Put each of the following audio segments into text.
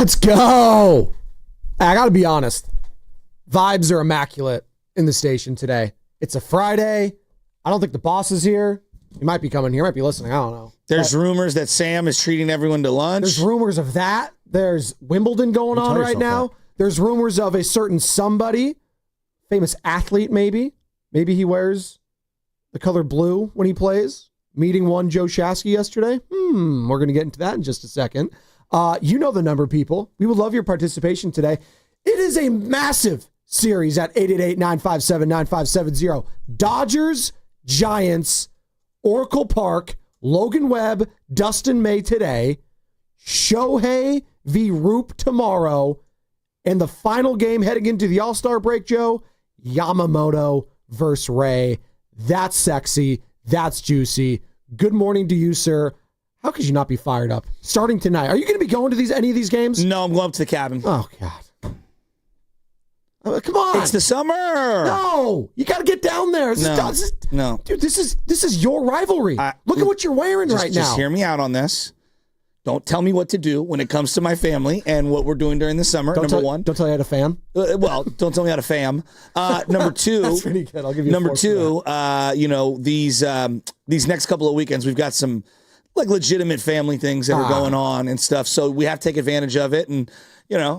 Let's go. I got to be honest. Vibes are immaculate in the station today. It's a Friday. I don't think the boss is here. He might be coming here. Might be listening. I don't know. There's rumors that Sam is treating everyone to lunch. There's rumors of that. There's Wimbledon going on right now. There's rumors of a certain somebody, famous athlete maybe. Maybe he wears the color blue when he plays. Meeting one Joe Shasky yesterday. We're going to get into that in just a second. You know the number, people. We would love your participation today. It is a massive series at 888-957-9570. Dodgers, Giants, Oracle Park, Logan Webb, Dustin May today, Shohei v. Roop tomorrow, and the final game heading into the All-Star break, Joe, Yamamoto versus Ray. That's sexy. That's juicy. Good morning to you, sir. How could you not be fired up? Starting tonight. Are you going to be going to any of these games? No, I'm going up to the cabin. Oh, God. Come on. It's the summer. No, you got to get down there. No. Dude, this is your rivalry. Look at what you're wearing right now. Just hear me out on this. Don't tell me what to do when it comes to my family and what we're doing during the summer. Number one. Don't tell you how to fam. Don't tell me how to fam. Number two. That's pretty good. I'll give you number two, these next couple of weekends, we've got some like legitimate family things that are going on and stuff. So we have to take advantage of it and,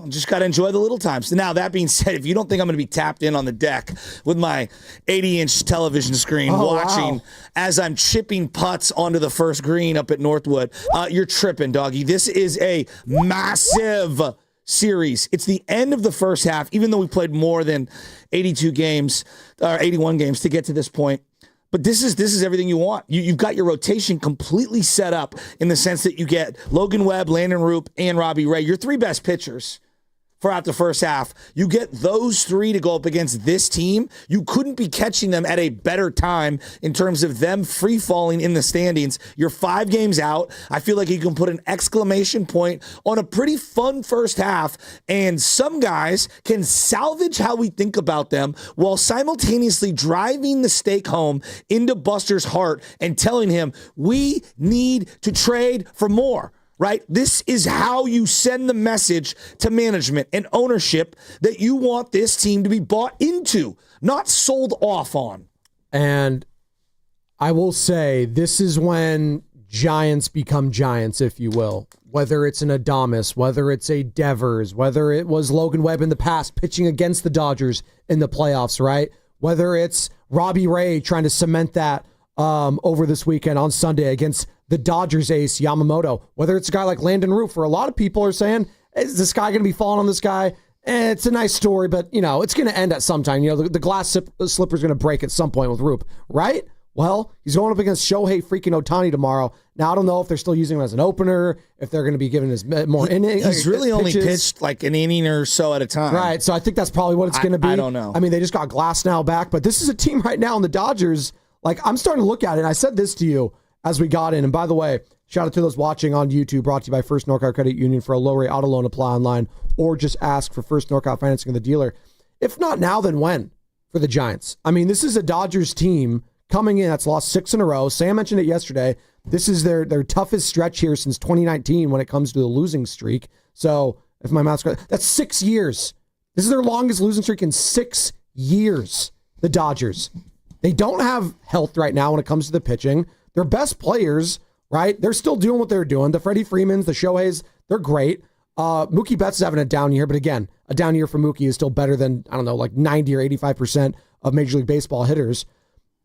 just got to enjoy the little times. Now, that being said, if you don't think I'm going to be tapped in on the deck with my 80-inch television screen watching as I'm chipping putts onto the first green up at Northwood, you're tripping, doggy. This is a massive series. It's the end of the first half, even though we played more than 82 games or 81 games to get to this point. But this is everything you want. You've got your rotation completely set up in the sense that you get Logan Webb, Landon Roop, and Robbie Ray, your three best pitchers throughout the first half. You get those three to go up against this team. You couldn't be catching them at a better time in terms of them free-falling in the standings. You're 5 games out. I feel like you can put an exclamation point on a pretty fun first half, and some guys can salvage how we think about them while simultaneously driving the stake home into Buster's heart and telling him, we need to trade for more. Right? This is how you send the message to management and ownership that you want this team to be bought into, not sold off on. And I will say, this is when giants become giants, if you will. Whether it's an Adames, whether it's a Devers, whether it was Logan Webb in the past pitching against the Dodgers in the playoffs, right? Whether it's Robbie Ray trying to cement that over this weekend on Sunday against the Dodgers ace, Yamamoto. Whether it's a guy like Landon Roop, for a lot of people are saying, is this guy going to be falling on this guy? It's a nice story, but, it's going to end at some time. The glass slipper's going to break at some point with Roop, right? Well, he's going up against Shohei freaking Ohtani tomorrow. Now, I don't know if they're still using him as an opener, if they're going to be giving his more innings. He's really only pitched like an inning or so at a time. Right, so I think that's probably what it's going to be. I don't know. I mean, they just got Glass now back, but this is a team right now in the Dodgers. Like, I'm starting to look at it, and I said this to you as we got in. And by the way, shout out to those watching on YouTube, brought to you by First NorCal Credit Union for a low-rate auto loan. Apply online, or just ask for First NorCal financing of the dealer. If not now, then when for the Giants? I mean, this is a Dodgers team coming in that's lost 6 in a row. Sam mentioned it yesterday. This is their toughest stretch here since 2019 when it comes to the losing streak. So if my math's correct, that's 6 years. This is their longest losing streak in 6 years, the Dodgers. They don't have health right now when it comes to the pitching. Their best players, right? They're still doing what they're doing. The Freddie Freemans, the Shoheis, they're great. Mookie Betts is having a down year, but again, a down year for Mookie is still better than, I don't know, like 90 or 85% of Major League Baseball hitters.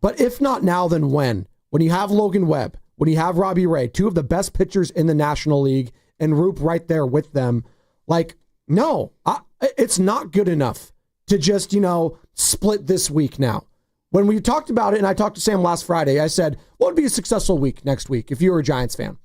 But if not now, then when? When you have Logan Webb, when you have Robbie Ray, 2 of the best pitchers in the National League, and Roop right there with them, no, it's not good enough to just, split this week now. When we talked about it, and I talked to Sam last Friday, I said, what would be a successful week next week if you were a Giants fan?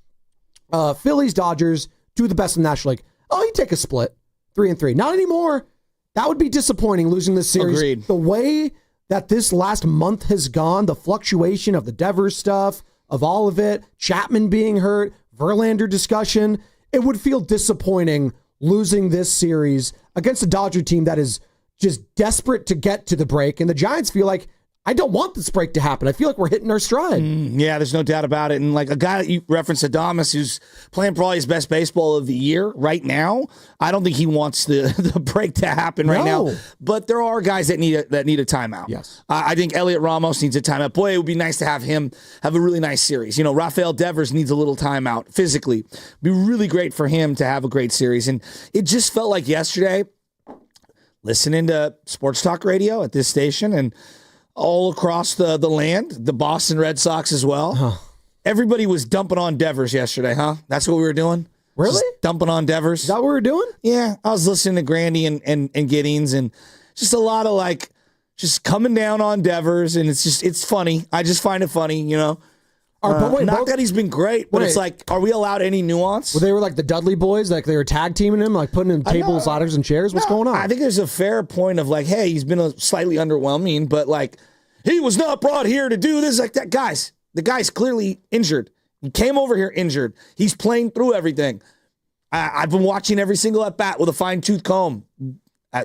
Phillies, Dodgers, 2 of the best in the National League. Oh, you take a split, 3-3. Not anymore. That would be disappointing, losing this series. Agreed. The way that this last month has gone, the fluctuation of the Devers stuff, of all of it, Chapman being hurt, Verlander discussion, it would feel disappointing losing this series against a Dodger team that is just desperate to get to the break. And the Giants feel like, I don't want this break to happen. I feel like we're hitting our stride. Yeah, there's no doubt about it. And like a guy that you referenced, Adames, who's playing probably his best baseball of the year right now, I don't think he wants the break to happen right now. But there are guys that need a timeout. Yes. I think Elliot Ramos needs a timeout. Boy, it would be nice to have him have a really nice series. You know, Rafael Devers needs a little timeout physically. It'd be really great for him to have a great series. And it just felt like yesterday, listening to sports talk radio at this station and all across the land, the Boston Red Sox as well. Huh. Everybody was dumping on Devers yesterday, huh? That's what we were doing? Really? Just dumping on Devers. Is that what we're doing? Yeah. I was listening to Grandy and Giddings, and just a lot of like, just coming down on Devers, and it's funny. I just find it funny, you know? Not that he's been great, but it's like, are we allowed any nuance? Well, they were like the Dudley boys, like they were tag teaming him, like putting him tables, ladders, and chairs. What's going on? I think there's a fair point of like, hey, he's been slightly underwhelming, but like, he was not brought here to do this like that. Guys, the guy's clearly injured. He came over here injured. He's playing through everything. I've been watching every single at bat with a fine-tooth comb.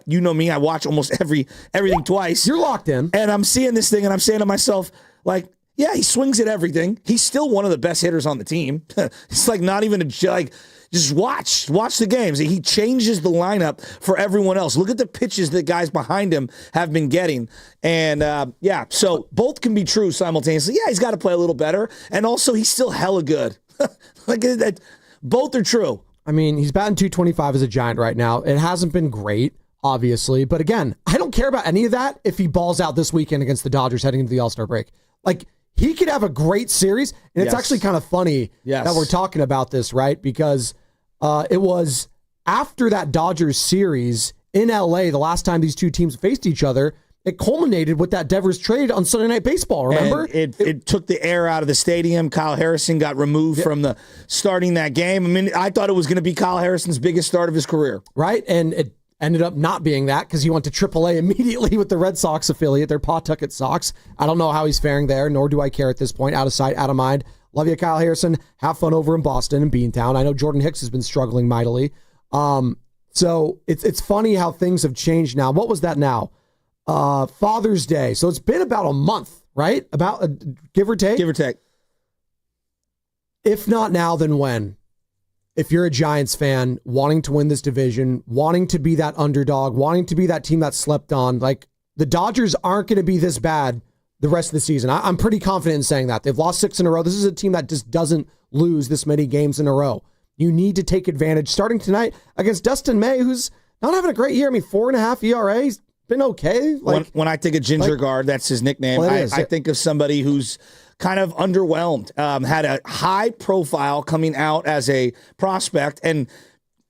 You know me, I watch almost everything twice. You're locked in. And I'm seeing this thing, and I'm saying to myself, like, yeah, he swings at everything. He's still one of the best hitters on the team. It's like not even just watch the games. He changes the lineup for everyone else. Look at the pitches that guys behind him have been getting. And so both can be true simultaneously. Yeah, he's got to play a little better. And also, he's still hella good. Like that, both are true. I mean, he's batting .225 as a Giant right now. It hasn't been great, obviously. But again, I don't care about any of that if he balls out this weekend against the Dodgers heading into the All-Star break. Like, he could have a great series, and it's actually kind of funny that we're talking about this, right? Because it was after that Dodgers series in LA, the last time these two teams faced each other, it culminated with that Devers trade on Sunday Night Baseball, remember? And it took the air out of the stadium. Kyle Harrison got removed from the starting that game. I mean, I thought it was going to be Kyle Harrison's biggest start of his career. Right, and it ended up not being that because he went to AAA immediately with the Red Sox affiliate, their Pawtucket Sox. I don't know how he's faring there, nor do I care at this point. Out of sight, out of mind. Love you, Kyle Harrison. Have fun over in Boston and Beantown. I know Jordan Hicks has been struggling mightily. So it's funny how things have changed now. What was that now? Father's Day. So it's been about a month, right? About give or take? Give or take. If not now, then when? If you're a Giants fan, wanting to win this division, wanting to be that underdog, wanting to be that team that slept on, like the Dodgers aren't going to be this bad the rest of the season. I'm pretty confident in saying that. They've lost 6 in a row. This is a team that just doesn't lose this many games in a row. You need to take advantage starting tonight against Dustin May, who's not having a great year. I mean, 4.5 ERA. He's been okay. Like when I think of Ginger Guard, that's his nickname. Well, I think of somebody who's kind of underwhelmed, had a high profile coming out as a prospect, and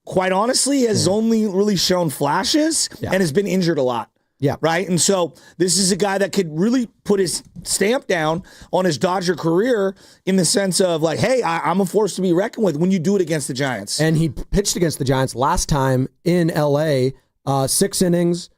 quite honestly has only really shown flashes and has been injured a lot. Yeah. Right. And so this is a guy that could really put his stamp down on his Dodger career in the sense of like, hey, I'm a force to be reckoned with when you do it against the Giants. And he pitched against the Giants last time in LA, 6 innings,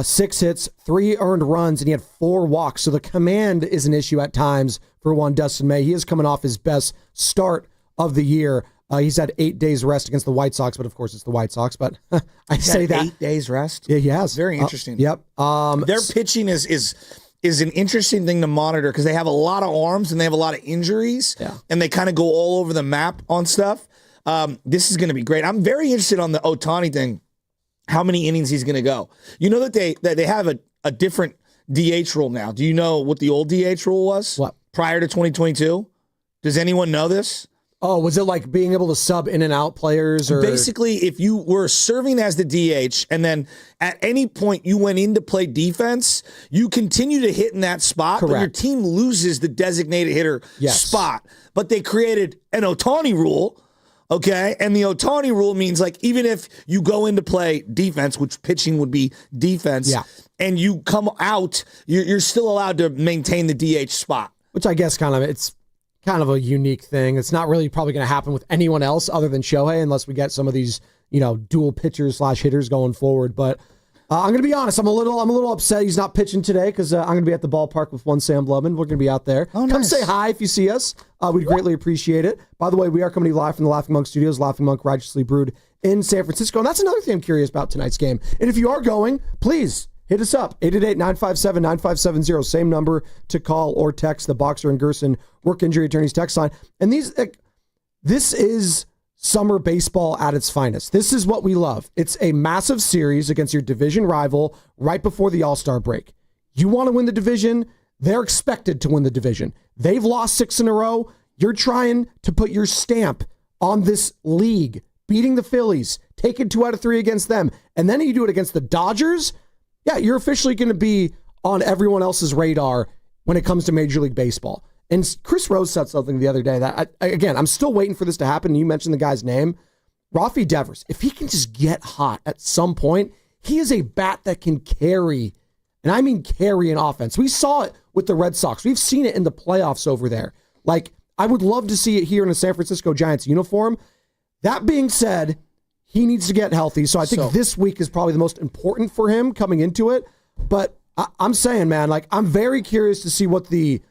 6 hits, 3 earned runs, and he had 4 walks. So the command is an issue at times for one Dustin May. He is coming off his best start of the year. He's had 8 days rest against the White Sox, but of course it's the White Sox. But I say that 8 days rest. Yeah, he has. Very interesting. Yep. Their pitching is an interesting thing to monitor because they have a lot of arms and they have a lot of injuries, and they kind of go all over the map on stuff. This is going to be great. I'm very interested on the Ohtani thing. How many innings he's going to go? You know that they have a different DH rule now. Do you know what the old DH rule was? What? Prior to 2022? Does anyone know this? Oh, was it like being able to sub in and out players? Or basically, if you were serving as the DH and then at any point you went in to play defense, you continue to hit in that spot, but your team loses the designated hitter spot. But they created an Ohtani rule. Okay, and the Ohtani rule means like even if you go in to play defense, which pitching would be defense, and you come out, you're still allowed to maintain the DH spot. Which I guess it's kind of a unique thing. It's not really probably going to happen with anyone else other than Shohei unless we get some of these dual pitchers / hitters going forward. But I'm going to be honest. I'm a little upset he's not pitching today because I'm going to be at the ballpark with one Sam Blubman. We're going to be out there. Oh, nice. Come say hi if you see us. We'd greatly appreciate it. By the way, we are coming to you live from the Laughing Monk Studios, Laughing Monk Righteously Brewed in San Francisco. And that's another thing I'm curious about tonight's game. And if you are going, please hit us up, 888-957-9570, same number to call or text the Boxer and Gerson Work Injury Attorneys text line. And this is summer baseball at its finest. This is what we love. It's a massive series against your division rival right before the All-Star break. You want to win the division, they're expected to win the division. They've lost 6 in a row. You're trying to put your stamp on this league, beating the Phillies, taking 2 out of 3 against them, and then you do it against the Dodgers. Yeah, you're officially going to be on everyone else's radar when it comes to Major League Baseball. And Chris Rose said something the other day that, I'm still waiting for this to happen. You mentioned the guy's name. Rafi Devers, if he can just get hot at some point, he is a bat that can carry, and I mean carry an offense. We saw it with the Red Sox. We've seen it in the playoffs over there. Like, I would love to see it here in a San Francisco Giants uniform. That being said, he needs to get healthy. So I think this week is probably the most important for him coming into it. But I'm saying, man, like, I'm very curious to see what the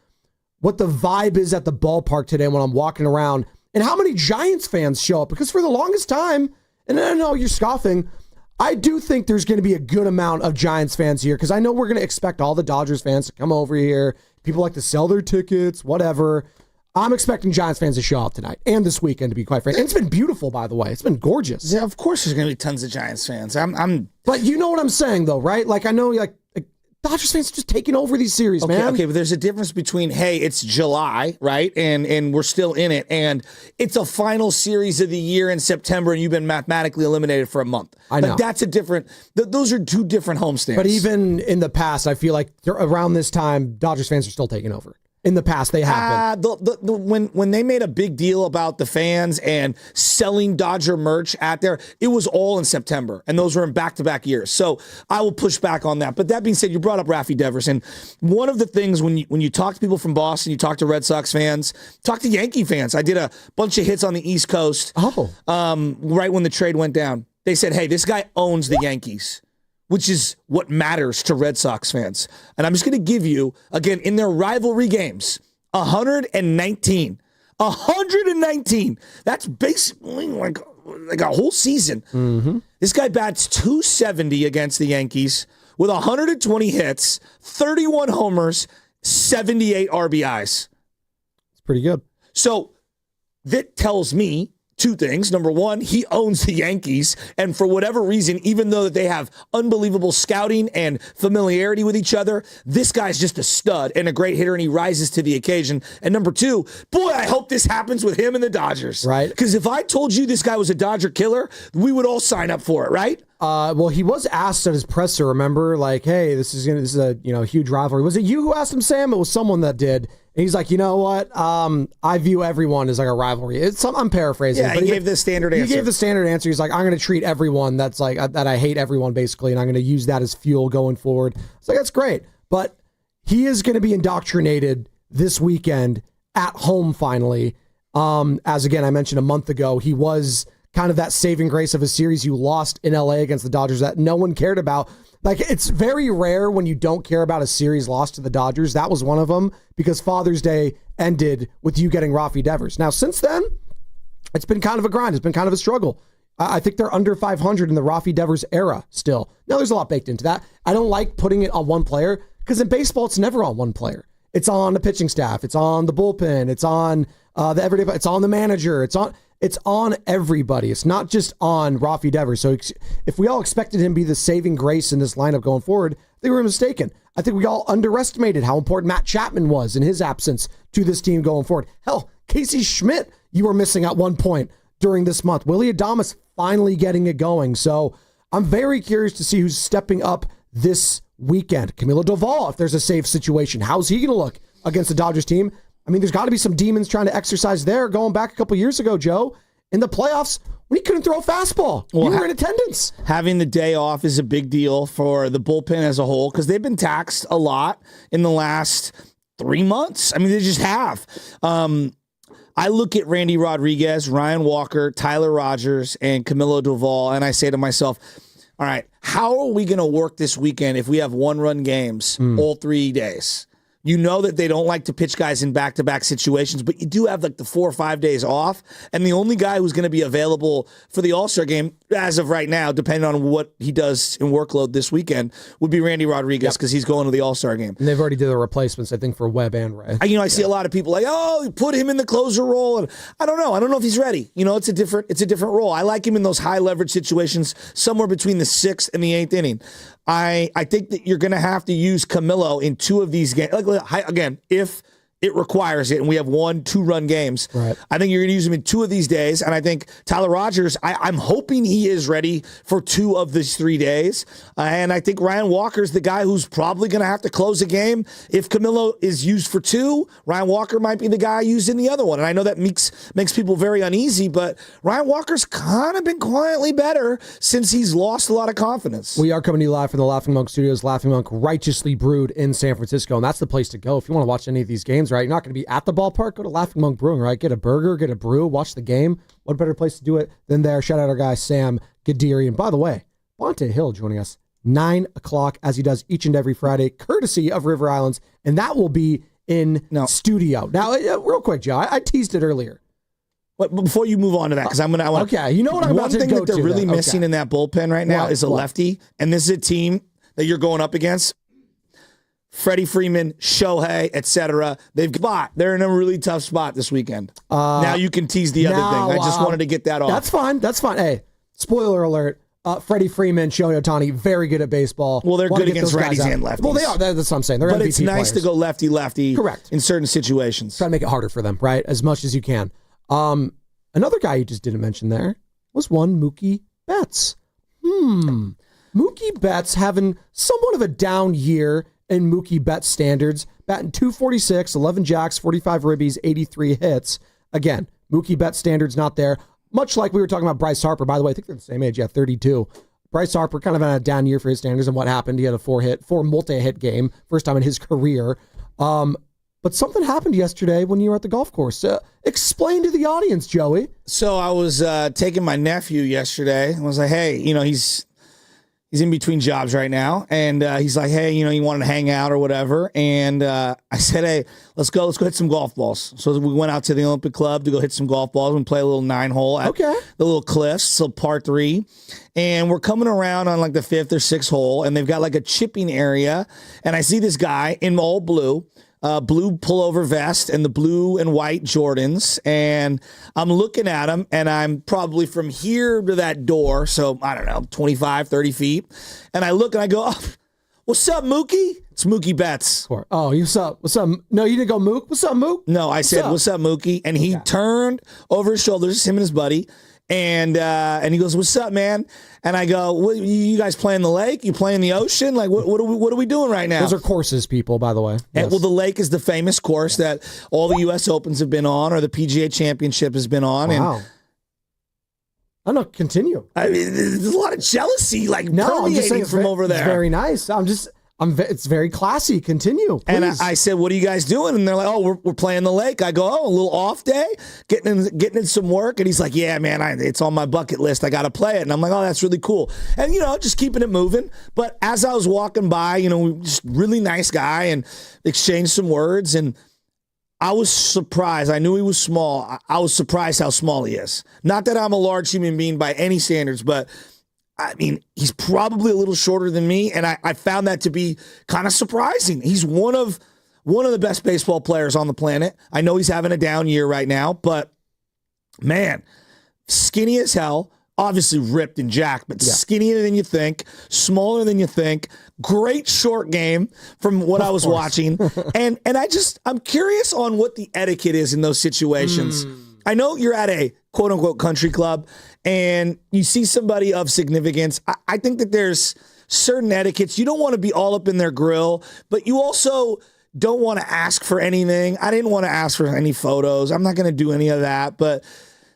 vibe is at the ballpark today when I'm walking around and how many Giants fans show up. Because for the longest time, and I know you're scoffing, I do think there's going to be a good amount of Giants fans here because I know we're going to expect all the Dodgers fans to come over here. People like to sell their tickets, whatever. I'm expecting Giants fans to show up tonight and this weekend, to be quite frank. And it's been beautiful, by the way. It's been gorgeous. Yeah, of course there's going to be tons of Giants fans. But you know what I'm saying, though, right? Like, I know, like Dodgers fans are just taking over these series, man. Okay, but there's a difference between, hey, it's July, right? And we're still in it. And it's a final series of the year in September, and you've been mathematically eliminated for a month. I know. Like, that's a different, those are 2 different homestands. But even in the past, I feel like around this time, Dodgers fans are still taking over. In the past, they have been. When they made a big deal about the fans and selling Dodger merch at there, it was all in September, and those were in back-to-back years. So I will push back on that. But that being said, you brought up Rafi Devers, and one of the things when you talk to people from Boston, you talk to Red Sox fans, talk to Yankee fans. I did a bunch of hits on the East Coast. Right when the trade went down, they said, "Hey, this guy owns the Yankees." Which is what matters to Red Sox fans. And I'm just going to give you, again, in their rivalry games, 119. 119. That's basically like a whole season. Mm-hmm. This guy bats .270 against the Yankees with 120 hits, 31 homers, 78 RBIs. It's pretty good. So that tells me 2 things. Number one, he owns the Yankees. And for whatever reason, even though they have unbelievable scouting and familiarity with each other, this guy's just a stud and a great hitter, and he rises to the occasion. And number 2, boy, I hope this happens with him and the Dodgers. Right. Because if I told you this guy was a Dodger killer, we would all sign up for it, right? Well, he was asked at his presser, remember? Like, hey, this is a huge rivalry. Was it you who asked him, Sam? It was someone that did. And he's like, you know what? I view everyone as like a rivalry. I'm paraphrasing. Yeah, but he gave the standard answer. He gave the standard answer. He's like, I'm going to treat everyone that's like, that I hate everyone, basically, and I'm going to use that as fuel going forward. It's like, that's great. But he is going to be indoctrinated this weekend at home, finally. As, again, I mentioned a month ago, he was kind of that saving grace of a series you lost in LA against the Dodgers that no one cared about. Like, it's very rare when you don't care about a series lost to the Dodgers. That was one of them because Father's Day ended with you getting Rafi Devers. Now, since then, it's been kind of a grind. It's been kind of a struggle. I think they're under 500 in the Rafi Devers era still. Now, there's a lot baked into that. I don't like putting it on one player because in baseball, it's never on one player. It's on the pitching staff. It's on the bullpen. It's on the everyday. It's on the manager. It's on everybody. It's not just on Rafi Devers. So if we all expected him to be the saving grace in this lineup going forward, I think we were mistaken. I think we all underestimated how important Matt Chapman was in his absence to this team going forward. Hell, Casey Schmidt, you were missing at one point during this month. Willie Adames finally getting it going. So I'm very curious to see who's stepping up this weekend. Camilo Doval, if there's a safe situation, how's he going to look against the Dodgers team? I mean, there's got to be some demons trying to exercise there going back a couple years ago, Joe, in the playoffs when he couldn't throw a fastball. Well, you were in attendance. Having the day off is a big deal for the bullpen as a whole because they've been taxed a lot in the last 3 months. I mean, they just have. I look at Randy Rodriguez, Ryan Walker, Tyler Rogers, and Camilo Doval, and I say to myself, all right, how are we going to work this weekend if we have 1-run games all 3 days? You know that they don't like to pitch guys in back-to-back situations, but you do have like the 4 or 5 days off. And the only guy who's going to be available for the All-Star game, as of right now, depending on what he does in workload this weekend, would be Randy Rodriguez because he's going to the All-Star game. And they've already did the replacements, I think, for Webb and Ray. I see a lot of people like, oh, put him in the closer role. And I don't know. I don't know if he's ready. It's a different role. I like him in those high leverage situations, somewhere between the 6th and the 8th inning. I think that you're going to have to use Camilo in 2 of these games. Again, if it requires it, and we have 1-2-run games. Right. I think you're going to use him in 2 of these days, and I think Tyler Rogers, I'm hoping he is ready for 2 of these 3 days, and I think Ryan Walker's the guy who's probably going to have to close a game. If Camilo is used for 2, Ryan Walker might be the guy used in the other one, and I know that makes people very uneasy, but Ryan Walker's kind of been quietly better since he's lost a lot of confidence. We are coming to you live from the Laughing Monk Studios. Laughing Monk, righteously brewed in San Francisco, and that's the place to go if you want to watch any of these games. Right, you're not going to be at the ballpark. Go to Laughing Monk Brewing. Right, get a burger, get a brew, watch the game. What better place to do it than there? Shout out our guy Sam Gadiri. And by the way, Bonte Hill joining us 9 o'clock as he does each and every Friday, courtesy of River Islands, and that will be in studio. Now, real quick, Joe, I teased it earlier. But before you move on to that, because I want. Okay, you know what I'm about to go to. One thing that they're really missing in that bullpen right now is a lefty, and this is a team that you're going up against. Freddie Freeman, Shohei, etc. They're in a really tough spot this weekend. Now you can tease the other thing. I just wanted to get that off. That's fine. Hey, spoiler alert. Freddie Freeman, Shohei Ohtani, very good at baseball. Well, they're good against righties and lefties. Well, they are. That's what I'm saying. They're but MVP it's nice players. to go lefty-lefty. Correct. In certain situations. Try to make it harder for them, right? As much as you can. Another guy you just didn't mention there was one Mookie Betts. Mookie Betts having somewhat of a down year in Mookie Betts standards, batting .246, 11 jacks, 45 ribbies, 83 hits. Again, Mookie Betts standards not there. Much like we were talking about Bryce Harper. By the way, I think they're the same age. Yeah, 32. Bryce Harper kind of had a down year for his standards, and what happened? He had a 4 multi-hit game, first time in his career. But something happened yesterday when you were at the golf course. Explain to the audience, Joey. So I was taking my nephew yesterday. I was like, hey, he's in between jobs right now. And he's like, hey, you wanted to hang out or whatever. And I said, hey, let's go hit some golf balls. So we went out to the Olympic Club to go hit some golf balls and play a little 9-hole at the little cliffs, so par 3. And we're coming around on like the 5th or 6th hole, and they've got like a chipping area. And I see this guy in all blue pullover vest and the blue and white Jordans. And I'm looking at him, and I'm probably from here to that door. So I don't know, 25, 30 feet. And I look and I go, oh, what's up, Mookie? It's Mookie Betts. Oh, what's up? What's up? No, you didn't go Mook. What's up, Mook? No, I said, what's up, Mookie? And he turned over his shoulders, him and his buddy. And he goes, what's up, man? And I go, what, you guys playing the lake? You playing the ocean? Like, what are we doing right now? Those are courses, people, by the way. And, well, the lake is the famous course that all the U.S. Opens have been on, or the PGA Championship has been on. Wow. And no, continue. I mean, there's a lot of jealousy, permeating from over there. It's very nice. It's very classy. Continue, please. And I said, what are you guys doing? And they're like, oh, we're playing the lake. I go, oh, a little off day, getting in some work. And he's like, yeah, man, it's on my bucket list. I got to play it. And I'm like, oh, that's really cool. And, just keeping it moving. But as I was walking by, just really nice guy, and exchanged some words. And I was surprised. I knew he was small. I was surprised how small he is. Not that I'm a large human being by any standards, but I mean, he's probably a little shorter than me, and I found that to be kind of surprising. He's one of the best baseball players on the planet. I know he's having a down year right now, but man, skinny as hell, obviously ripped and jacked, but skinnier than you think, smaller than you think, great short game from what I was watching. And I'm curious on what the etiquette is in those situations. I know you're at a quote-unquote country club, and you see somebody of significance. I think that there's certain etiquettes. You don't want to be all up in their grill, but you also don't want to ask for anything. I didn't want to ask for any photos. I'm not going to do any of that, but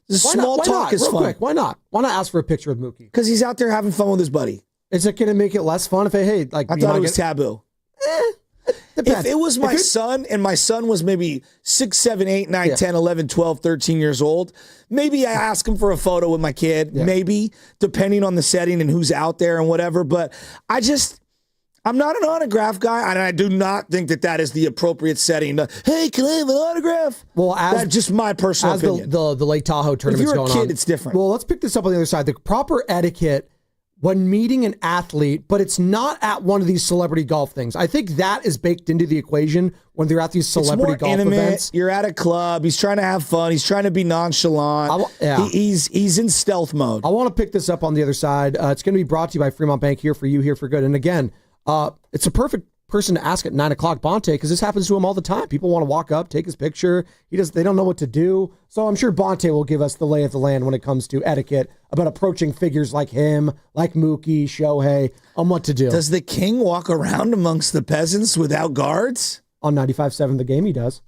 the small talk is fun. Quick, why not? Why not ask for a picture with Mookie? Because he's out there having fun with his buddy. Is it going to make it less fun if I thought it was taboo. If it was my son, and my son was maybe 6, 7, 8, 9, 10, 11, 12, 13 years old, maybe I ask him for a photo with my kid, maybe, depending on the setting and who's out there and whatever. But I I'm not an autograph guy, and I do not think that is the appropriate setting. Hey, can I have an autograph? Well, that's just my personal opinion. The Lake Tahoe tournament's going on. If you're a kid, it's different. Well, let's pick this up on the other side. The proper etiquette when meeting an athlete, but it's not at one of these celebrity golf things. I think that is baked into the equation when they're at these celebrity golf events. You're at a club. He's trying to have fun. He's trying to be nonchalant. He's in stealth mode. I want to pick this up on the other side. It's going to be brought to you by Fremont Bank, here for you, here for good. And again, it's a perfect person to ask at 9 o'clock, Bonte, because this happens to him all the time. People want to walk up, take his picture. They don't know what to do. So I'm sure Bonte will give us the lay of the land when it comes to etiquette about approaching figures like him, like Mookie, Shohei, on what to do. Does the king walk around amongst the peasants without guards? On 95.7 The Game, he does.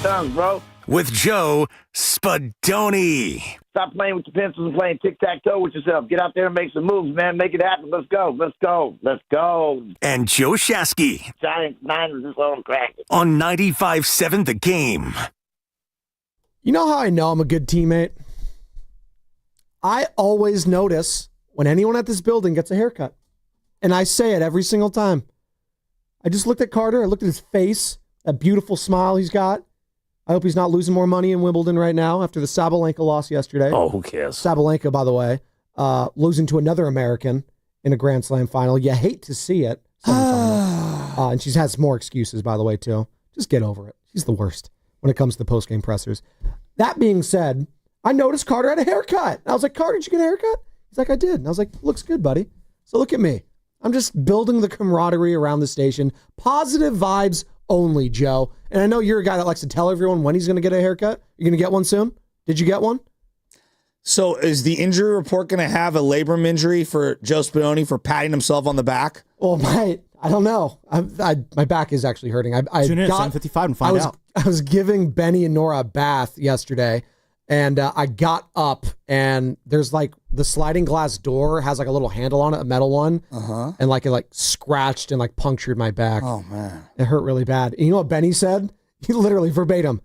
tongues, bro. With Joe Spadoni. Stop playing with your pencils and playing tic-tac-toe with yourself. Get out there and make some moves, man. Make it happen. Let's go. Let's go. Let's go. And Joe Shasky. Giants, Niners is on crack. On 95.7 The Game. You know how I know I'm a good teammate? I always notice when anyone at this building gets a haircut. And I say it every single time. I just looked at Carter. I looked at his face, that beautiful smile he's got. I hope he's not losing more money in Wimbledon right now after the Sabalenka loss yesterday. Oh, who cares? Sabalenka, by the way, losing to another American in a Grand Slam final. You hate to see it. And she has more excuses, by the way, too. Just get over it. She's the worst when it comes to the post-game pressers. That being said, I noticed Carter had a haircut. And I was like, Carter, did you get a haircut? He's like, I did. And I was like, looks good, buddy. So look at me. I'm just building the camaraderie around the station. Positive vibes only, Joe. And I know you're a guy that likes to tell everyone when he's going to get a haircut. You're going to get one soon? Did you get one? So is the injury report going to have a labrum injury for Joe Spadoni for patting himself on the back? Well, I don't know. My back is actually hurting. Tune in at 7:55 and find out. I was giving Benny and Nora a bath yesterday, and I got up, and there's like the sliding glass door has like a little handle on it, a metal one, and like it like scratched and like punctured my back. Oh man, it hurt really bad. And you know what Benny said? He literally verbatim,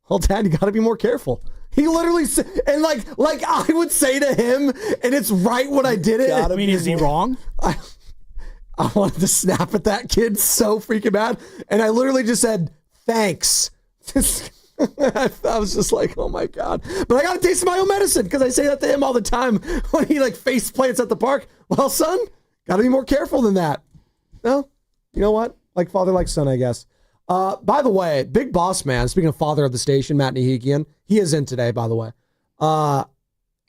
"Well, Dad, you got to be more careful." He literally said, and like I would say to him, and it's right when I did it. I mean, is he wrong? I wanted to snap at that kid so freaking bad, and I literally just said, "Thanks." I was just like, oh my God. But I got to taste my own medicine because I say that to him all the time when he like face plants at the park. Well, son, got to be more careful than that. No, you know what? Like father, like son, I guess. By the way, big boss man, speaking of father of the station, Matt Nahikian, he is in today, by the way.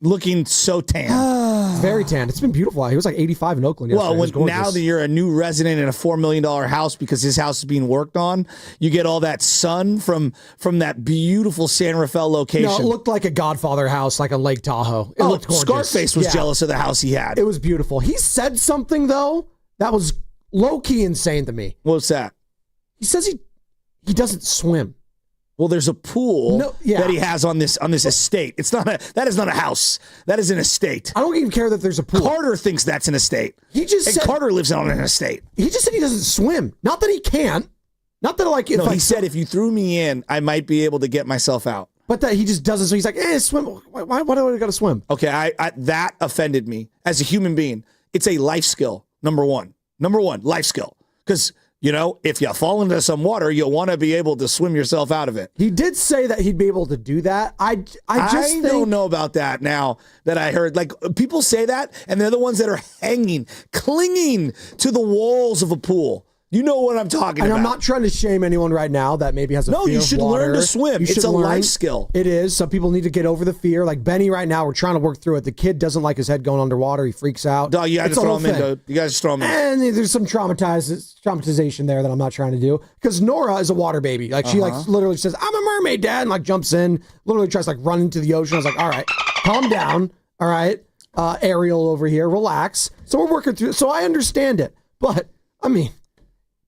Looking so tan. Very tan. It's been beautiful out. He was like 85 in Oakland yesterday. Well, now that you're a new resident in a $4 million house because his house is being worked on, you get all that sun from that beautiful San Rafael location. No, it looked like a Godfather house, like on Lake Tahoe. It looked gorgeous. Scarface was jealous of the house he had. It was beautiful. He said something, though, that was low-key insane to me. What's that? He says he doesn't swim. Well, there's a pool that he has on this estate. That is not a house. That is an estate. I don't even care that there's a pool. Carter thinks that's an estate. Carter lives on an estate. He just said he doesn't swim. Not that he can't. Not that like. He said if you threw me in, I might be able to get myself out. But that he just doesn't. So he's like, swim. Why do I got to swim? Okay, I that offended me as a human being. It's a life skill. Number one, life skill. Because if you fall into some water, you'll want to be able to swim yourself out of it. He did say that he'd be able to do that. I don't know about that now that I heard. Like, people say that, and they're the ones that are clinging to the walls of a pool. You know what I'm talking about. And I'm not trying to shame anyone right now that maybe has a fear of water. No, you should learn to swim. It's a life skill. It is. Some people need to get over the fear. Like Benny right now, we're trying to work through it. The kid doesn't like his head going underwater. He freaks out. Dog, you got to throw him in, dude. You guys just throw him in. And there's some traumatization there that I'm not trying to do. Because Nora is a water baby. Like she literally says, "I'm a mermaid, Dad," and like jumps in, literally tries to like run into the ocean. I was like, all right, calm down. All right. Ariel over here, relax. So we're working through it. So I understand it. But I mean,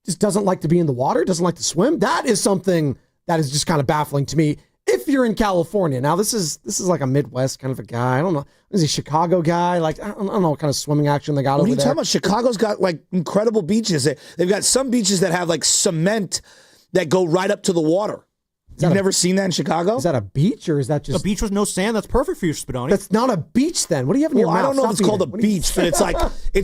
just doesn't like to be in the water, doesn't like to swim. That is something that is just kind of baffling to me. If you're in California, now this is like a Midwest kind of a guy. I don't know. Is he a Chicago guy? Like I don't know what kind of swimming action they got over there. What are you talking about? Chicago's got like incredible beaches. They've got some beaches that have like cement that go right up to the water. You've never seen that in Chicago? Is that a beach or is that just a beach with no sand? That's perfect for you, Spadoni. That's not a beach then. What do you have in your mouth? I don't know if it's called a beach, but it's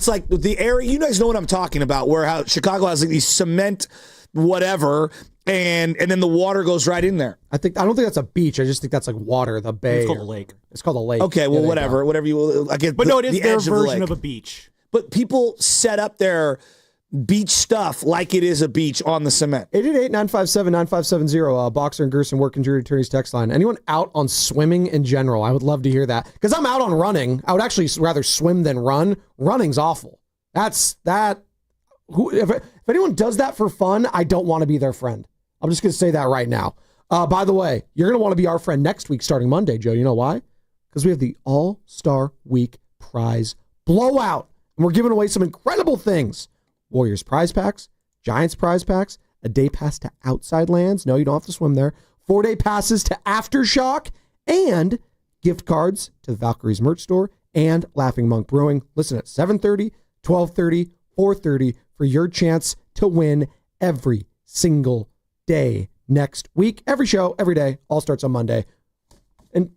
like the area. You guys know what I'm talking about, where how Chicago has like these cement whatever, and then the water goes right in there. I don't think that's a beach. I just think that's like water, the bay. It's called a lake. It's called a lake. Okay, well, whatever you will. I guess, but no, it is their version of a beach. But people set up their beach stuff like it is a beach on the cement. 888-957-9570, Boxer and Gerson work injury attorneys text line. Anyone out on swimming in general? I would love to hear that. Because I'm out on running. I would actually rather swim than run. Running's awful. If anyone does that for fun, I don't want to be their friend. I'm just going to say that right now. By the way, you're going to want to be our friend next week starting Monday, Joe. You know why? Because we have the All-Star Week prize blowout. And we're giving away some incredible things. Warriors prize packs, Giants prize packs, a day pass to Outside Lands. No, you don't have to swim there. 4-day passes to Aftershock, and gift cards to the Valkyries merch store and Laughing Monk Brewing. Listen at 7:30, 12:30, 4:30 for your chance to win every single day next week. Every show, every day, all starts on Monday. And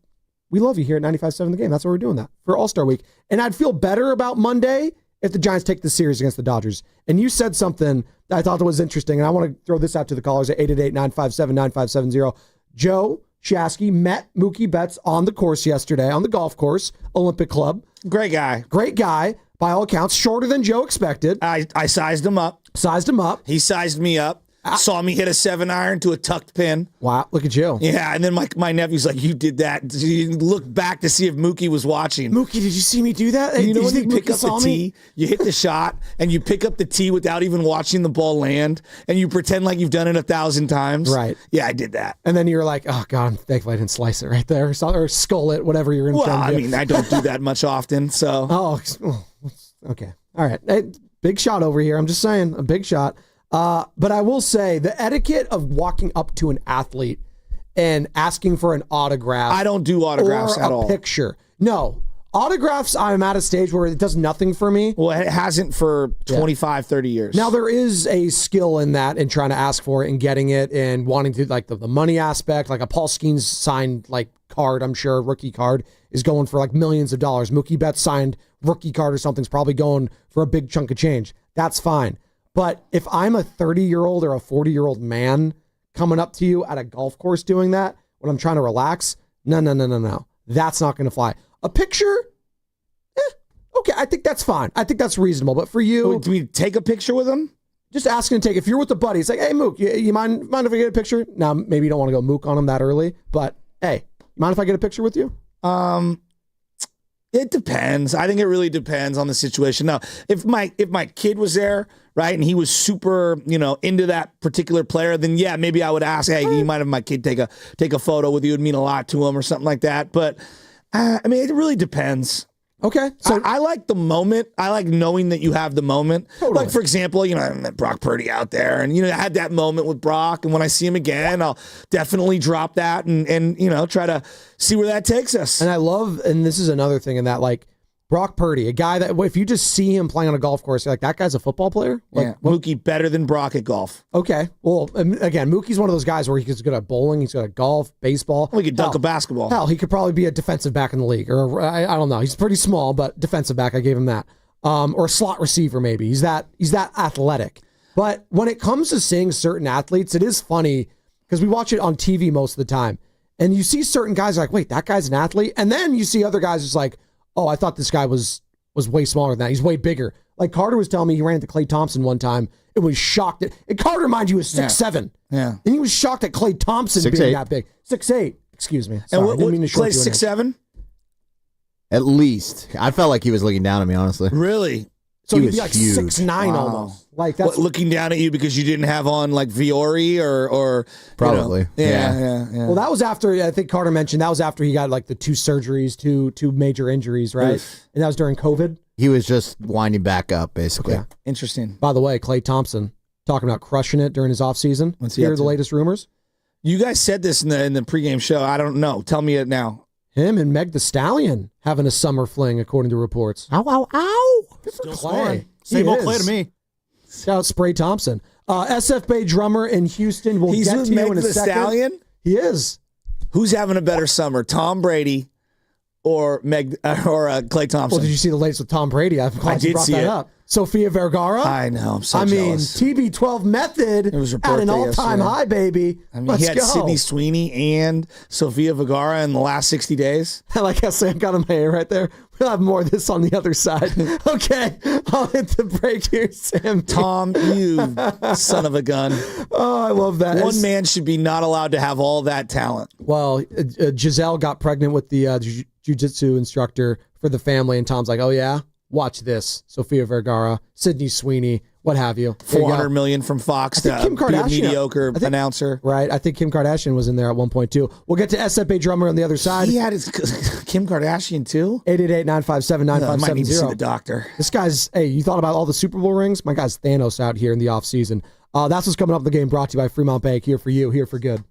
we love you here at 95.7 The Game. That's why we're doing that for All-Star Week. And I'd feel better about Monday if the Giants take this series against the Dodgers. And you said something that I thought was interesting, and I want to throw this out to the callers at 888-957-9570. Joe Shasky met Mookie Betts on the course yesterday, on the golf course, Olympic Club. Great guy. Great guy, by all accounts. Shorter than Joe expected. I sized him up. Sized him up. He sized me up. Saw me hit a 7-iron to a tucked pin. Wow, look at you. Yeah, and then my nephew's like, you did that. You look back to see if Mookie was watching. Mookie, did you see me do that? You know when you think pick Mookie up the saw tee, you hit the shot, and you pick up the tee without even watching the ball land, and you pretend like you've done it 1,000 times? Right. Yeah, I did that. And then you're like, oh, God, I'm thankful I didn't slice it right there, or skull it, whatever you're going to Well, try to do. I don't do that much often, so. Oh, okay. All right. Hey, big shot over here. I'm just saying, a big shot. But I will say the etiquette of walking up to an athlete and asking for an autograph. I don't do autographs or at a all. Picture. No. Autographs, I'm at a stage where it does nothing for me. Well, it hasn't for 25, 30 years. Now, there is a skill in that and trying to ask for it and getting it and wanting to, like the money aspect, like a Paul Skeens signed like card, I'm sure, rookie card is going for like millions of dollars. Mookie Betts signed rookie card or something's probably going for a big chunk of change. That's fine. But if I'm a 30-year-old or a 40-year-old man coming up to you at a golf course doing that when I'm trying to relax, no. That's not going to fly. A picture, okay, I think that's fine. I think that's reasonable. But for you, Do we take a picture with him? just asking to take, if you're with a buddy, it's like, hey, Mook, you mind if I get a picture? Now, maybe you don't want to go Mook on him that early, but hey, mind if I get a picture with you? It depends. I think it really depends on the situation. Now, if my kid was there, right, and he was super, into that particular player, then yeah, maybe I would ask, hey, you mind if my kid take a photo with you? It'd mean a lot to him or something like that. But it really depends. Okay. So I like the moment. I like knowing that you have the moment. Totally. Like, for example, I met Brock Purdy out there, and, I had that moment with Brock, and when I see him again, I'll definitely drop that and try to see where that takes us. And I love, and this is another thing in that, like, Brock Purdy, a guy that if you just see him playing on a golf course, you're like, that guy's a football player? Like, Yeah, Mookie better than Brock at golf. okay. Well, again, Mookie's one of those guys where he's good at bowling, he's good at golf, baseball. We could dunk a basketball. Hell, he could probably be a defensive back in the league, or I don't know. He's pretty small, but defensive back, I gave him that. Or a slot receiver, maybe. He's that athletic. But when it comes to seeing certain athletes, it is funny because we watch it on TV most of the time, and you see certain guys like, wait, that guy's an athlete, and then you see other guys just like, oh, I thought this guy was way smaller than that. He's way bigger. Like Carter was telling me he ran into Klay Thompson one time and was shocked. And Carter, mind you, was 6'7". Yeah. And he was shocked at Klay Thompson 6'8". being that big. 6'8". Excuse me. Sorry, And I didn't mean to short Clay's you in 6'7"? At least. I felt like he was looking down at me, honestly. Really? So He he'd be was like huge. 6'9" Wow. almost. Like that's What, looking down at you because you didn't have on like Viore or Probably. Yeah. well, that was after, I think Carter mentioned, that was after he got like the two surgeries, two major injuries, right? Oof. And that was during COVID. He was just winding back up, basically. Okay. Interesting. By the way, Klay Thompson talking about crushing it during his offseason. What's he Here up are the to? latest rumors. You guys said this in the pregame show. I don't know. Tell me it now. Him and Meg the Stallion having a summer fling, according to reports. Ow, ow, ow. Good for Still Klay. scoring. He Same old is. Clay to me. Shout out Spray Thompson. SF Bay drummer in Houston. We'll He's get with to you Meg in a the second. Stallion? He is. Who's having a better summer, Tom Brady or Klay Thompson? Well, did you see the latest with Tom Brady? I'm glad you did brought see that it. up. Sofia Vergara. I know. I'm so I mean, jealous. TB12 method was her at an birthday all-time yesterday. high, baby. I mean, Let's he had go. Sydney Sweeney and Sofia Vergara in the last 60 days. Like how Sam got him hair right there. We'll have more of this on the other side. Okay, I'll hit the break here, Sam. Tom, you son of a gun. Oh, I love that. One man should be not allowed to have all that talent. Well, Giselle got pregnant with the jiu-jitsu instructor for the family, and Tom's like, oh, yeah? Watch this. Sofia Vergara, Sydney Sweeney, what have you. There you go. $400 million from Fox I think to Kim be a Kardashian- mediocre I think- announcer. Right. I think Kim Kardashian was in there at one point, too. We'll get to SFA drummer on the other side. He had his Kim Kardashian too. 888-957-9570. I might need to see the doctor. This guy's, hey, you thought about all the Super Bowl rings? My guy's Thanos out here in the offseason. That's what's coming up in the game, brought to you by Fremont Bank. Here for you, here for good.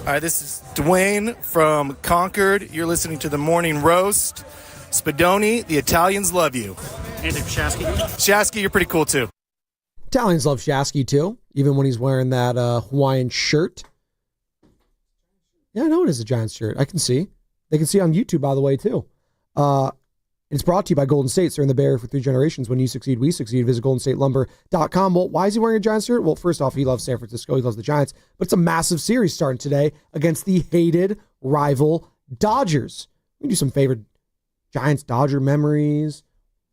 Hi, this is Dwayne from Concord. You're listening to the Morning Roast. Spadoni, the Italians love you. And Shasky. Shasky, you're pretty cool too. Italians love Shasky too, even when he's wearing that Hawaiian shirt. Yeah, I know it is a Giants shirt. I can see. They can see on YouTube, by the way, too. It's brought to you by Golden State. They're in the Bay Area for 3 generations. When you succeed, we succeed. Visit GoldenStateLumber.com. Well, why is he wearing a Giants shirt? Well, first off, he loves San Francisco. He loves the Giants. But it's a massive series starting today against the hated rival Dodgers. We can do some favorite Giants-Dodger memories.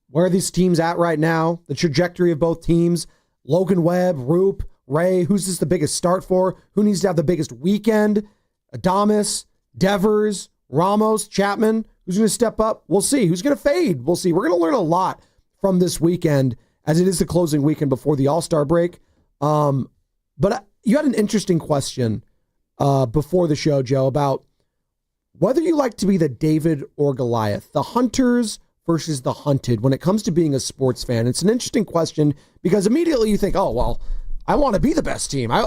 Where are these teams at right now? The trajectory of both teams. Logan Webb, Roop, Ray. Who's this the biggest start for? Who needs to have the biggest weekend? Adames, Devers, Ramos, Chapman. Who's going to step up? We'll see. Who's going to fade? We'll see. We're going to learn a lot from this weekend, as it is the closing weekend before the All-Star break. But you had an interesting question before the show, Joe, about whether you like to be the David or Goliath, the hunters versus the hunted when it comes to being a sports fan. It's an interesting question because immediately you think, oh, well, I want to be the best team. I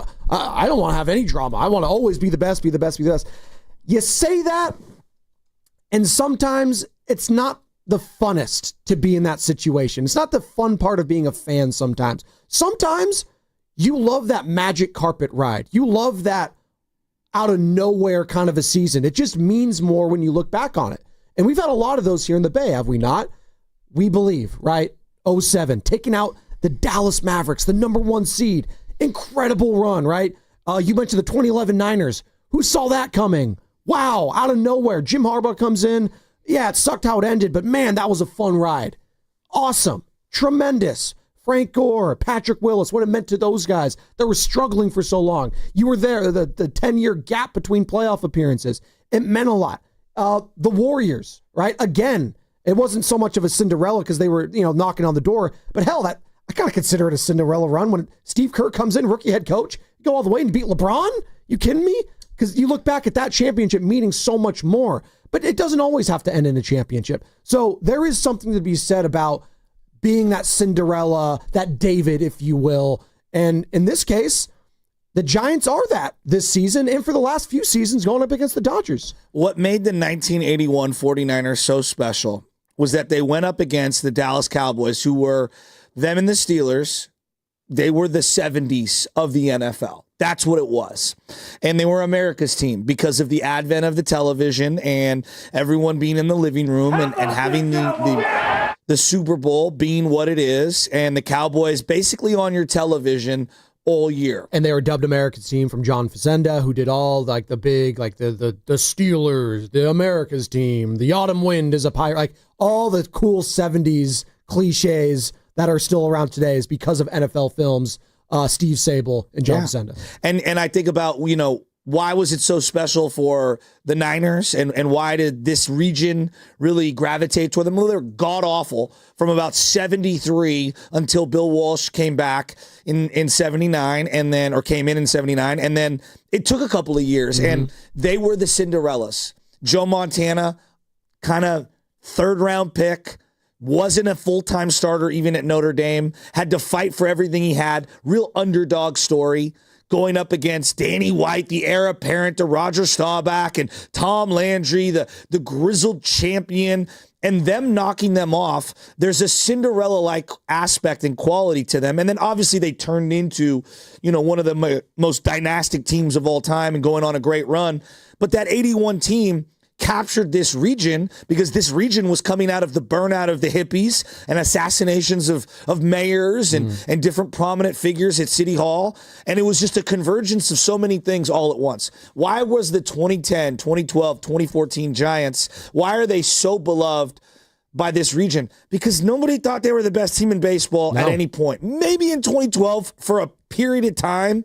don't want to have any drama. I want to always be the best, be the best, be the best. You say that, and sometimes it's not the funnest to be in that situation. It's not the fun part of being a fan sometimes. Sometimes you love that magic carpet ride. You love that out of nowhere kind of a season. It just means more when you look back on it. And we've had a lot of those here in the Bay, have we not? We believe, right? 07, taking out the Dallas Mavericks, the number 1 seed. Incredible run, right? You mentioned the 2011 Niners. Who saw that coming? Wow, out of nowhere. Jim Harbaugh comes in. Yeah, it sucked how it ended, but man, that was a fun ride. Awesome. Tremendous. Frank Gore, Patrick Willis, what it meant to those guys that were struggling for so long. You were there, the 10-year gap between playoff appearances. It meant a lot. The Warriors, right? Again, it wasn't so much of a Cinderella because they were, knocking on the door, but hell, I kind of consider it a Cinderella run when Steve Kerr comes in, rookie head coach, go all the way and beat LeBron? You kidding me? Because you look back at that championship meaning so much more, but it doesn't always have to end in a championship. So there is something to be said about being that Cinderella, that David, if you will. And in this case, the Giants are that this season and for the last few seasons going up against the Dodgers. What made the 1981 49ers so special was that they went up against the Dallas Cowboys, who were them and the Steelers. They were the 70s of the NFL. That's what it was. And they were America's team because of the advent of the television and everyone being in the living room and having the Super Bowl being what it is, and the Cowboys basically on your television all year. And they were dubbed America's team from John Facenda, who did all like the big, like the Steelers, the America's team, the autumn wind is a pirate, like all the cool 70s cliches that are still around today is because of NFL films, Steve Sable and John Facenda. And I think about, why was it so special for the Niners and why did this region really gravitate toward them? Well, they're god-awful from about 73 until Bill Walsh came back in 79 and then, or came in 79. And then it took a couple of years and they were the Cinderellas. Joe Montana, kind of third-round pick, wasn't a full-time starter even at Notre Dame, had to fight for everything he had, real underdog story, going up against Danny White, the heir apparent to Roger Staubach, and Tom Landry, the grizzled champion, and them knocking them off. There's a Cinderella-like aspect and quality to them. And then obviously they turned into, one of the most dynastic teams of all time and going on a great run. But that 81 team captured this region because this region was coming out of the burnout of the hippies and assassinations of mayors and different prominent figures at City Hall. And it was just a convergence of so many things all at once. Why was the 2010, 2012, 2014 Giants, why are they so beloved by this region? Because nobody thought they were the best team in baseball at any point. Maybe in 2012 for a period of time,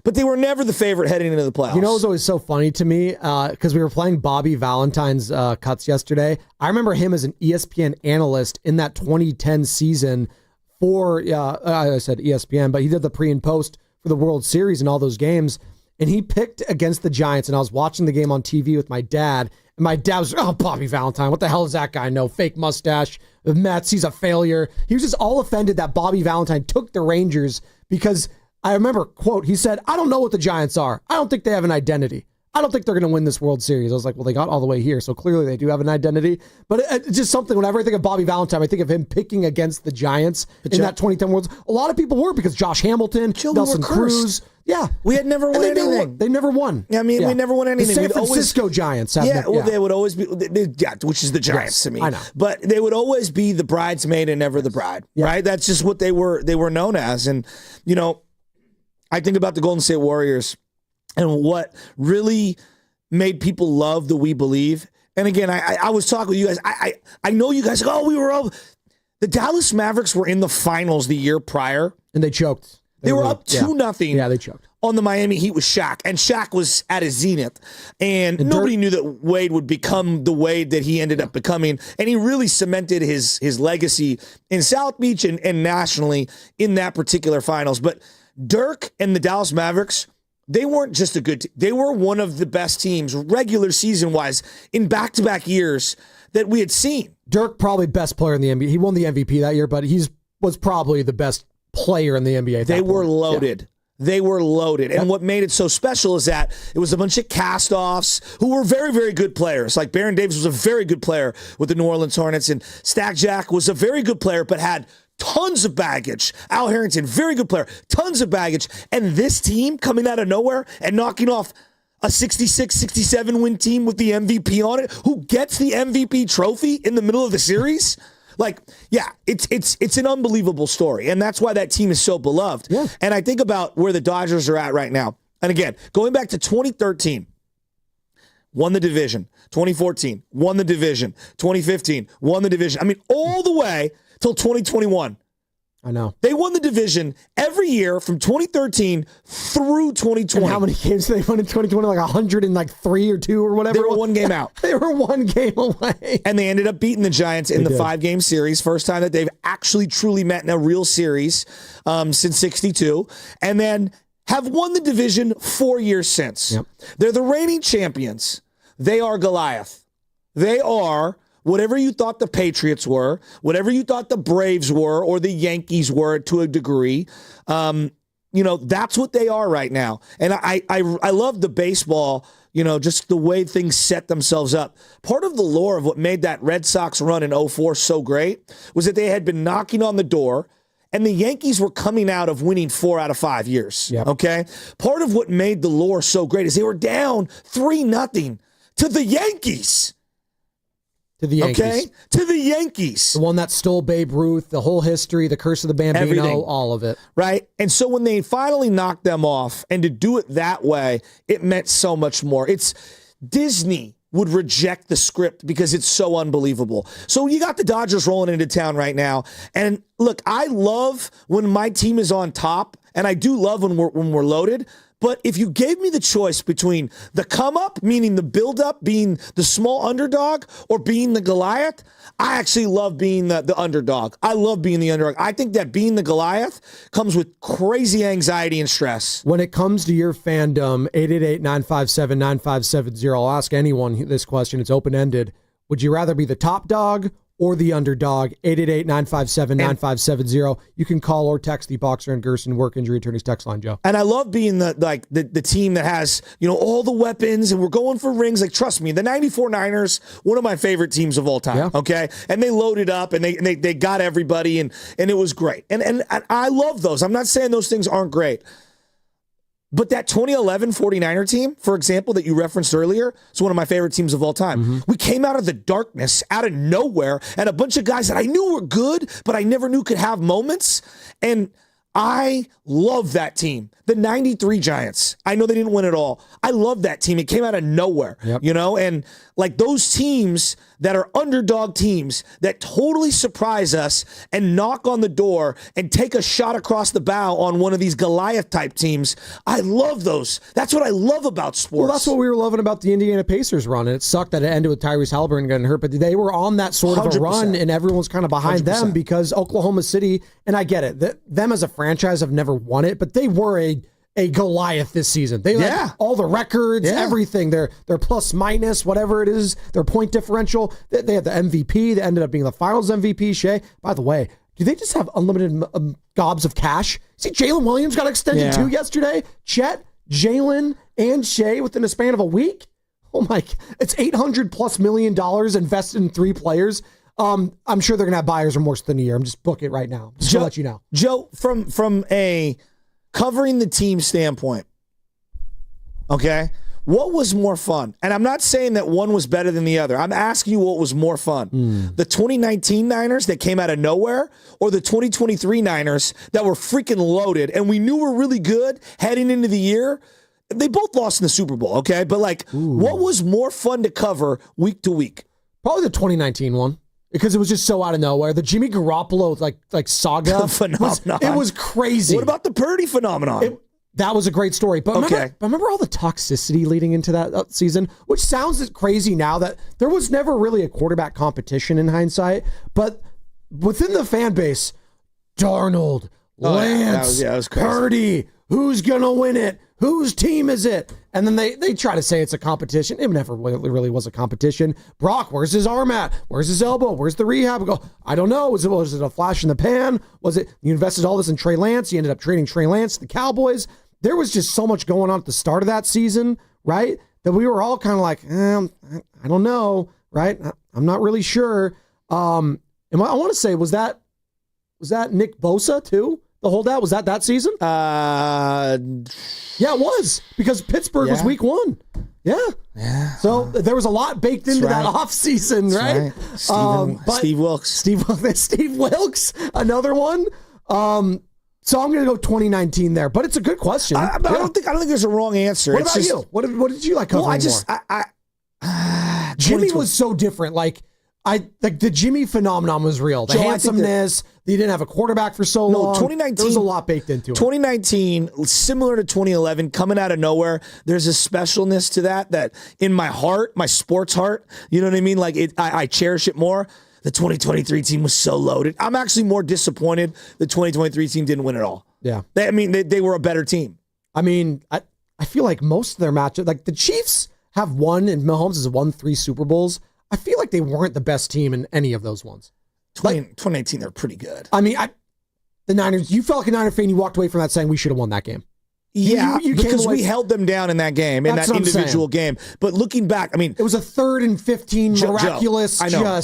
but they were never the favorite heading into the playoffs. You know, it was always so funny to me because we were playing Bobby Valentine's cuts yesterday. I remember him as an ESPN analyst in that 2010 season for, I said ESPN, but he did the pre and post for the World Series and all those games. And he picked against the Giants, and I was watching the game on TV with my dad. And my dad was, Bobby Valentine, what the hell does that guy know? Fake mustache, the Mets, he's a failure. He was just all offended that Bobby Valentine took the Rangers because I remember, quote, he said, I don't know what the Giants are. I don't think they have an identity. I don't think they're going to win this World Series. I was like, well, they got all the way here, so clearly they do have an identity. But it's just something, whenever I think of Bobby Valentine, I think of him picking against the Giants in that 2010 World Series. A lot of people were, because Josh Hamilton, Nelson Cruz. Yeah. We had never won anything. They never won. I mean, we never won anything. The San Francisco Giants. They would always be, which is the Giants to me. I know. But they would always be the bridesmaid and never the bride, right? That's just what they were known as. And, I think about the Golden State Warriors and what really made people love the We Believe. And again, I was talking with you guys. I know you guys, we were all. The Dallas Mavericks were in the finals the year prior. And they choked. They were up 2-0. Yeah, they choked. On the Miami Heat with Shaq. And Shaq was at his zenith. And nobody knew that Wade would become the Wade that he ended up becoming. And he really cemented his legacy in South Beach and nationally in that particular finals. But Dirk and the Dallas Mavericks, they weren't just a good team. They were one of the best teams, regular season-wise, in back-to-back years that we had seen. Dirk, probably best player in the NBA. He won the MVP that year, but was probably the best player in the NBA. They were loaded. Yeah. They were loaded. And what made it so special is that it was a bunch of cast-offs who were very, very good players. Like Baron Davis was a very good player with the New Orleans Hornets, and Stack Jack was a very good player but had tons of baggage. Al Harrington, very good player, tons of baggage. And this team coming out of nowhere and knocking off a 66, 67 win team with the MVP on it, who gets the MVP trophy in the middle of the series. It's an unbelievable story. And that's why that team is so beloved. Yeah. And I think about where the Dodgers are at right now. And again, going back to 2013, won the division. 2014, won the division. 2015, won the division. I mean, all the way till 2021. I know. They won the division every year from 2013 through 2020. And how many games did they win in 2020? Like 103 or 2 or whatever? They were one game out. They were one game away. And they ended up beating the Giants in the 5-game series. First time that they've actually truly met in a real series since 62. And then have won the division 4 years since. Yep. They're the reigning champions. They are Goliath. They are whatever you thought the Patriots were, whatever you thought the Braves were, or the Yankees were to a degree. That's what they are right now. And I love the baseball, just the way things set themselves up. Part of the lore of what made that Red Sox run in 2004 so great was that they had been knocking on the door, and the Yankees were coming out of winning 4 out of 5 years. Yep. Okay? Part of what made the lore so great is they were down 3-0 to the Yankees. To the Yankees. Okay? To the Yankees. The one that stole Babe Ruth, the whole history, the curse of the Bambino, everything. All of it. Right? And so when they finally knocked them off, and to do it that way, it meant so much more. It's Disney would reject the script because it's so unbelievable. So you got the Dodgers rolling into town right now. And look, I love when my team is on top, and I do love when we're loaded. But if you gave me the choice between the come up, meaning the build up, being the small underdog, or being the Goliath, I actually love being the underdog. I love being the underdog. I think that being the Goliath comes with crazy anxiety and stress. When it comes to your fandom, 888-957-9570, I'll ask anyone this question. It's open-ended. Would you rather be the top dog or the underdog? 888-957-9570. You can call or text the Boxer and Gerson Work Injury Attorneys text line, Joe. And I love being the team that has, all the weapons, and we're going for rings. Like, trust me, the 94 Niners, one of my favorite teams of all time. Yeah. Okay. And they loaded up and they got everybody, and it was great. And I love those. I'm not saying those things aren't great. But that 2011 49er team, for example, that you referenced earlier, is one of my favorite teams of all time. Mm-hmm. We came out of the darkness, out of nowhere, and a bunch of guys that I knew were good, but I never knew could have moments. And I love that team. The 93 Giants. I know they didn't win it all. I love that team. It came out of nowhere, and like those teams that are underdog teams that totally surprise us and knock on the door and take a shot across the bow on one of these Goliath type teams. I love those. That's what I love about sports. Well, that's what we were loving about the Indiana Pacers run. And it sucked that it ended with Tyrese Halliburton getting hurt, but they were on that sort of a 100%. run, and everyone's kind of behind 100%. them because Oklahoma City, and I get it, them as a franchise have never won it, but they were a Goliath this season. They had all the records, everything. Their plus minus, whatever it is, their point differential. They had the MVP. They ended up being the Finals MVP. Shea, by the way, do they just have unlimited gobs of cash? See, Jalen Williams got extended too yesterday. Chet, Jalen, and Shea within a span of a week. Oh my! It's $800+ million invested in 3 players. I'm sure they're gonna have buyer's remorse within a year. I'm just book it right now. Just to let you know, Joe. From a covering the team standpoint, okay. What was more fun? And I'm not saying that one was better than the other. I'm asking you what was more fun. The 2019 Niners that came out of nowhere or the 2023 Niners that were freaking loaded and we knew were really good heading into the year? They both lost in the Super Bowl, okay? But what was more fun to cover week to week? Probably the 2019 one. Because it was just so out of nowhere. The Jimmy Garoppolo like saga phenomenon. It was crazy. What about the Purdy phenomenon? That was a great story. But remember all the toxicity leading into that season, which sounds crazy now that there was never really a quarterback competition in hindsight. But within the fan base, Darnold, Lance, that was crazy. Purdy, who's going to win it? Whose team is it? And then they try to say it's a competition. It never really was a competition. Brock, where's his arm at? Where's his elbow? Where's the rehab? I don't know. Was it a flash in the pan? Was it you invested all this in Trey Lance? You ended up trading Trey Lance to the Cowboys. There was just so much going on at the start of that season, right? That we were all kind of like, I don't know, right? I'm not really sure. I want to say, was that Nick Bosa too? The holdout, was that season? Yeah, it was because Pittsburgh was week 1. Yeah. So there was a lot baked into that offseason, right? Steve Wilkes. Steve Wilkes, another one. So I'm going to go 2019 there, but it's a good question. I don't think there's a wrong answer. What about you? What did you like covering Jimmy was so different. The Jimmy phenomenon was real. The handsomeness. He didn't have a quarterback for so long. 2019, there was a lot baked into it. 2019, similar to 2011, coming out of nowhere. There's a specialness to that in my heart, my sports heart. You know what I mean? I cherish it more. The 2023 team was so loaded. I'm actually more disappointed the 2023 team didn't win at all. Yeah. They were a better team. I mean, I feel like most of their matches, like the Chiefs have won and Mahomes has won 3 Super Bowls. I feel like they weren't the best team in any of those ones. 2018, they're pretty good. I mean, the Niners, you felt like a Niner fan, you walked away from that saying we should have won that game. Yeah, because we held them down in that game, in that individual game. But looking back, I mean... It was a 3rd and 15 miraculous Joe, I know.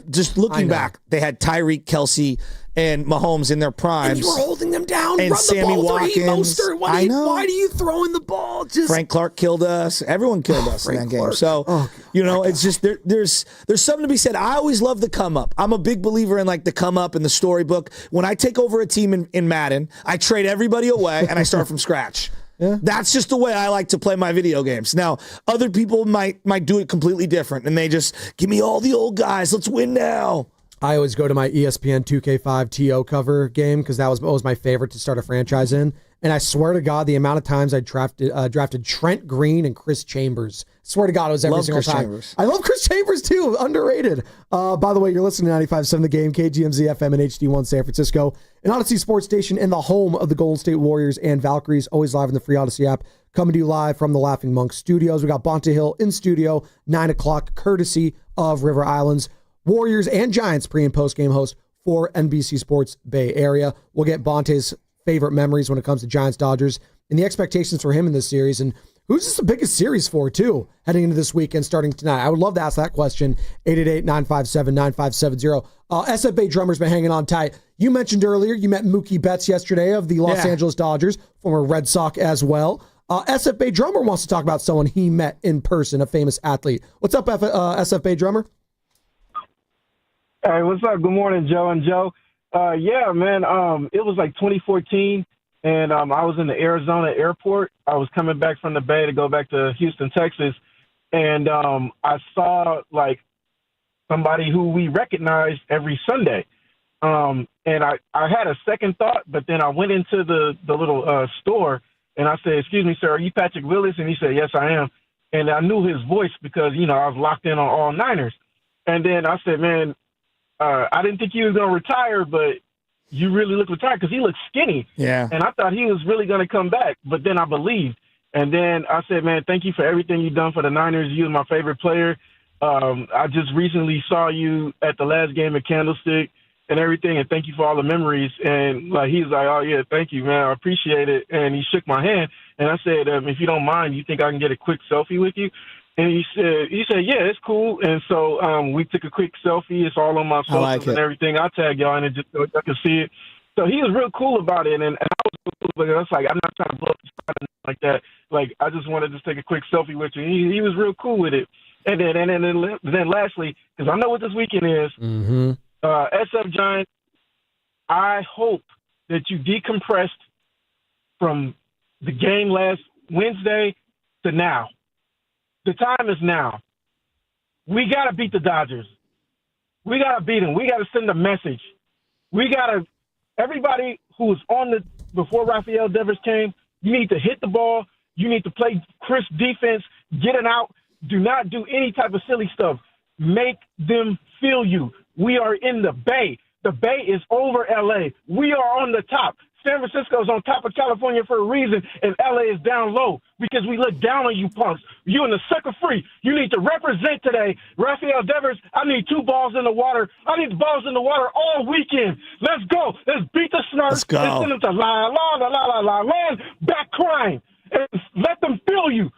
Just looking back, they had Tyreek, Kelsey, and Mahomes in their primes. And you were holding them down. And run Sammy the ball, Watkins. Why do you throw in the ball? Frank Clark killed us. Everyone killed us in that game. So, it's just there's something to be said. I always love the come up. I'm a big believer in the come up in the storybook. When I take over a team in Madden, I trade everybody away and I start from scratch. Yeah. That's just the way I like to play my video games. Now, other people might do it completely different, and they just give me all the old guys. Let's win now. I always go to my ESPN 2K5 TO cover game because that was my favorite to start a franchise in. And I swear to God, the amount of times I drafted Trent Green and Chris Chambers. Swear to God, it was every single time. Chambers. I love Chris Chambers too. Underrated. By the way, you're listening to 95.7 The Game, KGMZ FM and HD1 San Francisco, an Odyssey Sports Station in the home of the Golden State Warriors and Valkyries. Always live in the free Odyssey app. Coming to you live from the Laughing Monk Studios. We got Bonta Hill in studio, 9 o'clock, courtesy of River Islands. Warriors and Giants pre- and post-game host for NBC Sports Bay Area. We'll get Bonte's favorite memories when it comes to Giants-Dodgers and the expectations for him in this series. And who's this the biggest series for, too, heading into this weekend starting tonight? I would love to ask that question. 888-957-9570. SFA Drummer's been hanging on tight. You mentioned earlier you met Mookie Betts yesterday of the Los Angeles Dodgers, former Red Sox as well. SFA Drummer wants to talk about someone he met in person, a famous athlete. What's up, SFA Drummer? Hey, what's up? Good morning, Joe and Joe. Yeah, man, it was 2014, and I was in the Arizona airport. I was coming back from the Bay to go back to Houston, Texas, and I saw, somebody who we recognized every Sunday. And I had a second thought, but then I went into the little store, and I said, "Excuse me, sir, are you Patrick Willis?" And he said, "Yes, I am." And I knew his voice because, I was locked in on all Niners. And then I said, "Man, I didn't think he was going to retire, but you really look retired," because he looked skinny. Yeah. And I thought he was really going to come back, but then I believed. And then I said, "Man, thank you for everything you've done for the Niners. You're my favorite player. I just recently saw you at the last game at Candlestick, and everything, and thank you for all the memories. And like he's like, oh yeah, thank you, man, I appreciate it. And he shook my hand, and I said, if you don't mind, you think I can get a quick selfie with you? And he said, yeah, it's cool. And so we took a quick selfie. It's all on my socials and everything. I tag y'all in it just so I can see it. So he was real cool about it, and I was cool, but I was like, I'm not trying to blow up the spot like that. Like, I just wanted to take a quick selfie with you. He was real cool with it. And then lastly, because I know what this weekend is, SF Giants, I hope that you decompressed from the game last Wednesday to now. The time is now. We got to beat the Dodgers. We got to beat them. We got to send a message. We got to – everybody who was on the – before Rafael Devers came, you need to hit the ball. You need to play crisp defense, get it out. Do not do any type of silly stuff. Make them feel you. We are in the Bay. The Bay is over L.A. We are on the top. San Francisco is on top of California for a reason, and L.A. is down low because we look down on you punks. You in the sucker free. You need to represent today. Rafael Devers, I need 2 balls in the water. I need balls in the water all weekend. Let's go. Let's beat the Snarks. Let's go. And send them to land back crying. And let them feel you.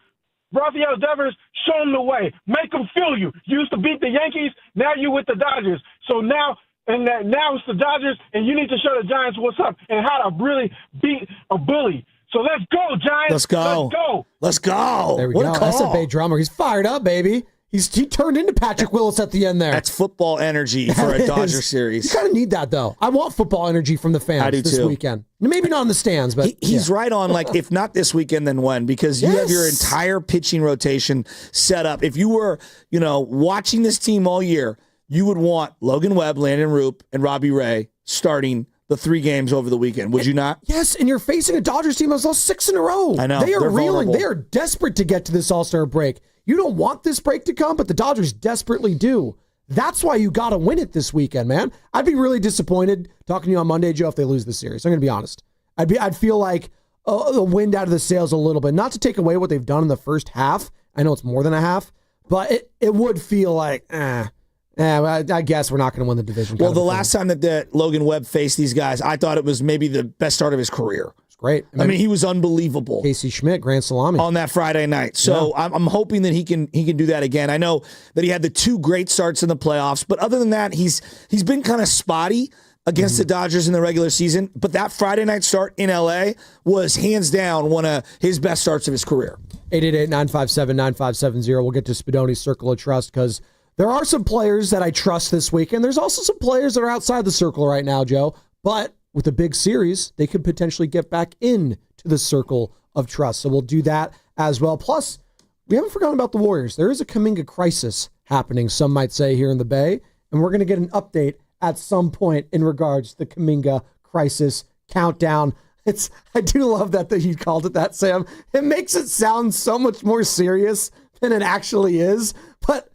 Rafael Devers, show them the way. Make them feel you. You used to beat the Yankees. Now you with the Dodgers. So now it's the Dodgers, and you need to show the Giants what's up and how to really beat a bully. So let's go, Giants. Let's go. Let's go. Let's go. There we What go. a call. That's a Bay drummer. He's fired up, baby. He turned into Patrick Willis at the end there. That's football energy for a Dodger series. You kind of need that, though. I want football energy from the fans I do this too. weekend. Maybe not in the stands, but he's right on, like, if not this weekend, then when? Because you have your entire pitching rotation set up. If you were, watching this team all year, you would want Logan Webb, Landon Roop, and Robbie Ray starting the 3 games over the weekend. Would you not? Yes, and you're facing a Dodgers team that's lost 6 in a row. I know. They are They're reeling. vulnerable. They are desperate to get to this All-Star break. You don't want this break to come, but the Dodgers desperately do. That's why you got to win it this weekend, man. I'd be really disappointed talking to you on Monday, Joe, if they lose the series. I'm going to be honest. I'd feel like the wind out of the sails a little bit. Not to take away what they've done in the first half. I know it's more than a half, but it would feel like, I guess we're not going to win the division. Well, the last time that Logan Webb faced these guys, I thought it was maybe the best start of his career. It's great. I mean, he was unbelievable. Casey Schmidt, Grand Salami. On that Friday night. So I'm hoping that he can do that again. I know that he had the 2 great starts in the playoffs, but other than that, he's been kind of spotty against the Dodgers in the regular season. But that Friday night start in LA was hands down one of his best starts of his career. 888-957-9570. We'll get to Spadoni's Circle of Trust because there are some players that I trust this weekend. There's also some players that are outside the circle right now, Joe. But with a big series, they could potentially get back into the Circle of Trust. So we'll do that as well. Plus, we haven't forgotten about the Warriors. There is a Kuminga crisis happening, some might say, here in the Bay. And we're going to get an update at some point in regards to the Kuminga crisis countdown. I do love that he called it that, Sam. It makes it sound so much more serious than it actually is. But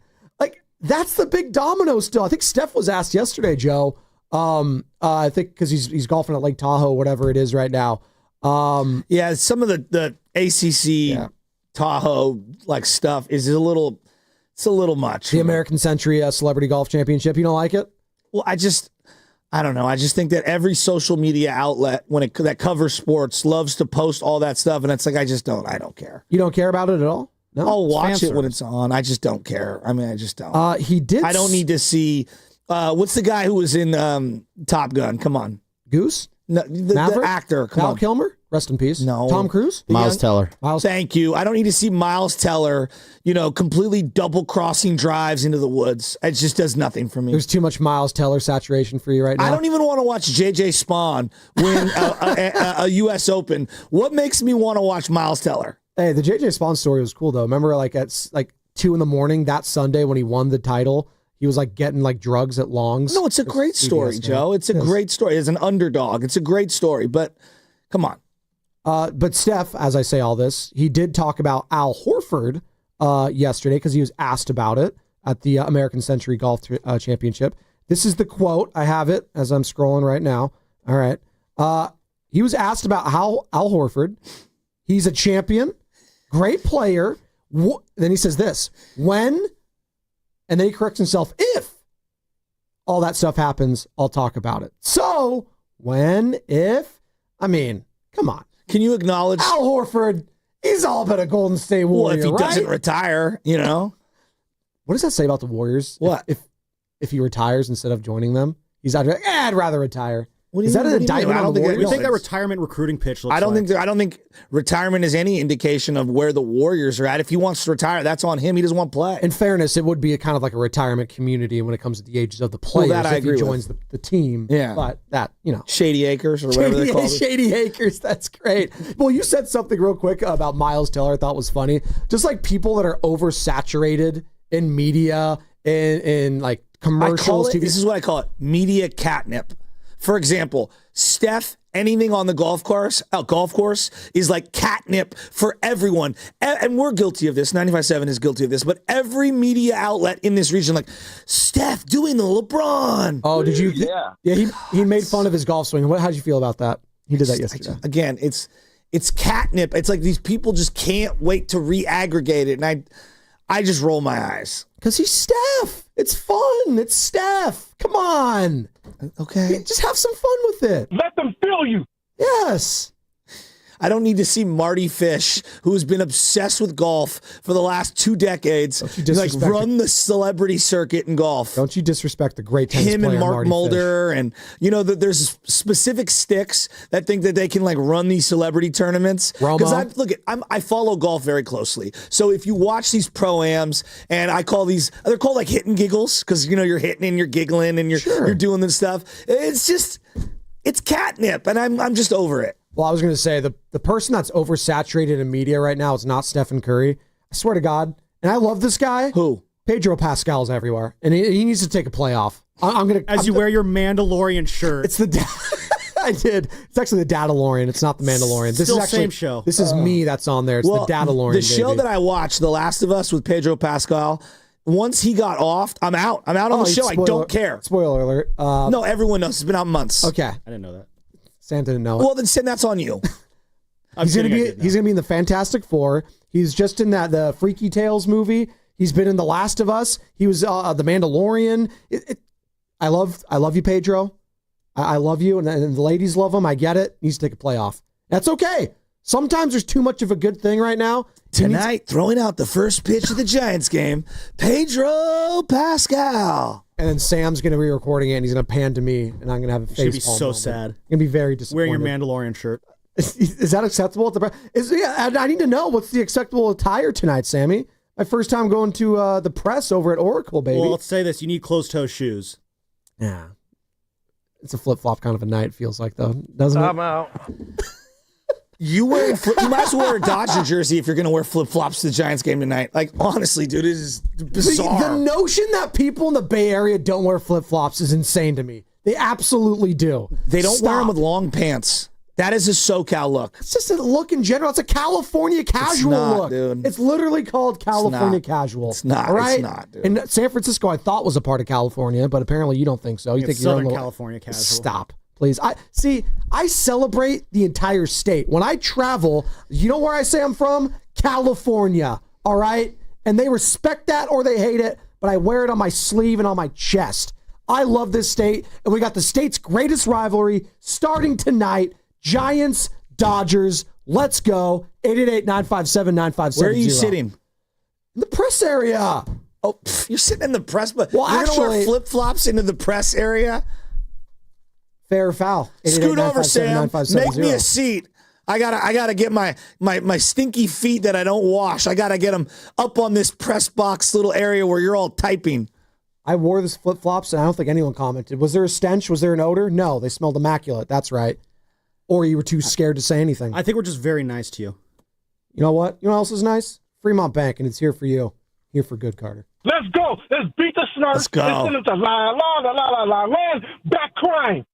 that's the big domino still. I think Steph was asked yesterday, Joe. I think because he's golfing at Lake Tahoe, whatever it is right now. Yeah, some of the ACC Tahoe stuff is a little much. The American Century Celebrity Golf Championship. You don't like it? Well, I don't know. I just think that every social media outlet that covers sports loves to post all that stuff, and it's like I don't care. You don't care about it at all? No, I'll watch it when it's on. I just don't care. I mean, I just don't. I don't need to see. What's the guy who was in Top Gun? Come on, Goose. No, the actor. Come Val on. Kilmer. Rest in peace. No. Tom Cruise. Miles Teller. Thank you. I don't need to see Miles Teller. Completely double crossing drives into the woods. It just does nothing for me. There's too much Miles Teller saturation for you right now. I don't even want to watch JJ Spawn win a U.S. Open. What makes me want to watch Miles Teller? Hey, the JJ Spawn story was cool though. Remember, at 2 a.m. that Sunday when he won the title, he was getting drugs at Long's. No, it's a great story, Joe. It's a great story. As an underdog, it's a great story. But come on. But Steph, as I say all this, he did talk about Al Horford yesterday because he was asked about it at the American Century Golf Championship. This is the quote. I have it as I'm scrolling right now. All right. He was asked about how Al Horford, he's a champion, great player. Then he says this, when, and then he corrects himself, if all that stuff happens, I'll talk about it. So come on. Can you acknowledge Al Horford, he's all but a Golden State Warrior, if he right? doesn't retire, you know? What does that say about the Warriors? What? If he retires instead of joining them? He's out here, I'd rather retire. What do Is you that mean? an indictment I don't on the think Warriors? We think that retirement recruiting pitch looks I don't think retirement is any indication of where the Warriors are at. If he wants to retire, that's on him. He doesn't want to play. In fairness, it would be a kind of like a retirement community when it comes to the ages of the players that I if he agree joins the team. Yeah. But that, Shady Acres or whatever they call it. Shady Acres, that's great. Well, you said something real quick about Miles Teller I thought was funny. Just like people that are oversaturated in media, in like commercials. This is what I call it, media catnip. For example, Steph, anything on the golf course is like catnip for everyone. And we're guilty of this. 95.7 is guilty of this. But every media outlet in this region, like, Steph doing the LeBron. Oh, did you? Yeah. He made fun of his golf swing. How did you feel about that? He did that yesterday. Again, it's catnip. It's like these people just can't wait to re-aggregate it. And I just roll my eyes. Because he's Steph. It's fun. It's Steph. Come on. Okay. Just have some fun with it. Let them feel you. Yes. I don't need to see Marty Fish, who's been obsessed with golf for the last 2 decades, like run the celebrity circuit in golf. Don't you disrespect the great tennis Him player, and Mark Marty Mulder, and there's specific sticks that think that they can like run these celebrity tournaments. Because I follow golf very closely. So if you watch these pro-ams, and they're called like hit and giggles because you're hitting and you're giggling and you're doing this stuff. It's catnip, and I'm just over it. Well, I was going to say the person that's oversaturated in media right now is not Stephen Curry. I swear to God. And I love this guy. Who? Pedro Pascal's everywhere. And he needs to take a play off. You wear your Mandalorian shirt. It's I did. It's actually the Dadalorian. It's not the Mandalorian. This Still is actually same show. This is me that's on there. It's the Dadalorian. The show that I watched, The Last of Us with Pedro Pascal, once he got off, I'm out. I'm out on the show. I don't care. Spoiler alert. No, everyone knows. It's been out months. Okay. I didn't know that. Sam didn't know it. Well, then that's on you. He's gonna be in the Fantastic Four. He's just in the Freaky Tales movie. He's been in The Last of Us. He was the Mandalorian. I love you, Pedro. I love you, and the ladies love him. I get it. He needs to take a playoff. That's okay. Sometimes there's too much of a good thing right now. Tonight, throwing out the first pitch of the Giants game, Pedro Pascal. And then Sam's going to be recording it, and he's going to pan to me, and I'm going to have a face. It's going to be so sad. I'm going to be very disappointed. Wearing your Mandalorian shirt. Is that acceptable at the press? I need to know what's the acceptable attire tonight, Sammy. My first time going to the press over at Oracle, baby. Well, let's say this. You need closed-toe shoes. Yeah. It's a flip-flop kind of a night, feels like, though. Doesn't it? I'm out. You might as well wear a Dodger jersey if you're going to wear flip-flops to the Giants game tonight. Like, honestly, dude, it is bizarre. The notion that people in the Bay Area don't wear flip-flops is insane to me. They absolutely do. They don't wear them with long pants. That is a SoCal look. It's just a look in general. It's a California casual look. Dude. It's literally called California casual. It's not. All right? It's not, dude. And San Francisco, I thought, was a part of California, but apparently you don't think so. You think It's you're Southern on the California casual. Stop, please. I celebrate the entire state. When I travel, you know where I say I'm from? California. All right? And they respect that or they hate it, but I wear it on my sleeve and on my chest. I love this state, and we got the state's greatest rivalry starting tonight. Giants, Dodgers, let's go. 888-957-9570. Where are you sitting? In the press area. Oh, you're sitting in the press, but Well, you're going to wear actually- flip-flops into the press area? Fair or foul? Scoot over, Sam. 888-957-9570. Make me a seat. I gotta get my stinky feet that I don't wash. I gotta get them up on this press box little area where you're all typing. I wore this flip-flops, and I don't think anyone commented. Was there a stench? Was there an odor? No, they smelled immaculate. That's right. Or you were too scared to say anything. I think we're just very nice to you. You know what? You know what else is nice? Fremont Bank, and it's here for you. Here for good, Carter. Let's go. Let's beat the snark. Let's go. Let's send them to land back crime.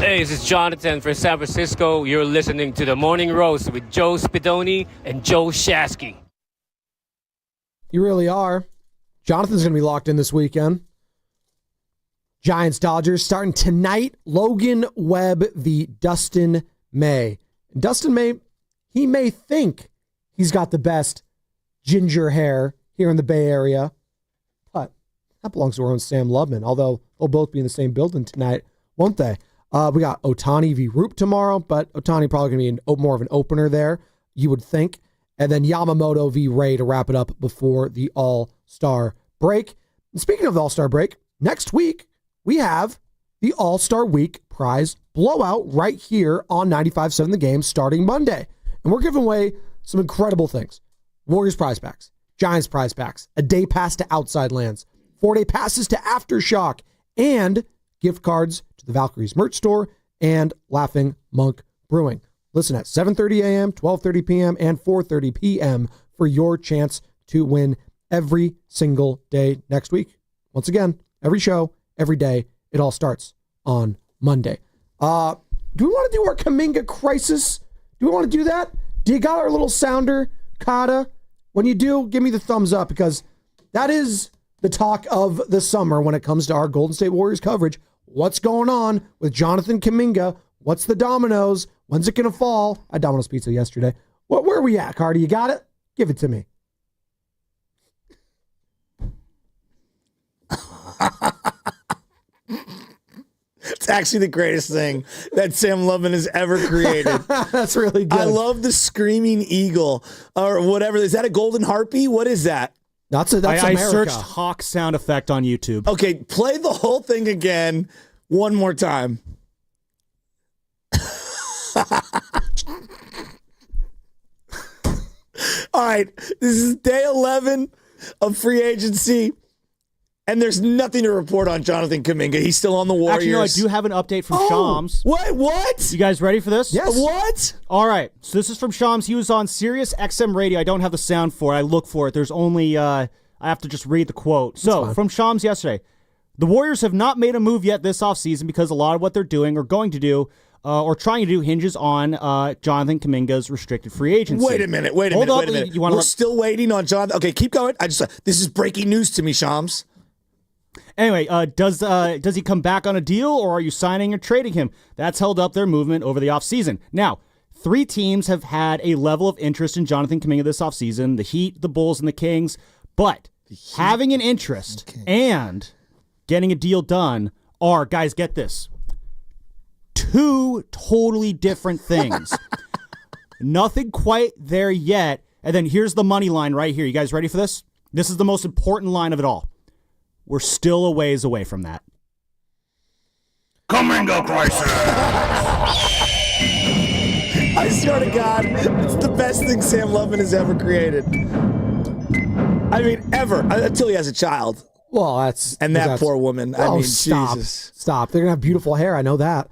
Hey, this is Jonathan from San Francisco. You're listening to The Morning Roast with Joe Spidoni and Joe Shasky. You really are. Jonathan's going to be locked in this weekend. Giants Dodgers starting tonight. Logan Webb v. Dustin May. And Dustin May, he may think he's got the best ginger hair here in the Bay Area, but that belongs to our own Sam Lubman, although they'll both be in the same building tonight, won't they? We got Ohtani v. Roop tomorrow, but Ohtani probably going to be more of an opener there, you would think. And then Yamamoto v. Ray to wrap it up before the All-Star break. And speaking of the All-Star break, next week we have the All-Star Week prize blowout right here on 95.7 The Game starting Monday. And we're giving away some incredible things. Warriors prize packs, Giants prize packs, a day pass to Outside Lands, 4-day passes to Aftershock, and gift cards to the Valkyries merch store and Laughing Monk Brewing. Listen at 7:30 a.m., 12:30 p.m., and 4:30 p.m. for your chance to win every single day next week. Once again, every show, every day, it all starts on Monday. Do we want to do our Kuminga crisis? Do we want to do that? Do you got our little sounder, Kata? When you do, give me the thumbs up, because that is the talk of the summer when it comes to our Golden State Warriors coverage. What's going on with Jonathan Kuminga? What's the dominoes? When's it going to fall? I had Domino's Pizza yesterday. Where are we at, Cardi? You got it? Give it to me. It's actually the greatest thing that Sam Lubman has ever created. That's really good. I love the screaming eagle or whatever. Is that a golden harpy? What is that? That's I America. searched hawk sound effect on YouTube. Okay, play the whole thing again one more time. All right, this is day 11 of free agency, and there's nothing to report on Jonathan Kuminga. He's still on the Warriors. Actually, no, I do have an update from Shams. What? You guys ready for this? Yes. What? All right, so this is from Shams. He was on Sirius XM Radio. I don't have the sound for it. I look for it. There's only, I have to just read the quote. So, from Shams yesterday, the Warriors have not made a move yet this offseason because a lot of what they're doing or going to do or trying to do hinges on Jonathan Kuminga's restricted free agency. Wait a minute. We're still waiting on Jonathan. Okay, keep going. This is breaking news to me, Shams. Anyway, does he come back on a deal, or are you signing or trading him? That's held up their movement over the offseason. Now, 3 teams have had a level of interest in Jonathan Kuminga this offseason: the Heat, the Bulls, and the Kings. But having an interest and getting a deal done are, guys, get this, 2 totally different things. Nothing quite there yet. And then here's the money line right here. You guys ready for this? This is the most important line of it all. We're still a ways away from that. Kuminga crisis. I swear to God, it's the best thing Sam Lubman has ever created. I mean, ever, until he has a child. Well, that's poor woman. I mean, stop. Jesus. Stop. They're going to have beautiful hair. I know that.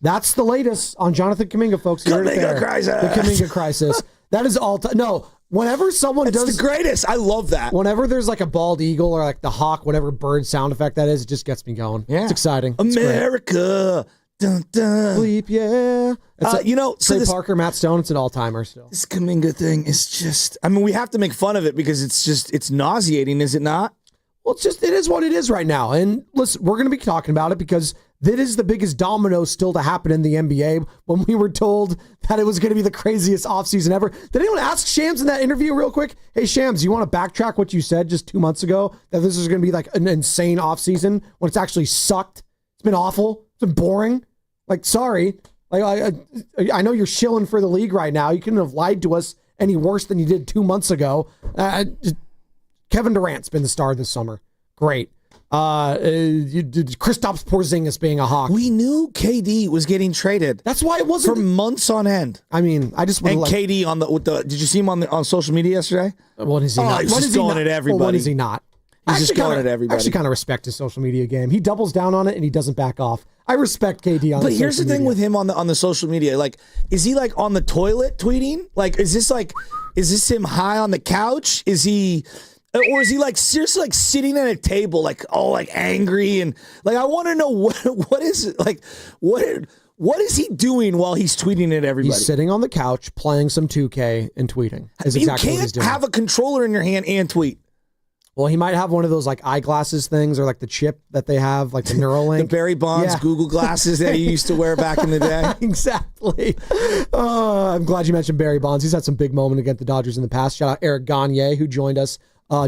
That's the latest on Jonathan Kuminga, folks. Kuminga crisis. The Kuminga crisis. That is all time. No, whenever someone does the greatest. I love that. Whenever there's like a bald eagle or like the hawk, whatever bird sound effect that is, it just gets me going. Yeah. It's exciting. It's America. Dun, dun. Sleep, yeah. It's Trey Parker, Matt Stone, it's an all-timer still. This Kuminga thing is just, I mean, we have to make fun of it because it's nauseating, is it not? Well, it is what it is right now. And listen, we're going to be talking about it because that is the biggest domino still to happen in the NBA when we were told that it was going to be the craziest offseason ever. Did anyone ask Shams in that interview real quick? Hey, Shams, you want to backtrack what you said just 2 months ago that this is going to be like an insane offseason when it's actually sucked? It's been awful. It's been boring. Like, sorry. Like, I know you're shilling for the league right now. You couldn't have lied to us any worse than you did 2 months ago. Kevin Durant's been the star this summer. Great. Kristaps Porzingis being a Hawk. We knew KD was getting traded. That's why it wasn't for months on end. I mean, I just want to KD on the. Did you see him on social media yesterday? When is he not? He's just going at everybody. Well, when is he not? He's just going at everybody. I actually kind of respect his social media game. He doubles down on it and he doesn't back off. I respect KD on. But here's the thing with him on the social media. Like, is he like on the toilet tweeting? Like, is this him high on the couch? Is he Or is he like seriously like sitting at a table like all like angry and like I want to know what is it like what is he doing while he's tweeting at everybody? He's sitting on the couch playing some 2K and tweeting. Is exactly what he's doing. You can't have a controller in your hand and tweet. Well, he might have one of those like eyeglasses things or like the chip that they have, like the Neuralink. The Barry Bonds Google glasses that he used to wear back in the day. Exactly. I'm glad you mentioned Barry Bonds. He's had some big moment against the Dodgers in the past. Shout out Eric Gagne, who joined us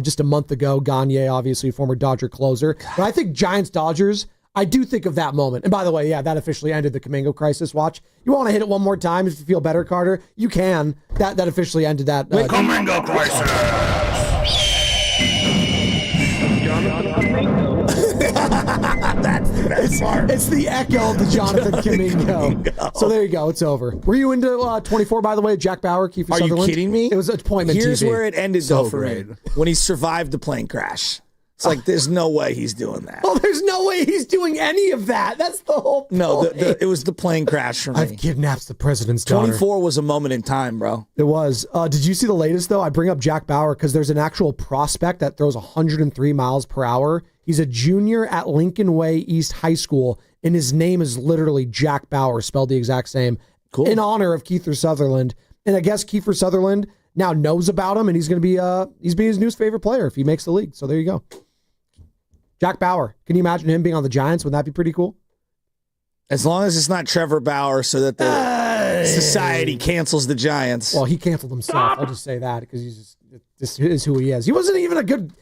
just a month ago. Gagne, obviously, former Dodger closer. But I think Giants-Dodgers, I do think of that moment. And by the way, yeah, that officially ended the Kamingo crisis. Watch. You want to hit it one more time if you feel better, Carter? You can. That officially ended that. Kamingo crisis. That's the best part. It's the echo of the Jonathan Kamingo. So there you go. It's over. Were you into 24, by the way? Jack Bauer, Kiefer Sutherland? Are you kidding me? It was appointment Here's TV. where it ended, though, for me. When he survived the plane crash. It's like, there's no way he's doing that. Oh, there's no way he's doing any of that. That's the whole point. No, it was the plane crash for me. I've kidnapped the president's daughter. 24 was a moment in time, bro. It was. Did you see the latest, though? I bring up Jack Bauer because there's an actual prospect that throws 103 miles per hour. He's a junior at Lincoln Way East High School, and his name is literally Jack Bauer, spelled the exact same, in honor of Kiefer Sutherland. And I guess Kiefer Sutherland now knows about him, and he's going to be he's being his new favorite player if he makes the league. So there you go. Jack Bauer. Can you imagine him being on the Giants? Wouldn't that be pretty cool? As long as it's not Trevor Bauer so that the society cancels the Giants. Well, he canceled himself. I'll just say that because this is who he is. He wasn't even a good,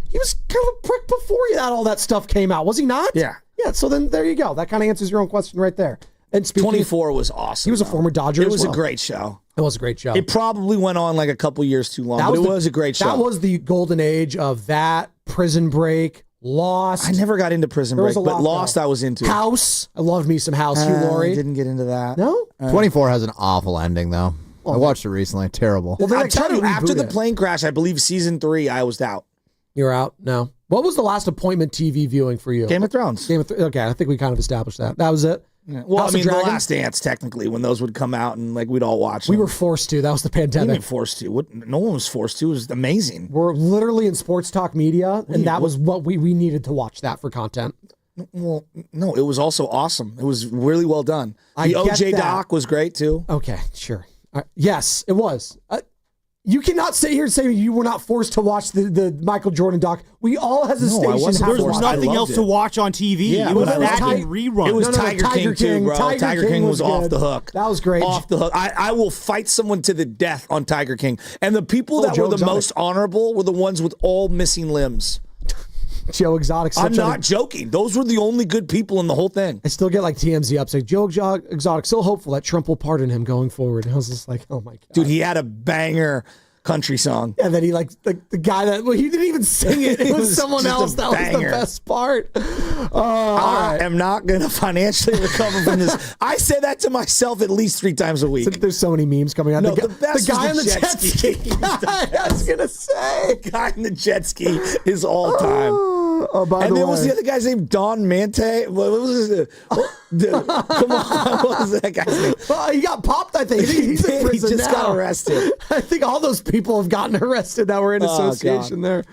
he was kind of a prick before all that stuff came out. Was he not? Yeah. Yeah, so then there you go. That kind of answers your own question right there. And 24 was awesome. He was a former Dodger. It was a great show. It was a great show. It probably went on like a couple years too long, but it was a great show. That was the golden age of that, Prison Break, Lost. I never got into Prison Break, but Lost I was into. House. I loved me some House. Hugh Laurie. I didn't get into that. No? 24 has an awful ending, though. I watched it recently. Terrible. Well, then I'll tell you, after the plane crash, I believe season 3, I was out. You're out? No. What was the last appointment TV viewing for you? Game of Thrones. Okay, I think we kind of established that. That was it. Yeah. Well, House The Last Dance, technically, when those would come out and we'd all watch them. We were forced to. That was the pandemic. We weren't forced to. No one was forced to. It was amazing. We're literally in sports talk media, and that was what we needed to watch that for content. Well, no, it was also awesome. It was really well done. The OJ doc was great, too. Okay, sure. Yes, it was. You cannot sit here and say you were not forced to watch the Michael Jordan doc. We all as a station have There's watched nothing else to watch on TV. Yeah, it was but that and rerun. It was Tiger King too, bro. Tiger King was off the hook. That was great. Off the hook. I will fight someone to the death on Tiger King. And the people that were the most honorable were the ones with all missing limbs. Joe Exotic. I'm not joking. Those were the only good people in the whole thing. I still get like TMZ up saying Joe Exotic still hopeful that Trump will pardon him going forward. And I was just like, oh my God. Dude, he had a banger country song. And then he the guy that he didn't even sing it. It was someone else. That was the best part. I am not going to financially recover from this. I say that to myself at least 3 times a week. There's so many memes coming out. No, the best guy was on the jet ski. I was going to say. The guy in the jet ski is all time. By the way, was the other guy's name Don Mante? What was his come on, what was that guy's name? He got popped, I think. He's in prison he just got arrested. I think all those people have gotten arrested that were in association there.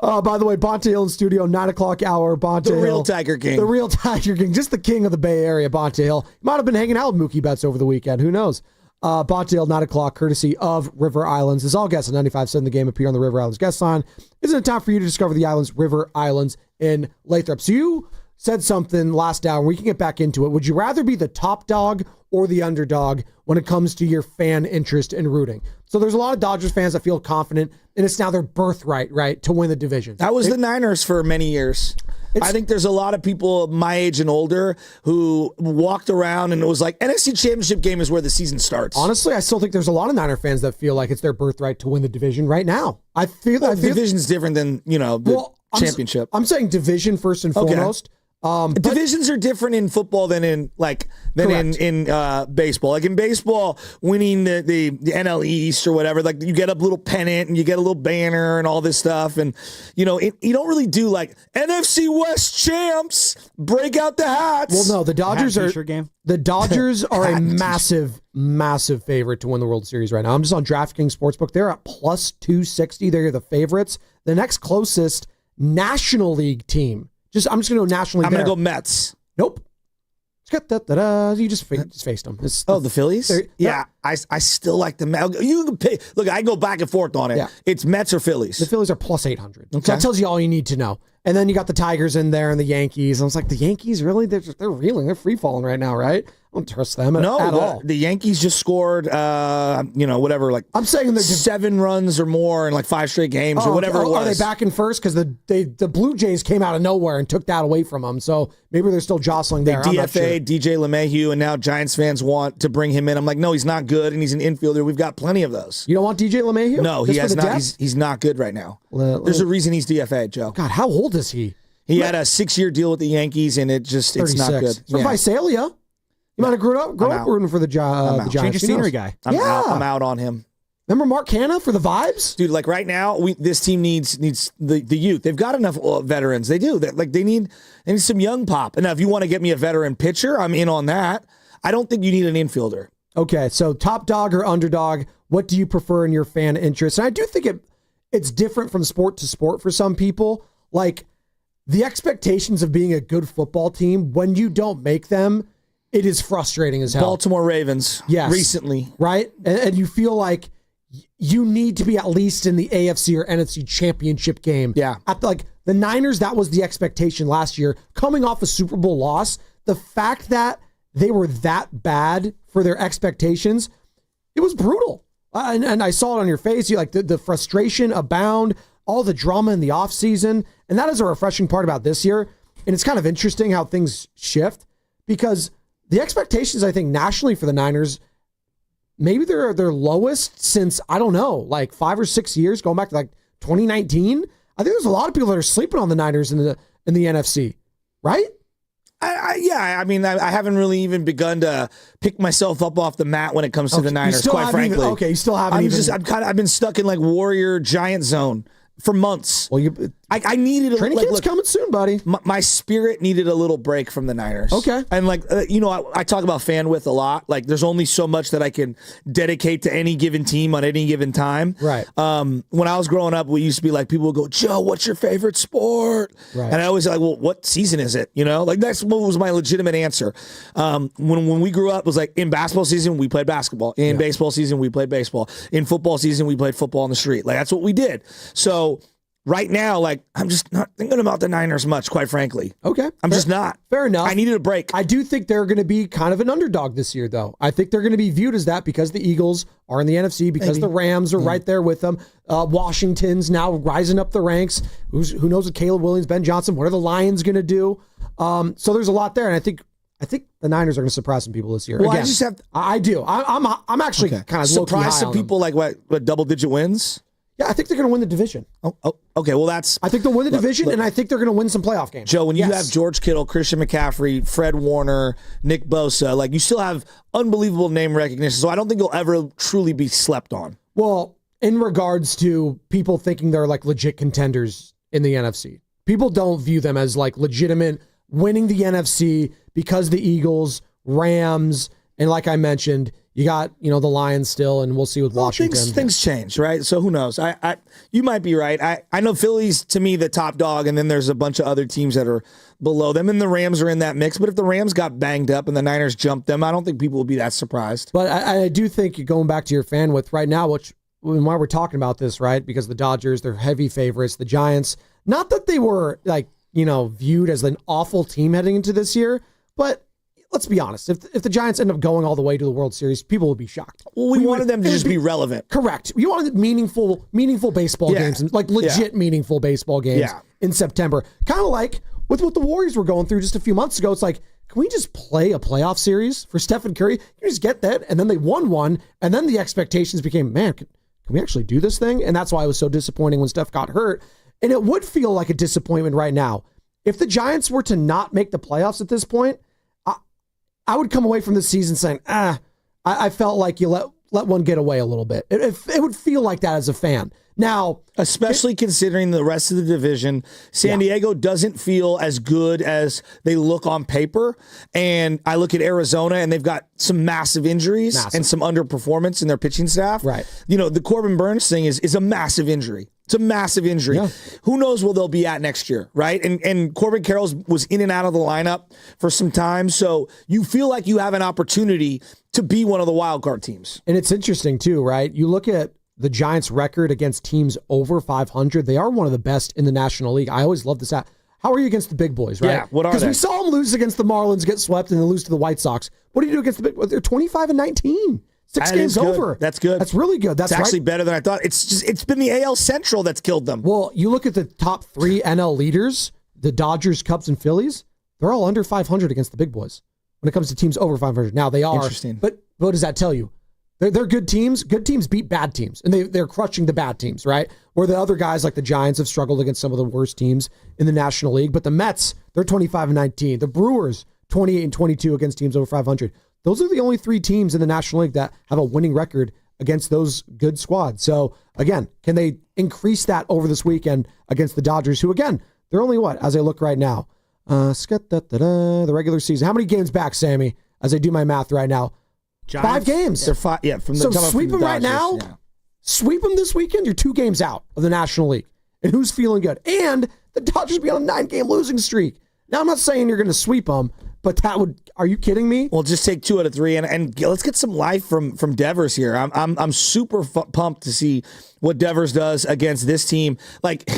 By the way, Bonte Hill in studio, 9 o'clock hour. Bonte Hill. The real Tiger King. The real Tiger King. Just the king of the Bay Area, Bonte Hill. Might have been hanging out with Mookie Betts over the weekend. Who knows? Bonte Hill, 9 o'clock, courtesy of River Islands. As all guests on 95.7 The Game appear on the River Islands guest line, isn't it time for you to discover the islands, River Islands in Lathrop? So you said something last hour. We can get back into it. Would you rather be the top dog or the underdog when it comes to your fan interest in rooting? So there's a lot of Dodgers fans that feel confident, and it's now their birthright, right, to win the division. That was the Niners for many years. I think there's a lot of people my age and older who walked around and it was like, NFC Championship game is where the season starts. Honestly, I still think there's a lot of Niner fans that feel like it's their birthright to win the division right now. I feel the division's different than, the championship. I'm saying division first and foremost. Divisions are different in football than in baseball. Like in baseball, winning the NL East or whatever, like you get a little pennant and you get a little banner and all this stuff, and you don't really do like NFC West champs. Break out the hats. Well, no, the Dodgers are game. The Dodgers are a massive favorite to win the World Series right now. I'm just on DraftKings Sportsbook. They're at plus 260. They're the favorites. The next closest National League team. I'm just going to go National League. I'm going to go Mets. Nope. You just faced them. The Phillies? Yeah, I still like the Mets. You can pay. Look, I go back and forth on it. Yeah. It's Mets or Phillies. The Phillies are plus 800. Okay. So that tells you all you need to know. And then you got the Tigers in there and the Yankees. And I was like, the Yankees, really? They're reeling. They're free falling right now, right? I don't trust them at all. The Yankees just scored, whatever, like I'm saying they're 7 runs or more in like 5 straight games or whatever it was. Are they back in first? Because the Blue Jays came out of nowhere and took that away from them. So maybe they're still jostling there. They DFA DJ LeMahieu, and now Giants fans want to bring him in. I'm like, no, he's not good, and he's an infielder. We've got plenty of those. You don't want DJ LeMahieu? No, he has not. He's not good right now. There's a reason he's DFA, Joe. God, how old is he? He had a 6-year deal with the Yankees, and it's not good. So Visalia. You might have grown up rooting for the Giants. Change of scenery guy. I'm out on him. Remember Mark Hanna for the vibes? Dude, like right now, this team needs the youth. They've got enough veterans. They do. They need some young pop. And now if you want to get me a veteran pitcher, I'm in on that. I don't think you need an infielder. Okay, so top dog or underdog, what do you prefer in your fan interest? And I do think it's different from sport to sport for some people. Like the expectations of being a good football team, when you don't make them, it is frustrating as hell. Baltimore Ravens, recently. Right? And you feel like you need to be at least in the AFC or NFC championship game. Yeah. The Niners, that was the expectation last year. Coming off a Super Bowl loss, the fact that they were that bad for their expectations, it was brutal. And I saw it on your face. You the frustration abound, all the drama in the offseason. And that is a refreshing part about this year. And it's kind of interesting how things shift because the expectations, I think, nationally for the Niners, maybe they're their lowest since, I don't know, like 5 or 6 years, going back to like 2019. I think there's a lot of people that are sleeping on the Niners in the NFC, right? I mean, I haven't really even begun to pick myself up off the mat when it comes to the Niners, quite frankly. You still haven't I've been stuck in like Warrior Giant zone for months. Well, I needed training camp's coming soon, buddy. My spirit needed a little break from the Niners. Okay. And I talk about fan width a lot. Like there's only so much that I can dedicate to any given team on any given time. Right. When I was growing up, we used to be like, people would go, Joe, what's your favorite sport? Right. And I always like, well, what season is it? That's what was my legitimate answer. When we grew up, it was like in basketball season, we played basketball. In baseball season, we played baseball. In football season, we played football on the street. Like that's what we did. So right now, I'm just not thinking about the Niners much, quite frankly. Okay. I'm just not. Fair enough. I needed a break. I do think they're going to be kind of an underdog this year, though. I think they're going to be viewed as that because the Eagles are in the NFC, because the Rams are right there with them. Washington's now rising up the ranks. Who knows what Caleb Williams, Ben Johnson, what are the Lions going to do? So there's a lot there, and I think the Niners are going to surprise some people this year. Well, Again, I do. I'm actually kind of surprised some people like what double-digit wins. Yeah, I think they're going to win the division. Oh, okay. Well, I think they'll win the division, and I think they're going to win some playoff games. Joe, when you have George Kittle, Christian McCaffrey, Fred Warner, Nick Bosa, you still have unbelievable name recognition. So I don't think you'll ever truly be slept on. Well, in regards to people thinking they're legit contenders in the NFC, people don't view them as legitimate winning the NFC because the Eagles, Rams, and like I mentioned, you got, the Lions still, and we'll see with Washington. Things change, right? So who knows? You might be right. I know Philly's, to me, the top dog, and then there's a bunch of other teams that are below them, and the Rams are in that mix. But if the Rams got banged up and the Niners jumped them, I don't think people will be that surprised. But I do think, going back to your fan width right now, why we're talking about this, right? Because the Dodgers, they're heavy favorites. The Giants, not that they were, viewed as an awful team heading into this year, but let's be honest. If the Giants end up going all the way to the World Series, people would be shocked. Well, we wanted them to just be relevant. Correct. You wanted meaningful baseball games, and legit meaningful baseball games in September. Kind of like with what the Warriors were going through just a few months ago. It's like, can we just play a playoff series for Stephen Curry? You just get that, and then they won one, and then the expectations became, man, can we actually do this thing? And that's why it was so disappointing when Steph got hurt. And it would feel like a disappointment right now if the Giants were to not make the playoffs at this point, I would come away from this season saying, I felt like you let one get away a little bit. It would feel like that as a fan. Now, especially considering the rest of the division, San Diego doesn't feel as good as they look on paper. And I look at Arizona, and they've got some massive injuries and some underperformance in their pitching staff. Right. You know, the Corbin Burns thing is a massive injury. It's a massive injury. Yeah. Who knows where they'll be at next year, right? And Corbin Carroll was in and out of the lineup for some time. So you feel like you have an opportunity to be one of the wild card teams. And it's interesting, too, right? You look at the Giants' record against teams over 500. They are one of the best in the National League. I always love this. How are you against the big boys, right? Yeah, what are they? Because we saw them lose against the Marlins, get swept, and then lose to the White Sox. What do you do against the big boys? They're 25-19. 6 games over. That's good. That's really good. That's actually better than I thought. It's been the AL Central that's killed them. Well, you look at the top 3 NL leaders, the Dodgers, Cubs, and Phillies, they're all under 500 against the big boys when it comes to teams over 500. Now, they are. Interesting. But what does that tell you? They're good teams. Good teams beat bad teams, and they're crushing the bad teams, right? Where the other guys like the Giants have struggled against some of the worst teams in the National League. But the Mets, they're 25-19. The Brewers, 28-22 against teams over 500. Those are the only 3 teams in the National League that have a winning record against those good squads. So, again, can they increase that over this weekend against the Dodgers, who, again, they're only as I look right now, the regular season. How many games back, Sammy, as I do my math right now? Giants, 5 games. They're 5, from the so sweep them right now. Yeah. Sweep them this weekend. You're 2 games out of the National League. And who's feeling good? And the Dodgers be on a 9-game losing streak. Now, I'm not saying you're going to sweep them, but are you kidding me? Well, just take 2 out of 3 and let's get some life from Devers here. I'm super pumped to see what Devers does against this team. Like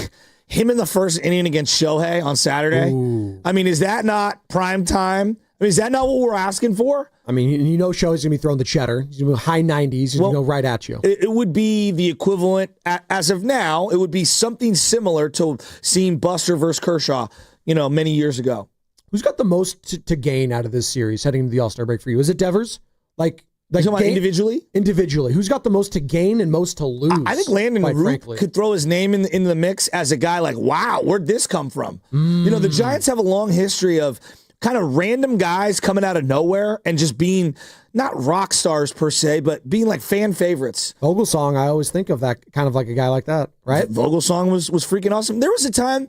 him in the first inning against Shohei on Saturday. Ooh. I mean, is that not prime time? I mean, is that not what we're asking for? I mean, you know Shohei's going to be throwing the cheddar. He's going to be high 90s. He's going to go right at you. It would be the equivalent, as of now, it would be something similar to seeing Buster versus Kershaw, many years ago. Who's got the most to gain out of this series heading into the All-Star break for you? Is it Devers? Like individually? Individually. Who's got the most to gain and most to lose? I think Landon Root could throw his name in the mix as a guy like, wow, where'd this come from? The Giants have a long history of kind of random guys coming out of nowhere and just being not rock stars per se, but being like fan favorites. Vogelsong, I always think of that kind of like a guy like that, right? Vogelsong was freaking awesome. There was a time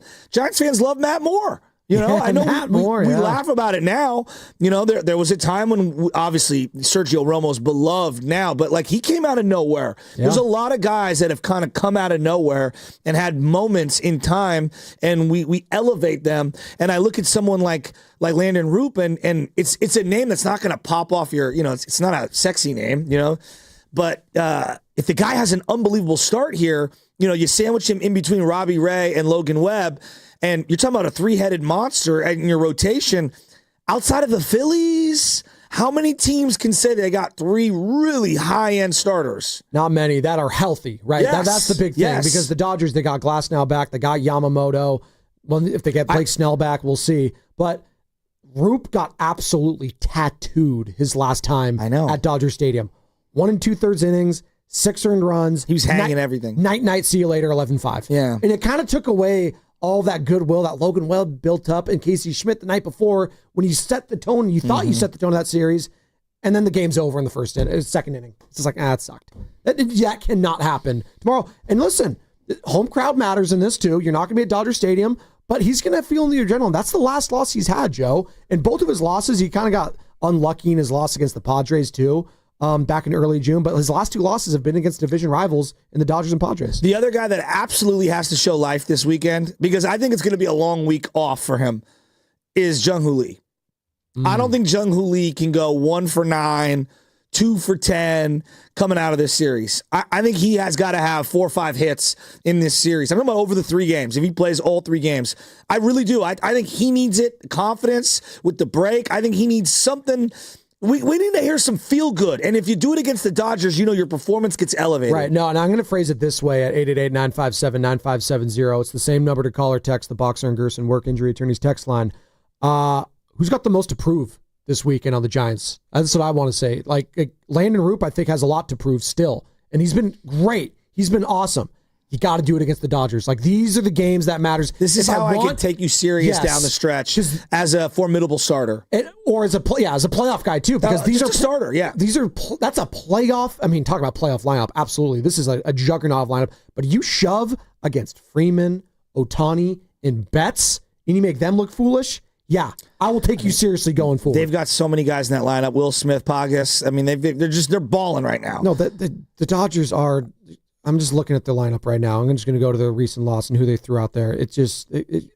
I know Matt Moore, we laugh about it now. There was a time when obviously Sergio Romo's beloved now, but like he came out of nowhere. Yeah. There's a lot of guys that have kind of come out of nowhere and had moments in time, and we elevate them. And I look at someone like Landon Roop, and it's a name that's not going to pop off your, it's not a sexy name, but if the guy has an unbelievable start here, you sandwich him in between Robbie Ray and Logan Webb, and you're talking about a 3-headed monster in your rotation. Outside of the Phillies, how many teams can say they got 3 really high-end starters? Not many that are healthy, right? Yes. That's the big thing, because the Dodgers, they got Glasnow back, they got Yamamoto. Well, if they get Blake Snell back, we'll see. But Roop got absolutely tattooed his last time at Dodger Stadium. 1 2/3 innings, 6 earned runs. He was hanging everything. Night, see you later, 11-5. Yeah. And it kind of took away all that goodwill that Logan Webb built up in Casey Schmidt the night before when you set the tone. You thought you set the tone of that series, and then the game's over in the second inning. It's just like, it sucked. That cannot happen tomorrow. And listen, home crowd matters in this too. You're not going to be at Dodger Stadium, but he's going to feel the adrenaline. That's the last loss he's had, Joe. And both of his losses, he kind of got unlucky in his loss against the Padres too. Back in early June, but his last 2 losses have been against division rivals in the Dodgers and Padres. The other guy that absolutely has to show life this weekend, because I think it's going to be a long week off for him, is Jung-Hoo Lee. I don't think Jung-Hoo Lee can go 1 for 9, 2 for 10 coming out of this series. I think he has got to have 4 or 5 hits in this series. I'm talking about over the 3 games. If he plays all 3 games, I really do. I think he needs it. Confidence with the break. I think he needs something. We need to hear some feel good. And if you do it against the Dodgers, your performance gets elevated. Right. No, and I'm going to phrase it this way at 888-957-9570. It's the same number to call or text the Boxer and Gerson Work Injury Attorneys text line. Who's got the most to prove this weekend on the Giants? That's what I want to say. Like Landon Roop, I think, has a lot to prove still. And he's been great. He's been awesome. you got to do it against the Dodgers. Like, these are the games that matters. This is how I can take you serious down the stretch as a formidable starter. Or as a playoff guy, too, because these are a starter, that's a playoff. I mean, talk about playoff lineup. Absolutely. This is a juggernaut lineup. But you shove against Freeman, Ohtani, and Betts, and you make them look foolish. Yeah, I will take you seriously going forward. They've got so many guys in that lineup. Will Smith, Pogus. I mean, they're balling right now. No, the Dodgers are. I'm just looking at the lineup right now. I'm just going to go to the recent loss and who they threw out there. It's just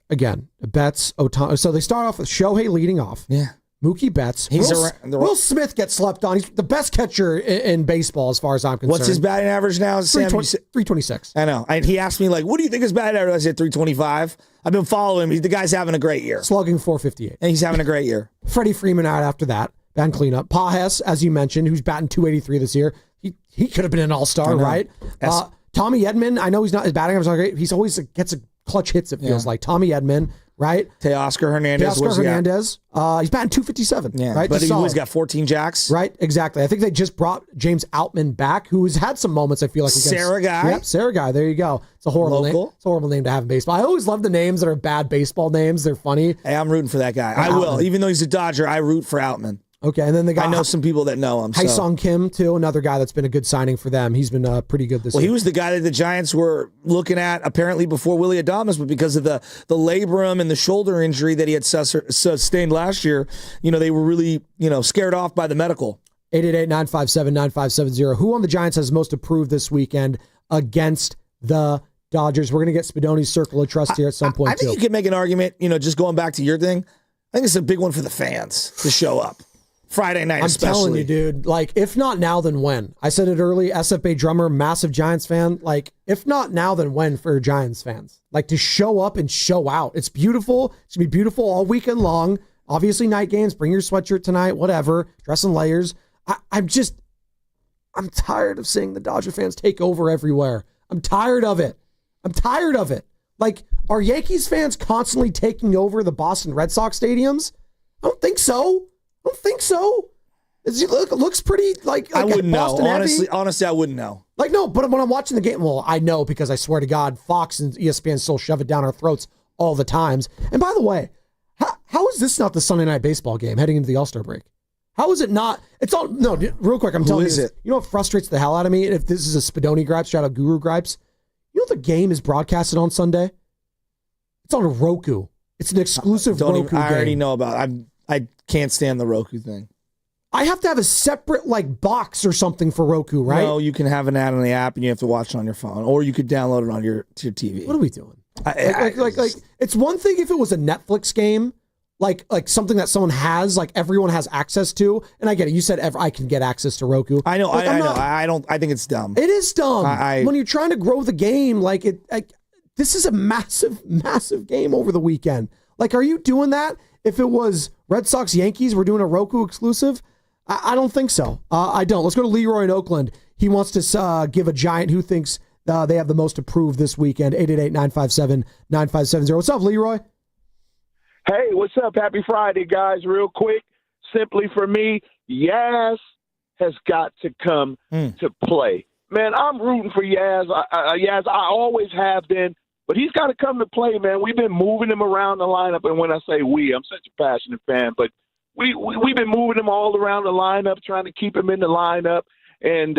again, Betts, Ohtani. So they start off with Shohei leading off. Yeah. Mookie Betts. Will Smith gets slept on. He's the best catcher in baseball as far as I'm concerned. What's his batting average now? 326. I know. He asked me, like, what do you think his batting average is? I said 325. I've been following him. The guy's having a great year. Slugging 458. And he's having a great year. Freddie Freeman out after that. Batting cleanup. Pages, as you mentioned, who's batting 283 this year. He could have been an all-star, right? Tommy Edman, I know his batting average is not great. He's always gets a clutch hits, it feels like. Tommy Edman, right? Teoscar Hernandez. He's batting 257. Yeah, right? But he's got 14 jacks. Right, exactly. I think they just brought James Outman back, who has had some moments, I feel like. Sarah Guy. Yep, Sarah Guy. There you go. It's a horrible name. It's a horrible name to have in baseball. I always love the names that are bad baseball names. They're funny. Hey, I'm rooting for that guy. I will. Even though he's a Dodger, I root for Outman. Okay, and then the guy. I know some people that know him. Hae-Sung Kim, too, another guy that's been a good signing for them. He's been pretty good this year. Well, he was the guy that the Giants were looking at apparently before Willie Adames, but because of the labrum and the shoulder injury that he had sustained last year, they were really, scared off by the medical. 888-957-9570. Who on the Giants has most approved this weekend against the Dodgers? We're going to get Spadoni's circle of trust here at some point, I think you can make an argument, just going back to your thing. I think it's a big one for the fans to show up. Friday night, especially. I'm telling you, dude. Like, if not now, then when? I said it early. SFA drummer, massive Giants fan. Like, if not now, then when for Giants fans? Like, to show up and show out. It's beautiful. It's going to be beautiful all weekend long. Obviously, night games. Bring your sweatshirt tonight, whatever. Dress in layers. I'm tired of seeing the Dodger fans take over everywhere. I'm tired of it. Like, are Yankees fans constantly taking over the Boston Red Sox stadiums? I don't think so. It looks pretty like I wouldn't Boston know. Honestly, I wouldn't know. Like, no, but when I'm watching the game, well, I know because I swear to God, Fox and ESPN still shove it down our throats all the times. And by the way, how is this not the Sunday Night Baseball game heading into the All-Star break? How is it not? It's all, no, real quick, I'm telling you. You know what frustrates the hell out of me? If this is a Spadoni gripes, shout out Guru gripes. You know the game is broadcasted on Sunday? It's on Roku. It's an exclusive Roku game. I already know about it. I can't stand the Roku thing. I have to have a separate box or something for Roku, right? No, you can have an ad on the app and you have to watch it on your phone, or you could download it on your TV. What are we doing? It's one thing if it was a Netflix game, like something that someone has, like everyone has access to, and I get it. You said I can get access to Roku. I know. I know. I think it's dumb. It is dumb. When you're trying to grow the game, this is a massive, massive game over the weekend. Like, are you doing that? If it was Red Sox Yankees, we're doing a Roku exclusive? I don't think so. I don't. Let's go to Leroy in Oakland. He wants to give a Giant who thinks they have the most approved this weekend. 888-957-9570. What's up, Leroy? Hey, what's up? Happy Friday, guys. Real quick, simply for me, Yaz has got to come to play. Man, I'm rooting for Yaz. Yaz, I always have been. But he's got to come to play, man. We've been moving him around the lineup, and when I say we, I'm such a passionate fan. But we've been moving him all around the lineup, trying to keep him in the lineup. And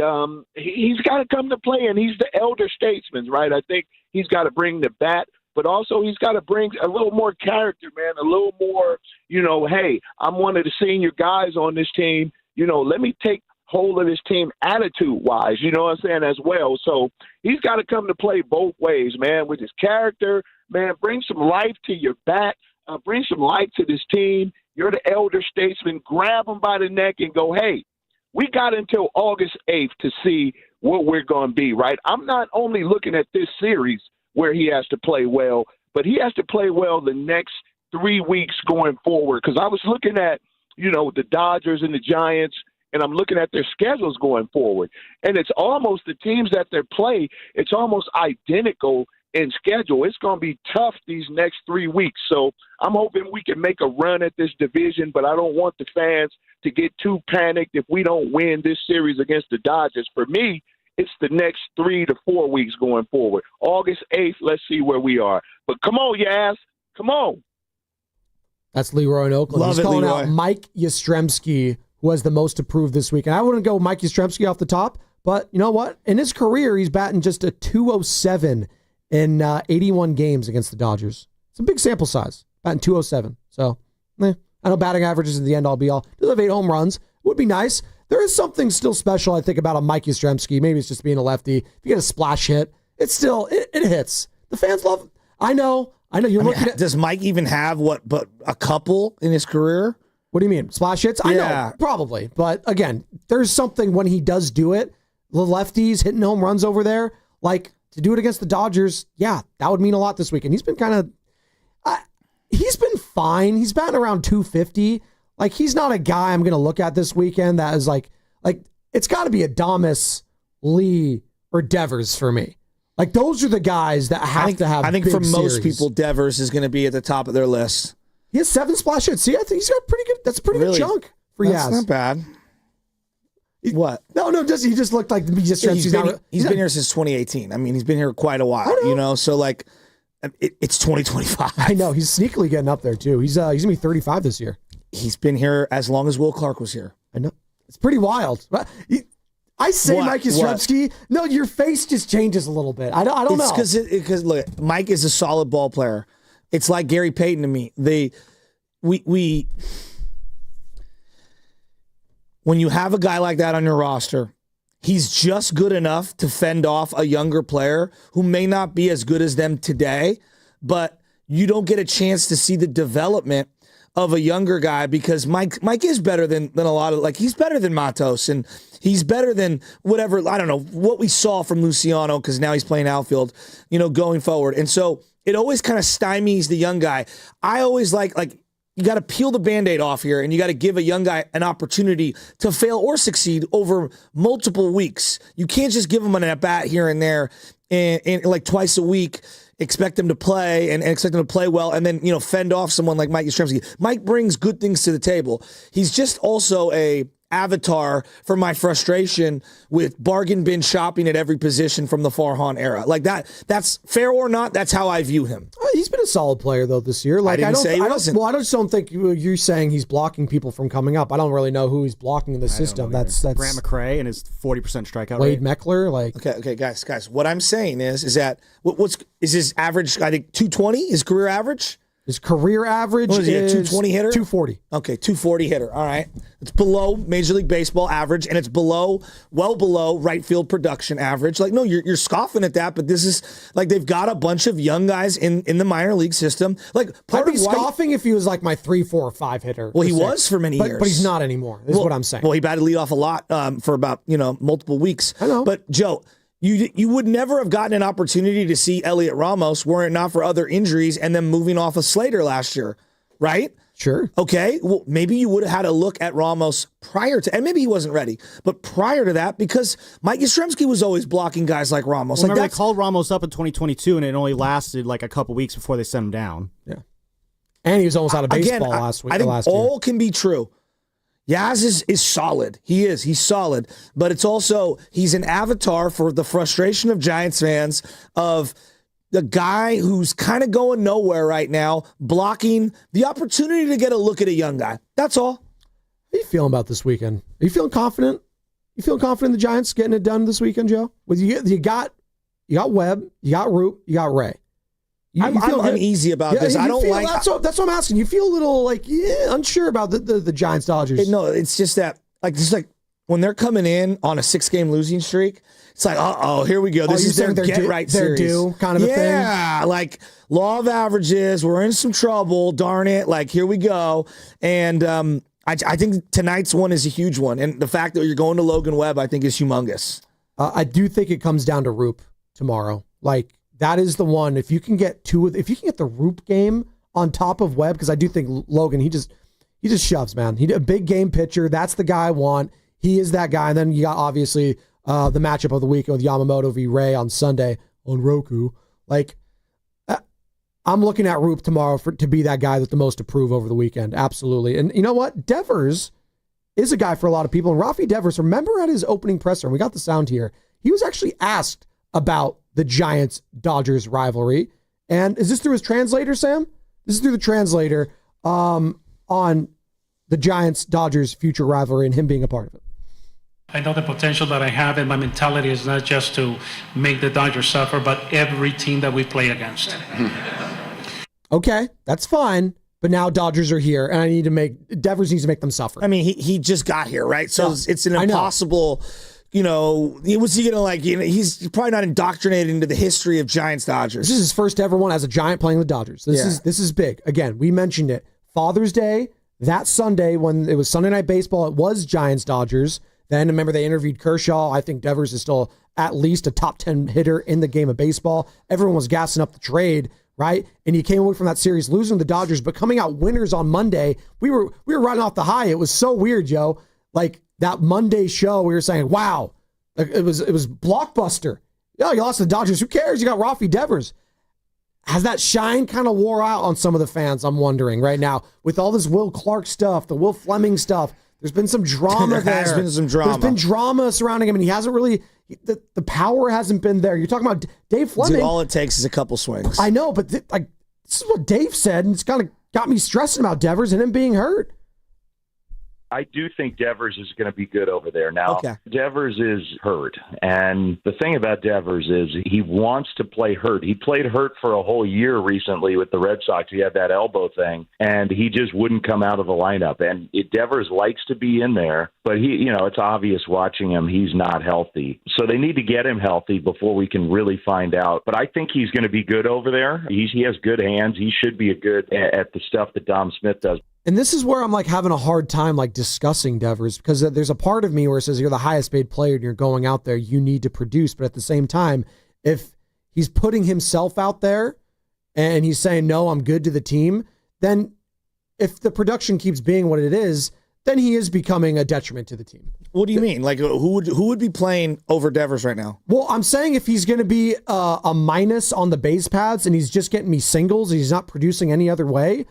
he's got to come to play, and he's the elder statesman, right? I think he's got to bring the bat, but also he's got to bring a little more character, man, a little more, hey, I'm one of the senior guys on this team. Let me take hold of this team attitude-wise, you know what I'm saying, as well. So he's got to come to play both ways, man, with his character. Man, bring some life to your bat. Bring some life to this team. You're the elder statesman. Grab him by the neck and go, hey, we got until August 8th to see what we're going to be, right? I'm not only looking at this series where he has to play well, but he has to play well the next 3 weeks going forward. Because I was looking at, the Dodgers and the Giants, and I'm looking at their schedules going forward. And it's almost the teams that they play, it's almost identical in schedule. It's going to be tough these next 3 weeks. So I'm hoping we can make a run at this division, but I don't want the fans to get too panicked if we don't win this series against the Dodgers. For me, It's the next 3 to 4 weeks going forward. August 8th, let's see where we are. But come on, Yaz. Come on. That's Leroy in Oakland. Love He's it, calling Leroy. out Mike Yastrzemski, who has the most approved this week. And I wouldn't go Mike Yastrzemski off the top, but you know what? In his career, he's batting just a 207 in 81 games against the Dodgers. It's a big sample size, batting 207. So, I know batting averages at the end all be all. Does have 8 home runs. Would be nice. There is something still special, I think, about a Mike Yastrzemski. Maybe it's just being a lefty. If you get a splash hit, it's still, it hits. The fans love it. I know. You're looking at. Does Mike even have but a couple in his career? What do you mean? Splash hits? I know, probably. But again, there's something when he does do it, the lefties hitting home runs over there, like to do it against the Dodgers, yeah, that would mean a lot this weekend. He's been he's been fine. He's batting around 250. Like, he's not a guy I'm going to look at this weekend that is like it's got to be Adames, Lee, or Devers for me. Like, those are the guys that have to have. I think big for most series. people, Devers is going to be at the top of their list. He has 7 splash hits. See, I think he's got pretty good. That's a pretty good chunk for Yaz. That's not bad. What? No, he just looked like he's been here since 2018. I mean, he's been here quite a while, so like it's 2025. I know, he's sneakily getting up there too. He's going to be 35 this year. He's been here as long as Will Clark was here. I know. It's pretty wild. I say What? Mike Yastrzemski. No, your face just changes a little bit. I don't know. Because look, Mike is a solid ball player. It's like Gary Payton to me. When you have a guy like that on your roster, he's just good enough to fend off a younger player who may not be as good as them today, but you don't get a chance to see the development of a younger guy because Mike is better than a lot of, like, he's better than Matos and he's better than whatever, I don't know, what we saw from Luciano because now he's playing outfield, going forward. And so it always kind of stymies the young guy. I always like you got to peel the Band-Aid off here and you got to give a young guy an opportunity to fail or succeed over multiple weeks. You can't just give him an at-bat here and there and like twice a week, expect him to play and expect him to play well and then, fend off someone like Mike Yastrzemski. Mike brings good things to the table. He's just also a avatar for my frustration with bargain bin shopping at every position from the Farhan era. Like that's fair or not, that's how I view him. He's been a solid player though this year. Like, I wasn't. Well, I just don't think you're saying he's blocking people from coming up. I don't really know who he's blocking in the system. That's Grant McRae and his 40% strikeout Wade rate. Meckler. Like, okay, guys. What I'm saying is that is his average? I think 220 his career average. His career average What is he, a 220 hitter? 240. Okay, 240 hitter. All right. It's below Major League Baseball average, and it's well below right field production average. Like, no, you're scoffing at that, but this is like they've got a bunch of young guys in the minor league system. Like, I'd be scoffing if he was like my 3, 4, or 5 hitter. Well, he was for many years. But he's not anymore, is what I'm saying. Well, he batted leadoff a lot for about, multiple weeks. I know. But, Joe, you would never have gotten an opportunity to see Elliot Ramos were it not for other injuries and then moving off of Slater last year, right? Sure. Okay, well, maybe you would have had a look at Ramos prior to, and maybe he wasn't ready, but prior to that, because Mike Yastrzemski was always blocking guys like Ramos. Remember, they called Ramos up in 2022, and it only lasted like a couple weeks before they sent him down. Yeah. And he was almost out of baseball last week. I think last all year. can be true. Yaz is solid. He's solid. But it's also, he's an avatar for the frustration of Giants fans of the guy who's kind of going nowhere right now, blocking the opportunity to get a look at a young guy. That's all. How are you feeling about this weekend? Are you feeling confident? You feeling confident the Giants getting it done this weekend, Joe? Well, you got Webb, you got Root, you got Ray. I'm uneasy about this. I don't like. That's what I'm asking. You feel a little unsure about the Giants Dodgers. No, it's just that just like when they're coming in on a 6-game losing streak, it's like, here we go. This is their get right series. They're due kind of a thing. Yeah, like law of averages. We're in some trouble. Darn it! Like here we go. And I think tonight's one is a huge one, and the fact that you're going to Logan Webb, I think, is humongous. I do think it comes down to Roop tomorrow. Like, that is the one. If you can get the Roop game on top of Webb, because I do think Logan, he just shoves, man. He's a big game pitcher. That's the guy I want. He is that guy. And then you got obviously the matchup of the weekend with Yamamoto v. Ray on Sunday on Roku. Like, I'm looking at Roop tomorrow to be that guy with the most to prove over the weekend. Absolutely. And you know what? Devers is a guy for a lot of people. And Rafi Devers, remember at his opening presser, and we got the sound here, he was actually asked about the Giants-Dodgers rivalry. And is this through his translator, Sam? This is through the translator on the Giants-Dodgers future rivalry and him being a part of it. I know the potential that I have, and my mentality is not just to make the Dodgers suffer, but every team that we play against. Okay, that's fine. But now Dodgers are here, and Devers needs to make them suffer. I mean, he just got here, right? So it's an impossible, was he going to he's probably not indoctrinated into the history of Giants-Dodgers. This is his first ever one as a Giant playing the Dodgers. This is big. Again, we mentioned it. Father's Day, that Sunday when it was Sunday Night Baseball, it was Giants-Dodgers. Then remember they interviewed Kershaw. I think Devers is still at least a top 10 hitter in the game of baseball. Everyone was gassing up the trade, right? And you came away from that series losing to the Dodgers, but coming out winners on Monday. We were riding off the high. It was so weird, Joe. Like that Monday show, we were saying, wow, it was blockbuster. Yeah, you lost to the Dodgers. Who cares? You got Rafi Devers. Has that shine kind of wore out on some of the fans? I'm wondering right now with all this Will Clark stuff, the Will Fleming stuff. There's been some drama there. There has been some drama. There's been drama surrounding him, and he hasn't really, the power hasn't been there. You're talking about Dave Fleming. Dude, all it takes is a couple swings. I know, but this is what Dave said, and it's kind of got me stressing about Devers and him being hurt. I do think Devers is going to be good over there. Now, okay. Devers is hurt. And the thing about Devers is he wants to play hurt. He played hurt for a whole year recently with the Red Sox. He had that elbow thing, and he just wouldn't come out of the lineup. And Devers likes to be in there, but it's obvious watching him, he's not healthy. So they need to get him healthy before we can really find out. But I think he's going to be good over there. He has good hands. He should be good at the stuff that Dom Smith does. And this is where I'm having a hard time discussing Devers, because there's a part of me where it says you're the highest paid player and you're going out there, you need to produce. But at the same time, if he's putting himself out there and he's saying, no, I'm good to the team, then if the production keeps being what it is, then he is becoming a detriment to the team. What do you mean? Who would be playing over Devers right now? Well, I'm saying if he's going to be a minus on the base paths and he's just getting me singles and he's not producing any other way,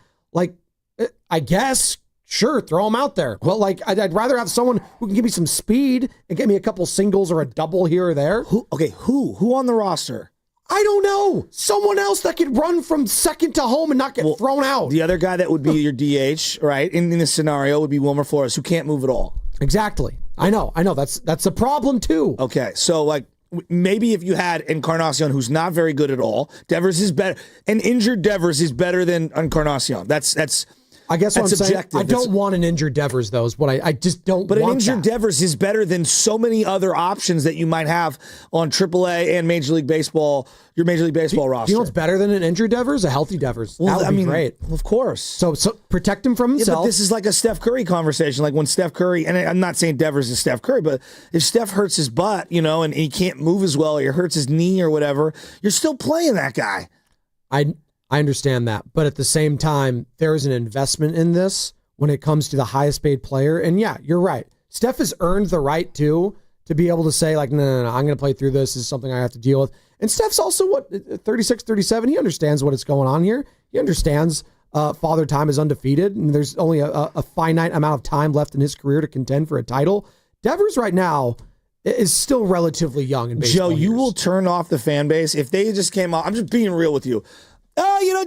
I guess, sure, throw him out there. Well, I'd rather have someone who can give me some speed and get me a couple singles or a double here or there. Who on the roster? I don't know. Someone else that could run from second to home and not get thrown out. The other guy that would be your DH, right, in this scenario would be Wilmer Flores, who can't move at all. Exactly. I know. That's a problem too. Okay, so maybe if you had Encarnacion, who's not very good at all, Devers is better. An injured Devers is better than Encarnacion. That's I guess what I'm saying, objective. I don't want an injured Devers, though, is what I just don't But want an injured that. Devers is better than so many other options that you might have on AAA and Major League Baseball, your Major League Baseball roster. You know what's better than an injured Devers? A healthy Devers. Well, that would be great. Of course. So protect him from himself. Yeah, but this is like a Steph Curry conversation. Like when Steph Curry, and I'm not saying Devers is Steph Curry, but if Steph hurts his butt, and he can't move as well, or he hurts his knee or whatever, you're still playing that guy. I understand that. But at the same time, there is an investment in this when it comes to the highest paid player. And yeah, you're right. Steph has earned the right to be able to say no, I'm going to play through this. This is something I have to deal with. And Steph's also 36, 37. He understands what is going on here. He understands Father Time is undefeated and there's only a finite amount of time left in his career to contend for a title. Devers right now is still relatively young in baseball. Joe, you will turn off the fan base if they just came off. I'm just being real with you.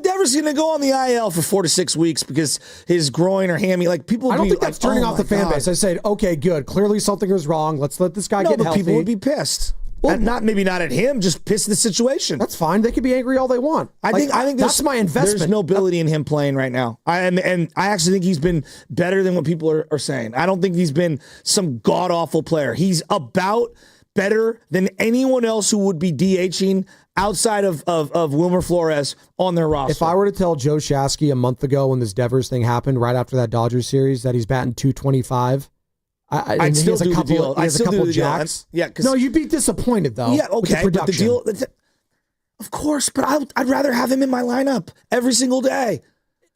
Devers is going to go on the IL for 4 to 6 weeks because his groin or hammy, people would I don't be think that's turning off the fan base. I said, okay, good. Clearly something was wrong. Let's let this guy get healthy. People would be pissed. Well, maybe not at him, just pissed at the situation. That's fine. They can be angry all they want. I think that's my investment. There's nobility in him playing right now. And I actually think he's been better than what people are saying. I don't think he's been some god-awful player. He's about better than anyone else who would be DHing outside of Wilmer Flores on their roster. If I were to tell Joe Shasky a month ago when this Devers thing happened, right after that Dodgers series, that he's batting .225, I'd still do the deal. He has a couple jacks. Yeah, no, you'd be disappointed though. Yeah, okay, but the deal. Of course, but I'd rather have him in my lineup every single day.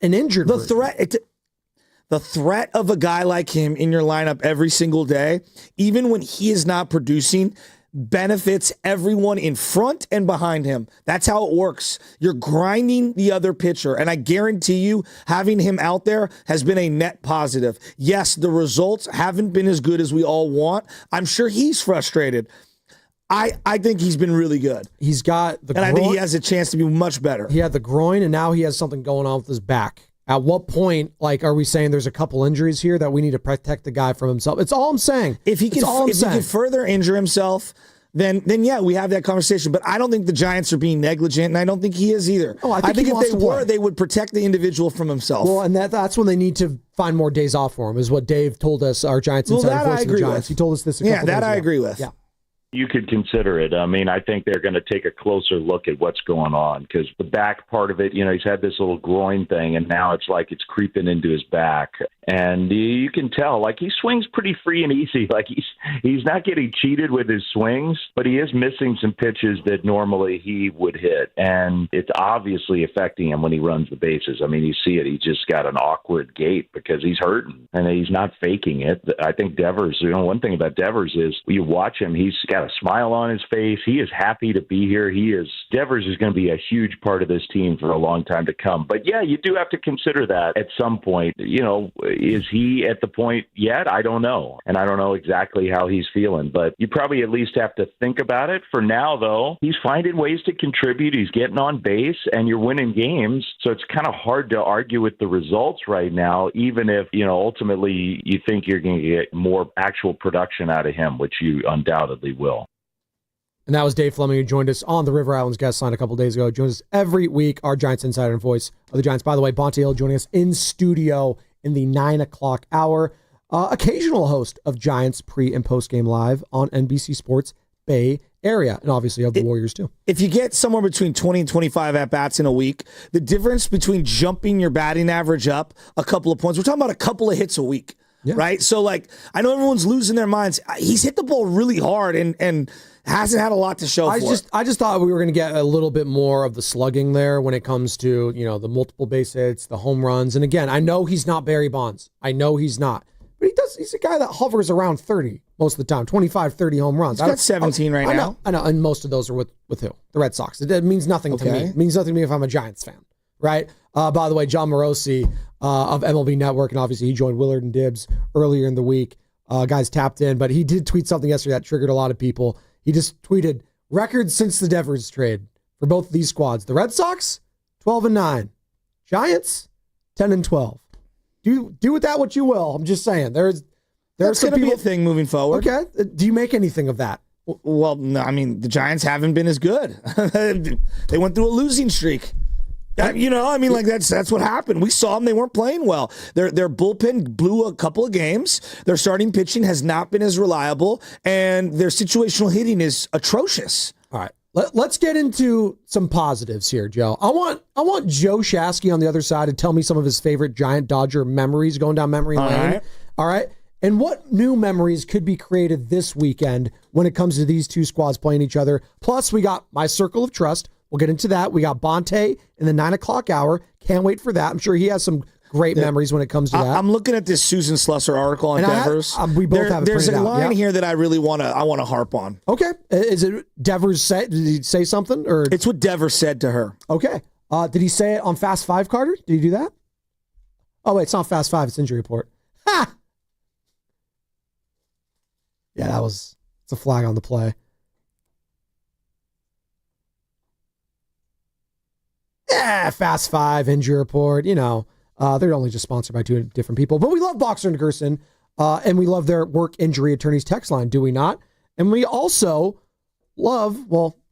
An injured. The threat of a guy like him in your lineup every single day, even when he is not producing, benefits everyone in front and behind him. That's how it works. You're grinding the other pitcher, and I guarantee you having him out there has been a net positive. Yes, the results haven't been as good as we all want. I'm sure he's frustrated. I think he's been really good. He's got the groin. I think he has a chance to be much better. He had the groin, and now he has something going on with his back. At what point, are we saying there's a couple injuries here that we need to protect the guy from himself? It's all I'm saying. If he can further injure himself, then yeah, we have that conversation. But I don't think the Giants are being negligent, and I don't think he is either. Oh, I think if they were, they would protect the individual from himself. Well, and that's when they need to find more days off for him, is what Dave told us, our Giants insider voice of the Giants. He told us this a couple days ago. Yeah, that I agree with. Yeah. You could consider it. I mean, I think they're going to take a closer look at what's going on because the back part of it, he's had this little groin thing, and now it's like it's creeping into his back. And you can tell, he swings pretty free and easy. He's not getting cheated with his swings, but he is missing some pitches that normally he would hit. And it's obviously affecting him when he runs the bases. I mean, you see it. He just got an awkward gait because he's hurting, and he's not faking it. I think Devers, one thing about Devers is you watch him, he's got a smile on his face. He is happy to be here. Devers is going to be a huge part of this team for a long time to come. But yeah, you do have to consider that at some point. Is he at the point yet? I don't know. And I don't know exactly how he's feeling, but you probably at least have to think about it. For now, though, he's finding ways to contribute. He's getting on base and you're winning games. So it's kind of hard to argue with the results right now, even if, ultimately you think you're going to get more actual production out of him, which you undoubtedly will. And that was Dave Fleming, who joined us on the River Islands guest line a couple days ago. Joins us every week, our Giants insider and voice of the Giants. By the way, Bonte Hill joining us in studio in the 9 o'clock hour. Occasional host of Giants pre- and post-game live on NBC Sports Bay Area, and obviously of the Warriors too. If you get somewhere between 20 and 25 at-bats in a week, the difference between jumping your batting average up a couple of points, we're talking about a couple of hits a week. Yeah. Right? So, I know everyone's losing their minds. He's hit the ball really hard and hasn't had a lot to show for it. I just thought we were going to get a little bit more of the slugging there when it comes to, the multiple base hits, the home runs. And again, I know he's not Barry Bonds. I know he's not. But he's a guy that hovers around 30 most of the time, 25, 30 home runs. He's got 17 right now. I know, and most of those are with who? The Red Sox. It means nothing to me. It means nothing to me if I'm a Giants fan, right? By the way, John Morosi of MLB Network, and obviously he joined Willard and Dibs earlier in the week. Guys tapped in, but he did tweet something yesterday that triggered a lot of people. He just tweeted, records since the Devers trade for both of these squads. The Red Sox, 12-9. Giants, 10-12. Do with that what you will. I'm just saying. There's going to be a thing moving forward. Okay. Do you make anything of that? Well, no, I mean, the Giants haven't been as good. They went through a losing streak. That's what happened. We saw them; they weren't playing well. Their bullpen blew a couple of games. Their starting pitching has not been as reliable, and their situational hitting is atrocious. All right, let's get into some positives here, Joe. I want Joe Shasky on the other side to tell me some of his favorite Giant Dodger memories going down memory lane. All right, and what new memories could be created this weekend when it comes to these two squads playing each other. Plus, we got my circle of trust. We'll get into that. We got Bonte in the 9 o'clock hour. Can't wait for that. I'm sure he has some great memories when it comes to that. I'm looking at this Susan Slusser article on Devers. We both have it There's a line out. here that I really want to harp on. Okay. Is it Devers said? Did he say something? Or it's what Devers said to her. Okay. Did he say it on Fast Five, Carter? Did he do that? Oh, wait, it's not Fast Five. It's Injury Report. Ha! Yeah, it's a flag on the play. Yeah, Fast Five, Injury Report, they're only just sponsored by two different people. But we love Boxer and Gerson, and we love their work injury attorneys text line, do we not? And we also love,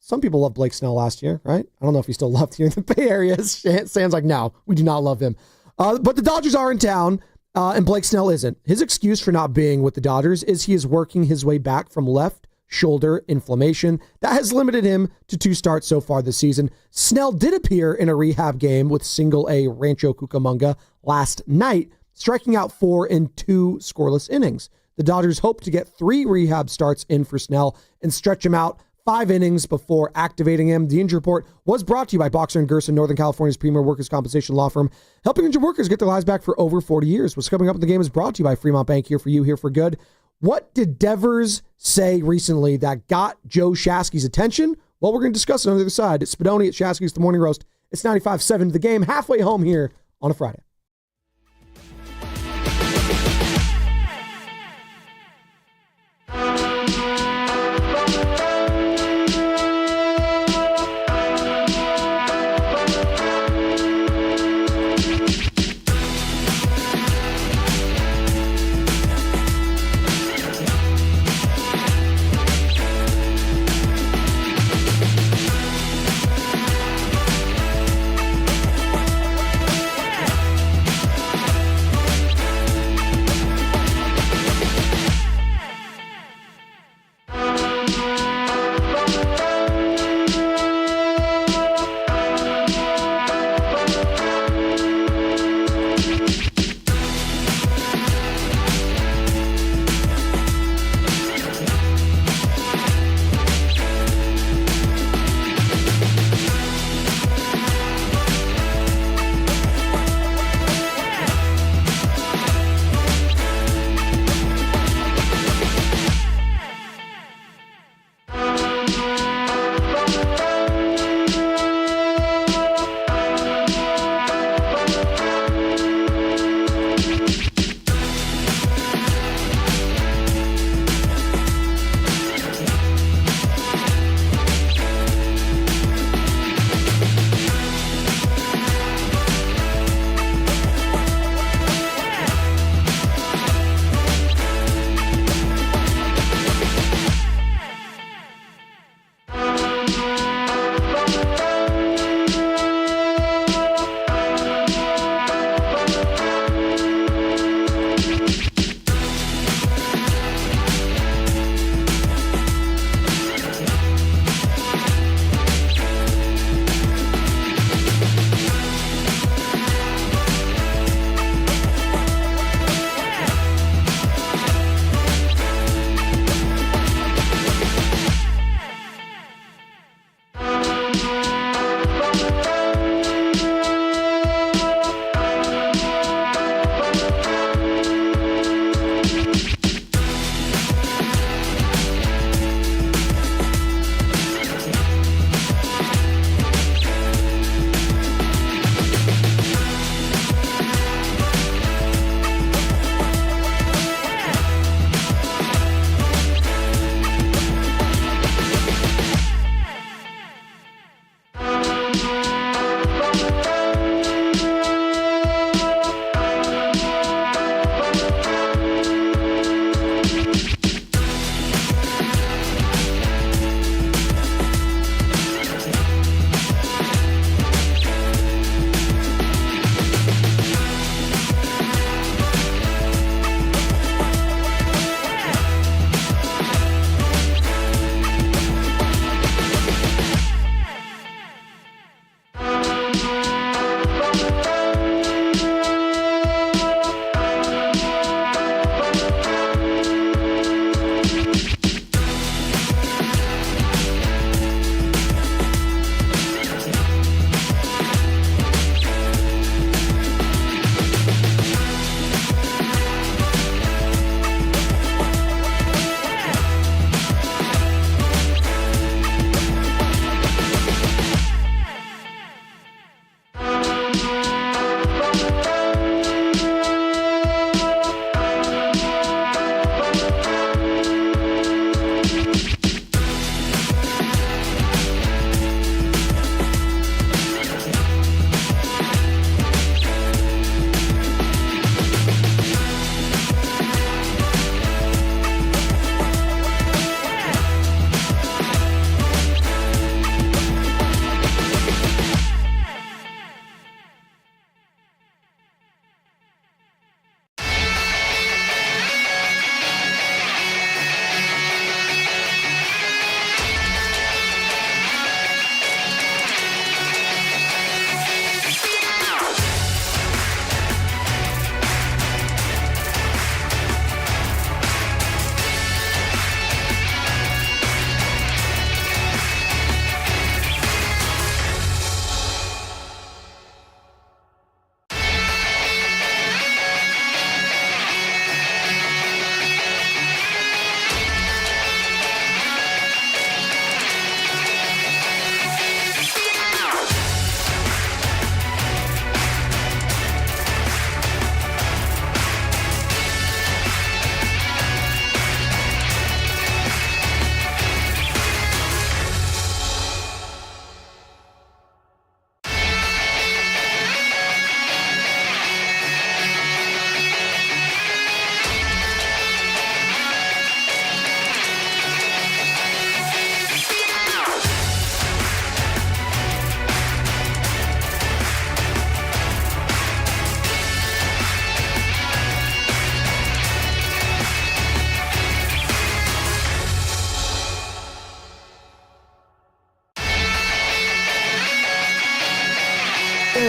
some people loved Blake Snell last year, right? I don't know if he still loved here in the Bay Area. Sam's like, no, we do not love him. But the Dodgers are in town, and Blake Snell isn't. His excuse for not being with the Dodgers is he is working his way back from left shoulder inflammation. That has limited him to 2 starts so far this season. Snell did appear in a rehab game with Single A Rancho Cucamonga last night, striking out 4 in 2 scoreless innings. The Dodgers hope to get 3 rehab starts in for Snell and stretch him out 5 innings before activating him. The injury report was brought to you by Boxer & Gerson, Northern California's premier workers' compensation law firm, helping injured workers get their lives back for over 40 years. What's coming up in the game is brought to you by Fremont Bank, here for you, here for good. What did Devers say recently that got Joe Shasky's attention? Well, we're going to discuss it on the other side. It's Spadoni at Shasky's The Morning Roast. It's 95.7 The Game, halfway home here on a Friday.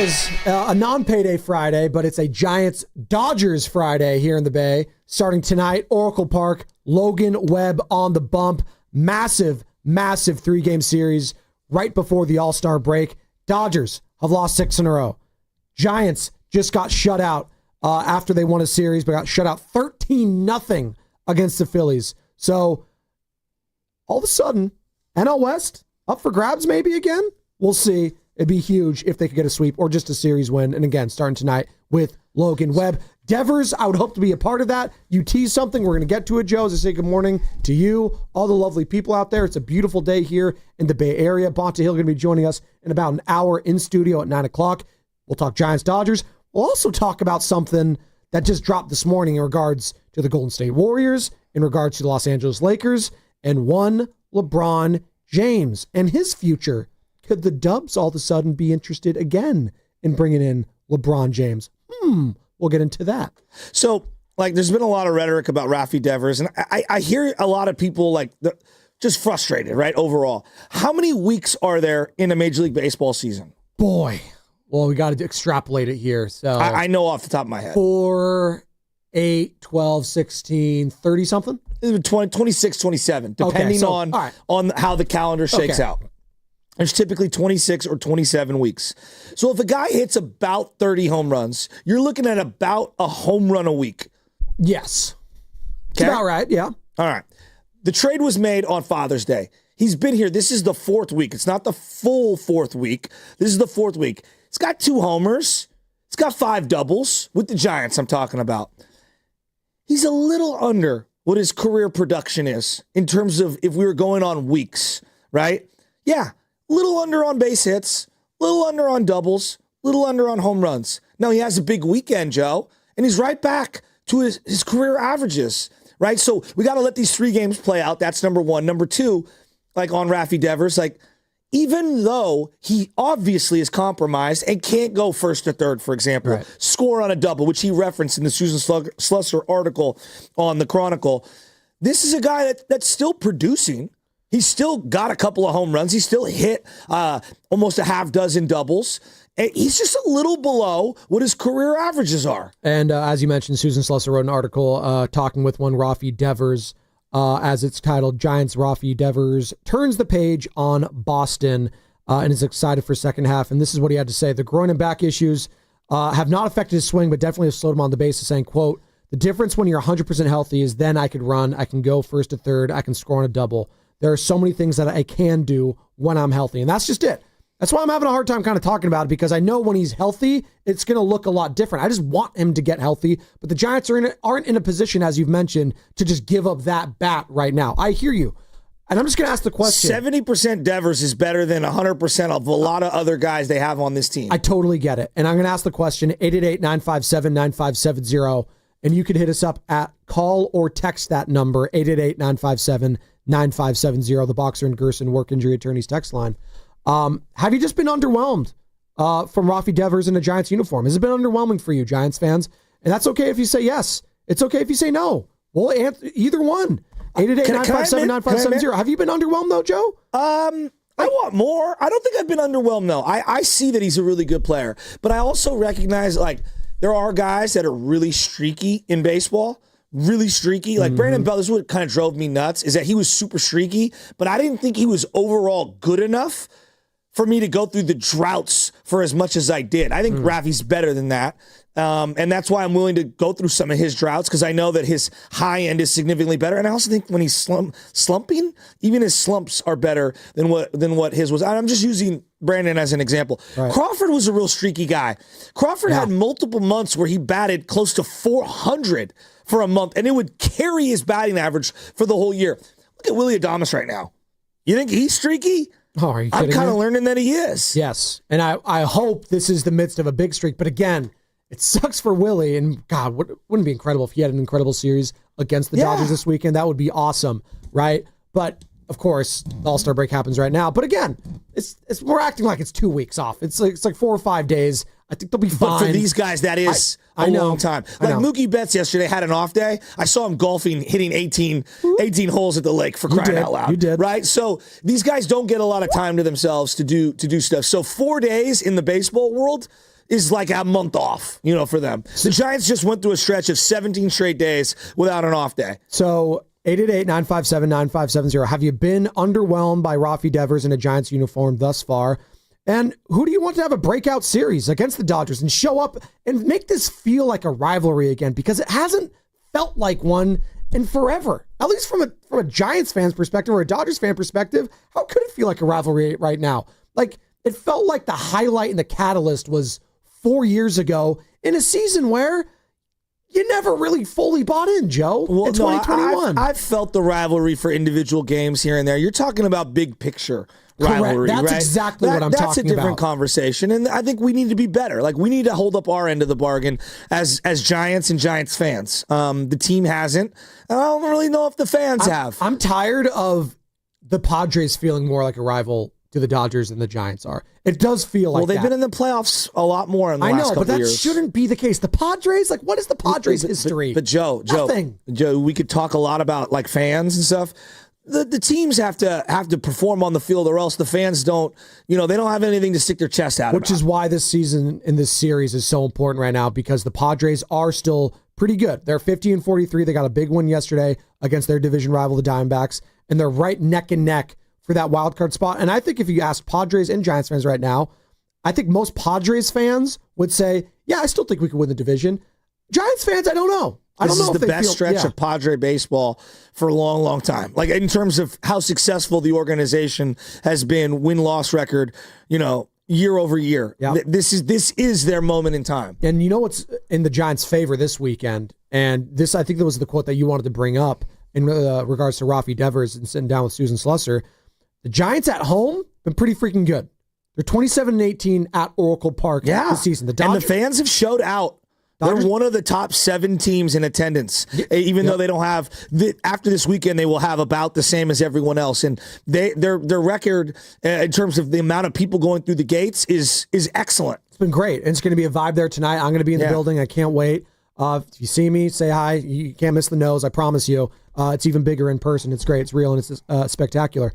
is a non-payday Friday, but it's a Giants-Dodgers Friday here in the Bay. Starting tonight, Oracle Park, Logan Webb on the bump. Massive 3-game series right before the All-Star break. Dodgers have lost 6 in a row. Giants just got shut out after they won a series, but got shut out 13-0 against the Phillies. So all of a sudden, NL West up for grabs maybe again? We'll see. It'd be huge if they could get a sweep or just a series win. And again, starting tonight with Logan Webb. Devers, I would hope to be a part of that. You tease something. We're going to get to it, Joe, as I say good morning to you, all the lovely people out there. It's a beautiful day here in the Bay Area. Bonta Hill going to be joining us in about an hour in studio at 9 o'clock. We'll talk Giants-Dodgers. We'll also talk about something that just dropped this morning in regards to the Golden State Warriors, in regards to the Los Angeles Lakers, and one LeBron James and his future. Could the Dubs all of a sudden be interested again in bringing in LeBron James? We'll get into that. So, there's been a lot of rhetoric about Rafi Devers, and I hear a lot of people just frustrated, right, overall. How many weeks are there in a Major League Baseball season? Boy. Well, we got to extrapolate it here. So I know off the top of my head. 4, 8, 12, 16, 30-something? 26, 27, depending on how the calendar shakes out. There's typically 26 or 27 weeks. So if a guy hits about 30 home runs, you're looking at about a home run a week. Yes. It's about right, yeah. All right. The trade was made on Father's Day. He's been here. This is the 4th week. It's not the full 4th week. This is the 4th week. He's got 2 homers. He's got 5 doubles with the Giants I'm talking about. He's a little under what his career production is in terms of if we were going on weeks, right? Yeah. Little under on base hits, little under on doubles, little under on home runs. Now he has a big weekend, Joe, and he's right back to his career averages, right? So we got to let these 3 games play out. That's number 1. Number 2, on Rafi Devers, even though he obviously is compromised and can't go first to third, for example, score on a double, which he referenced in the Susan Slusser article on the Chronicle, this is a guy that's still producing. He's still got a couple of home runs. He still hit almost a half dozen doubles. He's just a little below what his career averages are. And as you mentioned, Susan Slusser wrote an article talking with one Rafi Devers, as it's titled, Giants Rafi Devers turns the page on Boston and is excited for second half. And this is what he had to say. The groin and back issues have not affected his swing, but definitely have slowed him on the bases, saying, quote, the difference when you're 100% healthy is then I could run, I can go first to third, I can score on a double. There are so many things that I can do when I'm healthy. And that's just it. That's why I'm having a hard time kind of talking about it, because I know when he's healthy, it's going to look a lot different. I just want him to get healthy, but the Giants aren't in a position, as you've mentioned, to just give up that bat right now. I hear you. And I'm just going to ask the question. 70% Devers is better than 100% of a lot of other guys they have on this team. I totally get it. And I'm going to ask the question, 888-957-9570. And you can hit us up at call or text that number, 888-957-9570, the Boxer and Gerson work injury attorneys text line. Have you just been underwhelmed from Rafi Devers in a Giants uniform? Has it been underwhelming for you, Giants fans? And that's okay if you say yes. It's okay if you say no. We'll answer either one. 888-957-9570. Have you been underwhelmed, though, Joe? I want more. I don't think I've been underwhelmed, though. I see that he's a really good player. But I also recognize, there are guys that are really streaky in baseball. Really streaky. Brandon Bell, this is what kind of drove me nuts, is that he was super streaky, but I didn't think he was overall good enough for me to go through the droughts for as much as I did. I think Rafi's better than that. And that's why I'm willing to go through some of his droughts, because I know that his high end is significantly better. And I also think when he's slumping, even his slumps are better than what his was. I'm just using Brandon as an example. Right. Crawford was a real streaky guy. Crawford had multiple months where he batted close to 400 for a month, and it would carry his batting average for the whole year. Look at Willie Adames right now. You think he's streaky? Oh, are you kidding I'm kind of me? learning that he is. Yes. And I hope this is the midst of a big streak. But again, it sucks for Willie. And God, wouldn't it be incredible if he had an incredible series against the Dodgers this weekend? That would be awesome, right? But of course, the All-Star break happens right now. But again, we're acting like it's 2 weeks off. It's like 4 or 5 days. I think they'll be fine. But for these guys, that is a long time. Mookie Betts yesterday had an off day. I saw him golfing, hitting 18 holes at the lake, for crying out loud. You did. Right? So these guys don't get a lot of time to themselves to do stuff. So 4 days in the baseball world is like a month off, for them. The Giants just went through a stretch of 17 straight days without an off day. So 888-957-9570. Have you been underwhelmed by Rafi Devers in a Giants uniform thus far? And who do you want to have a breakout series against the Dodgers and show up and make this feel like a rivalry again? Because it hasn't felt like one in forever. At least from a Giants fan's perspective or a Dodgers fan perspective, how could it feel like a rivalry right now? Like, it felt like the highlight and the catalyst was 4 years ago in a season where you never really fully bought in, Joe, in 2021. I've felt the rivalry for individual games here and there. You're talking about big picture rivalry, Correct. That's right? exactly what I'm talking about. That's a different conversation, and I think we need to be better. Like, we need to hold up our end of the bargain as Giants and Giants fans. The team hasn't, and I don't really know if the fans have. I'm tired of the Padres feeling more like a rival to the Dodgers than the Giants are. It does feel like they've been in the playoffs a lot more in the last couple but that years. shouldn't be the case. The Padres, like, what is the Padres' history? But Joe, we could talk a lot about like fans and stuff. The teams have to perform on the field, or else the fans don't. They don't have anything to stick their chest out. Which is why this season in this series is so important right now, because the Padres are still pretty good. They're 50-43. They got a big win yesterday against their division rival, the Diamondbacks, and they're right neck and neck for that wild card spot. And I think if you ask Padres and Giants fans right now, I think most Padres fans would say, yeah, I still think we could win the division. Giants fans, I don't know. This is the best stretch of Padre baseball for a long, long time. Like, in terms of how successful the organization has been, win-loss record, year over year. Yep. This is their moment in time. And you know what's in the Giants' favor this weekend? And this, I think that was the quote that you wanted to bring up in regards to Rafi Devers and sitting down with Susan Slusser. The Giants at home been pretty freaking good. They're 27-18 at Oracle Park this season. And the fans have showed out. They're one of the top 7 teams in attendance, even though they don't have after this weekend, they will have about the same as everyone else. And their record in terms of the amount of people going through the gates is excellent. It's been great. And it's going to be a vibe there tonight. I'm going to be in the building. I can't wait. If you see me, say hi. You can't miss the nose. I promise you. It's even bigger in person. It's great. It's real, and it's spectacular.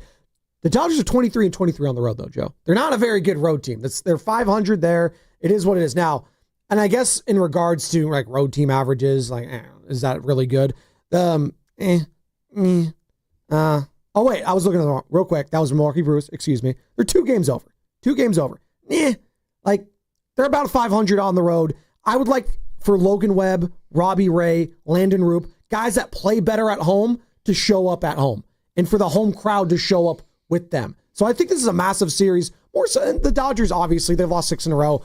The Dodgers are 23-23 on the road, though, Joe. They're not a very good road team. They're 500 there. It is what it is. Now, and I guess in regards to like road team averages, like, is that really good? Oh, wait, I was looking at the wrong. Real quick, that was Milwaukee Brewers. Excuse me. They're 2 games over. 2 games over. Like, they're about 500 on the road. I would like for Logan Webb, Robbie Ray, Landon Roop, guys that play better at home to show up at home, and for the home crowd to show up with them. So I think this is a massive series. More so, and the Dodgers, obviously, they've lost 6 in a row.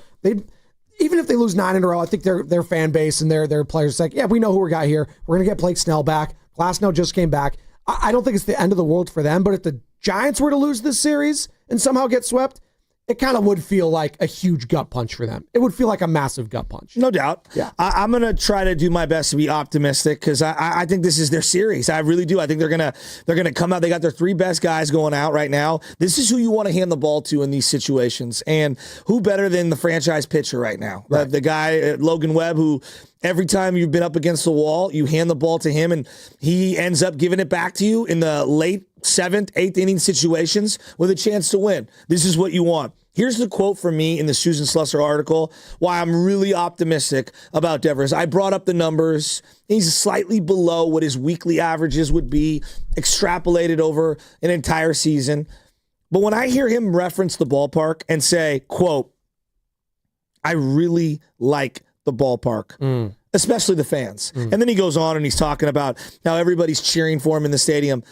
Even if they lose 9 in a row, I think their fan base and their players are like, yeah, we know who we got here. We're going to get Blake Snell back. Glasnow just came back. I don't think it's the end of the world for them, but if the Giants were to lose this series and somehow get swept, it kind of would feel like a huge gut punch for them. It would feel like a massive gut punch. No doubt. Yeah. I'm going to try to do my best to be optimistic, because I think this is their series. I really do. I think they're gonna come out. They got their 3 best guys going out right now. This is who you want to hand the ball to in these situations. And who better than the franchise pitcher right now? Right. The guy, Logan Webb, who every time you've been up against the wall, you hand the ball to him, and he ends up giving it back to you in the late 7th, 8th inning situations with a chance to win. This is what you want. Here's the quote from me in the Susan Slusser article, why I'm really optimistic about Devers. I brought up the numbers. He's slightly below what his weekly averages would be, extrapolated over an entire season. But when I hear him reference the ballpark and say, quote, I really like the ballpark, especially the fans. And then he goes on and he's talking about how everybody's cheering for him in the stadium.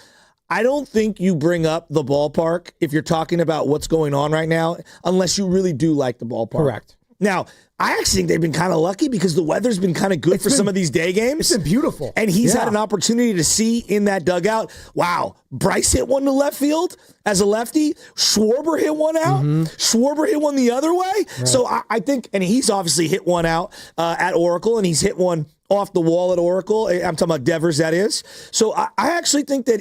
I don't think you bring up the ballpark if you're talking about what's going on right now, unless you really do like the ballpark. Correct. Now, I actually think they've been kind of lucky because the weather's been kind of good for some of these day games. It's been beautiful. And he's had an opportunity to see in that dugout, wow, Bryce hit one to left field as a lefty. Schwarber hit one out. Schwarber hit one the other way. Right. So I think, and he's obviously hit one out at Oracle, and he's hit one off the wall at Oracle. I'm talking about Devers, that is. So I actually think that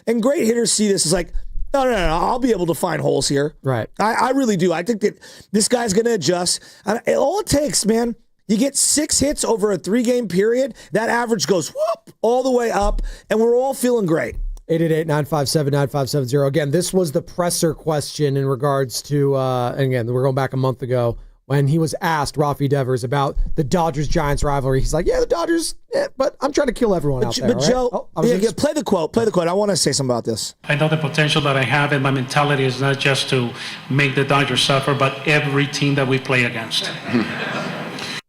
and great hitters see this as like, no, I'll be able to find holes here. Right. I really do. I think that this guy's going to adjust. All it takes, man, you get 6 hits over a 3-game period. That average goes whoop all the way up, and we're all feeling great. 888-957-9570. Again, this was the presser question in regards to, and again, we're going back a month ago when he was asked, Rafi Devers, about the Dodgers-Giants rivalry. He's like, yeah, the Dodgers, but I'm trying to kill everyone out there. But Joe, play the quote. Play the quote. I want to say something about this. I know the potential that I have, and my mentality is not just to make the Dodgers suffer, but every team that we play against.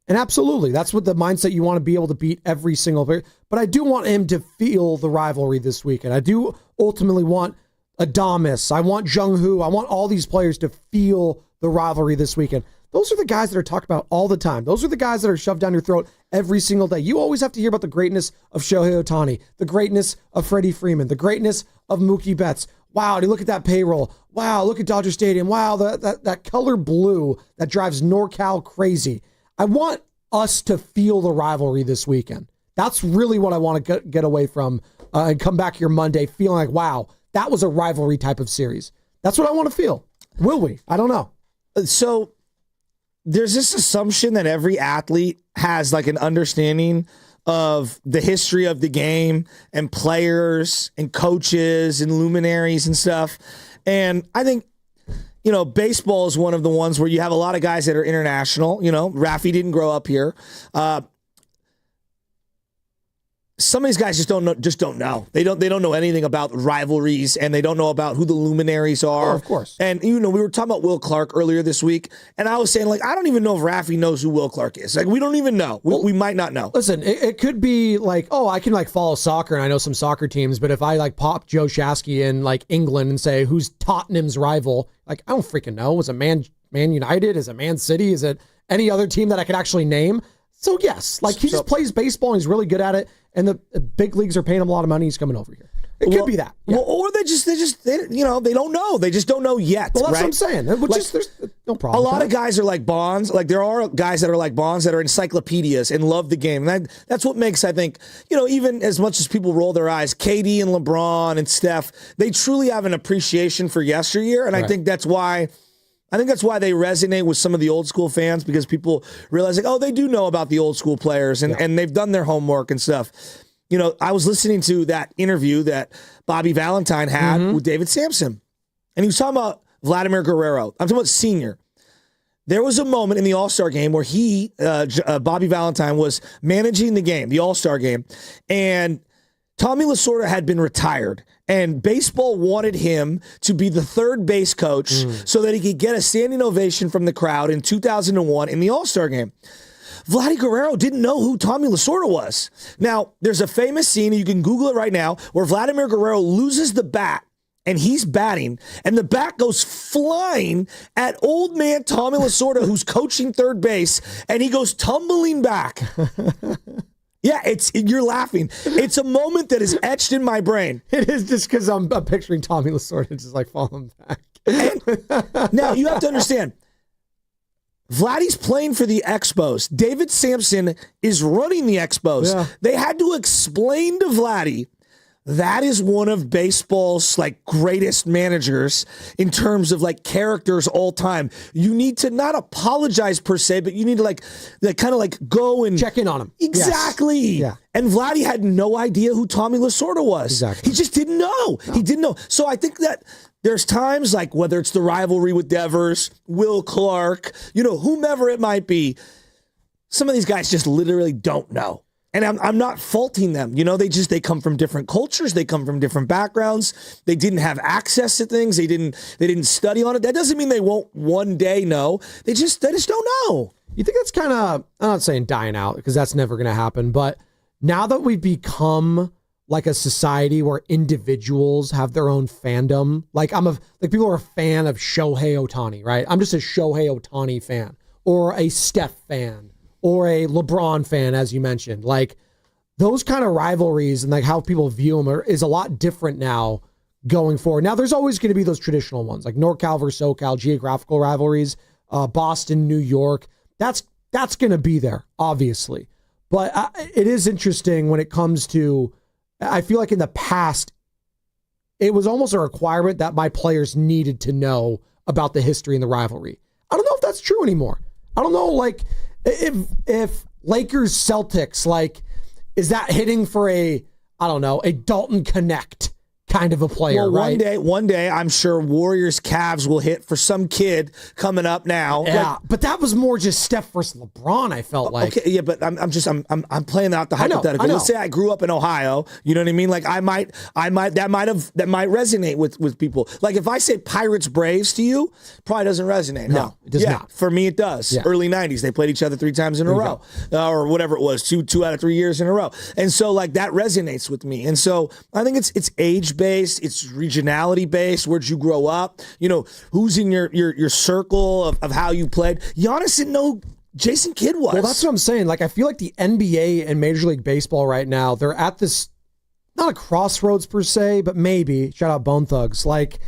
And absolutely, that's what the mindset you want to be able to beat every single player. But I do want him to feel the rivalry this weekend. I do ultimately want Adames. I want Jung-Hoo. I want all these players to feel the rivalry this weekend. Those are the guys that are talked about all the time. Those are the guys that are shoved down your throat every single day. You always have to hear about the greatness of Shohei Ohtani, the greatness of Freddie Freeman, the greatness of Mookie Betts. Wow, look at that payroll. Wow, look at Dodger Stadium. Wow, that color blue that drives NorCal crazy. I want us to feel the rivalry this weekend. That's really what I want to get away from and come back here Monday feeling like, wow, that was a rivalry type of series. That's what I want to feel. Will we? I don't know. So there's this assumption that every athlete has like an understanding of the history of the game and players and coaches and luminaries and stuff. And I think, baseball is one of the ones where you have a lot of guys that are international. Rafi didn't grow up here. Some of these guys just don't know. They don't know anything about rivalries, and they don't know about who the luminaries are. Oh, of course. And we were talking about Will Clark earlier this week, and I was saying, I don't even know if Rafi knows who Will Clark is. We don't even know. We might not know. Listen, it could be I can follow soccer, and I know some soccer teams, but if I pop Joe Shasky in England and say who's Tottenham's rival, I don't freaking know. Is it Man United? Is it Man City? Is it any other team that I could actually name? So yes, he just plays baseball and he's really good at it, and the big leagues are paying him a lot of money. He's coming over here. It could be that. Yeah. Well, or they don't know. They just don't know yet. Well, that's right? what I'm saying. There's no problem. A lot of guys are like Bonds. There are guys that are like Bonds that are encyclopedias and love the game. And that's what makes, I think, even as much as people roll their eyes, KD and LeBron and Steph, they truly have an appreciation for yesteryear. And right. I think that's why they resonate with some of the old school fans, because people realize they do know about the old school players and they've done their homework and stuff. I was listening to that interview that Bobby Valentine had with David Sampson, and he was talking about Vladimir Guerrero. I'm talking about senior. There was a moment in the All-Star game where Bobby Valentine was managing the game, the All-Star game, and Tommy Lasorda had been retired, and baseball wanted him to be the third base coach so that he could get a standing ovation from the crowd in 2001 in the All-Star game. Vladdy Guerrero didn't know who Tommy Lasorda was. Now, there's a famous scene, and you can Google it right now, where Vladimir Guerrero loses the bat, and he's batting, and the bat goes flying at old man Tommy Lasorda, who's coaching third base, and he goes tumbling back. Yeah, you're laughing. It's a moment that is etched in my brain. It is, just because I'm picturing Tommy Lasorda just falling back. And now, you have to understand, Vladdy's playing for the Expos. David Sampson is running the Expos. Yeah. They had to explain to Vladdy, that is one of baseball's greatest managers in terms of characters all time. You need to not apologize per se, but you need to kind of go and check in on him. Exactly. Yes. Yeah. And Vladdy had no idea who Tommy Lasorda was. Exactly. He just didn't know. No. He didn't know. So I think that there's times whether it's the rivalry with Devers, Will Clark, whomever it might be, some of these guys just literally don't know. And I'm not faulting them. They come from different cultures. They come from different backgrounds. They didn't have access to things. They didn't study on it. That doesn't mean they won't one day know. They just don't know. You think that's kind of, I'm not saying dying out, because that's never going to happen. But now that we've become a society where individuals have their own fandom, people are a fan of Shohei Ohtani, right? I'm just a Shohei Ohtani fan, or a Steph fan, or a LeBron fan, as you mentioned. Those kind of rivalries and how people view them is a lot different now going forward. Now, there's always going to be those traditional ones, like NorCal versus SoCal, geographical rivalries, Boston, New York. That's going to be there, obviously. But it is interesting when it comes to, I feel like in the past, it was almost a requirement that my players needed to know about the history and the rivalry. I don't know if that's true anymore. I don't know, if Lakers Celtics, is that hitting for a Dalton Connect kind of a player, Well, right? one day, I'm sure Warriors Cavs will hit for some kid coming up now. Yeah, but that was more just Steph versus LeBron. I felt like. Okay, yeah, but I'm playing out the hypothetical. I know. Let's say I grew up in Ohio. You know what I mean? Like that might resonate with people. Like if I say Pirates Braves to you, probably doesn't resonate. No, it does not. For me, it does. Yeah. Early '90s, they played each other 3 times in a row, or whatever it was, two out of 3 years in a row, and so like that resonates with me. And so I think it's age based, it's regionality based. Where'd you grow up? You know, who's in your circle of how you played. Giannis didn't know who Jason Kidd was. Well, that's what I'm saying. Like, I feel like the NBA and Major League Baseball right now, they're at this, not a crossroads per se, but maybe, shout out Bone Thugs. Like,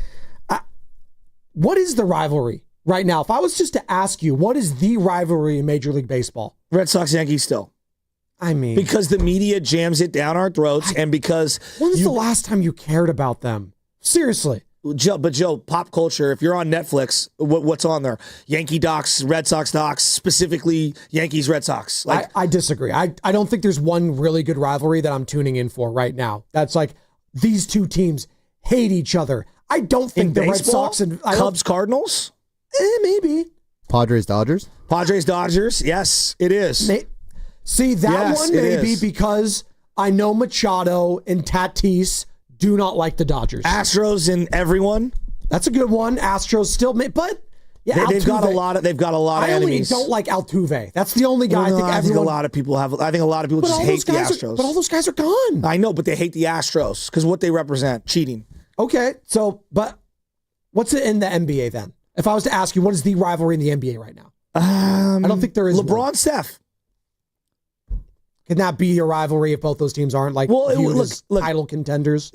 what is the rivalry right now? If I was just to ask you, what is the rivalry in Major League Baseball? Red Sox Yankees still. I mean, because the media jams it down our throats, and because when was the last time you cared about them? Seriously. Joe, pop culture, if you're on Netflix, what's on there? Yankee docs, Red Sox docs, specifically Yankees, Red Sox. Like, I disagree. I don't think there's one really good rivalry that I'm tuning in for right now. That's like, these two teams hate each other. I don't think the Red Sox and Cubs, Cardinals? Maybe. Padres, Dodgers? Padres, Dodgers. Yes, it is. See, that one maybe because I know Machado and Tatis do not like the Dodgers. Astros and everyone. That's a good one. Astros still, but yeah, they've got a lot of enemies. I only don't like Altuve. That's the only guy. I think a lot of people just hate the Astros. But all those guys are gone. I know, but they hate the Astros because what they represent, cheating. Okay, so but what's it in the NBA then? If I was to ask you, what is the rivalry in the NBA right now? I don't think there is. LeBron, Steph. Can that be a rivalry if both those teams aren't like look, title contenders?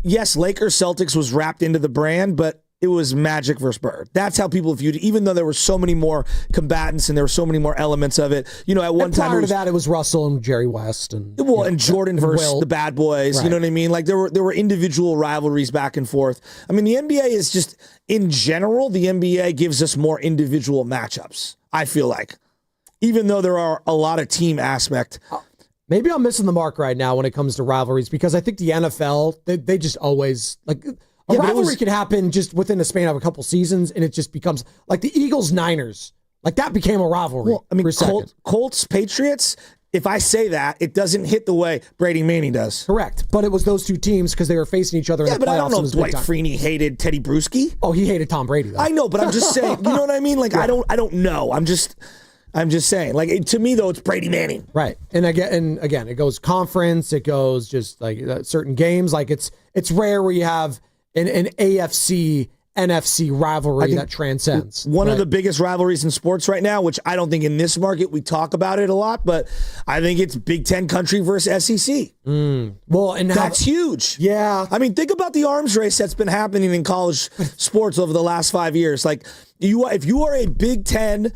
Yes, Lakers Celtics was wrapped into the brand, but it was Magic versus Bird. That's how people viewed it, even though there were so many more combatants and there were so many more elements of it. You know, at one time prior to that, it was Russell and Jerry West and and Jordan versus the Bad Boys. Right. You know what I mean? Like there were individual rivalries back and forth. I mean, the NBA is just in general, the NBA gives us more individual matchups. I feel like. Even though there are a lot of team aspect. Maybe I'm missing the mark right now when it comes to rivalries because I think the NFL, they just always, like, a rivalry could happen just within the span of a couple seasons and it just becomes, like the Eagles-Niners. Like, that became a rivalry. Well, I mean, Colts, Patriots, if I say that, it doesn't hit the way Brady Manning does. Correct. But it was those two teams because they were facing each other in the playoffs. Yeah, but I don't know if Dwight Freeney hated Teddy Bruschi. Oh, he hated Tom Brady, though. I know, but I'm just saying, you know what I mean? Like, I don't know. I'm just saying, like, to me though, it's Brady Manning, right? And again, it goes conference, it goes just like certain games. Like it's rare where you have an AFC NFC rivalry that transcends. One of the biggest rivalries in sports right now, which I don't think in this market we talk about it a lot, but I think it's Big Ten country versus SEC. Well, and that's huge. Yeah, I mean, think about the arms race that's been happening in college sports over the last 5 years. Like, if you are a Big Ten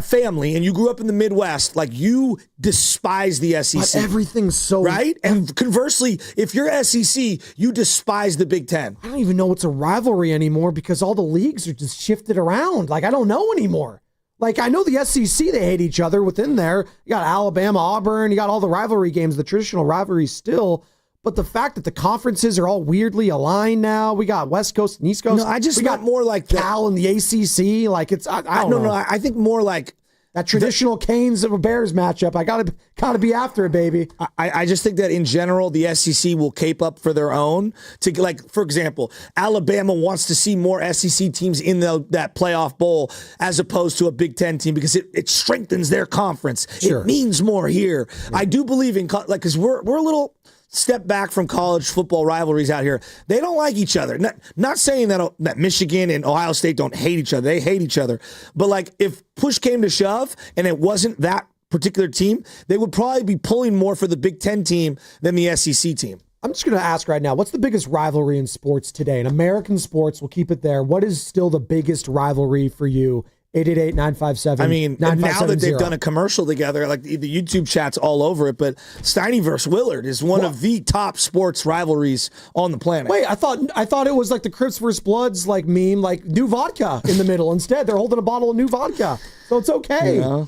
family and you grew up in the Midwest, like, you despise the SEC. But everything's so right. And conversely, if you're SEC, you despise the Big Ten. I don't even know what's a rivalry anymore because all the leagues are just shifted around. Like, I don't know anymore. Like, I know the SEC, they hate each other within there. You got Alabama, Auburn, you got all the rivalry games, the traditional rivalries still. But the fact that the conferences are all weirdly aligned now, we got West Coast and East Coast. No, I just got more like Cal and the ACC. Like, it's I don't know. No, I think more like that traditional Canes and Bears matchup. I gotta be after it, baby. I just think that in general, the SEC will cape up for their own. To, like, for example, Alabama wants to see more SEC teams in that playoff bowl as opposed to a Big Ten team because it strengthens their conference. Sure. It means more here. Yeah. I do believe in because we're a little step back from college football rivalries out here. They don't like each other. Not saying that Michigan and Ohio State don't hate each other. They hate each other. But, like, if push came to shove and it wasn't that particular team, they would probably be pulling more for the Big Ten team than the SEC team. I'm just going to ask right now, what's the biggest rivalry in sports today? In American sports, we'll keep it there. What is still the biggest rivalry for you? 888-957-9570. I mean, now that they've done a commercial together, like the YouTube chat's all over it, but Steiny versus Willard is one of the top sports rivalries on the planet. Wait, I thought it was like the Crips versus Bloods like meme, like new vodka in the middle. Instead, they're holding a bottle of new vodka, so it's okay. Yeah.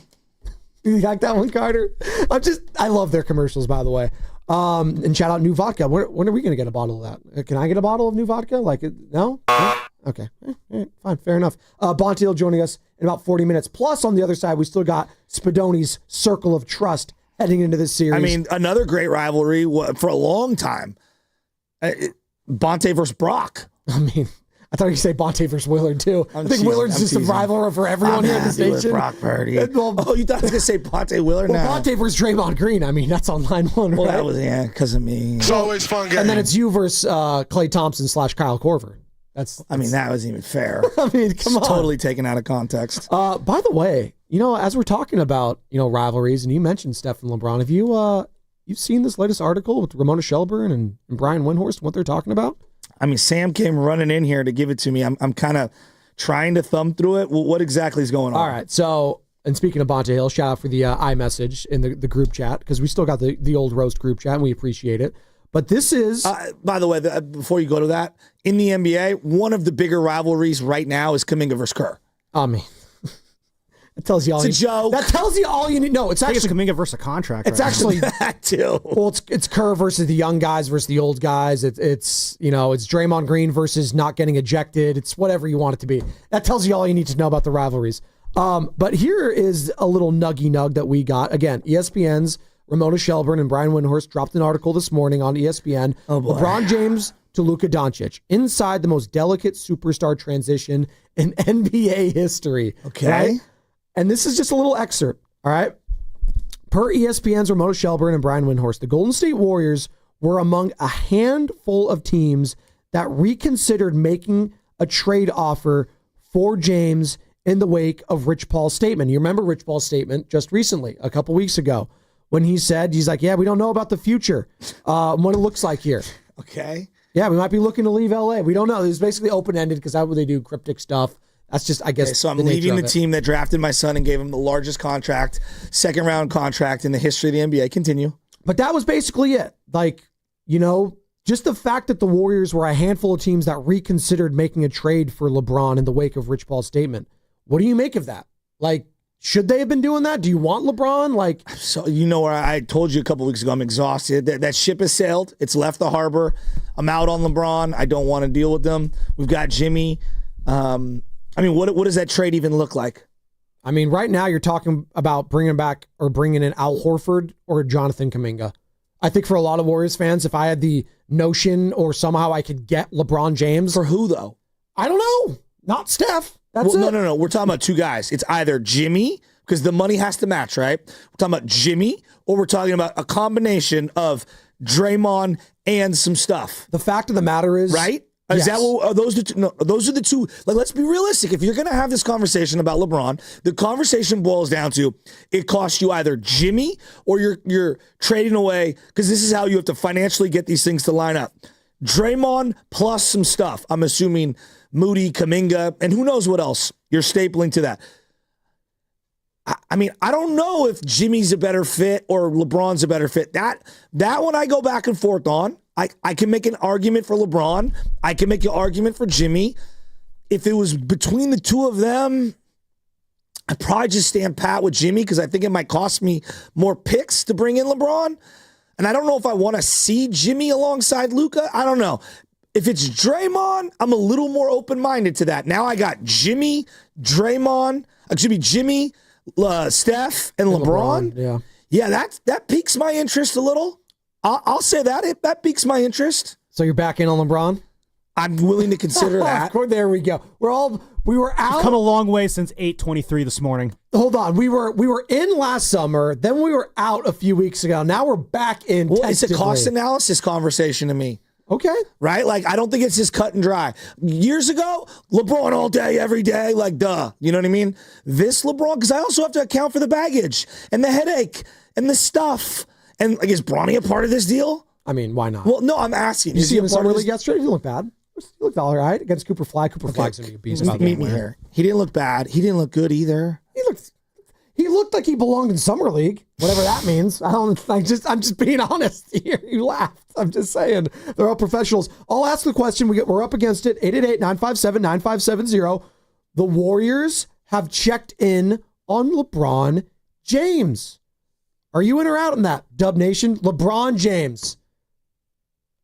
You like that one, Carter? I love their commercials, by the way. And shout out New Vodka. When are we going to get a bottle of that? Can I get a bottle of New Vodka? No? Okay. Fine. Fair enough. Bontiel joining us in about 40 minutes. Plus, on the other side, we still got Spadoni's Circle of Trust heading into this series. I mean, another great rivalry for a long time. Bonte versus Brock. I mean, I thought you say Bonte versus Willard too. I think Willard's just a rival for everyone here at the station. Brock Purdy. You thought I was going to say Bonte Willard? Well, Bonte versus Draymond Green. I mean, that's on line one, well, right? That was, because of me. It's always fun game. And then it's you versus Klay Thompson / Kyle Korver. I mean, that wasn't even fair. I mean, come on. Totally taken out of context. By the way, as we're talking about, rivalries, and you mentioned Steph and LeBron, have you've seen this latest article with Ramona Shelburne and Brian Windhorst, what they're talking about? I mean, Sam came running in here to give it to me. I'm kind of trying to thumb through it. What exactly is going on? All right. So, and speaking of Bonte Hill, shout out for the iMessage in the group chat, because we still got the old roast group chat, and we appreciate it. But this is... by the way, before you go to that, in the NBA, one of the bigger rivalries right now is Kuminga versus Kerr. I mean... It tells you all. It's a joke. That tells you all you need. No, it's actually Kuminga versus a contract. It's actually that too. Well, it's Kerr versus the young guys versus the old guys. It's Draymond Green versus not getting ejected. It's whatever you want it to be. That tells you all you need to know about the rivalries. But here is a little nuggy nug that we got. Again, ESPN's Ramona Shelburne and Brian Windhorst dropped an article this morning on ESPN. Oh boy. LeBron James to Luka Doncic inside the most delicate superstar transition in NBA history. Okay. Right? And this is just a little excerpt, all right? Per ESPN's Ramona Shelburne and Brian Windhorst, the Golden State Warriors were among a handful of teams that reconsidered making a trade offer for James in the wake of Rich Paul's statement. You remember Rich Paul's statement just recently, a couple weeks ago, when he's like, yeah, we don't know about the future, what it looks like here. Okay. Yeah, we might be looking to leave LA. We don't know. It was basically open-ended because that's what they do, cryptic stuff. That's just, I guess. Okay, so I'm leaving the team that drafted my son and gave him the largest contract, second round contract in the history of the NBA. Continue. But that was basically it. Just the fact that the Warriors were a handful of teams that reconsidered making a trade for LeBron in the wake of Rich Paul's statement. What do you make of that? Should they have been doing that? Do you want LeBron? So where I told you a couple weeks ago, I'm exhausted. That ship has sailed. It's left the harbor. I'm out on LeBron. I don't want to deal with them. We've got Jimmy. What does that trade even look like? I mean, right now you're talking about bringing in Al Horford or Jonathan Kuminga. I think for a lot of Warriors fans, if I had the notion or somehow I could get LeBron James. For who, though? I don't know. Not Steph. That's it. No. We're talking about two guys. It's either Jimmy, because the money has to match, right? We're talking about Jimmy, or we're talking about a combination of Draymond and some stuff. The fact of the matter is... Right? Is that what, are those the two? No, those are the two. Let's be realistic. If you're going to have this conversation about LeBron, the conversation boils down to it costs you either Jimmy or you're trading away, because this is how you have to financially get these things to line up. Draymond plus some stuff. I'm assuming Moody, Kuminga, and who knows what else you're stapling to that. I don't know if Jimmy's a better fit or LeBron's a better fit. That one I go back and forth on. I can make an argument for LeBron. I can make an argument for Jimmy. If it was between the two of them, I'd probably just stand pat with Jimmy, because I think it might cost me more picks to bring in LeBron. And I don't know if I want to see Jimmy alongside Luka. I don't know. If it's Draymond, I'm a little more open-minded to that. Now I got Jimmy, Steph, and LeBron. Yeah, that piques my interest a little. I'll say that piques my interest. So you're back in on LeBron? I'm willing to consider that. There we go. We were out. We've come a long way since 8:23 this morning. Hold on. We were in last summer, then we were out a few weeks ago. Now we're back in. Well, it's a cost analysis conversation to me. Okay. Right? I don't think it's just cut and dry. Years ago, LeBron all day, every day, duh. You know what I mean? This LeBron, because I also have to account for the baggage and the headache and the stuff. And is Bronny a part of this deal? I mean, why not? Well, no, I'm asking. You see him in summer league yesterday? He didn't look bad. He looked all right against Cooper Flag. Cooper Flag's going to be a beast. Meet me here. He didn't look bad. He didn't look good either. He looked like he belonged in summer league, whatever that means. I'm just being honest here. You laughed. I'm just saying they're all professionals. I'll ask the question. We're up against it. 888-957-9570. The Warriors have checked in on LeBron James. Are you in or out on that, Dub Nation? LeBron James.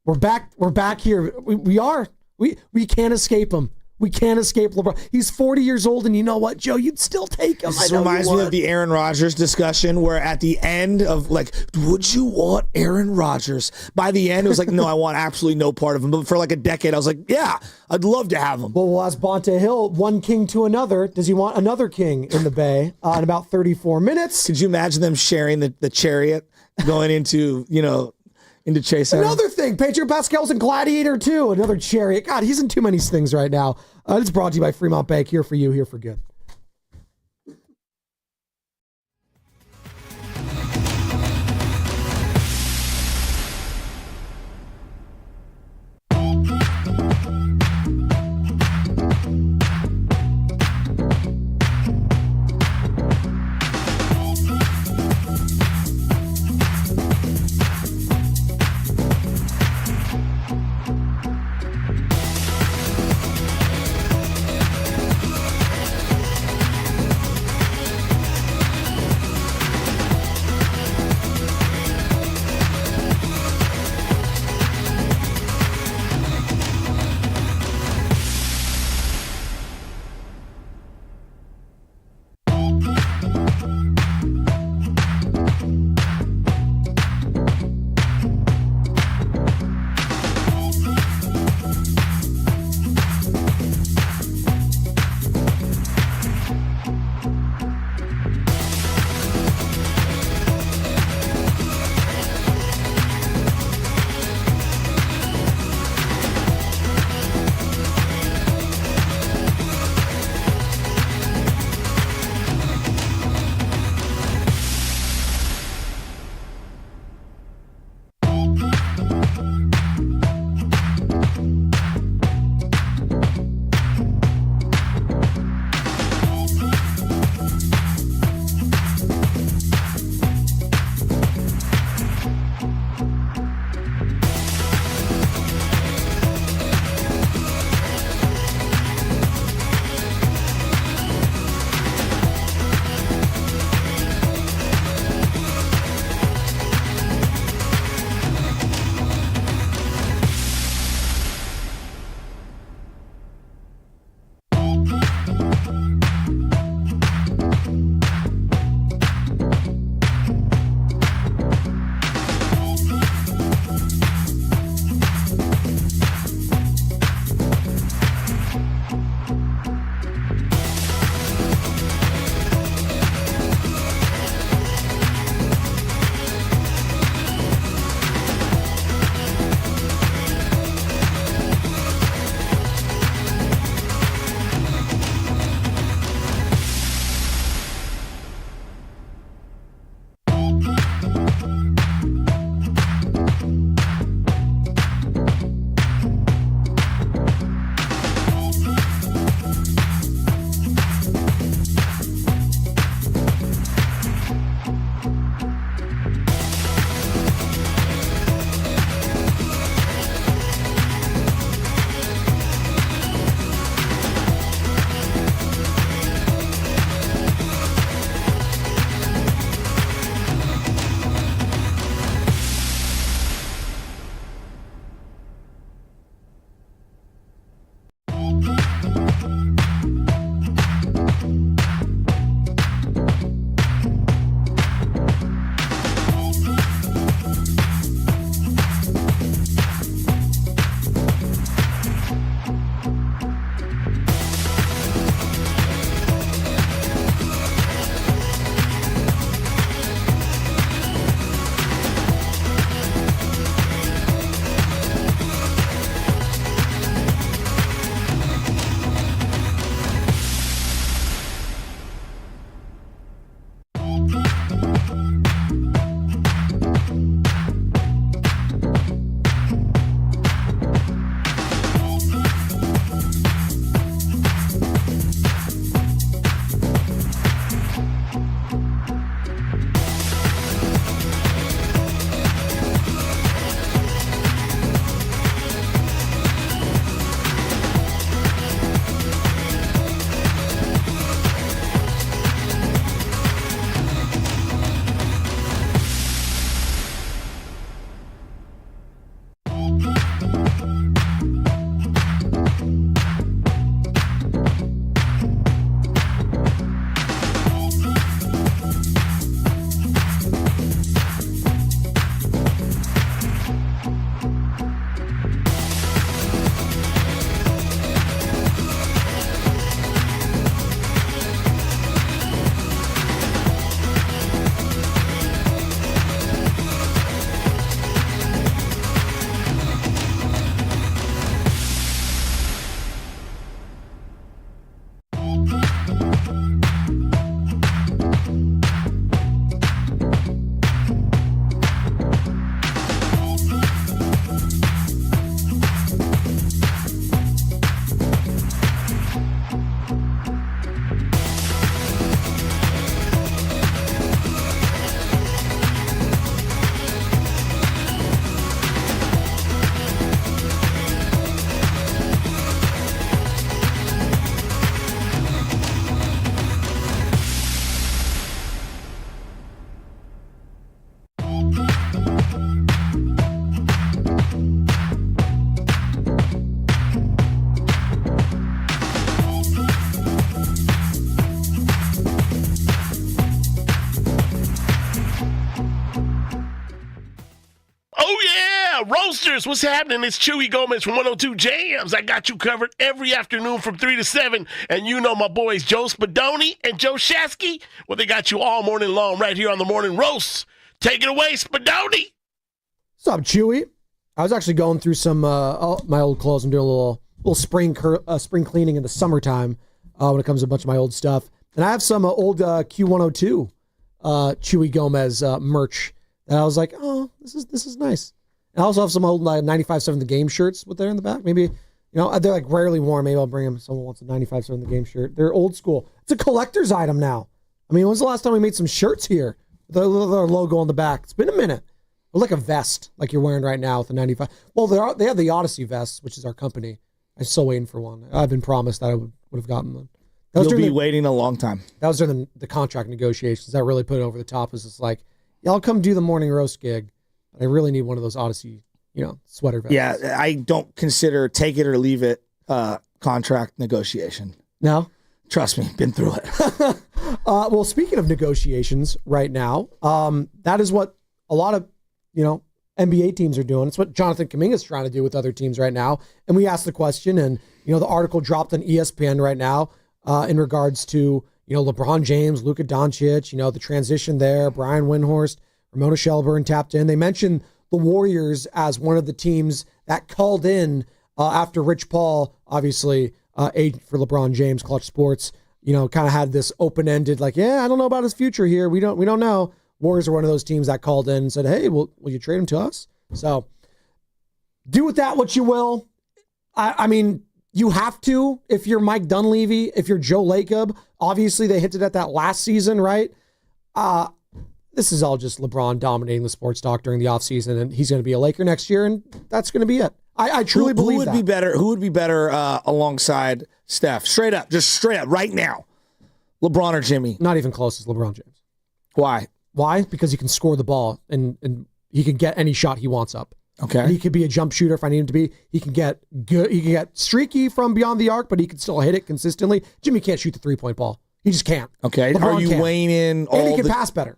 We're back here. We are. We can't escape him. We can't escape LeBron. He's 40 years old, and you know what, Joe? You'd still take him. This reminds me of the Aaron Rodgers discussion, where at the end of, like, would you want Aaron Rodgers? By the end, it was like, no, I want absolutely no part of him. But for like a decade, I was like, yeah, I'd love to have him. Well, we'll ask Bonte Hill, one king to another. Does he want another king in the Bay in about 34 minutes? Could you imagine them sharing the chariot going into, into Chase Center? Another thing, Pedro Pascal's in Gladiator 2, another chariot. God, he's in too many things right now. It's brought to you by Fremont Bank, here for you, here for good. Oh, yeah, Roasters, what's happening? It's Chewy Gomez from 102 Jams. I got you covered every afternoon from 3 to 7. And you know my boys Joe Spadoni and Joe Shasky. Well, they got you all morning long right here on the Morning Roast. Take it away, Spadoni. What's up, Chewy? I was actually going through some my old clothes. I'm doing a little spring cleaning in the summertime when it comes to a bunch of my old stuff. And I have some old Q102 Chewy Gomez merch. And I was like, oh, this is nice. And I also have some old 95.7 The Game shirts with there in the back. Maybe, they're like rarely worn. Maybe I'll bring them. Someone wants a 95.7 The Game shirt. They're old school. It's a collector's item now. I mean, when's the last time we made some shirts here with our logo on the back? It's been a minute. Or like a vest, like you're wearing right now with the 95. Well, they have the Odyssey vests, which is our company. I'm still waiting for one. I've been promised that I would have gotten one. You'll be waiting a long time. That was during the contract negotiations. That really put it over the top. It was just like, yeah, I'll come do the morning roast gig, but I really need one of those Odyssey, sweater vests. Yeah, I don't consider take it or leave it contract negotiation. No? Trust me, been through it. Well, speaking of negotiations right now, that is what a lot of, NBA teams are doing. It's what Jonathan Kuminga's trying to do with other teams right now. And we asked the question, and, the article dropped on ESPN right now in regards to, LeBron James, Luka Doncic, the transition there, Brian Windhorst, Ramona Shelburne tapped in. They mentioned the Warriors as one of the teams that called in after Rich Paul, obviously, agent for LeBron James, Clutch Sports, kind of had this open-ended, like, yeah, I don't know about his future here. We don't know. Warriors are one of those teams that called in and said, hey, will you trade him to us? So do with that what you will. I mean, you have to if you're Mike Dunleavy, if you're Joe Lacob. Obviously, they hinted at that last season, right? This is all just LeBron dominating the sports talk during the offseason, and he's going to be a Laker next year, and that's going to be it. I truly believe that. Who would be better alongside Steph? Straight up right now. LeBron or Jimmy? Not even close as LeBron James. Why? Why? Because he can score the ball, and he can get any shot he wants up. Okay. And he could be a jump shooter if I need him to be. He can get good. He can get streaky from beyond the arc, but he can still hit it consistently. Jimmy can't shoot the 3-point ball. He just can't. Okay. LeBron are you can. weighing in all and he can pass better.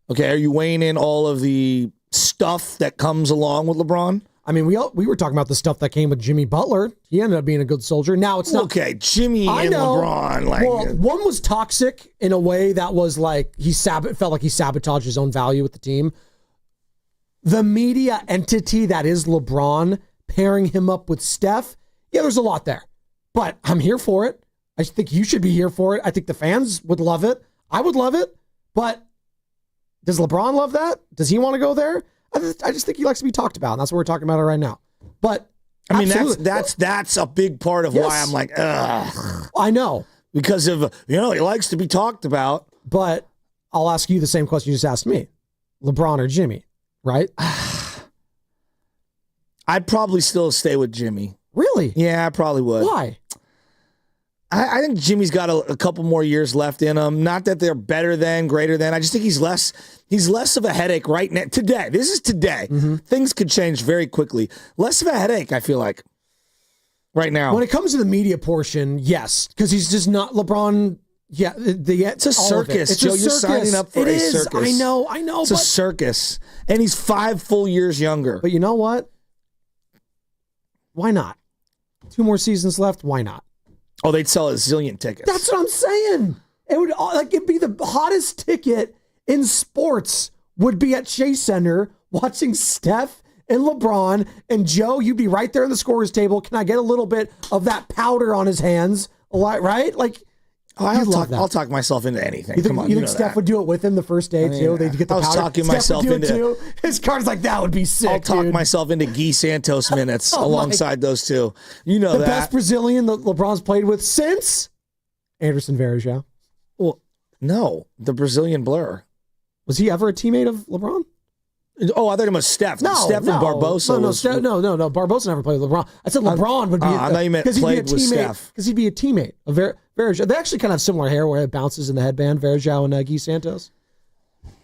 Okay. Are you weighing in all of the stuff that comes along with LeBron? I mean, we were talking about the stuff that came with Jimmy Butler. He ended up being a good soldier. Now it's not. Okay, Jimmy and LeBron. Well, one was toxic in a way that was like felt like he sabotaged his own value with the team. The media entity that is LeBron pairing him up with Steph, yeah, there's a lot there. But I'm here for it. I think you should be here for it. I think the fans would love it. I would love it. But does LeBron love that? Does he want to go there? I just think he likes to be talked about, and that's what we're talking about it right now. But I mean, that's a big part of why I'm like, ugh. I know. Because of, he likes to be talked about. But I'll ask you the same question you just asked me. LeBron or Jimmy, right? I'd probably still stay with Jimmy. Really? Yeah, I probably would. Why? I think Jimmy's got a couple more years left in him. Not that they're better than, greater than. I just think he's less of a headache right now. Today. This is today. Mm-hmm. Things could change very quickly. Less of a headache, I feel like, right now. When it comes to the media portion, yes. Because he's just not LeBron. Yeah, it's a circus, Joe. You're signing up for a circus. I know. It's a circus. And he's 5 full years younger. But you know what? Why not? 2 more seasons left. Why not? Oh, they'd sell a zillion tickets. That's what I'm saying. It would it'd be the hottest ticket in sports would be at Chase Center watching Steph and LeBron and Joe. You'd be right there on the scorer's table. Can I get a little bit of that powder on his hands? Right? Like, I'll talk myself into anything. You think, Come on, you think Steph would do it with him the first day too? They'd get the powder. I was talking myself into too. His card's like that would be sick. I'll talk myself into Guy Santos minutes alongside those two. You know the best Brazilian that LeBron's played with since Anderson Varejão. Well, no, the Brazilian Blur. Was he ever a teammate of LeBron? Oh, I thought it was Steph. No, Steph and Barbosa. No. Barbosa never played with LeBron. I said LeBron would be. I thought you meant played with Steph. Because he'd be a teammate of Varejão. They actually kind of have similar hair where it bounces in the headband, Varejão and Guy Santos.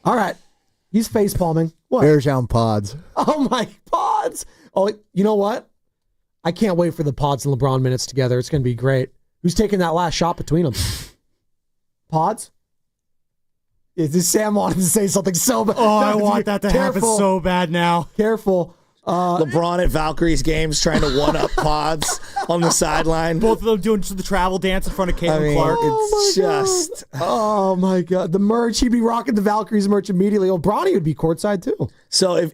All right. He's face palming. What? Beartown Pods. Oh my Pods! Oh, you know what? I can't wait for the Pods and LeBron minutes together. It's going to be great. Who's taking that last shot between them? Pods? Sam wanted to say something so bad. Oh, I want that to happen so bad now. Careful. LeBron at Valkyrie's games trying to one-up Pods on the sideline. Both of them doing the travel dance in front of Caitlin Clark. Oh my God. The merch. He'd be rocking the Valkyries merch immediately. Oh, Bronny would be courtside too. So if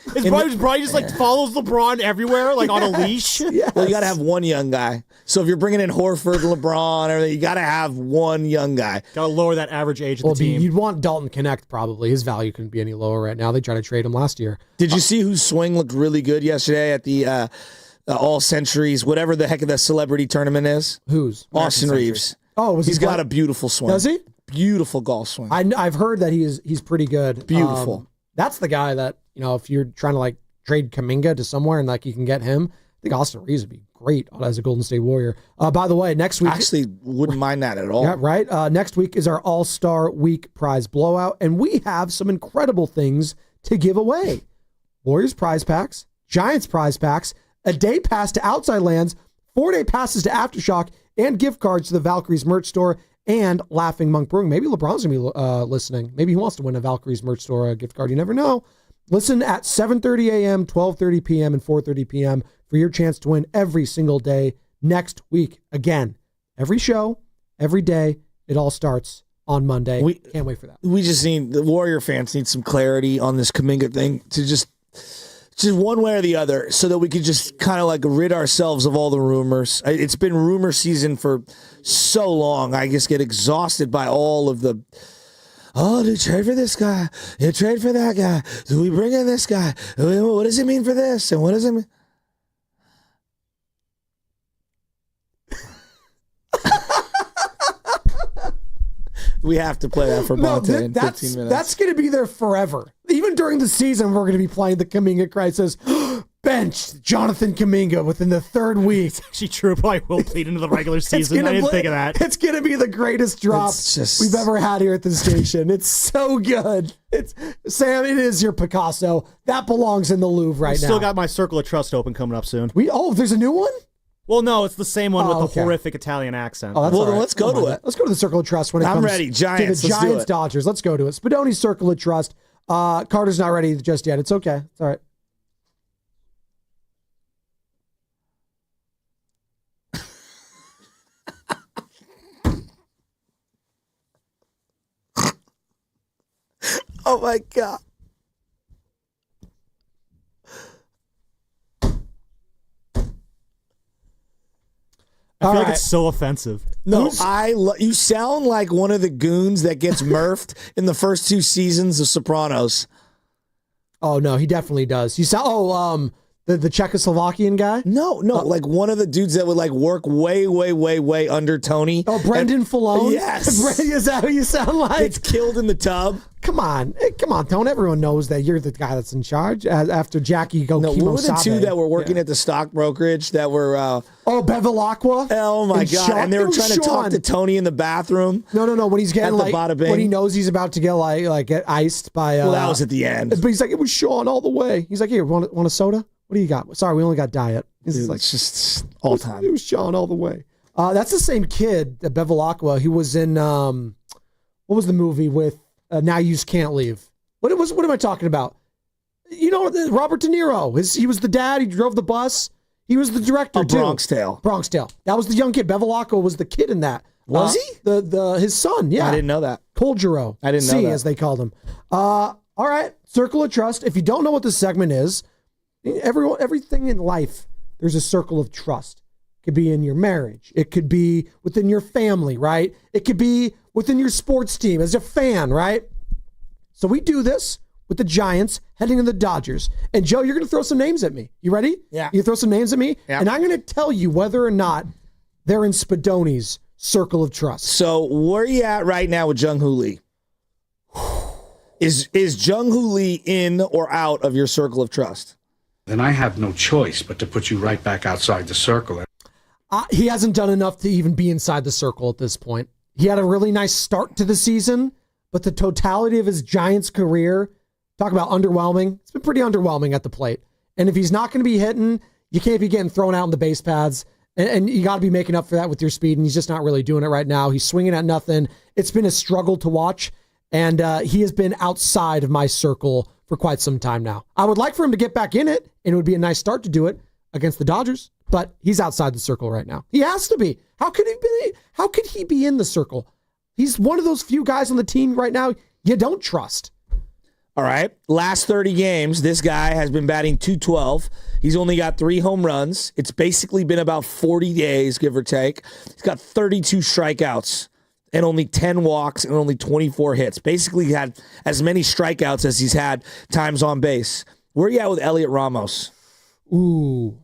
Bronny just like follows LeBron everywhere, like on a leash. Yes. Well, you got to have one young guy. So if you're bringing in Horford, LeBron, everything, you got to have one young guy. Got to lower that average age of the team. You'd want Dalton Connect probably. His value couldn't be any lower right now. They tried to trade him last year. Did you see whose swing looked really good yesterday at the All Centuries, whatever the heck of the celebrity tournament is? Whose? Austin Reeves. Oh, he's got a beautiful swing. Does he? Beautiful golf swing. I've heard that he's pretty good. Beautiful. That's the guy that, if you're trying to like trade Kuminga to somewhere and like you can get him, I think Austin Reeves would be great as a Golden State Warrior. By the way, next week... Actually, wouldn't mind that at all. Yeah, right? Next week is our All-Star Week prize blowout, and we have some incredible things to give away. Warriors prize packs, Giants prize packs, a day pass to Outside Lands, 4-day passes to Aftershock, and gift cards to the Valkyries merch store and Laughing Monk Brewing. Maybe LeBron's going to be listening. Maybe he wants to win a Valkyries merch store gift card. You never know. Listen at 7:30 a.m., 12:30 p.m., and 4:30 p.m. for your chance to win every single day next week. Again, every show, every day, it all starts on Monday. Can't wait for that. We just need, the Warrior fans need some clarity on this Kuminga thing to just one way or the other so that we could just kind of like rid ourselves of all the rumors. It's been rumor season for so long. I just get exhausted by all of the, oh, do you trade for this guy? You trade for that guy? Do we bring in this guy? What does it mean for this? And what does it mean? We have to play that for Bonte in 15 minutes. That's going to be there forever. Even during the season, we're going to be playing the Kuminga crisis. Benched Jonathan Kuminga within the third week. It's actually true. Probably will bleed into the regular season. I didn't think of that. It's going to be the greatest drop we've ever had here at the station. It's so good. Sam, it is your Picasso. That belongs in the Louvre right now. Still got my Circle of Trust open coming up soon. There's a new one? Well, no, it's the same one with the horrific Italian accent. Oh, well, then let's go to it. Let's go to the Circle of Trust when it comes ready. Giants. to the Giants Dodgers. Let's go to it. Spadoni's Circle of Trust. Carter's not ready just yet. It's okay. It's all right. Oh my God. I feel like it's so offensive. No, you sound like one of the goons that gets murphed in the first 2 seasons of Sopranos. Oh no, he definitely does. You sound the Czechoslovakian guy? No, like one of the dudes that would like work way under Tony. Oh, Brendan Falone? Yes. Is that who you sound like? It's killed in the tub. Come on, Tone. Everyone knows that you're the guy that's in charge. After Jackie what were the 2 that were working at the stock brokerage that were? Bevilacqua. Oh my God! And they were trying to talk to Tony in the bathroom. No. When he's getting like Bada Bing. when he knows he's about to get iced by. Well, that was at the end. But he's like, it was Sean all the way. He's like, here, want a soda? What do you got? Sorry, we only got diet. Dude, it's just all time. It was Sean all the way. That's the same kid, Bevilacqua. He was in what was the movie with Now You Just Can't Leave? What am I talking about? Robert De Niro. He was the dad. He drove the bus. He was the director too. Bronx Tale. That was the young kid. Bevilacqua was the kid in that. Was he? His son? Yeah, I didn't know that. Colgero. I didn't know that. as they called him. All right, Circle of Trust. If you don't know what this segment is, everything in life, there's a circle of trust. It could be in your marriage. It could be within your family, right? It could be within your sports team as a fan, right? So we do this with the Giants heading to the Dodgers. And Joe, you're going to throw some names at me. You ready? Yeah. You throw some names at me? Yeah. And I'm going to tell you whether or not they're in Spadoni's circle of trust. So where are you at right now with Jung Hoo Lee? Is Jung Hoo Lee in or out of your circle of trust? Then I have no choice but to put you right back outside the circle. He hasn't done enough to even be inside the circle at this point. He had a really nice start to the season, but the totality of his Giants career Talk about underwhelming. It's been pretty underwhelming at the plate. And if he's not going to be hitting, you can't be getting thrown out in the base paths. And you got to be making up for that with your speed, and he's just not really doing it right now. He's swinging at nothing. It's been a struggle to watch, and he has been outside of my circle for quite some time now. I would like for him to get back in it, and it would be a nice start to do it against the Dodgers, but he's outside the circle right now. He has to be. How could he be in the circle? He's one of those few guys on the team right now you don't trust. All right. Last 30 games, this guy has been batting .212. He's only got 3 home runs. It's basically been about 40 days, give or take. He's got 32 strikeouts and only 10 walks and only 24 hits. Basically had as many strikeouts as he's had times on base. Where are you at with Elliot Ramos? Ooh.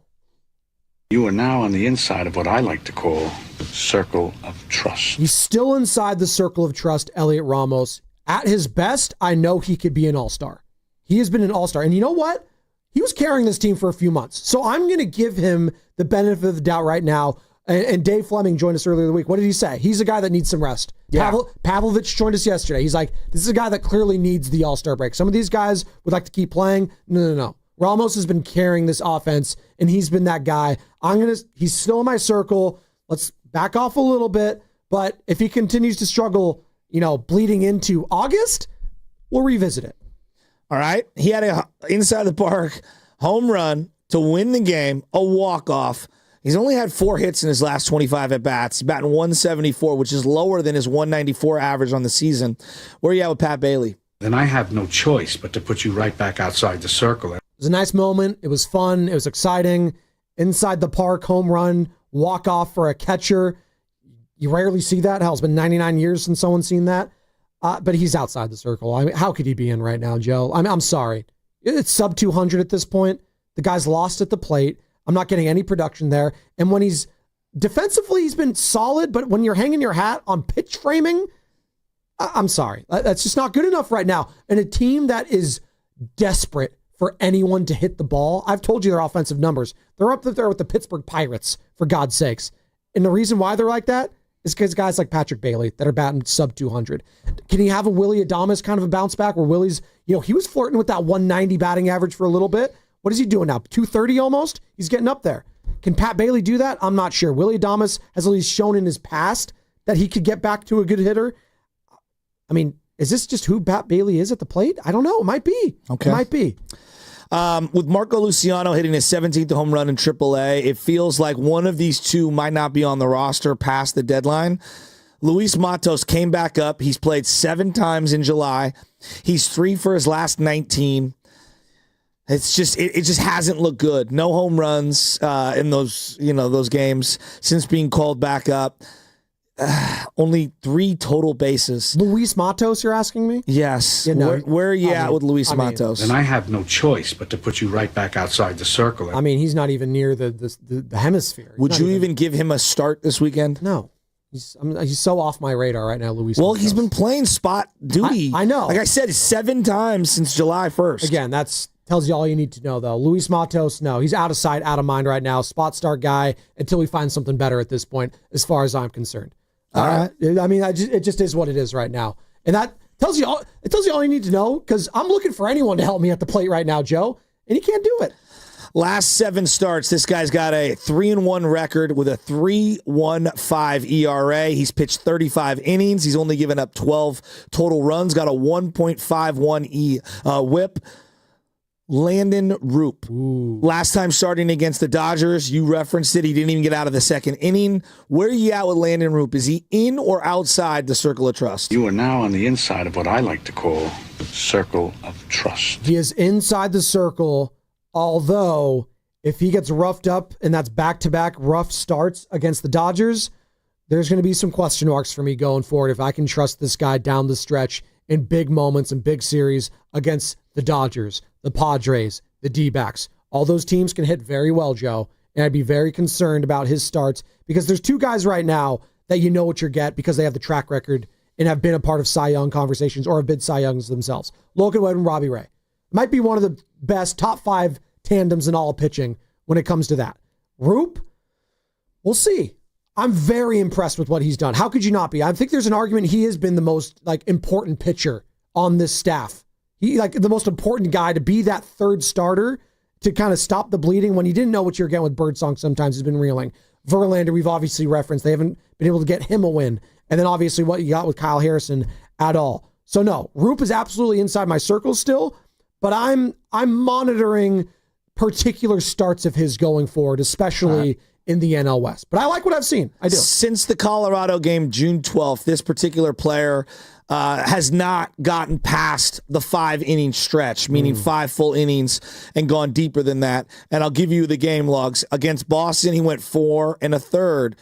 You are now on the inside of what I like to call circle of trust. He's still inside the circle of trust, Elliot Ramos. At his best, I know he could be an all-star. He has been an all-star. And you know what? He was carrying this team for a few months. So I'm going to give him the benefit of the doubt right now. And Dave Fleming joined us earlier in the week. What did he say? He's a guy that needs some rest. Yeah. Pavlovich joined us yesterday. He's like, this is a guy that clearly needs the all-star break. Some of these guys would like to keep playing. No. Ramos has been carrying this offense, and he's been that guy. He's still in my circle. Let's back off a little bit. But if he continues to struggle, bleeding into August, we'll revisit it. All right. He had a inside the park home run to win the game, a walk-off. He's only had 4 hits in his last 25 at-bats. He's batting 174, which is lower than his 194 average on the season. Where are you at with Pat Bailey? Then I have no choice but to put you right back outside the circle. It was a nice moment. It was fun. It was exciting. Inside the park, home run, walk-off for a catcher. You rarely see that. Hell, it's been 99 years since someone's seen that. But he's outside the circle. I mean, how could he be in right now, Joe? I'm sorry. It's sub 200 at this point. The guy's lost at the plate. I'm not getting any production there. And when he's defensively, he's been solid. But when you're hanging your hat on pitch framing, I'm sorry. That's just not good enough right now. And a team that is desperate for anyone to hit the ball. I've told you their offensive numbers. They're up there with the Pittsburgh Pirates, for God's sakes. And the reason why they're like that is because guys like Patrick Bailey that are batting sub 200. Can he have a Willie Adames kind of a bounce back where Willie's, he was flirting with that 190 batting average for a little bit. What is he doing now? 230 almost? He's getting up there. Can Pat Bailey do that? I'm not sure. Willie Adames has at least shown in his past that he could get back to a good hitter. I mean, is this just who Pat Bailey is at the plate? I don't know. It might be. Okay. It might be. With Marco Luciano hitting his 17th home run in AAA, it feels like one of these two might not be on the roster past the deadline. Luis Matos came back up. He's played 7 times in July. He's 3 for his last 19. It's just it just hasn't looked good. No home runs in those games since being called back up. Only 3 total bases. Luis Matos, you're asking me? Yes. Yeah, no, where are you at with Luis Matos? And I have no choice but to put you right back outside the circle. I mean, he's not even near the hemisphere. Would you even give him a start this weekend? No. He's so off my radar right now, Luis Well, Matos. he's been playing spot duty. I know. Like I said, 7 times since July 1st. Again, that's tells you all you need to know, though. Luis Matos, no. He's out of sight, out of mind right now. Spot start guy until we find something better at this point, as far as I'm concerned. All right. I mean, it just is what it is right now. And that tells you all. It tells you all you need to know, because I'm looking for anyone to help me at the plate right now, Joe, and he can't do it. Last 7 starts, this guy's got a 3-1 record with a 3.15 ERA. He's pitched 35 innings. He's only given up 12 total runs. Got a 1.51 whip. Landon Roop. Ooh. Last time starting against the Dodgers, you referenced it. He didn't even get out of the second inning. Where are you at with Landon Roop? Is he in or outside the circle of trust? You are now on the inside of what I like to call circle of trust. He is inside the circle, although if he gets roughed up and that's back-to-back rough starts against the Dodgers, there's going to be some question marks for me going forward if I can trust this guy down the stretch in big moments and big series against the Dodgers, the Padres, the D-backs. All those teams can hit very well, Joe, and I'd be very concerned about his starts because there's 2 guys right now that you know what you're getting because they have the track record and have been a part of Cy Young conversations or have been Cy Youngs themselves. Logan Webb and Robbie Ray. Might be one of the best top 5 tandems in all of pitching when it comes to that. Roop, we'll see. I'm very impressed with what he's done. How could you not be? I think there's an argument he has been the most important pitcher on this staff. He like the most important guy to be that third starter to kind of stop the bleeding when you didn't know what you're getting with Birdsong. Sometimes has been reeling. Verlander, we've obviously referenced. They haven't been able to get him a win. And then obviously what you got with Kyle Harrison at all. So no, Roop is absolutely inside my circle still, but I'm monitoring particular starts of his going forward, especially in the NL West. But I like what I've seen. I do. Since the Colorado game, June 12th, this particular player has not gotten past the 5-inning stretch, meaning 5 full innings, and gone deeper than that. And I'll give you the game logs. Against Boston, he went 4 1/3.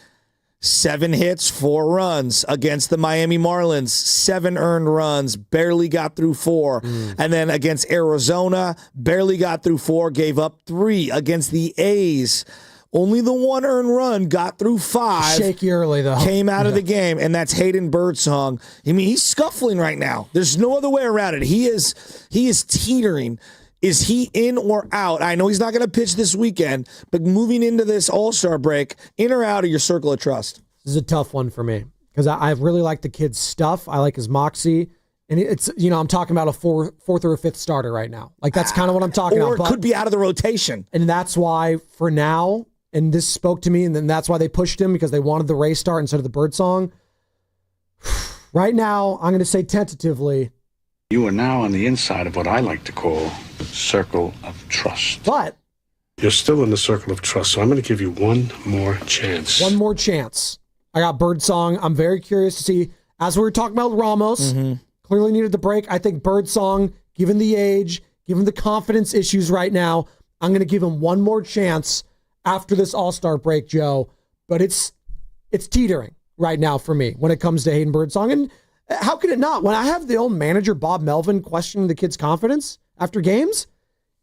7 hits, 4 runs. Against the Miami Marlins, 7 earned runs, barely got through 4. And then against Arizona, barely got through 4, gave up 3. Against the A's, only the 1 earned run, got through 5. Shaky early, though. Came out of the game, and that's Hayden Birdsong. I mean, he's scuffling right now. There's no other way around it. He is teetering. Is he in or out? I know he's not going to pitch this weekend, but moving into this All-Star break, in or out of your circle of trust? This is a tough one for me because I really like the kid's stuff. I like his moxie. And it's, I'm talking about a fourth or a fifth starter right now. Like, that's kind of what I'm talking about. Or it could be out of the rotation. And that's why, for now, and this spoke to me, and then that's why they pushed him because they wanted the Ray start instead of the Birdsong. Right now, I'm going to say tentatively, You are now on the inside of what I like to call circle of trust. But You're still in the circle of trust, so I'm going to give you one more chance. One more chance. I got Birdsong. I'm very curious to see, as we were talking about Ramos, clearly needed the break. I think Birdsong, given the age, given the confidence issues right now, I'm going to give him one more chance after this All-Star break, Joe. But it's teetering right now for me when it comes to Hayden Birdsong. And how could it not? When I have the old manager, Bob Melvin, questioning the kid's confidence after games,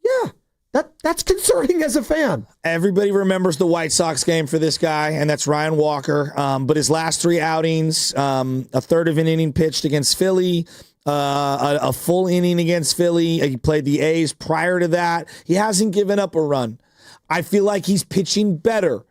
yeah, that's concerning as a fan. Everybody remembers the White Sox game for this guy, and that's Ryan Walker. But his last 3 outings, a third of an inning pitched against Philly, a full inning against Philly. He played the A's prior to that. He hasn't given up a run. I feel like he's pitching better.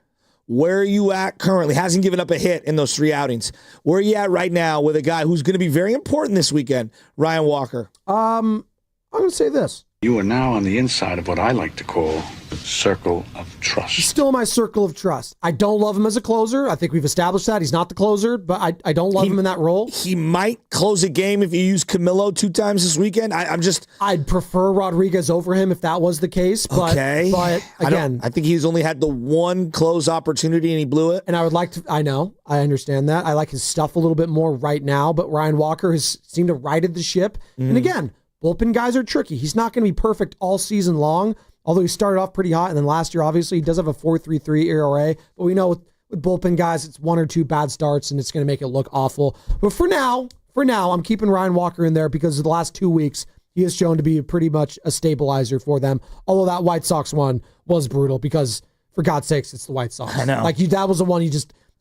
Where are you at currently? Hasn't given up a hit in those 3 outings. Where are you at right now with a guy who's going to be very important this weekend, Ryan Walker? I'm going to say this. You are now on the inside of what I like to call circle of trust. He's still in my circle of trust. I don't love him as a closer. I think we've established that. He's not the closer, but I don't love him in that role. He might close a game if you use Camilo 2 times this weekend. I'd prefer Rodriguez over him if that was the case. But, okay. But again, I think he's only had the 1 close opportunity and he blew it. And I would like to, I understand that. I like his stuff a little bit more right now, but Ryan Walker has seemed to righted the ship. And again, bullpen guys are tricky. He's not going to be perfect all season long, although he started off pretty hot. And then last year, obviously, he does have a 4.33 ERA. But we know with bullpen guys, it's 1 or 2 bad starts, and it's going to make it look awful. But for now, I'm keeping Ryan Walker in there because of the last 2 weeks, he has shown to be pretty much a stabilizer for them. Although that White Sox one was brutal because, for God's sakes, it's the White Sox. I know. That was the one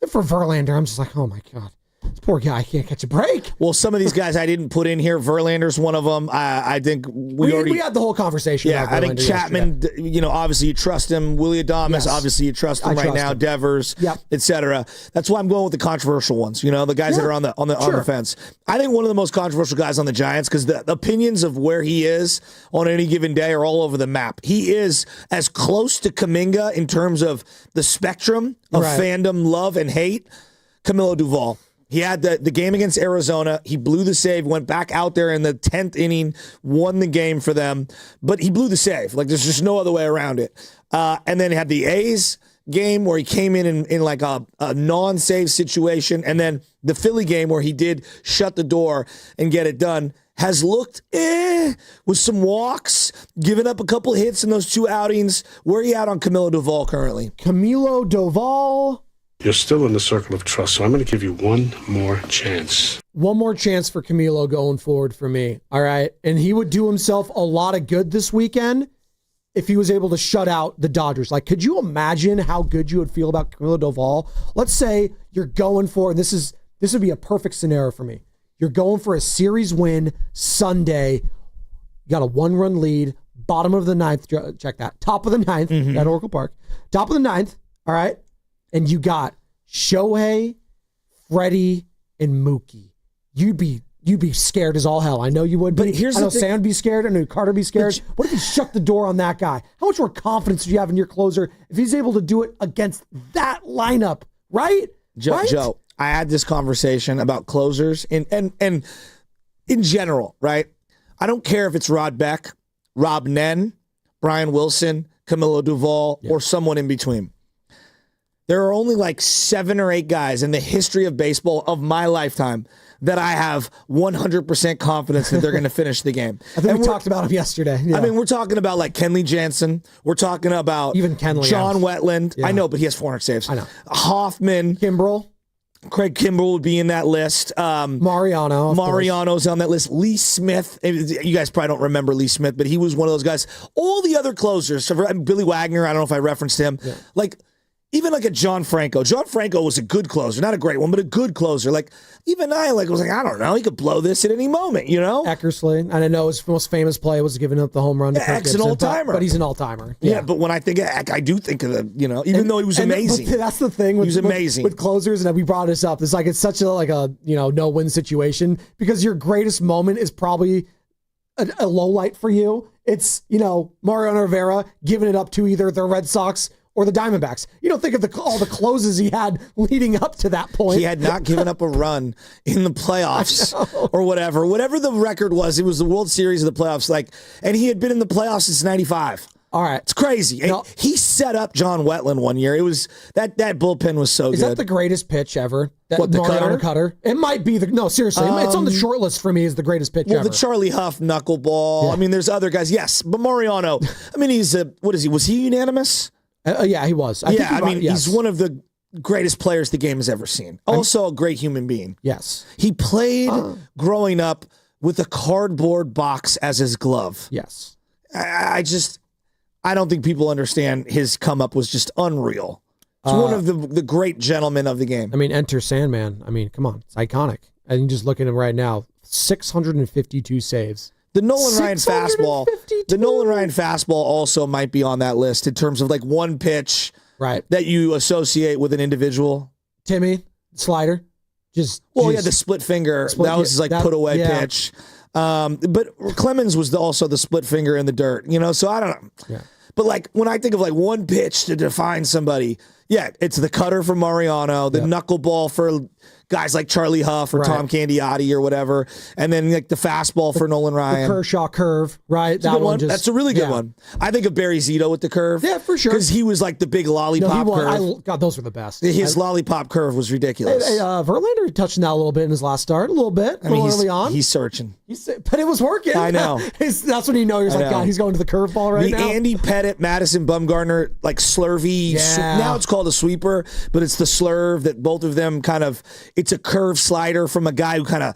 for Verlander, I'm just like, oh my God. This poor guy can't catch a break. Well, some of these guys I didn't put in here. Verlander's one of them. I think we had the whole conversation. Yeah, I think Chapman, obviously you trust him. Willie Adames, obviously you trust him right now. Devers, etc. That's why I'm going with the controversial ones. The guys that are on the fence. I think one of the most controversial guys on the Giants, because the opinions of where he is on any given day are all over the map. He is as close to Kuminga in terms of the spectrum of fandom, love, and hate. Camilo Duvall. He had the game against Arizona. He blew the save, went back out there in the 10th inning, won the game for them. But he blew the save. There's just no other way around it. And then he had the A's game where he came in like a non-save situation. And then the Philly game where he did shut the door and get it done. Has looked with some walks, given up a couple hits in those 2 outings. Where are you at on Camilo Duvall currently? Camilo Duvall. You're still in the circle of trust, so I'm going to give you one more chance. One more chance for Camilo going forward for me, all right? And he would do himself a lot of good this weekend if he was able to shut out the Dodgers. Could you imagine how good you would feel about Camilo Duvall? Let's say you're going for, this would be a perfect scenario for me. You're going for a series win Sunday. You got a 1-run lead, bottom of the 9th. Check that. Top of the 9th at Oracle Park. Top of the 9th, all right? And you got Shohei, Freddie, and Mookie. You'd be you'd be scared as all hell. I know you would be. But here's I know the thing. Sam would be scared. I know Carter would be scared. What if he shut the door on that guy? How much more confidence do you have in your closer if he's able to do it against that lineup, right? Joe, I had this conversation about closers and in general, right? I don't care if it's Rod Beck, Rob Nen, Brian Wilson, Camilo Duvall, or someone in between. There are only like 7 or 8 guys in the history of baseball of my lifetime that I have 100% confidence that they're going to finish the game. I think we talked about him yesterday. Yeah. I mean, we're talking about like Kenley Jansen. We're talking about even Kenley, John Wetland. Yeah. I know, but he has 400 saves. I know. Hoffman. Kimbrel. Craig Kimbrel would be in that list. Mariano's on that list. Lee Smith. You guys probably don't remember Lee Smith, but he was one of those guys. All the other closers. So Billy Wagner, I don't know if I referenced him. Yeah. Like, even like a John Franco. John Franco was a good closer. Not a great one, but a good closer. Like, even I was like, I don't know. He could blow this at any moment, you know? Eckersley. And I know his most famous play was giving up the home run to Kirk Eck's an Gibson, all-timer. But he's an all-timer. Yeah, but when I think of Eck, I do think of the, even though he was amazing. That's the thing with, he was amazing. With closers, and we brought this up. It's like it's such a no-win situation because your greatest moment is probably a low light for you. It's, Mariano Rivera giving it up to either the Red Sox or the Diamondbacks. You don't think of all the closes he had leading up to that point. He had not given up a run in the playoffs or whatever. Whatever the record was, it was the World Series of the playoffs. And he had been in the playoffs since 95. All right. It's crazy. No. He set up John Wetland one year. It was that bullpen was so good. Is that the greatest pitch ever? The cutter? It might be no, seriously. It's on the short list for me as the greatest pitch ever. The Charlie Huff knuckleball. Yeah. I mean, there's other guys. Yes, but Mariano, I mean, what is he? Was he unanimous? Yeah, he was. He's one of the greatest players the game has ever seen. Also a great human being. Yes. He played growing up with a cardboard box as his glove. Yes. I don't think people understand his come up was just unreal. It's one of the great gentlemen of the game. I mean, enter Sandman. I mean, come on. It's iconic. And you just look at him right now, 652 saves. The Nolan Ryan fastball also might be on that list in terms of like one pitch that you associate with an individual. Timmy, slider. The split finger. That was his put away pitch. But Clemens was also the split finger in the dirt, so I don't know. Yeah. But when I think of one pitch to define somebody, it's the cutter for Mariano, the knuckleball for guys like Charlie Huff or Tom Candiotti or whatever, and then the fastball for Nolan Ryan. The Kershaw curve, right? That one. That's a really good one. I think of Barry Zito with the curve. Yeah, for sure. Because he was like the big lollipop curve. God, those were the best. His lollipop curve was ridiculous. Verlander touched that a little bit in his last start, a little bit, early on. He's searching. But it was working. I know. That's when you know God, he's going to the curveball right now. The Andy Pettit, Madison Bumgarner, slurvy. Yeah. Now it's called a sweeper, but it's the slurve that both of them it's a curve slider from a guy who kind of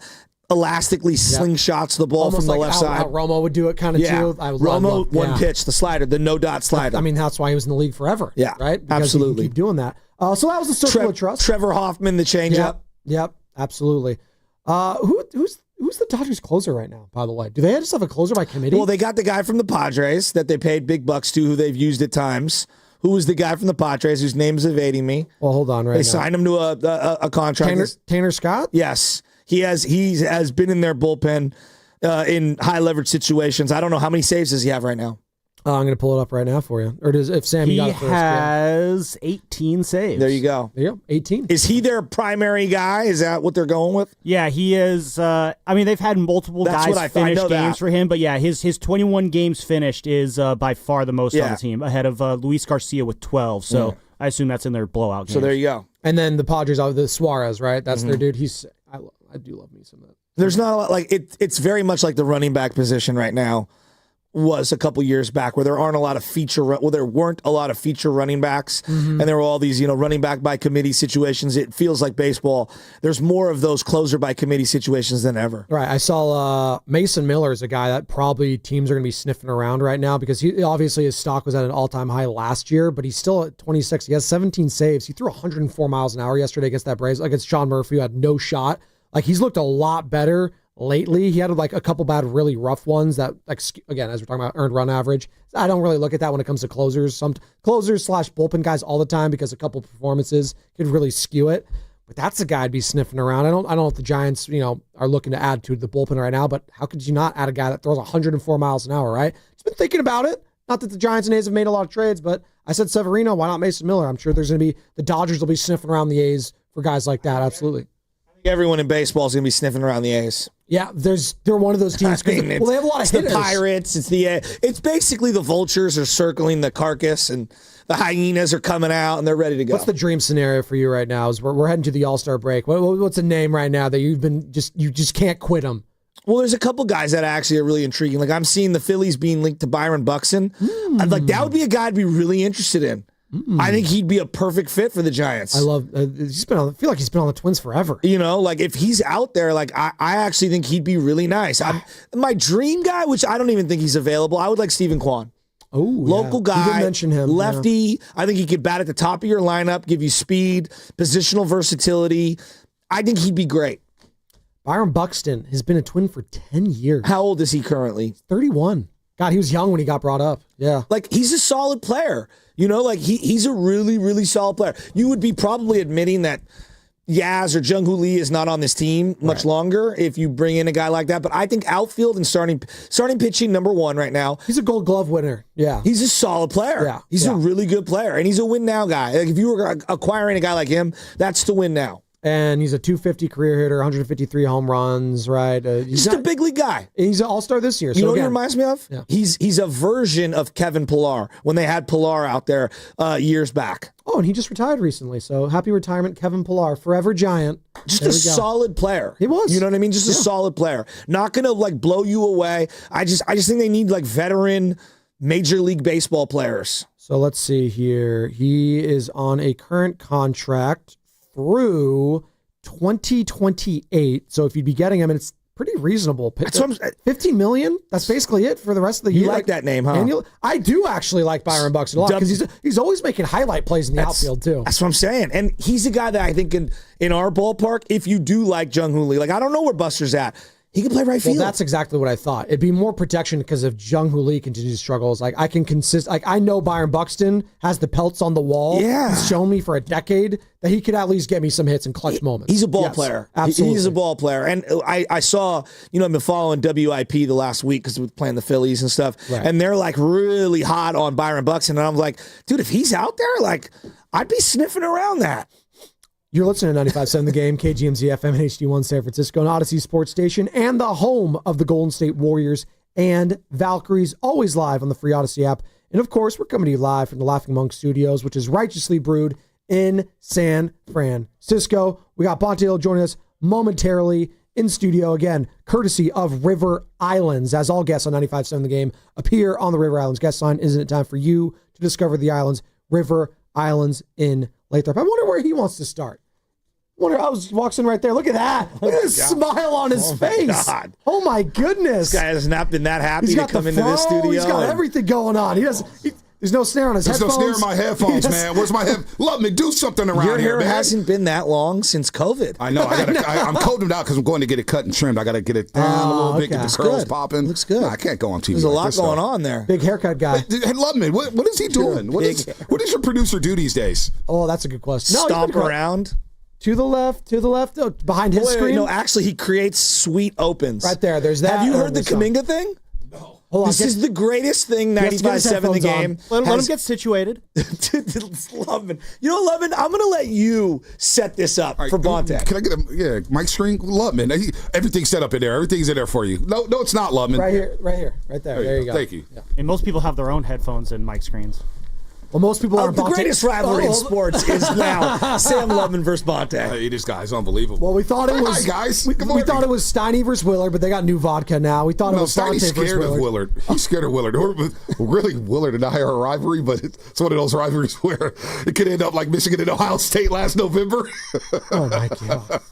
elastically slingshots the ball almost from the left side. How Romo would do it kind of too. Romo, one pitch, the slider, the no-dot slider. I mean, that's why he was in the league forever. Yeah, right? Because absolutely. He keep doing that. So that was the circle of trust. Trevor Hoffman, the changeup. Yep, absolutely. Who's the Dodgers closer right now, by the way? Do they just have a closer by committee? Well, they got the guy from the Padres that they paid big bucks to, who they've used at times. Who was the guy from the Padres whose name is evading me? Well, hold on They signed him to a contract. Tanner Scott? Yes. He has been in their bullpen in high leverage situations. I don't know how many saves does he have right now. I'm going to pull it up right now for you. Or if Sam, you got it first. He has 18 saves. There you go. 18. Is he their primary guy? Is that what they're going with? Yeah, he is. They've had multiple guys finish games for him, but his 21 games finished is by far the most on the team, ahead of Luis Garcia with 12. So I assume that's in their blowout games. So there you go. And then the Padres are the Suarez, right? That's their dude. I do love me some of that. There's not a lot it's very much like the running back position right now was a couple years back, where there weren't a lot of feature running backs, and there were all these running back by committee situations. It feels like baseball. There's more of those closer by committee situations than ever. Right. I saw Mason Miller is a guy that probably teams are going to be sniffing around right now because obviously his stock was at an all-time high last year, but he's still at 26. He has 17 saves. He threw 104 miles an hour yesterday against that Braves, against Sean Murphy, who had no shot. He's looked a lot better lately. He had a couple bad, really rough ones that, again, as we're talking about earned run average, I don't really look at that when it comes to closers. Some closers / bullpen guys all the time because a couple performances could really skew it. But that's a guy I'd be sniffing around. I don't know if the Giants, are looking to add to the bullpen right now, but how could you not add a guy that throws 104 miles an hour, right? He's been thinking about it. Not that the Giants and A's have made a lot of trades, but I said Severino, why not Mason Miller? I'm sure the Dodgers will be sniffing around the A's for guys like that. Absolutely. Everyone in baseball is going to be sniffing around the A's. Yeah, they're one of those teams. They have a lot of hitters. The Pirates. It's basically the vultures are circling the carcass, and the hyenas are coming out, and they're ready to go. What's the dream scenario for you right now? Is we're heading to the All-Star break. What's a name right now that you just can't quit them? Well, there's a couple guys that actually are really intriguing. Like I'm seeing the Phillies being linked to Byron Buxton. Like that would be a guy I'd be really interested in. I think he'd be a perfect fit for the Giants. I love. I feel like he's been on the Twins forever. Like if he's out there, like I actually think he'd be really nice. My dream guy, which I don't even think he's available. I would like Stephen Kwan. Oh, local guy. You did mention him. Lefty. Yeah. I think he could bat at the top of your lineup, give you speed, positional versatility. I think he'd be great. Byron Buxton has been a Twin for 10 years. How old is he currently? 31. God, he was young when he got brought up. Yeah. Like, he's a solid player. He's a really, really solid player. You would be probably admitting that Yaz or Jung-Hoo Lee is not on this team much longer if you bring in a guy like that. But I think outfield and starting pitching, number one right now. He's a Gold Glove winner. Yeah. He's a solid player. Yeah. He's a really good player. And he's a win now guy. Like, if you were acquiring a guy like him, that's to win now. And he's a 250 career hitter, 153 home runs, right? He's just a big league guy. He's an all-star this year. You know what he reminds me of? Yeah. He's a version of Kevin Pillar when they had Pillar out there years back. Oh, and he just retired recently. So happy retirement, Kevin Pillar, forever Giant. Just a solid player. He was. You know what I mean? Just a solid player. Not going to blow you away. I just think they need veteran Major League Baseball players. So let's see here. He is on a current contract through 2028. So if you'd be getting him, and it's pretty reasonable. $15 million. That's basically it for the rest of the year. You like that name, huh? I do actually like Byron Buxton a lot because he's always making highlight plays in the outfield too. That's what I'm saying. And he's a guy that I think in our ballpark, if you do like Jung-Hoo Lee, I don't know where Buster's at. He can play right field. Well, that's exactly what I thought. It'd be more protection because if Jung-Hoo Lee continues to struggle, I know Byron Buxton has the pelts on the wall. Yeah. He's shown me for a decade that he could at least get me some hits in clutch moments. He's a ball player. Absolutely. He's a ball player. And I saw, I've been following WIP the last week because we're playing the Phillies and stuff. Right. And they're really hot on Byron Buxton. And I'm like, dude, if he's out there, I'd be sniffing around that. You're listening to 95.7 The Game, KGMZ FM and HD1 San Francisco, an Odyssey Sports Station, and the home of the Golden State Warriors and Valkyries, always live on the free Odyssey app. And of course, we're coming to you live from the Laughing Monk Studios, which is righteously brewed in San Francisco. We got Bonte Hill joining us momentarily in studio, again, courtesy of River Islands, as all guests on 95.7 The Game appear on the River Islands guest line. Isn't it time for you to discover the islands? River Islands in Lathrop. I wonder where he wants to start. Walks in right there. Look at that. Look at his smile on his face. God. Oh my goodness. This guy has not been that happy to come into this studio. He's got everything going on. There's no snare on his headphones. There's no snare in my headphones, man. Where's my head? Let me do something around Your here, hair man. hasn't been that long since COVID. I know. I'm combing it out because I'm going to get it cut and trimmed. I got to get it down a little bit, get the curls popping. Looks good. No, I can't go on TV. There's a lot going on there. Big haircut guy. Hey, Lubman, what is he doing? What is your producer do these days? Oh, that's a good question. Stomp around. To the left, behind his screen. No, actually, he creates sweet opens. Right there. There's that. Have you heard the Kaminga thing? No. Hold on. This is the greatest thing 95.7 The Game. Let him get situated. Lubman. Lubman, I'm going to let you set this up for Bonte. Can I get a mic screen? Lubman. Everything's set up in there. Everything's in there for you. No, it's not, Lubman. Right here. Right there. There you go. Thank you. Yeah. And most people have their own headphones and mic screens. Well, most people are the greatest rivalry in sports is now Sam Lubman versus Bonte. This guy's unbelievable. Well, we thought it was guys. We thought it was Steiny versus Willard, but they got new vodka now. We thought it was Bonte versus scared Willard. of Willard. He's scared of Willard. Really, Willard and I are a rivalry, but it's one of those rivalries where it could end up like Michigan and Ohio State last November. Oh my God.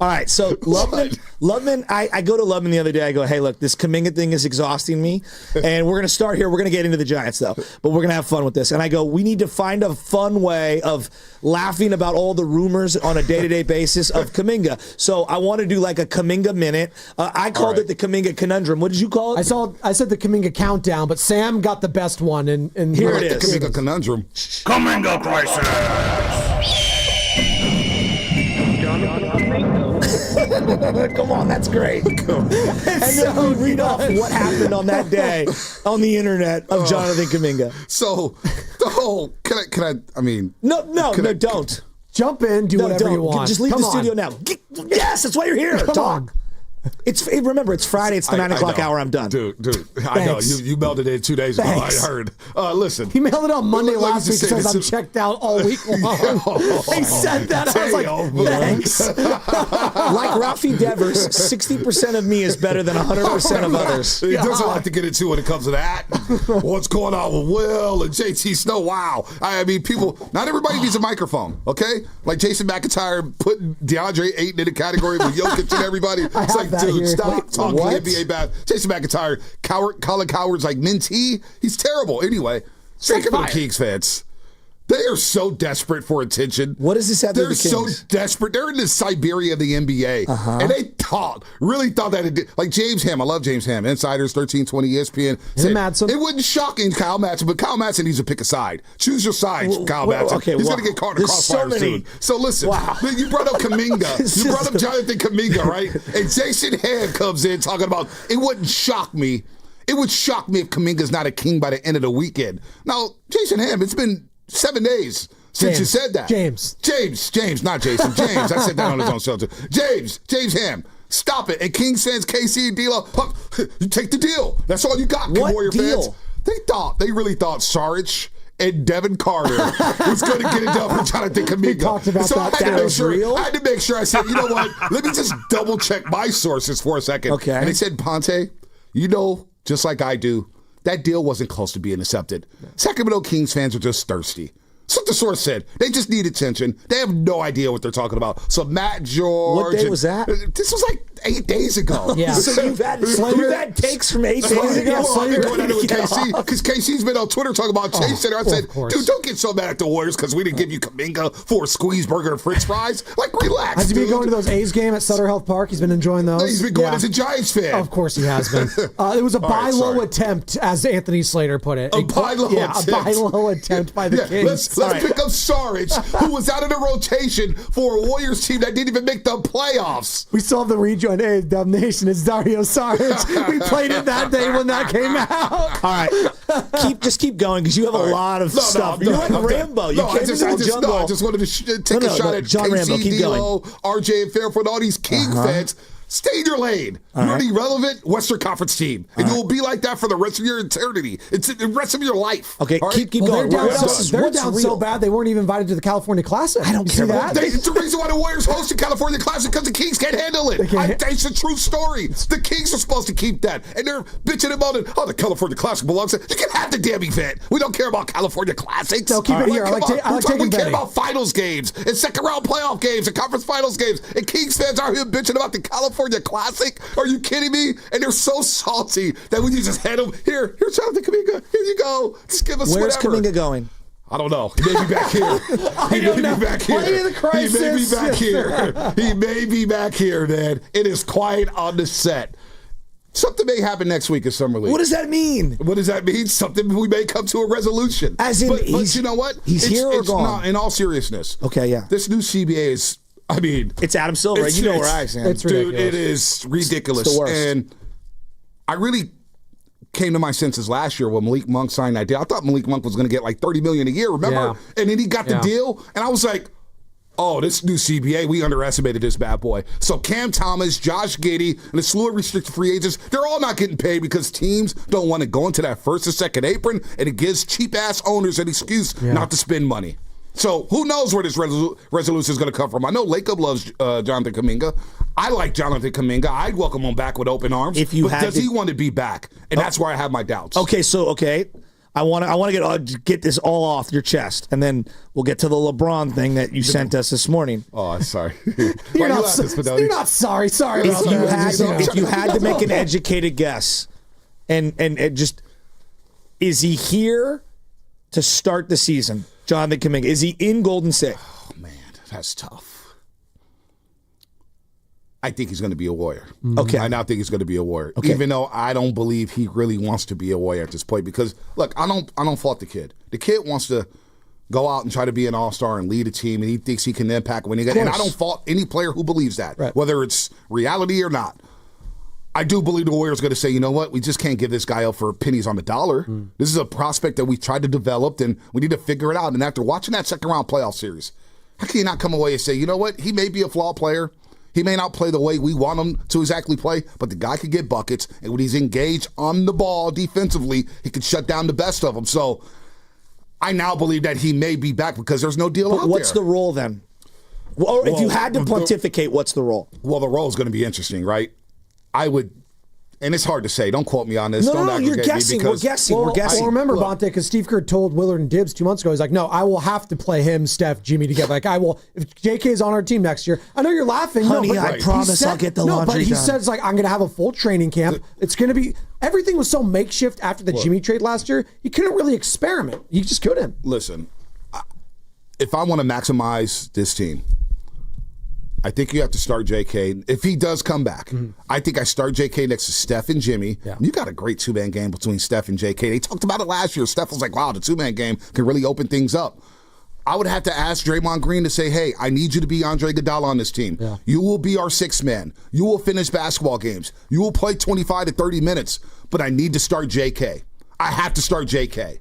All right, so Lubman, I go to Lubman the other day. I go, hey, look, this Kaminga thing is exhausting me, and we're going to start here. We're going to get into the Giants, though, but we're going to have fun with this. And I go, we need to find a fun way of laughing about all the rumors on a day-to-day basis of Kaminga. So I want to do like a Kaminga minute. I called it the Kaminga conundrum. What did you call it? I said the Kaminga countdown, but Sam got the best one. And here it is. The Kaminga conundrum. Kaminga crisis. Come on, that's great. And then we read off what happened on that day on the internet of Jonathan Kuminga. So the whole can I mean no, don't. Jump in, do whatever you want. Just leave Come the on. studio now. Yes, that's why you're here. Come Talk. on. Remember, it's Friday. It's the 9 o'clock hour. I'm done. Dude, I know. You mailed it in 2 days ago. I heard. Listen. He mailed it on Monday last week. Say, Says I'm checked out all week long. He said that. I was like, thanks. Like Ralphie Devers, 60% of me is better than 100% of others. There's a lot to get into when it comes to that. What's going on with Will and JT Snow? Wow. I mean, people, not everybody needs a microphone, okay? Like Jason McIntyre putting DeAndre Ayton in the category with Jokic and everybody. It's like, dude, stop talking NBA bad. Jason McIntyre, Colin Coward's like mentee. He's terrible. Anyway, Sacramento Kings fans. They are so desperate for attention. What does this have to do They're with the so Kings? desperate. They're in the Siberia of the NBA. And they really thought that it did. Like James Ham, I love James Ham. Insiders, 1320 ESPN. Said, it wouldn't shock in Kyle Madsen, but Kyle Madsen needs to pick a side. Choose your side, Kyle Madsen. Okay, He's going to get caught in the crossfire soon. So listen, you brought up Kuminga. You brought up Jonathan Kuminga, right? And Jason Ham comes in talking about, it wouldn't shock me. It would shock me if Kuminga's not a King by the end of the weekend. Now, Jason Ham, it's been 7 days since you said that. James, not Jason. James. I said that on his own show too. James Ham. Stop it. And Kings fans, KC and D'Lo, you take the deal. That's all you got, Warrior fans. They really thought Saric and Devin Carter was going to get it done for Jonathan Kuminga. We talked about that. I had to make sure. I said, you know what? Let me just double check my sources for a second. Okay. And they said, Ponte, just like I do, that deal wasn't close to being accepted. Sacramento Kings fans are just thirsty. That's what the source said. They just need attention. They have no idea what they're talking about. So Matt George. What day was that? This was like 8 days ago. Yeah. So you've had takes from 8 days ago? I've been going at it with KC because KC's been on Twitter talking about Chase Center. I said, dude, don't get so mad at the Warriors because we didn't give you Kuminga for a squeeze burger and french fries. Like, relax, Has he been going to those A's game at Sutter Health Park? He's been enjoying those? He's been going as a Giants fan. Of course he has been. It was a buy low attempt, as Anthony Slater put it. A buy low attempt. A buy low attempt by the Kings. Let's pick up Saric, who was out of the rotation for a Warriors team that didn't even make the playoffs. We still have the rejoin. Hey, Damnation. It's Dario Saric. We played it that day when that came out. All right. Just keep going because you have a lot of stuff. You're like Rambo. I just wanted to take a shot at John Rambo. KC, Keep D'Lo, RJ, and Fairfield, all these King fans. Stay in your lane. You're an irrelevant Western Conference team. And you will be like that for the rest of your eternity. It's the rest of your life. Okay, keep going. They're down so bad they weren't even invited to the California Classic. I don't care about that. It's the reason why the Warriors host the California Classic because the Kings can't handle it. It's a true story. The Kings are supposed to keep that. And they're bitching about it. Oh, the California Classic belongs to... You can have the damn event. We don't care about California Classics. No, keep it here. We care about finals games and second round playoff games and conference finals games. And Kings fans are here bitching about the California Classic. Are you kidding me? And they're so salty that when you just hand them, here's Jonathan Kuminga. Here you go. Just give us Where's whatever. Kuminga going? I don't know. He may be back here. He may be back here. He may be back here, man. It is quiet on the set. Something may happen next week in Summer League. What does that mean? What does that mean? Something we may come to a resolution. As in, but you know what? He's here or gone? Not, in all seriousness. Okay, yeah. This new CBA is... I mean, it's Adam Silver. You know where I stand. It's ridiculous. Dude, it is ridiculous. It's the worst. And I really came to my senses last year when Malik Monk signed that deal. I thought Malik Monk was going to get like $30 million a year, remember? Yeah. And then he got the deal, and I was like, oh, this new CBA, we underestimated this bad boy. So Cam Thomas, Josh Giddey, and a slew of restricted free agents, they're all not getting paid because teams don't want to go into that first or second apron, and it gives cheap-ass owners an excuse not to spend money. So who knows where this resolution is going to come from? I know Lacob loves Jonathan Kuminga. I like Jonathan Kuminga. I'd welcome him back with open arms. But does he want to be back? And that's where I have my doubts. Okay, I want to get this all off your chest, and then we'll get to the LeBron thing that you sent us this morning. Oh, I'm sorry. You're not sorry. Sorry about that. If you had to make an educated guess, and just, is he here to start the season? Jonathan Kuminga, is he in Golden State? Oh, man, that's tough. I think he's going to be a Warrior. Okay. I now think he's going to be a Warrior. Okay. Even though I don't believe he really wants to be a Warrior at this point. Because, look, I don't fault the kid. The kid wants to go out and try to be an all-star and lead a team, and he thinks he can impact winning it. And I don't fault any player who believes that, whether it's reality or not. I do believe the Warriors are going to say, you know what, we just can't give this guy up for pennies on the dollar. This is a prospect that we tried to develop, and we need to figure it out. And after watching that second-round playoff series, how can you not come away and say, you know what, he may be a flawed player. He may not play the way we want him to exactly play, but the guy could get buckets, and when he's engaged on the ball defensively, he can shut down the best of them. So I now believe that he may be back because there's no deal out there. What's the role then? Or if you had to pontificate, what's the role? Well, the role is going to be interesting, right? I would, and it's hard to say. Don't quote me on this. Don't you're guessing. We're guessing. We're guessing. Well, remember, Bonte, because Steve Kerr told Willard and Dibs 2 months ago, he's like, no, I will have to play him, Steph, Jimmy together. Like, I will, if JK is on our team next year, I know you're laughing. Honey, no, but I promise I'll get the laundry but he done. says, like, I'm going to have a full training camp. It's going to be, everything was so makeshift after the Jimmy trade last year. He couldn't really experiment. He just couldn't. Listen, if I want to maximize this team, I think you have to start JK. If he does come back, I think I start JK next to Steph and Jimmy. Yeah. You got a great two-man game between Steph and JK. They talked about it last year. Steph was like, wow, the two-man game can really open things up. I would have to ask Draymond Green to say, hey, I need you to be Andre Iguodala on this team. Yeah. You will be our sixth man. You will finish basketball games. You will play 25 to 30 minutes, but I need to start JK. I have to start JK.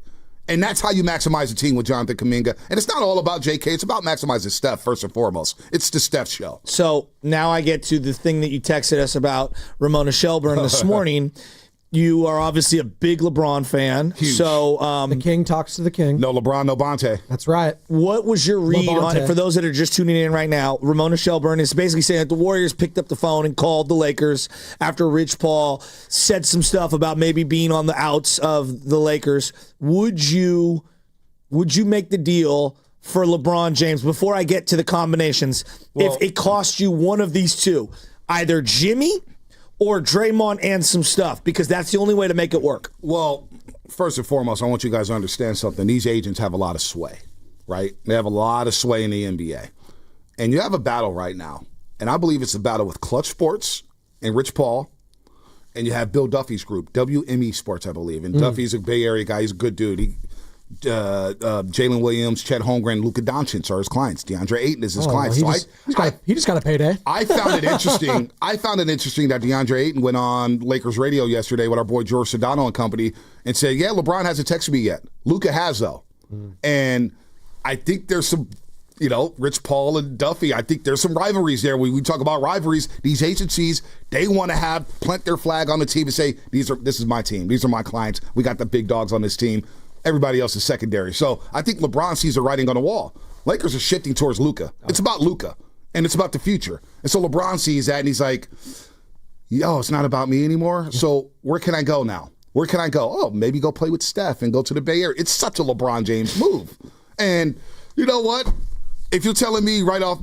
And that's how you maximize the team with Jonathan Kuminga. And it's not all about JK. It's about maximizing Steph first and foremost. It's the Steph show. So now I get to the thing that you texted us about Ramona Shelburne this morning. You are obviously a big LeBron fan. Huge. So the king talks to the king. No LeBron, no Bonte. That's right. What was your read on it? For those that are just tuning in right now, Ramona Shelburne is basically saying that the Warriors picked up the phone and called the Lakers after Rich Paul said some stuff about maybe being on the outs of the Lakers. Would you make the deal for LeBron James before I get to the combinations? Well, if it cost you one of these two, either Jimmy or Draymond and some stuff, because that's the only way to make it work. Well, first and foremost, I want you guys to understand something. These agents have a lot of sway, right? They have a lot of sway in the NBA. And you have a battle right now. And I believe it's a battle with Clutch Sports and Rich Paul. And you have Bill Duffy's group, WME Sports, I believe. And Duffy's a Bay Area guy. He's a good dude. Jalen Williams, Chet Holmgren, Luka Doncic are his clients. DeAndre Ayton is his client. He just got a payday. I found it interesting. That DeAndre Ayton went on Lakers radio yesterday with our boy George Sedano and company and said, yeah, LeBron hasn't texted me yet. Luka has, though. And I think there's some, Rich Paul and Duffy, I think there's some rivalries there. When we talk about rivalries, these agencies, they want to plant their flag on the team and say, this is my team. These are my clients. We got the big dogs on this team. Everybody else is secondary. So I think LeBron sees the writing on the wall. Lakers are shifting towards Luka. It's about Luka, and it's about the future. And so LeBron sees that, and he's like, it's not about me anymore. So where can I go now? Where can I go? Oh, maybe go play with Steph and go to the Bay Area. It's such a LeBron James move. And you know what? If you're telling me right off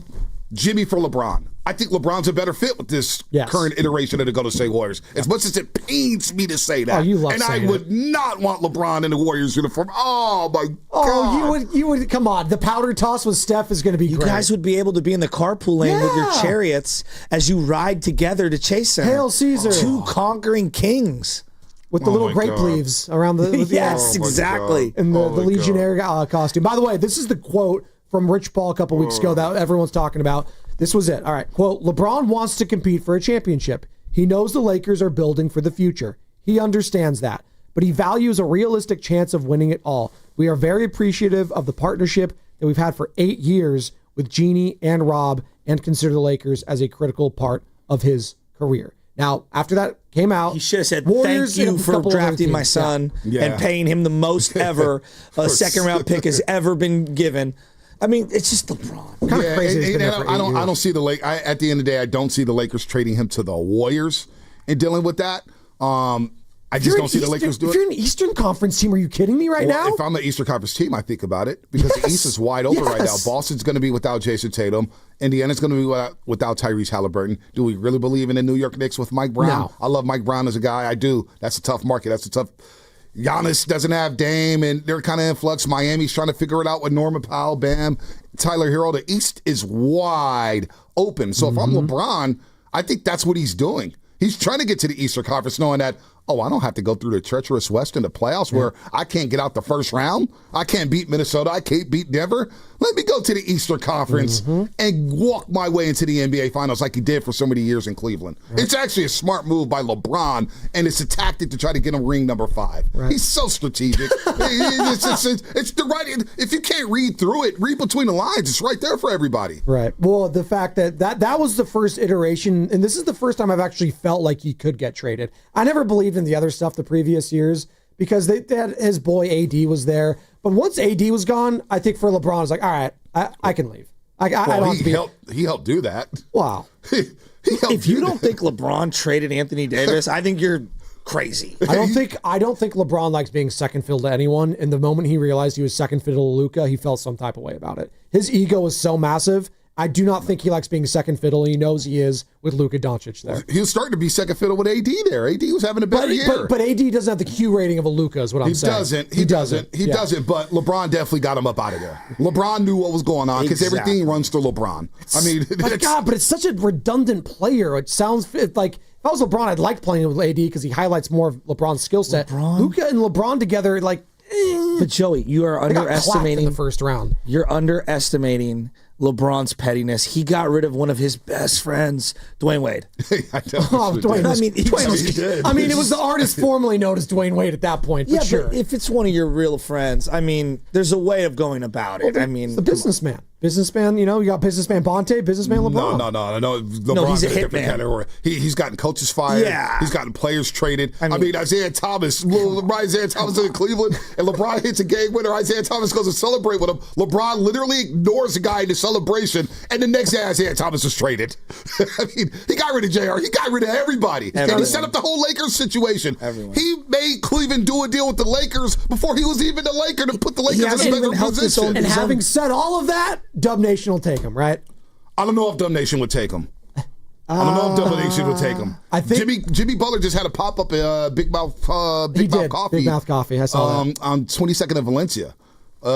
Jimmy for LeBron, I think LeBron's a better fit with this current iteration of the Golden State Warriors. As much as it pains me to say that. You love and saying I would not want LeBron in the Warriors uniform. Oh, my God. Oh, you would. Come on. The powder toss with Steph is going to be great. You guys would be able to be in the carpool lane with your chariots as you ride together to chase them. Hail Caesar. Two conquering kings. With the little grape leaves around the yes, exactly. And the Legionnaire costume. By the way, this is the quote from Rich Paul a couple weeks ago that everyone's talking about. This was it. All right. Quote, LeBron wants to compete for a championship. He knows the Lakers are building for the future. He understands that. But he values a realistic chance of winning it all. We are very appreciative of the partnership that we've had for 8 years with Jeannie and Rob and consider the Lakers as a critical part of his career. Now, after that came out, he should have said, thank you for drafting my son and paying him the most ever a second-round pick has ever been given. I mean, it's just LeBron. Kind of crazy. I don't see the Lakers. At the end of the day, I don't see the Lakers trading him to the Warriors and dealing with that. I just don't see the Lakers doing it. If you're an Eastern Conference team, are you kidding me right now? If I'm the Eastern Conference team, I think about it because the East is wide open right now. Boston's going to be without Jason Tatum. Indiana's going to be without Tyrese Halliburton. Do we really believe in the New York Knicks with Mike Brown? No. I love Mike Brown as a guy. I do. That's a tough market. That's a tough. Giannis doesn't have Dame, and they're kind of in flux. Miami's trying to figure it out with Norman Powell, Bam, Tyler Hero. The East is wide open. So if I'm LeBron, I think that's what he's doing. He's trying to get to the Eastern Conference knowing that, oh, I don't have to go through the treacherous West in the playoffs where I can't get out the first round. I can't beat Minnesota. I can't beat Denver. Let me go to the Eastern Conference and walk my way into the NBA Finals like he did for so many years in Cleveland. Right. It's actually a smart move by LeBron, and it's a tactic to try to get him ring number 5. Right. He's so strategic. It's the right. If you can't read through it, read between the lines. It's right there for everybody. Right. Well, the fact that was the first iteration, and this is the first time I've actually felt like he could get traded. I never believed in the other stuff the previous years because they had his boy AD was there. But once AD was gone, I think for LeBron, it's like, all right, I can leave. I don't have to be. He helped do that. Wow. If you don't think LeBron traded Anthony Davis, I think you're crazy. I don't think LeBron likes being second fiddle to anyone. And the moment he realized he was second fiddle to Luka, he felt some type of way about it. His ego is so massive. I do not think he likes being second fiddle. He knows he is with Luka Doncic there. He was starting to be second fiddle with AD there. AD was having a better year. But AD doesn't have the Q rating of a Luka is what I'm saying. He doesn't. But LeBron definitely got him up out of there. LeBron knew what was going on because everything runs through LeBron. But it's such a redundant player. It sounds like if I was LeBron, I'd like playing with AD because he highlights more of LeBron's skill set. Luka and LeBron together, But Joey, you are underestimating the first round. You're underestimating LeBron's pettiness. He got rid of one of his best friends, Dwayne Wade. Dwayne. I mean, it was the artist formerly known as Dwayne Wade at that point. Yeah, sure. But if it's one of your real friends, I mean, there's a way of going about it. The businessman. Businessman, you got businessman Bonte, businessman LeBron. No. LeBron's he's a different category. He's gotten coaches fired. Yeah. He's gotten players traded. I mean Isaiah Thomas, Isaiah Thomas in Cleveland, and LeBron hits a game winner. Isaiah Thomas goes to celebrate with him. LeBron literally ignores the guy in the celebration, and the next day Isaiah Thomas is traded. I mean, he got rid of JR. He got rid of everybody. And he set up the whole Lakers situation. He made Cleveland do a deal with the Lakers before he was even the Laker to put the Lakers in a better position. And having said all of that, Dub Nation will take him, right? I don't know if Dub Nation would take him. I don't know if Dub Nation would take him. I think Jimmy Butler just had a pop up Big Mouth Coffee. Big Mouth Coffee. I saw that on 22nd of Valencia.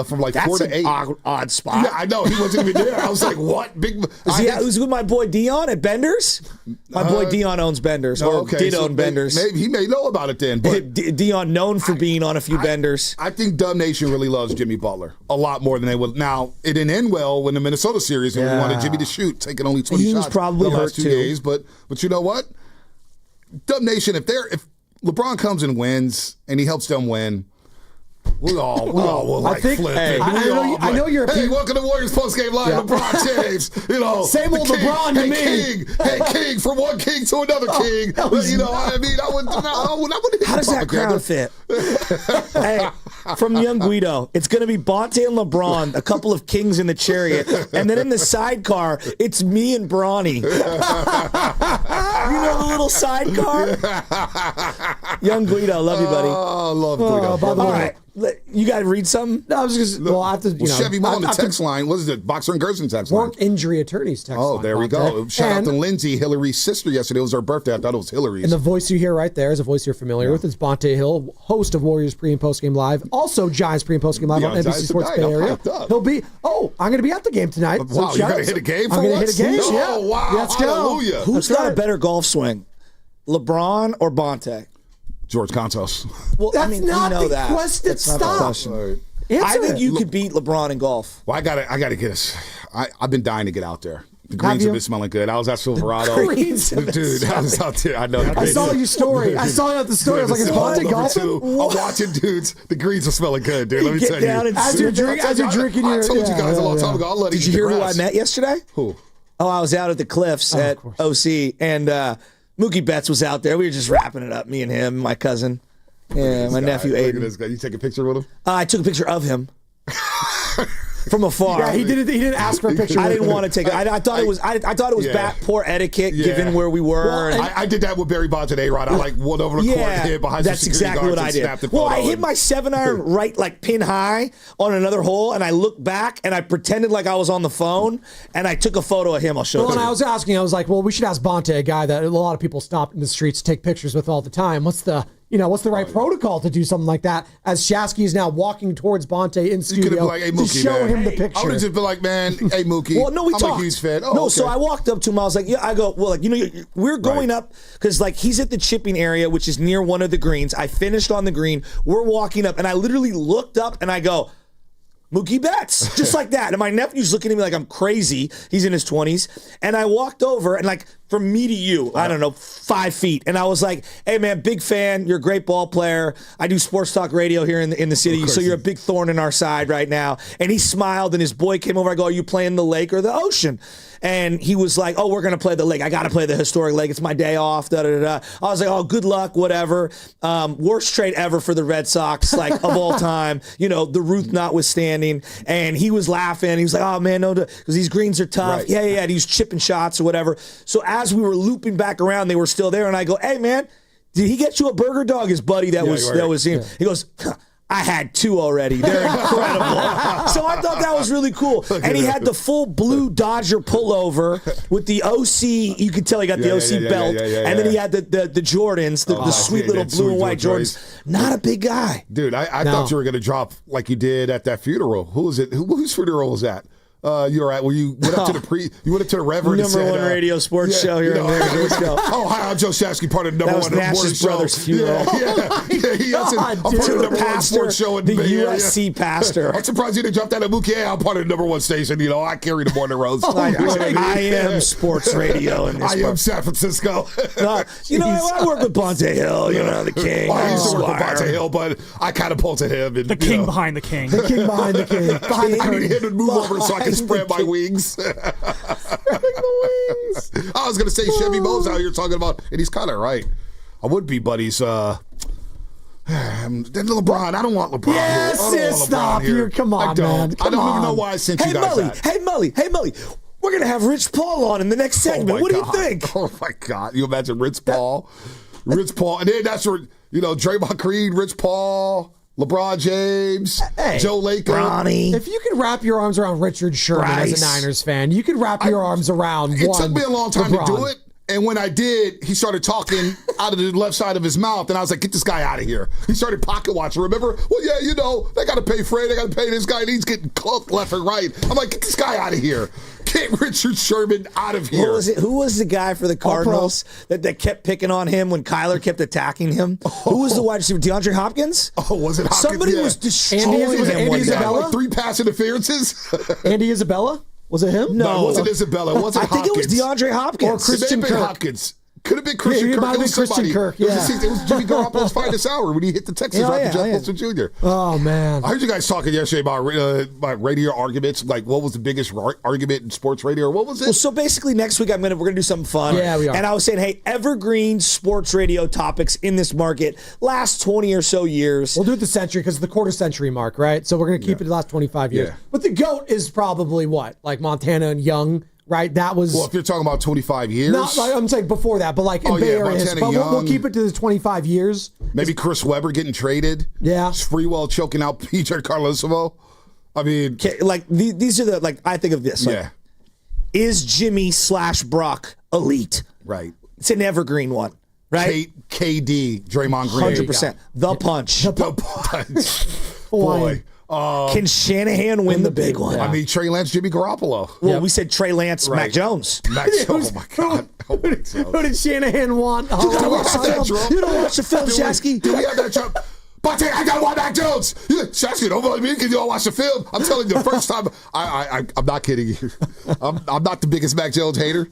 From like That's 4 to 8. Odd spot. Yeah, I know. He wasn't even there. I was like, what? Who's with my boy Dion at Bender's? My boy Dion owns Bender's, did own Bender's. Maybe he may know about it then. But Dion known for being on a few Benders. I think Dub Nation really loves Jimmy Butler a lot more than they would. Now, it didn't end well when the Minnesota series when we wanted Jimmy to shoot, taking only 20 shots. He was probably the hurt last 2 too. days. But you know what? Dub Nation, if LeBron comes and wins and he helps them win, we all will flip. I know you're. Hey, welcome to Warriors postgame live. Yeah. LeBron James. Same old LeBron to me. King, from one king to another king. I wouldn't. How does that crowd fit? Hey, from young Guido, it's going to be Bonte and LeBron, a couple of kings in the chariot, and then in the sidecar, it's me and Bronny. You know the little sidecar? Young Guido, love you, buddy. Oh, love Guido. By the way. All right. You got to read something? No, I was just, I have to, Chevy Mo on the text line. What is it? Boxer and Gerson text line. Work injury attorneys text line. Oh, there we go. Shout out to Lindsay, Hillary's sister yesterday. It was her birthday. I thought it was Hillary's. And the voice you hear right there is a voice you're familiar with. It's Bonte Hill, host of Warriors Pre- and Post Game Live. Also Giants Pre- and Post Game Live on NBC Sports Bay Area. He'll be, I'm going to be at the game tonight. Wow, you're going to hit a game for I'm going to hit a game. Oh, wow. Let's go. Hallelujah. Who's got a better golf swing, LeBron or Bonte? George Contos. Well, that's not the question. Stop. I think you could beat LeBron in golf. Well, I gotta get us. I've been dying to get out there. The greens have been smelling good. I was at Silverado. Dude, I was out there. I know. I saw your story. I saw you at the story. I was like, is Bonte golfing? I'm watching dudes. The greens are smelling good, dude. Let me tell you. As you're drinking your... I told you guys a long time ago. I'll let Did you hear who I met yesterday? Who? Oh, I was out at the Cliffs at OC, and Mookie Betts was out there. We were just wrapping it up, me and him, my cousin. Yeah, my nephew Aiden. Look at this guy. You take a picture with him? I took a picture of him from afar. Yeah, he didn't ask for a picture. I didn't want to take it. I thought it was bad, poor etiquette given where we were. Well, I did that with Barry Bonds and A-Rod. I went over the court and hid behind that's some security exactly what guards I and did. snapped Well, I hit my 7-iron right pin high on another hole, and I looked back and I pretended like I was on the phone, and I took a photo of him. I'll show you. Well, and I was asking, I was like, well, we should ask Bonte, a guy that a lot of people stop in the streets to take pictures with all the time. What's the what's the right protocol to do something like that? As Shasky is now walking towards Bonte in studio, you could have been like, hey, Mookie, to show him the I picture. would have just been like, man, hey, Mookie. Well, no, we I'm talked. a huge fan. Oh, no, okay. so I walked up to him. I was like, yeah, I go, well, like, we're going up because like he's at the chipping area, which is near one of the greens. I finished on the green. We're walking up, and I literally looked up and I go, Mookie Betts, just like that. And my nephew's looking at me like I'm crazy. He's in his 20s. And I walked over, and like from me to you, I don't know, 5 feet. And I was like, hey, man, big fan. You're a great ball player. I do sports talk radio here in the city, so you're a big thorn in our side right now. And he smiled, and his boy came over. I go, are you playing the lake or the ocean? And he was like, oh, we're going to play the lake. I got to play the historic lake. It's my day off. Da, da, da. I was like, oh, good luck, whatever. Worst trade ever for the Red Sox, like of all time. The Ruth notwithstanding. And he was laughing. He was like, oh, man, no, because these greens are tough. Right. Yeah. And he was chipping shots or whatever. So as we were looping back around, they were still there. And I go, hey, man, did he get you a burger dog? His buddy that was him. Yeah. He goes, I had 2 already. They're incredible. So I thought that was really cool. And he had the full blue Dodger pullover with the OC. You could tell he got the OC belt. And then he had the Jordans, the sweet little blue and white Jordans. Not a big guy. Dude, I thought you were going to drop like you did at that funeral. Who was it? Whose funeral was that? You were at where you went up to the Reverend number and said, one radio sports show here in America. Oh, hi, I'm Joe Shasky, part of the number one Nash's brother's funeral. He said, I'm part of the number one sports show in the Bay Area. USC pastor. I'm surprised you didn't drop that at Mookie. Yeah, I'm part of the number one station. I carry the morning roast. I am sports radio in this. I am San Francisco. I work with Bonte Hill. The king. I used to work with Bonte Hill, but I kind of pulled to him. And, the king behind the king. The king behind the king. I need him to move over so I can spread my wings. I was going to say Chevy Mo's out here talking about, and he's kind of right. I would be buddies. Then LeBron. I don't want LeBron here. Stop here. Come on, man. I don't even know why I sent you guys that. Hey, Mully. We're going to have Rich Paul on in the next segment. What do you think? Oh, my God. You imagine Rich Paul? And then that's where, Draymond Green, Rich Paul, LeBron James, Joe Lacob. Bronny. If you could wrap your arms around Richard Sherman as a Niners fan, you could wrap your arms around It took me a long time to do it. And when I did, he started talking out of the left side of his mouth, and I was like, get this guy out of here. He started pocket watching. Remember? Well, yeah, they got to pay Fred. They got to pay this guy, and he's getting cooked left and right. I'm like, get this guy out of here. Get Richard Sherman out of here. Who was the guy for the Cardinals that kept picking on him when Kyler kept attacking him? Who was the wide receiver? DeAndre Hopkins? Oh, was it Hopkins? Somebody was destroying him. Andy Isabella? Like 3 pass interferences. Andy Isabella? Was it him? No, it wasn't Isabella. It wasn't Hopkins. I think it was DeAndre Hopkins. Or Christian Kirk. Hopkins. Could have been Christian Kirk. It was Christian Kirk. Yeah. It was Jimmy Garoppolo's finest hour when he hit the Texans right to Jeff Wilson Jr. Oh, man. I heard you guys talking yesterday about radio arguments. Like, what was the biggest argument in sports radio? What was it? Well, so basically next week we're going to do something fun. Yeah, we are. And I was saying, hey, evergreen sports radio topics in this market last 20 or so years. We'll do it the century because it's the quarter century mark, right? So we're going to keep it the last 25 years. Yeah. But the GOAT is probably what? Like Montana and Young, right? That was... Well, if you're talking about 25 years... Not, I'm saying before that, but like in Bay Area. But we'll keep it to the 25 years. Maybe Chris Webber getting traded. Yeah. Sprewell choking out PJ Carlosimo. I mean... Like, these are the... Like, I think of this. Like, yeah. Is Jimmy/Brock elite? Right. It's an evergreen one, right? KD, Draymond Green. 100%. The punch. The punch. Boy. Can Shanahan win the big one? I mean, Trey Lance, Jimmy Garoppolo. Well, we said Trey Lance, Mac Jones. Oh, my God. Who did Shanahan want? You don't watch the film, Shasky. Do we have that jump? But I got one Mac Jones. Shasky, don't believe me because you don't watch the film. I'm telling you, the first time, I'm not kidding you. I'm not the biggest Mac Jones hater.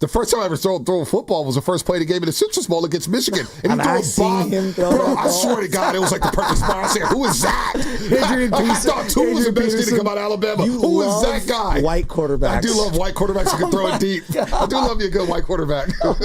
The first time I ever threw a football was the first play of the game in the Citrus Bowl against Michigan. And he threw a bomb. Bro, I swear to God, it was like the perfect spot. I said, who is that? I thought Tua was the best kid to come out of Alabama. Who is that guy? White quarterbacks. I do love white quarterbacks who can throw it deep. I do love you a good white quarterback. Oh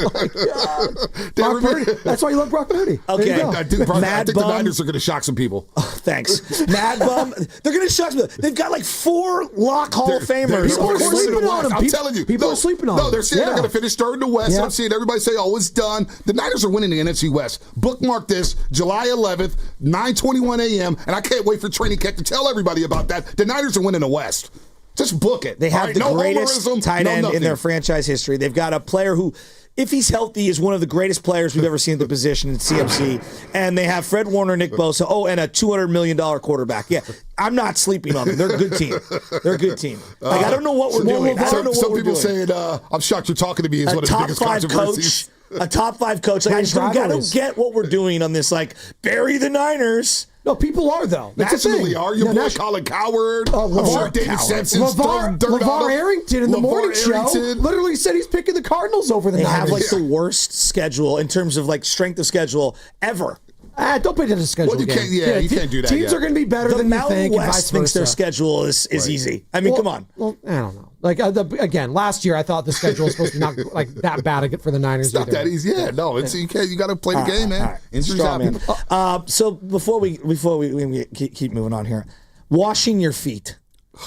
Brock Purdy. That's why you love Brock Purdy. Okay. I think the Niners are going to shock some people. Oh, thanks. Mad Bum. They're going to shock some people. They've got like 4 lock Hall of Famers. People are sleeping on them. I'm telling you. People are sleeping on them. No, they're saying they're going to finish third in the West. I'm seeing everybody say, oh, it's done. The Niners are winning the NFC West. Bookmark this, July 11th, 9:21 a.m., and I can't wait for training camp to tell everybody about that. The Niners are winning the West. Just book it. They have the greatest tight end in their franchise history. They've got a player who if he's healthy, is one of the greatest players we've ever seen at the position in CMC. And they have Fred Warner, Nick Bosa, and a $200 million quarterback. Yeah, I'm not sleeping on them. They're a good team. They're a good team. Like, I don't know what we're doing. Some people saying, I'm shocked you're talking to me is one of the biggest controversies. A top 5 coach. Like, I don't get what we're doing on this, like, bury the Niners. No, people are, though. Nationally, are you? Colin Coward. I'm sure David Simpson's throwing dirt LeVar Arrington in the morning show literally said he's picking the Cardinals over the Niners. They have, like, the worst schedule in terms of, like, strength of schedule ever. Don't put it in the schedule. Well, you can't. Yeah, you can't do that. Teams are going to be better than you think. The Mountain West thinks their schedule is easy. I mean, come on. Well, I don't know. Like again, last year I thought the schedule was supposed to be not like that bad for the Niners. It's not that easy. Yeah, no. It's you got to play the game, man. Right. Injuries happen. So before we keep moving on here, washing your feet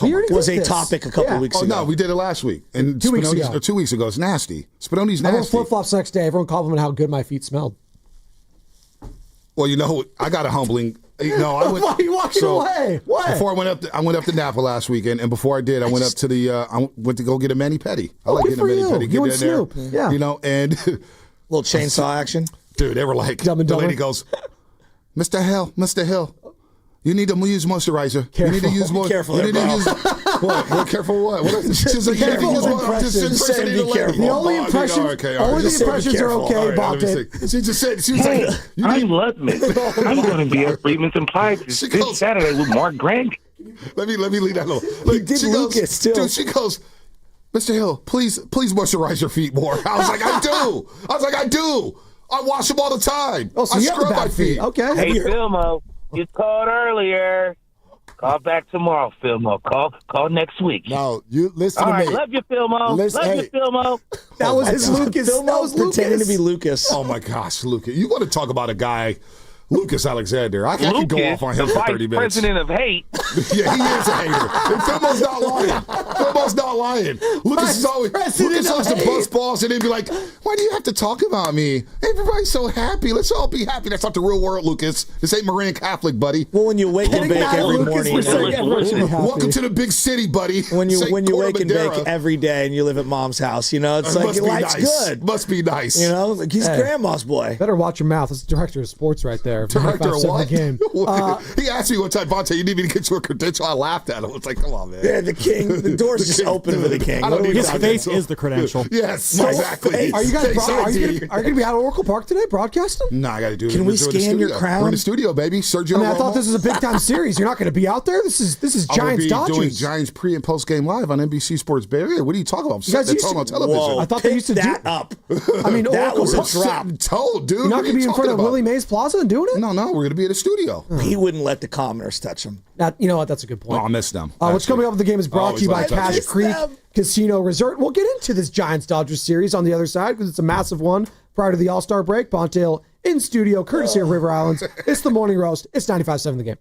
was a topic a couple of weeks ago. No, we did it last week and 2 weeks ago. Or 2 weeks ago. It's nasty. Spinoni's nasty. I wore flip-flops next day. Everyone complimented how good my feet smelled. Well, you know, I got a humbling. No, I went. Why are you walking away? What? Before I went up to Napa last weekend, and before I did, I went up to the. I went to go get a mani-pedi. I like getting a mani-pedi. You and Snoop. Yeah. You know, and little chainsaw action. Dude, they were like, the lady goes, Mr. Hill, you need to use moisturizer. Careful. You need to use more. Careful. You need to use what? Careful what? She's like, careful. The only impressions are okay about it. She just said, she was like, I'm Ludman. I'm going to be at Freeman's and Pipes this Saturday with Mark Grant. Let me leave that alone. Like, did Lucas too. Dude, she goes, Mr. Hill, please moisturize your feet more. I was like, I do. I wash them all the time. Oh, so I you have the scrub my bad feet. Okay. Hey, Philmo, you called earlier. Call back tomorrow, Philmo. Call next week. No, you listen all to right, me. love you, Philmo. Love you, Philmo. That was his Lucas. That was pretending Lucas. to be Lucas. Oh my gosh, Lucas! You want to talk about a guy, Lucas Alexander? I could go off on him the for 30 minutes. President of hate. Yeah, he is a hater. And Philmo's not lying. Lucas is always the bus balls, and they'd be like, "Why do you have to talk about me? Everybody's so happy. Let's all be happy." That's not the real world, Lucas. This ain't Marin Catholic, buddy. Well, when you wake and bake every morning, welcome to the big city, buddy. When you wake and bake every day, and you live at mom's house, you know it's like life's good. Must be nice. You know, like he's grandma's boy. Better watch your mouth. That's the director of sports right there. Director of what? Game. He asked me one time, Vontae, you need me to get you a credential? I laughed at him. It's like, come on, man. Yeah, the king. The door's just open for the king. His face is the credential. Yes, exactly. Are you guys going to be out at Oracle Park today broadcasting? No, I got to do it. Can we scan your crown? We're in the studio, baby. Sergio I thought this was a big time series. You're not going to be out there? This is Giants Dodgers. Doing Giants pre and post game live on NBC Sports Bay Area. What are you talking about? You guys used to on television. Whoa, I thought they used to that up. I mean, that Oracle was a drop. Told, dude. You're not going to be in front of Willie Mays Plaza and doing it? No, we're going to be at a studio. He wouldn't let the commoners touch him. You know what? That's a good point. Oh, I missed them. What's coming up with the game is brought to you by Cache Creek Casino Resort. We'll get into this Giants Dodgers series on the other side because it's a massive one prior to the All-Star break. Bontail in studio, courtesy of River Islands. It's the Morning Roast. It's 95.7 The Game.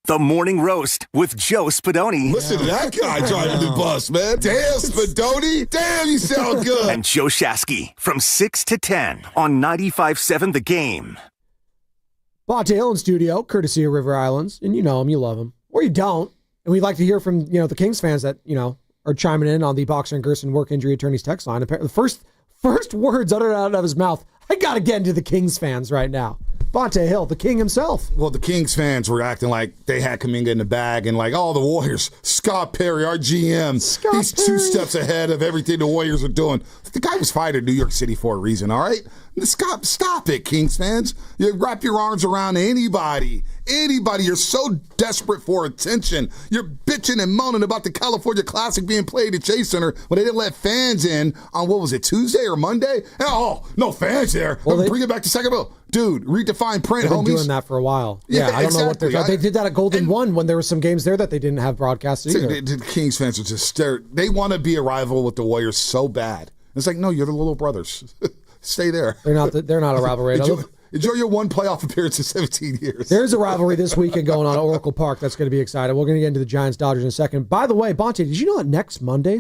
The Morning Roast with Joe Spadoni. Listen to that guy driving the bus, man. Damn, Spadoni. Damn, you sound good. And Joe Shasky from 6 to 10 on 95.7 The Game. Bonte Hill in studio, courtesy of River Islands. And you know him, you love him. Or you don't. And we'd like to hear from, the Kings fans that, are chiming in on the Boxer and Gerson work injury attorneys text line. The first words uttered out of his mouth, I got to get into the Kings fans right now. Bonte Hill, the king himself. Well, the Kings fans were acting like they had Kuminga in the bag and like, oh, the Warriors, Scott Perry, our GM, he's 2 steps ahead of everything the Warriors are doing. The guy was fired in New York City for a reason, all right? Stop it, Kings fans. You wrap your arms around anybody. You're so desperate for attention. You're bitching and moaning about the California Classic being played at Chase Center when they didn't let fans in on, what was it, Tuesday or Monday? Oh, no fans there. Well, bring it back to Sacramento. Dude, read the fine print, They've been homies. doing that for a while. Yeah, I don't know what they're doing. They did that at Golden One when there were some games there that they didn't have broadcasted either. The Kings fans are just, they want to be a rival with the Warriors so bad. It's like, no, you're the little brothers. Stay there. They're not a rivalry. Enjoy your one playoff appearance in 17 years. There's a rivalry this weekend going on at Oracle Park that's going to be exciting. We're going to get into the Giants-Dodgers in a second. By the way, Bonte, did you know that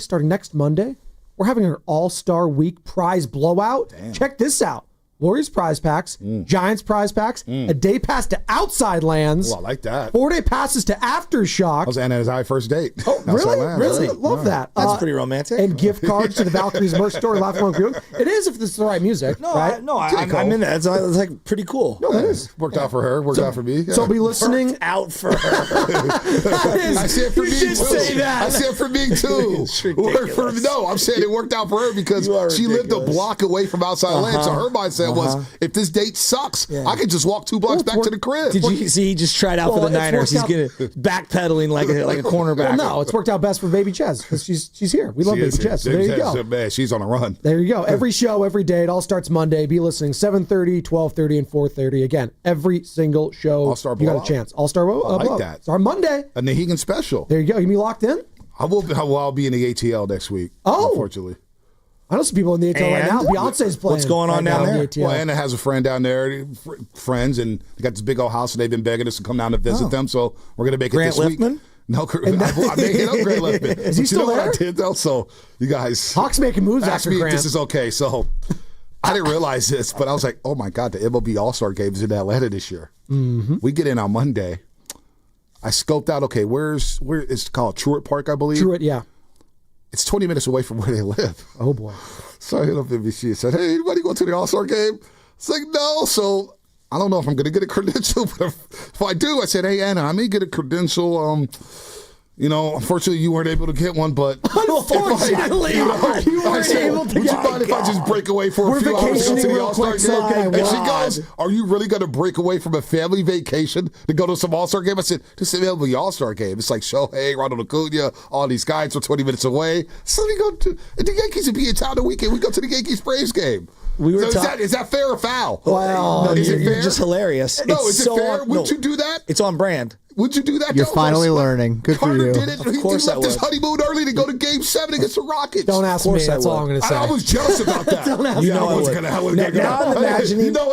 starting next Monday, we're having our All-Star Week prize blowout? Damn. Check this out. Warriors prize packs, Giants prize packs, a day pass to Outside Lands. Oh, I like that. 4-day passes to Aftershock. That was Anna's first date. Oh, really? Love that. That's pretty romantic. And gift cards to the Valkyries merch store. It is if this is the right music. Right? I'm in that. It's like pretty cool. No, it is. Worked out for her. Worked out for me. Yeah. So be listening. Worked out for her. I see it for me too. Say that. I see it for me too. No, I'm saying it worked out for her because she lived a block away from Outside Lands. So her mindset was, if this date sucks, I could just walk 2 blocks back to the crib. Did you see? He just tried out for the Niners. He's getting backpedaling like a cornerback. Well, no, it's worked out best for Baby Ches because she's here. We love Baby Ches. So there you go. Man, she's on a run. There you go. Every show, every day. It all starts Monday. Be listening 7:30, 12:30, and 4:30. Again, every single show. All-Star you got a chance. All-Star blow. I like that. It's our Monday. A Nahegan special. There you go. You be locked in? I'll be in the ATL next week. Oh, unfortunately. I know some people in the ATL right now. Beyonce's playing. What's going on right down now in there? the ATL. Well, Anna has a friend down there, friends, and they got this big old house, and they've been begging us to come down to visit them. So we're gonna make it Grant this week. Liftman? No, I may hit up Grant Liftman. Is he But still you know there? What I did though? So you guys, Hawks making moves ask after me Grant. if this is okay. So I didn't realize this, but I was like, oh my god, the MLB All-Star Game is in Atlanta this year. Mm-hmm. We get in on Monday. I scoped out. Okay, where it's called Truett Park, I believe. Truett, yeah. It's 20 minutes away from where they live. Oh boy. So I hit up NBC and said, hey, anybody go to the All-Star Game? It's like, no. So I don't know if I'm going to get a credential, but if I do, I said, hey, Anna, I may get a credential. Unfortunately, you weren't able to get one, but unfortunately, you weren't able to would get you mind if I just break away for a few hours to go to the All-Star Game? And she goes, are you really going to break away from a family vacation to go to some All-Star Game? I said, this is the All-Star Game. It's like Shohei, Ronald Acuna, all these guys are 20 minutes away. So we go to the Yankees would be in town the weekend. We go to the Yankees-Braves game. Is that fair or foul? Well, is it you're fair? just hilarious. No, It's is it so fair? on- Would no. you do that? It's on brand. Would you do that? You're Joe? finally learning. Good for Carter you. did it. He course I left his would. honeymoon early to go to Game 7 against the Rockets. Don't ask me. That's all I'm going to say. I was jealous about that. Don't ask me. I was would. gonna. Now I'm imagining. So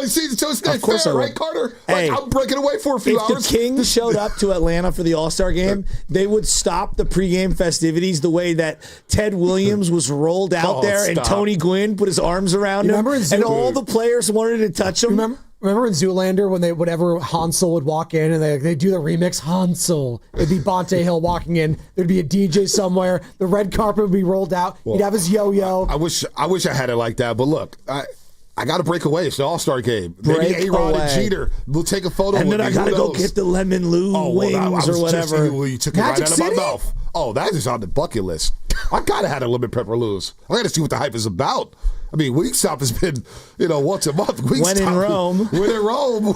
it's not Of course fair, I would. right, Carter? Hey, I'm breaking away for a few If hours. the Kings showed up to Atlanta for the All-Star Game, they would stop the pregame festivities the way that Ted Williams was rolled out there and stop. Tony Gwynn put his arms around him, remember in and all the players wanted to touch him. Remember in Zoolander when whenever Hansel would walk in and they do the remix Hansel, it'd be Bonte Hill walking in. There'd be a DJ somewhere. The red carpet would be rolled out. He'd have his yo-yo. I wish I had it like that, but look, I got to break away. It's the All-Star Game. Maybe Break A-Rod and away. Jeter will take a photo And with then me. I got to Who go knows? get the lemon Lou wings or whatever. You took it Magic right out City? of my mouth. Oh, that is on the bucket list. I got to have a lemon pepper Lou's. I got to see what the hype is about. I mean, Wingstop has been, once a month. Wingstop, When in Rome. When in Rome,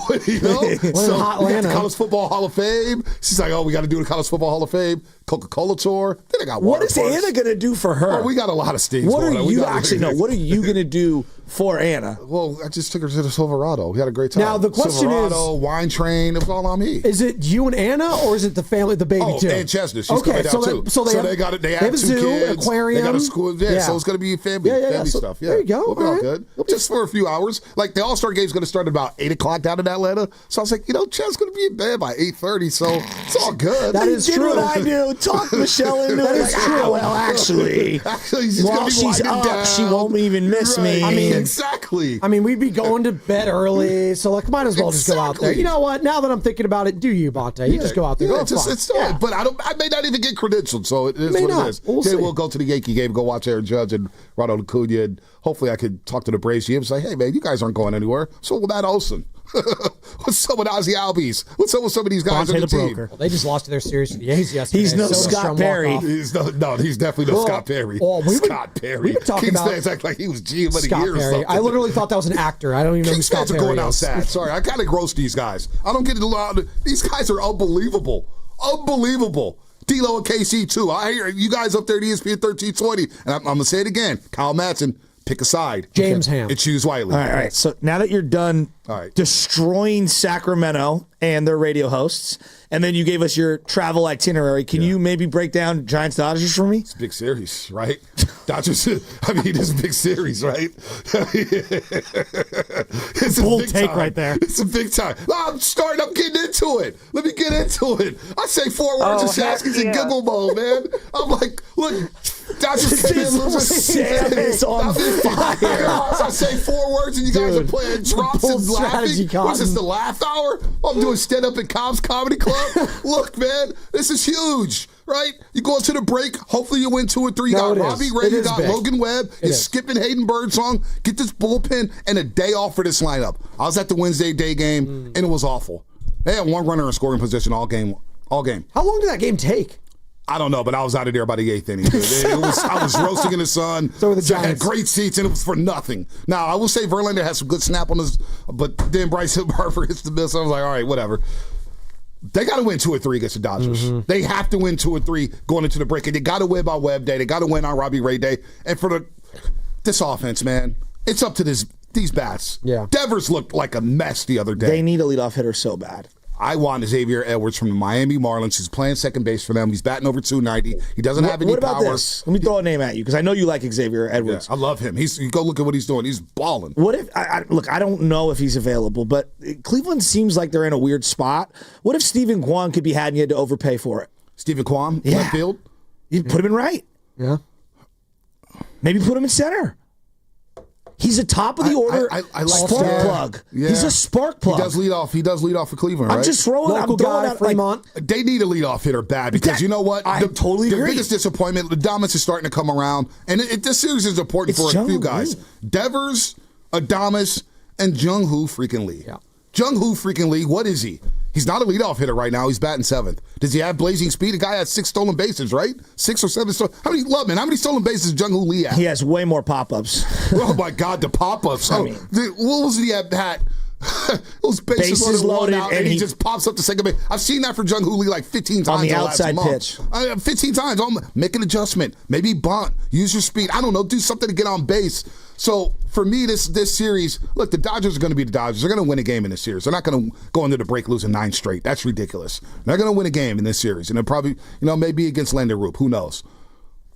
So Hot we got the Atlanta. College Football Hall of Fame. She's like, we got to do the College Football Hall of Fame. Coca-Cola tour. Then I got What water is parks. Anna going to do for her? Oh, we got a lot of things. What going are on. We you got- actually? No. What are you going to do for Anna? Well, I just took her to the Silverado. We had a great time. Now, the question Silverado, wine train. It was all on me. Is it you and Anna, or is it the family, the baby Oh, too? and Chestnut. She's coming down too. So they got it. They have have a 2 zoo, kids. aquarium. They got a school. Yeah, so it's going to be family So stuff. Yeah, there you go. We'll be All all right. good. Just for a few hours. Like the All-Star Game's going to start at about 8 o'clock down in Atlanta. So I was like, Chad's going to be in bed by 8:30. So it's all good. That is Did true. what I do. Talk Michelle into That it. is Like, true. well, actually, she's while gonna be she's winding up, down. she won't even miss me. Right. I mean, exactly. I mean, we'd be going to bed early, so might as well just go out there. Exactly. You know what? Now that I'm thinking about it, do you, Bonte? You just go out there. Go have fun. It's but I may not even get credentialed, so it is May what not. it is. We'll Then see. we'll go to the Yankee game, go watch Aaron Judge and Ronald Acuna, and hopefully I could talk to the Braves GM and say, hey, man, you guys aren't going anywhere. So will Matt Olson. What's up with Ozzie Albies? What's up with some of these guys on the team? Well, they just lost to their series to the A's yesterday. He's no So does Scott Strum Perry. walk-off. He's definitely no Well, Scott Perry. well, Scott Perry. we've been talking Kings about fans act like he was GM of the Scott year or Perry. something. I literally thought that was an actor. I don't even know who Kings Scott fans are Perry going is. outside. Sorry, I kind of gross these guys. I don't get it allowed. These guys are unbelievable. Unbelievable. D'Lo and KC, too. I hear you guys up there at ESPN 1320. And I'm going to say it again. Kyle Madsen, pick a side. James Ham. And choose wisely. All right. So now that you're done destroying Sacramento and their radio hosts, and then you gave us your travel itinerary, can you maybe break down Giants Dodgers for me? It's a big series, right? Dodgers, I mean, it's a big series, right? It's a Bold big take time. right there. It's a big time. I'm getting into it. Let me get into it. I say 4 words and Shasky's in giggle mode, man. I'm like, look, Dodgers came in Sam is on fire. I say 4 words and you guys are playing drops bold and laughing. strategy, What's this, Cotton. the laugh hour? I'm doing stand-up at Cobb's Comedy Club. Look, man, this is huge, right? You go into the break. Hopefully you win 2 or 3. You No, got it Robbie is. Ray. It You is got big. Logan Webb. You're is. skipping Hayden Birdsong. Get this bullpen and a day off for this lineup. I was at the Wednesday day game, and it was awful. They had 1 runner in scoring position all game. All game. How long did that game take? I don't know, but I was out of there by the 8th inning. I was roasting in the sun. So were the I had Giants. great seats, and it was for nothing. Now, I will say Verlander had some good snap on his, but then Bryce Harper hits the miss. I was like, all right, whatever. They got to win 2 or 3 against the Dodgers. Mm-hmm. They have to win 2 or 3 going into the break. And they got to win by Webb Day. They got to win on Robbie Ray Day. And for this offense, man, it's up to these bats. Yeah. Devers looked like a mess the other day. They need a leadoff hitter so bad. I want Xavier Edwards from the Miami Marlins. He's playing second base for them. He's batting over 290. He doesn't have any power. What about power. this? Let me throw a name at you because I know you like Xavier Edwards. Yeah, I love him. You go look at what he's doing. He's balling. What if look? I don't know if he's available, but Cleveland seems like they're in a weird spot. What if Stephen Kwan could be had and you had to overpay for it? Stephen Kwan, left field. You put him in right. Yeah. Maybe put him in center. He's a top of the order I like spark plug. Yeah. He's a spark plug. He does lead off for Cleveland, right? I'm just throwing out Fremont. They need a leadoff hitter bad because you know what? I totally agree. The biggest disappointment, the Adames is starting to come around, and this series is important for a few guys. Devers, Adames, and Jung-Hoo freaking Lee. Yeah. Jung-Hoo freaking Lee, what is he? He's not a leadoff hitter right now. He's batting 7th. Does he have blazing speed? The guy has 6 stolen bases, right? 6 or 7 stolen. How many stolen bases does Jung-Hoo Lee have? He has way more pop-ups. Oh, my God, the pop-ups. What was the at-bat? Those bases loaded out, and he just pops up to second base. I've seen that for Jung-Hoo Lee like 15 times on the outside outside pitch. 15 times. Make an adjustment. Maybe bunt. Use your speed. I don't know. Do something to get on base. So for me, this series, look, the Dodgers are going to be the Dodgers. They're going to win a game in this series. They're not going to go into the break losing 9 straight. That's ridiculous. They're going to win a game in this series, and they'll probably, maybe against Lander Roop. Who knows?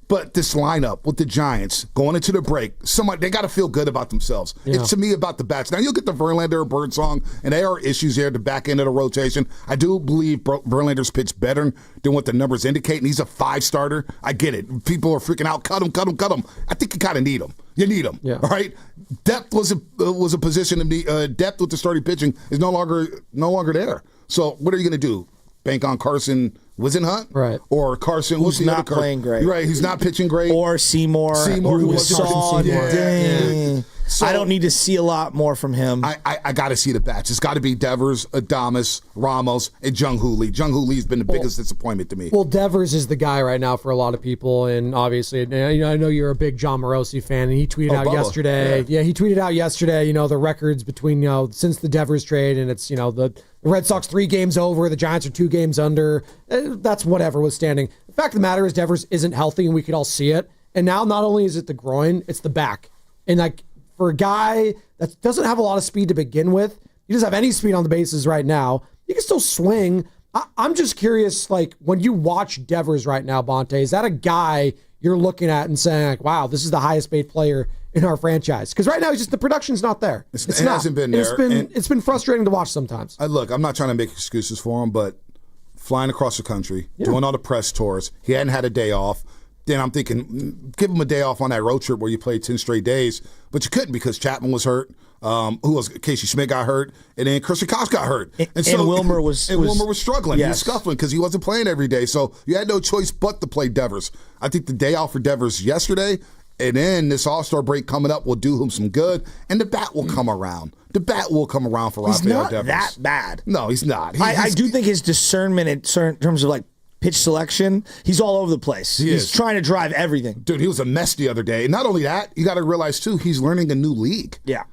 But this lineup with the Giants going into the break, they got to feel good about themselves. Yeah. It's to me about the bats. Now you'll get the Verlander or Birdsong, and there are issues there at the back end of the rotation. I do believe Verlander's pitched better than what the numbers indicate, and he's a 5-starter. I get it. People are freaking out. Cut him. I think you kind of need him. You need him. Yeah. All right. Depth was a position of need. Depth with the starting pitching is no longer there. So what are you going to do? Bank on Carson Wisenhunt? Right. Or Carson who's not playing great. Right, he's not pitching great. Or Seymour who was saw. Yeah. So, I don't need to see a lot more from him. I got to see the bats. It's got to be Devers, Adames, Ramos, and Jung-Hoo Lee. Jung-Hoo Lee's been the biggest disappointment to me. Well, Devers is the guy right now for a lot of people, and obviously, I know you're a big John Morosi fan, and he tweeted out yesterday. Yeah, he tweeted out yesterday. The records between since the Devers trade, and it's the Red Sox 3 games over, the Giants are 2 games under. That's whatever was standing. The fact of the matter is Devers isn't healthy, and we could all see it. And now not only is it the groin, it's the back, and for a guy that doesn't have a lot of speed to begin with, he doesn't have any speed on the bases right now. He can still swing. I'm just curious, when you watch Devers right now, Bonte, is that a guy you're looking at and saying, wow, this is the highest paid player in our franchise? Because right now, the production's not there. It hasn't been there. It's been frustrating to watch sometimes. Look, I'm not trying to make excuses for him, but flying across the country, doing all the press tours, he hadn't had a day off. Then I'm thinking, give him a day off on that road trip where you played 10 straight days. But you couldn't because Chapman was hurt. Casey Schmidt got hurt. And then Christian Koch got hurt. And Wilmer was struggling. Yes. He was scuffling because he wasn't playing every day. So you had no choice but to play Devers. I think the day off for Devers yesterday, and then this All-Star break coming up will do him some good. And the bat will come around. The bat will come around for Rafael Devers. He's not that bad. No, he's not. I do think his discernment in terms of pitch selection, he's all over the place. He's trying to drive everything. Dude, he was a mess the other day. And not only that, you got to realize, too, he's learning a new league. Yeah.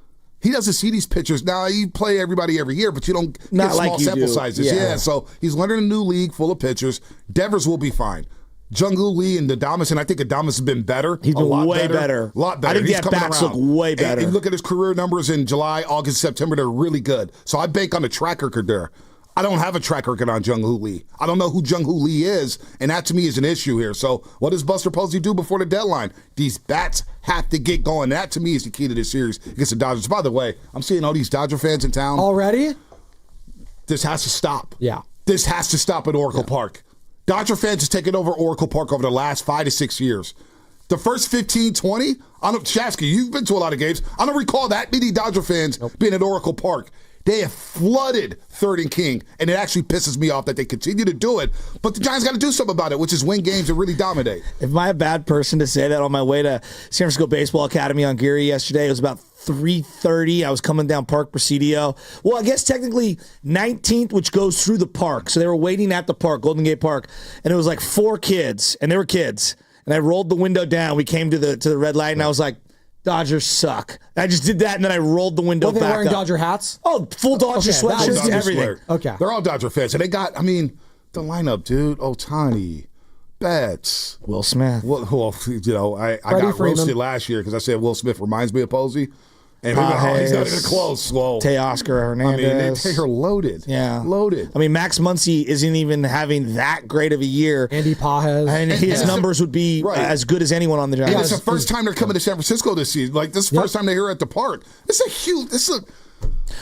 He doesn't see these pitchers. Now, you play everybody every year, but you don't get small sample sizes. Yeah, so he's learning a new league full of pitchers. Devers will be fine. Jung-Hoo Lee and Adames, and I think Adames has been better. He's been way better. A lot better. I think he's the backs look way better. And look at his career numbers in July, August, September. They're really good. So I bank on the track record there. I don't have a track record on Jung-Hoo Lee. I don't know who Jung-Hoo Lee is, and that to me is an issue here. So what does Buster Posey do before the deadline? These bats have to get going. That to me is the key to this series against the Dodgers. By the way, I'm seeing all these Dodger fans in town. Already? This has to stop. Yeah. This has to stop at Oracle Park. Dodger fans has taken over Oracle Park over the last 5 to 6 years. The first 15, 20, Shasky, you've been to a lot of games. I don't recall that many Dodger fans being at Oracle Park. They have flooded 3rd and King, and it actually pisses me off that they continue to do it. But the Giants got to do something about it, which is win games and really dominate. Am I a bad person to say that on my way to San Francisco Baseball Academy on Geary yesterday? It was about 3:30. I was coming down Park Presidio. Well, I guess technically 19th, which goes through the park. So they were waiting at the park, Golden Gate Park, and it was 4 kids, and they were kids. And I rolled the window down. We came to the red light, and I was like, Dodgers suck. I just did that, and then I rolled the window back up. Were they wearing Dodger hats? Oh, full Dodger sweatshirts, everything. Okay. They're all Dodger fans. And they got, the lineup, dude. Ohtani, Betts. Will Smith. I got roasted last year because I said Will Smith reminds me of Posey. And he's not even close. Well, Teoscar Hernandez. They are loaded. Yeah. Loaded. I mean, Max Muncy isn't even having that great of a year. Andy Pajes. And his numbers would be as good as anyone on the Giants. And it's the first time they're coming to San Francisco this season. Like, this is the first time they're here at the park.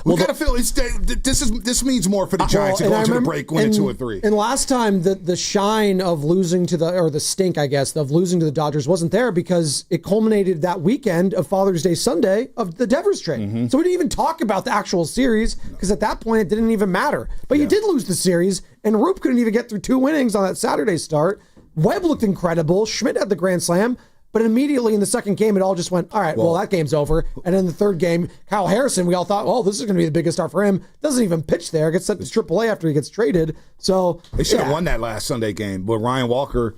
We gotta feel this means more for the Giants to go to the break winning 2-3. And last time the shine of losing to the stink, I guess, of losing to the Dodgers wasn't there because it culminated that weekend of Father's Day Sunday of the Devers trade. Mm-hmm. So we didn't even talk about the actual series because at that point it didn't even matter. But you did lose the series, and Roop couldn't even get through 2 innings on that Saturday start. Webb looked incredible. Schmidt had the grand slam. But immediately in the second game, it all just went, all right, well, that game's over. And in the third game, Kyle Harrison, we all thought, oh, this is going to be the biggest start for him. Doesn't even pitch there. Gets sent to AAA after he gets traded. So they should have won that last Sunday game. But Ryan Walker,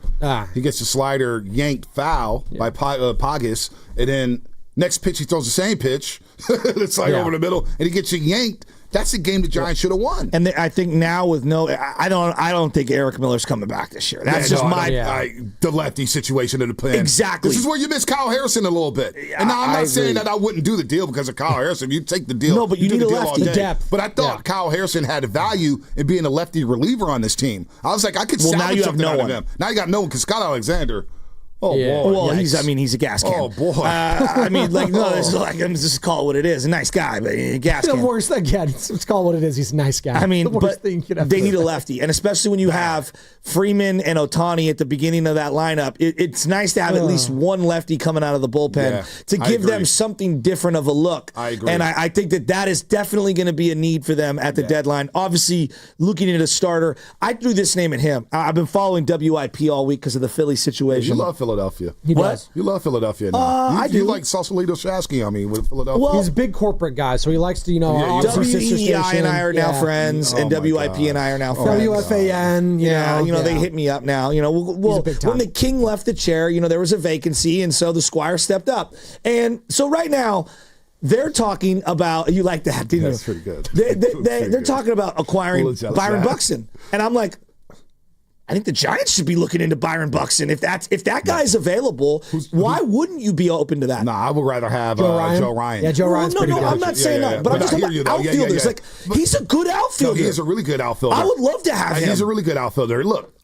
he gets the slider yanked foul by Pages. And then next pitch, he throws the same pitch. It's like over the middle. And he gets you yanked. That's the game the Giants should have won. And I think now with I don't think Eric Miller's coming back this year. That's the lefty situation in the plan. Exactly. This is where you miss Kyle Harrison a little bit. And now I'm not saying that I wouldn't do the deal because of Kyle Harrison. You take the deal. No, but you need a lefty depth. But I thought Kyle Harrison had value in being a lefty reliever on this team. I was like, I could salvage something out of him. Now you got no one because Scott Alexander. Oh boy! Well, he's a gas can. Oh boy! Let's just call it what it is. A nice guy, but a gas can. The worst again. Let's call it what it is. He's a nice guy. I mean, the worst thing you could have. They need a lefty, and especially when you have Freeman and Ohtani at the beginning of that lineup, it's nice to have at least one lefty coming out of the bullpen to give them something different of a look. I agree, and I think that is definitely going to be a need for them at the deadline. Obviously, looking at a starter, I threw this name at him. I've been following WIP all week because of the Philly situation. You love Philadelphia. He does. You love Philadelphia now. You like Sausalito Shasky, with Philadelphia. Well, he's a big corporate guy, so he likes to, WEI and I are now friends, and WIP and I are now friends. WFAN, they hit me up now. When the King left the chair, there was a vacancy, and so the Squire stepped up. And so right now, they're talking about, you like that, didn't you? That's pretty good. They're talking about acquiring Byron Buxton. And I'm like, I think the Giants should be looking into Byron Buxton. If that guy's available, why wouldn't you be open to that? Nah, I would rather have Joe Ryan. Yeah, Joe Ryan's pretty good. I'm not saying that, but I'm just talking about outfielders. Like, he's a good outfielder. No, he is a really good outfielder. I would love to have him. He's a really good outfielder. Look,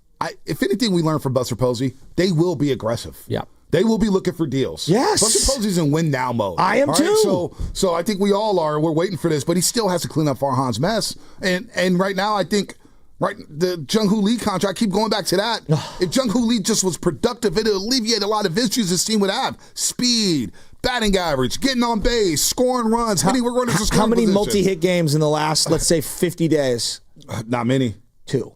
if anything we learned from Buster Posey, they will be aggressive. Yeah. They will be looking for deals. Yes. Buster Posey's in win now mode. I am too. So I think we all are. We're waiting for this, but he still has to clean up Farhan's mess. And right now, I think the Jung-Hoo Lee contract, keep going back to that. If Jung-Hoo Lee just was productive, it would alleviate a lot of issues this team would have. Speed, batting average, getting on base, scoring runs, hitting runners in scoring How many position. multi-hit games in the last, let's say, 50 days? Not many. 2.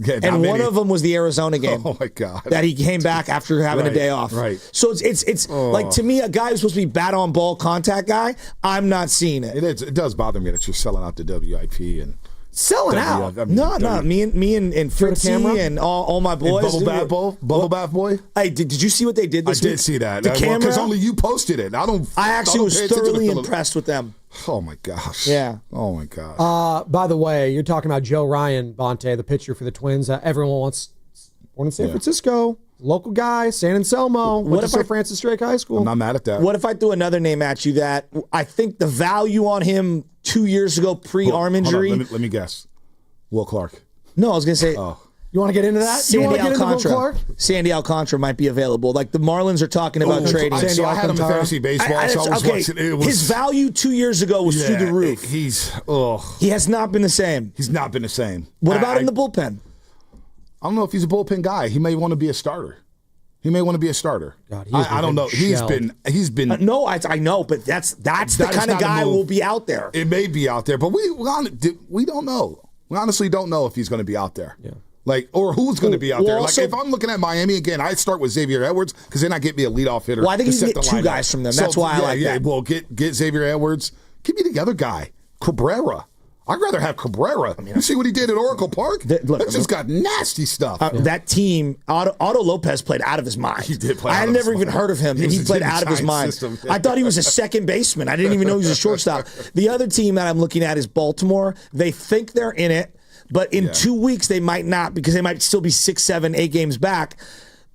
And one of them was the Arizona game. Oh my God! That he came back after having a day off. Right. So it's like, to me, a guy who's supposed to be bat on ball contact guy, I'm not seeing it. It does bother me that you're selling out to WIP and selling out. No. Me and Fritzy and all my boys. And Bubble Bath Boy. Hey, did you see what they did this week? I did see that. The camera, because only you posted it. I actually was thoroughly impressed with them. Oh my gosh. Yeah. Oh my gosh. By the way, you're talking about Joe Ryan, Bonte, the pitcher for the Twins. Everyone wants born in San Francisco, local guy, San Anselmo. Went to St. Francis Drake High School. I'm not mad at that. What if I threw another name at you that I think the value on him 2 years ago pre-arm injury? Let me guess. Will Clark. No, I was going to say. Oh. You want to get into that? Sandy Alcantara. Sandy Alcantara might be available. Like the Marlins are talking about trading. So I had him in fantasy baseball, so I was watching. His value 2 years ago was through the roof. He has not been the same. He's not been the same. What about in the bullpen? I don't know if he's a bullpen guy. He may want to be a starter. God, I don't know. He's been. No, I know, but that's the kind of guy who will be out there. It may be out there, but we don't know. We honestly don't know if he's going to be out there. Yeah. Or who's going to be out there. Also, if I'm looking at Miami again, I start with Xavier Edwards because then I get me a leadoff hitter. Well, I think you can get 2 lineup. guys from them. That's why I like that. Well, get Xavier Edwards. Give me the other guy, Cabrera. I'd rather have Cabrera. You see what he did at Oracle Park? That just got nasty stuff. That team, Otto Lopez played out of his mind. He did play I out had of his never even mind. heard of him, and he played out of his mind. I thought he was a second baseman. I didn't even know he was a shortstop. The other team that I'm looking at is Baltimore. They think they're in it, but in 2 weeks they might not because they might still be 6, 7, 8 games back.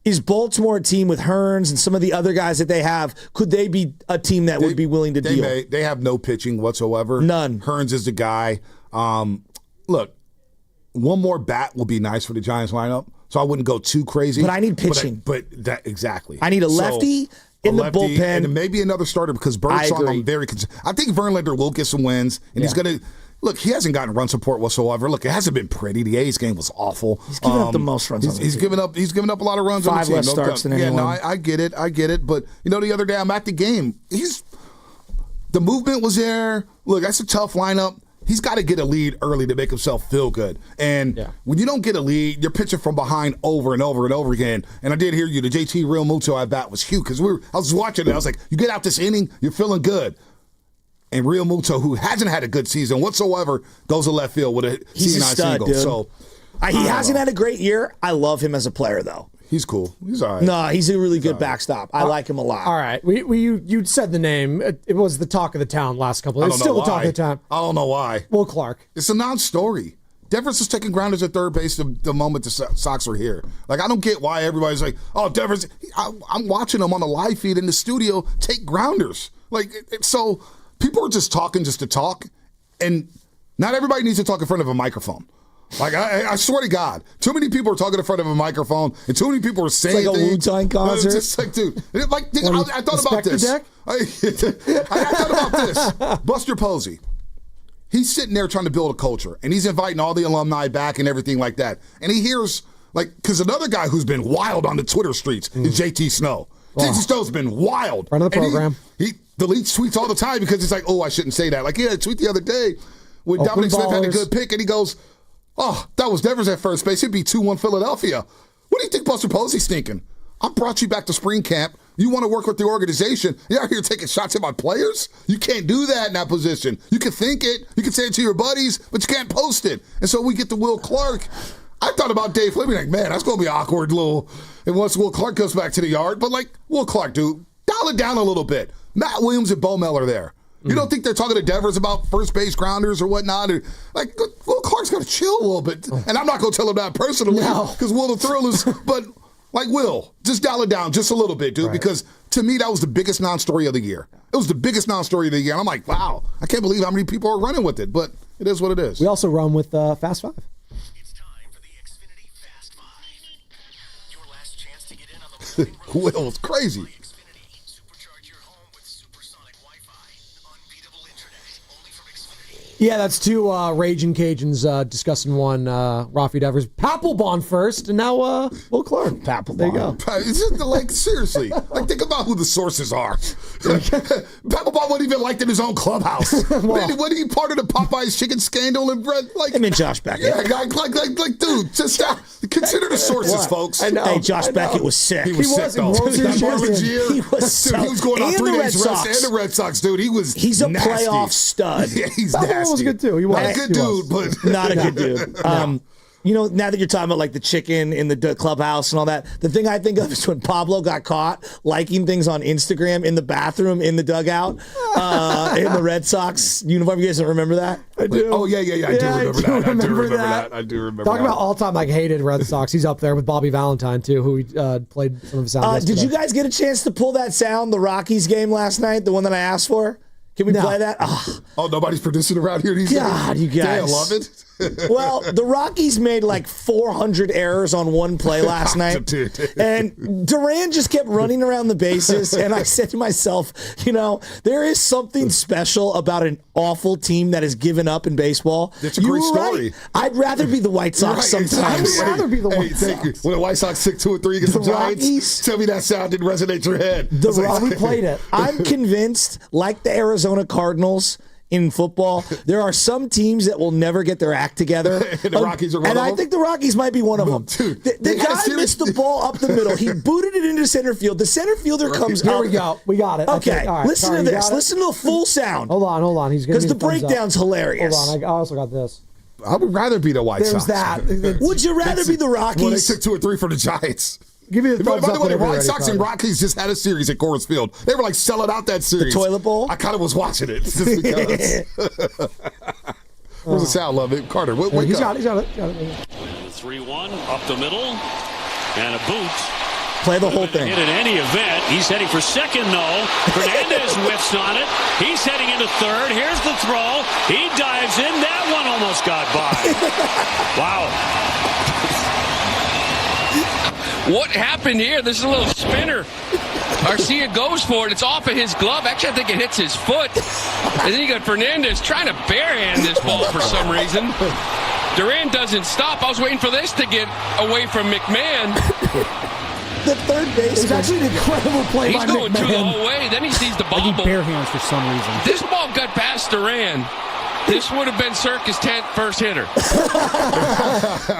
Is Baltimore a team with Hearns and some of the other guys that they have? Could they be a team that would be willing to deal? They have no pitching whatsoever. None. Hearns is the guy. Look, one more bat will be nice for the Giants lineup, so I wouldn't go too crazy. But I need pitching. Exactly. I need a lefty in the bullpen. And maybe another starter because Birdsong, I'm very concerned. I think Verlander will get some wins, and he's going to – look, he hasn't gotten run support whatsoever. Look, it hasn't been pretty. The A's game was awful. He's given up the most runs. He's given up a lot of runs. 5 on the team. less starts than anyone. Yeah, no, I get it. But the other day I'm at the game. The movement was there. Look, that's a tough lineup. He's got to get a lead early to make himself feel good. And when you don't get a lead, you're pitching from behind over and over and over again. And I did hear you. The JT Real Muto at bat was huge because I was watching it. I was like, you get out this inning, you're feeling good. And Real Muto, who hasn't had a good season whatsoever, goes to left field with a C9 single. Dude. So he hasn't had a great year. I love him as a player, though. He's cool. He's all right. No, he's a really good backstop. I like him a lot. All right. You said the name. It was the talk of the town last couple of days. It's still the talk of the town. I don't know why. Will Clark. It's a non-story. Devers is taking grounders at third base the moment the Sox are here. Like, I don't get why everybody's like, oh, Devers. I'm watching him on the live feed in the studio take grounders. Like, so people are just talking just to talk, and not everybody needs to talk in front of a microphone. Like, I swear to God, too many people are talking in front of a microphone, and too many people are saying like a Wu-Tang concert. It's just like, dude, I thought about this. I thought about this. Buster Posey. He's sitting there trying to build a culture, and he's inviting all the alumni back and everything like that. And he hears, because another guy who's been wild on the Twitter streets is JT Snow. JT Snow's been wild. Run of the program. He deletes tweets all the time because it's like, oh, I shouldn't say that. Like, he had a tweet the other day when Dominic Smith had a good pick, and he goes, oh, that was Devers at first base. It'd be 2-1 Philadelphia. What do you think Buster Posey's thinking? I brought you back to spring camp. You want to work with the organization. You're out here taking shots at my players? You can't do that in that position. You can think it. You can say it to your buddies, but you can't post it. And so we get to Will Clark. I thought about Dave Fleming, like, man, that's going to be awkward little. And once Will Clark goes back to the yard, but Will Clark, dude, dial it down a little bit. Matt Williams and Bo Miller there. You don't think they're talking to Devers about first base grounders or whatnot? Or, Will Clark's got to chill a little bit. And I'm not going to tell him that personally because Will the Thrill is, but Will, just dial it down just a little bit, dude, right. Because to me, that was the biggest non-story of the year. It was the biggest non-story of the year. And I'm like, wow, I can't believe how many people are running with it, but it is what it is. We also run with Fast Five. It's time for the Xfinity Fast Five. Your last chance to get in on the morning road. Will, it's crazy. Yeah, that's two Raging Cajuns discussing one. Rafi Devers, Papelbon first, and now Will Clark. Papelbon. There you go. It's just seriously, think about who the sources are. Papelbon wasn't even liked in his own clubhouse. Man, wasn't he part of the Popeye's chicken scandal and bread? I mean, Josh Beckett. Yeah, dude, just consider the sources, folks. I know. Hey, Josh Beckett was sick. He was sick, though. He was going on and 3 the days Red rest, Sox. and the Red Sox, dude. He's a nasty. playoff stud. Yeah, he's nasty. Was good too. He was a good dude, but not a good dude. Now that you're talking about the chicken in the clubhouse and all that, the thing I think of is when Pablo got caught liking things on Instagram in the bathroom, in the dugout, in the Red Sox uniform. You guys don't remember that? I do. Oh, yeah. I do remember that. I do remember Talk about all-time hated Red Sox. He's up there with Bobby Valentine, too, who played some of his sound Did you guys get a chance to pull that sound, the Rockies game last night, the one that I asked for? Can we play that? Oh, nobody's producing around here these days? God, you guys. Damn, love it. Well, the Rockies made 400 errors on one play last night. And Duran just kept running around the bases. And I said to myself, there is something special about an awful team that has given up in baseball. It's a great story. Right. I'd rather be the White Sox sometimes. I'd rather be the White Sox. You. When the White Sox 6-2-3 against the Giants, Rockies, tell me that sound didn't resonate your head. We played it. I'm convinced, like the Arizona Cardinals, in football, there are some teams that will never get their act together. And the Rockies are one of them? And I think the Rockies might be one of them. Dude, the guy missed the ball up the middle. He booted it into center field. The center fielder comes up. Here we go. We got it. Okay, all right. Listen to this. Listen to the full sound. Hold on. He's because the breakdown's hilarious. Hold on. I also got this. I would rather be the White Sox. There's that. Would you rather be the Rockies? Well, they took 2 or 3 for the Giants. Give me the thumbs By up. the way, the White Sox and Rockies just had a series at Coors Field. They were selling out that series. The toilet bowl? I kind of was watching it just because. Where's the sound, love it? Carter, wake he's up. Got it. 3-1 up the middle. And a boot. Play the whole thing. Hit in any event. He's heading for second, no. Fernandez whiffs on it. He's heading into third. Here's the throw. He dives in. That one almost got by. Wow. What happened here? This is a little spinner. Garcia goes for it. It's off of his glove. Actually, I think it hits his foot. And then you got Fernandez trying to barehand this ball for some reason. Duran doesn't stop. I was waiting for this to get away from McMahon. The third base was actually an incredible play by He's going through the McMahon. whole way. Then he sees the ball. Like he bare hands for some reason. This ball got past Duran. This would have been Circus' 10th first hitter.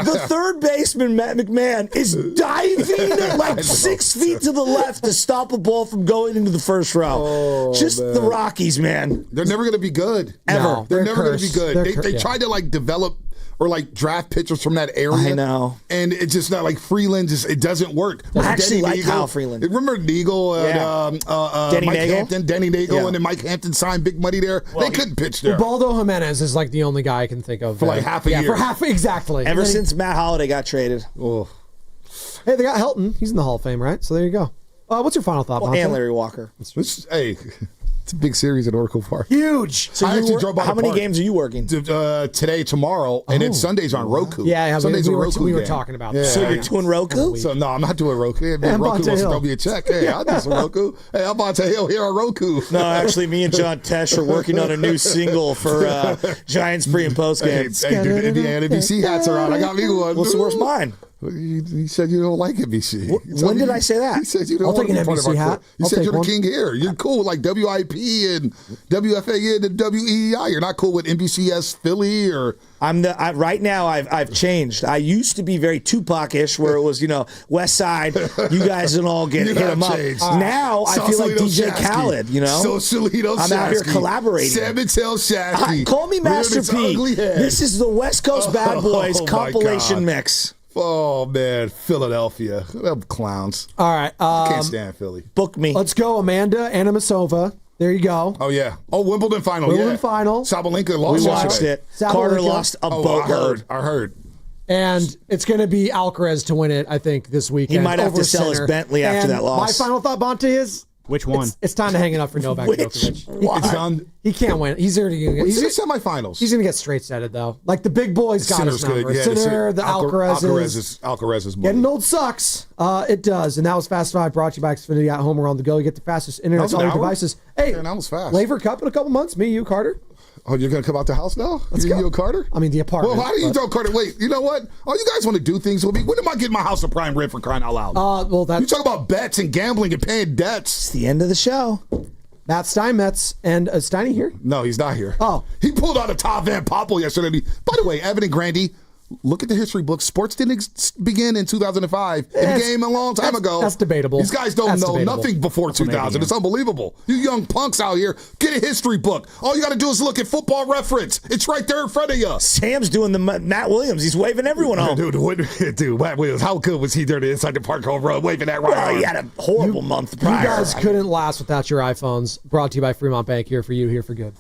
The third baseman, Matt McMahon, is diving like 6 feet to the left to stop a ball from going into the first row. Oh, Just man. the Rockies, man. They're never going to be good. Ever. No, They're never going to be cursed. good. They tried to like develop or like draft pitchers from that area. I know. And it's just not like Freeland, it doesn't work. I actually Denny like Kyle Freeland. Remember Nagel and Denny Mike Nagel? Hampton, Denny Nagel, Yeah. and then Mike Hampton signed big money there. They couldn't pitch there. Ubaldo Jimenez is like the only guy I can think of. For like half a year. For half, exactly. Ever And then since Matt Holliday got traded. Oh. Hey, they got Helton. He's in the Hall of Fame, right? So there you go. What's your final thought, Well, Monte? and Larry Walker. Hey, it's a big series at Oracle Park. Huge. So I you actually wor- drove by how the many park. games are you working? Today, tomorrow, and then Sunday's on Roku. Yeah, Sunday's we a were Roku we were game. talking about Yeah. that. So you're doing Roku? So no, I'm not doing Roku. Hey, man, And Roku Bonte wants to Hill. throw me a check. Hey, I'll do some Roku. Hey, I'm Bonte Hill here on Roku. No, actually, me and John Tesh are working on a new single for Giants pre and post Hey, games. dude, the NBC hats are on. I got me one. What's the worst mine? You said you don't like NBC. When did I say that? You said you don't I'll want take to an be part of NBC our hat. crew. You I'll said take you're the one. king here. You're cool with like WIP and WFAN and WEEI. You're not cool with NBCS Philly or. Right now. I've changed. I used to be very Tupac-ish, where it was West Side. You guys don't all hit him up. changed. Now I feel like Sausalito DJ Shasky. Khaled. Sausalito I'm out here Shasky. collaborating. Salmon Tail Shasky. Call me Master Reared its P. ugly head. This is the West Coast Bad Boys Oh, my compilation God. mix. Oh man, Philadelphia, them clowns. All right. Can't stand Philly. Book me. Let's go, Amanda Anamasova. There you go. Oh yeah. Oh, Wimbledon final. Wimbledon yeah. final. Sabalenka lost. We watched yesterday. it. Sabalenka. Carter lost a boatload. I heard. And it's going to be Alcaraz to win it, I think, this weekend. He might have over to sell his Sinner. Bentley after And that loss. My final thought, Bonte, is Which one? it's time to hang it up for Novak Which Djokovic. one? It's done. He can't win. He's already going to He's in get. the semifinals. He's going to get straight setted though. Like the big boys got his number. Sinner, the Alcarazes. Alcaraz's money. Getting old sucks. It does. And that was Fast Five brought to you by Xfinity at home or on the go. You get the fastest internet was on an your hour? devices. Hey, Man, that was fast. Laver Cup in a couple months. Me, you, Carter. Oh, you're gonna come out the house now? Let's go. You and Carter? I mean, the apartment. Well, why do you but- throw Carter? Wait, you know what? Oh, you guys want to do things with me? When am I getting my house a prime rib for crying out loud? Well, that's You talk about bets and gambling and paying debts. It's the end of the show. Matt Steinmetz and Steiny here. No, he's not here. Oh. He pulled out a Top Van Poppel yesterday. By the way, Evan and Grandy, look at the history books. Sports didn't begin in 2005. It began a long time ago. That's debatable. These guys don't That's know debatable. nothing before 2000. It's unbelievable. You young punks out here, get a history book. All you got to do is look at Football Reference. It's right there in front of you. Sam's doing the Matt Williams. He's waving everyone home. Dude, Matt Williams, how good was he there inside the park home run, waving that right Well, arm? he had a horrible month You prior. guys couldn't last without your iPhones. Brought to you by Fremont Bank. Here for you, here for good.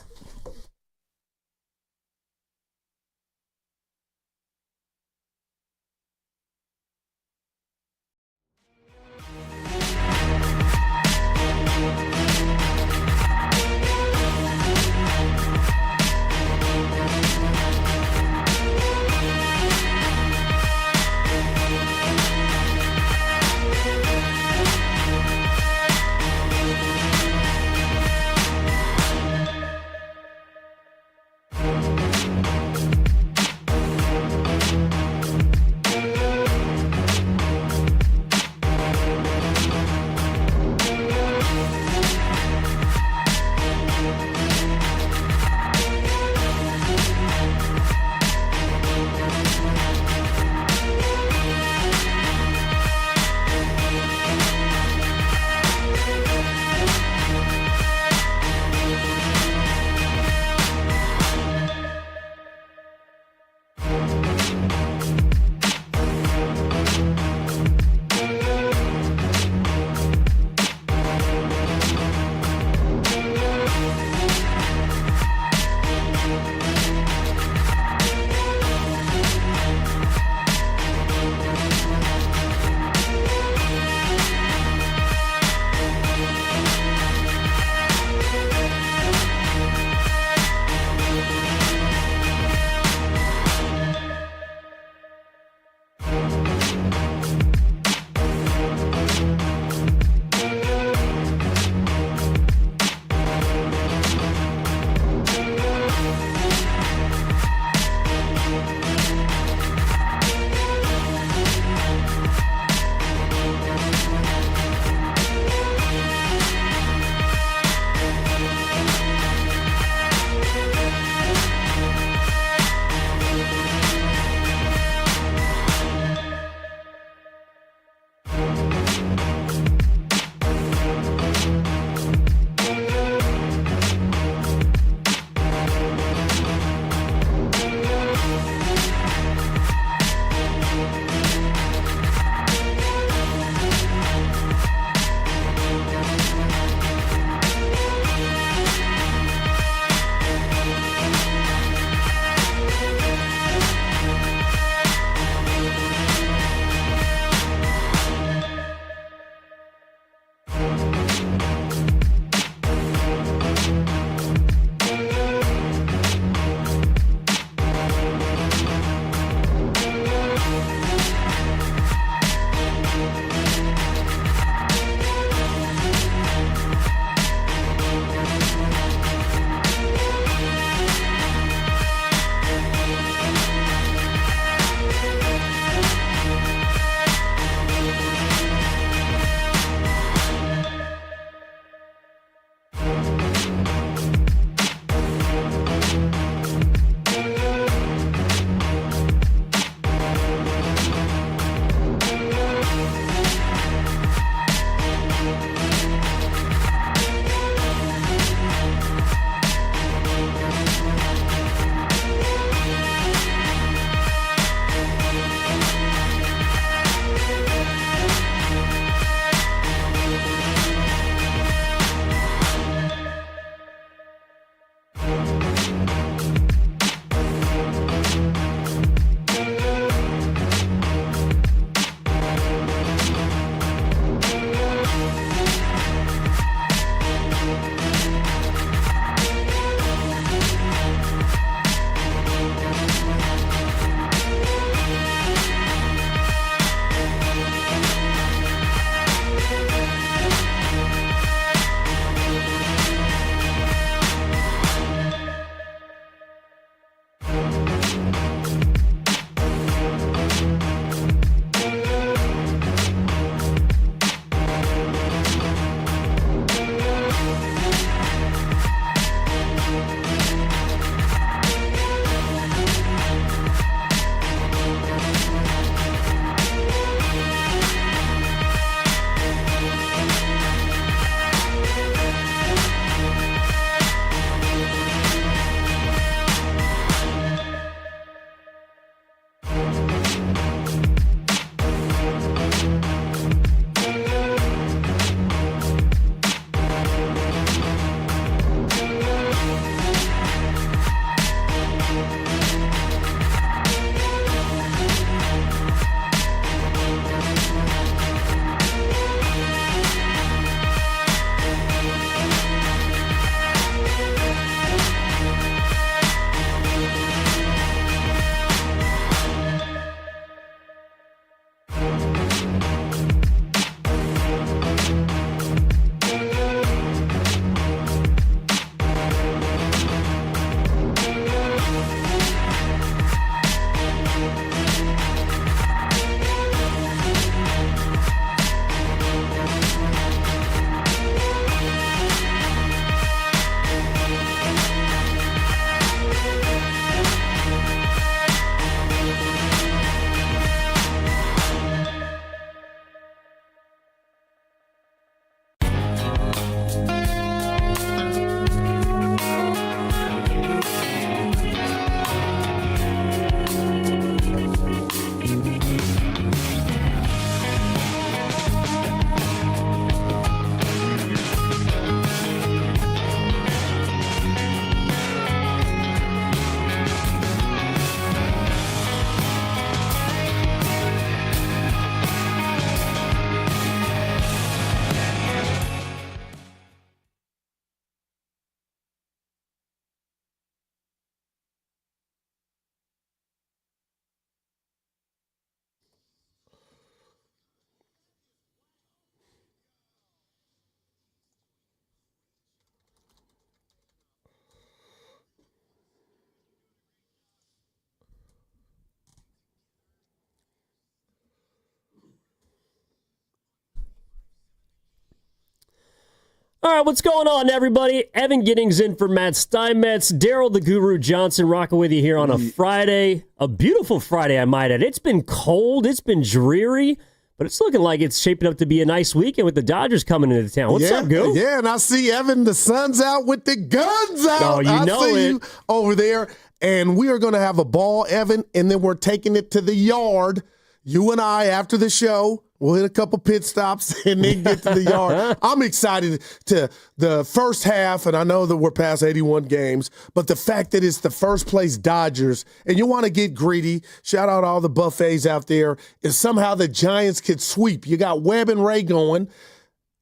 All right, what's going on, everybody? Evan Giddings in for Matt Steinmetz. Daryl the Guru Johnson rocking with you here on a Friday. A beautiful Friday, I might add. It's been cold. It's been dreary. But it's looking like it's shaping up to be a nice weekend with the Dodgers coming into town. What's up, Goo? Yeah, and I see Evan, the sun's out with the guns out. Oh, you know I see it. you over there. And we are going to have a ball, Evan, and then we're taking it to the yard. You and I, after the show, we'll hit a couple pit stops and then get to the yard. I'm excited to the first half, and I know that we're past 81 games, but the fact that it's the first place Dodgers, and you want to get greedy, shout out all the buffets out there, is somehow the Giants could sweep. You got Webb and Ray going.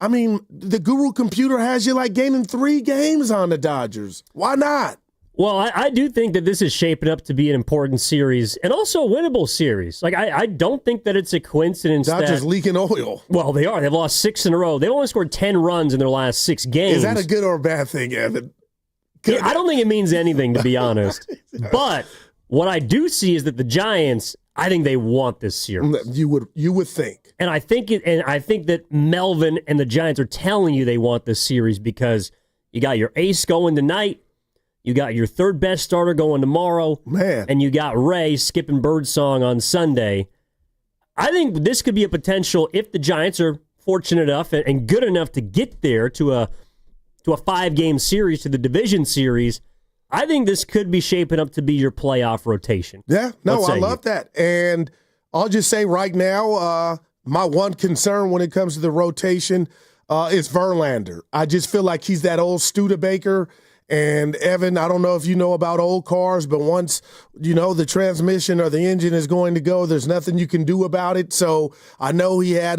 I mean, the Guru computer has you like gaining 3 games on the Dodgers. Why not? Well, I do think that this is shaping up to be an important series and also a winnable series. Like, I don't think that it's a coincidence Dodgers that... leaking oil. Well, they are. They've lost 6 in a row. They've only scored 10 runs in their last 6 games. Is that a good or a bad thing, Evan? Yeah, I don't think it means anything, to be honest. But what I do see is that the Giants, I think they want this series. You would think. And I think that Melvin and the Giants are telling you they want this series because you got your ace going tonight. You got your third best starter going tomorrow. Man. And you got Ray skipping Birdsong on Sunday. I think this could be a potential, if the Giants are fortunate enough and good enough to get there to a 5-game series, to the division series. I think this could be shaping up to be your playoff rotation. Yeah, no, I love that. And I'll just say right now, my one concern when it comes to the rotation is Verlander. I just feel like he's that old Studebaker. And Evan, I don't know if you know about old cars, but once, the transmission or the engine is going to go, there's nothing you can do about it. So I know he had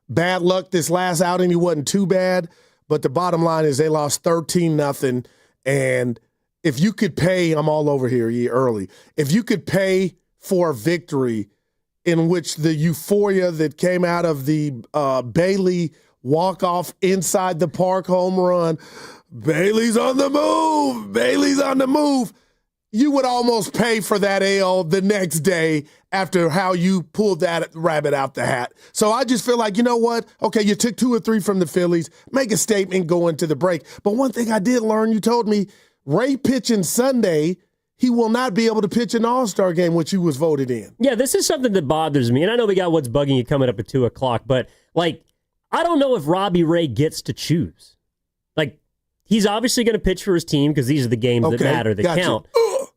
bad luck this last outing. He wasn't too bad. But the bottom line is they lost 13-0. And if you could pay, I'm all over here early. If you could pay for a victory in which the euphoria that came out of the Bailey walk-off inside the park home run, Bailey's on the move. Bailey's on the move. You would almost pay for that AL the next day after how you pulled that rabbit out the hat. So I just feel like, you know what? Okay, you took 2 or 3 from the Phillies. Make a statement, go into the break. But one thing I did learn, you told me, Ray pitching Sunday, he will not be able to pitch an All-Star game, which he was voted in. Yeah, this is something that bothers me. And I know we got What's Bugging You coming up at 2 o'clock. But, I don't know if Robbie Ray gets to choose. He's obviously going to pitch for his team because these are the games that matter, that count.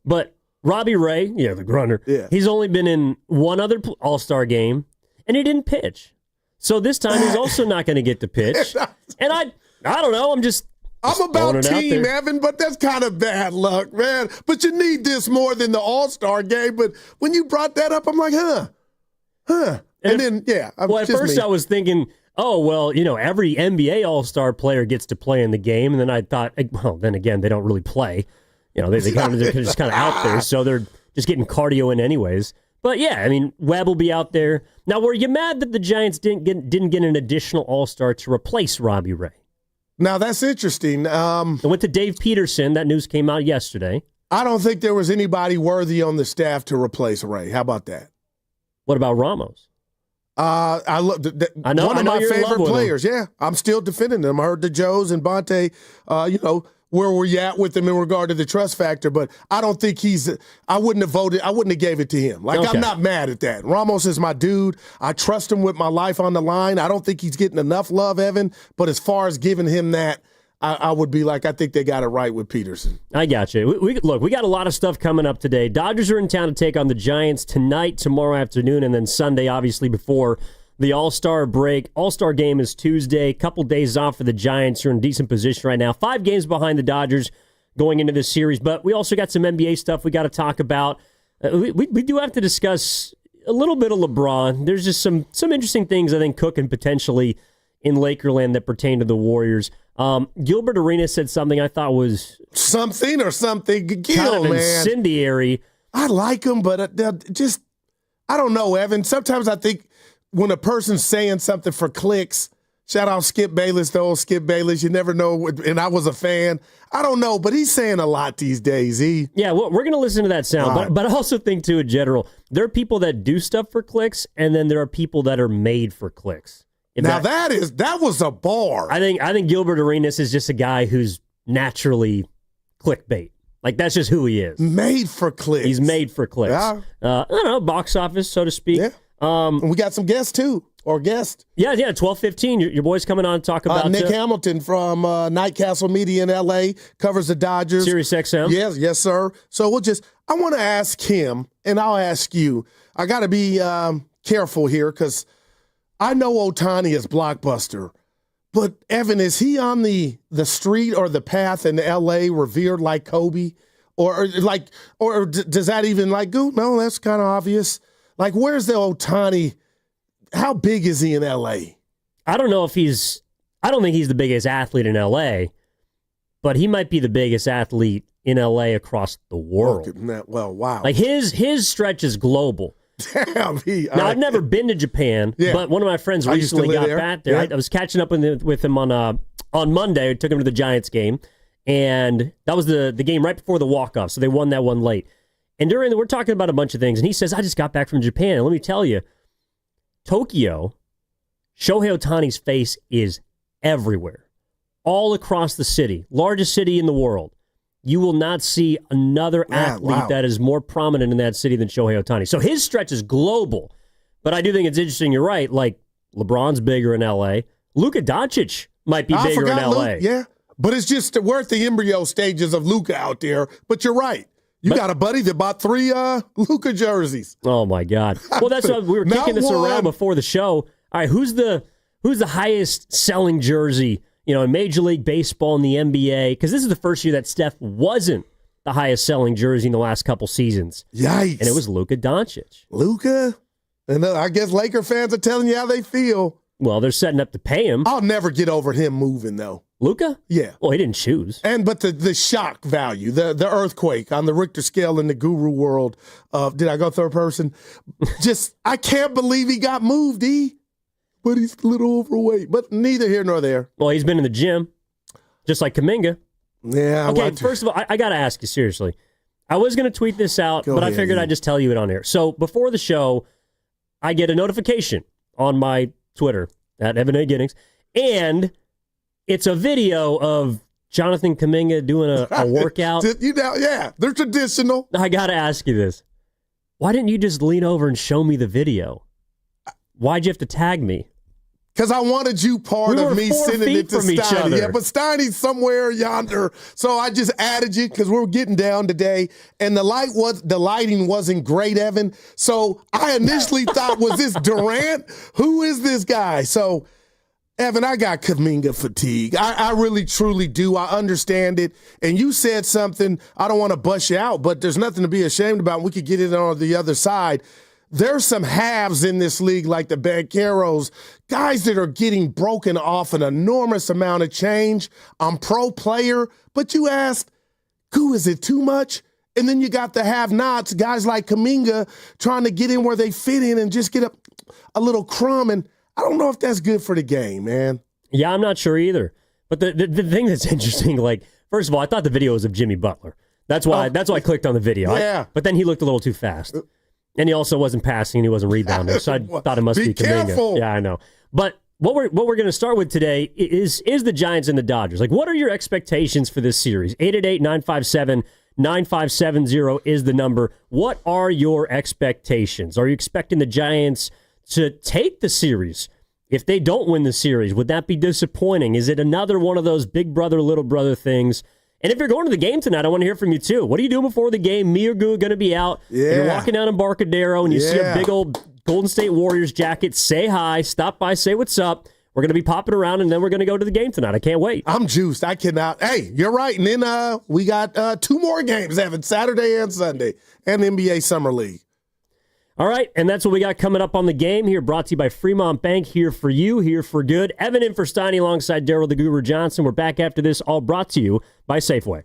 But Robbie Ray, the grunter, he's only been in one other All-Star game, and he didn't pitch. So this time he's also not going to get to pitch. And I don't know. I'm about team, Evan, but that's kind of bad luck, man. But you need this more than the All-Star game. But when you brought that up, I'm like, huh. And then, at first I was thinking, oh, well, every NBA All-Star player gets to play in the game. And then I thought, well, then again, they don't really play. They're just kind of out there, so they're just getting cardio in anyways. But, yeah, Webb will be out there. Now, were you mad that the Giants didn't get an additional All-Star to replace Robbie Ray? Now, that's interesting. It went to Dave Peterson. That news came out yesterday. I don't think there was anybody worthy on the staff to replace Ray. How about that? What about Ramos? One of my favorite players. Yeah, I'm still defending them. I heard the Joes and Bonte, where were you at with them in regard to the trust factor? But I don't think I wouldn't have voted. I wouldn't have gave it to him. I'm not mad at that. Ramos is my dude. I trust him with my life on the line. I don't think he's getting enough love, Evan. But as far as giving him that, I would be like, I think they got it right with Peterson. I got you. We got a lot of stuff coming up today. Dodgers are in town to take on the Giants tonight, tomorrow afternoon, and then Sunday, obviously, before the All-Star break. All-Star game is Tuesday. Couple days off for the Giants. You're in decent position right now. 5 games behind the Dodgers going into this series. But we also got some NBA stuff we got to talk about. We do have to discuss a little bit of LeBron. There's just some interesting things, I think, cooking potentially in Lakerland that pertain to the Warriors. Gilbert Arenas said something I thought was something kind of incendiary. I like him, but I don't know, Evan. Sometimes I think when a person's saying something for clicks, shout out Skip Bayless, the old Skip Bayless. You never know, and I was a fan. I don't know, but he's saying a lot these days. Yeah, well, we're going to listen to that sound, but I also think, too, in general, there are people that do stuff for clicks, and then there are people that are made for clicks. Now that was a bar. I think Gilbert Arenas is just a guy who's naturally clickbait. Like, that's just who he is. Made for clicks. He's made for clicks. Yeah. I don't know, box office, so to speak. Yeah. And we got some guests, too. Or guest. Yeah, 12:15. Your boy's coming on to talk about Nick Hamilton from Night Castle Media in L.A. covers the Dodgers. Sirius XM. Yes, sir. So I want to ask him, and I'll ask you. I got to be careful here because I know Ohtani is blockbuster. But, Evan, is he on the street or the path in L.A. revered like Kobe? Or does that even go? No, that's kind of obvious. Like, where's the Ohtani? How big is he in L.A.? I don't know if I don't think he's the biggest athlete in L.A., but he might be the biggest athlete in L.A. across the world. Well, wow. Like, his stretch is global. Damn. I've never been to Japan, but one of my friends recently got back there. Yeah. I was catching up with him on Monday. I took him to the Giants game, and that was the game right before the walk-off, so they won that one late. And we're talking about a bunch of things, and he says, I just got back from Japan, and let me tell you, Tokyo, Shohei Ohtani's face is everywhere, all across the city, largest city in the world. You will not see another athlete that is more prominent in that city than Shohei Ohtani. So his stretch is global, but I do think it's interesting. You're right. Like, LeBron's bigger in L.A. Luka Doncic might be bigger in L.A. Yeah, but it's just we're at the embryo stages of Luka out there. But you're right. You got a buddy that bought 3 Luka jerseys. Oh my God! Well, that's what we were kicking this around before the show. All right, who's the highest selling jersey? In Major League Baseball and the NBA, because this is the first year that Steph wasn't the highest selling jersey in the last couple seasons. Yikes! And it was Luka Doncic. Luka, and I guess Laker fans are telling you how they feel. Well, they're setting up to pay him. I'll never get over him moving though. Luka? Yeah. Well, he didn't choose. But the shock value, the earthquake on the Richter scale in the Guru world of, did I go third person? I can't believe he got moved, But he's a little overweight. But neither here nor there. Well, he's been in the gym, just like Kuminga. Yeah. Okay, first of all, I got to ask you, seriously. I was going to tweet this out, but I figured I'd just tell you it on air. So before the show, I get a notification on my Twitter, at Evan A. Giddings, and it's a video of Jonathan Kuminga doing a workout. They're traditional. I got to ask you this. Why didn't you just lean over and show me the video? Why'd you have to tag me? Because I wanted you part of me sending it to Steiny. Yeah, but Steiny's somewhere yonder. So I just added you because we're getting down today. And the lighting wasn't great, Evan. So I initially thought, was this Durant? Who is this guy? So, Evan, I got Kuminga fatigue. I really, truly do. I understand it. And you said something, I don't want to bust you out, but there's nothing to be ashamed about. We could get it on the other side. There's some halves in this league like the Bancheros, guys that are getting broken off an enormous amount of change. I'm pro player, but you asked, who is it too much? And then you got the have-nots, guys like Kuminga trying to get in where they fit in and just get a little crumb. And I don't know if that's good for the game, man. Yeah, I'm not sure either. But the thing that's interesting, like, first of all, I thought the video was of Jimmy Butler. That's why I clicked on the video. Yeah. But then he looked a little too fast. And he also wasn't passing and he wasn't rebounding. So I thought it must be Kuminga. Careful. Yeah, I know. But what we're going to start with today is the Giants and the Dodgers. Like, what are your expectations for this series? 888-957-9570 is the number. What are your expectations? Are you expecting the Giants to take the series? If they don't win the series, would that be disappointing? Is it another one of those big brother, little brother things? And if you're going to the game tonight, I want to hear from you too. What are you doing before the game? Me or Goo are going to be out. Yeah. You're walking down Embarcadero and you see a big old Golden State Warriors jacket. Say hi, stop by, say what's up. We're going to be popping around, and then we're going to go to the game tonight. I can't wait. I'm juiced. I cannot. Hey, you're right. And then we got 2 more games, Evan, Saturday and Sunday, and NBA Summer League. All right, and that's what we got coming up on the game here, brought to you by Fremont Bank, here for you, here for good. Evan in for Steiny alongside Daryl the Guru Johnson. We're back after this, all brought to you by Safeway.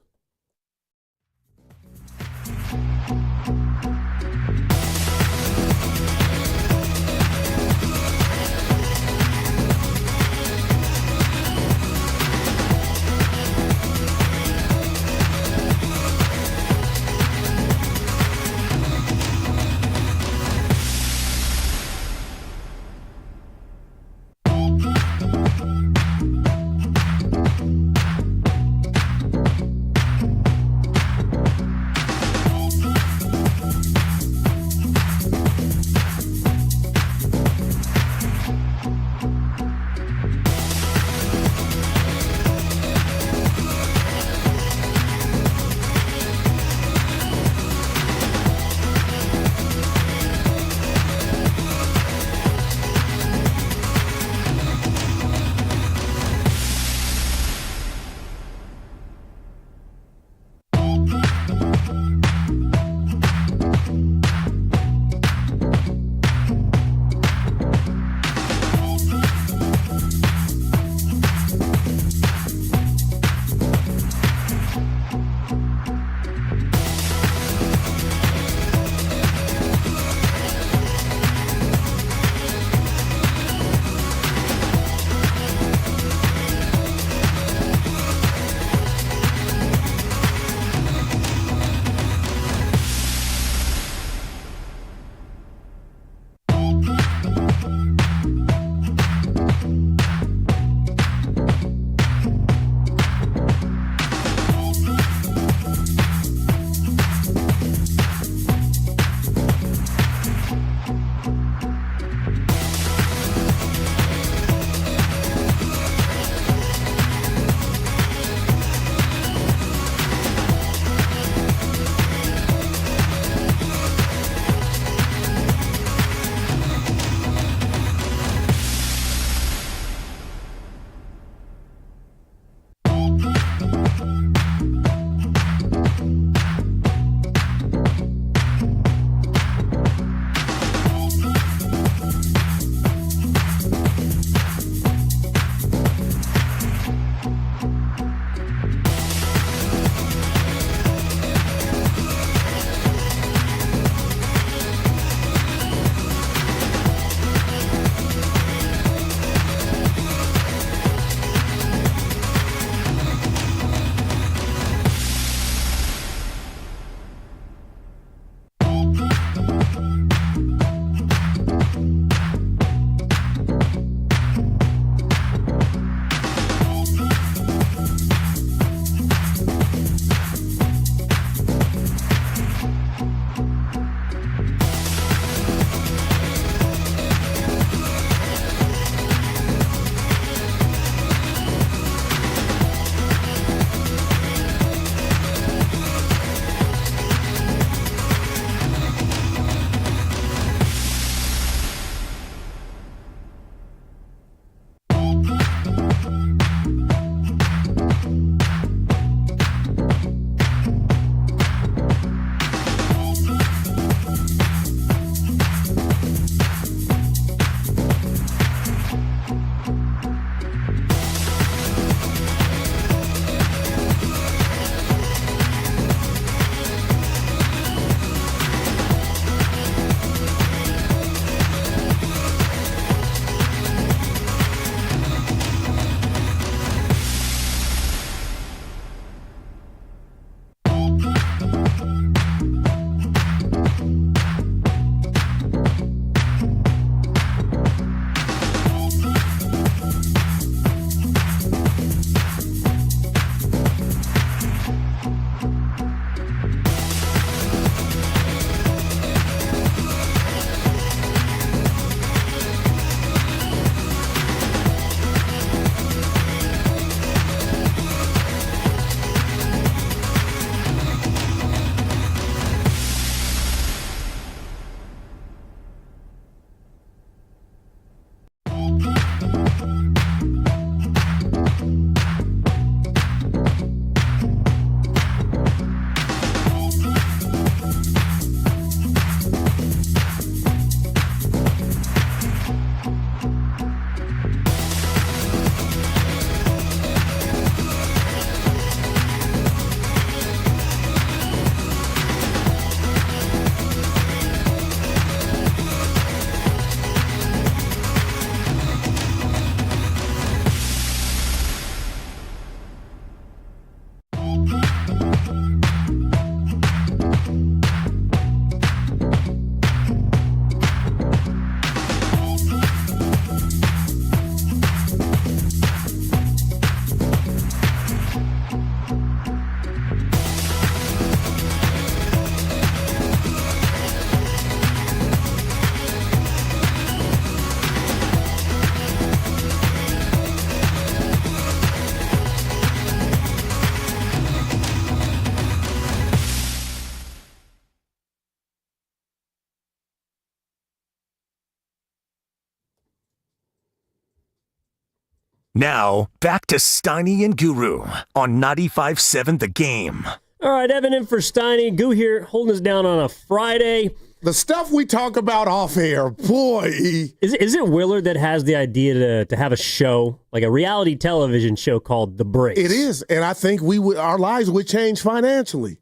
Now, back to Steiny and Guru on 95.7 The Game. All right, Evan in for Steiny. Goo here, holding us down on a Friday. The stuff we talk about off air, boy. Is it Willard that has the idea to have a show, like a reality television show called The Breaks? It is, and I think our lives would change financially.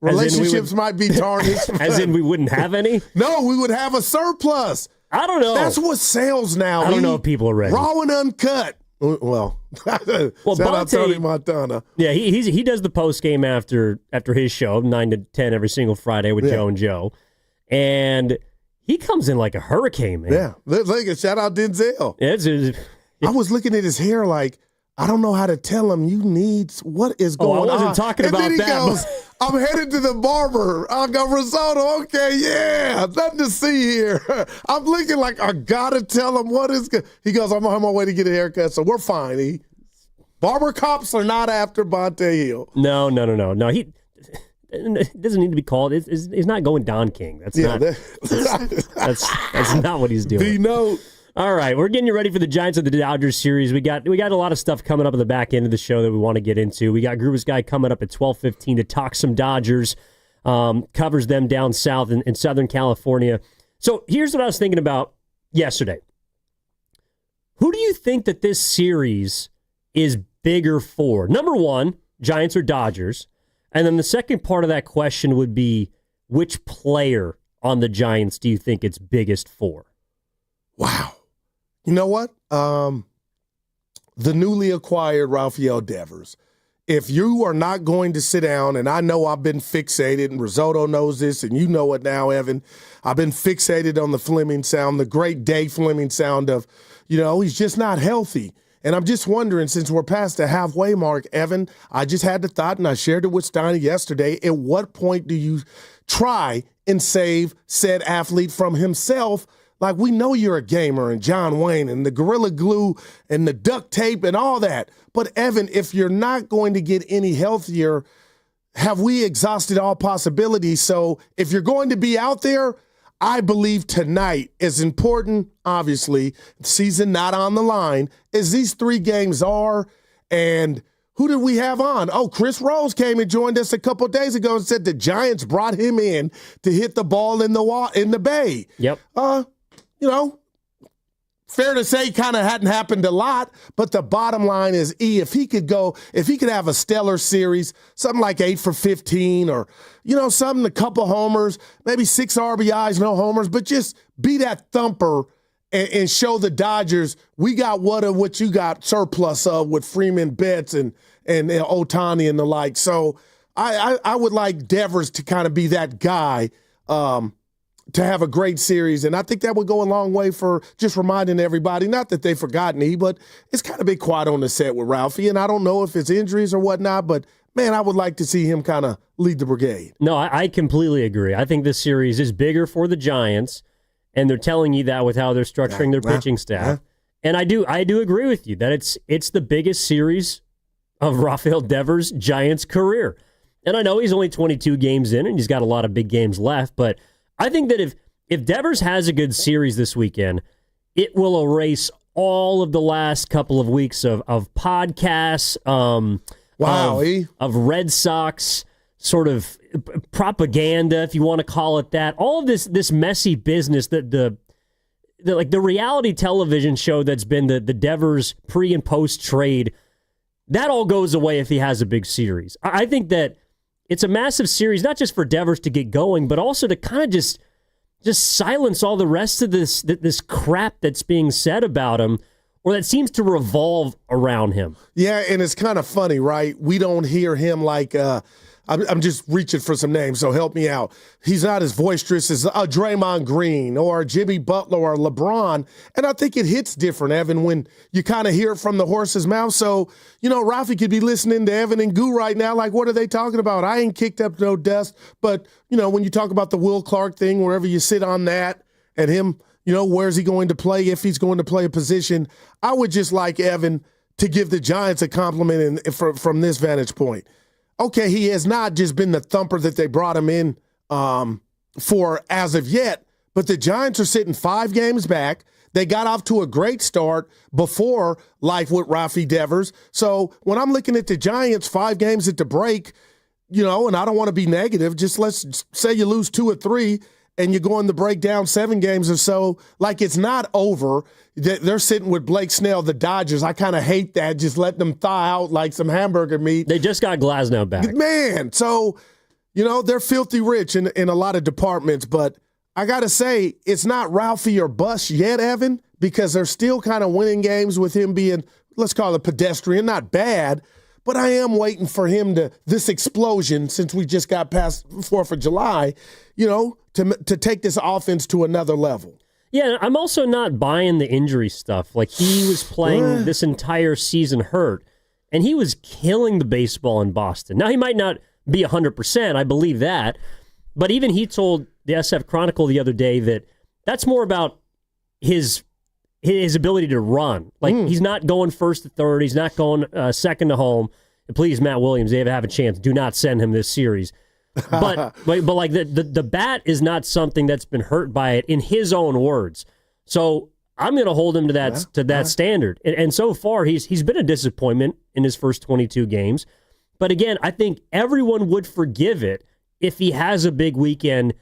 Relationships might be tarnished. As in we wouldn't have any? No, we would have a surplus. I don't know. That's what sells now. I don't know if people are ready. Raw and uncut. Well, shout out Tony Montana. Yeah, he does the post game after his show, 9 to 10 every single Friday with Joe and Joe. And he comes in like a hurricane, man. Yeah. Look, shout out Denzel. I was looking at his hair like, I don't know how to tell him what is going on. I wasn't talking and about then he that. Goes, I'm headed to the barber. I got risotto. Okay, yeah. Nothing to see here. I'm looking like I got to tell him what is good. He goes, I'm on my way to get a haircut, so we're fine. Barber cops are not after Bonte Hill. No. It doesn't need to be called. He's not going Don King. That's not what he's doing. The note. All right, we're getting you ready for the Giants of the Dodgers series. We got a lot of stuff coming up at the back end of the show that we want to get into. We got Gruber's Guy coming up at 12:15 to talk some Dodgers. Covers them down south in Southern California. So here's what I was thinking about yesterday. Who do you think that this series is bigger for? Number one, Giants or Dodgers? And then the second part of that question would be, which player on the Giants do you think it's biggest for? Wow. You know what? The newly acquired Rafael Devers. If you are not going to sit down, and I know I've been fixated, and Risotto knows this, and you know it now, Evan, I've been fixated on the Fleming sound, the great Dave Fleming sound of, he's just not healthy. And I'm just wondering, since we're past the halfway mark, Evan, I just had the thought, and I shared it with Steiny yesterday, at what point do you try and save said athlete from himself? Like, we know you're a gamer, and John Wayne and the Gorilla Glue and the duct tape and all that. But, Evan, if you're not going to get any healthier, have we exhausted all possibilities? So if you're going to be out there, I believe tonight is important, obviously, season not on the line, as these 3 games are. And who did we have on? Oh, Chris Rose came and joined us a couple of days ago and said the Giants brought him in to hit the ball in the bay. Yep. Fair to say, kind of hadn't happened a lot, but the bottom line is, if he could have a stellar series, something like 8 for 15 or, something, a couple homers, maybe 6 RBIs, no homers, but just be that thumper and show the Dodgers we got what you got surplus of with Freeman, Betts, and Ohtani and the like. So I would like Devers to kind of be that guy, to have a great series. And I think that would go a long way for just reminding everybody, not that they've forgotten but it's kind of been quiet on the set with Ralphie. And I don't know if it's injuries or whatnot, but man, I would like to see him kind of lead the brigade. No, I completely agree. I think this series is bigger for the Giants, and they're telling you that with how they're structuring their pitching staff. And I do agree with you that it's the biggest series of Rafael Devers' Giants career. And I know he's only 22 games in, and he's got a lot of big games left, but I think that if Devers has a good series this weekend, it will erase all of the last couple of weeks of podcasts, of Red Sox sort of propaganda, if you want to call it that. All of this messy business that the reality television show that's been the Devers pre and post trade, that all goes away if he has a big series. I think that it's a massive series, not just for Devers to get going, but also to kind of just silence all the rest of this crap that's being said about him, or that seems to revolve around him. Yeah, and it's kind of funny, right? We don't hear him like I'm just reaching for some names, so help me out. He's not as boisterous as Draymond Green or Jimmy Butler or LeBron, and I think it hits different, Evan, when you kind of hear it from the horse's mouth. So, Rafi could be listening to Evan and Goo right now, like, what are they talking about? I ain't kicked up no dust, but, when you talk about the Will Clark thing, wherever you sit on that, and him, where's he going to play, if he's going to play a position, I would just like Evan to give the Giants a compliment from this vantage point. Okay, he has not just been the thumper that they brought him in for as of yet, but the Giants are sitting 5 games back. They got off to a great start before life with Rafi Devers. So when I'm looking at the Giants, 5 games at the break, and I don't want to be negative, just let's say you lose 2 or 3 and you go in the break down 7 games or so, like it's not over. They're sitting with Blake Snell, the Dodgers. I kind of hate that, just let them thaw out like some hamburger meat. They just got Glasnow back. Man, so, they're filthy rich in a lot of departments, but I got to say, it's not Ralphie or bust yet, Evan, because they're still kind of winning games with him being, let's call it pedestrian, not bad, but I am waiting for him this explosion since we just got past 4th of July, to take this offense to another level. Yeah, I'm also not buying the injury stuff. Like, he was playing this entire season hurt, and he was killing the baseball in Boston. Now, he might not be 100%, I believe that, but even he told the SF Chronicle the other day that that's more about his ability to run. Like, he's not going first to third. He's not going second to home. And please, Matt Williams, they have a chance. Do not send him this series. But like the bat is not something that's been hurt by it in his own words. So I'm going to hold him to that standard. And so far, he's been a disappointment in his first 22 games. But again, I think everyone would forgive it if he has a big weekend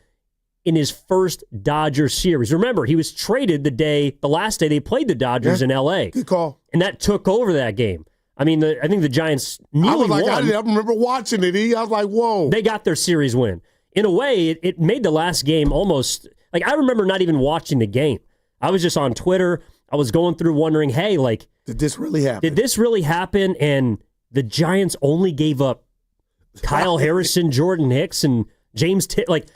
in his first Dodgers series. Remember, he was traded the last day they played the Dodgers in L.A. Good call. And that took over that game. I mean, I think the Giants nearly won. I remember watching it. I was like, whoa. They got their series win. In a way, it made the last game almost... Like, I remember not even watching the game. I was just on Twitter. I was going through wondering, hey, like... Did this really happen? Did this really happen? And the Giants only gave up Kyle Harrison, Jordan Hicks, and James like,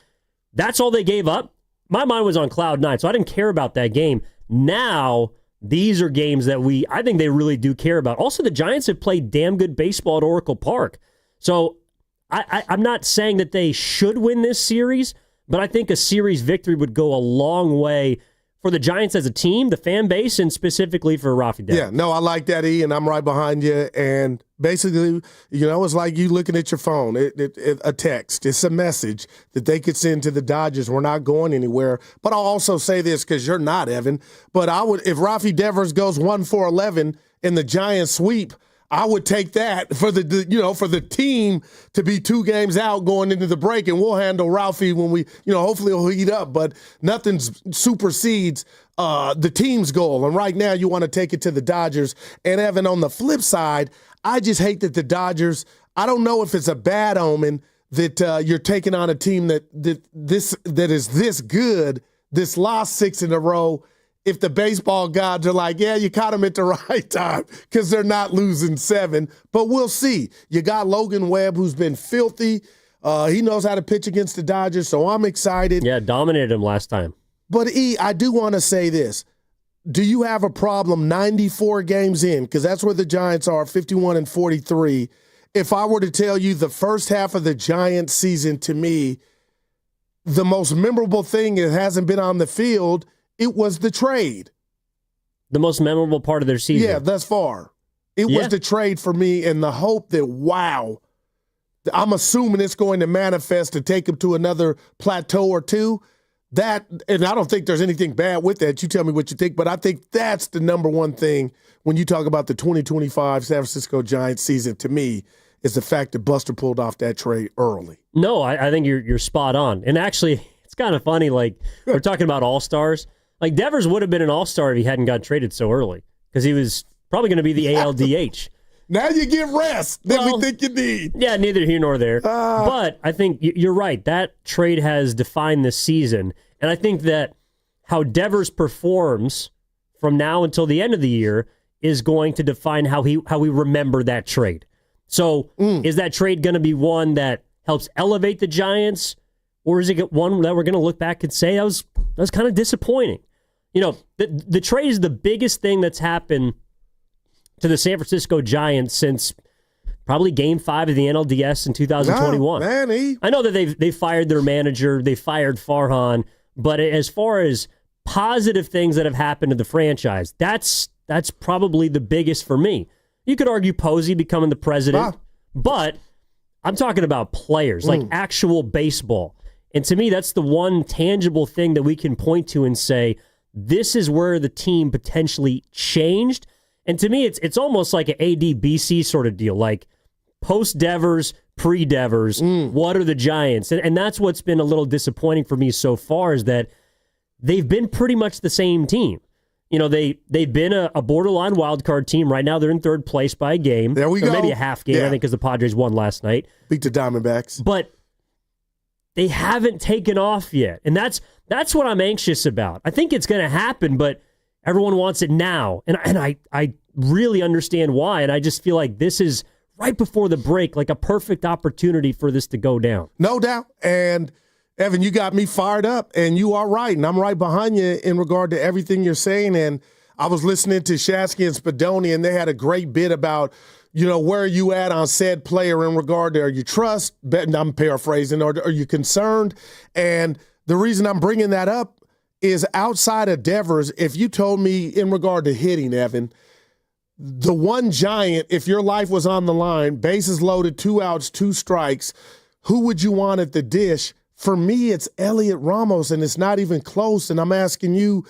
that's all they gave up? My mind was on cloud 9, so I didn't care about that game. Now, these are games that I think they really do care about. Also, the Giants have played damn good baseball at Oracle Park. So I'm not saying that they should win this series, but I think a series victory would go a long way for the Giants as a team, the fan base, and specifically for Rafi Devers. Yeah, no, I like that, E, and I'm right behind you. And basically, it's like you looking at your phone, a text. It's a message that they could send to the Dodgers. We're not going anywhere. But I'll also say this, because you're not, Evan, but I would, if Rafi Devers goes 1-for-11 in the Giants sweep, I would take that for the team to be 2 games out going into the break, and we'll handle Ralphie when we, hopefully he'll heat up, but nothing supersedes the team's goal. And right now you want to take it to the Dodgers. And Evan, on the flip side, I just hate that the Dodgers, I don't know if it's a bad omen that you're taking on a team that is this good, this last 6 in a row. If the baseball gods are like, yeah, you caught them at the right time because they're not losing 7. But we'll see. You got Logan Webb, who's been filthy. He knows how to pitch against the Dodgers, so I'm excited. Yeah, dominated him last time. But, E, I do want to say this. Do you have a problem 94 games in? Because that's where the Giants are, 51-43. If I were to tell you the first half of the Giants season, to me, the most memorable thing that hasn't been on the field, it was the trade. The most memorable part of their season. Yeah, thus far. It was the trade for me, and the hope that, wow, I'm assuming it's going to manifest to take them to another plateau or 2. That, and I don't think there's anything bad with that. You tell me what you think, but I think that's the number one thing when you talk about the 2025 San Francisco Giants season, to me, is the fact that Buster pulled off that trade early. No, I think you're spot on. And actually, it's kind of funny, like, we're talking about all-stars. Like, Devers would have been an all-star if he hadn't got traded so early, because he was probably going to be the ALDH. Now you get rest that we think you need. Yeah, neither here nor there. But I think you're right. That trade has defined this season. And I think that how Devers performs from now until the end of the year is going to define how we remember that trade. So is that trade going to be one that helps elevate the Giants, or is it one that we're going to look back and say that was kind of disappointing? The trade is the biggest thing that's happened to the San Francisco Giants since probably Game 5 of the NLDS in 2021. I know that they fired their manager, they fired Farhan, but as far as positive things that have happened to the franchise, that's probably the biggest for me. You could argue Posey becoming the president, but I'm talking about players, like actual baseball. And to me, that's the one tangible thing that we can point to and say, this is where the team potentially changed. And to me, it's almost like an AD-BC sort of deal, like post-Devers, pre-Devers, what are the Giants? And that's what's been a little disappointing for me so far is that they've been pretty much the same team. You know, they've been a borderline wild card team. Right now, they're in third place by a game. There we go. Maybe a half game, I think, because the Padres won last night. Beat the Diamondbacks. But they haven't taken off yet. And that's what I'm anxious about. I think it's going to happen, but everyone wants it now. And I really understand why. And I just feel like this is right before the break, like a perfect opportunity for this to go down. No doubt. And Evan, you got me fired up, and you are right. And I'm right behind you in regard to everything you're saying. And I was listening to Shasky and Spadoni, and they had a great bit about, you know, where are you at on said player in regard to, are you trust, I'm paraphrasing, or are you concerned? And the reason I'm bringing that up is outside of Devers, if you told me in regard to hitting, Evan, the one giant, if your life was on the line, bases loaded, 2 outs, 2 strikes, who would you want at the dish? For me, it's Elliot Ramos, and it's not even close. And I'm asking you,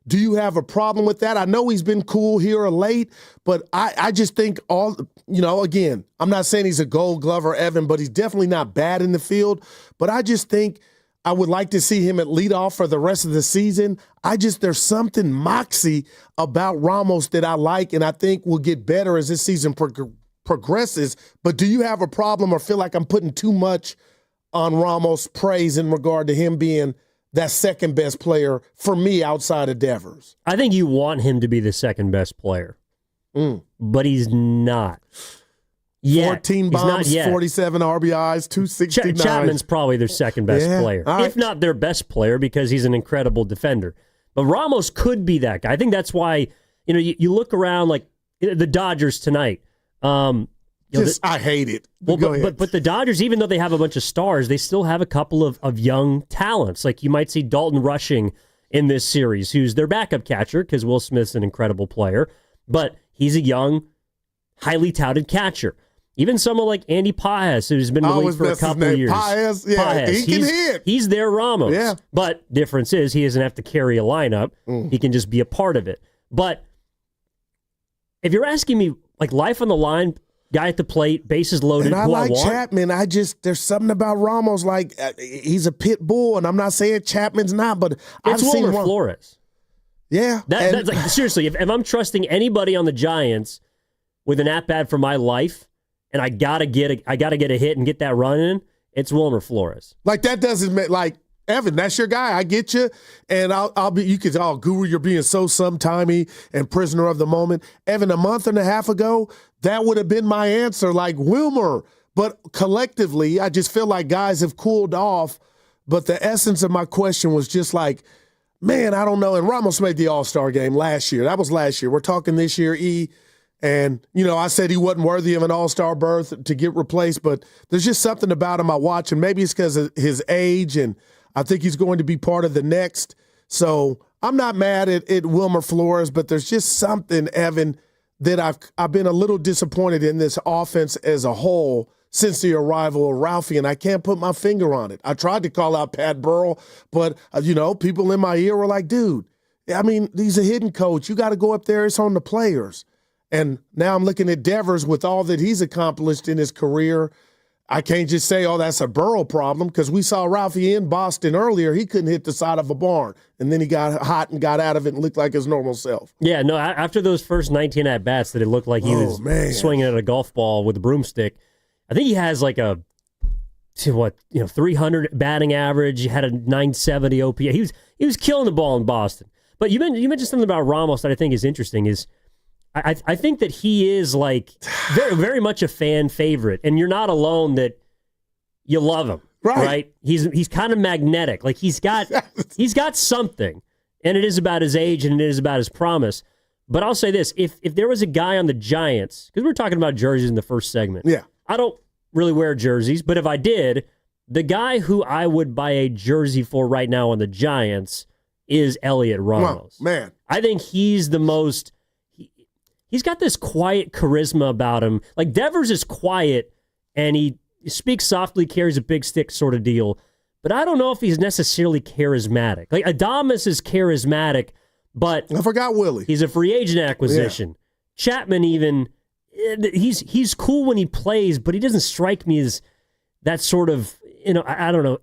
do you have a problem with that? I know he's been cool here or late, but I just think again, I'm not saying he's a Gold Glover, Evan, but he's definitely not bad in the field. But I just think I would like to see him at leadoff for the rest of the season. There's something moxie about Ramos that I like, and I think will get better as this season progresses. But do you have a problem or feel like I'm putting too much on Ramos' praise in regard to him being that second best player for me outside of Devers? I think you want him to be the second best player, but he's not. 14 bombs, 47 RBIs, 269. Chapman's probably their second best player, right. if not their best player, because he's an incredible defender. But Ramos could be that guy. I think that's why you look around like the Dodgers tonight. I hate it. Well, but the Dodgers, even though they have a bunch of stars, they still have a couple of young talents. Like you might see Dalton Rushing in this series, who's their backup catcher because Will Smith's an incredible player, but he's a young, highly touted catcher. Even someone like Andy Paez, who's been in the league for a couple of years. Paez, he can hit. He's their Ramos. Yeah. But difference is he doesn't have to carry a lineup. He can just be a part of it. But if you're asking me, like life on the line, guy at the plate, bases loaded, and I who like I want, Chapman. There's something about Ramos, like he's a pit bull, and I'm not saying Chapman's not, but it's Wilmer Flores. Yeah. That's like, seriously, if I'm trusting anybody on the Giants with an at-bat for my life, and I gotta get a hit and get that run in, it's Wilmer Flores. Like that doesn't make like Evan, that's your guy. I get you, and I'll be. You could, Guru, you're being so sometimey and prisoner of the moment. Evan, a month and a half ago, that would have been my answer, like Wilmer. But collectively, I just feel like guys have cooled off. But the essence of my question was just like, man, I don't know. And Ramos made the All-Star game last year. That was last year. We're talking this year, And, I said he wasn't worthy of an all-star berth to get replaced, but there's just something about him I watch, and maybe it's because of his age, and I think he's going to be part of the next. So I'm not mad at Wilmer Flores, but there's just something, Evan, that I've been a little disappointed in this offense as a whole since the arrival of Ralphie, and I can't put my finger on it. I tried to call out Pat Burrell, but, people in my ear were like, dude, he's a hidden coach. You got to go up there. It's on the players. And now I'm looking at Devers with all that he's accomplished in his career. I can't just say, that's a Burrow problem, because we saw Ralphie in Boston earlier. He couldn't hit the side of a barn. And then he got hot and got out of it and looked like his normal self. Yeah, no, after those first 19 at-bats that it looked like he was swinging at a golf ball with a broomstick, I think he has like a 300 batting average. He had a 970 OPS. He was killing the ball in Boston. But you mentioned something about Ramos that I think is interesting is I think that he is like very, very much a fan favorite, and you're not alone that you love him, right? He's kind of magnetic. Like he's got something, and it is about his age and it is about his promise. But I'll say this: if there was a guy on the Giants, because we were talking about jerseys in the first segment, I don't really wear jerseys, but if I did, the guy who I would buy a jersey for right now on the Giants is Elliot Ramos. Oh, man, I think he's the most. He's got this quiet charisma about him. Like Devers is quiet and he speaks softly, carries a big stick sort of deal. But I don't know if he's necessarily charismatic. Like Adames is charismatic, But I forgot Willie. He's a free agent acquisition. Chapman even, he's cool when he plays, but he doesn't strike me as that sort of, I don't know,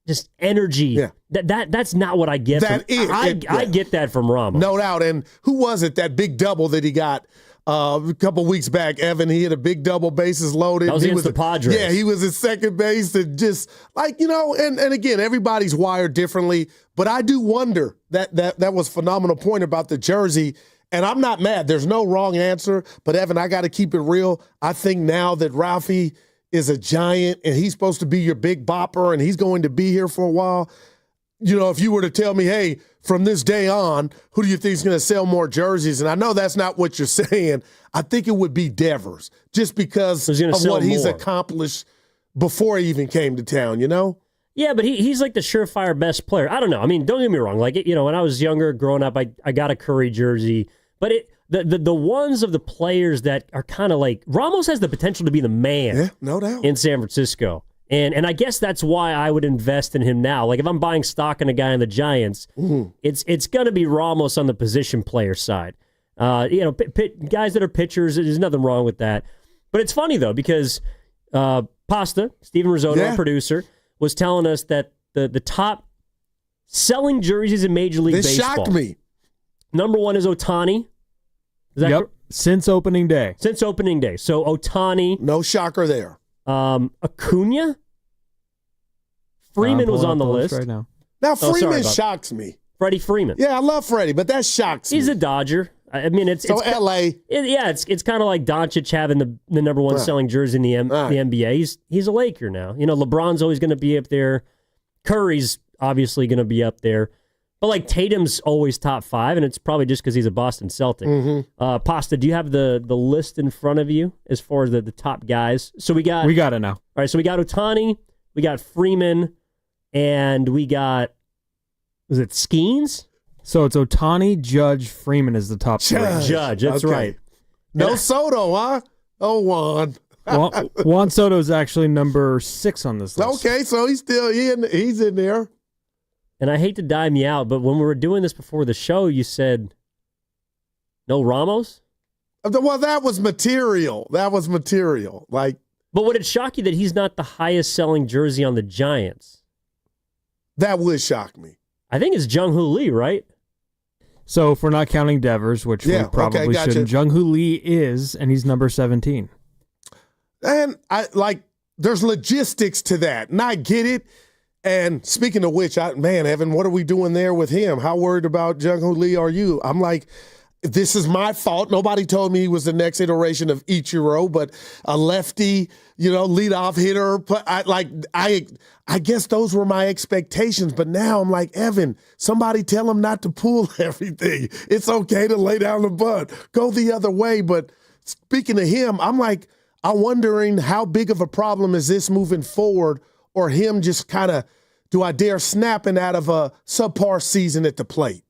just energy. Yeah. That's not what I get. I get that from Ramos. No doubt. And who was it, that big double that he got a couple weeks back, Evan? He hit a big double, bases loaded. That was against the Padres. Yeah, he was at second base and just and again, everybody's wired differently, but I do wonder that was a phenomenal point about the jersey. And I'm not mad. There's no wrong answer. But, Evan, I got to keep it real. I think now that Ralphie is a Giant and he's supposed to be your big bopper and he's going to be here for a while, if you were to tell me, hey, from this day on, who do you think is going to sell more jerseys? And I know that's not what you're saying. I think it would be Devers just because of what he's accomplished before he even came to town, Yeah, but he's like the surefire best player. I don't know. I mean, don't get me wrong. Like, when I was younger, growing up, I got a Curry jersey. But the ones of the players that are kind of like, Ramos has the potential to be the man. Yeah, no doubt. In San Francisco. And I guess that's why I would invest in him now. Like, if I'm buying stock in a guy in the Giants, it's going to be Ramos on the position player side. Guys that are pitchers, there's nothing wrong with that. But it's funny, though, because Pasta, Steven Risotto, our producer, was telling us that the top selling jerseys in Major League Baseball. This shocked me. Number 1 is Ohtani. Is that correct? Since opening day. So Ohtani. No shocker there. Acuna. Freeman was on the list. Right now. Now, Freeman shocks me. Freddie Freeman. Yeah, I love Freddie, but that shocks me. He's a Dodger. I mean, it's L.A. It's kind of like Doncic having the number 1 selling jersey in the NBA. He's a Laker now. LeBron's always going to be up there. Curry's obviously going to be up there. But like Tatum's always top 5, and it's probably just because he's a Boston Celtic. Pasta, do you have the list in front of you as far as the top guys? So we got it now. All right, so we got Ohtani, we got Freeman, and we got, was it Skeens? So it's Ohtani, Judge, Freeman is the top 3. Judge, that's right. No Soto, huh? Oh, Juan. Juan Soto is actually number 6 on this list. Okay, so he's still he's in there. And I hate to dime you out, but when we were doing this before the show, you said no Ramos? Well, that was material. But would it shock you that he's not the highest selling jersey on the Giants? That would shock me. I think it's Jung-Hoo Lee, right? So if we're not counting Devers, which we probably shouldn't, Jung-Hoo Lee is, and he's number 17. And there's logistics to that, and I get it. And speaking of which, Evan, what are we doing there with him? How worried about Jung-Hoo Lee are you? I'm like, this is my fault. Nobody told me he was the next iteration of Ichiro, but a lefty, leadoff hitter. I guess those were my expectations. But now I'm like, Evan, somebody tell him not to pull everything. It's okay to lay down the bunt. Go the other way. But speaking of him, I'm wondering how big of a problem is this moving forward, or him just kind of, do I dare snapping out of a subpar season at the plate?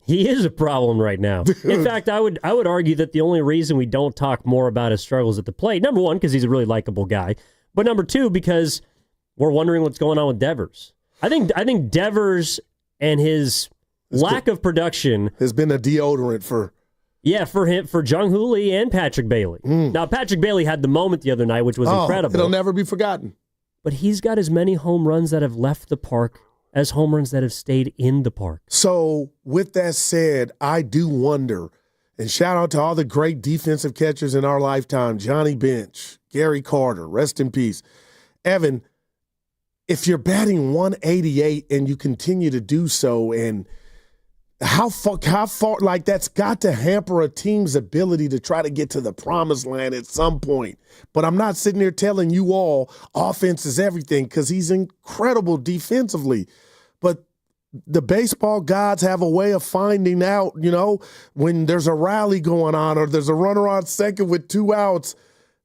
He is a problem right now. In fact, I would argue that the only reason we don't talk more about his struggles at the plate, number 1, because he's a really likable guy, but number 2, because we're wondering what's going on with Devers. I think Devers and his lack of production has been a deodorant for him, for Jung-Hoo Lee and Patrick Bailey. Now, Patrick Bailey had the moment the other night, which was incredible. It'll never be forgotten. But he's got as many home runs that have left the park as home runs that have stayed in the park. So, with that said, I do wonder, and shout out to all the great defensive catchers in our lifetime, Johnny Bench, Gary Carter, rest in peace. Evan, if you're batting 188 and you continue to do so, and how far, that's got to hamper a team's ability to try to get to the promised land at some point. But I'm not sitting there telling you all offense is everything, because he's incredible defensively. But the baseball gods have a way of finding out, when there's a rally going on or there's a runner on second with 2 outs,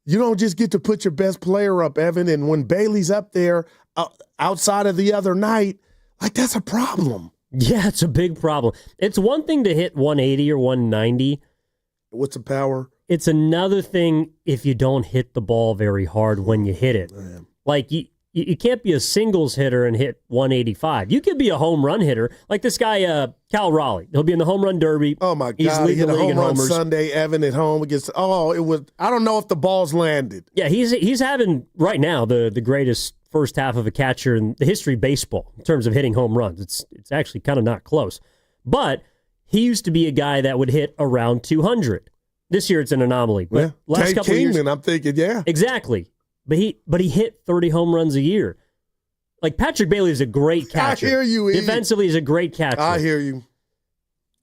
you don't just get to put your best player up, Evan. And when Bailey's up there outside of the other night, that's a problem. Yeah, it's a big problem. It's one thing to hit 180 or 190. What's the power? It's another thing if you don't hit the ball very hard when you hit it. Man. Like, You can't be a singles hitter and hit 185. You could be a home run hitter, like this guy, Cal Raleigh. He'll be in the home run derby. Oh my He's God! He leading hit the a league in home run homers. Sunday. Evan at home against. Oh, it was. I don't know if the balls landed. Yeah, he's having right now the greatest first half of a catcher in the history of baseball in terms of hitting home runs. It's actually kind of not close. But he used to be a guy that would hit around 200. This year it's an anomaly. But last Tate couple of years, Kingman, I'm thinking, yeah, exactly. But he hit 30 home runs a year. Like Patrick Bailey is a great catcher. I hear you. E. Defensively, he's a great catcher. I hear you.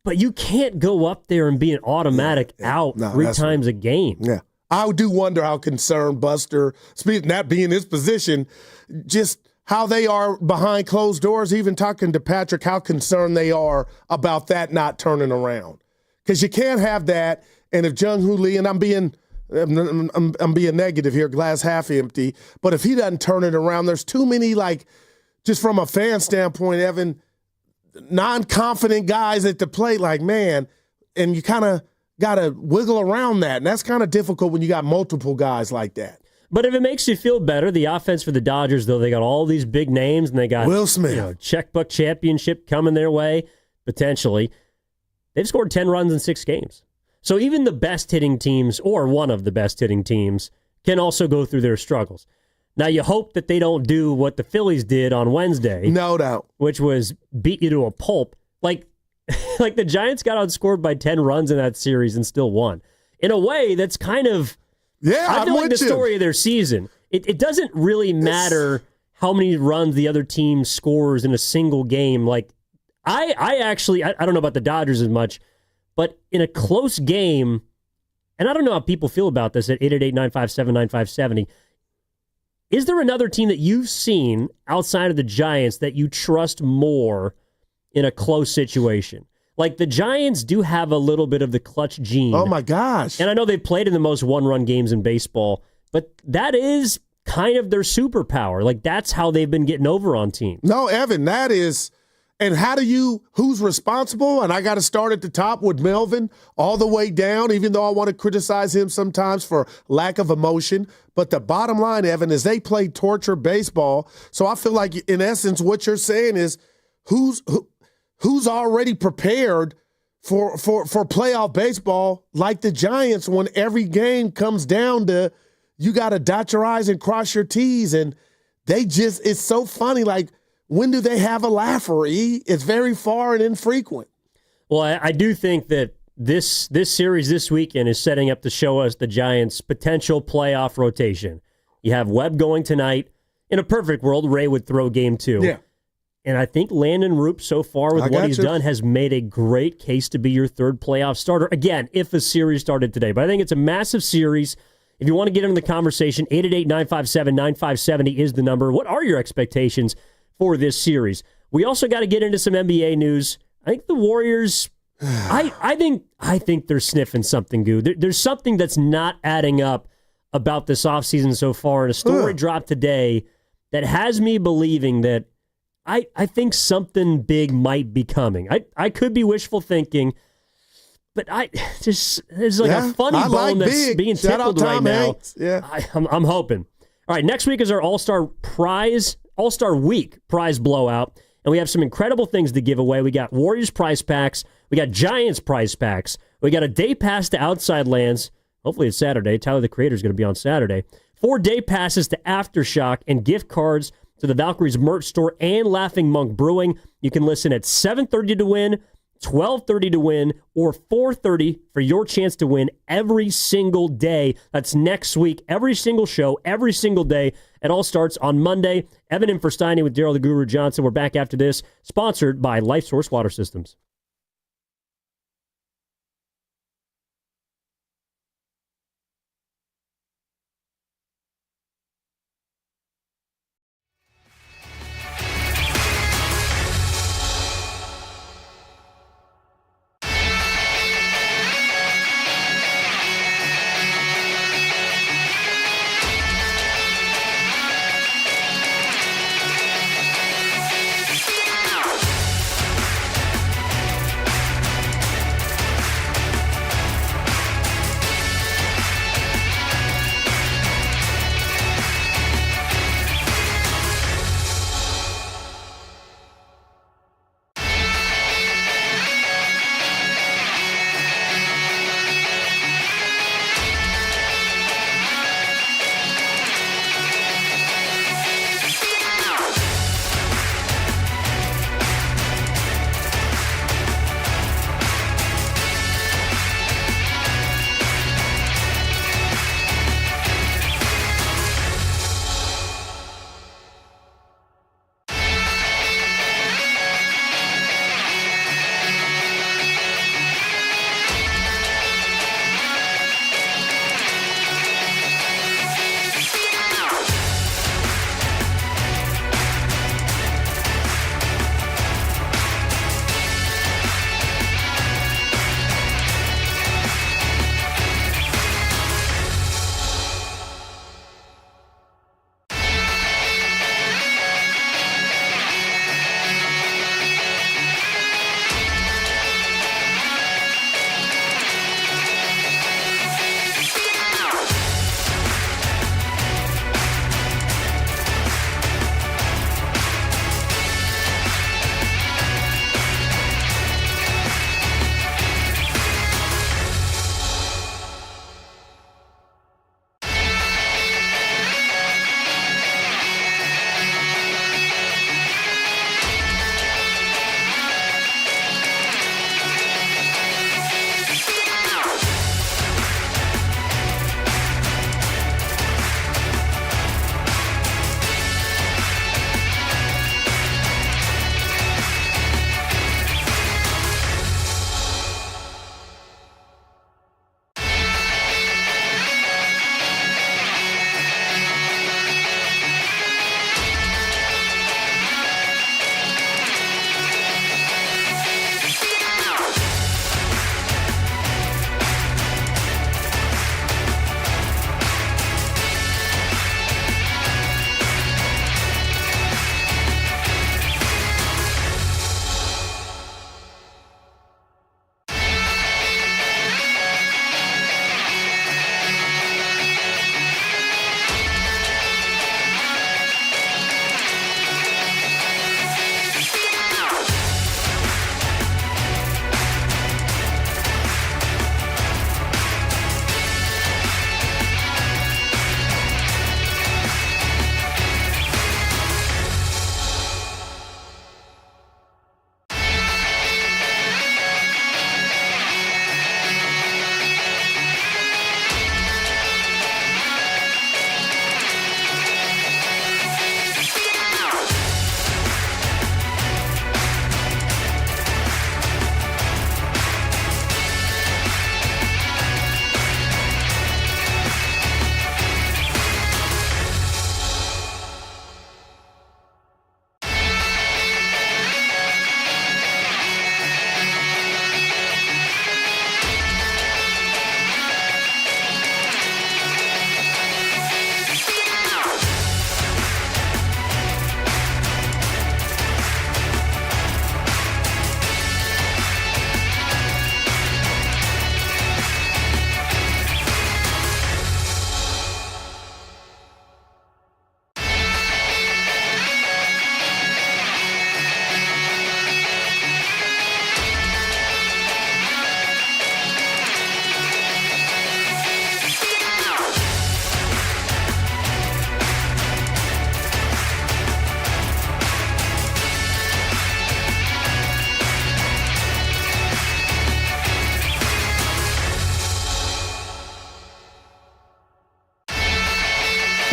But you can't go up there and be an automatic out three times a game. Yeah. I do wonder how concerned Buster, speaking that being his position, just how they are behind closed doors, even talking to Patrick, how concerned they are about that not turning around. Because you can't have that. And if Jung-Hoo Lee, and I'm being negative here, glass half empty, but if he doesn't turn it around, there's too many, like, just from a fan standpoint, Evan, non-confident guys at the plate, like, man, and you kind of got to wiggle around that. And that's kind of difficult when you got multiple guys like that. But if it makes you feel better, the offense for the Dodgers, though, they got all these big names, and they got Will Smith, checkbook championship coming their way, potentially. They've scored 10 runs in 6 games. So even the best hitting teams, or one of the best hitting teams, can also go through their struggles. Now, you hope that they don't do what the Phillies did on Wednesday. No doubt. Which was beat you to a pulp. Like the Giants got outscored by 10 runs in that series and still won. In a way, that's kind of, I feel like the story of their season. It doesn't really matter how many runs the other team scores in a single game. Like, I actually, I don't know about the Dodgers as much, but in a close game, and I don't know how people feel about this at 888-957-9570, is there another team that you've seen outside of the Giants that you trust more in a close situation? Like, the Giants do have a little bit of the clutch gene. Oh, my gosh. And I know they've played in the most one-run games in baseball, but that is kind of their superpower. Like, that's how they've been getting over on teams. No, Evan, that is... And who's responsible? And I got to start at the top with Melvin all the way down, even though I want to criticize him sometimes for lack of emotion. But the bottom line, Evan, is they play torture baseball. So I feel like, in essence, what you're saying is who's already prepared for playoff baseball like the Giants when every game comes down to you got to dot your I's and cross your T's. And it's so funny, like, when do they have a laugher, E? It's very far and infrequent. Well, I do think that this series this weekend is setting up to show us the Giants' potential playoff rotation. You have Webb going tonight. In a perfect world, Ray would throw game 2. Yeah. And I think Landon Roop, so far with what he's done, has made a great case to be your third playoff starter. Again, if a series started today. But I think it's a massive series. If you want to get into the conversation, 888-957-9570 is the number. What are your expectations for this series? We also got to get into some NBA news. I think the Warriors, I think they're sniffing something, Goo. There's something that's not adding up about this offseason so far, and a story dropped today that has me believing that I think something big might be coming. I could be wishful thinking, but there's like a funny bone that's being tickled right now. Yeah. I'm hoping. All right, next week is our All-Star Week prize blowout, and we have some incredible things to give away. We got Warriors prize packs. We got Giants prize packs. We got a day pass to Outside Lands. Hopefully it's Saturday. Tyler, the Creator, is going to be on Saturday. 4 day passes to Aftershock and gift cards to the Valkyries merch store and Laughing Monk Brewing. You can listen at 7:30 to win, 12:30 to win, or 4:30 for your chance to win every single day. That's next week, every single show, every single day. It all starts on Monday. Evan in for Steiny with Daryl the Guru Johnson. We're back after this, sponsored by Life Source Water Systems.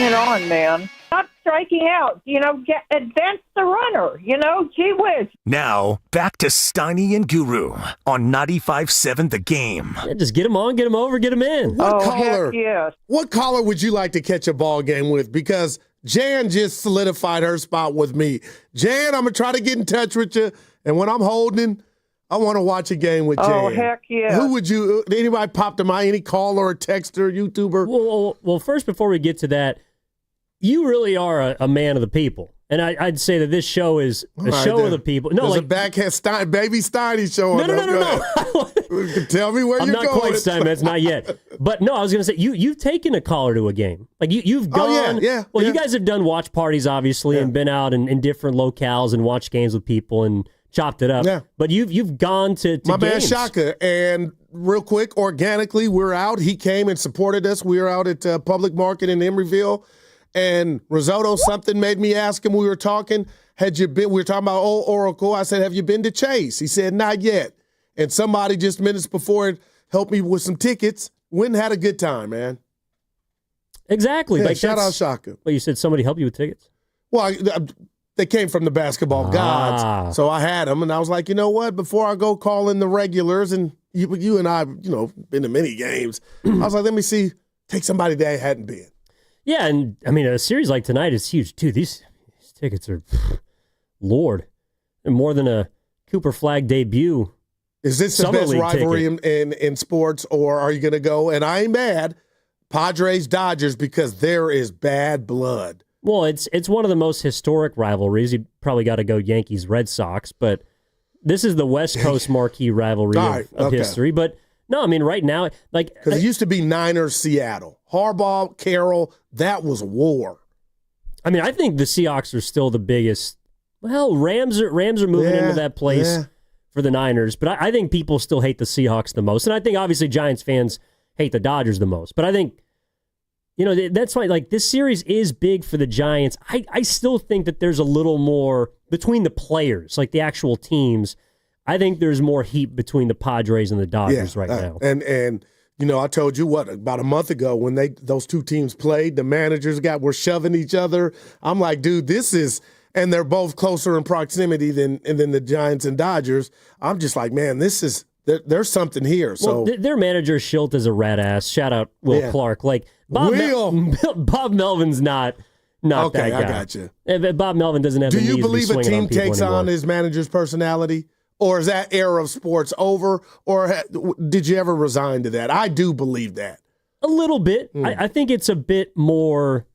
it on, man. Stop striking out. Advance the runner. Gee whiz. Now, back to Steiny and Guru on 95.7 The Game. Yeah, just get him on, get him over, get him in. What caller would you like to catch a ball game with? Because Jan just solidified her spot with me. Jan, I'm going to try to get in touch with you. And when I'm holding, I want to watch a game with Jan. Oh, heck yeah. Who would you, anybody pop to mind? Any caller or texter, YouTuber? Well, first, before we get to that, you really are a man of the people. And I'd say that this show is a show of the people. No, there's a backhand baby Steiny show. No. Tell me where I'm you're not going. quite Steiny, that's not yet. But no, I was going to say, you've taken a caller to a game. Like, you've gone. You guys have done watch parties, obviously, and been out in different locales and watched games with people and chopped it up. Yeah. But you've gone to my man games. Shaka. And real quick, organically, we're out. He came and supported us. We were out at Public Market in Emeryville. And Risotto, something made me ask him, we were talking, we were talking about old Oracle. I said, have you been to Chase? He said, not yet. And somebody just minutes before helped me with some tickets. Went and had a good time, man. Exactly. Yeah, shout out Shaka. Well, you said somebody helped you with tickets? Well, they came from the basketball gods. So I had them, and I was like, you know what? Before I go call in the regulars, and you and I, been to many games, I was like, let me see, take somebody that I hadn't been. Yeah, and I mean, a series like tonight is huge, too. These tickets are, Lord, they're more than a Cooper Flag debut. Is this the best rivalry in sports, or are you going to go, and I ain't mad, Padres-Dodgers, because there is bad blood? Well, it's one of the most historic rivalries. You probably got to go Yankees-Red Sox, but this is the West Coast marquee rivalry of history. But no, I mean, right now, because it used to be Niners-Seattle. Harbaugh, Carroll, that was war. I mean, I think the Seahawks are still the biggest. Well, Rams are moving into that place for the Niners, but I think people still hate the Seahawks the most, and I think obviously Giants fans hate the Dodgers the most. But I think that's why this series is big for the Giants. I still think that there's a little more between the players, like the actual teams. I think there's more heat between the Padres and the Dodgers right now. And I told you about a month ago when those two teams played, the managers were shoving each other. I'm like, dude, this is, and they're both closer in proximity than the Giants and Dodgers. I'm just like, man, this is there's something here. So their manager Schilt is a rat ass. Shout out Will Clark. Like Bob Melvin's not that guy. I got you. Bob Melvin doesn't have. Do the you knees believe to be a swinging team on people takes anymore. on his manager's personality? Or is that era of sports over? Or did you ever resign to that? I do believe that. A little bit. I think it's a bit more.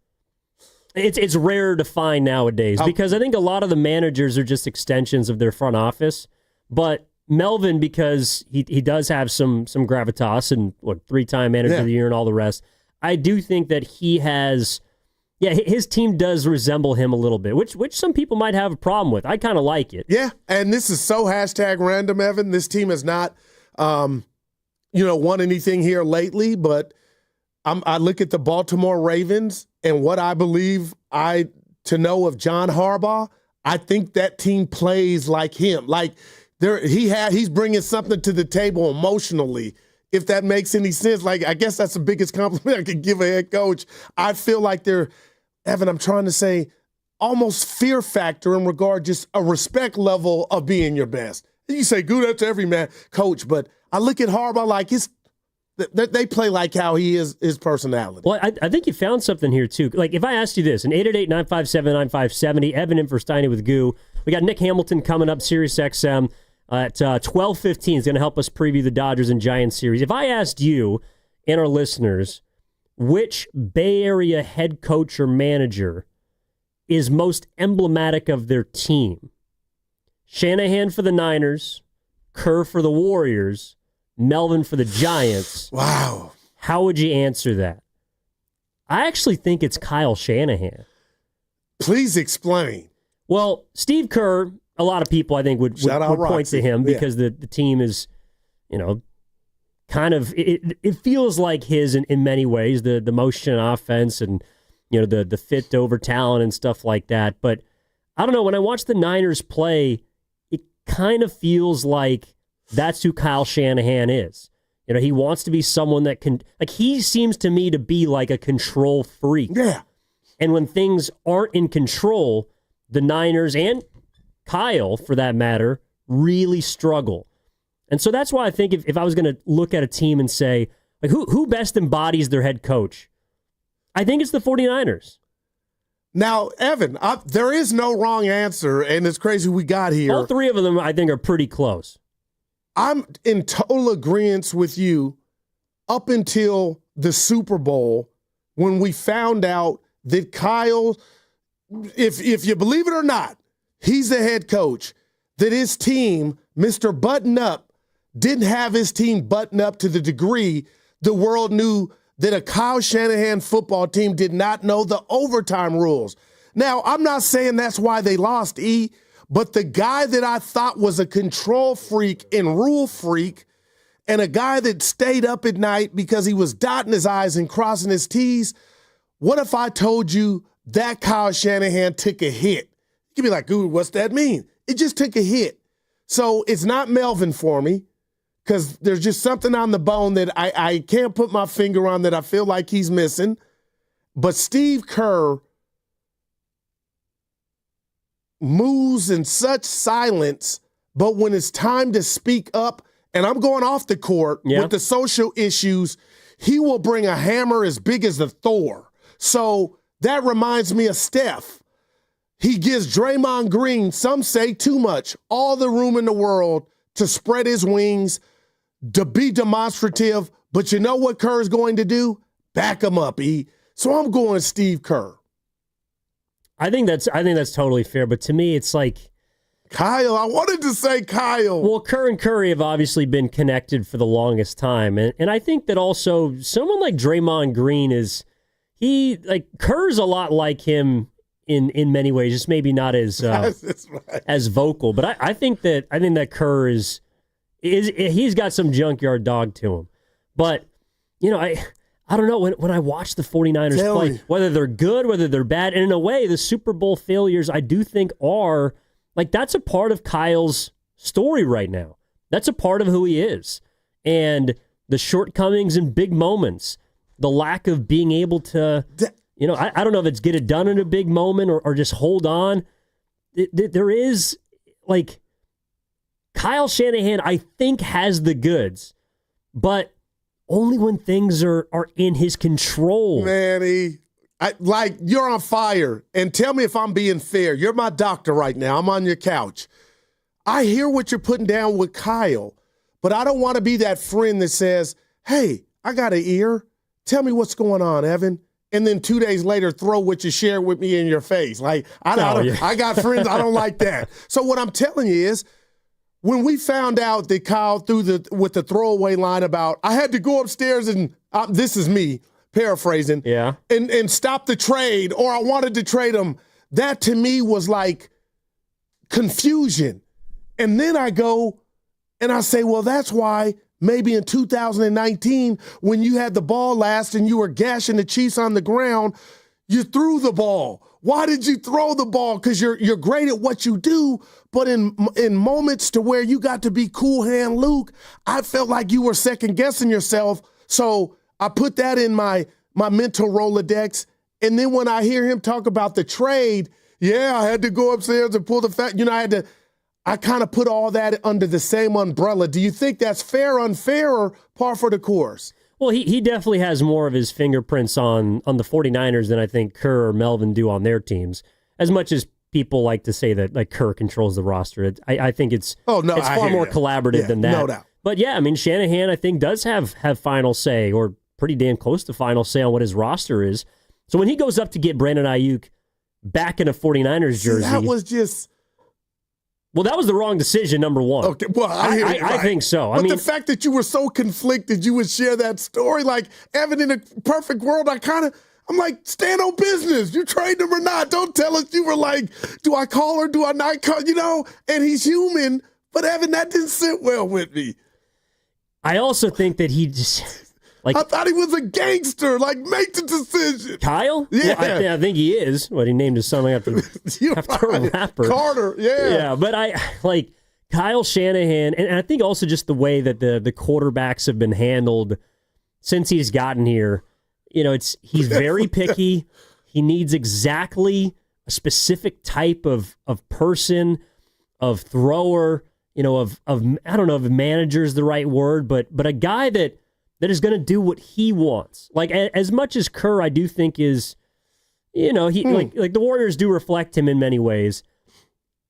It's rarer to find nowadays because I think a lot of the managers are just extensions of their front office. But Melvin, because he does have some gravitas and 3-time manager of the year and all the rest, I do think that he has. Yeah, his team does resemble him a little bit, which some people might have a problem with. I kind of like it. Yeah, and this is so #random, Evan. This team has not, won anything here lately, but I look at the Baltimore Ravens and what I believe to know of John Harbaugh. I think that team plays like him. Like he's bringing something to the table emotionally. If that makes any sense, I guess that's the biggest compliment I could give a head coach. I feel like they're, Evan, I'm trying to say, almost fear factor in regard just a respect level of being your best. You say, good, that's every man coach, but I look at Harbaugh like they play like how he is, his personality. Well, I think you found something here, too. Like, if I asked you this, an 888-957-9570, Evan in for Steiny with Goo. We got Nick Hamilton coming up, Sirius XM. At 12:15 is going to help us preview the Dodgers and Giants series. If I asked you and our listeners which Bay Area head coach or manager is most emblematic of their team, Shanahan for the Niners, Kerr for the Warriors, Melvin for the Giants. Wow. How would you answer that? I actually think it's Kyle Shanahan. Please explain. Well, Steve Kerr, a lot of people, I think, would point to him because the team is, kind of, it feels like his in many ways, the motion offense and, the fit over talent and stuff like that. But I don't know, when I watch the Niners play, it kind of feels like that's who Kyle Shanahan is. He wants to be someone that can, he seems to me to be like a control freak. Yeah. And when things aren't in control, the Niners and Kyle, for that matter, really struggle. And so that's why I think if I was going to look at a team and say, like, who best embodies their head coach, I think it's the 49ers. Now, Evan, there is no wrong answer, and it's crazy we got here. All three of them, I think, are pretty close. I'm in total agreement with you up until the Super Bowl when we found out that Kyle, if you believe it or not, he's the head coach, that his team, Mr. Button-Up, didn't have his team button up to the degree the world knew that a Kyle Shanahan football team did not know the overtime rules. Now, I'm not saying that's why they lost, but the guy that I thought was a control freak and rule freak and a guy that stayed up at night because he was dotting his I's and crossing his T's, what if I told you that Kyle Shanahan took a hit? You'd be like, ooh, what's that mean? It just took a hit. So it's not Melvin for me, because there's just something on the bone that I can't put my finger on that I feel like he's missing. But Steve Kerr moves in such silence, but when it's time to speak up, and I'm going off the court with the social issues, he will bring a hammer as big as the Thor. So that reminds me of Steph. He gives Draymond Green, some say too much, all the room in the world to spread his wings, to be demonstrative, but you know what Kerr is going to do? Back him up, So I'm going Steve Kerr. I think that's totally fair, but to me it's like Kyle. I wanted to say Kyle. Well, Kerr and Curry have obviously been connected for the longest time, and I think that also someone like Draymond Green Kerr's a lot like him in many ways, just maybe not as as vocal. But I think that Kerr is he's got some junkyard dog to him. But, I don't know, when I watch the 49ers play, whether they're good, whether they're bad, and in a way, the Super Bowl failures I do think are, that's a part of Kyle's story right now. That's a part of who he is. And the shortcomings in big moments, the lack of being able to, I don't know if it's get it done in a big moment or just hold on. There is, Kyle Shanahan, I think, has the goods, but only when things are in his control. Manny, you're on fire. And tell me if I'm being fair. You're my doctor right now. I'm on your couch. I hear what you're putting down with Kyle, but I don't want to be that friend that says, hey, I got an ear. Tell me what's going on, Evan. And then 2 days later, throw what you shared with me in your face. I got friends. I don't like that. So what I'm telling you is, when we found out that Kyle threw with the throwaway line about, I had to go upstairs and, this is me paraphrasing, and stop the trade, or I wanted to trade him, that to me was like confusion. And then I go and I say, well, that's why maybe in 2019, when you had the ball last and you were gashing the Chiefs on the ground, you threw the ball. Why did you throw the ball? Because you're great at what you do, but in moments to where you got to be cool hand Luke, I felt like you were second guessing yourself. So I put that in my mental Rolodex. And then when I hear him talk about the trade, I had to go upstairs and pull the fact, I kind of put all that under the same umbrella. Do you think that's fair, unfair, or par for the course? Well, he definitely has more of his fingerprints on the 49ers than I think Kerr or Melvin do on their teams. As much as people like to say that Kerr controls the roster, I think it's far more collaborative than that. No doubt. But Shanahan I think does have final say, or pretty damn close to final say on what his roster is. So when he goes up to get Brandon Ayuk back in a 49ers jersey, that was just. Well, that was the wrong decision, number one. Okay, well, I think so. But the fact that you were so conflicted, you would share that story. Evan, in a perfect world, I'm like, stand on business. You trade him or not. Don't tell us you were like, do I call or do I not call? And he's human. But Evan, that didn't sit well with me. I also think that he just... I thought he was a gangster. Make the decision. Kyle? Yeah. Well, I think he is. He named his son after a rapper. Carter, yeah. Yeah, but Kyle Shanahan, and I think also just the way that the quarterbacks have been handled since he's gotten here. He's very picky. He needs exactly a specific type of person, of thrower, of I don't know if manager is the right word, but a guy that is going to do what he wants. Like as much as Kerr, I do think is, like the Warriors do reflect him in many ways.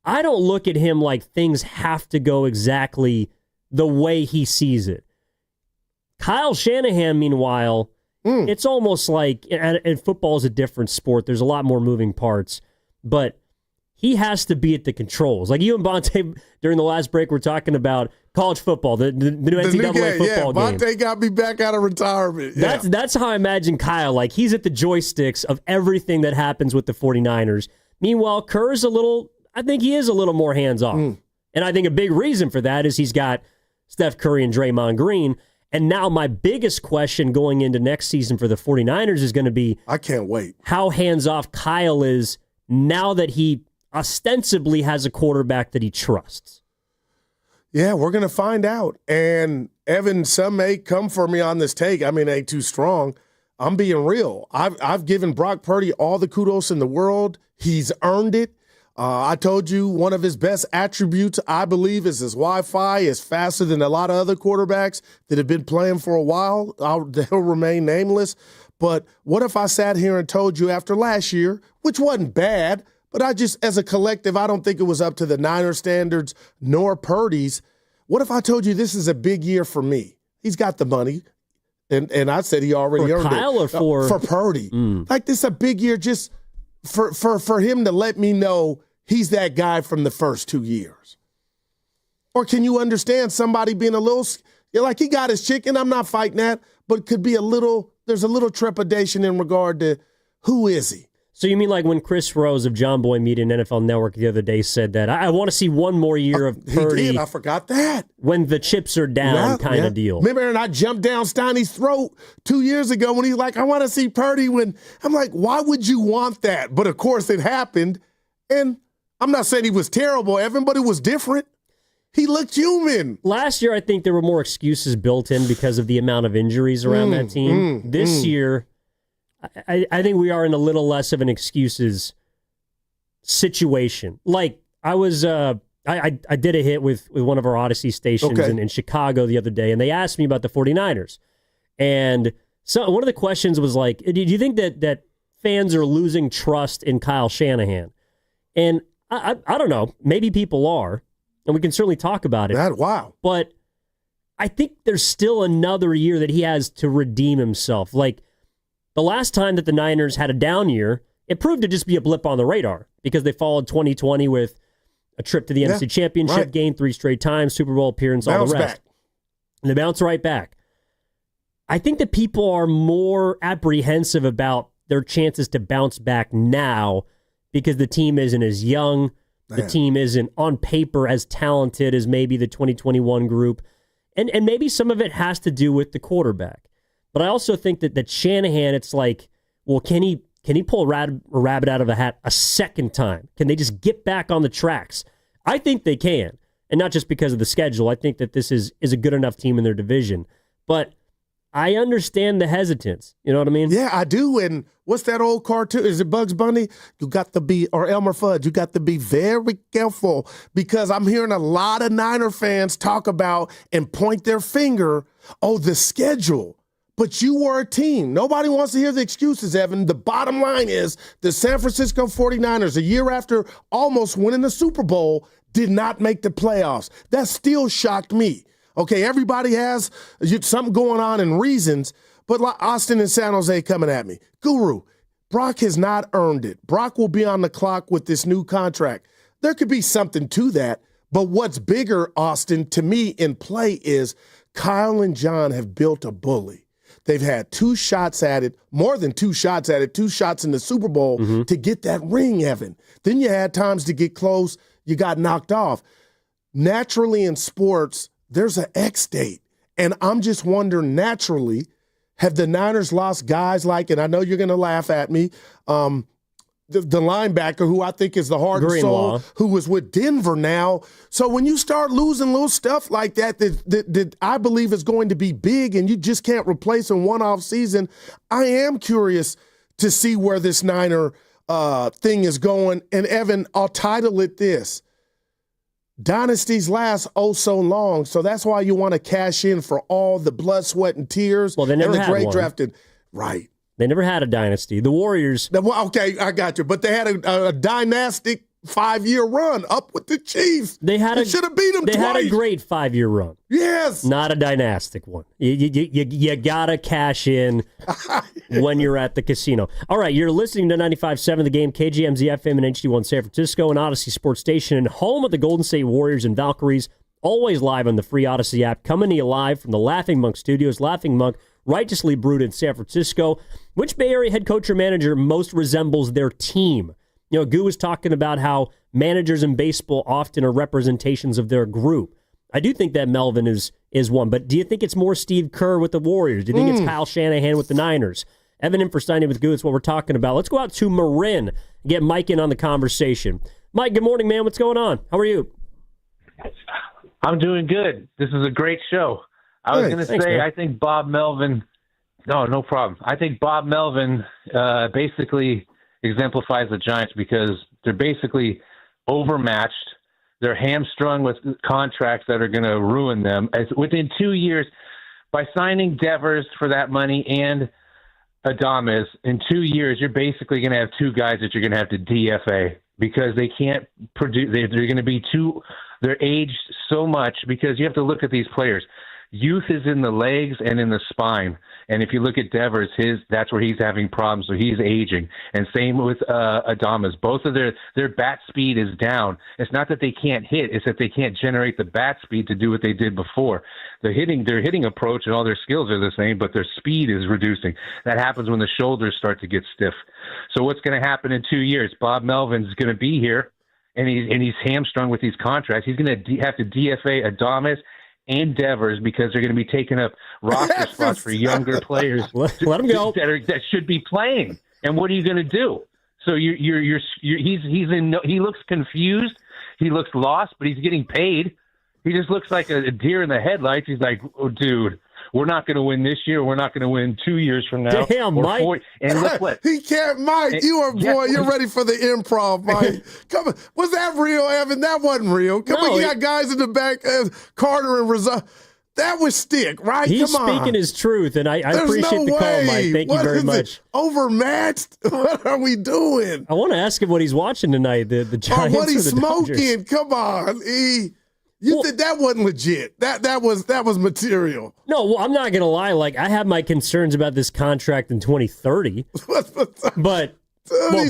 I don't look at him like things have to go exactly the way he sees it. Kyle Shanahan, meanwhile, it's almost like, and football is a different sport. There's a lot more moving parts, but he has to be at the controls. Like you and Bonte during the last break were talking about college football, the new NCAA football game. Bonte got me back out of retirement. Yeah. That's how I imagine Kyle. Like he's at the joysticks of everything that happens with the 49ers. Meanwhile, Kerr's I think he is a little more hands-off. And I think a big reason for that is he's got Steph Curry and Draymond Green. And now my biggest question going into next season for the 49ers is going to be, I can't wait, how hands-off Kyle is now that he ostensibly has a quarterback that he trusts. Yeah, we're going to find out. And Evan, some may come for me on this take. I mean, ain't too strong. I'm being real. I've given Brock Purdy all the kudos in the world. He's earned it. I told you one of his best attributes, I believe, is his Wi-Fi is faster than a lot of other quarterbacks that have been playing for a while. They'll remain nameless. But what if I sat here and told you after last year, which wasn't bad, but I just, as a collective, I don't think it was up to the Niners standards nor Purdy's. What if I told you this is a big year for me? He's got the money. And I said he already earned Kyle it. Or for Purdy. Like this is a big year just for him to let me know he's that guy from the first 2 years. Or can you understand somebody being a little, like he got his chicken, I'm not fighting that, but it could be there's a little trepidation in regard to who is he? So you mean like when Chris Rose of John Boy Media and NFL Network the other day said that, I want to see one more year of Purdy. He did, I forgot that. When the chips are down kind of deal. Remember, and I jumped down Steiny's throat 2 years ago when he's like, I want to see Purdy when, I'm like, why would you want that? But of course it happened, and I'm not saying he was terrible, Evan, but it was different. He looked human. Last year, I think there were more excuses built in because of the amount of injuries around that team. This year, I think we are in a little less of an excuses situation. Like I was, I did a hit with one of our Odyssey stations in Chicago the other day, and they asked me about the 49ers. And so one of the questions was like, do you think that fans are losing trust in Kyle Shanahan? And I don't know. Maybe people are, and we can certainly talk about it. Wow. But I think there's still another year that he has to redeem himself. Like, the last time that the Niners had a down year, it proved to just be a blip on the radar because they followed 2020 with a trip to the NFC Championship game 3 straight times, Super Bowl appearance, all the rest. And they bounce right back. I think that people are more apprehensive about their chances to bounce back now because the team isn't as young. The team isn't on paper as talented as maybe the 2021 group. And maybe some of it has to do with the quarterback. But I also think that Shanahan, it's like, well, can he pull a rabbit out of a hat a second time? Can they just get back on the tracks? I think they can. And not just because of the schedule. I think that this is a good enough team in their division. But I understand the hesitance. You know what I mean? Yeah, I do. And what's that old cartoon? Is it Bugs Bunny? You got to be, or Elmer Fudd, you got to be very careful because I'm hearing a lot of Niner fans talk about and point their finger, the schedule. But you were a team. Nobody wants to hear the excuses, Evan. The bottom line is the San Francisco 49ers, a year after almost winning the Super Bowl, did not make the playoffs. That still shocked me. Okay, everybody has something going on and reasons, but like Austin and San Jose coming at me. Guru, Brock has not earned it. Brock will be on the clock with this new contract. There could be something to that, but what's bigger, Austin, to me in play is Kyle and John have built a bully. They've had 2 shots at it, more than 2 shots at it, 2 shots in the Super Bowl to get that ring, Evan. Then you had times to get close, you got knocked off. Naturally in sports, there's an X date. And I'm just wondering, naturally, have the Niners lost guys like, and I know you're going to laugh at me, the linebacker who I think is the heart and soul, who was with Denver now. So when you start losing little stuff like that I believe is going to be big and you just can't replace in one off season, I am curious to see where this Niner thing is going. And Evan, I'll title it this: Dynasties last so long, so that's why you want to cash in for all the blood, sweat, and tears. Well, they never and the had great one. drafting. Right. They never had a dynasty. The Warriors. Okay, I got you. But they had a dynastic 5-year run up with the Chiefs. They should have beat them They twice. had a great 5-year run. Yes. Not a dynastic one. You got to cash in when you're at the casino. All right, you're listening to 95.7 The Game, KGMZ FM and HD1 San Francisco, and Odyssey Sports Station, and home of the Golden State Warriors and Valkyries, always live on the free Odyssey app, coming to you live from the Laughing Monk Studios. Laughing Monk, righteously brewed in San Francisco. Which Bay Area head coach or manager most resembles their team? You know, Goo was talking about how managers in baseball often are representations of their group. I do think that Melvin is one, but do you think it's more Steve Kerr with the Warriors? Do you think it's Kyle Shanahan with the Niners? Evan in for Steiny with Goo, it's what we're talking about. Let's go out to Marin and get Mike in on the conversation. Mike, good morning, man. What's going on? How are you? I'm doing good. This is a great show. I was going to say, I think Bob Melvin, no problem. I think Bob Melvin basically exemplifies the Giants because they're basically overmatched. They're hamstrung with contracts that are going to ruin them. Within 2 years, by signing Devers for that money and Adames, in 2 years, you're basically going to have two guys that you're going to have to DFA because they can't produce. They're going to be they're aged so much because you have to look at these players. Youth is in the legs and in the spine. And if you look at Devers, that's where he's having problems. So he's aging. And same with Adames. Both of their bat speed is down. It's not that they can't hit. It's that they can't generate the bat speed to do what they did before. Their hitting approach and all their skills are the same, but their speed is reducing. That happens when the shoulders start to get stiff. So what's going to happen in 2 years? Bob Melvin's going to be here, and he's hamstrung with these contracts. He's going to have to DFA Adames and Devers because they're going to be taking up roster spots for younger players. Let them go. That should be playing. And what are you going to do? So he looks confused. He looks lost, but he's getting paid. He just looks like a deer in the headlights. He's like, oh, dude, we're not going to win this year. We're not going to win 2 years from now. Damn, Mike. And look what he can't, Mike. You're ready for the improv, Mike. Come on. Was that real, Evan? That wasn't real. Come on, you got guys in the back, Carter and Rizzo. That was stick, right? He's Come on. speaking his truth, and I appreciate the call, Mike. Thank you very much. Overmatched? What are we doing? I want to ask him what he's watching tonight, the Giants or what he's or the smoking. Dodgers. Come on, You said that wasn't legit. That was material. No, well, I'm not gonna lie. Like, I have my concerns about this contract in 2030, but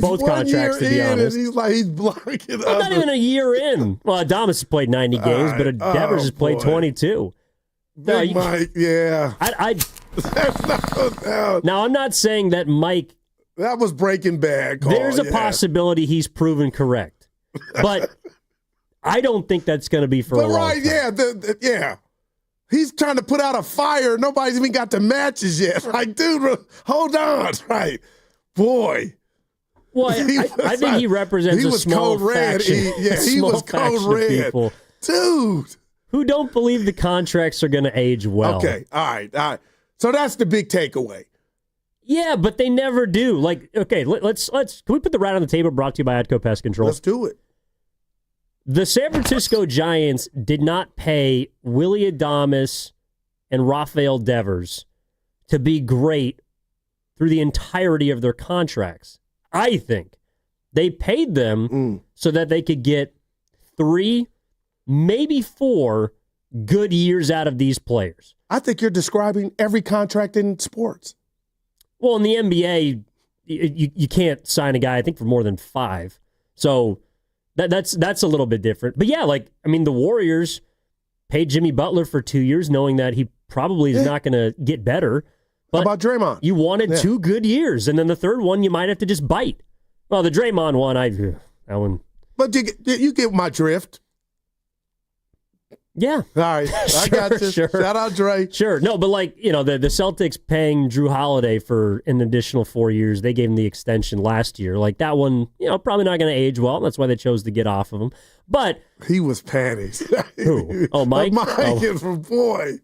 both contracts, to be honest. And he's blocking I'm not even a year in. Well, Adames has played 90 games, but Devers has played 22. Big Mike, yeah. Now, I'm not saying that Mike. That was Breaking Bad. There's a possibility he's proven correct, but I don't think that's going to be for a long time. Yeah. He's trying to put out a fire. Nobody's even got the matches yet. Like, dude, hold on. Right. Boy. Well, I think he represents a small faction. He was code red. People dude. Who don't believe the contracts are going to age well. Okay. All right. So that's the big takeaway. Yeah, but they never do. Like, okay, let's can we put the rat on the table brought to you by Atco Pest Control? Let's do it. The San Francisco Giants did not pay Willie Adames and Rafael Devers to be great through the entirety of their contracts. I think they paid them so that they could get 3, maybe 4 good years out of these players. I think you're describing every contract in sports. Well, in the NBA, you can't sign a guy, I think, for more than 5. So that's a little bit different. But yeah, the Warriors paid Jimmy Butler for 2 years, knowing that he probably is not going to get better. But how about Draymond? You wanted 2 good years, and then the third one you might have to just bite. Well, the Draymond one, that one. But you get my drift. Yeah. All right. I got you. Sure. Shout out Dre. Sure. No, but the Celtics paying Drew Holiday for an additional 4 years, they gave him the extension last year. Like, that one, probably not going to age well. That's why they chose to get off of him. But he was panties. Who? Oh, Mike? Mike is from boy.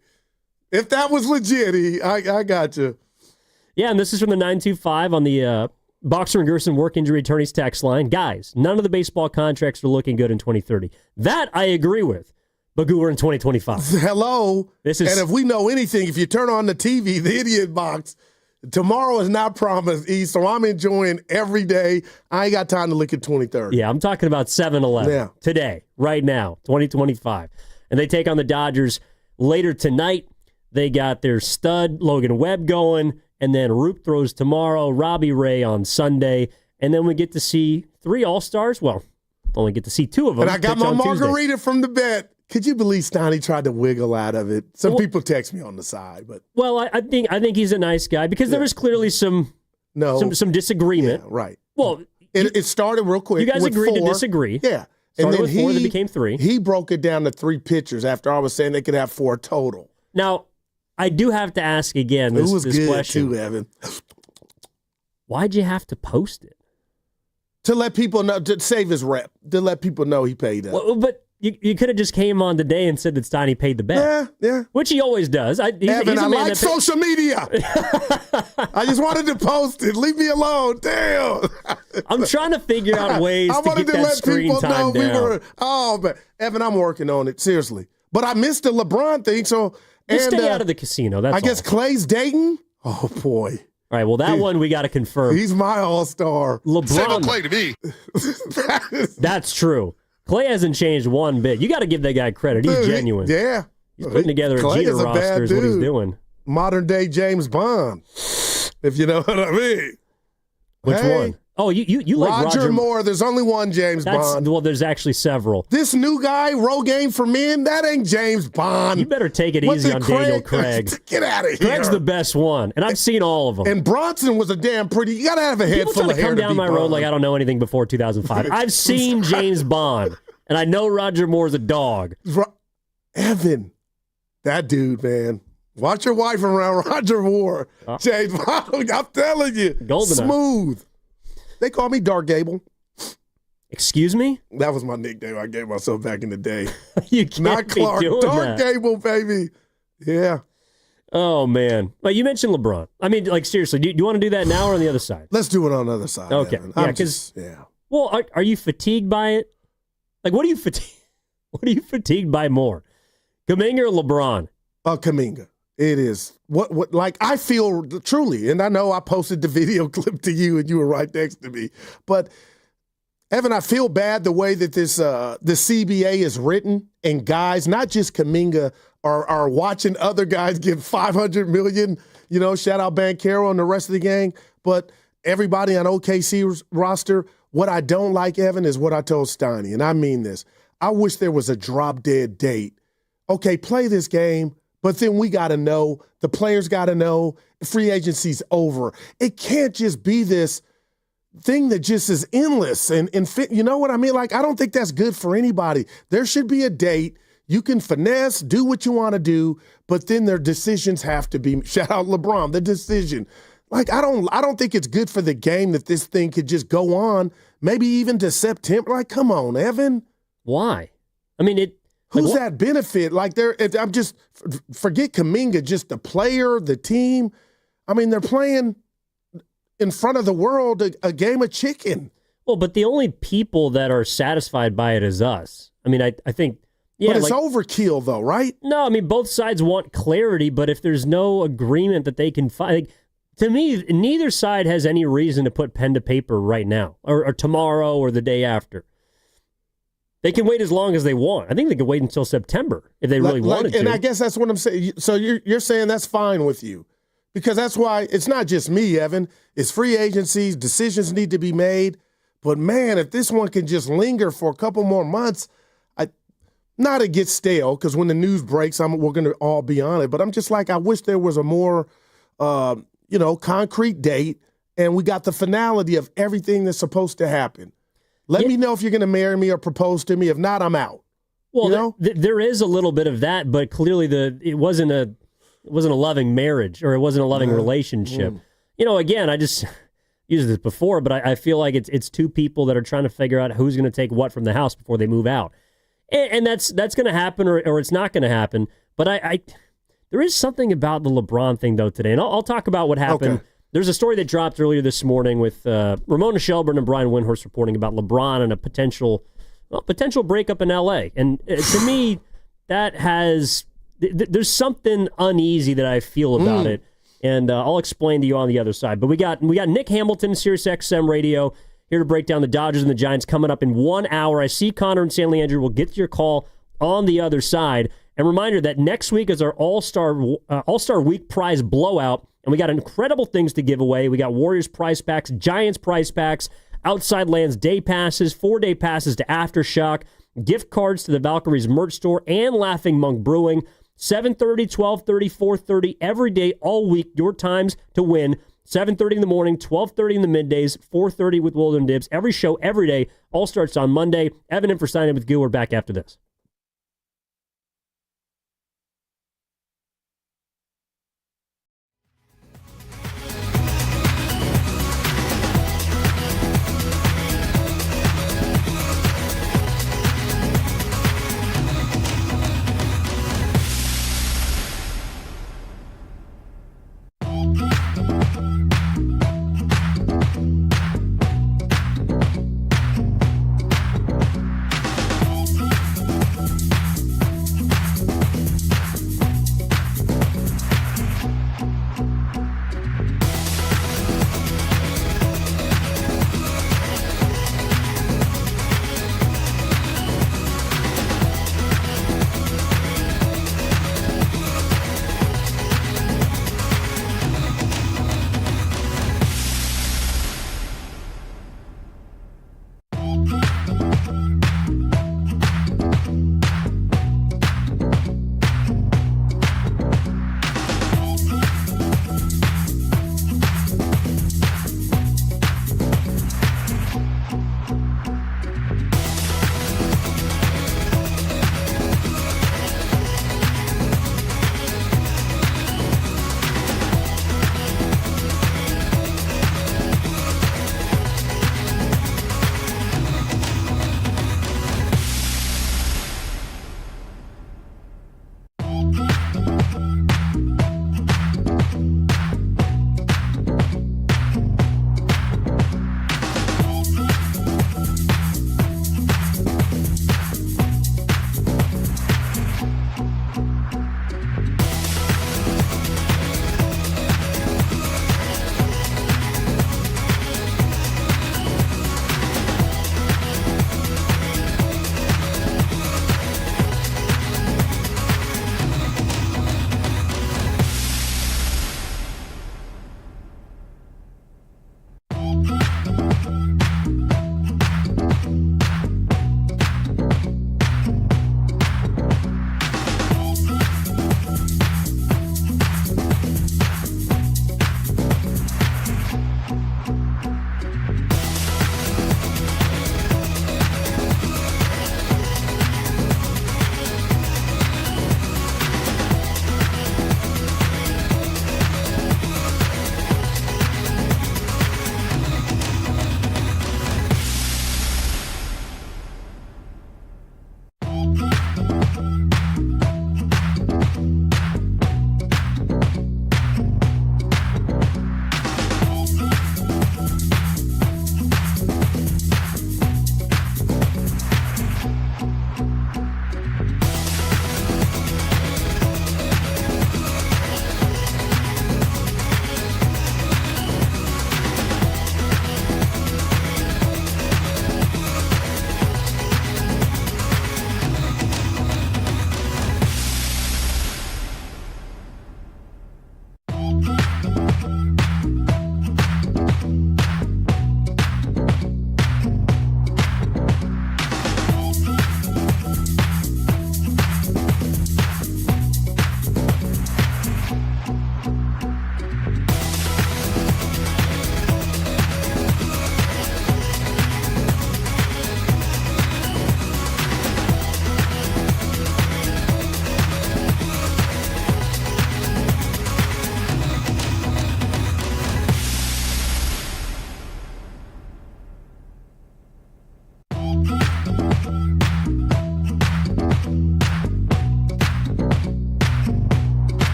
If that was legit, I got you. Yeah, and this is from the 925 on the Boxer and Gerson work injury attorneys text line. Guys, none of the baseball contracts are looking good in 2030. That I agree with. But we're in 2025. Hello. And if we know anything, if you turn on the TV, the idiot box, tomorrow is not promised, E, so I'm enjoying every day. I ain't got time to look at 2030. Yeah, I'm talking about 7-Eleven today, right now, 2025. And they take on the Dodgers later tonight. They got their stud, Logan Webb, going, and then Roop throws tomorrow, Robbie Ray on Sunday, and then we get to see 3 All-Stars. Well, only get to see 2 of them. And I got my margarita from the bet. Could you believe Steiny tried to wiggle out of it? Some people text me on the side, but I think he's a nice guy because there was clearly some disagreement. Yeah, right. Well, it started real quick. You guys with agreed 4. to disagree. Yeah. And then with 4, that became 3. He broke it down to 3 pitchers after I was saying they could have 4 total. Now, I do have to ask again this, it was this good question. too, Evan. Why'd you have to post it? To let people know, to save his rep, to let people know he paid up. Well, but you could have just came on today and said that Steiny paid the bet. Yeah. Which he always does. Evan, I like social media. I just wanted to post it. Leave me alone. Damn. I'm trying to figure out ways to get that screen time down. But Evan, I'm working on it, seriously. But I missed the LeBron thing, so... Just stay out of the casino, that's I guess Clay's dating? Oh, boy. All right, well, that one we got to confirm. He's my all-star. LeBron. Same Clay to me. That's true. Clay hasn't changed one bit. You got to give that guy credit. He's genuine. Yeah. He's putting together a Jeter roster is what he's doing. Modern-day James Bond, if you know what I mean. Which one? Oh, you like Roger Moore. There's only one James Bond. Well, there's actually several. This new guy, Rogaine for Men, that ain't James Bond. You better take it easy on Daniel Craig. Get out of here. Craig's the best one, and I've seen all of them. And Bronson was a damn pretty. You got to have a head full of hair. People try to come down my road like I don't know anything before 2005. I've seen James Bond, and I know Roger Moore's a dog. Evan, that dude, man. Watch your wife around Roger Moore. James Bond, I'm telling you. Goldeneye. Smooth. They call me Dark Gable. Excuse me? That was my nickname I gave myself back in the day. You can't Not Clark. be doing Dark that. Gable, baby. Yeah. Oh, man. Well, you mentioned LeBron. I mean, like, seriously, do you want to do that now or on the other side? Let's do it on the other side. Okay. Evan. Yeah, because, well, are you fatigued by it? Like, what are you fatigued by more? Kuminga or LeBron? Kuminga. It is. What like I feel truly, and I know I posted the video clip to you and you were right next to me. But Evan, I feel bad the way that this the CBA is written, and guys, not just Kuminga, are watching other guys get $500 million, shout out Banchero and the rest of the gang, but everybody on OKC's roster, what I don't like, Evan, is what I told Steiny, and I mean this. I wish there was a drop-dead date. Okay, play this game. But then we got to know, the players got to know, free agency's over. It can't just be this thing that just is endless. And you know what I mean? Like, I don't think that's good for anybody. There should be a date. You can finesse, do what you want to do, but then their decisions have to be, shout out LeBron, the decision. Like, I don't think it's good for the game that this thing could just go on, maybe even to September. Like, come on, Evan. Why? I mean, Who's that benefit? Like, I'm just, forget Kuminga, just the player, the team. I mean, they're playing in front of the world a game of chicken. Well, but the only people that are satisfied by it is us. I mean, I think, yeah. But it's overkill, though, right? No, I mean, both sides want clarity, but if there's no agreement that they can find, to me, neither side has any reason to put pen to paper right now or tomorrow or the day after. They can wait as long as they want. I think they can wait until September if they really wanted to. And I guess that's what I'm saying. So you're saying that's fine with you. Because that's why it's not just me, Evan. It's free agencies. Decisions need to be made. But, man, if this one can just linger for a couple more months, not it gets stale, because when the news breaks, we're going to all be on it. But I'm just like, I wish there was a more, concrete date, and we got the finality of everything that's supposed to happen. Let me know if you're going to marry me or propose to me. If not, I'm out. Well, there is a little bit of that, but clearly it wasn't a loving marriage, or it wasn't a loving relationship. Again, I just used this before, but I feel like it's two people that are trying to figure out who's going to take what from the house before they move out, and that's going to happen or it's not going to happen. But there is something about the LeBron thing though today, and I'll talk about what happened there's a story that dropped earlier this morning with Ramona Shelburne and Brian Windhorst reporting about LeBron and a potential breakup in L.A. And to me, that has there's something uneasy that I feel about it, and I'll explain to you on the other side. But we got Nick Hamilton, Sirius XM Radio, here to break down the Dodgers and the Giants coming up in 1 hour. I see Connor and San Leandro. We'll get to your call on the other side. And reminder that next week is our All-Star Week prize blowout, and we got incredible things to give away. We got Warriors prize packs, Giants prize packs, Outside Lands day passes, 4-day passes to Aftershock, gift cards to the Valkyries merch store, and Laughing Monk Brewing. 7:30, 12:30, 4:30 every day, all week. Your times to win. 7:30 in the morning, 12:30 in the middays, 4:30 with Willard Dibs. Every show, every day, all starts on Monday. Evan in for Sign In with Gil. We're back after this.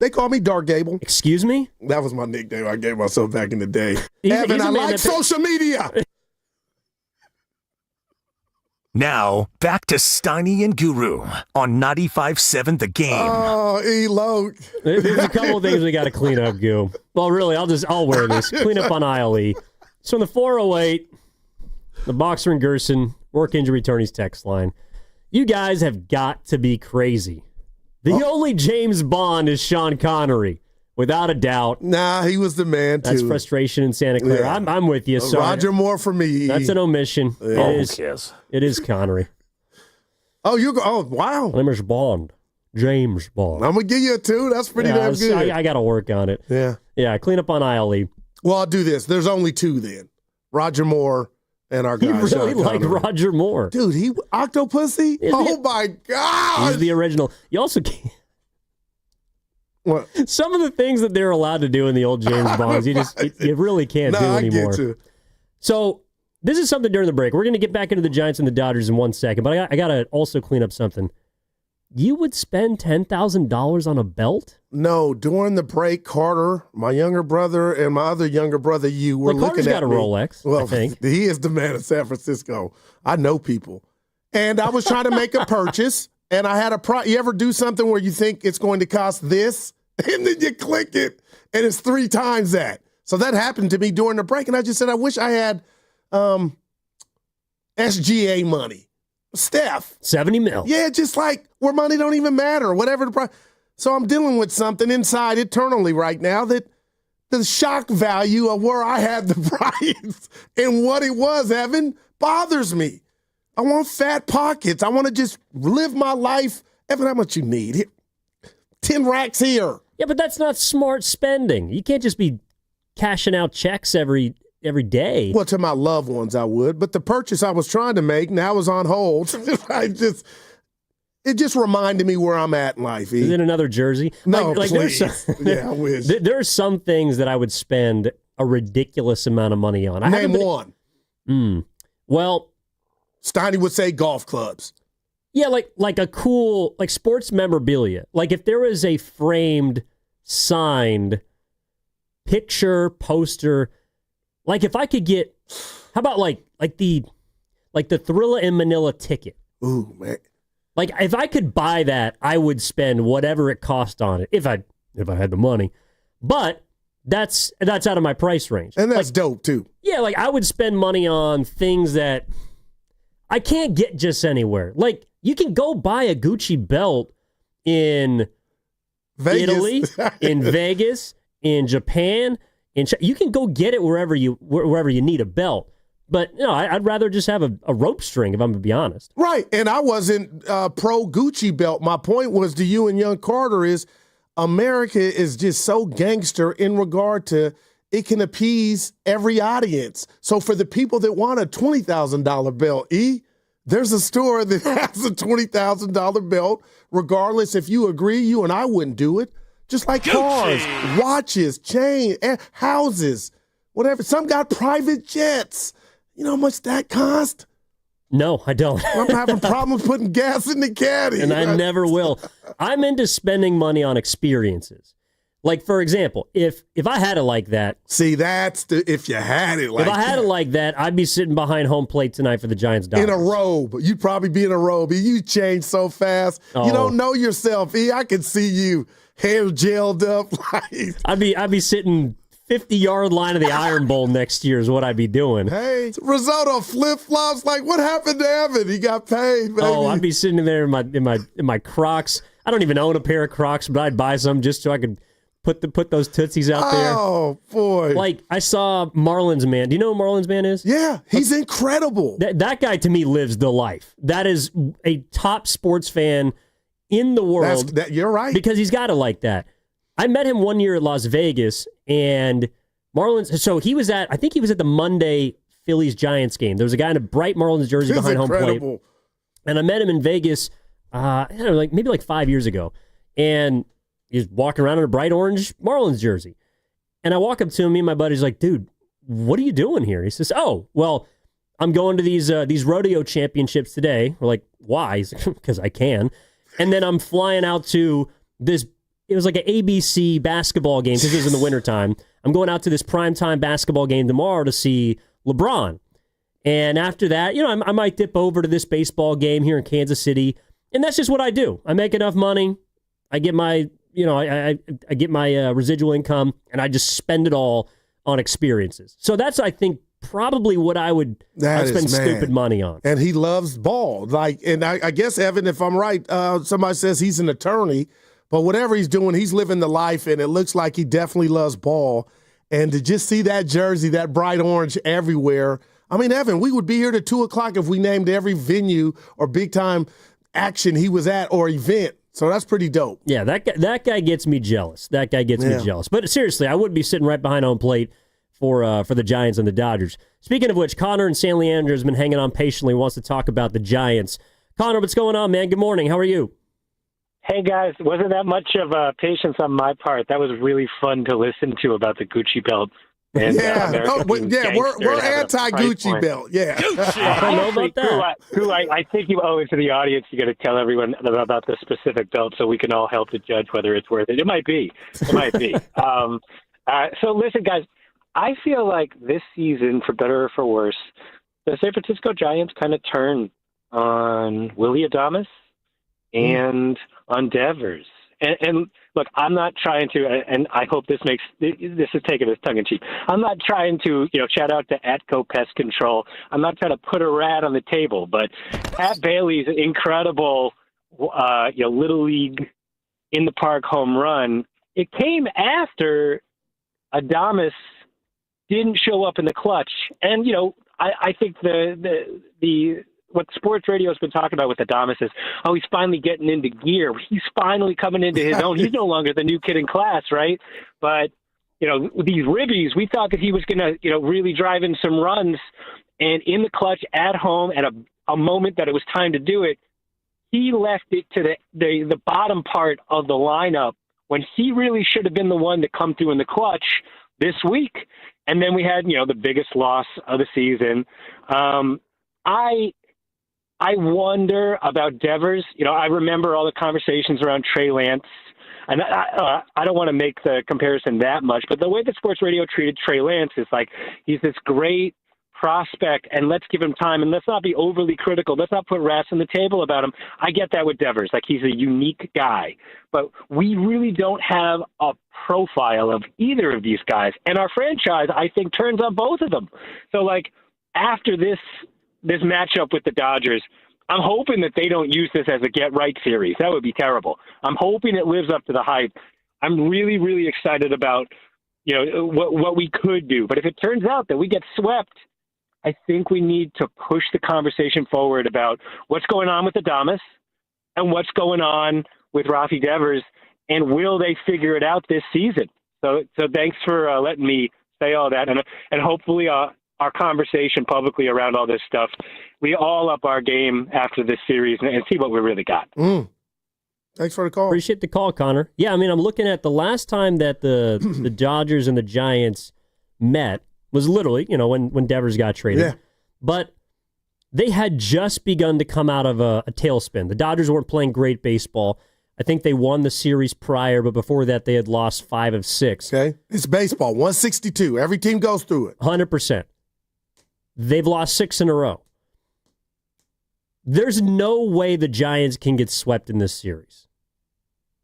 They call me Dark Gable. Excuse me? That was my nickname I gave myself back in the day. He's Evan, a I man like that- social media. Now, back to Steiny and Guru on 95.7 The Game. Oh, elope. There's a couple of things we got to clean up, Goo. Well, really, I'll wear this. Clean up on aisle E. So in the 408, the Boxer and Gerson work injury attorneys text line. You guys have got to be crazy. The only James Bond is Sean Connery, without a doubt. Nah, he was the man, too. That's frustration in Santa Clara. Yeah. I'm with you. Sorry. Roger Moore for me. That's an omission. Yeah. It is Connery. Oh, wow. My name is Bond. James Bond. I'm going to give you a 2. That's pretty damn good. I got to work on it. Yeah. Yeah, clean up on aisle E. Well, I'll do this. There's only 2 then. Roger Moore and our guy. You really Sean like Connery. Roger Moore. Dude, he Octopussy? Oh, my God. He's the original. You also can't. What? Some of the things that they're allowed to do in the old James Bonds, you really can't do anymore. I get you. So this is something during the break. We're going to get back into the Giants and the Dodgers in 1 second, but I got to also clean up something. You would spend $10,000 on a belt? No, during the break, Carter, my younger brother, and my other younger brother, you were Carter's looking at got a me. Rolex, Well, I think. he is the man of San Francisco. I know people. And I was trying to make a purchase, and I had you ever do something where you think it's going to cost this, and then you click it, and it's 3 times that. So that happened to me during the break, and I just said, I wish I had SGA money. Steph. 70 mil. Yeah, just like where money don't even matter, whatever the price. So I'm dealing with something inside eternally right now that the shock value of where I had the price and what it was, Evan, bothers me. I want fat pockets. I want to just live my life. Evan, how much you need? Here, 10 racks here. Yeah, but that's not smart spending. You can't just be cashing out checks every day. Well, to my loved ones, I would. But the purchase I was trying to make now is on hold. It just reminded me where I'm at in life. Is it another jersey? No, please. Yeah, I wish. There are some things that I would spend a ridiculous amount of money on. Name one. Well, Steiny would say golf clubs. Yeah, like a cool, like sports memorabilia. Like if there was a framed, signed picture, poster, like if I could get, how about like the Thrilla in Manila ticket? Ooh, man. Like if I could buy that, I would spend whatever it cost on it if I had the money. But that's out of my price range. And that's dope too. Yeah, like I would spend money on things that I can't get just anywhere. Like you can go buy a Gucci belt in Vegas. Italy, in Vegas, in Japan, you can go get it wherever you need a belt. But I'd rather just have a rope string, if I'm going to be honest. Right, and I wasn't pro Gucci belt. My point was to you and young Carter is America is just so gangster in regard to it can appease every audience. So for the people that want a $20,000 belt, there's a store that has a $20,000 belt. Regardless if you agree, you and I wouldn't do it. Just like cars, watches, chains, houses, whatever. Some got private jets. You know how much that cost? No, I don't. I'm having problems putting gas in the caddy. And I never will. I'm into spending money on experiences. Like, for example, if I had it like that. See, that's if you had it like that. If I had it like that, I'd be sitting behind home plate tonight for the Giants Dodgers. In a robe. You'd probably be in a robe. You change so fast. Oh. You don't know yourself. I can see you hair gelled up. I'd be sitting 50-yard line of the Iron Bowl next year is what I'd be doing. Hey, risotto flip-flops. Like, what happened to Evan? He got paid, baby. Oh, I'd be sitting there in my Crocs. I don't even own a pair of Crocs, but I'd buy some just so I could put those Tootsies out there. Oh, boy. Like, I saw Marlins Man. Do you know who Marlins Man is? Yeah, he's incredible. That guy, to me, lives the life. That is a top sports fan in the world. You're right. Because he's got it like that. I met him one year at Las Vegas, and Marlins. So I think he was at the Monday Phillies-Giants game. There was a guy in a bright Marlins jersey behind home plate. And I met him in Vegas, I don't know, maybe 5 years ago. And he's walking around in a bright orange Marlins jersey. And I walk up to him, me and my buddy's like, dude, what are you doing here? He says, oh, well, I'm going to these rodeo championships today. We're like, why? He's like, because I can. And then I'm flying out to this it was like an ABC basketball game because it was in the wintertime. I'm going out to this primetime basketball game tomorrow to see LeBron. And after that, I might dip over to this baseball game here in Kansas City. And that's just what I do. I make enough money. I get my, I get my residual income, and I just spend it all on experiences. So that's, I think, probably what I'd spend stupid money on. And he loves ball. And I guess, Evan, if I'm right, somebody says he's an attorney, but whatever he's doing, he's living the life, and it looks like he definitely loves ball. And to just see that jersey, that bright orange everywhere. I mean, Evan, we would be here to 2 o'clock if we named every venue or big-time action he was at or event. So that's pretty dope. Yeah, that guy gets me jealous. That guy gets me jealous. But seriously, I would be sitting right behind home plate for the Giants and the Dodgers. Speaking of which, Connor in San Leandro has been hanging on patiently, wants to talk about the Giants. Connor, what's going on, man? Good morning. How are you? Hey, guys. Wasn't that much of patience on my part. That was really fun to listen to about the Gucci belts. And, we're anti-Gucci belt. Yeah. I know about that. Drew, I think you owe it to the audience. You got to tell everyone about the specific belt so we can all help to judge whether it's worth it. It might be. So listen, guys, I feel like this season, for better or for worse, the San Francisco Giants kind of turned on Willie Adames and on Devers. And look, I'm not trying to, and I hope this is taken as tongue-in-cheek. I'm not trying to, shout out to Atco Pest Control. I'm not trying to put a rat on the table, but Pat Bailey's incredible, Little League in the park home run, it came after Adames didn't show up in the clutch. And, I think the what sports radio has been talking about with Adames is, he's finally getting into gear. He's finally coming into his own. He's no longer the new kid in class, right? But, these ribbies, we thought that he was going to, really drive in some runs. And in the clutch at home at a moment that it was time to do it, he left it to the bottom part of the lineup when he really should have been the one to come through in the clutch this week. And then we had, the biggest loss of the season. I wonder about Devers. I remember all the conversations around Trey Lance, and I don't want to make the comparison that much, but the way the sports radio treated Trey Lance is like he's this great prospect, and let's give him time, and let's not be overly critical. Let's not put rats on the table about him. I get that with Devers. Like, he's a unique guy, but we really don't have a profile of either of these guys, and our franchise, I think, turns on both of them. So, after this matchup with the Dodgers, I'm hoping that they don't use this as a get-right series. That would be terrible. I'm hoping it lives up to the hype. I'm really, really excited about, what we could do. But if it turns out that we get swept, I think we need to push the conversation forward about what's going on with Adames and what's going on with Rafi Devers, and will they figure it out this season? So thanks for letting me say all that, and hopefully our conversation publicly around all this stuff, we all up our game after this series and see what we really got. Thanks for the call. Appreciate the call, Connor. Yeah, I'm looking at the last time that the Dodgers and the Giants met was literally, when Devers got traded. Yeah. But they had just begun to come out of a tailspin. The Dodgers weren't playing great baseball. I think they won the series prior, but before that they had lost 5 of 6. Okay. It's baseball, 162. Every team goes through it. 100%. They've lost 6 in a row. There's no way the Giants can get swept in this series.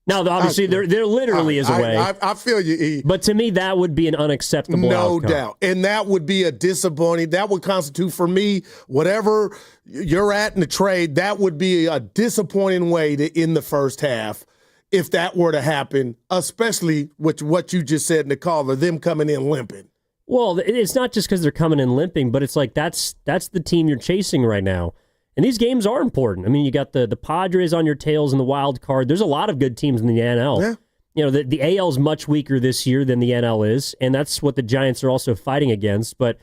Now, obviously, there literally is a way. I feel you, E. But to me, that would be an unacceptable outcome. No doubt. And that would be a disappointing. That would constitute, for me, whatever you're at in the trade, that would be a disappointing way to end the first half if that were to happen, especially with what you just said in the caller, them coming in limping. Well, it's not just because they're coming in limping, but it's like that's the team you're chasing right now. And these games are important. You got the Padres on your tails in the wild card. There's a lot of good teams in the NL. Yeah. The AL is much weaker this year than the NL is, and that's what the Giants are also fighting against. But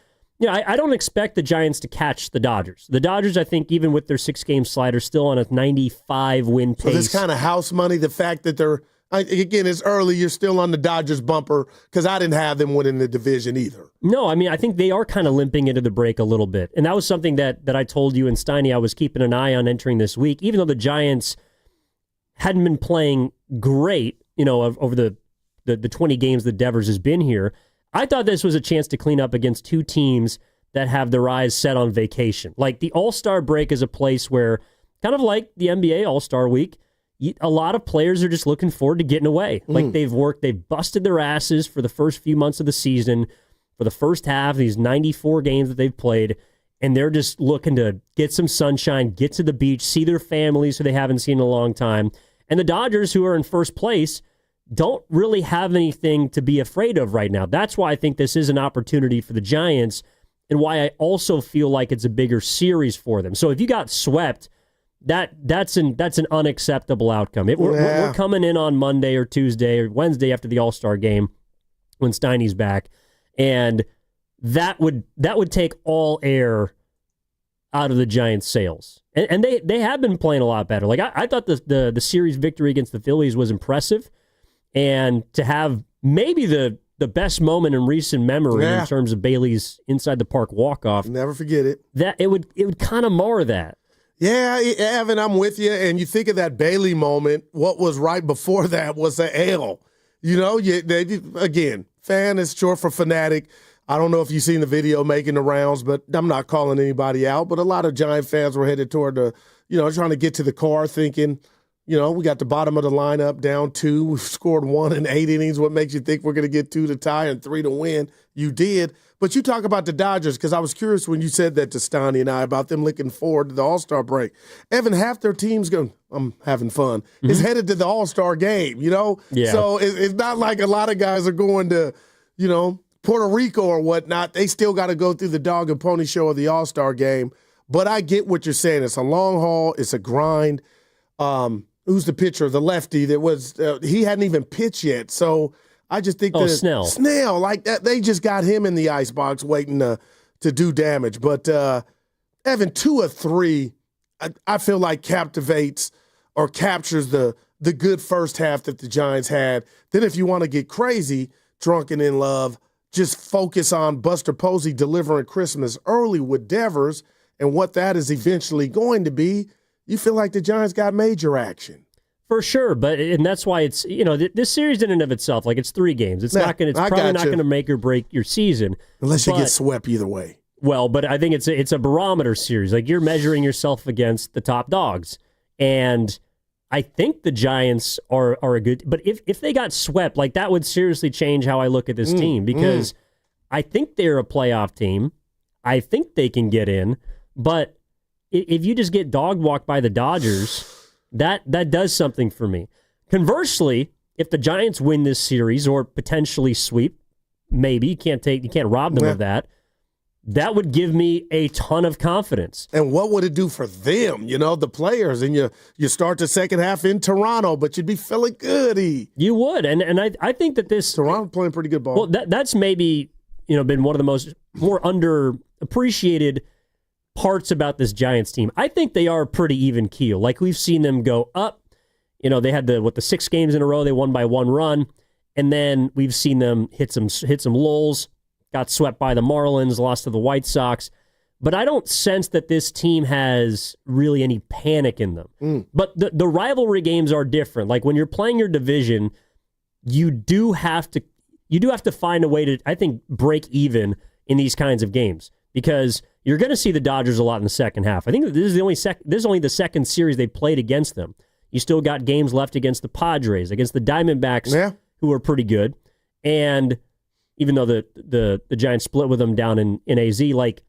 I don't expect the Giants to catch the Dodgers. The Dodgers, I think, even with their 6-game slide, are still on a 95-win pace. So this kind of house money, the fact that they're, again, it's early, you're still on the Dodgers bumper, because I didn't have them winning the division either. No, I think they are kind of limping into the break a little bit. And that was something that I told you and Steiny I was keeping an eye on entering this week. Even though the Giants hadn't been playing great, over the 20 games that Devers has been here, I thought this was a chance to clean up against two teams that have their eyes set on vacation. Like the All-Star break is a place where, kind of like the NBA All-Star week, a lot of players are just looking forward to getting away. Like they've busted their asses for the first few months of the season, for the first half, these 94 games that they've played, and they're just looking to get some sunshine, get to the beach, see their families who they haven't seen in a long time. And the Dodgers, who are in first place, don't really have anything to be afraid of right now. That's why I think this is an opportunity for the Giants, and why I also feel like it's a bigger series for them. So if you got swept, that's an unacceptable outcome. We're coming in on Monday or Tuesday or Wednesday after the All-Star game when Steiny's back, and that would take all air out of the Giants' sails. And they have been playing a lot better. Like I thought the series victory against the Phillies was impressive, and to have maybe the best moment in recent memory in terms of Bailey's inside the park walk-off. Never forget it. That it would kind of mar that. Yeah, Evan, I'm with you. And you think of that Bailey moment, what was right before that was an L. Again, fan is short for fanatic. I don't know if you've seen the video making the rounds, but I'm not calling anybody out. But a lot of Giant fans were headed toward trying to get to the car thinking, we got the bottom of the lineup down 2. We've scored 1 in 8 innings. What makes you think we're going to get 2 to tie and 3 to win? You did. But you talk about the Dodgers, because I was curious when you said that to Steiny and I about them looking forward to the All-Star break. Evan, half their team's going, I'm having fun, is headed to the All-Star game, Yeah. So it's not like a lot of guys are going to, Puerto Rico or whatnot. They still got to go through the dog and pony show of the All-Star game. But I get what you're saying. It's a long haul. It's a grind. Who's the pitcher? The lefty that was he hadn't even pitched yet. So I just think Snell, like that, they just got him in the icebox waiting to do damage. But Evan, 2 of 3, I feel like captivates or captures the good first half that the Giants had. Then if you want to get crazy, drunken in love, just focus on Buster Posey delivering Christmas early with Devers and what that is eventually going to be. You feel like the Giants got major action. For sure, and that's why it's, this series in and of itself, like it's 3 games. It's probably not going to make or break your season. Unless you get swept either way. Well, but I think it's a barometer series. Like you're measuring yourself against the top dogs. And I think the Giants are a good, but if they got swept, like that would seriously change how I look at this team, because I think they're a playoff team. I think they can get in, but if you just get dog walked by the Dodgers, that does something for me. Conversely, if the Giants win this series or potentially sweep, maybe you can't rob them of that. That would give me a ton of confidence. And what would it do for them, the players? And you start the second half in Toronto, but you'd be feeling good. You would, and I think that this Toronto playing pretty good ball. Well, that's maybe been one of the more underappreciated parts about this Giants team. I think they are pretty even keel. Like we've seen them go up. They had the 6 games in a row they won by 1 run, and then we've seen them hit some lulls. Got swept by the Marlins, lost to the White Sox. But I don't sense that this team has really any panic in them. But the rivalry games are different. Like when you're playing your division, you do have to find a way to, I think, break even in these kinds of games, because you're going to see the Dodgers a lot in the second half. I think that this is only the second series they played against them. You still got games left against the Padres, against the Diamondbacks, who are pretty good. And even though the Giants split with them down in AZ, like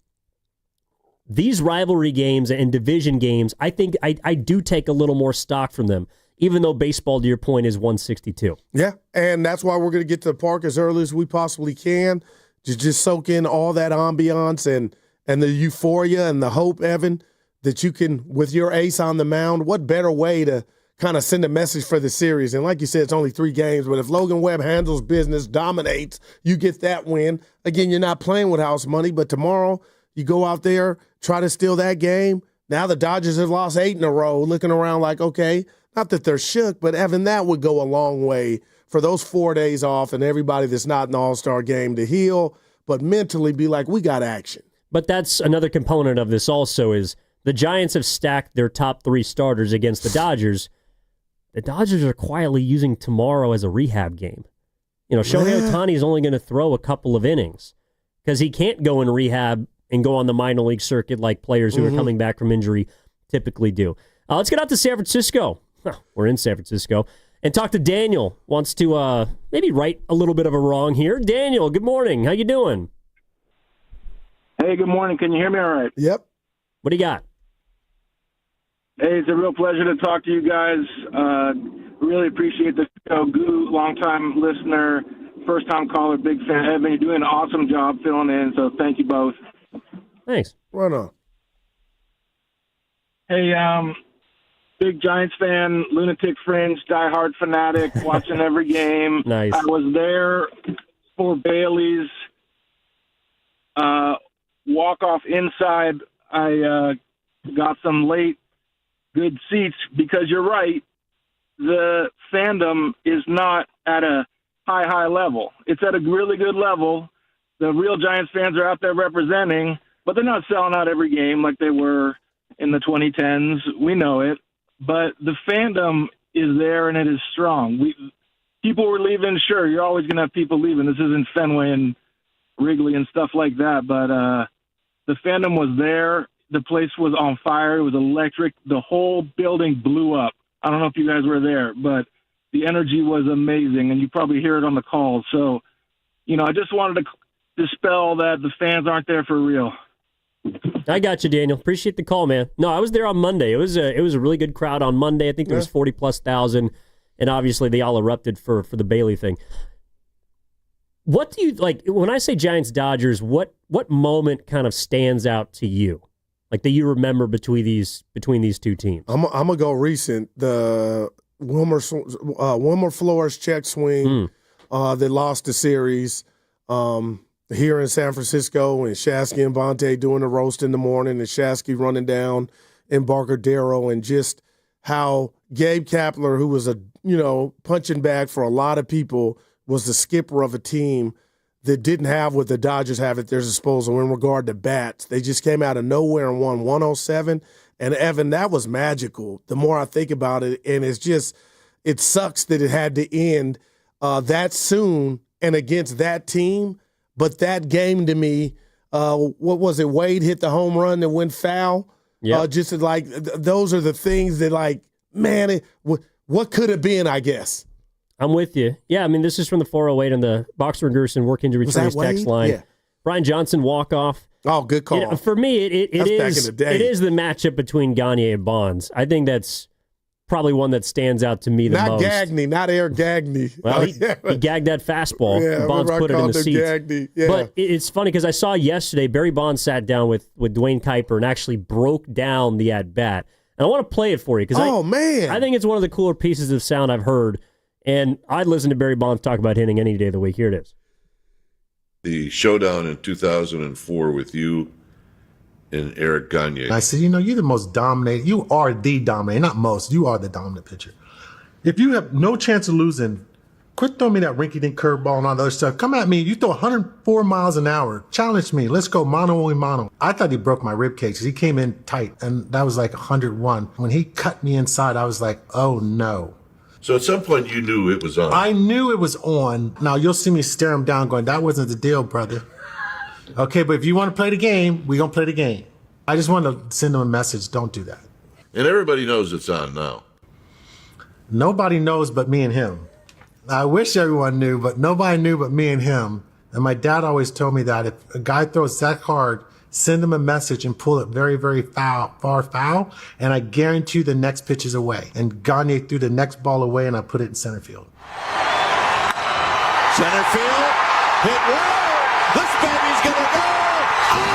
these rivalry games and division games, I think I do take a little more stock from them, even though baseball, to your point, is 162. Yeah, and that's why we're going to get to the park as early as we possibly can to just soak in all that ambiance and the euphoria and the hope, Evan, that you can, with your ace on the mound, what better way to kind of send a message for the series? And like you said, it's only 3 games, but if Logan Webb handles business, dominates, you get that win. Again, you're not playing with house money, but tomorrow you go out there, try to steal that game. Now the Dodgers have lost 8 in a row, looking around like, okay, not that they're shook, but Evan, that would go a long way for those 4 days off and everybody that's not in the All-Star game to heal, but mentally be like, we got action. But that's another component of this also is the Giants have stacked their top 3 starters against the Dodgers. the Dodgers are quietly using tomorrow as a rehab game. Shohei Ohtani is only going to throw a couple of innings because he can't go in rehab and go on the minor league circuit like players who are coming back from injury typically do. Let's get out to San Francisco. We're in San Francisco. And talk to Daniel. Wants to maybe right a little bit of a wrong here. Daniel, good morning. How you doing? Hey, good morning. Can you hear me all right? Yep. What do you got? Hey, it's a real pleasure to talk to you guys. Really appreciate the show. Goo, long-time listener, first-time caller, big fan. Evan, you're doing an awesome job filling in, so thank you both. Thanks. Right on. Hey, big Giants fan, lunatic fringe, diehard fanatic, watching every game. Nice. I was there for Bailey's walk-off inside. I got some late good seats because you're right. The fandom is not at a high level. It's at a really good level. The real Giants fans are out there representing, but they're not selling out every game like they were in the 2010s. We know it. But the fandom is there, and it is strong. People were leaving. Sure, you're always going to have people leaving. This isn't Fenway and Wrigley and stuff like that. But the fandom was there. The place was on fire. It was electric. The whole building blew up. I don't know if you guys were there, but the energy was amazing, and you probably hear it on the calls. So, I just wanted to dispel that the fans aren't there for real. I got you, Daniel. Appreciate the call, man. No, I was there on Monday. It was a really good crowd on Monday. I think there was 40,000+, and obviously they all erupted for the Bailey thing. What do you like when I say Giants-Dodgers? What moment kind of stands out to you? Like that you remember between these two teams? I'm gonna go recent. The Wilmer Flores check swing that lost the series here in San Francisco, and Shasky and Bonte doing the roast in the morning, and Shasky running down Embarcadero, and just how Gabe Kapler, who was a punching bag for a lot of people, was the skipper of a team that didn't have what the Dodgers have at their disposal in regard to bats. They just came out of nowhere and won 107. And, Evan, that was magical the more I think about it. And it sucks that it had to end that soon and against that team. But that game to me, what was it? Wade hit the home run that went foul. Yeah. Those are the things that, man, what could have been, I guess. I'm with you. Yeah, I mean, this is from the 408 on the Boxer and Gerson work injury returns text line. Yeah. Brian Johnson walk-off. Oh, good call. For me, it is back in the day. It is the matchup between Gagne and Bonds. I think that's probably one that stands out to me the most. Not Gagne, not Eric Gagne. Well, he gagged that fastball. Yeah, Bonds put it in the seats. Gagne. Yeah. But it's funny because I saw yesterday Barry Bonds sat down with Dwayne Kuiper and actually broke down the at-bat. And I want to play it for you because I think it's one of the cooler pieces of sound I've heard. And I'd listen to Barry Bonds talk about hitting any day of the week. Here it is. The showdown in 2004 with you and Eric Gagne. I said, you're the most dominant. You are the dominant, not most. You are the dominant pitcher. If you have no chance of losing, quit throwing me that rinky-dink curveball and all the other stuff. Come at me. You throw 104 miles an hour. Challenge me. Let's go mano a mano. I thought he broke my rib cage because he came in tight, and that was like 101. When he cut me inside, I was like, oh, no. So at some point you knew it was on. I knew it was on. Now you'll see me stare him down going, that wasn't the deal, brother. Okay, but if you want to play the game, we're going to play the game. I just want to send him a message. Don't do that. And everybody knows it's on now. Nobody knows but me and him. I wish everyone knew, but nobody knew but me and him. And my dad always told me that if a guy throws that hard, send him a message and pull it very, very far foul, and I guarantee you the next pitch is away. And Gagne threw the next ball away, and I put it in center field. Center field, hit well. This baby's going to go out of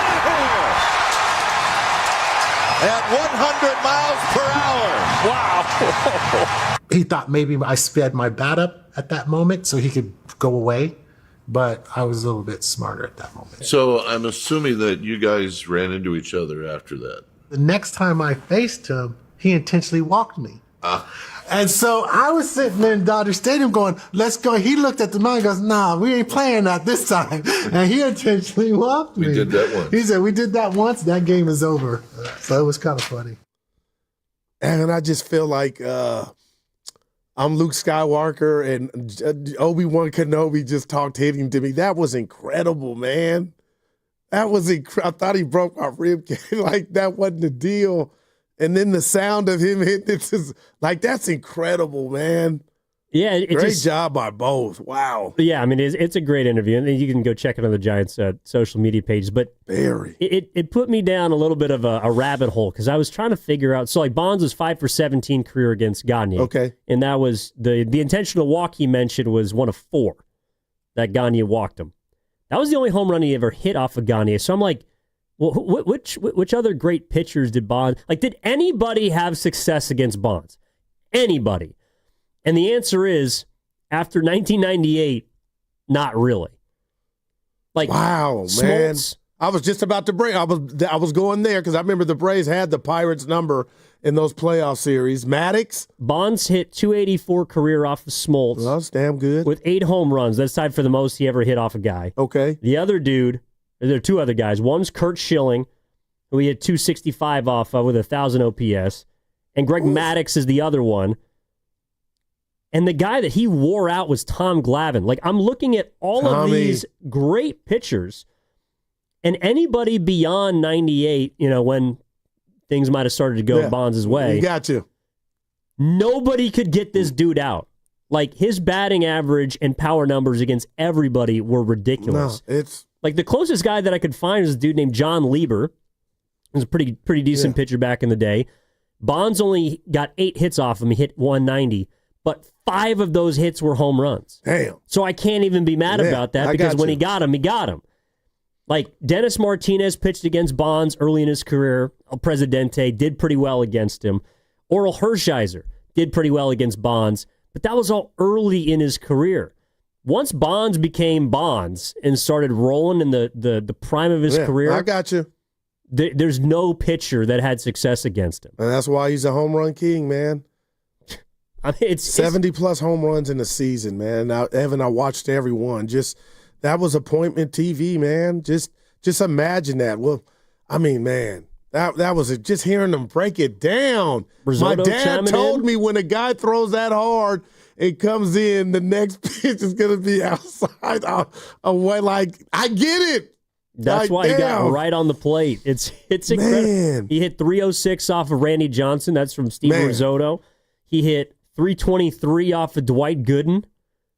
here at 100 miles per hour. Wow. He thought maybe I sped my bat up at that moment so he could go away. But I was a little bit smarter at that moment. So I'm assuming that you guys ran into each other after that. The next time I faced him, he intentionally walked me. And so I was sitting in Dodger Stadium going, let's go. He looked at the man and goes, nah, we ain't playing that this time. And he intentionally walked me. We did that once. He said, we did that once. That game is over. So it was kind of funny. And I just feel like I'm Luke Skywalker, and Obi-Wan Kenobi just talked hitting to me. That was incredible, man. That was I thought he broke my rib cage. Like, that wasn't the deal. And then the sound of him hitting it is like, that's incredible, man. Yeah, great job by both. Wow. Yeah, I mean, it's a great interview, and you can go check it on the Giants' social media pages. But it put me down a little bit of a rabbit hole because I was trying to figure out. So, like, Bonds was 5 for 17 career against Gagne. Okay, and that was the intentional walk he mentioned was one of 4 that Gagne walked him. That was the only home run he ever hit off of Gagne. So I'm like, well, which other great pitchers did Bonds? Like, did anybody have success against Bonds? Anybody? And the answer is, after 1998, not really. Like, wow, Smoltz, man. I was just about to break. I was going there because I remember the Braves had the Pirates number in those playoff series. Maddox. Bonds hit 284 career off of Smoltz. Well, that's damn good. With 8 home runs. That's tied for the most he ever hit off a guy. Okay. The other dude, there are 2 other guys. One's Kurt Schilling, who he hit 265 off of with 1,000 OPS. And Greg Maddux is the other one. And the guy that he wore out was Tom Glavine. Like, I'm looking at all of these great pitchers, and anybody beyond 98, when things might have started to go Bonds' way. You got to. Nobody could get this dude out. Like, his batting average and power numbers against everybody were ridiculous. No, it's like the closest guy that I could find is a dude named John Lieber. He was a pretty decent pitcher back in the day. Bonds only got 8 hits off him. He hit 190. But 5 of those hits were home runs. Damn. So I can't even be mad about that because when he got him, he got him. Like, Dennis Martinez pitched against Bonds early in his career. El Presidente did pretty well against him. Oral Hershiser did pretty well against Bonds. But that was all early in his career. Once Bonds became Bonds and started rolling in the prime of his career. I got you. There's no pitcher that had success against him. And that's why he's a home run king, man. I mean, it's 70-plus home runs in the season, man. Now, Evan, I watched every one. That was appointment TV, man. Just imagine that. Well, I mean, man, that was just hearing them break it down. Risotto My dad told in. me when a guy throws that hard, it comes in, the next pitch is going to be outside. Away. Like, I get it. That's why he got right on the plate. It's incredible. Man. He hit 306 off of Randy Johnson. That's from Steve Risotto. He hit 323 off of Dwight Gooden.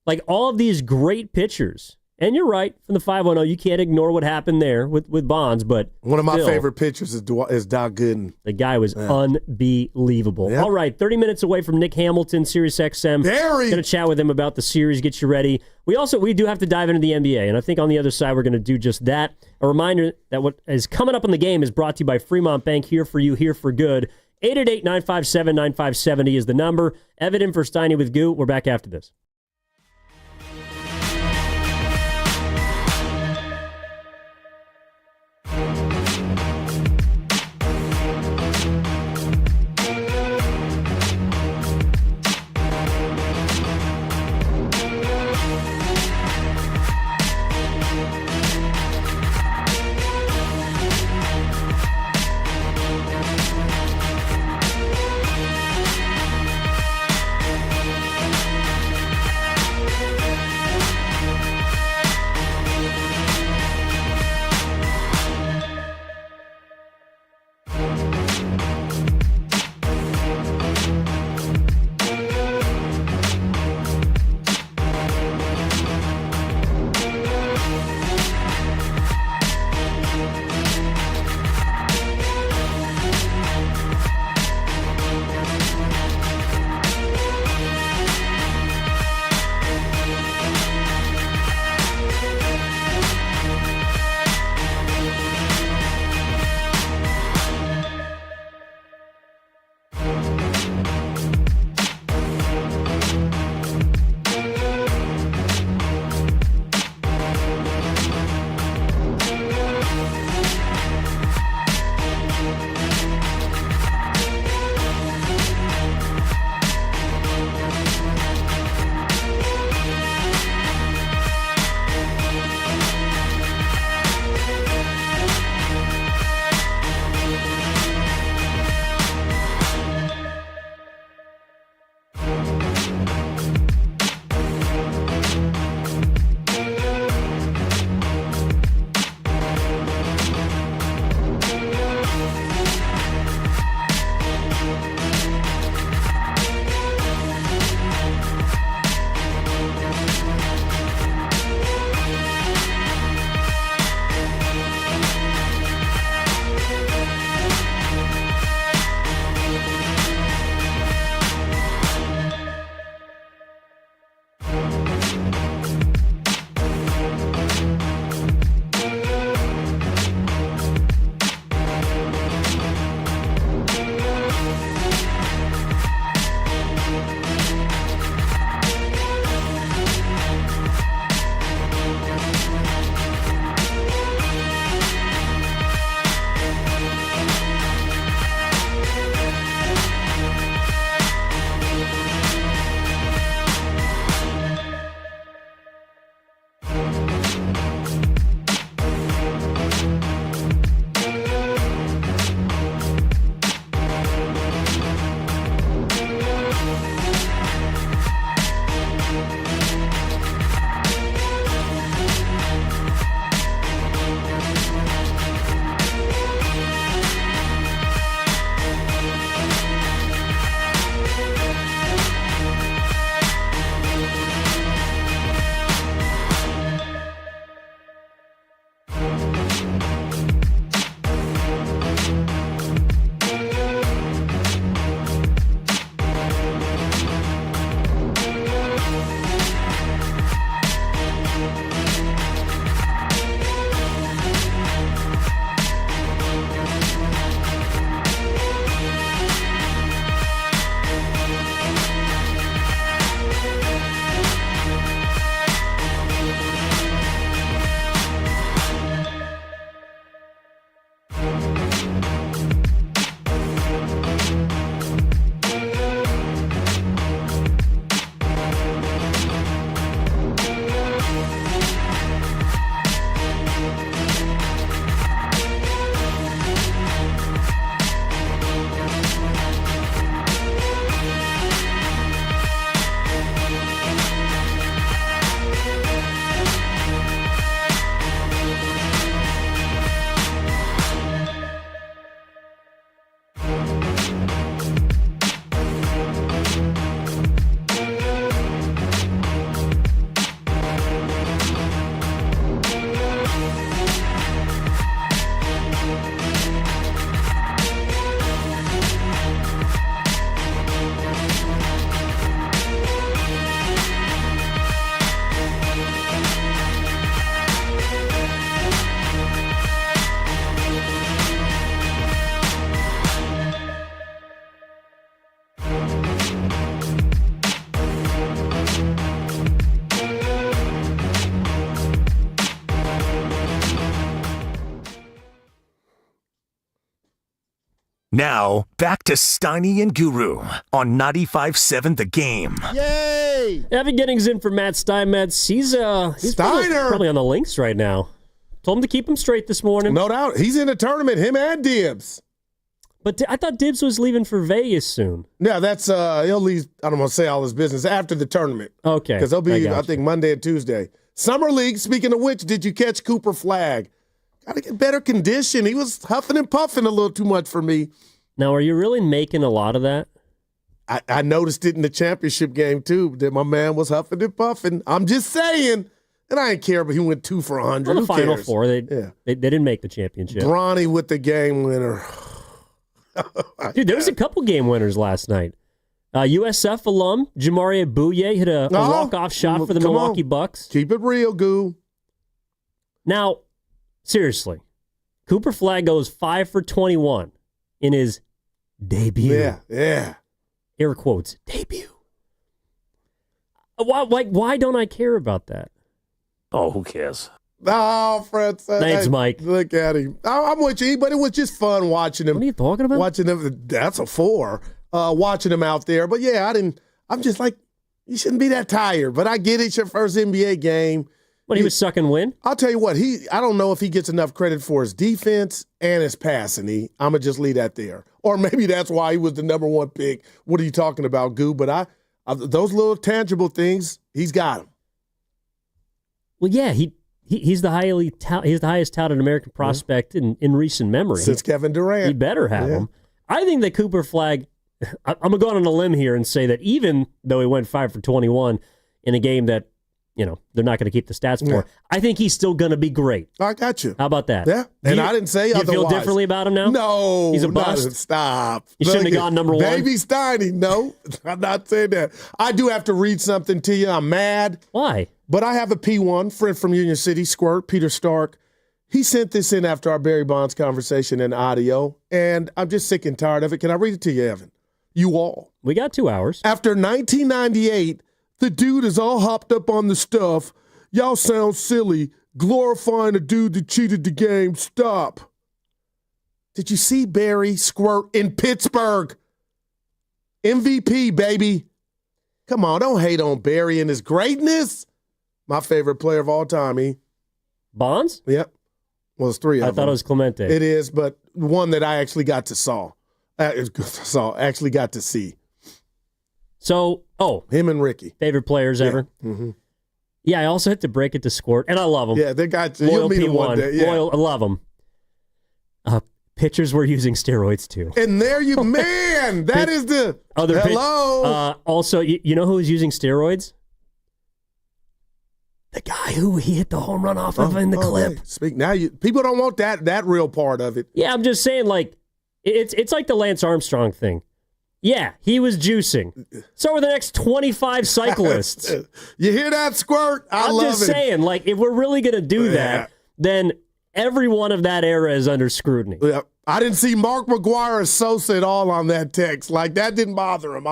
Like, all of these great pitchers. And you're right, from the 5-1-0, you can't ignore what happened there with Bonds, but one of my favorite pitchers is Doc Gooden. The guy was unbelievable. Yep. All right, 30 minutes away from Nick Hamilton, Sirius XM. Going to chat with him about the series, get you ready. We do have to dive into the NBA, and I think on the other side we're going to do just that. A reminder that what is coming up on the game is brought to you by Fremont Bank, here for you, here for good. 888-957-9570 is the number. Evan in for Steiny with Goo. We're back after this. Now, back to Steiny and Guru on 95.7 The Game. Yay! Evan Giddings in for Matt Steinmetz. He's probably on the links right now. Told him to keep him straight this morning. No doubt. He's in the tournament, him and Dibs. But I thought Dibs was leaving for Vegas soon. Yeah, that's he'll leave, I don't want to say all his business, after the tournament. Okay. Because he'll be, I think, Monday and Tuesday. Summer League, speaking of which, did you catch Cooper Flagg? Got to get better condition. He was huffing and puffing a little too much for me. Now, are you really making a lot of that? I noticed it in the championship game, too, that my man was huffing and puffing. I'm just saying. And I didn't care, but he went 2 for 100. On the Final cares? Four, they didn't make the championship. Bronny with the game winner. Dude, there was a couple game winners last night. USF alum Jamari Abuye hit a walk-off shot for the Milwaukee Bucks. Keep it real, Goo. Now, seriously, Cooper Flagg goes 5 for 21 in his debut. Yeah. Air quotes, debut. Why don't I care about that? Oh, who cares? Oh, Fred. Thanks, Mike. Look at him. I'm with you, but it was just fun watching him. What are you talking about? Watching him. That's a 4. Watching him out there. But, yeah, I'm just like, you shouldn't be that tired. But I get it's your first NBA game. What, he was sucking wind? I'll tell you what, I don't know if he gets enough credit for his defense and his passing. I'm going to just leave that there. Or maybe that's why he was the number 1 pick. What are you talking about, Goo? But those little tangible things, he's got them. Well, yeah, he's the highest touted American prospect in recent memory. Since Kevin Durant. He better have him. I think that Cooper Flagg, I'm going to go on a limb here and say that even though he went 5 for 21 in a game that, they're not going to keep the stats for, I think he's still going to be great. I got you. How about that? Yeah. And I didn't say otherwise. You feel differently about him now? No. He's a bust? Stop. You shouldn't have gone number 1? Baby Steiny. No, I'm not saying that. I do have to read something to you. I'm mad. Why? But I have a P1, friend from Union City, Squirt, Peter Stark. He sent this in after our Barry Bonds conversation and audio, and I'm just sick and tired of it. Can I read it to you, Evan? You all. We got 2 hours. After 1998, the dude is all hopped up on the stuff. Y'all sound silly. Glorifying a dude that cheated the game. Stop. Did you see Barry Squirt in Pittsburgh? MVP, baby. Come on, don't hate on Barry and his greatness. My favorite player of all time, Bonds? Yep. Well, it's 3 of them. I thought it was Clemente. It is, but one that I actually got to actually got to see. So, him and Ricky. Favorite players ever? Mm-hmm. Yeah, I also had to break it to Squirt, and I love him. Yeah, they got Loyal you'll meet him P1. one day. Yeah. Loyal, I love him. Pitchers were using steroids, too. And there you, man, that is the, hello. Also, you know who was using steroids? The guy who he hit the home run off of in the clip. Hey, speak now. People don't want that real part of it. Yeah, I'm just saying, like, it's like the Lance Armstrong thing. Yeah, he was juicing. So were the next 25 cyclists. You hear that, Squirt? I'm love just it. saying, like, if we're really going to do that, then every one of that era is under scrutiny. Yeah. I didn't see Mark McGuire or Sosa at all on that text. Like, that didn't bother him.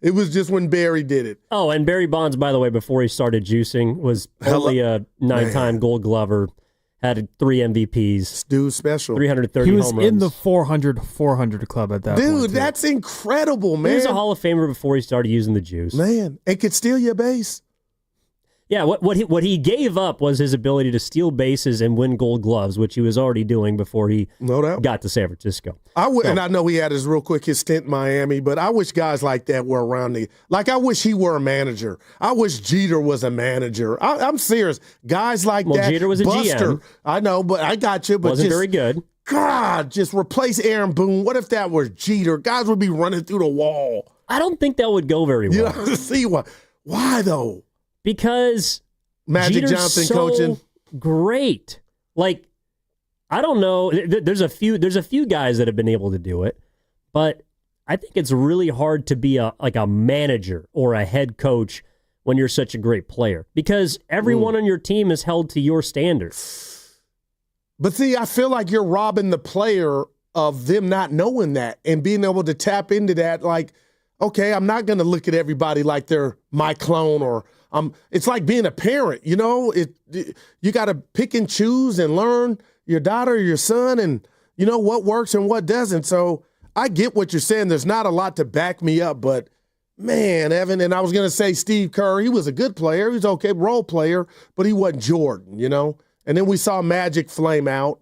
It was just when Barry did it. Oh, and Barry Bonds, by the way, before he started juicing, was only a 9-time Gold Glover, had 3 MVPs. Stu special. 330 He was home runs. in the 400 club at that point. Dude, that's incredible, man. He was a Hall of Famer before he started using the juice. Man, it could steal your base. Yeah, what he gave up was his ability to steal bases and win Gold Gloves, which he was already doing before he got to San Francisco. And I know he had his stint in Miami, but I wish guys like that were around I wish he were a manager. I wish Jeter was a manager. I'm serious. Guys like that. Jeter was a GM. I know, but I got you. But wasn't very good. God, just replace Aaron Boone. What if that was Jeter? Guys would be running through the wall. I don't think that would go very well. You know, see why? Why though? Because Magic Jeter's Johnson so coaching. Great. Like, I don't know. There's a few guys that have been able to do it, but I think it's really hard to be a manager or a head coach when you're such a great player because everyone on your team is held to your standards. But see, I feel like you're robbing the player of them not knowing that and being able to tap into that. Like, okay, I'm not going to look at everybody like they're my clone or it's like being a parent, you know. You got to pick and choose and learn your daughter or your son and, you know, what works and what doesn't. So I get what you're saying. There's not a lot to back me up, but man, Evan, and I was going to say Steve Kerr, he was a good player. He was okay, role player, but he wasn't Jordan, you know? And then we saw Magic flame out.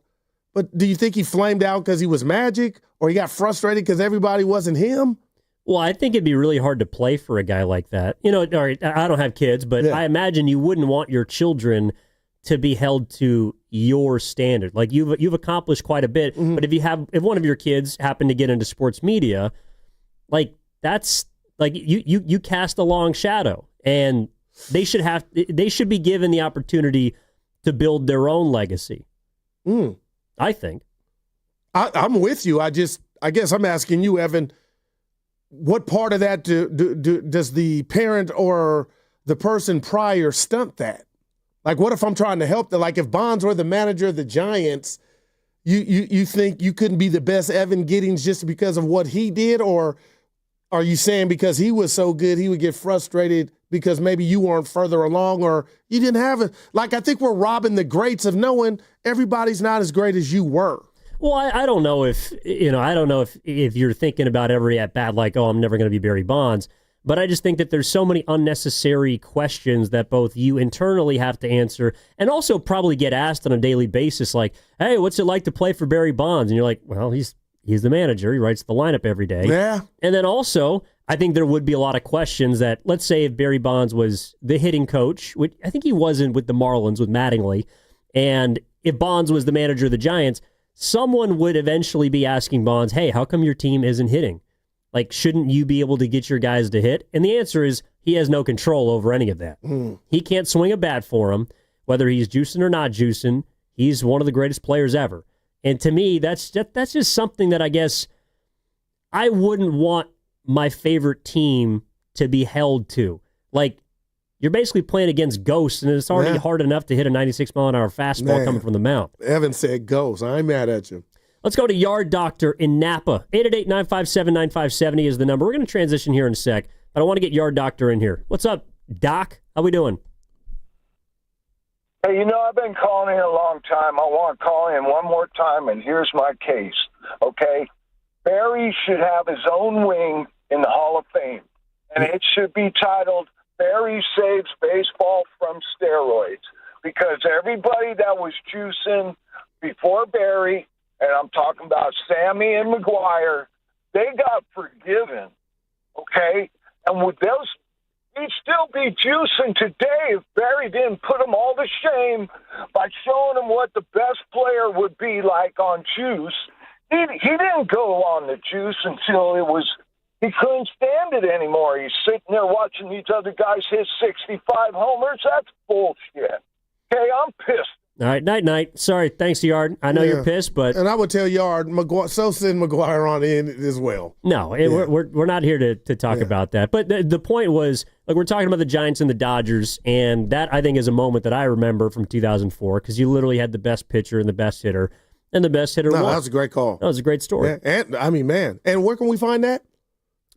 But do you think he flamed out because he was Magic, or he got frustrated because everybody wasn't him? Well, I think it'd be really hard to play for a guy like that. You know, all right, I don't have kids, but I imagine you wouldn't want your children to be held to your standard. Like you've accomplished quite a bit, but if one of your kids happened to get into sports media, like that's like you cast a long shadow, and they should be given the opportunity to build their own legacy. I think. I'm with you. I guess I'm asking you, Evan, what part of that does the parent or the person prior stunt that? Like, what if I'm trying to help them? Like, if Bonds were the manager of the Giants, you think you couldn't be the best Evan Giddings just because of what he did? Or are you saying because he was so good, he would get frustrated because maybe you weren't further along or you didn't have it? Like, I think we're robbing the greats of knowing everybody's not as great as you were. Well, I don't know if you're thinking about every at bat like, oh, I'm never going to be Barry Bonds. But I just think that there's so many unnecessary questions that both you internally have to answer and also probably get asked on a daily basis, like, hey, what's it like to play for Barry Bonds? And you're like, well, he's the manager. He writes the lineup every day. Yeah. And then also, I think there would be a lot of questions that, let's say if Barry Bonds was the hitting coach, which I think he wasn't with the Marlins with Mattingly, and if Bonds was the manager of the Giants, someone would eventually be asking Bonds, hey, how come your team isn't hitting? Like, shouldn't you be able to get your guys to hit? And the answer is he has no control over any of that. He can't swing a bat for him, whether he's juicing or not juicing. He's one of the greatest players ever. And to me, that's just something that I guess I wouldn't want my favorite team to be held to. Like, you're basically playing against ghosts, and it's already hard enough to hit a 96-mile-an-hour fastball coming from the mound. Evan said ghosts. I ain't mad at you. Let's go to Yard Doctor in Napa. 888-957-9570 is the number. We're going to transition here in a sec, but I want to get Yard Doctor in here. What's up, Doc? How we doing? Hey, I've been calling in a long time. I want to call in one more time, and here's my case, okay? Barry should have his own wing in the Hall of Fame, and it should be titled Barry Saves Baseball from Steroids, because everybody that was juicing before Barry, and I'm talking about Sammy and McGuire, they got forgiven, okay? And would those, he'd still be juicing today if Barry didn't put them all to shame by showing them what the best player would be like on juice. He didn't go on the juice until he couldn't stand it anymore. He's sitting there watching these other guys hit 65 homers. That's bullshit. Okay, I'm pissed. All right, night. Sorry, thanks, Yard. I know you're pissed, but... And I would tell Yard, so send McGuire on in as well. No, we're not here to talk about that. But the point was, like, we're talking about the Giants and the Dodgers, and that, I think, is a moment that I remember from 2004, because you literally had the best pitcher and the best hitter, and the best hitter won. That was a great call. That was a great story. Yeah, and, I mean, man. And where can we find that?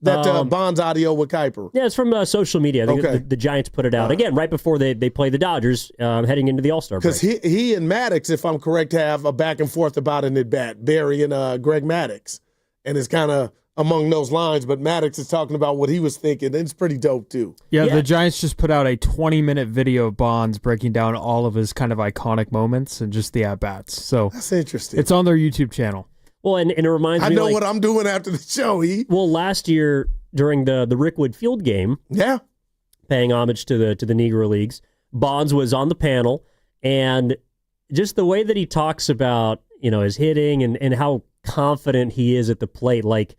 That Bonds audio with Kuiper. Yeah, it's from social media. I think the Giants put it out. Again, right before they play the Dodgers heading into the All-Star break. Because he and Maddox, if I'm correct, have a back and forth about an at-bat. Barry and Greg Maddox. And it's kind of among those lines, but Maddox is talking about what he was thinking. And it's pretty dope, too. Yeah, the Giants just put out a 20-minute video of Bonds breaking down all of his kind of iconic moments and just the at-bats. So that's interesting. It's on their YouTube channel. Well, and it reminds me, I know what I'm doing after the show. Well, last year during the Rickwood Field game, paying homage to the Negro Leagues, Bonds was on the panel, and just the way that he talks about his hitting and how confident he is at the plate, like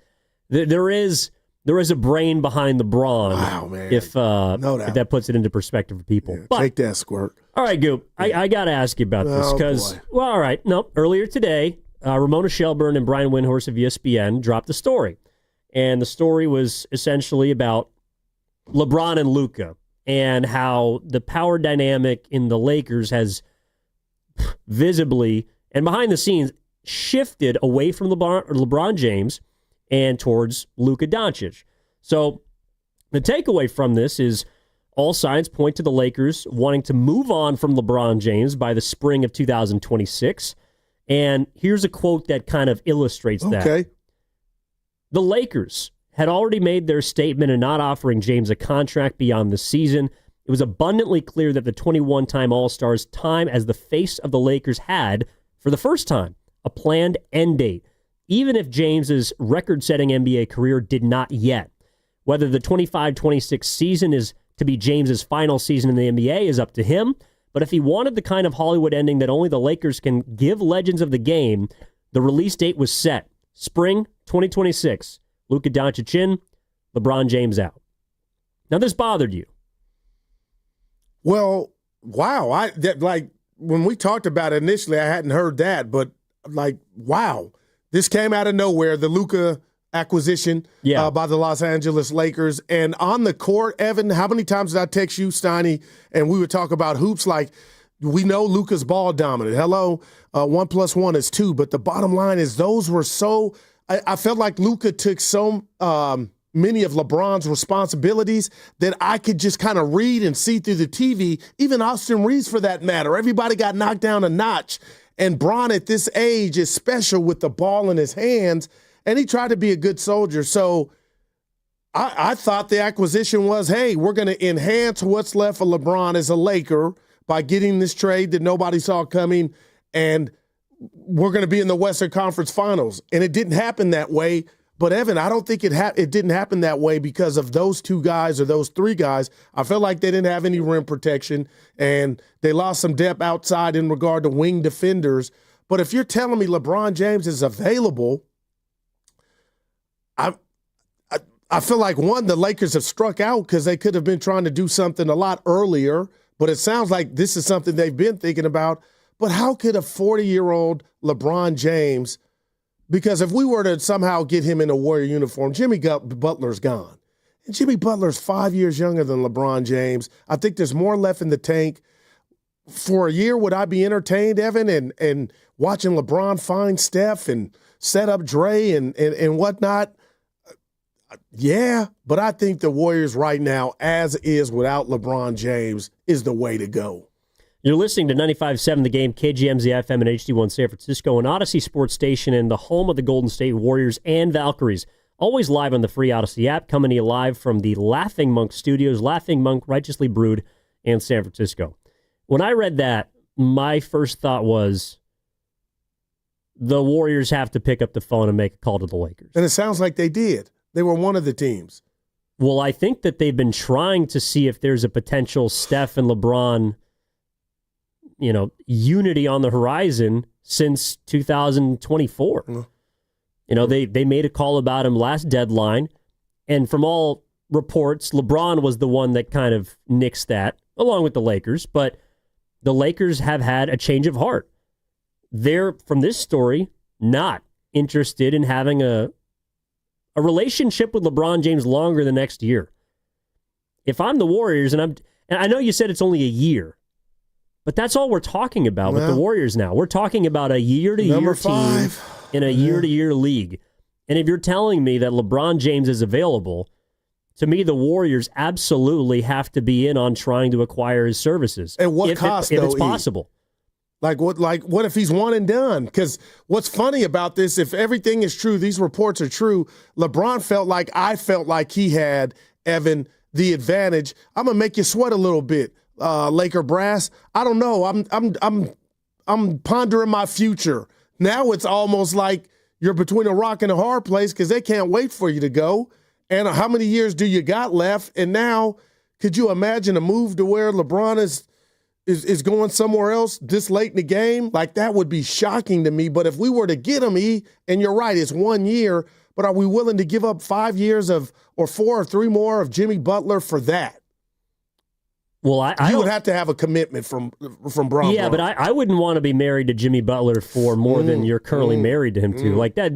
there is a brain behind the brawn. Wow, man! If that puts it into perspective for people. Yeah, take that, Squirt. All right, Goop. I got to ask you about this because all right, earlier today. Ramona Shelburne and Brian Windhorst of ESPN dropped a story. And the story was essentially about LeBron and Luka and how the power dynamic in the Lakers has visibly and behind the scenes shifted away from LeBron James and towards Luka Doncic. So the takeaway from this is all signs point to the Lakers wanting to move on from LeBron James by the spring of 2026. And here's a quote that kind of illustrates that. The Lakers had already made their statement in not offering James a contract beyond the season. It was abundantly clear that the 21-time All-Star's time as the face of the Lakers had, for the first time, a planned end date, even if James's record-setting NBA career did not yet. Whether the 25-26 season is to be James's final season in the NBA is up to him, but if he wanted the kind of Hollywood ending that only the Lakers can give legends of the game, the release date was set. Spring 2026. Luka Doncic in, LeBron James out. Now, this bothered you. Well, wow. When we talked about it initially, I hadn't heard that, but wow. This came out of nowhere, the Luka acquisition by the Los Angeles Lakers. And on the court, Evan, how many times did I text you, Steiny, and we would talk about hoops like, we know Luka's ball dominant. Hello, 1 + 1 is 2. But the bottom line is those were so – I felt like Luka took so many of LeBron's responsibilities that I could just kind of read and see through the TV. Even Austin Reeves, for that matter. Everybody got knocked down a notch. And Bron at this age is special with the ball in his hands, and he tried to be a good soldier. So I thought the acquisition was, hey, we're going to enhance what's left of LeBron as a Laker by getting this trade that nobody saw coming, and we're going to be in the Western Conference Finals. And it didn't happen that way. But, Evan, I don't think it didn't happen that way because of those two guys or those three guys. I felt like they didn't have any rim protection, and they lost some depth outside in regard to wing defenders. But if you're telling me LeBron James is available, I feel like, one, the Lakers have struck out because they could have been trying to do something a lot earlier, but it sounds like this is something they've been thinking about. But how could a 40-year-old LeBron James, because if we were to somehow get him in a Warrior uniform, Jimmy Butler's gone. And Jimmy Butler's 5 years younger than LeBron James. I think there's more left in the tank. For a year, would I be entertained, Evan, and watching LeBron find Steph and set up Dre and whatnot? Yeah, but I think the Warriors right now, as is without LeBron James, is the way to go. You're listening to 95.7 The Game, KGMZ FM and HD1 San Francisco, an Odyssey Sports Station and the home of the Golden State Warriors and Valkyries. Always live on the free Odyssey app, coming to you live from the Laughing Monk Studios, Laughing Monk, Righteously Brewed, in San Francisco. When I read that, my first thought was the Warriors have to pick up the phone and make a call to the Lakers. And it sounds like they did. They were one of the teams. Well, I think that they've been trying to see if there's a potential Steph and LeBron, unity on the horizon since 2024. Mm. They made a call about him last deadline, and from all reports, LeBron was the one that kind of nixed that, along with the Lakers, but the Lakers have had a change of heart. They're, from this story, not interested in having a relationship with LeBron James longer than next year. If I'm the Warriors, and I know you said it's only a year, but that's all we're talking about with the Warriors now. We're talking about a year-to-year team in a year-to-year league. And if you're telling me that LeBron James is available, to me, the Warriors absolutely have to be in on trying to acquire his services. At what cost, if it's possible. Like what if he's one and done? Because what's funny about this, if everything is true, these reports are true, LeBron I felt like he had, Evan, the advantage. I'm gonna make you sweat a little bit, Laker brass. I don't know. I'm pondering my future. Now it's almost like you're between a rock and a hard place because they can't wait for you to go. And how many years do you got left? And now, could you imagine a move to where LeBron is going somewhere else this late in the game? Like, that would be shocking to me. But if we were to get him, and you're right, it's 1 year, but are we willing to give up 5 years or 4 or 3 more of Jimmy Butler for that? Well, you would have to have a commitment from Bron. Yeah, but I wouldn't want to be married to Jimmy Butler for more than you're currently married to him to. Like that.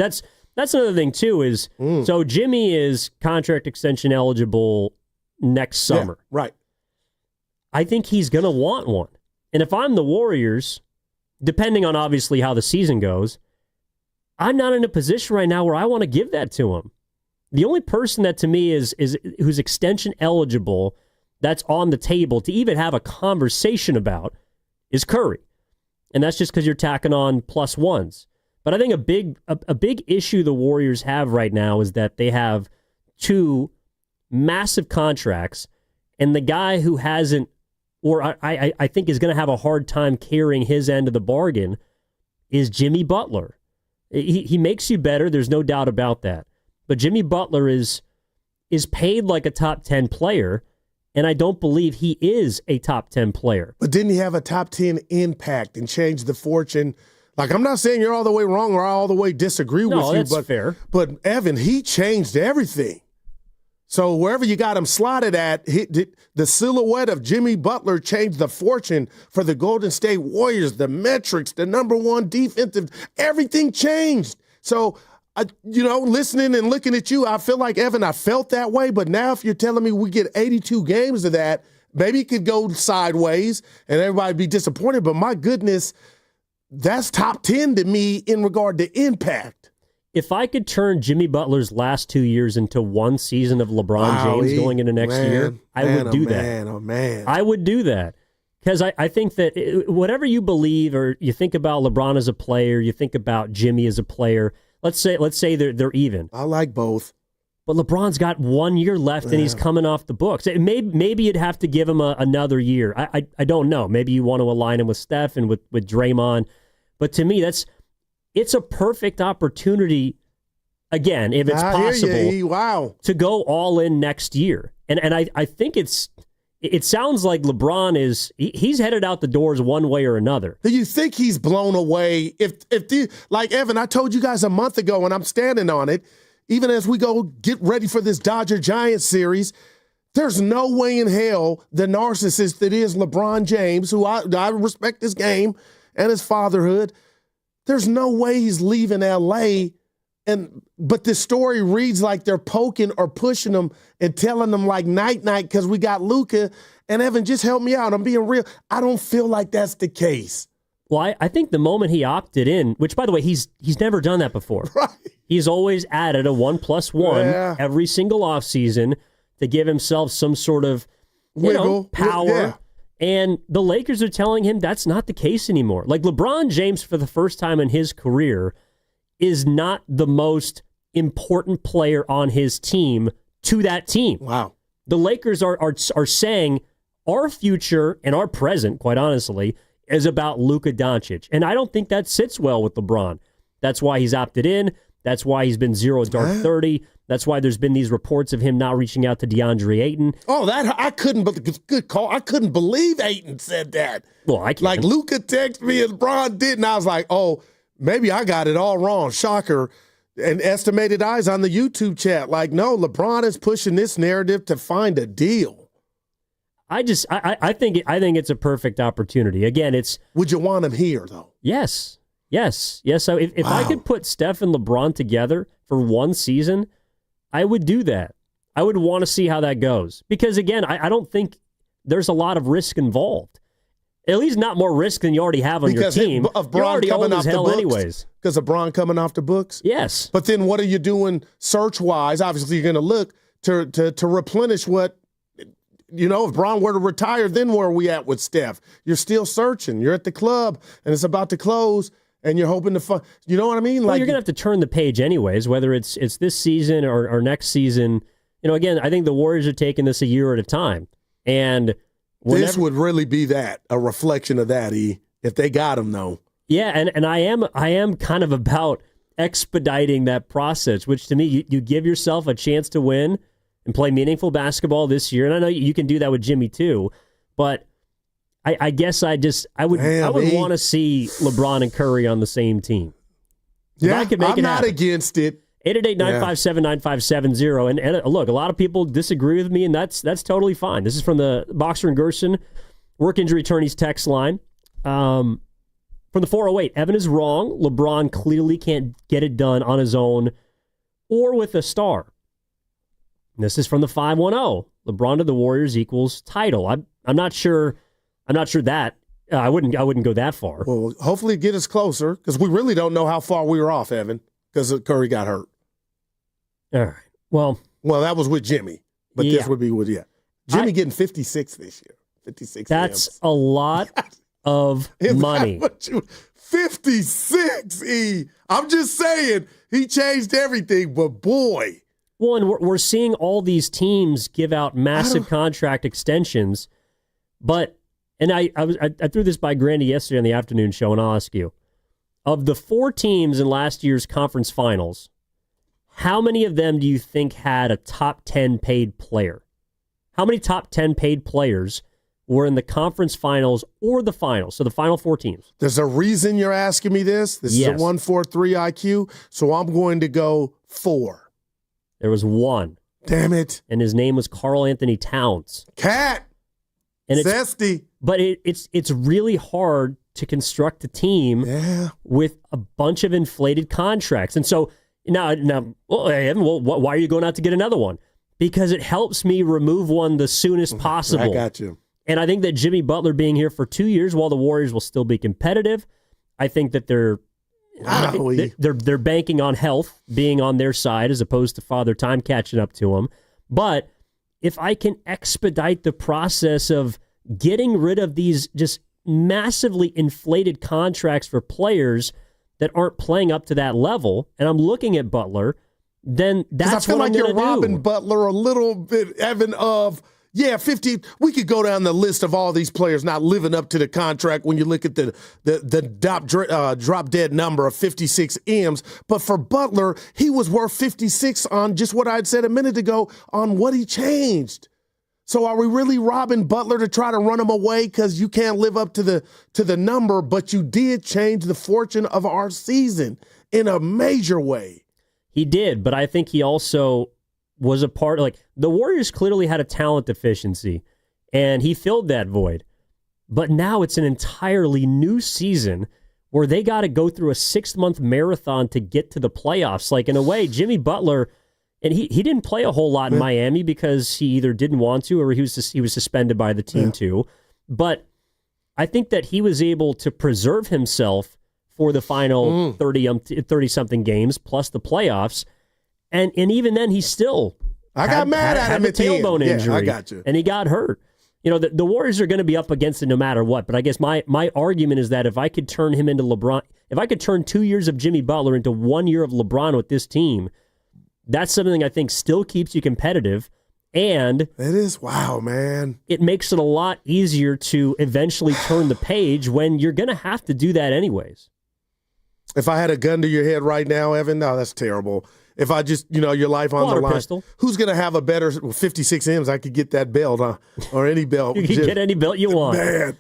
That's another thing too. Is so Jimmy is contract extension eligible next summer. Yeah, right. I think he's going to want one. And if I'm the Warriors, depending on obviously how the season goes, I'm not in a position right now where I want to give that to him. The only person that to me is who's extension eligible that's on the table to even have a conversation about is Curry. And that's just because you're tacking on plus ones. But I think a big issue the Warriors have right now is that they have two massive contracts, and the guy who hasn't, or I think is going to have a hard time carrying his end of the bargain, is Jimmy Butler. He makes you better, there's no doubt about that. But Jimmy Butler is paid like a top 10 player, and I don't believe he is a top 10 player. But didn't he have a top 10 impact and change the fortune? Like, I'm not saying you're all the way wrong or I all the way disagree with you. That's fair. But, Evan, he changed everything. So wherever you got him slotted at, the silhouette of Jimmy Butler changed the fortune for the Golden State Warriors, the metrics, the number one defensive, everything changed. So, listening and looking at you, I feel like, Evan, I felt that way. But now if you're telling me we get 82 games of that, maybe it could go sideways and everybody be disappointed. But my goodness, that's top 10 to me in regard to impact. If I could turn Jimmy Butler's last 2 years into one season of LeBron James going into next year, I would do that. Oh, man. I would do that. Because I think that whatever you believe or you think about LeBron as a player, you think about Jimmy as a player, let's say they're even. I like both. But LeBron's got 1 year left and he's coming off the books. Maybe you'd have to give him another year. I don't know. Maybe you want to align him with Steph and with Draymond. But to me, it's a perfect opportunity, again, if it's possible, to go all in next year. And I think it sounds like LeBron he's headed out the doors one way or another. Do you think he's blown away? Like Evan, I told you guys a month ago, and I'm standing on it, even as we go get ready for this Dodger-Giants series, there's no way in hell the narcissist that is LeBron James, who I respect his game and his fatherhood, there's no way he's leaving L.A., but this story reads like they're poking or pushing him and telling them like night-night because we got Luka. And Evan, just help me out. I'm being real. I don't feel like that's the case. Well, I think the moment he opted in, which, by the way, he's never done that before. Right. He's always added a 1+1 every single offseason to give himself some sort of power. Yeah. And the Lakers are telling him that's not the case anymore. Like LeBron James, for the first time in his career, is not the most important player on his team to that team. Wow. The Lakers are saying our future and our present, quite honestly, is about Luka Doncic. And I don't think that sits well with LeBron. That's why he's opted in. That's why he's been 0 dark 30. That's why there's been these reports of him not reaching out to DeAndre Ayton. Oh, good call. I couldn't believe Ayton said that. Well, I can't. Like Luka texted me and LeBron did, and I was like, oh, maybe I got it all wrong. Shocker. And estimated eyes on the YouTube chat. Like, no, LeBron is pushing this narrative to find a deal. I think it's a perfect opportunity. Again, would you want him here though? Yes. So if I could put Steph and LeBron together for one season, I would do that. I would want to see how that goes. Because again, I don't think there's a lot of risk involved. At least not more risk than you already have on your team. You're already old as hell anyways. Because of Bron coming off the books? Yes. But then what are you doing search-wise? Obviously, you're going to look to replenish what, if Bron were to retire, then where are we at with Steph? You're still searching. You're at the club, and it's about to close, and you're hoping to you know what I mean? Well, you're going to have to turn the page anyways, whether it's this season or next season. Again, I think the Warriors are taking this a year at a time. And this would really be a reflection of that, if they got him, though. Yeah, and I am kind of about expediting that process, which to me, you give yourself a chance to win and play meaningful basketball this year. And I know you can do that with Jimmy too, but I guess I would want to see LeBron and Curry on the same team. Yeah, I'm not against it. 888-957-9570. And look, a lot of people disagree with me, and that's totally fine. This is from the Boxer and Gerson Work Injury Attorneys text line. From the 408, Evan is wrong. LeBron clearly can't get it done on his own or with a star. And this is from the 510. LeBron to the Warriors equals title. I'm not sure that. I wouldn't go that far. Well, hopefully get us closer, because we really don't know how far we were off, Evan, because Curry got hurt. All right. Well, that was with Jimmy, but this would be with Jimmy getting 56 this year. 56. That's a lot of money. 56, E. I'm just saying, he changed everything, but boy. Well, and we're seeing all these teams give out massive contract extensions, but, and I threw this by Grandy yesterday on the afternoon show, and I'll ask you, of the 4 teams in last year's conference finals, how many of them do you think had a top 10 paid player? How many top 10 paid players were in the conference finals or the finals? So the final 4 teams. There's a reason you're asking me this. This is a 143 IQ, so I'm going to go 4. There was 1. Damn it. And his name was Karl Anthony Towns. Cat. And it's Zesty. But it's really hard to construct a team with a bunch of inflated contracts. And so now why are you going out to get another one? Because it helps me remove one the soonest possible. I got you. And I think that Jimmy Butler being here for 2 years while the Warriors will still be competitive, I think that they're banking on health being on their side as opposed to Father Time catching up to them. But if I can expedite the process of getting rid of these just massively inflated contracts for players that aren't playing up to that level, and I'm looking at Butler, then that's what I'm going to do. I feel like you're robbing Butler a little bit, Evan, of... 50. We could go down the list of all these players not living up to the contract when you look at the drop dead number of 56 M's. But for Butler, he was worth 56 on just what I'd said a minute ago on what he changed. So are we really robbing Butler to try to run him away because you can't live up to the number, but you did change the fortune of our season in a major way? He did, but I think he also was a part, the Warriors clearly had a talent deficiency, and he filled that void. But now it's an entirely new season where they got to go through a 6-month marathon to get to the playoffs. In a way, Jimmy Butler, and he didn't play a whole lot in Miami because he either didn't want to or he was suspended by the team too. But I think that he was able to preserve himself for the final 30-something games plus the playoffs. And even then, he still got mad at him at the tailbone injury. I got you. And he got hurt. The Warriors are going to be up against it no matter what. But I guess my argument is that if I could turn him into LeBron, if I could turn 2 years of Jimmy Butler into 1 year of LeBron with this team, that's something I think still keeps you competitive. And it is, wow, man. It makes it a lot easier to eventually turn the page when you're going to have to do that anyways. If I had a gun to your head right now, Evan, no, that's terrible. If I just, your life on Water the line, pistol. Who's going to have a better 56 M's? I could get that belt, or any belt. You can get any belt you want. Man,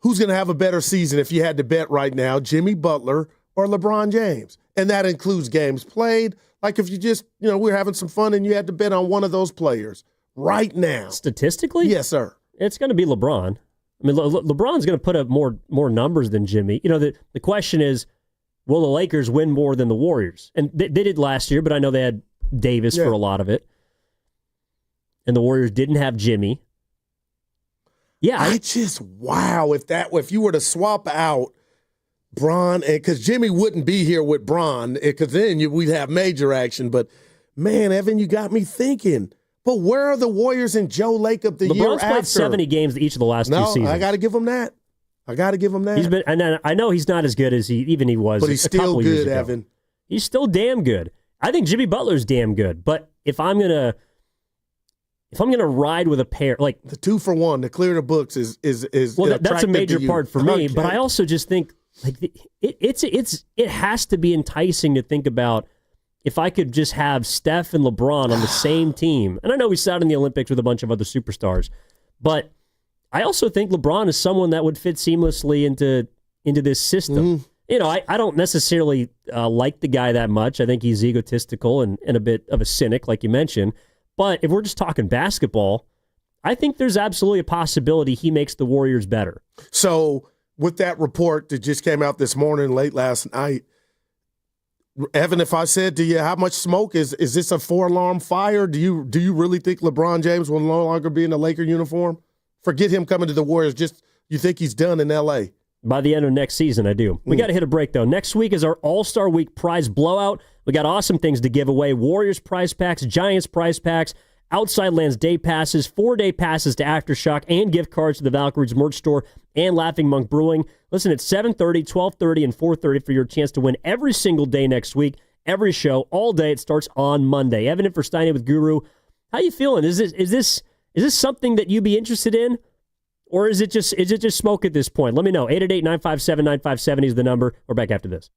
who's going to have a better season if you had to bet right now, Jimmy Butler or LeBron James? And that includes games played. If you just, we're having some fun and you had to bet on one of those players right now. Statistically? Yes, sir. It's going to be LeBron. I mean, LeBron's going to put up more numbers than Jimmy. The question is, will the Lakers win more than the Warriors? And they did last year, but I know they had Davis for a lot of it. And the Warriors didn't have Jimmy. Yeah. If you were to swap out Bron, because Jimmy wouldn't be here with Bron, because then we'd have major action. But, man, Evan, you got me thinking. But where are the Warriors and Joe Lacob the year after? LeBron's played 70 games each of the last 2 seasons. I got to give him that. He's been, and I know he's not as good as he was. But he's still good, Evan. He's still damn good. I think Jimmy Butler's damn good. But if I'm gonna ride with a pair, the 2-for-1 to clear the books is that's a major part for me. Okay. But I also just think it has to be enticing to think about if I could just have Steph and LeBron on the same team. And I know we sat in the Olympics with a bunch of other superstars, but I also think LeBron is someone that would fit seamlessly into this system. I don't necessarily like the guy that much. I think he's egotistical and a bit of a cynic, like you mentioned. But if we're just talking basketball, I think there's absolutely a possibility he makes the Warriors better. So with that report that just came out this morning, late last night, Evan, if I said to you, how much smoke is this a 4-alarm fire? Do you really think LeBron James will no longer be in a Laker uniform? Forget him coming to the Warriors. Just you think he's done in L.A.? By the end of next season, I do. We got to hit a break, though. Next week is our All-Star Week prize blowout. We got awesome things to give away. Warriors prize packs, Giants prize packs, Outside Lands day passes, 4-day passes to Aftershock, and gift cards to the Valkyries merch store and Laughing Monk Brewing. Listen, it's 7:30, 12:30, and 4:30 for your chance to win every single day next week. Every show, all day. It starts on Monday. Evan in for Steiny with Guru. How you feeling? Is this something that you'd be interested in? Or is it just smoke at this point? Let me know. 888-957-9570 is the number. We're back after this.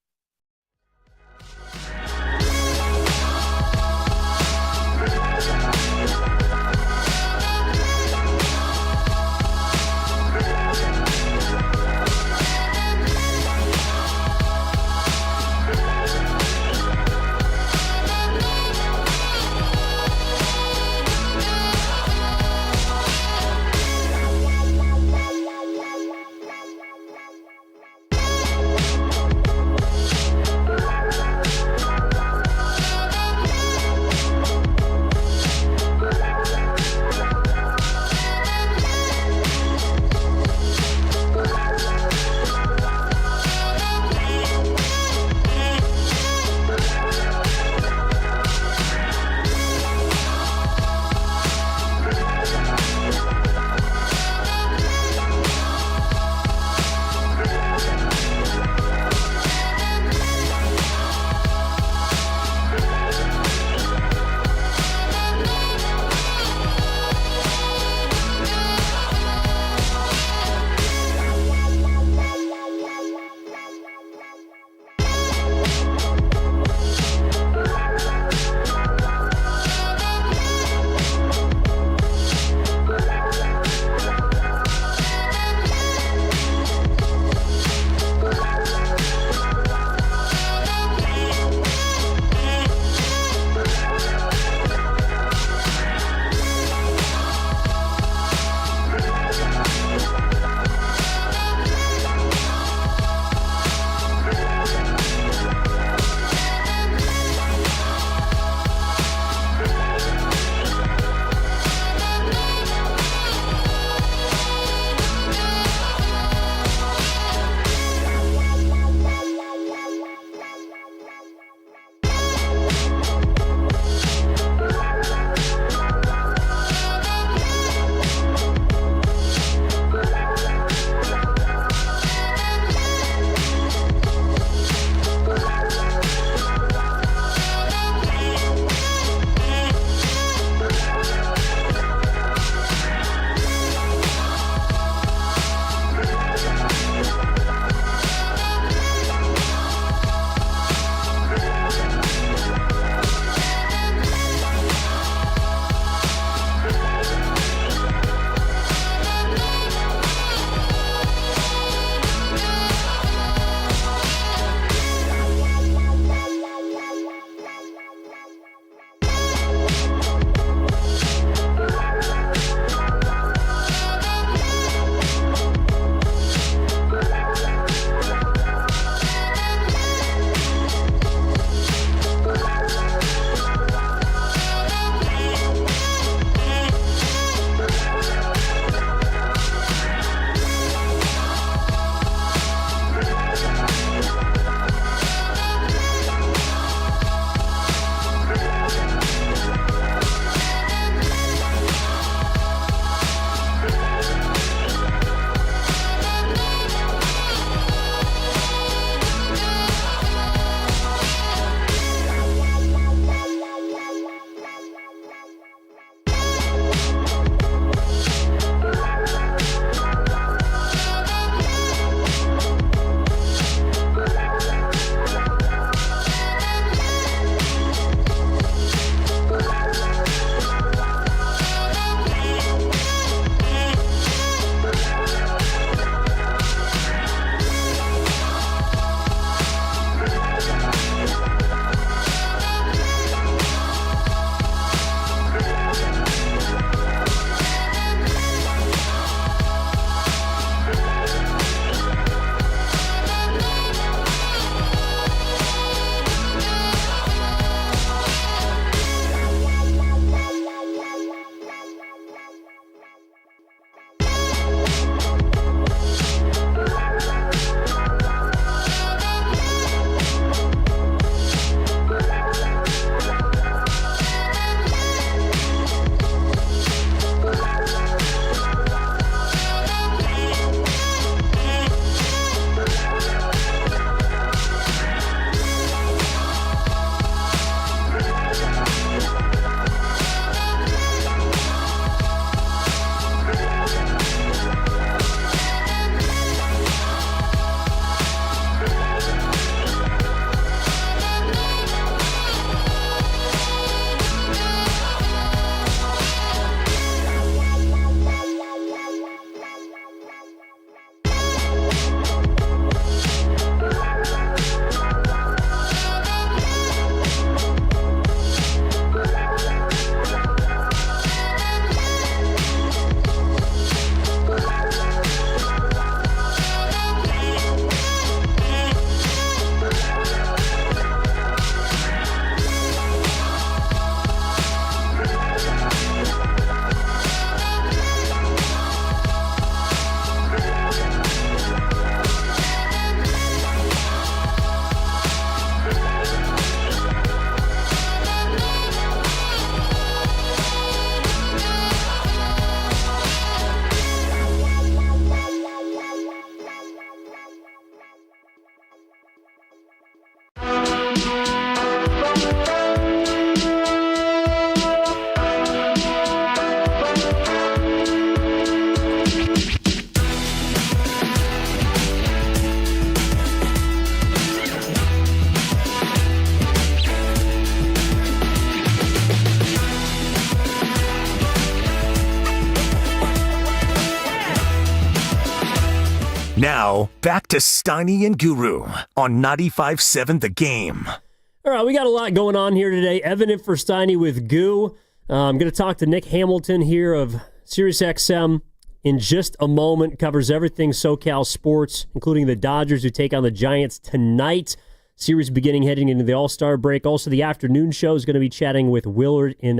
Now, back to Steiny and Guru on 95.7 The Game. All right, we got a lot going on here today. Evan in for Steiny with Goo. I'm going to talk to Nick Hamilton here of SiriusXM in just a moment. Covers everything SoCal sports, including the Dodgers who take on the Giants tonight. Series beginning heading into the All-Star break. Also, the afternoon show is going to be chatting with Willard and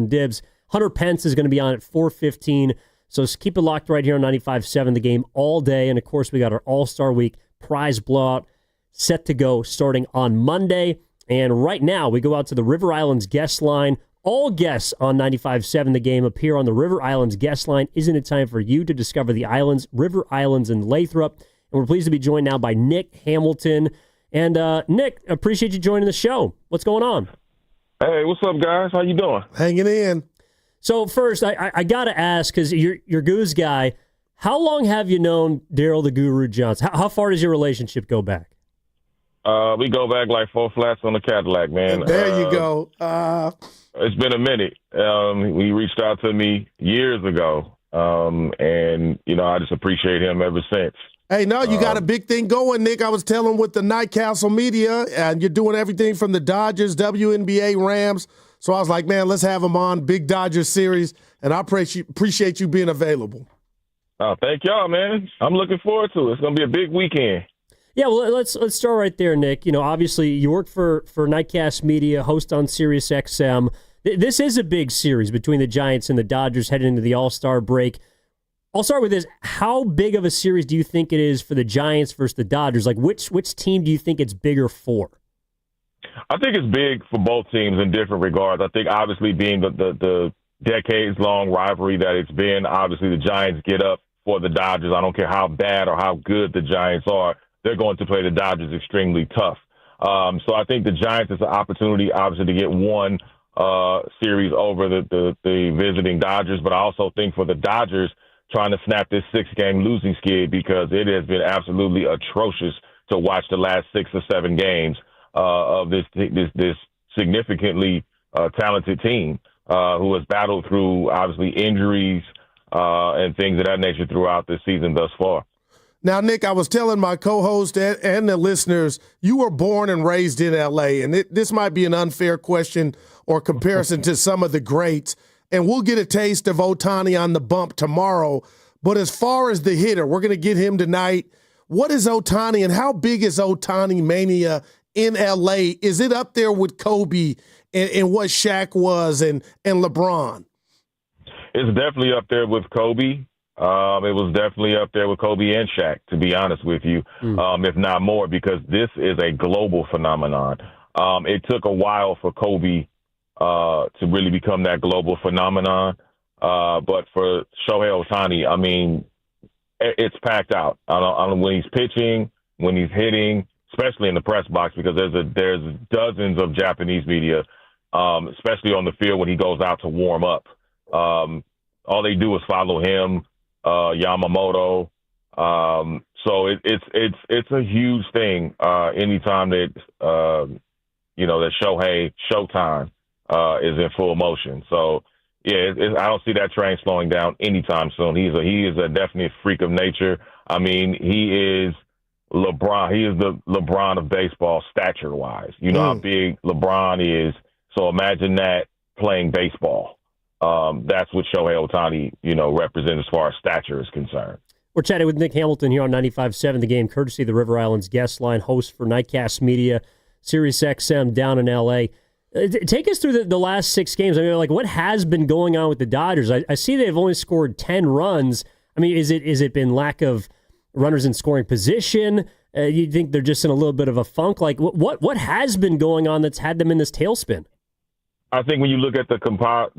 Dibs. Hunter Pence is going to be on at 4:15. So keep it locked right here on 95.7 The Game all day. And, of course, we got our All-Star Week prize blowout set to go starting on Monday. And right now, we go out to the River Islands guest line. All guests on 95.7 The Game appear on the River Islands guest line. Isn't it time for you to discover the islands, River Islands in Lathrop? And we're pleased to be joined now by Nick Hamilton. And, Nick, appreciate you joining the show. What's going on? Hey, what's up, guys? How you doing? Hanging in. So first, I got to ask, because you're Goose guy, how long have you known Daryl the Guru Johnson? How far does your relationship go back? We go back like 4 flats on the Cadillac, man. There you go. It's been a minute. He reached out to me years ago, and, I just appreciate him ever since. Hey, no, you got a big thing going, Nick. I was telling with the Night Castle Media, and you're doing everything from the Dodgers, WNBA, Rams. So I was like, man, let's have him on, big Dodgers series, and I appreciate you being available. Oh, thank y'all, man. I'm looking forward to it. It's going to be a big weekend. Yeah, well, let's start right there, Nick. Obviously, you work for Nightcast Media, host on SiriusXM. This is a big series between the Giants and the Dodgers heading into the All-Star break. I'll start with this. How big of a series do you think it is for the Giants versus the Dodgers? Like, which team do you think it's bigger for? I think it's big for both teams in different regards. I think obviously being the decades-long rivalry that it's been, obviously the Giants get up for the Dodgers. I don't care how bad or how good the Giants are. They're going to play the Dodgers extremely tough. So I think the Giants is an opportunity, obviously, to get one series over the visiting Dodgers. But I also think for the Dodgers, trying to snap this 6-game losing skid, because it has been absolutely atrocious to watch the last 6 or 7 games of this significantly talented team who has battled through, obviously, injuries and things of that nature throughout this season thus far. Now, Nick, I was telling my co-host and the listeners, you were born and raised in L.A., and this might be an unfair question or comparison to some of the greats, and we'll get a taste of Ohtani on the bump tomorrow. But as far as the hitter, we're going to get him tonight. What is Ohtani, and how big is Ohtani mania in L.A.? Is it up there with Kobe and what Shaq was and LeBron? It's definitely up there with Kobe. It was definitely up there with Kobe and Shaq, to be honest with you, if not more, because this is a global phenomenon. It took a while for Kobe to really become that global phenomenon. But for Shohei Ohtani, I mean, it's packed out. I don't when he's pitching, when he's hitting, especially in the press box, because there's dozens of Japanese media, especially on the field when he goes out to warm up. All they do is follow him, Yamamoto. So it's a huge thing anytime that that Shohei Showtime is in full motion. So yeah, I don't see that train slowing down anytime soon. He is a definite freak of nature. I mean, he is LeBron. He is the LeBron of baseball stature wise. You know how big LeBron is. So imagine that playing baseball. That's what Shohei Ohtani, represents as far as stature is concerned. We're chatting with Nick Hamilton here on 95.7 The Game, courtesy of the River Islands guest line, host for Nightcast Media, SiriusXM down in L.A. Take us through the last 6 games. I mean, like, what has been going on with the Dodgers? I see they've only scored 10 runs. I mean, is it been lack of runners in scoring position? You think they're just in a little bit of a funk? Like, what has been going on that's had them in this tailspin? I think when you look at the compile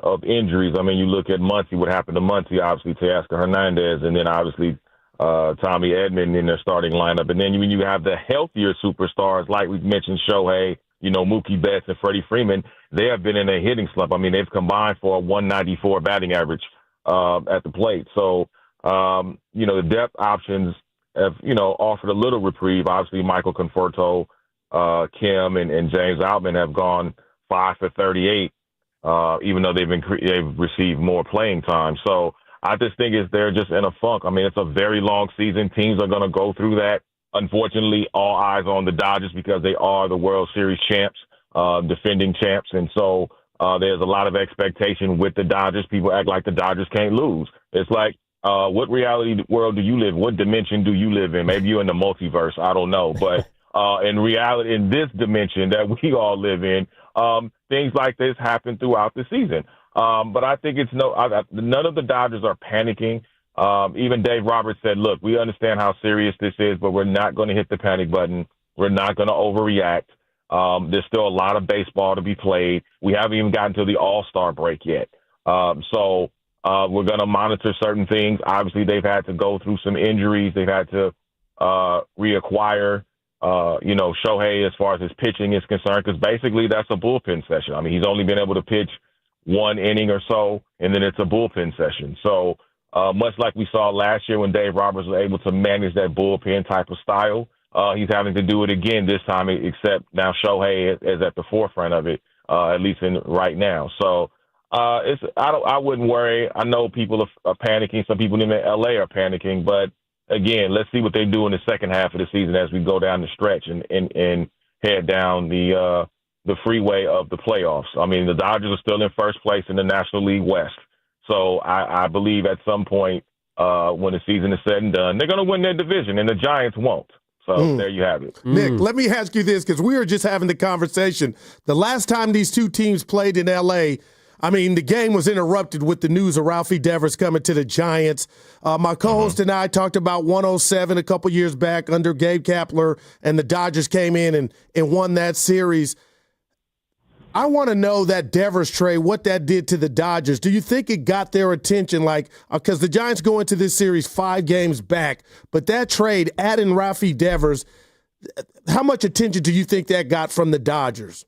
of injuries, I mean, you look at Muncy, what happened to Muncy, obviously Teoscar Hernandez, and then obviously Tommy Edman in their starting lineup. And then when you have the healthier superstars, like we've mentioned, Shohei, Mookie Betts and Freddie Freeman, they have been in a hitting slump. I mean, they've combined for a 194 batting average at the plate. So, the depth options have, offered a little reprieve. Obviously, Michael Conforto, Kim and James Outman have gone 5 for 38, even though they've received more playing time. So I just think they're just in a funk. I mean, it's a very long season. Teams are going to go through that. Unfortunately, all eyes on the Dodgers because they are the World Series champs, defending champs. And so there's a lot of expectation with the Dodgers. People act like the Dodgers can't lose. It's like, what reality world do you live in? What dimension do you live in? Maybe you're in the multiverse. I don't know. But in reality, in this dimension that we all live in, things like this happen throughout the season. But I think none of the Dodgers are panicking. Even Dave Roberts said, look, we understand how serious this is, but we're not going to hit the panic button. We're not going to overreact. There's still a lot of baseball to be played. We haven't even gotten to the All-Star break yet. So we're going to monitor certain things. Obviously, they've had to go through some injuries. They've had to reacquire, Shohei as far as his pitching is concerned, because basically that's a bullpen session. I mean, he's only been able to pitch one inning or so, and then it's a bullpen session. So much like we saw last year when Dave Roberts was able to manage that bullpen type of style, he's having to do it again this time, except now Shohei is at the forefront of it, at least right now. So I wouldn't worry. I know people are panicking. Some people in LA are panicking, but again, let's see what they do in the second half of the season as we go down the stretch and head down the freeway of the playoffs. I mean, the Dodgers are still in first place in the National League West. So I believe at some point when the season is said and done, they're going to win their division, and the Giants won't. So there you have it. Nick, let me ask you this, because we were just having the conversation. The last time these two teams played in L.A., I mean, the game was interrupted with the news of Ralphie Devers coming to the Giants. My co-host and I talked about 107 a couple years back under Gabe Kapler, and the Dodgers came in and won that series. I want to know that Devers trade, what that did to the Dodgers. Do you think it got their attention? Because the Giants go into this series 5 games back, but that trade, adding Ralphie Devers, how much attention do you think that got from the Dodgers?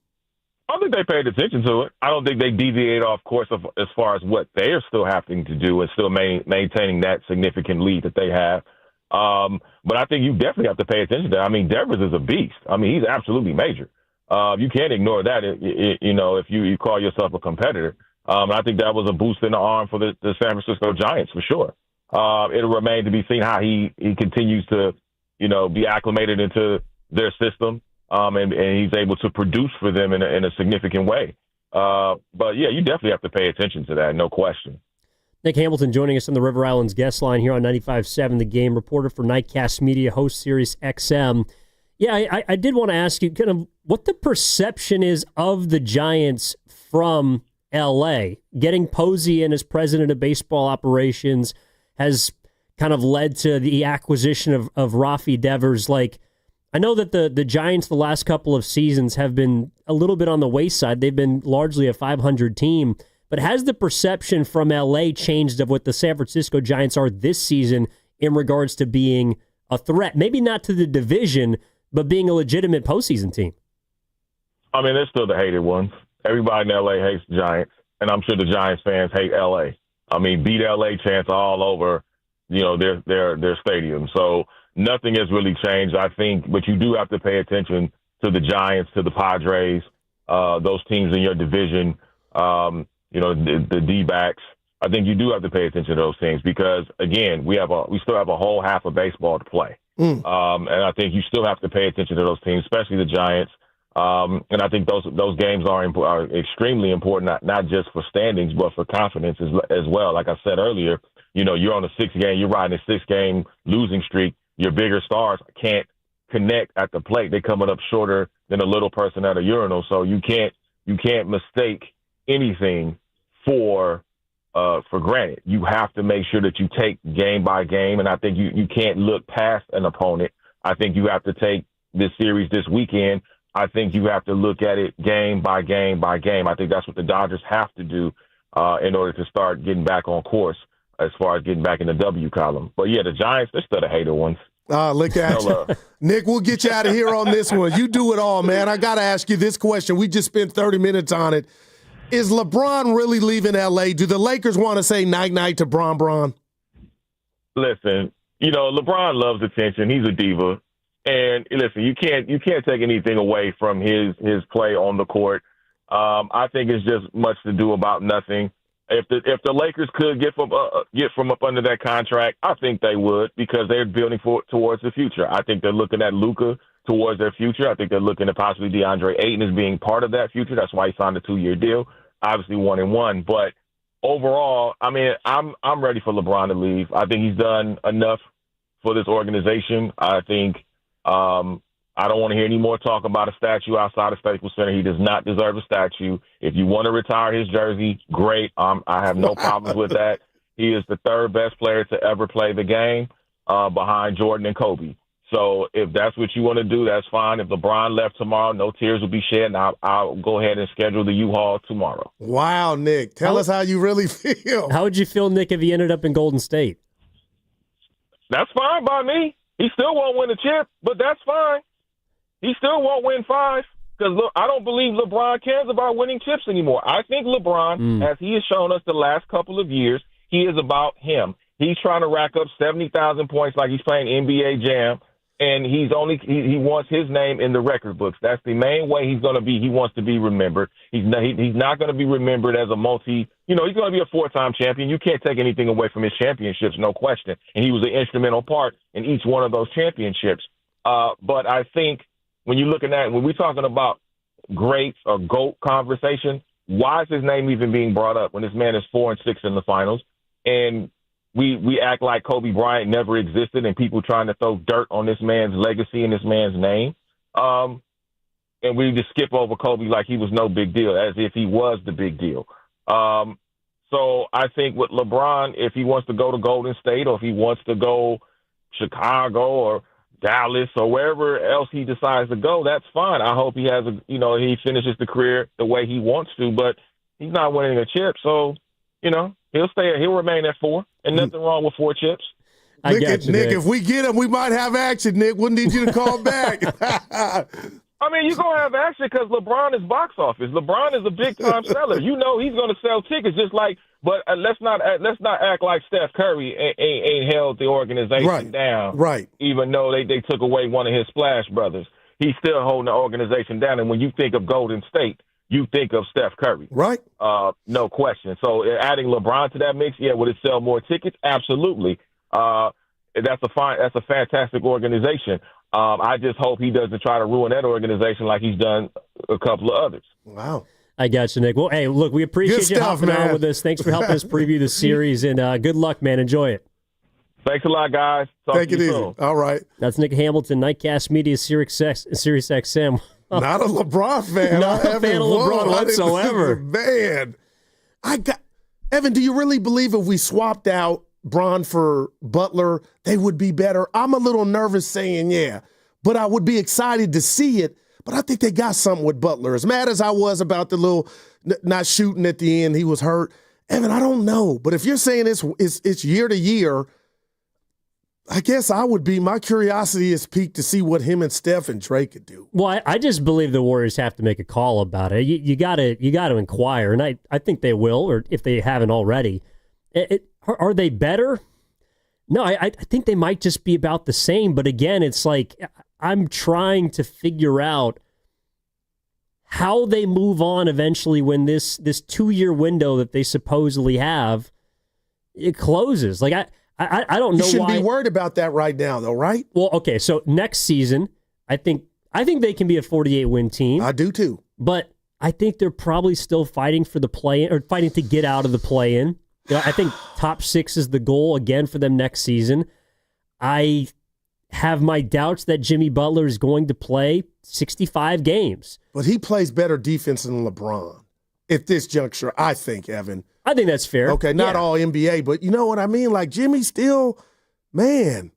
I think they paid attention to it. I don't think they deviate off course as far as what they are still having to do and still maintaining that significant lead that they have. But I think you definitely have to pay attention to that. I mean, Devers is a beast. I mean, he's absolutely major. You can't ignore that, if you call yourself a competitor. I think that was a boost in the arm for the San Francisco Giants for sure. It'll remain to be seen how he continues to, be acclimated into their system. And he's able to produce for them in a significant way. But, yeah, you definitely have to pay attention to that, no question. Nick Hamilton joining us on the River Islands guest line here on 95.7 The Game, reporter for Nightcast Media, host Sirius XM. Yeah, I did want to ask you kind of what the perception is of the Giants from L.A. Getting Posey in as president of baseball operations has kind of led to the acquisition of Ralphie Devers. I know that the Giants the last couple of seasons have been a little bit on the wayside. They've been largely a 500 team. But has the perception from L.A. changed of what the San Francisco Giants are this season in regards to being a threat? Maybe not to the division, but being a legitimate postseason team. I mean, they're still the hated ones. Everybody in L.A. hates the Giants, and I'm sure the Giants fans hate L.A. I mean, beat L.A. chants all over, their stadium. So nothing has really changed, I think, but you do have to pay attention to the Giants, to the Padres, those teams in your division, the D-backs. I think you do have to pay attention to those teams because, again, we still have a whole half of baseball to play. And I think you still have to pay attention to those teams, especially the Giants. And I think those games are extremely important, not just for standings, but for confidence as well. Like I said earlier, you're on you're riding a 6-game losing streak. Your bigger stars can't connect at the plate. They're coming up shorter than a little person at a urinal. So you can't mistake anything for granted. You have to make sure that you take game by game. And I think you can't look past an opponent. I think you have to take this series this weekend. I think you have to look at it game by game by game. I think that's what the Dodgers have to do in order to start getting back on course as far as getting back in the W column. But, yeah, the Giants, they're still the hater ones. Look at you. Nick, we'll get you out of here on this one. You do it all, man. I got to ask you this question. We just spent 30 minutes on it. Is LeBron really leaving L.A.? Do the Lakers want to say night-night to Bron? Listen, LeBron loves attention. He's a diva. And, listen, you can't take anything away from his play on the court. I think it's just much to do about nothing. If the Lakers could get from up under that contract, I think they would, because they're building towards the future. I think they're looking at Luka towards their future. I think they're looking at possibly DeAndre Ayton as being part of that future. That's why he signed a 2-year deal. Obviously 1-1, but overall, I mean, I'm ready for LeBron to leave. I think he's done enough for this organization. I think I don't want to hear any more talk about a statue outside of Staples Center. He does not deserve a statue. If you want to retire his jersey, great. I have no problems with that. He is the third best player to ever play the game, behind Jordan and Kobe. So if that's what you want to do, that's fine. If LeBron left tomorrow, no tears will be shed, and I'll go ahead and schedule the U-Haul tomorrow. Wow, Nick. Tell us how you really feel. How would you feel, Nick, if he ended up in Golden State? That's fine by me. He still won't win a chip, but that's fine. He still won't win 5, because I don't believe LeBron cares about winning chips anymore. I think LeBron, as he has shown us the last couple of years, he is about him. He's trying to rack up 70,000 points like he's playing NBA Jam, and he wants his name in the record books. That's the main way he's going to be. He wants to be remembered. He's not going to be remembered as he's going to be a 4-time champion. You can't take anything away from his championships, no question. And he was an instrumental part in each one of those championships. But I think when we're talking about greats or GOAT conversation, why is his name even being brought up when this man is 4-6 in the finals? And we act like Kobe Bryant never existed, and people trying to throw dirt on this man's legacy and this man's name. And we just skip over Kobe like he was no big deal, as if he was the big deal. So I think with LeBron, if he wants to go to Golden State, or if he wants to go Chicago or Dallas or wherever else he decides to go, that's fine. I hope he has he finishes the career the way he wants to, but he's not winning a chip. So, he'll remain at 4, and nothing wrong with 4 chips. Nick, if we get him, we might have action, Nick. We'll need you to call back. I mean, you're going to have action because LeBron is box office. LeBron is a big-time seller. He's going to sell tickets just like – but let's not act like Steph Curry ain't held the organization down. Right. Even though they took away one of his Splash Brothers. He's still holding the organization down. And when you think of Golden State, you think of Steph Curry. Right. No question. So adding LeBron to that mix, would it sell more tickets? Absolutely. That's a fantastic organization. I just hope he doesn't try to ruin that organization like he's done a couple of others. Wow. I got you, Nick. Well, hey, look, we appreciate you hopping on with us. Thanks for helping us preview the series, and good luck, man. Enjoy it. Thanks a lot, guys. Take it easy. All right. That's Nick Hamilton, Nightcast Media, Sirius XM. Not a LeBron fan. Not a fan of LeBron whatsoever. Man, Evan, do you really believe if we swapped out Bron for Butler, they would be better? I'm a little nervous saying but I would be excited to see it. But I think they got something with Butler. As mad as I was about the little not shooting at the end, he was hurt. Evan, I don't know. But if you're saying it's year to year, I guess my curiosity is peaked to see what him and Steph and Dre could do. Well, I just believe the Warriors have to make a call about it. You got to inquire, and I think they will, or if they haven't already. Are they better? No, I think they might just be about the same. But again, it's like I'm trying to figure out how they move on eventually when this 2-year window that they supposedly have, it closes. Like I don't know why. You shouldn't be worried about that right now, though, right? Well, okay, so next season, I think they can be a 48-win team. I do too. But I think they're probably still fighting for the play-in, or fighting to get out of the play-in. I think top 6 is the goal again for them next season. I have my doubts that Jimmy Butler is going to play 65 games. But he plays better defense than LeBron at this juncture, I think, Evan. I think that's fair. Okay, not all NBA, but you know what I mean? Like, Jimmy still, man.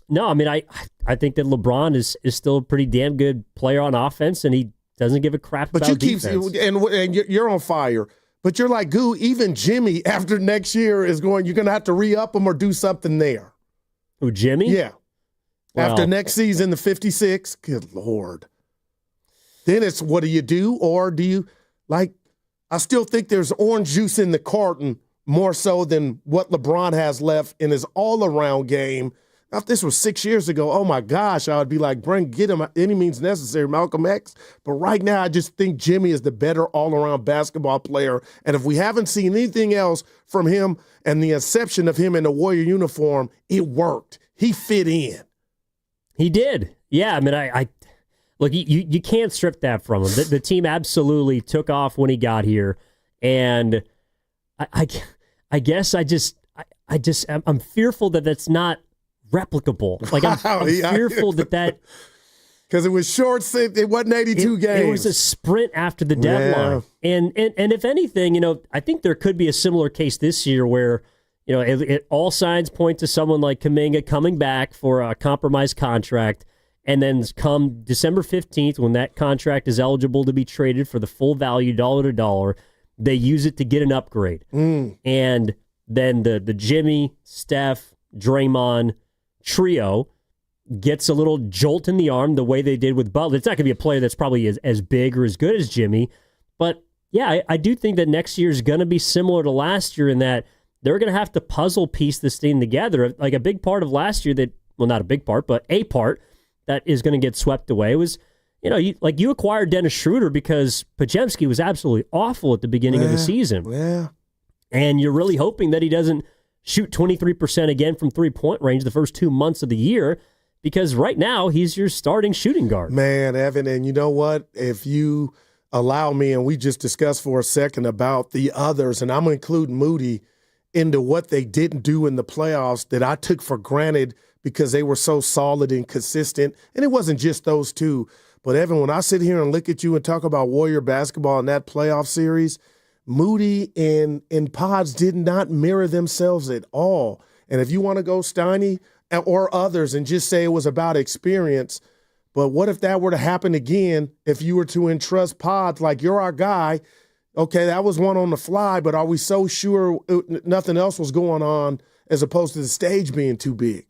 No, I mean, I think that LeBron is still a pretty damn good player on offense, and he doesn't give a crap about defense. And you're on fire. But you're like, Goo, even Jimmy after next year you're going to have to re-up him or do something there. Who, Jimmy? Yeah. Well, after next season, the 56, good Lord. Then it's what do you do? Or do you, I still think there's orange juice in the carton more so than what LeBron has left in his all-around game. Now, if this was 6 years ago, oh my gosh, I would be like, get him any means necessary, Malcolm X. But right now, I just think Jimmy is the better all-around basketball player. And if we haven't seen anything else from him and the inception of him in the Warrior uniform, it worked. He fit in. He did. Yeah, I mean, I look, you can't strip that from him. The team absolutely took off when he got here. And I guess I'm fearful that that's not replicable. Like I'm fearful that because it was short. It wasn't 82 games. It was a sprint after the deadline. Yeah. And if anything, I think there could be a similar case this year where all signs point to someone like Kuminga coming back for a compromised contract, and then come December 15th when that contract is eligible to be traded for the full value, dollar to dollar, they use it to get an upgrade. And then the Jimmy, Steph, Draymond trio gets a little jolt in the arm the way they did with Butler. It's not going to be a player that's probably as big or as good as Jimmy, but yeah, I do think that next year is going to be similar to last year in that they're going to have to puzzle piece this thing together. Like a big part of last year not a big part, but a part that is going to get swept away was, you acquired Dennis Schroeder because Podziemski was absolutely awful at the beginning of the season. Yeah. And you're really hoping that he doesn't shoot 23% again from three-point range the first 2 months of the year, because right now he's your starting shooting guard. Man, Evan, and you know what? If you allow me, and we just discussed for a second about the others, and I'm going to include Moody into what they didn't do in the playoffs that I took for granted because they were so solid and consistent. And it wasn't just those two. But, Evan, when I sit here and look at you and talk about Warrior basketball in that playoff series, Moody and Pods did not mirror themselves at all. And if you want to go Steiny or others and just say it was about experience, but what if that were to happen again if you were to entrust Pods like you're our guy? Okay, that was one on the fly, but are we so sure nothing else was going on as opposed to the stage being too big?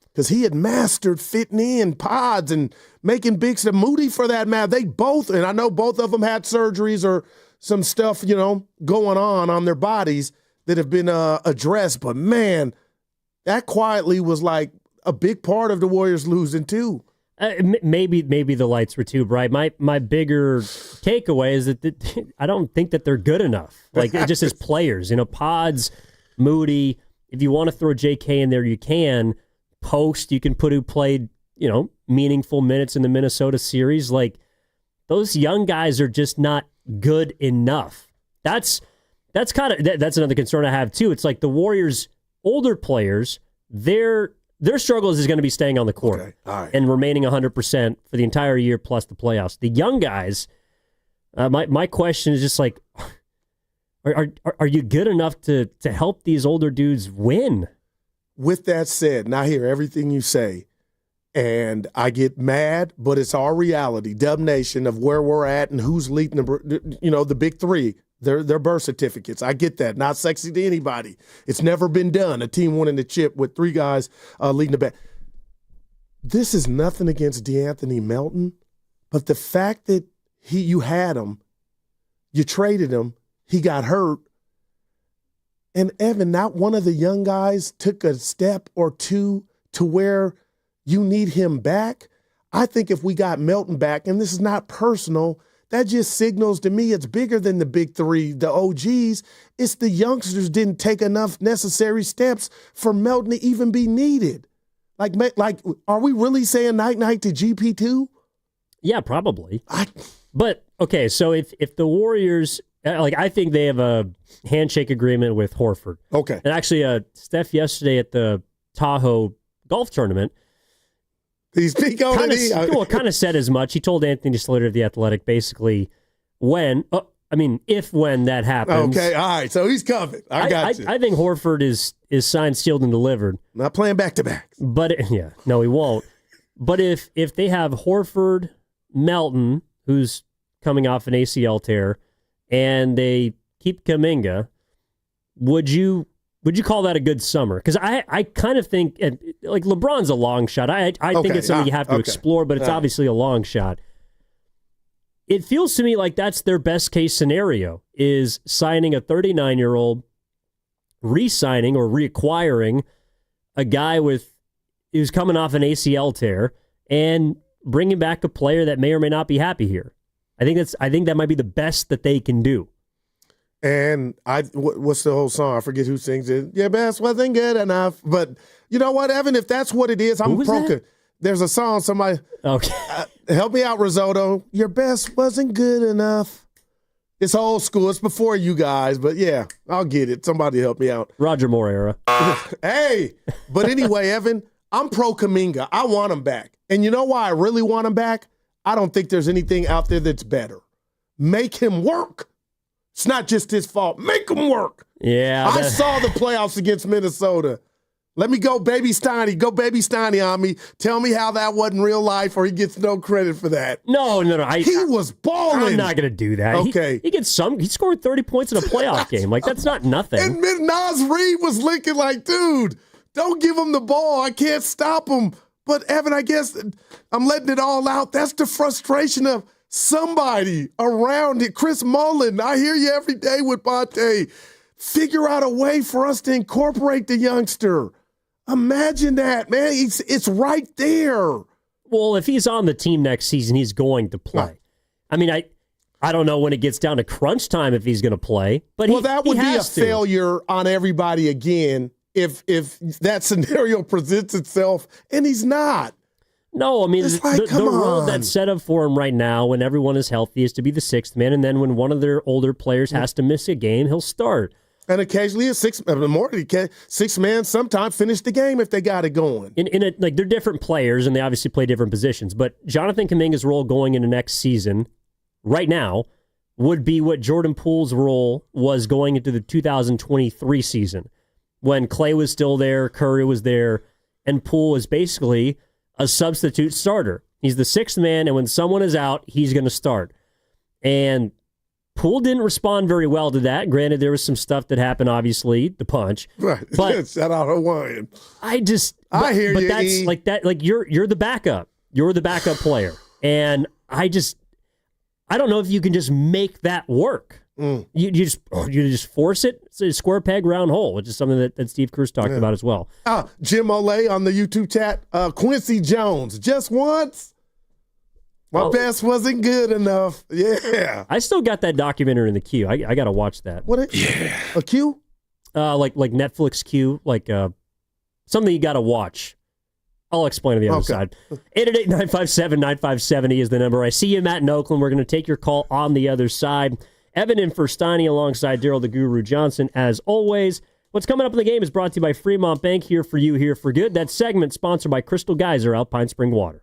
Because he had mastered fitting in Pods and making big stuff. Moody, for that matter, they both, and I know both of them had surgeries or some stuff, going on their bodies that have been addressed. But, man, that quietly was like a big part of the Warriors losing, too. Maybe the lights were too bright. My bigger takeaway is that I don't think that they're good enough. Like, just as players. Pods, Moody, if you want to throw JK in there, you can. Post, you can put who played, meaningful minutes in the Minnesota series. Like, those young guys are just not good enough. That's another concern I have too. It's like the Warriors' older players, their struggles is going to be staying on the court and remaining 100% for the entire year plus the playoffs. The young guys, my question is just like, are you good enough to help these older dudes win? With that said, and I hear everything you say, and I get mad, but it's our reality, Dub Nation, of where we're at and who's leading the big three, their birth certificates. I get that. Not sexy to anybody. It's never been done. A team winning the chip with three guys leading the bet. This is nothing against DeAnthony Melton, but the fact that you had him, you traded him, he got hurt, and Evan, not one of the young guys took a step or two to where you need him back. I think if we got Melton back, and this is not personal, that just signals to me it's bigger than the big three, the OGs. It's the youngsters didn't take enough necessary steps for Melton to even be needed. Like, are we really saying night-night to GP2? Yeah, probably. But, okay, so if the Warriors, I think they have a handshake agreement with Horford. Okay. And actually, Steph yesterday at the Tahoe golf tournament, kind of said as much. He told Anthony Slater of The Athletic basically when that happens. Okay, all right. So he's coming. I got you. I think Horford is signed, sealed, and delivered. Not playing back-to-backs. But, no, he won't. But if they have Horford, Melton, who's coming off an ACL tear, and they keep Kuminga, would you call that a good summer? Because I kind of think, like, LeBron's a long shot. I think it's something you have to explore, but it's obviously a long shot. It feels to me like that's their best case scenario, is signing a 39-year-old, re-signing or reacquiring a guy with he was coming off an ACL tear, and bringing back a player that may or may not be happy here. I think that might be the best that they can do. And what's the whole song? I forget who sings it. Your best wasn't good enough. But you know what, Evan? If that's what it is, I'm broken. There's a song. Somebody, help me out, Risotto. Your best wasn't good enough. It's old school. It's before you guys, but yeah, I'll get it. Somebody help me out. Roger Moore era. Hey, but anyway, Evan, I'm pro Kuminga. I want him back. And you know why I really want him back? I don't think there's anything out there that's better. Make him work. It's not just his fault. Make him work. Yeah. I saw the playoffs against Minnesota. Let me go baby Steiny. Go baby Steiny on me. Tell me how that wasn't real life or he gets no credit for that. No. He was balling. I'm not going to do that. Okay. He scored 30 points in a playoff game. Like, that's not nothing. And Nas Reed was linking like, dude, don't give him the ball. I can't stop him. But, Evan, I guess I'm letting it all out. That's the frustration of somebody around it. Chris Mullen, I hear you every day with Bonte. Figure out a way for us to incorporate the youngster. Imagine that, man. It's right there. Well, if he's on the team next season, he's going to play. I mean, I don't know when it gets down to crunch time if he's going to play. But that would be a failure on everybody again if that scenario presents itself, and he's not. No, I mean, the role that's set up for him right now when everyone is healthy is to be the sixth man, and then when one of their older players has to miss a game, he'll start. And occasionally a six man sometime finish the game if they got it going. Like they're different players and they obviously play different positions. But Jonathan Kuminga's role going into next season, right now, would be what Jordan Poole's role was going into the 2023 season, when Clay was still there, Curry was there, and Poole was basically a substitute starter. He's the sixth man, and when someone is out, he's going to start. And Poole didn't respond very well to that. Granted, there was some stuff that happened, obviously, the punch. Right. But shout out Hawaiian. I hear you. But that's like that. Like you're the backup. You're the backup player, and I don't know if you can just make that work. You just force it. It's a square peg, round hole, which is something that Steve Kerr's talked about as well. Jim Olay on the YouTube chat. Quincy Jones, just once. My best wasn't good enough. Yeah. I still got that documentary in the queue. I got to watch that. A queue? Like Netflix queue, like something you got to watch. I'll explain to the other side. 888-957-9570 is the number. I see you, Matt, in Oakland. We're going to take your call on the other side. Evan in for Steiny alongside Daryl the Guru Johnson. As always, what's coming up in the game is brought to you by Fremont Bank. Here for you, here for good. That segment sponsored by Crystal Geyser Alpine Spring Water.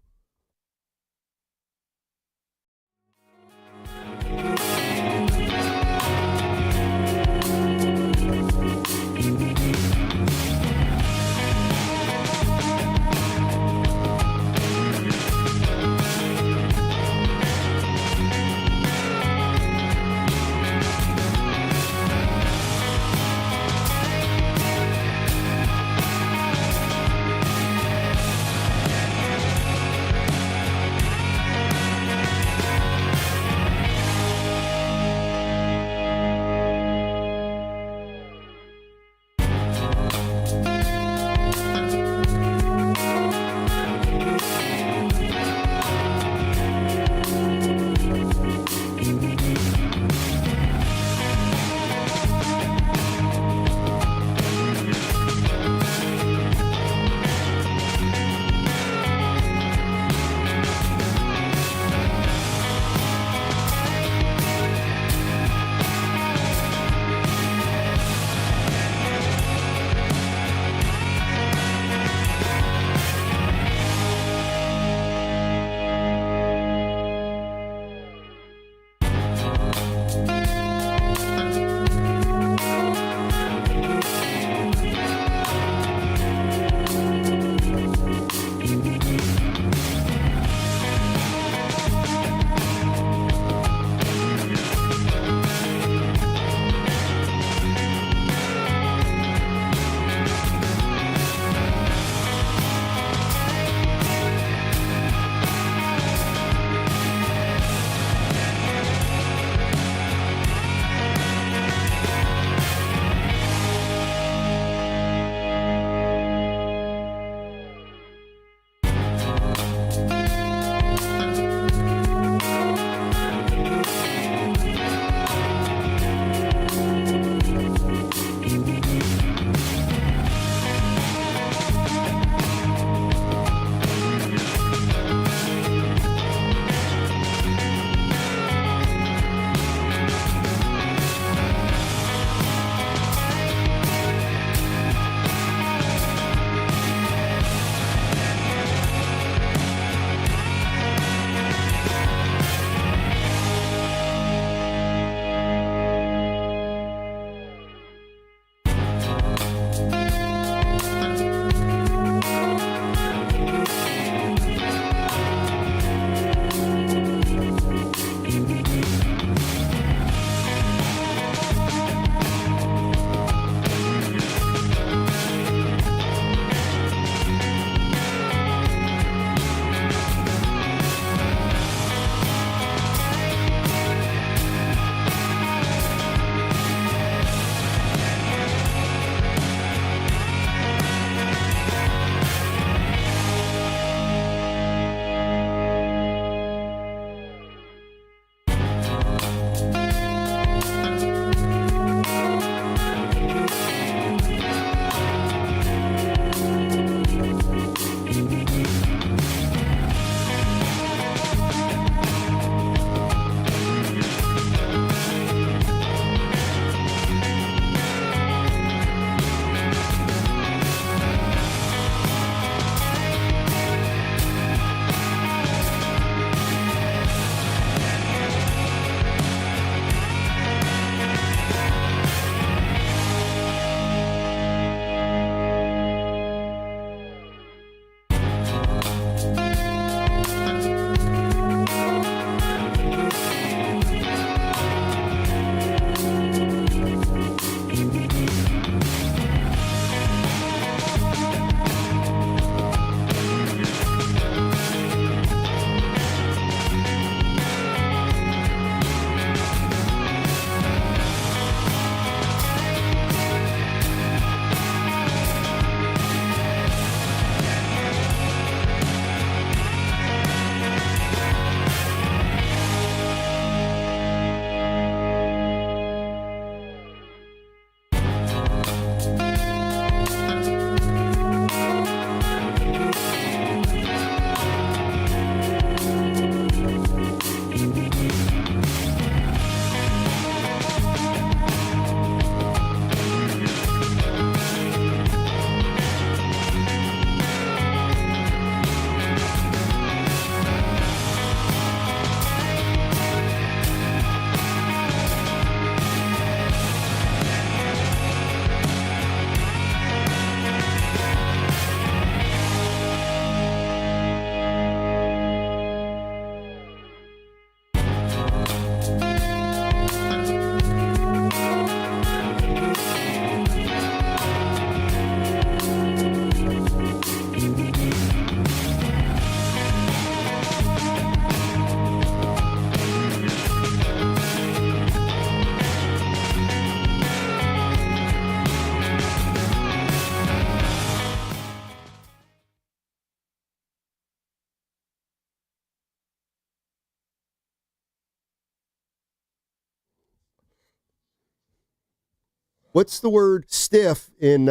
What's the word stiff in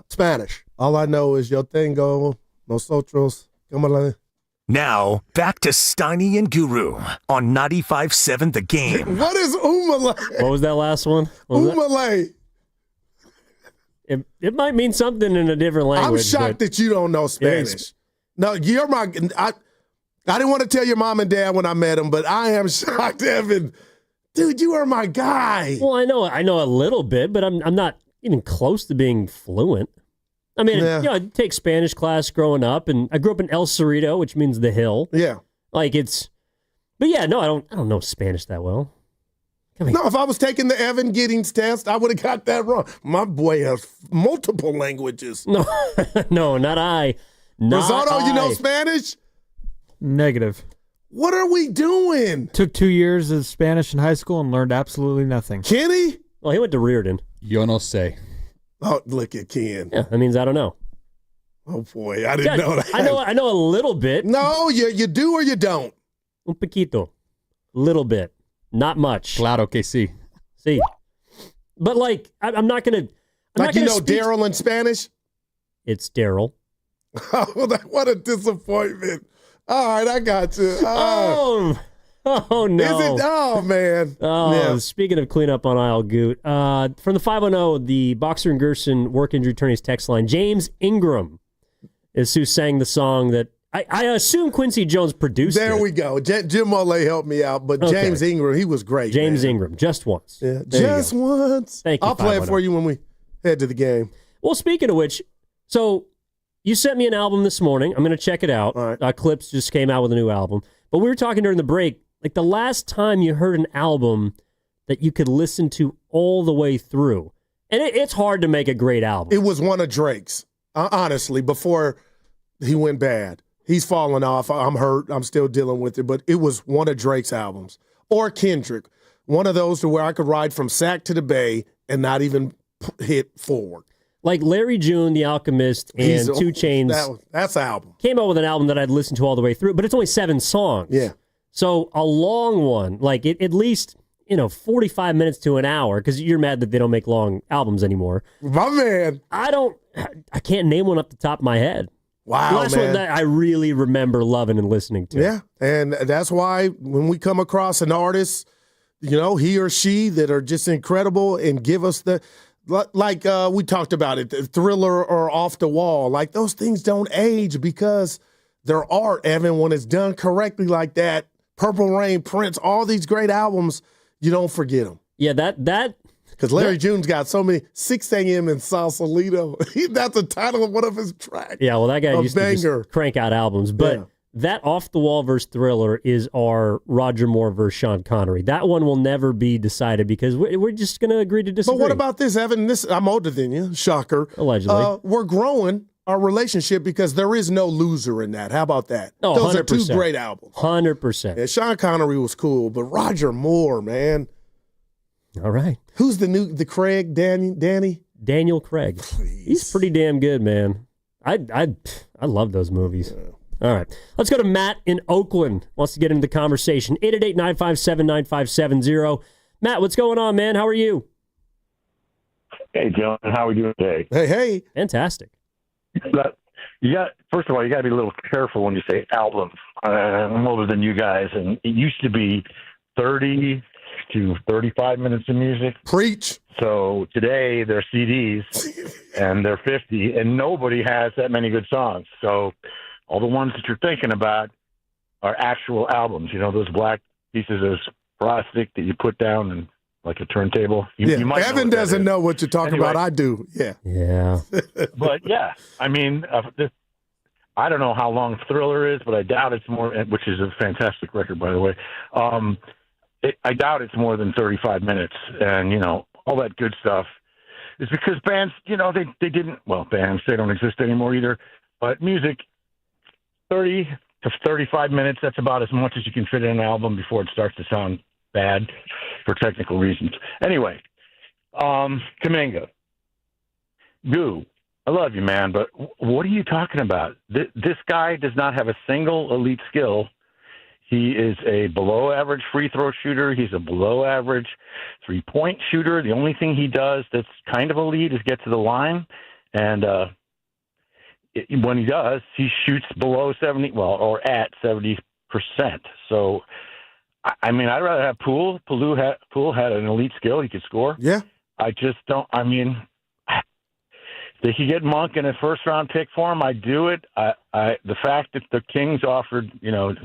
Spanish? All I know is yo tengo nosotros. Now, back to Steiny and Guru on 95.7 The Game. What is umale? What was that last one? Umale. It might mean something in a different language. I'm shocked that you don't know Spanish. No, you're my. I didn't want to tell your mom and dad when I met them, but I am shocked, Evan. Dude, you are my guy. Well, I know a little bit, but I'm not even close to being fluent. I mean, I take Spanish class growing up, and I grew up in El Cerrito, which means the hill. Yeah, but yeah, no, I don't know Spanish that well. No, if I was taking the Evan Giddings test, I would have got that wrong. My boy has multiple languages. No, no, not I. Risotto, you know Spanish? Negative. What are we doing? Took 2 years of Spanish in high school and learned absolutely nothing. Kenny? Well, he went to Reardon. Yo no sé. Oh, look at Ken. Yeah, that means I don't know. Oh boy, I didn't know that. I know a little bit. No, you do or you don't. Un poquito. Little bit. Not much. Claro que sí. See. But I'm not gonna Daryl in Spanish? It's Daryl. Oh, what a disappointment. All right, I got you. Oh no. Is it? Oh, man. Oh, yeah. Speaking of cleanup on aisle Goot, from the 510, the Boxer and Gerson work injury attorneys text line, James Ingram is who sang the song that I assume Quincy Jones produced. There we go. Jim Mollay helped me out, but James Ingram, he was great. James Ingram, just once. Yeah, just once. Thank you. I'll play it for you when we head to the game. Well, speaking of which, so you sent me an album this morning. I'm going to check it out. All right. Clips just came out with a new album. But we were talking during the break, like the last time you heard an album that you could listen to all the way through. And it's hard to make a great album. It was one of Drake's, honestly, before he went bad. He's fallen off. I'm hurt. I'm still dealing with it. But it was one of Drake's albums. Or Kendrick. One of those to where I could ride from Sac to the Bay and not even hit forward. Like Larry June, The Alchemist, and 2 Chainz. That's an album. Came out with an album that I'd listened to all the way through, but it's only 7 songs. Yeah. So a long one, like at least 45 minutes to an hour, because you're mad that they don't make long albums anymore. My man. I can't name one up the top of my head. Wow, the last man. one that I really remember loving and listening to. Yeah, and that's why when we come across an artist, he or she that are just incredible and give us like we talked about it, the Thriller or Off the Wall, like those things don't age because they're art, Evan, when it's done correctly like that. Purple Rain, Prince, all these great albums, you don't forget them. Yeah, that because Larry June's got so many 6 a.m. in Sausalito. That's the title of one of his tracks. Yeah, well, that guy used to just crank out albums. But that Off the Wall versus Thriller is our Roger Moore versus Sean Connery. That one will never be decided because we're just going to agree to disagree. But what about this, Evan? I'm older than you. Shocker. Allegedly. We're growing our relationship because there is no loser in that. How about that? Oh, those 100%. are 2 great albums. 100%. Yeah, Sean Connery was cool, but Roger Moore, man. All right. Who's the Craig? Danny? Daniel Craig. Please. He's pretty damn good, man. I love those movies. Yeah. All right. Let's go to Matt in Oakland. Wants to get into the conversation. 888-957-9570. Matt, what's going on, man? How are you? Hey, John. How are we doing today? Hey. Fantastic. First of all, you got to be a little careful when you say album. I'm older than you guys, and it used to be 30 to 35 minutes of music. Preach. So today they're CDs, and they're 50, and nobody has that many good songs. So all the ones that you're thinking about are actual albums. Those black pieces of plastic that you put down and like a turntable. You might Evan doesn't know what you're talking about. I do. Yeah. Yeah. But yeah, I mean, I don't know how long Thriller is, but I doubt it's more, which is a fantastic record, by the way. I doubt it's more than 35 minutes. And, all that good stuff is because bands, they didn't, bands, they don't exist anymore either. But music, 30 to 35 minutes, that's about as much as you can fit in an album before it starts to sound bad for technical reasons. Anyway, Kaminga, Goo, I love you, man, but what are you talking about? This guy does not have a single elite skill. He is a below-average free throw shooter. He's a below-average three-point shooter. The only thing he does that's kind of elite is get to the line, and when he does, he shoots below 70, or at 70%. So, I mean, I'd rather have Poole. Poole had an elite skill. He could score. Yeah. I just don't. I mean, they could get Monk in a first-round pick for him. I'd do it. The fact that the Kings offered,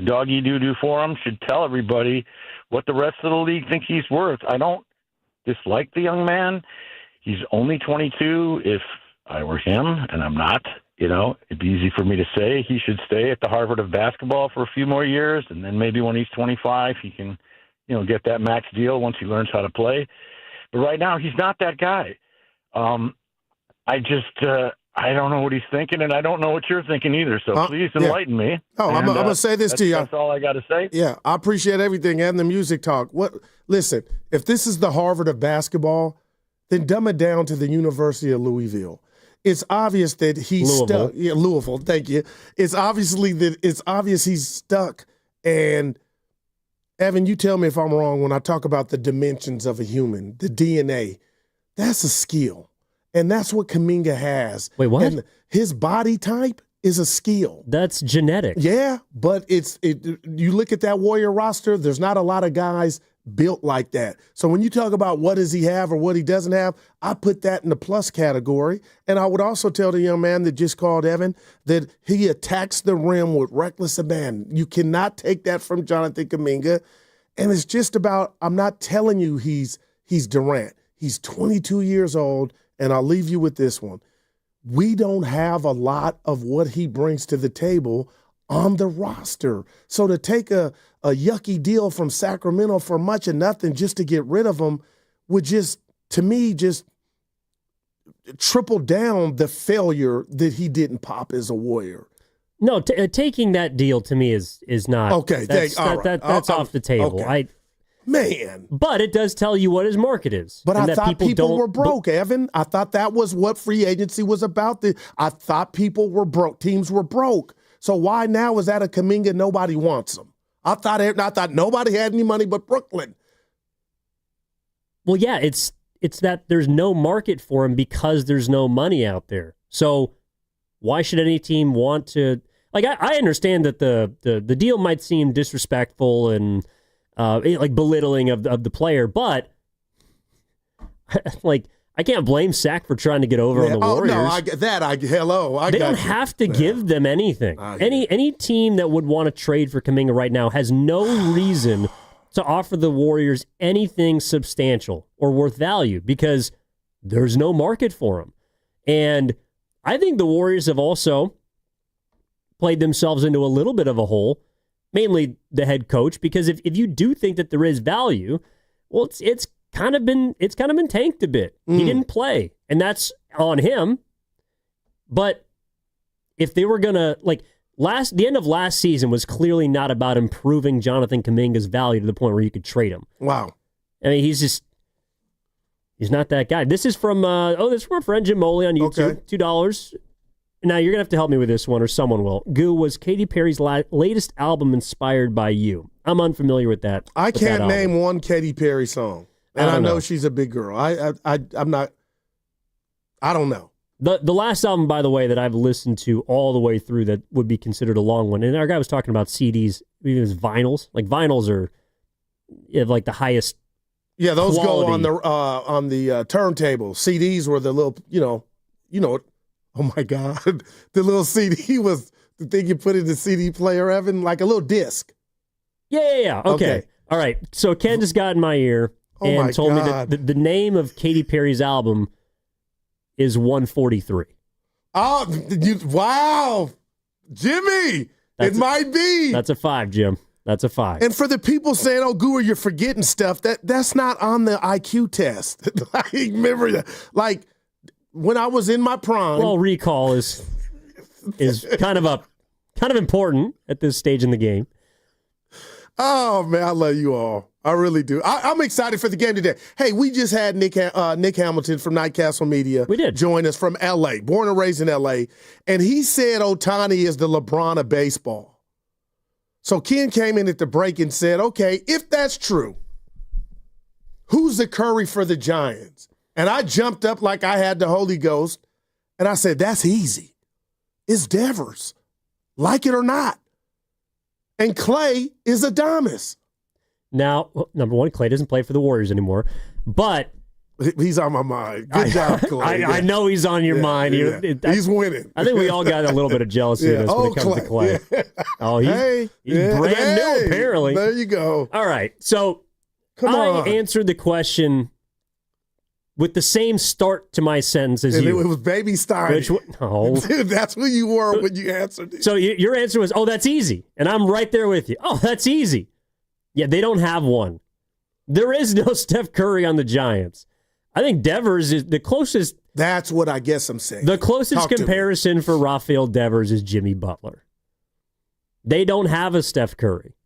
doggy doo-doo for him should tell everybody what the rest of the league think he's worth. I don't dislike the young man. He's only 22. If I were him, and I'm not, it'd be easy for me to say he should stay at the Harvard of basketball for a few more years, and then maybe when he's 25, he can, get that max deal once he learns how to play. But right now, he's not that guy. I don't know what he's thinking, and I don't know what you're thinking either. So please enlighten me. Oh, I'm going to say this to you. That's all I got to say. Yeah, I appreciate everything and the music talk. Listen, if this is the Harvard of basketball, then dumb it down to the University of Louisville. It's obvious that he's stuck. Yeah, Louisville. Thank you. It's obvious he's stuck. And Evan, you tell me if I'm wrong when I talk about the dimensions of a human, the DNA. That's a skill. And that's what Kuminga has. Wait, what? And his body type is a skill. That's genetic. Yeah, but you look at that Warrior roster, there's not a lot of guys built like that. So when you talk about what does he have or what he doesn't have, I put that in the plus category. And I would also tell the young man that just called Evan that he attacks the rim with reckless abandon. You cannot take that from Jonathan Kuminga. And it's just about, I'm not telling you he's Durant. He's 22 years old. And I'll leave you with this one. We don't have a lot of what he brings to the table on the roster. So to take a yucky deal from Sacramento for much of nothing just to get rid of him would just, to me, just triple down the failure that he didn't pop as a Warrior. No, taking that deal to me is not. Okay, that's off the table. Okay. Man. But it does tell you what his market is. But I thought people were broke, Evan. I thought that was what free agency was about. I thought people were broke. Teams were broke. So why now is that a Kuminga nobody wants him? I thought nobody had any money but Brooklyn. Well, yeah, it's that there's no market for him because there's no money out there. So why should any team want to? Like, I understand that the deal might seem disrespectful and like belittling of the player, but like I can't blame Sac for trying to get over on the Warriors. No, I get that. They don't have to give them anything. Any team that would want to trade for Kuminga right now has no reason to offer the Warriors anything substantial or worth value because there's no market for him. And I think the Warriors have also played themselves into a little bit of a hole, mainly the head coach, because if you do think that there is value, well, it's kind of been tanked a bit. He didn't play, and that's on him. But if they were gonna the end of last season was clearly not about improving Jonathan Kuminga's value to the point where you could trade him. Wow. I mean, he's not that guy. This is from this is from our friend Jim Moley on YouTube. Okay. $2. Now, you're going to have to help me with this one, or someone will. Goo, was Katy Perry's latest album inspired by you? I'm unfamiliar with that. I can't name one Katy Perry song. And I know she's a big girl. I'm not. I don't know. The last album, by the way, that I've listened to all the way through that would be considered a long one, and our guy was talking about CDs, even as vinyls. Like, vinyls are like the highest. Yeah, those quality. go on the turntable. CDs were the little, you know. Oh my God. The little CD was the thing you put in the CD player, Evan, like a little disc. Yeah. Okay. All right. So Ken just got in my ear and told me that the name of Katy Perry's album is 143. Oh, wow. Jimmy, it might be. That's a 5, Jim. That's a 5. And for the people saying, "Oh, Guru, you're forgetting stuff," that's not on the IQ test. Like, remember that? Like, when I was in my prime. Well, recall is kind of important at this stage in the game. Oh man, I love you all. I really do. I'm excited for the game today. Hey, we just had Nick Hamilton from Night Castle Media. We did join us from L.A., born and raised in L.A., and he said Ohtani is the LeBron of baseball. So Ken came in at the break and said, okay, if that's true, who's the Curry for the Giants? And I jumped up like I had the Holy Ghost, and I said, that's easy. It's Devers, like it or not. And Clay is Adamas. Now, number one, Clay doesn't play for the Warriors anymore, but he's on my mind. Good job, Clay. I know he's on your mind. He's winning. I think we all got a little bit of jealousy of this when it comes to Clay. Yeah. Oh, he's brand new, apparently. There you go. All right, so I answered the question with the same start to my sentence as you. It was Baby Steiny. Dude, that's who you were when you answered it. So your answer was, oh, that's easy. And I'm right there with you. Oh, that's easy. Yeah, they don't have one. There is no Steph Curry on the Giants. I think Devers is the closest. That's what I guess I'm saying. The closest comparison for Rafael Devers is Jimmy Butler. They don't have a Steph Curry.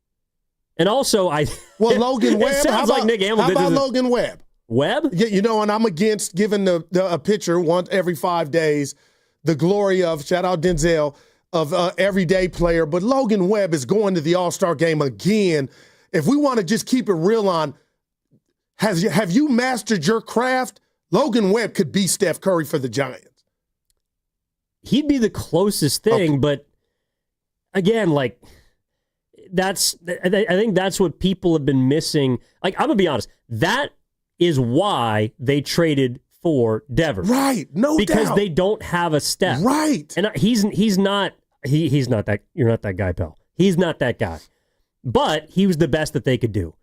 And also, Logan Webb. It sounds like Nick Hamilton. How about Logan Webb? Webb? Yeah, and I'm against giving a pitcher once every 5 days the glory of, shout out Denzel, of everyday player. But Logan Webb is going to the All-Star game again. If we want to just keep it real on, have you mastered your craft? Logan Webb could be Steph Curry for the Giants. He'd be the closest thing, but again, I think that's what people have been missing. Like, I'm going to be honest, that is why they traded for Devers. Right, no doubt. Because they don't have a Steph. Right. And he's not that, you're not that guy, pal. He's not that guy. But he was the best that they could do.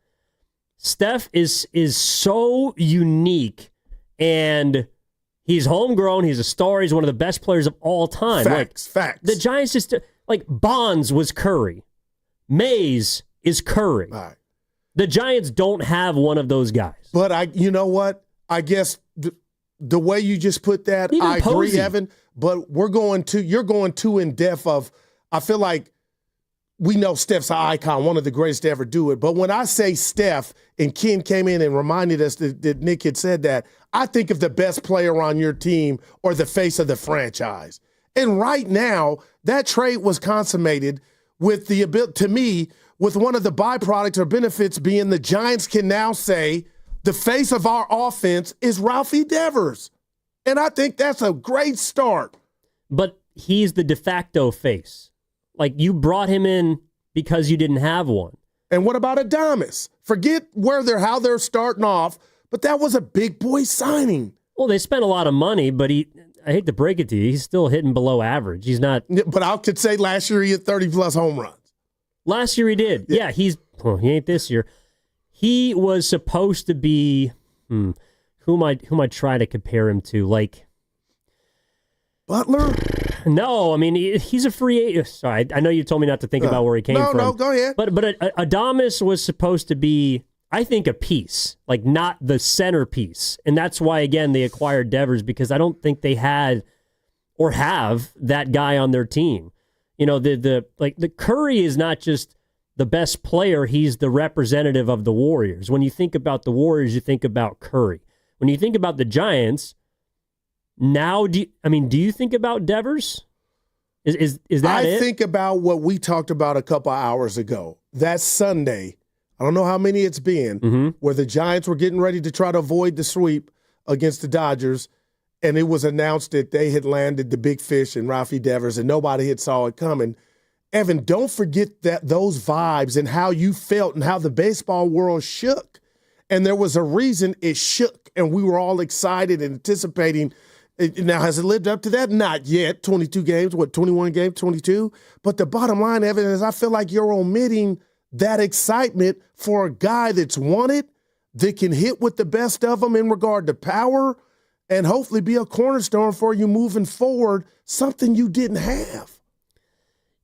Steph is so unique, and he's homegrown. He's a star. He's one of the best players of all time. Facts. The Giants just, Bonds was Curry. Mays is Curry. Right. The Giants don't have one of those guys. But you know what? I guess the way you just put that, Even I agree, Posey. Evan. But you're going too in depth of, I feel like we know Steph's an icon, one of the greatest to ever do it. But when I say Steph, and Ken came in and reminded us that Nick had said that, I think of the best player on your team or the face of the franchise. And right now, that trade was consummated with the ability, to me, with one of the byproducts or benefits being the Giants can now say the face of our offense is Ralphie Devers. And I think that's a great start. But he's the de facto face. You brought him in because you didn't have one. And what about Adamas? Forget how they're starting off, but that was a big boy signing. Well, they spent a lot of money, but I hate to break it to you, he's still hitting below average. He's not. But I could say last year he hit 30-plus home runs. Last year he did. Yeah, he ain't this year. He was supposed to be, who am I trying to compare him to? Butler? No, I mean, he's a free agent. Sorry, I know you told me not to think about where he came from. No, go ahead. But Adamas was supposed to be, I think, a piece, not the centerpiece. And that's why, again, they acquired Devers, because I don't think they had or have that guy on their team. The Curry is not just the best player, he's the representative of the Warriors. When you think about the Warriors, you think about Curry. When you think about the Giants, now, do you think about Devers? Is that it? I think about what we talked about a couple hours ago. That Sunday, I don't know how many it's been, where the Giants were getting ready to try to avoid the sweep against the Dodgers, and it was announced that they had landed the big fish in Ralphie Devers, and nobody had saw it coming. Evan, don't forget those vibes and how you felt and how the baseball world shook. And there was a reason it shook, and we were all excited and anticipating. Now, has it lived up to that? Not yet. 22 games, 21 games, 22? But the bottom line, Evan, is I feel like you're omitting that excitement for a guy that's won it, that can hit with the best of them in regard to power, and hopefully be a cornerstone for you moving forward, something you didn't have.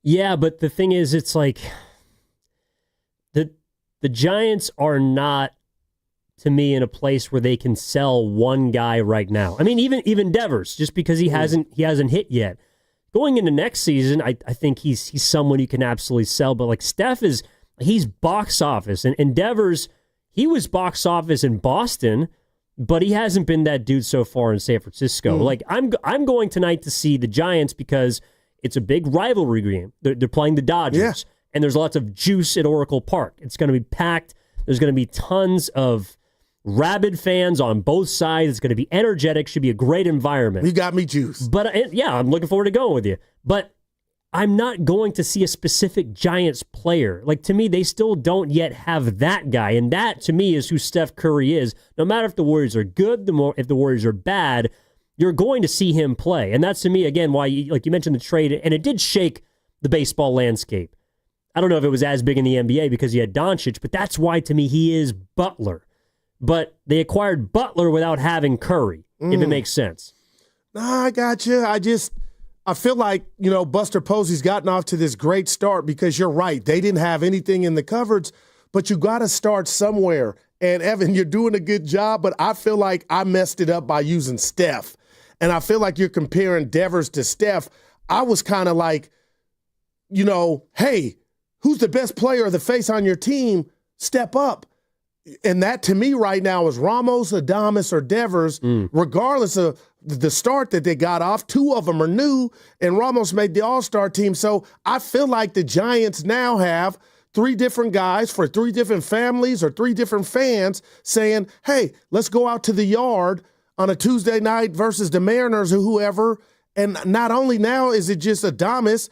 Yeah, but the thing is, it's the Giants are not, to me, in a place where they can sell one guy right now. I mean, even Devers, just because he hasn't hit yet. Going into next season, I think he's someone you can absolutely sell. But Steph he's box office, and Devers, he was box office in Boston, but he hasn't been that dude so far in San Francisco. I'm going tonight to see the Giants because it's a big rivalry game. They're playing the Dodgers. Yeah. and there's lots of juice at Oracle Park. It's going to be packed. There's going to be tons of rabid fans on both sides. It's going to be energetic. Should be a great environment. You got me juiced. But yeah, I'm looking forward to going with you. But I'm not going to see a specific Giants player. Like, to me, they still don't yet have that guy. And that, to me, is who Steph Curry is. No matter if the Warriors are good, if the Warriors are bad, you're going to see him play. And that's, to me, again, why, like you mentioned, the trade, and it did shake the baseball landscape. I don't know if it was as big in the NBA because he had Doncic, but that's why, to me, he is Butler. But they acquired Butler without having Curry, if it makes sense. Nah, I got you. I feel like, Buster Posey's gotten off to this great start because you're right. They didn't have anything in the cupboards, but you got to start somewhere. And, Evan, you're doing a good job, but I feel like I messed it up by using Steph. And I feel like you're comparing Devers to Steph. I was kind of like, hey, who's the best player or the face on your team? Step up. And that, to me, right now is Ramos, Adames, or Devers, regardless of the start that they got off. Two of them are new, and Ramos made the All-Star team. So I feel like the Giants now have three different guys for three different families or three different fans saying, hey, let's go out to the yard on a Tuesday night versus the Mariners or whoever. And not only now is it just Adames,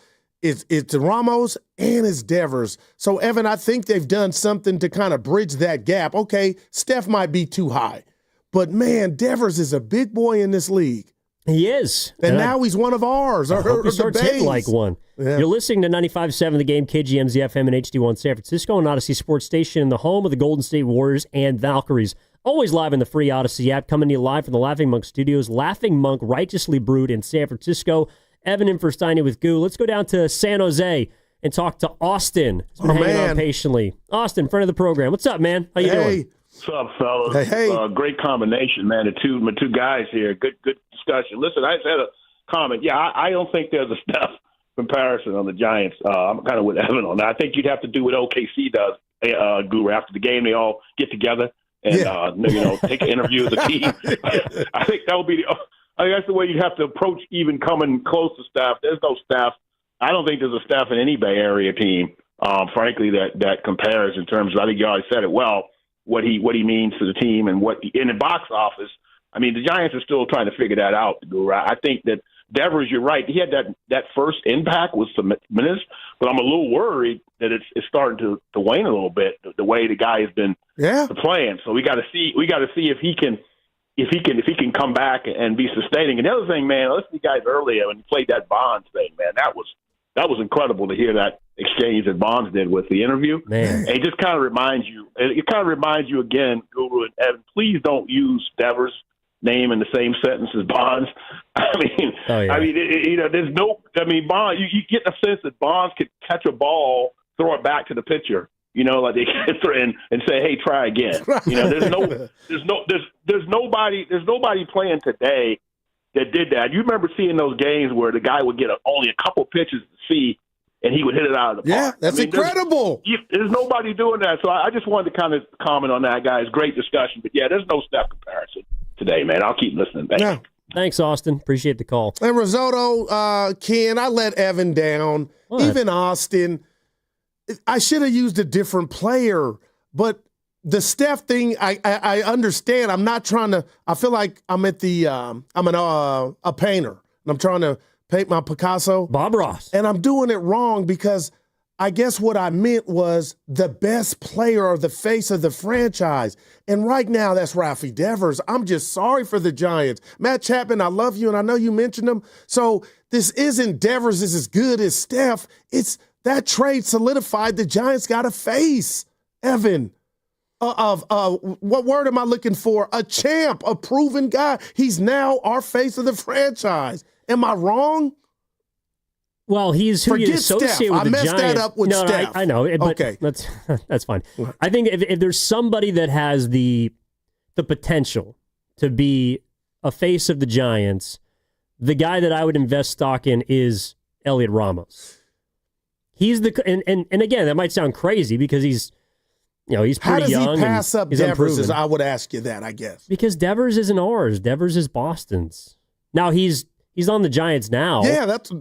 it's Ramos and it's Devers. So, Evan, I think they've done something to kind of bridge that gap. Okay, Steph might be too high, but, man, Devers is a big boy in this league. He is. And now he's one of ours. I hope he starts hitting like one. Yeah. You're listening to 95.7 The Game, KGMZ FM and HD1 San Francisco, and Odyssey Sports Station in the home of the Golden State Warriors and Valkyries. Always live in the free Odyssey app, coming to you live from the Laughing Monk Studios. Laughing Monk, righteously brewed in San Francisco. Evan in for Steiny with Goo. Let's go down to San Jose and talk to Austin. He's been hanging on patiently. Austin, friend of the program. What's up, man? How you doing? What's up, fellas? Hey. Great combination, man. My two guys here. Good discussion. Listen, I just had a comment. Yeah, I don't think there's a Steph comparison on the Giants. I'm kind of with Evan on that. I think you'd have to do what OKC does, Guru. After the game, they all get together and take an interview as a team. I think that would be I think that's the way you have to approach even coming close to Steph. There's no Steph. I don't think there's a Steph in any Bay Area team, frankly, that compares in terms of, I think you already said it well, what he means to the team and in the box office. I mean, the Giants are still trying to figure that out, Guru. I think that Devers, you're right. He had that first impact was tremendous, but I'm a little worried that it's starting to wane a little bit, the way the guy has been playing. So we got to see if he can come back and be sustaining. And the other thing, man, I listened to you guys earlier when you played that Bonds thing, man. That was incredible to hear that exchange that Bonds did with the interview. Man. And it just kind of reminds you. It kind of reminds you again, Guru and Evan. Please don't use Devers' name in the same sentence as Bonds. There's no. I mean, Bonds. You get the sense that Bonds could catch a ball, throw it back to the pitcher. Like they get through and say, "Hey, try again." There's nobody playing today that did that. You remember seeing those games where the guy would get only a couple pitches to see, and he would hit it out of the park. Yeah, that's incredible. There's nobody doing that. So I just wanted to kind of comment on that, guys. Great discussion, but yeah, there's no Steph comparison today, man. I'll keep listening. Thanks, Austin. Appreciate the call. And Risotto, Ken, I let Evan down. What? Even Austin. I should have used a different player, but the Steph thing, I understand. I'm not trying to. I feel like I'm at the. I'm a painter, and I'm trying to paint my Picasso, Bob Ross, and I'm doing it wrong because I guess what I meant was the best player or the face of the franchise, and right now that's Rafi Devers. I'm just sorry for the Giants, Matt Chapman. I love you, and I know you mentioned him. So this isn't Devers is as good as Steph. It's that trade solidified the Giants got a face, Evan. What word am I looking for? A champ, a proven guy. He's now our face of the franchise. Am I wrong? Well, he's who you associate Steph. with the Giants. I messed that up with Steph. I know. But okay, that's fine. I think if there's somebody that has the potential to be a face of the Giants, the guy that I would invest stock in is Elliot Ramos. He's and again, that might sound crazy because he's pretty How does young. He pass up he's Devers? unproven. I would ask you that, I guess. Because Devers isn't ours. Devers is Boston's. Now he's on the Giants now. Yeah, that's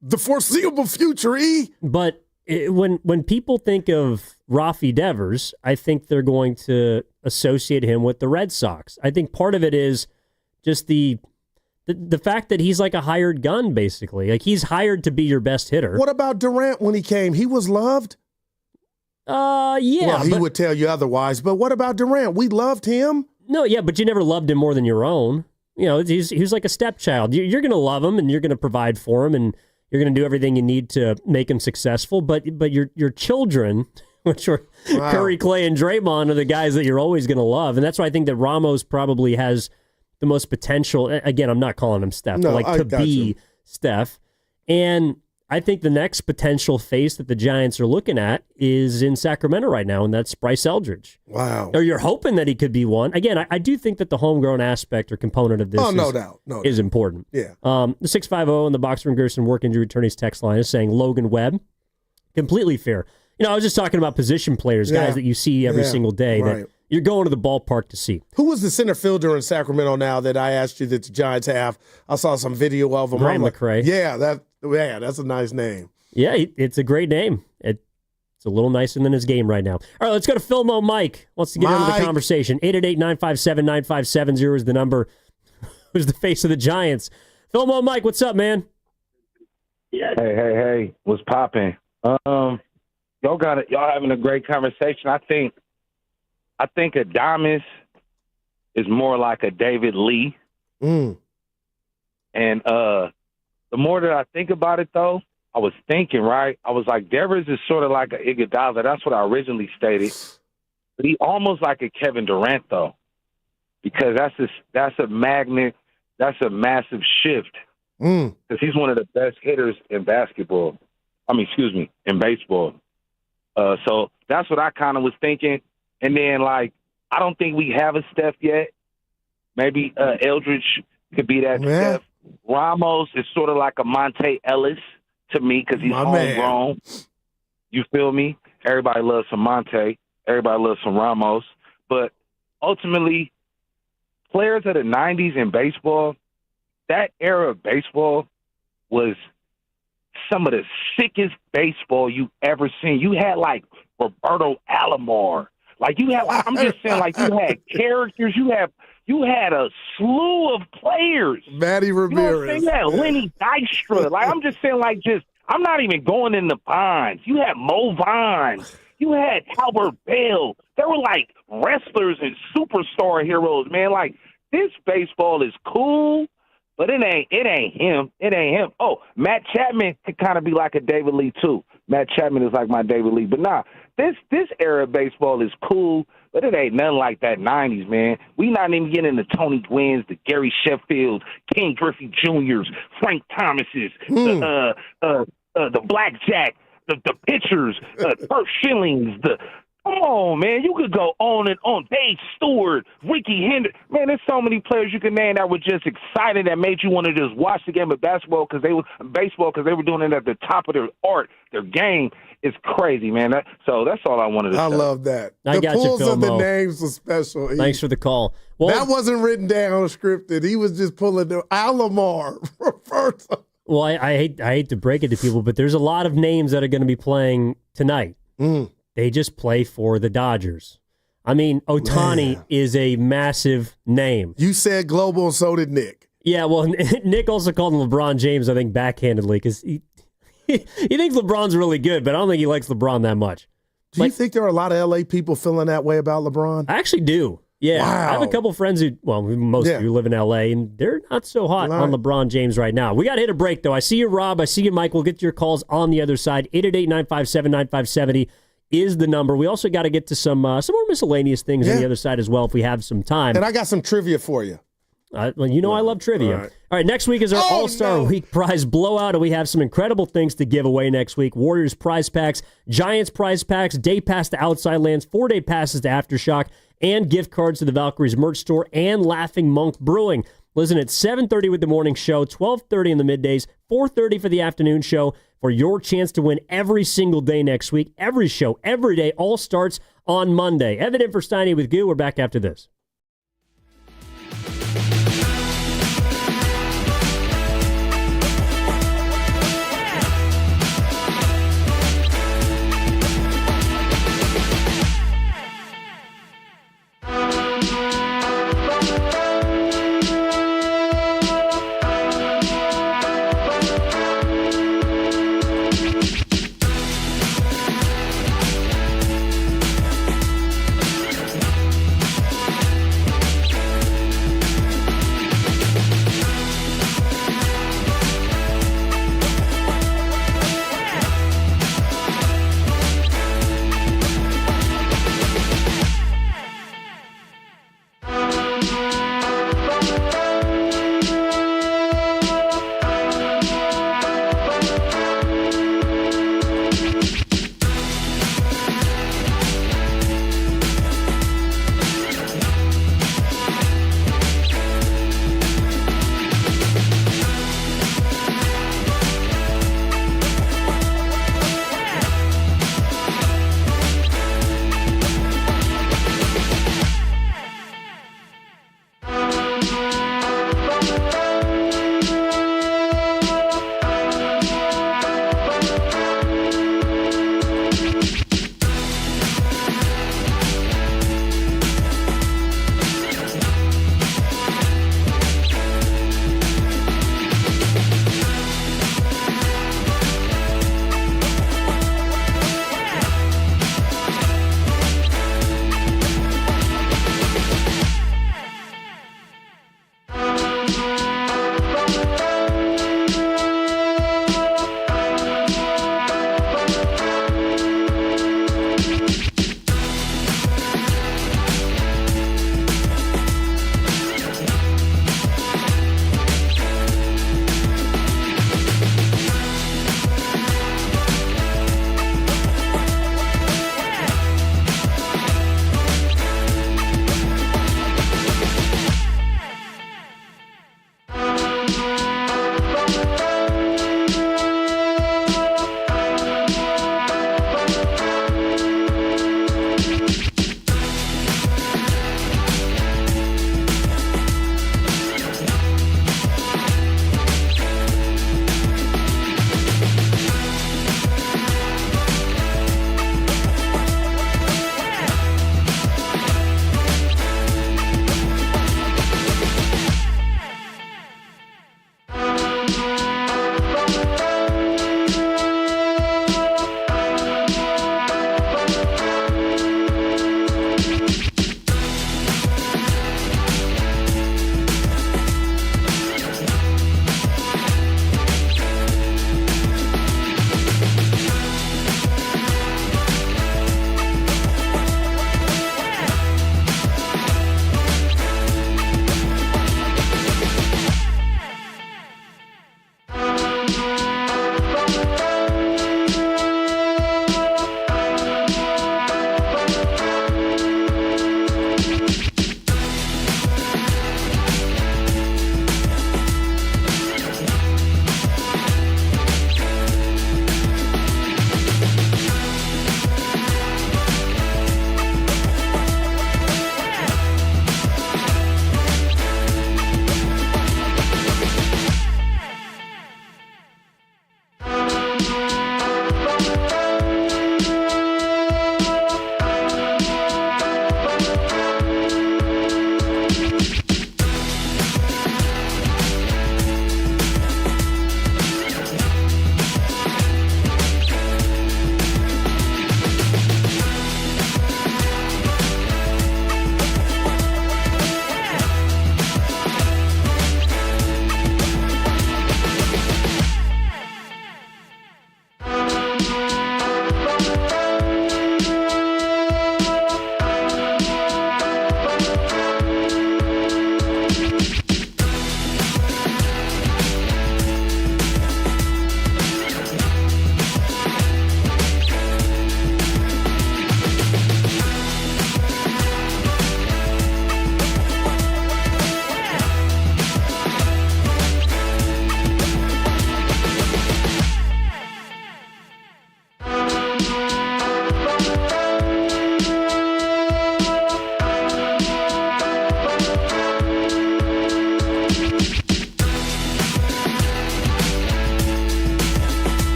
the foreseeable future, But when people think of Rafi Devers, I think they're going to associate him with the Red Sox. I think part of it is just the fact that he's like a hired gun, basically. Like, he's hired to be your best hitter. What about Durant when he came? He was loved? Yeah. Well, he would tell you otherwise. But what about Durant? We loved him. No, yeah, but you never loved him more than your own. You know, he's like a stepchild. You're going to love him, and you're going to provide for him, and you're going to do everything you need to make him successful. But your children, which are Curry, Clay, and Draymond, are the guys that you're always going to love. And that's why I think that Ramos probably has the most potential. Again, I'm not calling him Steph, but like to be Steph. And I think the next potential face that the Giants are looking at is in Sacramento right now, and that's Bryce Eldridge. Wow. Or you're hoping that he could be one. Again, I do think that the homegrown aspect or component of this is important. Yeah. The 650 on the Boxer and Gerson work injury attorneys text line is saying Logan Webb. Completely fair. You know, I was just talking about position players, guys that you see every single day that you're going to the ballpark to see. Who was the center fielder in Sacramento now that I asked you that the Giants have? I saw some video of him. Ryan McRae. Yeah, that's a nice name. Yeah, it's a great name. It's a little nicer than his game right now. All right, let's go to Philmo Mike. Wants to get into the conversation. 888-957-9570 is the number. Who's the face of the Giants? Philmo Mike, what's up, man? Hey, what's popping? Y'all having a great conversation. I think Adames is more like a David Lee. And the more that I think about it, though, I was thinking, right? I was like, Devers is sort of like an Iguodala. That's what I originally stated. But he almost like a Kevin Durant, though, because that's a magnet. That's a massive shift because he's one of the best hitters in basketball. In baseball. So that's what I kind of was thinking. And then, like, I don't think we have a Steph yet. Maybe Eldridge could be that Steph. Ramos is sort of like a Monte Ellis to me because he's homegrown. You feel me? Everybody loves some Monte. Everybody loves some Ramos. But ultimately, players of the 90s in baseball, that era of baseball was some of the sickest baseball you ever seen. You had, like, Roberto Alomar. Like, you had, I'm just saying, like, you had characters. You had a slew of players. Matty Ramirez. You had Lenny Dykstra. Like, I'm just saying, like, I'm not even going in the Vines. You had Mo Vines. You had Albert Bell. They were like wrestlers and superstar heroes, man. Like, this baseball is cool, but it ain't him. It ain't him. Oh, Matt Chapman could kind of be like a David Lee, too. Matt Chapman is like my David Lee. But nah, this era of baseball is cool, but it ain't nothing like that 90s, man. We not even getting the Tony Gwynn's, the Gary Sheffields, King Griffey Jr.'s, Frank Thomas's, the Blackjack, the pitchers, Kurt Schillings, come on, man. You could go on and on. Dave Stewart, Ricky Hendricks. Man, there's so many players you could name that were just excited that made you want to just watch the game of baseball because they were doing it at the top of their art, their game. It's crazy, man. So that's all I wanted to say. I love that. I got you, pulls of the Philmo. names was special. Thanks for the call. Well, that wasn't written down or scripted. He was just pulling the Alomar. Well, I hate to break it to people, but there's a lot of names that are going to be playing tonight. They just play for the Dodgers. I mean, Ohtani is a massive name. You said global, and so did Nick. Yeah, well, Nick also called him LeBron James, I think, backhandedly, because he thinks LeBron's really good, but I don't think he likes LeBron that much. Do you think there are a lot of L.A. people feeling that way about LeBron? I actually do. Yeah, wow. I have a couple friends who live in L.A., and they're not so hot on LeBron James right now. We got to hit a break, though. I see you, Rob. I see you, Mike. We'll get to your calls on the other side. 888-957-9570 is the number. We also got to get to some more miscellaneous things on the other side as well if we have some time. And I got some trivia for you. I love trivia. All right, next week is our All-Star Week prize blowout, and we have some incredible things to give away next week. Warriors prize packs, Giants prize packs, day pass to Outside Lands, 4-day passes to Aftershock, and gift cards to the Valkyries merch store and Laughing Monk Brewing. Listen at 7:30 with the morning show, 12:30 in the middays, 4:30 for the afternoon show for your chance to win every single day next week. Every show, every day, all starts on Monday. Evan in for Steiny with Goo. We're back after this.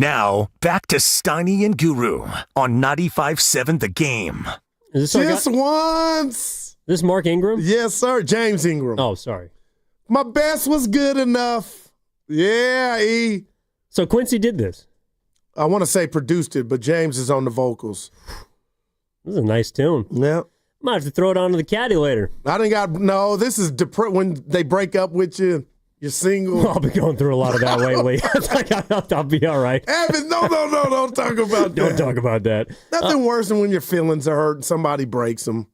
Now, back to Steiny and Guru on 95.7 The Game. Is this Just once. This Mark Ingram? Yes, sir. James Ingram. Oh, sorry. My best was good enough. Yeah, E. So Quincy did this. I want to say produced it, but James is on the vocals. This is a nice tune. Yeah. Might have to throw it onto the caddy later. I didn't got no. This is when they break up with you. You're single. I'll be going through a lot of that lately. I'll be all right. Evan, no, don't talk about that. Don't talk about that. Nothing worse than when your feelings are hurt and somebody breaks them.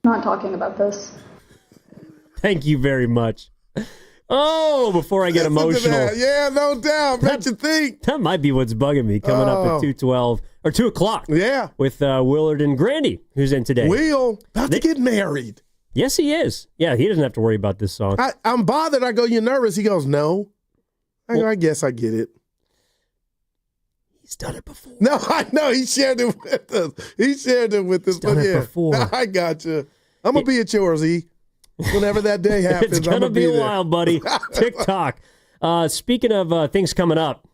Not talking about this. Thank you very much. Oh, before I get emotional. Yeah, no doubt. Bet you think. That might be what's bugging me coming up at 2:12 or 2 o'clock. Yeah. With Willard and Grandy, who's in today. Will, about to get married. Yes, he is. Yeah, he doesn't have to worry about this song. I'm bothered. I go, you nervous? He goes, no. I go, I guess I get it. He's done it before. No, I know. He shared it with us. He's done it before. I got you. I'm going to be at yours, E. Whenever that day happens, It's going to be a there. while, buddy. TikTok. Speaking of things coming up,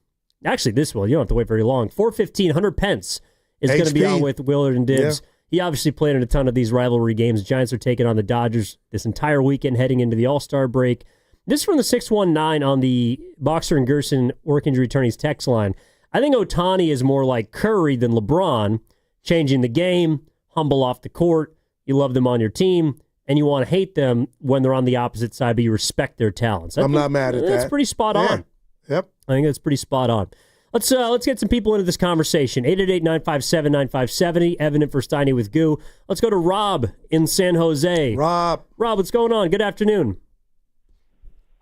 actually, this will. You don't have to wait very long. 4:15, Hunter Pence is going to be on with Willard and Dibs. Yeah. He obviously played in a ton of these rivalry games. Giants are taking on the Dodgers this entire weekend heading into the All-Star break. This is from the 619 on the Boxer and Gerson work injury attorneys text line. I think Ohtani is more like Curry than LeBron, changing the game, humble off the court. You love them on your team, and you want to hate them when they're on the opposite side, but you respect their talents. I'm not mad at that. That's pretty spot on. Yep. I think that's pretty spot on. Let's get some people into this conversation. 888-957-9570. Evan in for Steiny with Goo. Let's go to Rob in San Jose. Rob, what's going on? Good afternoon.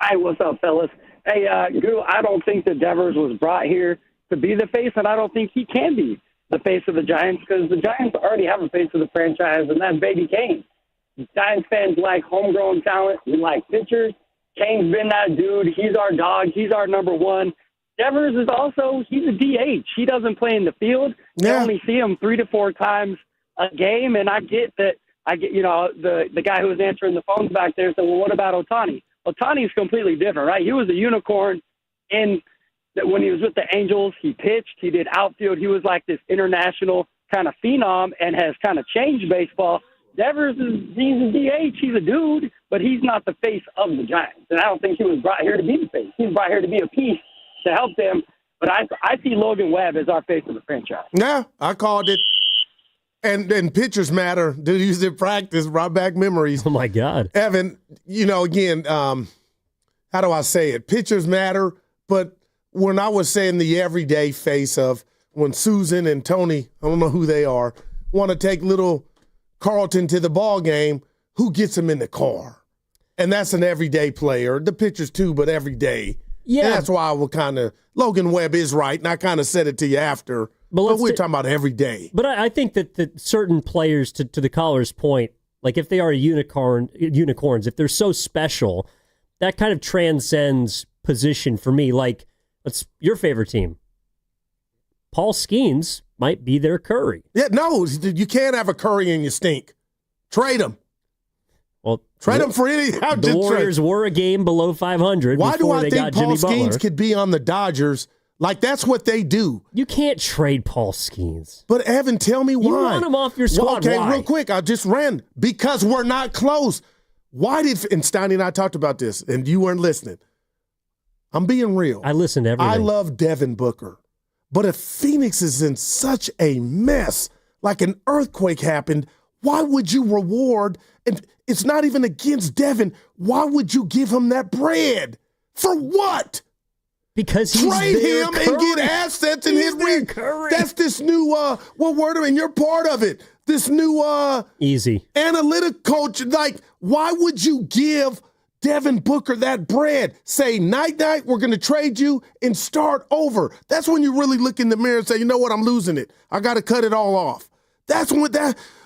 Hi, what's up, fellas? Hey, Goo, I don't think that Devers was brought here to be the face, and I don't think he can be the face of the Giants because the Giants already have a face of the franchise, and that's Baby Kane. Giants fans like homegrown talent. We like pitchers. Kane's been that dude. He's our dog. He's our number one. Devers is also, he's a DH. He doesn't play in the field. You only see him 3 to 4 times a game, and I get, the guy who was answering the phones back there said, well, what about Ohtani? Ohtani's completely different, right? He was a unicorn when he was with the Angels. He pitched. He did outfield. He was like this international kind of phenom and has kind of changed baseball. Devers he's a DH. He's a dude, but he's not the face of the Giants. And I don't think he was brought here to be the face. He's brought here to be a piece to help them. But I see Logan Webb as our face of the franchise. Yeah, I called it. And pitchers matter. Dude used it in practice, brought back memories. Oh, my God. Evan, again, how do I say it? Pitchers matter, but when I was saying the everyday face of when Susan and Tony, I don't know who they are, want to take little Carlton to the ball game, who gets him in the car? And that's an everyday player. The pitchers too, but every day. Yeah. And that's why I would Logan Webb is right, and I kind of said it to you after. But we're talking about every day. But I think that certain players, to the caller's point, like if they are unicorns, if they're so special, that kind of transcends position for me. Like, what's your favorite team? Paul Skeens might be their Curry. Yeah, no, you can't have a Curry and you stink. Trade him. Well, trade him for any. The Warriors were a game below 500. Why do I think Paul Skeens Skeens could be on the Dodgers? Like, that's what they do. You can't trade Paul Skeens. But, Evan, tell me why. You want him off your squad. Okay, why? Real quick, I just ran. Because we're not close. And Steiny and I talked about this, and you weren't listening. I'm being real. I listen to everything. I love Devin Booker. But if Phoenix is in such a mess, like an earthquake happened, why would you reward, and it's not even against Devin, why would you give him that bread? For what? Because he's trade him Curry. And get assets in his ring. That's this new what word and you're part of it. This new easy analytic coach. Like, why would you give Devin Booker that bread? Say night, we're gonna trade you and start over. That's when you really look in the mirror and say, you know what, I'm losing it. I gotta cut it all off.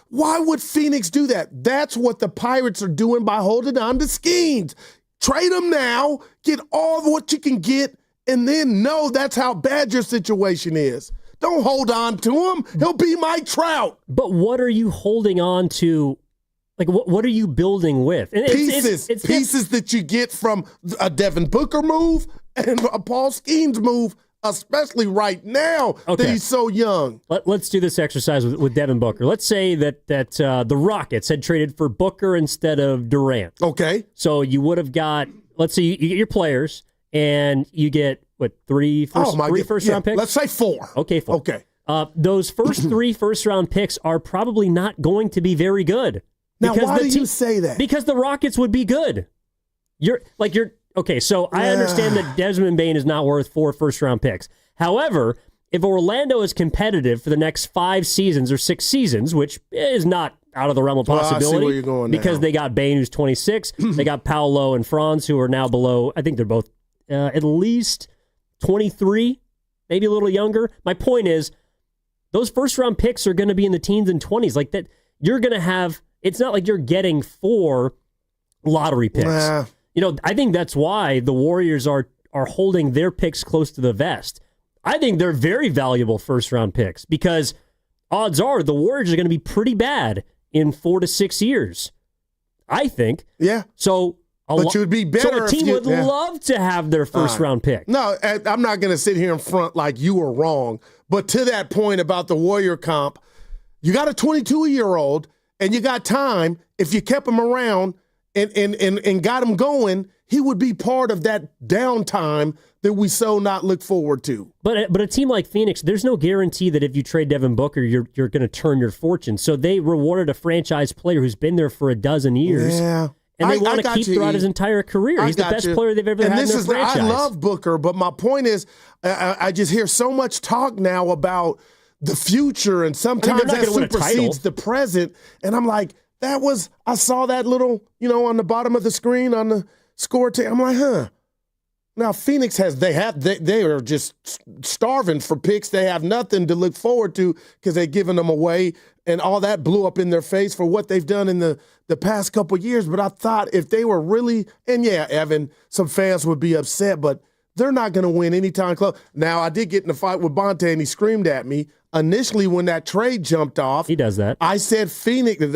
Why would Phoenix do that? That's what the Pirates are doing by holding on to Skeens. Trade them now, get all of what you can get, and then know that's how bad your situation is. Don't hold on to him. He'll be Mike Trout. But what are you holding on to? Like, what are you building with? And pieces that you get from a Devin Booker move and a Paul Skeens move. especially right now that he's so young. Let's do this exercise with Devin Booker. Let's say that the Rockets had traded for Booker instead of Durant. Okay. So you would have got, let's say you get your players, and you get, three first-round picks? Let's say 4. Okay, 4. Okay. Those first 3 first-round picks are probably not going to be very good. Now, why do you say that? Because the Rockets would be good. Okay, so I understand that Desmond Bane is not worth 4 first-round picks. However, if Orlando is competitive for the next 5 seasons or 6 seasons, which is not out of the realm of possibility, I see where you're going because now. They got Bane, who's 26, they got Paolo and Franz, who are now below, I think they're both at least 23, maybe a little younger. My point is, those first-round picks are going to be in the teens and 20s. Like that, you're going to have, it's not like you're getting 4 lottery picks. I think that's why the Warriors are holding their picks close to the vest. I think they're very valuable first-round picks because odds are the Warriors are going to be pretty bad in 4 to 6 years. I think. Yeah. So, but you would be better. So a team would love to have their first-round pick. No, I'm not going to sit here in front like you were wrong. But to that point about the Warrior comp, you got a 22-year-old and you got time. If you kept him around and got him going, he would be part of that downtime that we so not look forward to. But a team like Phoenix, there's no guarantee that if you trade Devin Booker, you're going to turn your fortune. So they rewarded a franchise player who's been there for a dozen years. Yeah. And they want to keep throughout his entire career. He's the best player they've ever had in their franchise. I love Booker, but my point is, I just hear so much talk now about the future, and sometimes that supersedes the present. And I'm like, I saw that little, on the bottom of the screen on the score tape. I'm like, huh. Now Phoenix they are just starving for picks. They have nothing to look forward to because they've given them away, and all that blew up in their face for what they've done in the past couple of years. But I thought if they were really, and yeah, Evan, some fans would be upset, but they're not going to win anytime close. Now, I did get in a fight with Bonte, and he screamed at me. Initially, when that trade jumped off, he does that. I said Phoenix ain't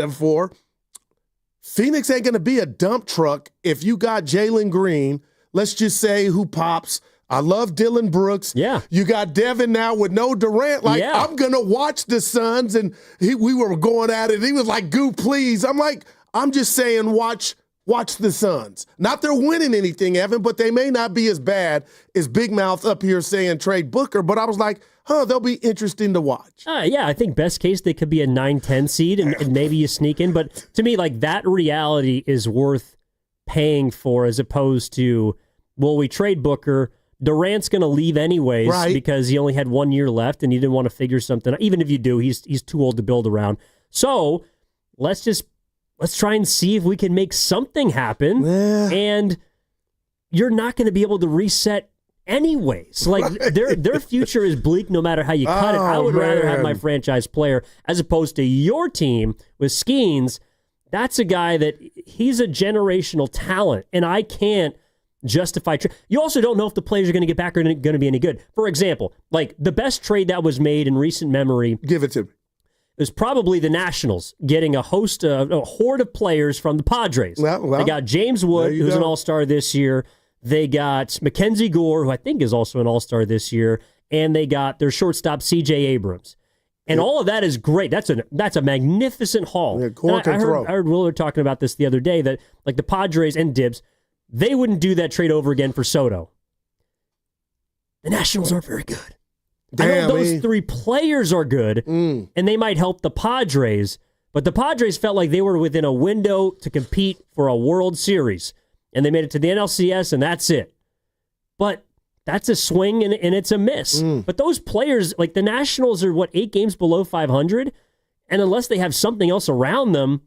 going to be a dump truck if you got Jalen Green. Let's just say who pops. I love Dylan Brooks. Yeah. You got Devin now with no Durant. I'm going to watch the Suns. And we were going at it. He was like, Goo, please. I'm like, I'm just saying watch the Suns. Not they're winning anything, Evan, but they may not be as bad as Big Mouth up here saying trade Booker. But I was like, they'll be interesting to watch. Yeah, I think best case they could be a 9-10 seed and maybe you sneak in. But to me, that reality is worth paying for as opposed to, we trade Booker. Durant's going to leave anyways because he only had 1 year left and he didn't want to figure something out. Even if you do, he's too old to build around. So let's try and see if we can make something happen. Yeah. And you're not going to be able to reset anyways. Their future is bleak no matter how you cut it. I would rather have my franchise player as opposed to your team with Skeens. That's a guy that he's a generational talent, and I can't justify. You also don't know if the players are going to get back or going to be any good. For example, the best trade that was made in recent memory. Give it to me. It was probably the Nationals getting a horde of players from the Padres. Well, they got James Wood, who's an all-star this year. They got Mackenzie Gore, who I think is also an all-star this year. And they got their shortstop, C.J. Abrams. And all of that is great. That's a magnificent haul. Yeah, I heard Willard talking about this the other day, that the Padres and Dibs, they wouldn't do that trade over again for Soto. The Nationals aren't very good. I know those 3 players are good, and they might help the Padres, but the Padres felt like they were within a window to compete for a World Series, and they made it to the NLCS, and that's it. But that's a swing, and it's a miss. But those players, the Nationals are, 8 games below 500? And unless they have something else around them,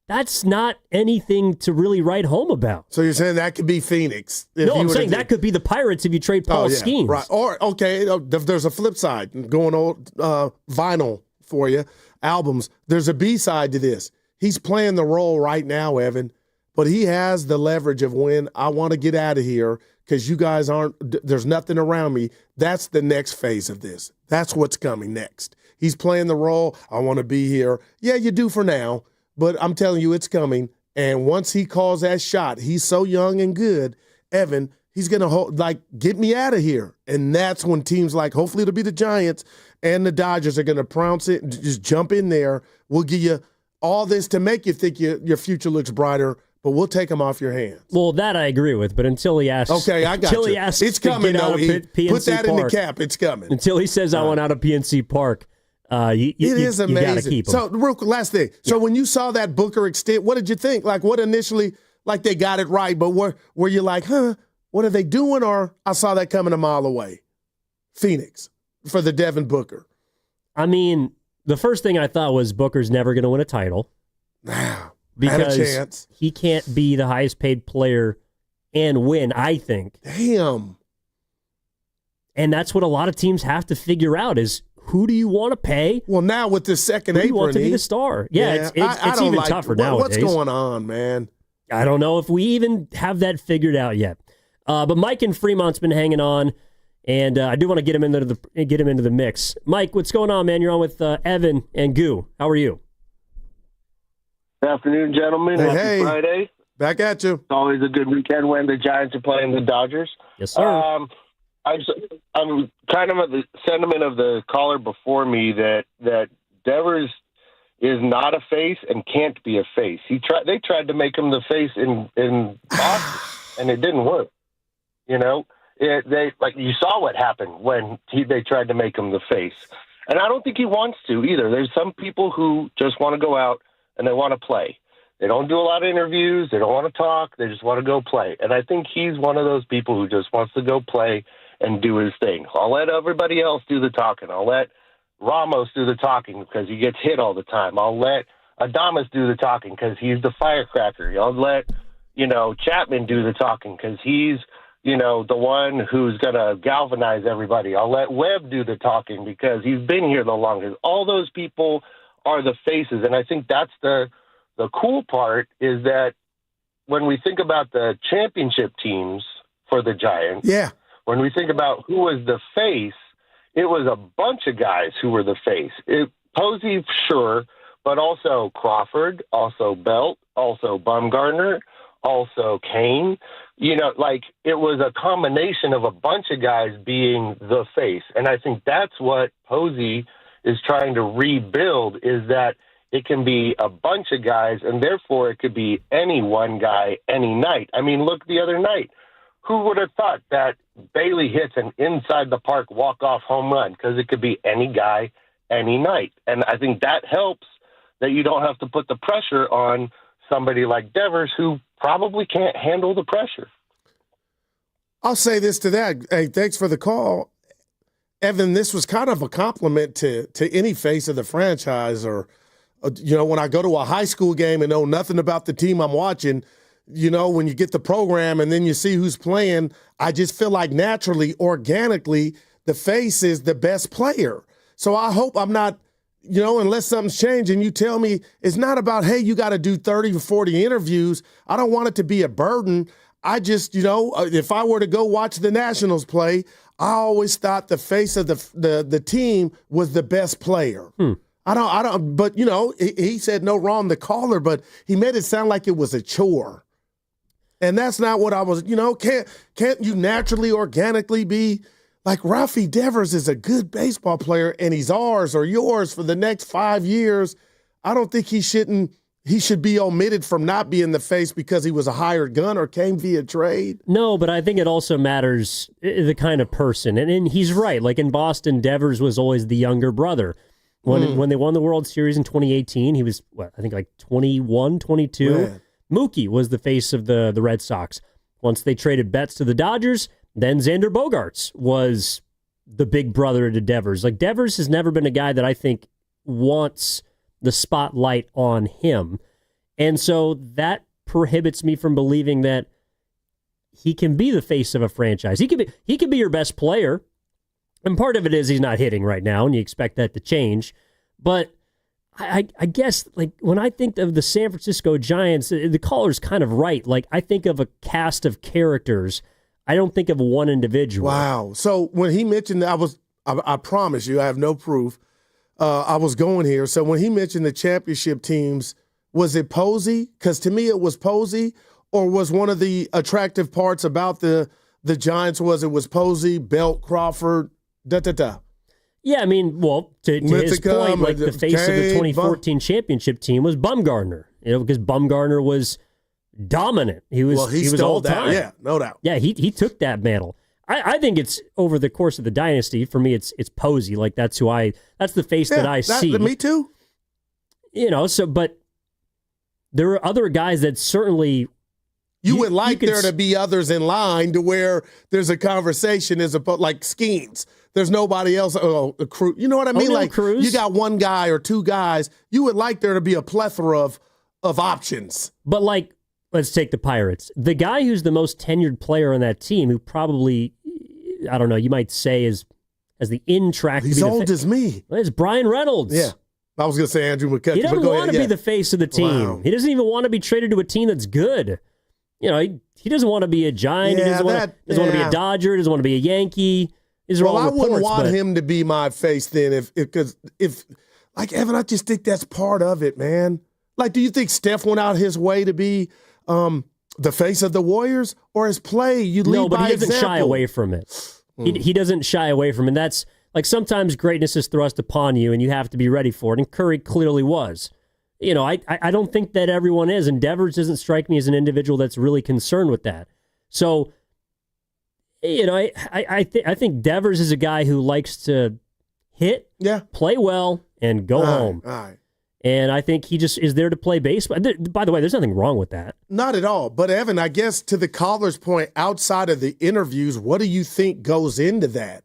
that's not anything to really write home about. So you're saying that could be Phoenix? No, I'm saying that could be the Pirates if you trade Paul Skeens. Right. Or, okay, there's a flip side. Going old vinyl for you, albums. There's a B-side to this. He's playing the role right now, Evan, but he has the leverage of when I want to get out of here because you guys there's nothing around me. That's the next phase of this. That's what's coming next. He's playing the role. I want to be here. Yeah, you do for now. But I'm telling you, it's coming. And once he calls that shot, he's so young and good, Evan, he's going to get me out of here. And that's when teams like, hopefully it'll be the Giants and the Dodgers are going to pronounce it and just jump in there. We'll give you all this to make you think your future looks brighter, but we'll take them off your hands. Well, that I agree with, but until he asks, okay, I got you. He asks it's coming. Out of PNC put that Park, in the cap. It's coming. Until he says I want out of PNC Park, it is amazing. You got to keep him. So, real quick, last thing. So, when you saw that Booker extent, what did you think? Like, what initially, like they got it right, but were you like, what are they doing? Or I saw that coming a mile away. Phoenix for the Devin Booker. I mean, the first thing I thought was Booker's never going to win a title. Because he can't be the highest paid player and win, I think. Damn. And that's what a lot of teams have to figure out is who do you want to pay? Well, now with the second apron, who do you want to be the star? Yeah, it's even tougher nowadays. What's going on, man? I don't know if we even have that figured out yet. But Mike in Fremont's been hanging on, and I do want to get him into the mix. Mike, what's going on, man? You're on with Evan and Goo. How are you? Good afternoon, gentlemen. Happy Friday. Back at you. It's always a good weekend when the Giants are playing the Dodgers. Yes, sir. I'm kind of at the sentiment of the caller before me that Devers is not a face and can't be a face. They tried to make him the face in Boston, and it didn't work. You know, you saw what happened when they tried to make him the face, and I don't think he wants to either. There's some people who just want to go out and they want to play. They don't do a lot of interviews. They don't want to talk. They just want to go play. And I think he's one of those people who just wants to go play and do his thing. I'll let everybody else do the talking. I'll let Ramos do the talking because he gets hit all the time. I'll let Adames do the talking because he's the firecracker. I'll let, Chapman do the talking because he's, the one who's going to galvanize everybody. I'll let Webb do the talking because he's been here the longest. All those people are the faces. And I think that's the cool part is that when we think about the championship teams for the Giants, when we think about who was the face, it was a bunch of guys who were the face. Posey, sure, but also Crawford, also Belt, also Bumgarner, also Kane. It was a combination of a bunch of guys being the face. And I think that's what Posey is trying to rebuild, is that it can be a bunch of guys, and therefore it could be any one guy any night. I mean, look the other night. Who would have thought that Bailey hits an inside-the-park walk-off home run? Because it could be any guy any night. And I think that helps that you don't have to put the pressure on somebody like Devers who probably can't handle the pressure. I'll say this to that. Hey, thanks for the call. Evan, this was kind of a compliment to any face of the franchise. Or, when I go to a high school game and know nothing about the team I'm watching, when you get the program and then you see who's playing, I just feel like naturally, organically, the face is the best player. So I hope I'm not, unless something's changing, you tell me it's not about, hey, you got to do 30 or 40 interviews. I don't want it to be a burden. I just, if I were to go watch the Nationals play, I always thought the face of the team was the best player. I don't, but he said no wrong, the caller, but he made it sound like it was a chore. And that's not what I was, can't you naturally, organically be like Rafi Devers is a good baseball player and he's ours or yours for the next 5 years. I don't think he should be omitted from not being the face because he was a hired gun or came via trade. No, but I think it also matters the kind of person. And he's right. Like in Boston, Devers was always the younger brother. When they won the World Series in 2018, he was, 21, 22. Man. Mookie was the face of the Red Sox. Once they traded Betts to the Dodgers, then Xander Bogaerts was the big brother to Devers. Like Devers has never been a guy that I think wants the spotlight on him. And so that prohibits me from believing that he can be the face of a franchise. He could be your best player. And part of it is he's not hitting right now, and you expect that to change. But I guess, when I think of the San Francisco Giants, the caller's kind of right. Like, I think of a cast of characters. I don't think of one individual. Wow. So when he mentioned that, I promise you, I have no proof. I was going here. So when he mentioned the championship teams, was it Posey? Because to me it was Posey, or was one of the attractive parts about the the Giants was. It was Posey, Belt, Crawford, da-da-da. Yeah, I mean, well, to his point, like the face of the 2014 championship team was Bumgarner, because Bumgarner was dominant. He was all time. Yeah, no doubt. Yeah, he took that mantle. I think it's over the course of the dynasty. For me, it's Posey. Like that's the face that I see. Me too. But there are other guys that certainly you would like there to be others in line to where there's a conversation as opposed like Skeens. There's nobody else. A crew. You know what I mean? Like Cruz. You got one guy or two guys. You would like there to be a plethora of options. But like, let's take the Pirates. The guy who's the most tenured player on that team, who probably, I don't know, you might say is as the in-track. He's old as me. It's Brian Reynolds. Yeah. I was going to say Andrew McCutcheon. He doesn't want to be the face of the team. Wow. He doesn't even want to be traded to a team that's good. He doesn't want to be a Giant. Yeah, he doesn't want to be a Dodger. He doesn't want to be a Yankee. These are all I reports, wouldn't want him to be my face then because if like Evan, I just think that's part of it, man. Like, do you think Steph went out his way to be the face of the Warriors, or his play? You lead by example. No, but he doesn't shy away from it. He doesn't shy away from it. And that's like sometimes greatness is thrust upon you, and you have to be ready for it. And Curry clearly was. I don't think that everyone is, and Devers doesn't strike me as an individual that's really concerned with that. So, I think Devers is a guy who likes to hit, play well, and go home. All right. And I think he just is there to play baseball. By the way, there's nothing wrong with that. Not at all. But, Evan, I guess to the caller's point, outside of the interviews, what do you think goes into that?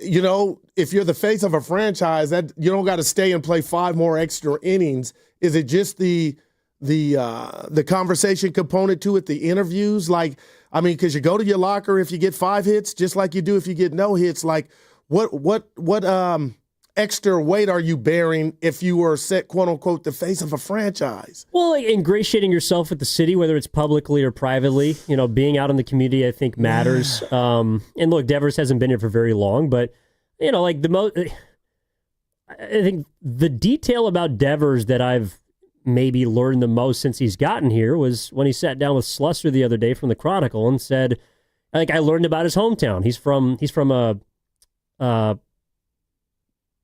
If you're the face of a franchise, that you don't got to stay and play 5 more extra innings. Is it just the conversation component to it, the interviews? Like, I mean, because you go to your locker if you get 5 hits, just like you do if you get no hits. Like, what extra weight are you bearing if you were set, quote unquote, the face of a franchise? Well, like ingratiating yourself with the city, whether it's publicly or privately, being out in the community, I think matters. And look, Devers hasn't been here for very long, but I think the detail about Devers that I've maybe learned the most since he's gotten here was when he sat down with Slusser the other day from the Chronicle and said, I learned about his hometown. He's from a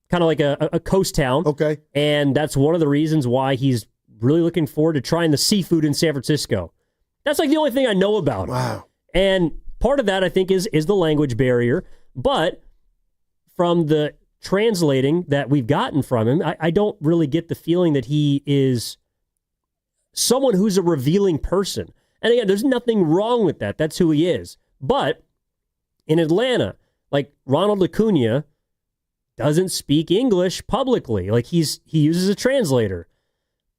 kind of like a coast town. Okay. And that's one of the reasons why he's really looking forward to trying the seafood in San Francisco. That's like the only thing I know about him. Wow. And part of that, I think, is the language barrier. But from the translating that we've gotten from him, I don't really get the feeling that he is someone who's a revealing person. And again, there's nothing wrong with that. That's who he is. But in Atlanta, like Ronald Acuna doesn't speak English publicly. Like he uses a translator.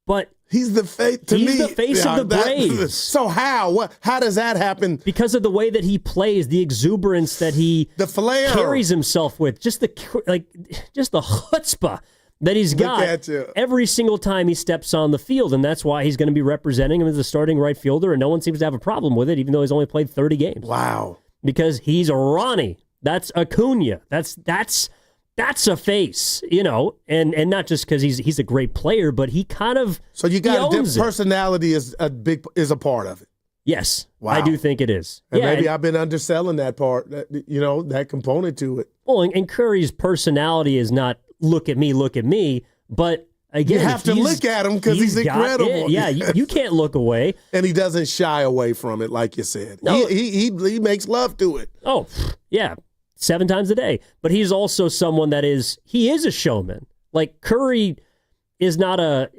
But he's the face to me. He's the face of the Braves. So how does that happen? Because of the way that he plays, the exuberance that he carries himself with, just the chutzpah that he's got every single time he steps on the field, and that's why he's going to be representing him as a starting right fielder, and no one seems to have a problem with it, even though he's only played 30 games. Wow! Because he's Ronnie. That's Acuna. That's a face, and not just because he's a great player, but he kind of so you got personality is a part of it. Yes, wow. I do think it is. And maybe I've been underselling that part, that component to it. Well, and Curry's personality is not look at me, but again, you have to look at him because he's incredible. Yeah, you can't look away, and he doesn't shy away from it, like you said. No, he makes love to it. Oh, yeah. 7 times a day. But he's also someone that is a showman. Like Curry is not a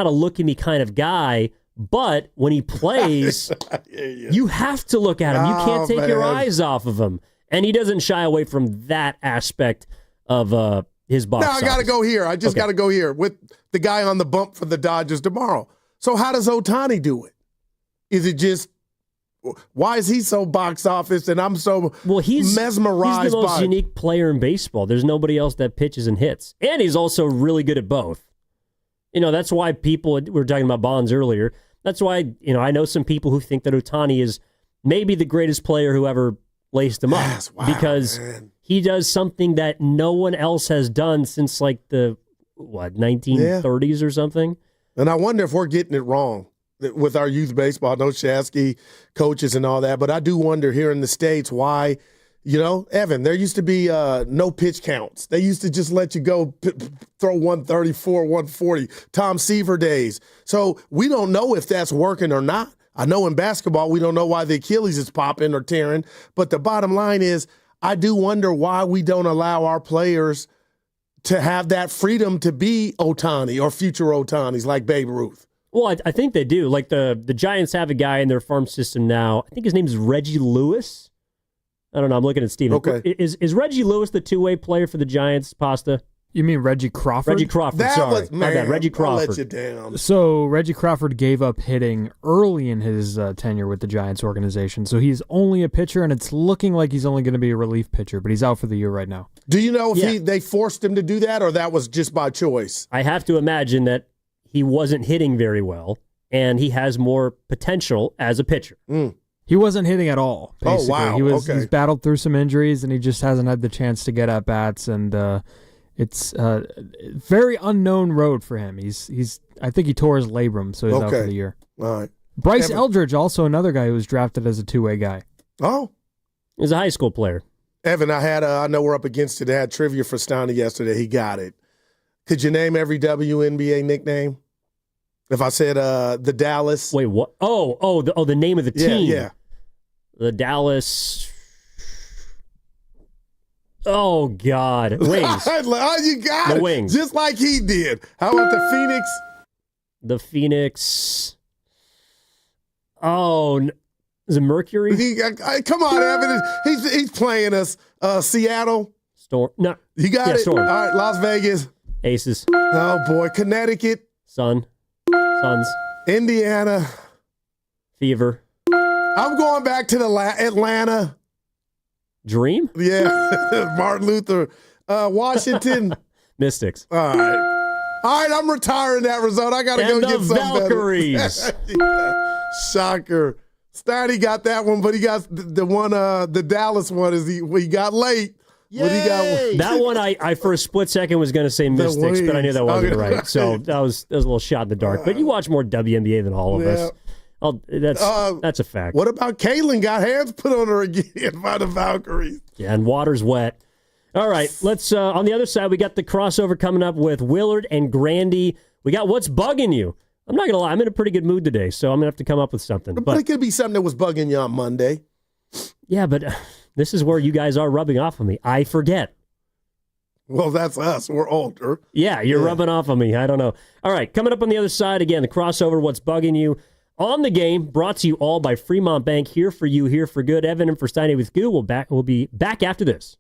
look at me kind of guy, but when he plays, you have to look at him. You can't take your eyes off of him. And he doesn't shy away from that aspect of his box office. Now I got to go here. I just got to go here with the guy on the bump for the Dodgers tomorrow. So how does Ohtani do it? Is it just why is he so box office and I'm so mesmerized? He's the most unique player in baseball. There's nobody else that pitches and hits. And he's also really good at both. That's why we were talking about Bonds earlier. That's why, I know some people who think that Ohtani is maybe the greatest player who ever laced him up. Wow, because he does something that no one else has done since like the 1930s or something. And I wonder if we're getting it wrong. with our youth baseball. No Shasky coaches and all that. But I do wonder here in the States why, Evan, there used to be no pitch counts. They used to just let you go throw 134, 140, Tom Seaver days. So we don't know if that's working or not. I know in basketball we don't know why the Achilles is popping or tearing. But the bottom line is I do wonder why we don't allow our players to have that freedom to be Ohtani or future Ohtanis like Babe Ruth. Well, I think they do. Like the Giants have a guy in their farm system now. I think his name is Reggie Lewis. I don't know. I'm looking at Steven. Okay. Is Reggie Lewis the two-way player for the Giants, Pasta? You mean Reggie Crawford? Reggie Crawford, sorry. My bad, Reggie Crawford. I'll let you down. So Reggie Crawford gave up hitting early in his tenure with the Giants organization. So he's only a pitcher, and it's looking like he's only going to be a relief pitcher, but he's out for the year right now. Do you know if they forced him to do that or that was just by choice? I have to imagine that he wasn't hitting very well, and he has more potential as a pitcher. He wasn't hitting at all, basically. Oh, wow. He's battled through some injuries, and he just hasn't had the chance to get at-bats, and it's a very unknown road for him. I think he tore his labrum, so he's out for the year. All right. Bryce Eldridge, also another guy who was drafted as a two-way guy. Oh. He's a high school player. Evan, I know we're up against it. I had trivia for Steiny yesterday. He got it. Could you name every WNBA nickname? If I said the Dallas. Wait, what? The name of the team. Yeah. The Dallas. Oh, God. Wings. You got the it. Wings. Just like he did. How about the Phoenix? The Phoenix. Oh, is it Mercury? Come on, Evan. He's playing us. Seattle. Storm. No. You got it. Storm. All right, Las Vegas. Aces. Oh, boy. Connecticut. Suns. Indiana. Fever. I'm going back to the Atlanta. Dream? Yeah. Martin Luther. Washington. Mystics. All right, I'm retiring that result. I got to go get some Valkyries. Shocker. Steiny got that one, but he got the one, the Dallas one is he got late. That one, I for a split second was going to say Mystics, but I knew that wasn't right. So that was a little shot in the dark. But you watch more WNBA than all of us. That's a fact. What about Caitlin? Got hands put on her again by the Valkyries. Yeah, and water's wet. All right, let's. On the other side, we got the crossover coming up with Willard and Grandy. We got What's Bugging You. I'm not going to lie, I'm in a pretty good mood today, so I'm going to have to come up with something. But it could be something that was bugging you on Monday. Yeah, but this is where you guys are rubbing off on me. I forget. Well, that's us. We're older. Yeah, you're rubbing off on me. I don't know. All right, coming up on the other side, again, the crossover, What's Bugging You. On the Game, brought to you all by Fremont Bank. Here for you, here for good. Evan and for Steiny with Goo. We'll be back after this.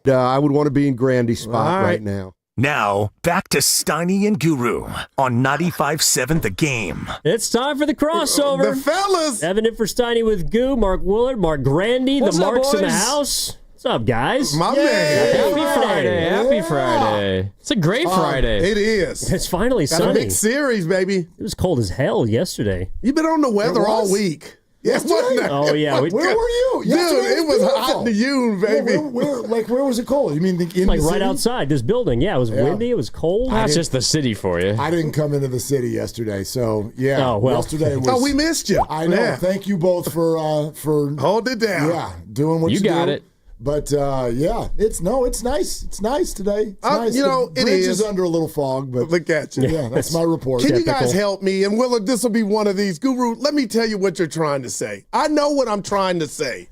I would want to be in Grandy's spot right now. Now, back to Steiny and Guru on 95.7 The Game. It's time for the crossover. The fellas. Evan in for Steiny with Goo, Mark Willard, Mark Grandy, What's the up, Marks in the boys? house. What's up, guys? My man. Happy Friday. Happy Friday. It's a great Friday. It is. It's finally Got a sunny. big series, baby. It was cold as hell yesterday. You've been on the weather all week. Yes, Yesterday? Oh, yeah. Where were you? Dude, Yesterday it was hot in the June, baby. Where was it cold? You mean in Like the right city? outside this building. Yeah, it was windy. It was cold. That's just the city for you. I didn't come into the city yesterday, so yeah. Oh, well. Yesterday was. Oh, we missed you. I know. Yeah. Thank you both for hold it down. Yeah, doing what you got do. it. But yeah, it's nice. It's nice today. It's nice. You know, the it bridge is. under a little fog, but Look at you. yeah, that's my report. Can you guys help me? And Willard, this will be one of these. Guru, let me tell you what you're trying to say. I know what I'm trying to say.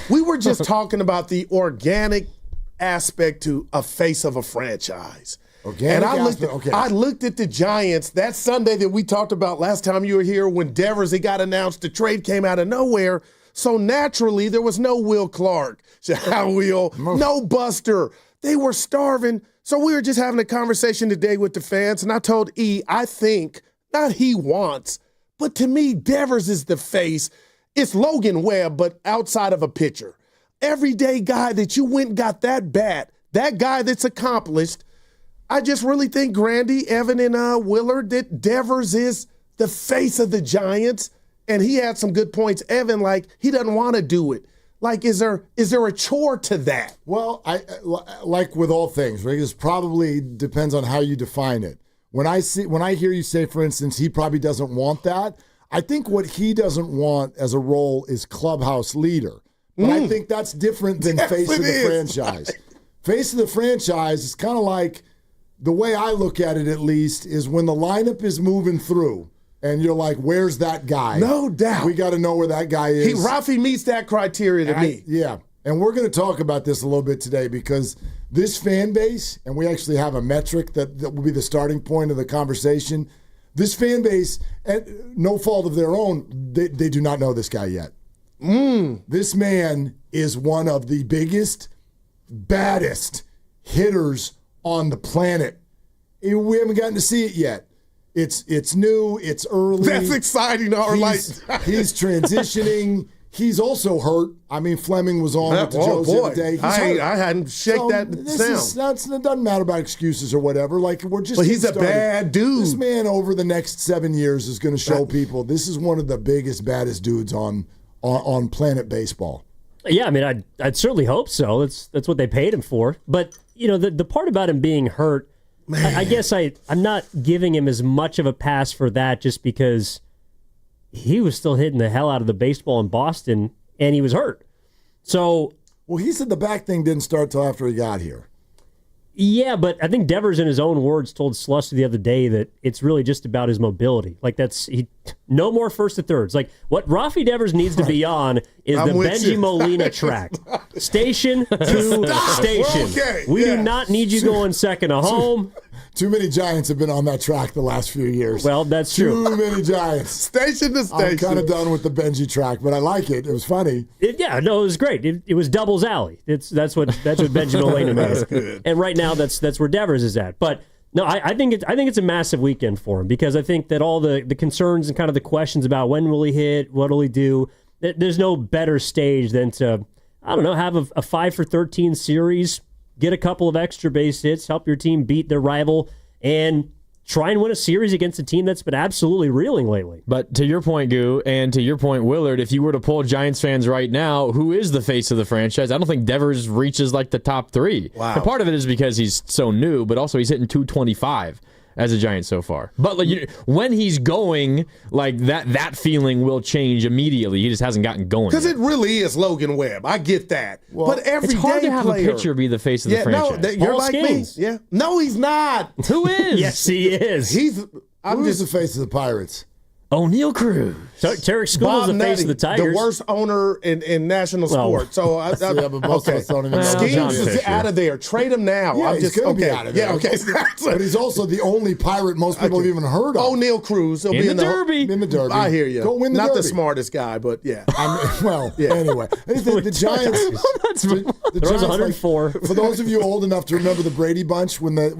We were just talking about the organic aspect to a face of a franchise. Organic And aspect, okay. I looked at the Giants that Sunday that we talked about last time you were here when Devers, it got announced, the trade came out of nowhere. So naturally, there was no Will Clark, no Buster. They were starving. So we were just having a conversation today with the fans, and I told E, I think, not he wants, but to me, Devers is the face. It's Logan Webb, but outside of a pitcher. Everyday guy that you went and got that bat, that guy that's accomplished. I just really think Grandy, Evan, and Willard, that Devers is the face of the Giants. And he had some good points. Evan, like, he doesn't want to do it. Like, is there a chore to that? Well, I like with all things, right? It probably depends on how you define it. When I hear you say, for instance, he probably doesn't want that. I think what he doesn't want as a role is clubhouse leader. But I think that's different than face of the franchise. Face of the franchise is kind of like, the way I look at it at least, is when the lineup is moving through. And you're like, where's that guy? No doubt. We got to know where that guy is. Rafi meets that criteria to me. Yeah. And we're going to talk about this a little bit today because this fan base, and we actually have a metric that will be the starting point of the conversation. This fan base, at no fault of their own, they do not know this guy yet. This man is one of the biggest, baddest hitters on the planet. We haven't gotten to see it yet. It's new. It's early. That's exciting. He's transitioning. He's also hurt. I mean, Fleming was on with the Joes the other day. I hadn't shake that sound. It doesn't matter about excuses or whatever. Like we're just. But he's a started. bad dude. This man over the next 7 years is going to show people this is one of the biggest, baddest dudes on planet baseball. Yeah, I mean, I'd certainly hope so. That's what they paid him for. But you know, the part about him being hurt. I guess I'm not giving him as much of a pass for that just because he was still hitting the hell out of the baseball in Boston and he was hurt. So, well, he said the back thing didn't start till after he got here. Yeah, but I think Devers, in his own words, told Sluster the other day that it's really just about his mobility. Like no more first to thirds. Like what Rafi Devers needs to be on is the Benji Molina track, station to station. Okay, we do not need you going second to home. Too many Giants have been on that track the last few years. Well, that's true. Too many Giants. Station to station. I'm kind of done with the Benji track, but I like it. It was funny. It was great. It was Double's alley. That's what Benji Molina made. And right now, that's where Devers is at. But no, I think it's a massive weekend for him because I think that all the concerns and kind of the questions about when will he hit, what will he do, there's no better stage than to, I don't know, have a 5 for 13 series, get a couple of extra base hits, help your team beat their rival, and try and win a series against a team that's been absolutely reeling lately. But to your point, Goo, and to your point, Willard, if you were to poll Giants fans right now, who is the face of the franchise? I don't think Devers reaches like the top 3. Wow. And part of it is because he's so new, but also he's hitting 225 as a Giant so far. But like when he's going, like that feeling will change immediately. He just hasn't gotten going. Because it really is Logan Webb. I get that. Well, but every it's hard day to have player, a pitcher be the face of the franchise. No, you're Paul like Skeens. me. Yeah. No, he's not. Who is? Yes, he is. I'm Who's just the face of the Pirates? O'Neal Cruz. Tarek School Bob is the face Nutty, of the Tigers. the worst owner in national sport. So but most of us don't even know. Schemes is out of there. Trade him now. Yeah, I'm he's just going to be out of there. Yeah, okay. But he's also the only Pirate most people have even heard of. O'Neal Cruz. He'll In be the Derby. In the Derby. I hear you. Go win the Not Derby. the smartest guy, but yeah. Anyway. The Giants. The There was Giants, 104. for those of you old enough to remember the Brady Bunch when the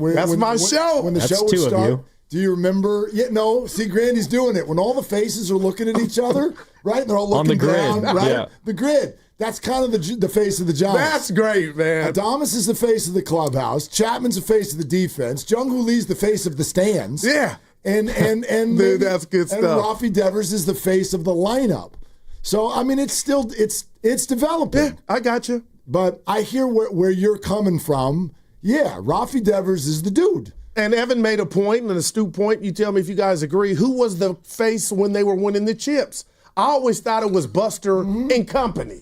show. When the That's show would two of start. you. Do you remember? Yeah, no. See, Grandy's doing it when all the faces are looking at each other, right? And they're all looking On the grid, down, right? yeah. The grid. That's kind of the face of the Giants. That's great, man. Adames is the face of the clubhouse. Chapman's the face of the defense. Jung-Hoo Lee's the face of the stands. Yeah. And Dude, that's good stuff. And Rafi Devers is the face of the lineup. So I mean, it's developing. Yeah, I got you. But I hear where you're coming from. Yeah, Rafi Devers is the dude. And Evan made a point, an astute point. You tell me if you guys agree. Who was the face when they were winning the chips? I always thought it was Buster and company.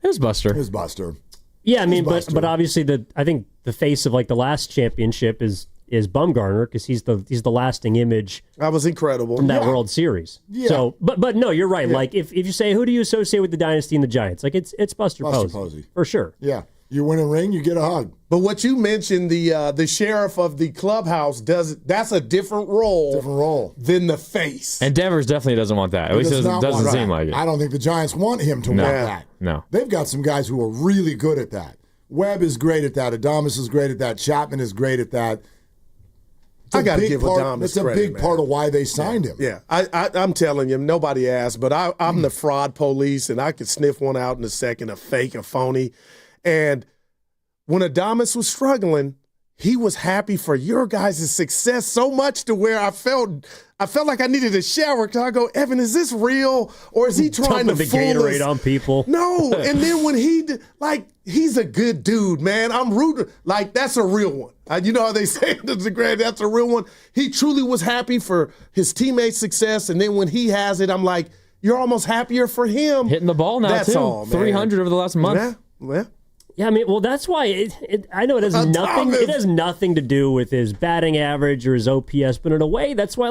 It was Buster. It was Buster. Yeah, I mean, but obviously I think the face of like the last championship is Bumgarner because he's the lasting image. That was incredible from that World Series. Yeah. So, but no, you're right. Yeah. Like if you say who do you associate with the dynasty and the Giants, like it's Buster Posey for sure. Yeah, you win a ring, you get a hug. But what you mentioned, the sheriff of the clubhouse that's a different role than the face. And Devers definitely doesn't want that. At least it doesn't seem like it. I don't think the Giants want him to want that. No. They've got some guys who are really good at that. Webb is great at that. Adames is great at that. Chapman is great at that. I got to give Adames It's a credit, big part of why they signed him. Yeah, I'm telling you, nobody asked, but I'm the fraud police, and I could sniff one out in a second, a fake, a phony. And when Adames was struggling, he was happy for your guys' success so much to where I felt like I needed a shower. Because I go, Evan, is this real, or is he trying to the fool Gatorade us? on people? No. And then when he's a good dude, man. I'm rooting. Like, that's a real one. You know how they say that's a real one. He truly was happy for his teammates' success. And then when he has it, I'm like, you're almost happier for him. Hitting the ball now, that's too. all, man. 300 over the last month. Yeah. Yeah, I mean, well, that's why I know it has nothing. It has nothing to do with his batting average or his OPS, but in a way, that's why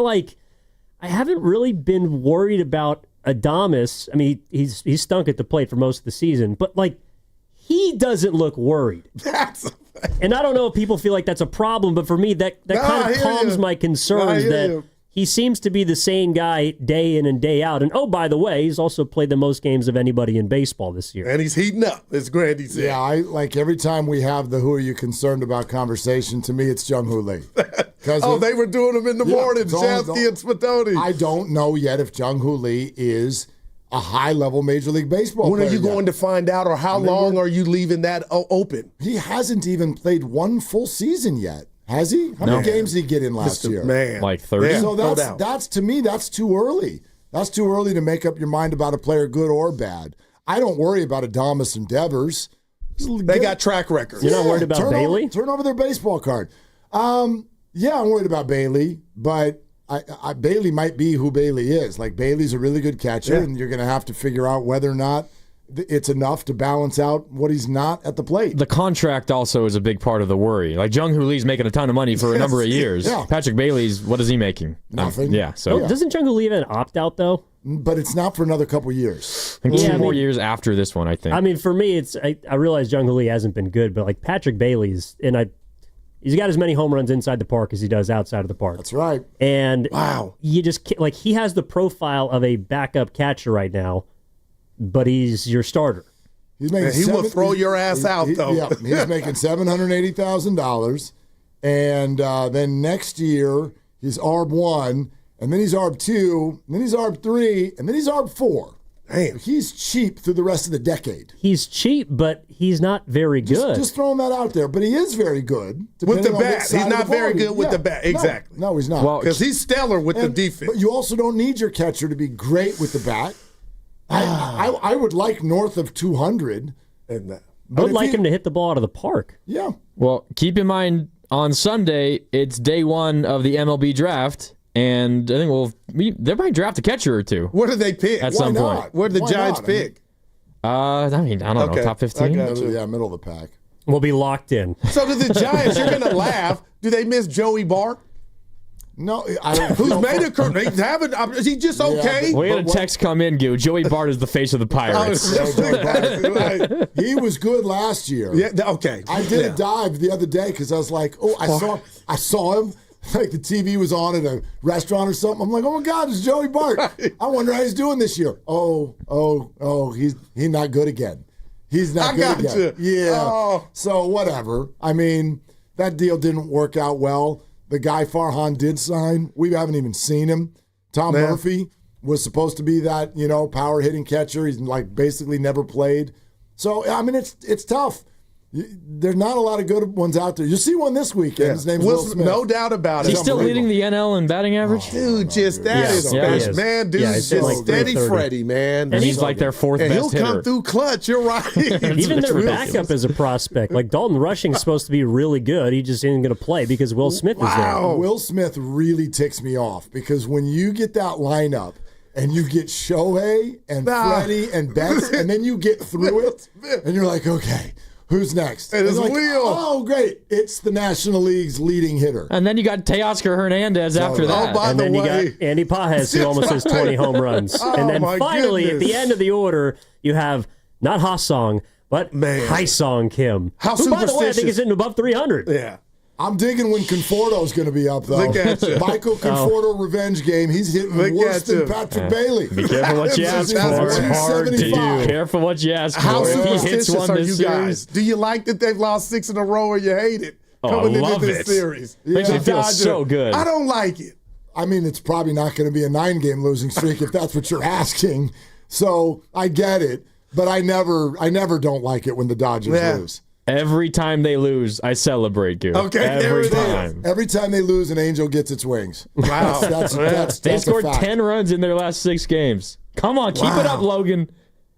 I haven't really been worried about Adames. I mean, he's stunk at the plate for most of the season, but he doesn't look worried. And I don't know if people feel like that's a problem, but for me, that kind of calms my concerns that he seems to be the same guy day in and day out. And oh, by the way, he's also played the most games of anybody in baseball this year. And he's heating up, as Grandy said. Yeah, I like every time we have the "Who are you concerned about" conversation. To me, it's Jung-Hoo Lee. They were doing them in the morning, Jasky and Spadoni. I don't know yet if Jung-Hoo Lee is a high-level Major League Baseball player. When are you yet. going to find out, or how long are you leaving that open? He hasn't even played one full season yet. Has he? How many games did he get in last year? Man. Like 30? Yeah, so that's to me, that's too early. That's too early to make up your mind about a player, good or bad. I don't worry about Adames and Devers. They got track records. You're not worried about Bailey? Turn over their baseball card. Yeah, I'm worried about Bailey, but Bailey might be who Bailey is. Like, Bailey's a really good catcher, and you're going to have to figure out whether or not it's enough to balance out what he's not at the plate. The contract also is a big part of the worry. Like, Jung-Hoo Lee's making a ton of money for a number of years. Yeah. Patrick Bailey's, what is he making? Nothing. So doesn't Jung-Hoo Lee have an opt-out, though? But it's not for another couple years. I think two more years after this one, I think. I mean, for me, I realize Jung-Hoo Lee hasn't been good, but like Patrick Bailey's, he's got as many home runs inside the park as he does outside of the park. That's right. And wow, you just he has the profile of a backup catcher right now, but he's your starter. He's making he will throw your ass out, though. Yeah, he's making $780,000, and then next year he's ARB 1, and then he's ARB 2, and then he's ARB 3, and then he's ARB 4. Damn. He's cheap through the rest of the decade. He's cheap, but he's not very good. Just throwing that out there, but he is very good. With the bat. He's not very good with the bat. Exactly. No, he's not. Because he's stellar with the defense. But you also don't need your catcher to be great with the bat. I would like north of 200. I would like him to hit the ball out of the park. Yeah. Well, keep in mind, on Sunday, it's day one of the MLB draft, and I think they might draft a catcher or two. Where do they pick? At some point. Where did the Giants pick? I don't know, top 15? Yeah, middle of the pack. We'll be locked in. So do the Giants, you're going to laugh, do they miss Joey Bart? No, who's made a career? Is he just okay? We had a text come in, Goo. Joey Bart is the face of the Pirates. He was good last year. Yeah, okay. I did a dive the other day because I was like, I saw him. Like the TV was on at a restaurant or something. I'm like, oh my God, it's Joey Bart. I wonder how he's doing this year. He's not good again. He's not good again. Yeah. Oh. So whatever. I mean, that deal didn't work out well. The guy Farhan did sign. We haven't even seen him. Tom Murphy was supposed to be that, power hitting catcher. He's like basically never played. So I mean, it's tough. There's not a lot of good ones out there. You'll see one this weekend. His name's Will Smith. No doubt about it. He's still leading the NL in batting average? Dude, that is special. Man, dude, is just steady Freddie, man. And he's like their fourth best hitter. And he'll come through clutch. You're right. Even their backup is a prospect. Like Dalton Rushing is supposed to be really good. He just isn't going to play because Will Smith is there. Will Smith really ticks me off because when you get that lineup and you get Shohei and Freddie and Betts, and then you get through it, and you're like, okay, who's next? And it's like, Will. Oh, great. It's the National League's leading hitter. And then you got Teoscar Hernandez after that. And then you got Andy Pages, who almost has 20 home runs. And then finally, at the end of the order, you have not Ha-Song, but Hai-Song Kim. Who, by the way, I think is hitting above 300. Yeah. I'm digging when Conforto's going to be up, though. Look at you. Michael Conforto revenge game. He's hitting worse than Patrick Bailey. Be careful what you ask for. It's hard to do. Careful what you ask for. How If he hits superstitious one are this you series, guys? Do you like that they've lost 6 in a row or you hate it? I love into this it. series. Makes me feel so good. I don't like it. I mean, it's probably not going to be a 9-game losing streak if that's what you're asking. So I get it, but I never don't like it when the Dodgers lose. Every time they lose, I celebrate, Goo. Okay, every time. Every time they lose, an angel gets its wings. Wow. They scored 10 runs in their last 6 games. Come on, keep it up, Logan.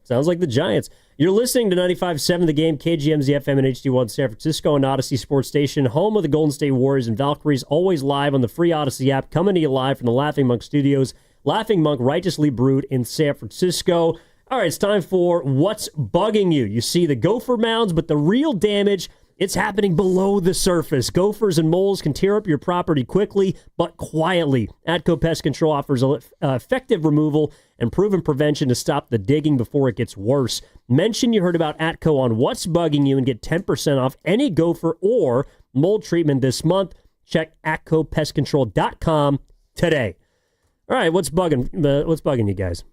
Sounds like the Giants. You're listening to 95.7 The Game, KGMZ FM and HD1 San Francisco and Odyssey Sports Station, home of the Golden State Warriors and Valkyries, always live on the free Odyssey app, coming to you live from the Laughing Monk Studios. Laughing Monk, righteously brewed in San Francisco. All right, it's time for What's Bugging You. You see the gopher mounds, but the real damage, it's happening below the surface. Gophers and moles can tear up your property quickly, but quietly. Atco Pest Control offers effective removal and proven prevention to stop the digging before it gets worse. Mention you heard about Atco on What's Bugging You and get 10% off any gopher or mold treatment this month. Check atcopestcontrol.com today. All right, what's bugging you guys?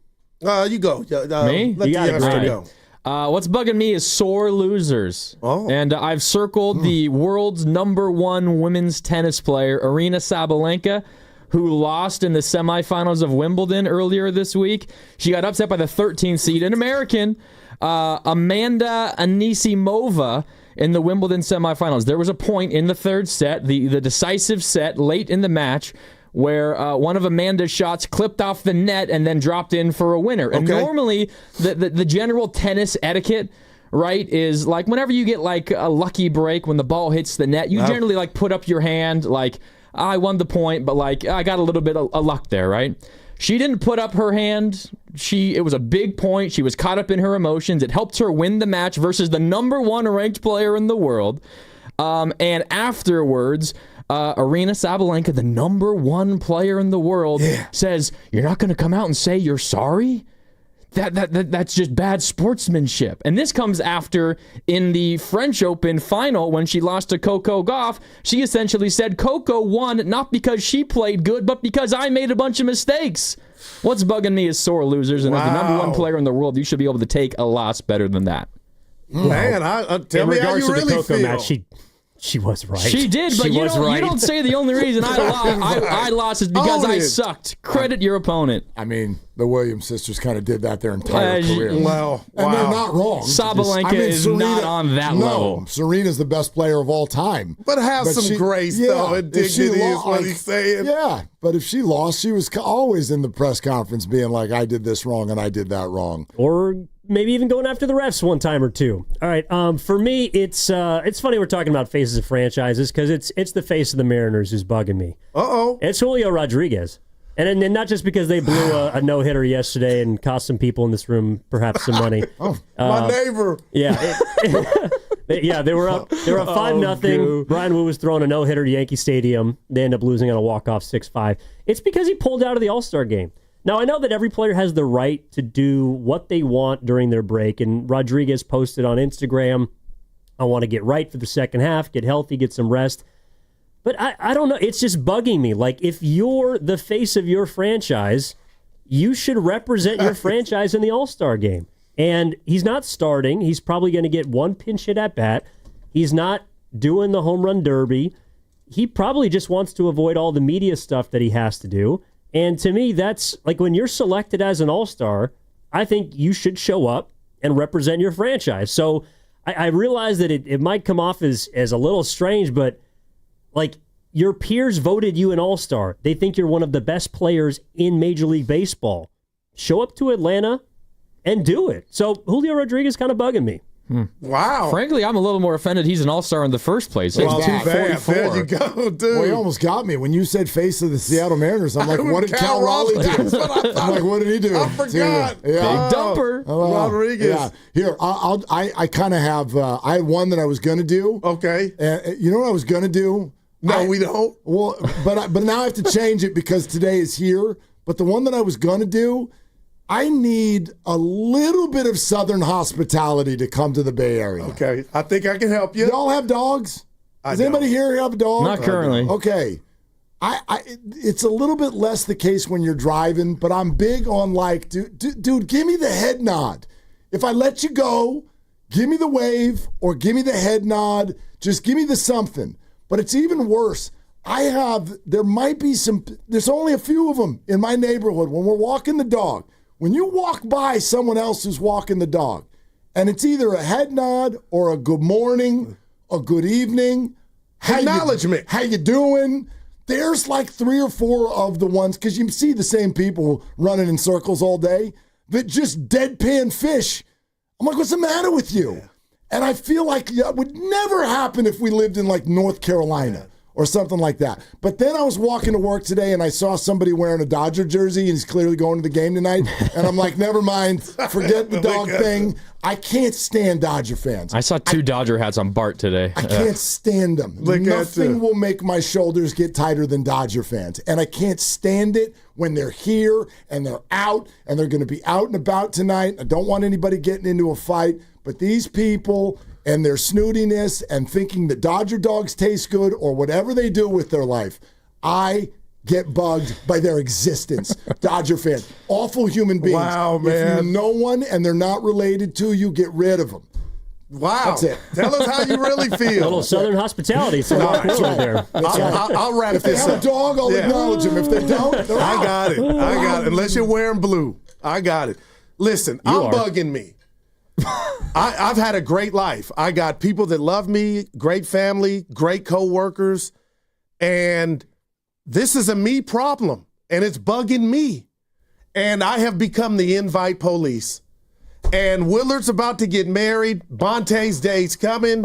You go. Me? Let You got it, Randy. go. What's bugging me is sore losers. Oh. And I've circled the world's #1 women's tennis player, Aryna Sabalenka, who lost in the semifinals of Wimbledon earlier this week. She got upset by the 13th seed, an American, Amanda Anisimova, in the Wimbledon semifinals. There was a point in the third set, the decisive set, late in the match, where one of Amanda's shots clipped off the net and then dropped in for a winner. And normally, the general tennis etiquette, right, is like whenever you get like a lucky break when the ball hits the net, you generally like put up your hand like, I won the point, but like I got a little bit of luck there, right? She didn't put up her hand. It was a big point. She was caught up in her emotions. It helped her win the match versus the #1 ranked player in the world. And afterwards, Aryna Sabalenka, the #1 player in the world, says, "You're not going to come out and say you're sorry? That's just bad sportsmanship." And this comes after, in the French Open final, when she lost to Coco Gauff, she essentially said Coco won not because she played good, but because I made a bunch of mistakes. What's bugging me is sore losers, and as the #1 player in the world, you should be able to take a loss better than that. Man, tell me how you really feel. Match, she was right. She did, but you don't say the only reason I lost is because I sucked. Credit your opponent. I mean, the Williams sisters kind of did that their entire career. Well, and they're not wrong. Sabalenka is not on that level. Serena's the best player of all time. But have some grace, though, and dignity is what he's saying. Yeah, but if she lost, she was always in the press conference being like, I did this wrong and I did that wrong. Or maybe even going after the refs one time or two. All right, for me, it's funny we're talking about faces of franchises because it's the face of the Mariners who's bugging me. It's Julio Rodriguez, and not just because they blew a no-hitter yesterday and cost some people in this room perhaps some money. My neighbor. Yeah. They were up 5-0. Brian Wu was throwing a no-hitter to Yankee Stadium. They end up losing on a walk-off 6-5. It's because he pulled out of the All-Star game. Now, I know that every player has the right to do what they want during their break, and Rodriguez posted on Instagram, I want to get right for the second half, get healthy, get some rest. But I don't know. It's just bugging me. Like, if you're the face of your franchise, you should represent your franchise in the All-Star game. And he's not starting. He's probably going to get one pinch hit at bat. He's not doing the home run derby. He probably just wants to avoid all the media stuff that he has to do. And to me, that's like when you're selected as an all-star, I think you should show up and represent your franchise. So I realize that it might come off as a little strange, but like your peers voted you an all-star. They think you're one of the best players in Major League Baseball. Show up to Atlanta and do it. So Julio Rodriguez kind of bugging me. Wow. Frankly, I'm a little more offended he's an all-star in the first place. It's Well, 244. there you go, dude. Well, you almost got me. When you said face of the Seattle Mariners, I'm like, what did Cal Raleigh do? I'm like, what did he do? I forgot. Big dumper. Rodriguez. Yeah. Here, I kind of have, I had one that I was going to do. Okay. You know what I was going to do? No, we don't. Well, but now I have to change it because today is here. But the one that I was going to do, I need a little bit of Southern hospitality to come to the Bay Area. Okay. I think I can help you. Y'all have dogs? Does anybody here have a dog? Not currently. Okay. It's a little bit less the case when you're driving, but I'm big on like, dude, give me the head nod. If I let you go, give me the wave or give me the head nod. Just give me the something. But it's even worse. There might be there's only a few of them in my neighborhood when we're walking the dog. When you walk by someone else who's walking the dog, and it's either a head nod or a good morning, a good evening, acknowledgement. How you doing? There's like 3 or 4 of the ones, because you see the same people running in circles all day, that just deadpan fish. I'm like, what's the matter with you? Yeah. And I feel like that would never happen if we lived in like North Carolina or something like that. But then I was walking to work today and I saw somebody wearing a Dodger jersey and he's clearly going to the game tonight. And I'm like, never mind, forget the dog thing. I can't stand Dodger fans. I saw 2 Dodger hats on Bart today. I can't stand them. Nothing will make my shoulders get tighter than Dodger fans. And I can't stand it when they're here and they're out and they're going to be out and about tonight. I don't want anybody getting into a fight. But these people and their snootiness and thinking that Dodger dogs taste good or whatever they do with their life, I get bugged by their existence. Dodger fans, awful human beings. Wow, man. If you know one and they're not related to you, get rid of them. Wow. That's it. Tell us how you really feel. A little Southern hospitality. So there. I'll wrap if they this have up. a dog, I'll acknowledge them. If they don't, they're I out. got it. Unless you're wearing blue. I got it. Listen, I'm bugging me. I've had a great life. I got people that love me, great family, great co-workers, and this is a me problem, and it's bugging me. And I have become the invite police. And Willard's about to get married. Bonte's day's coming.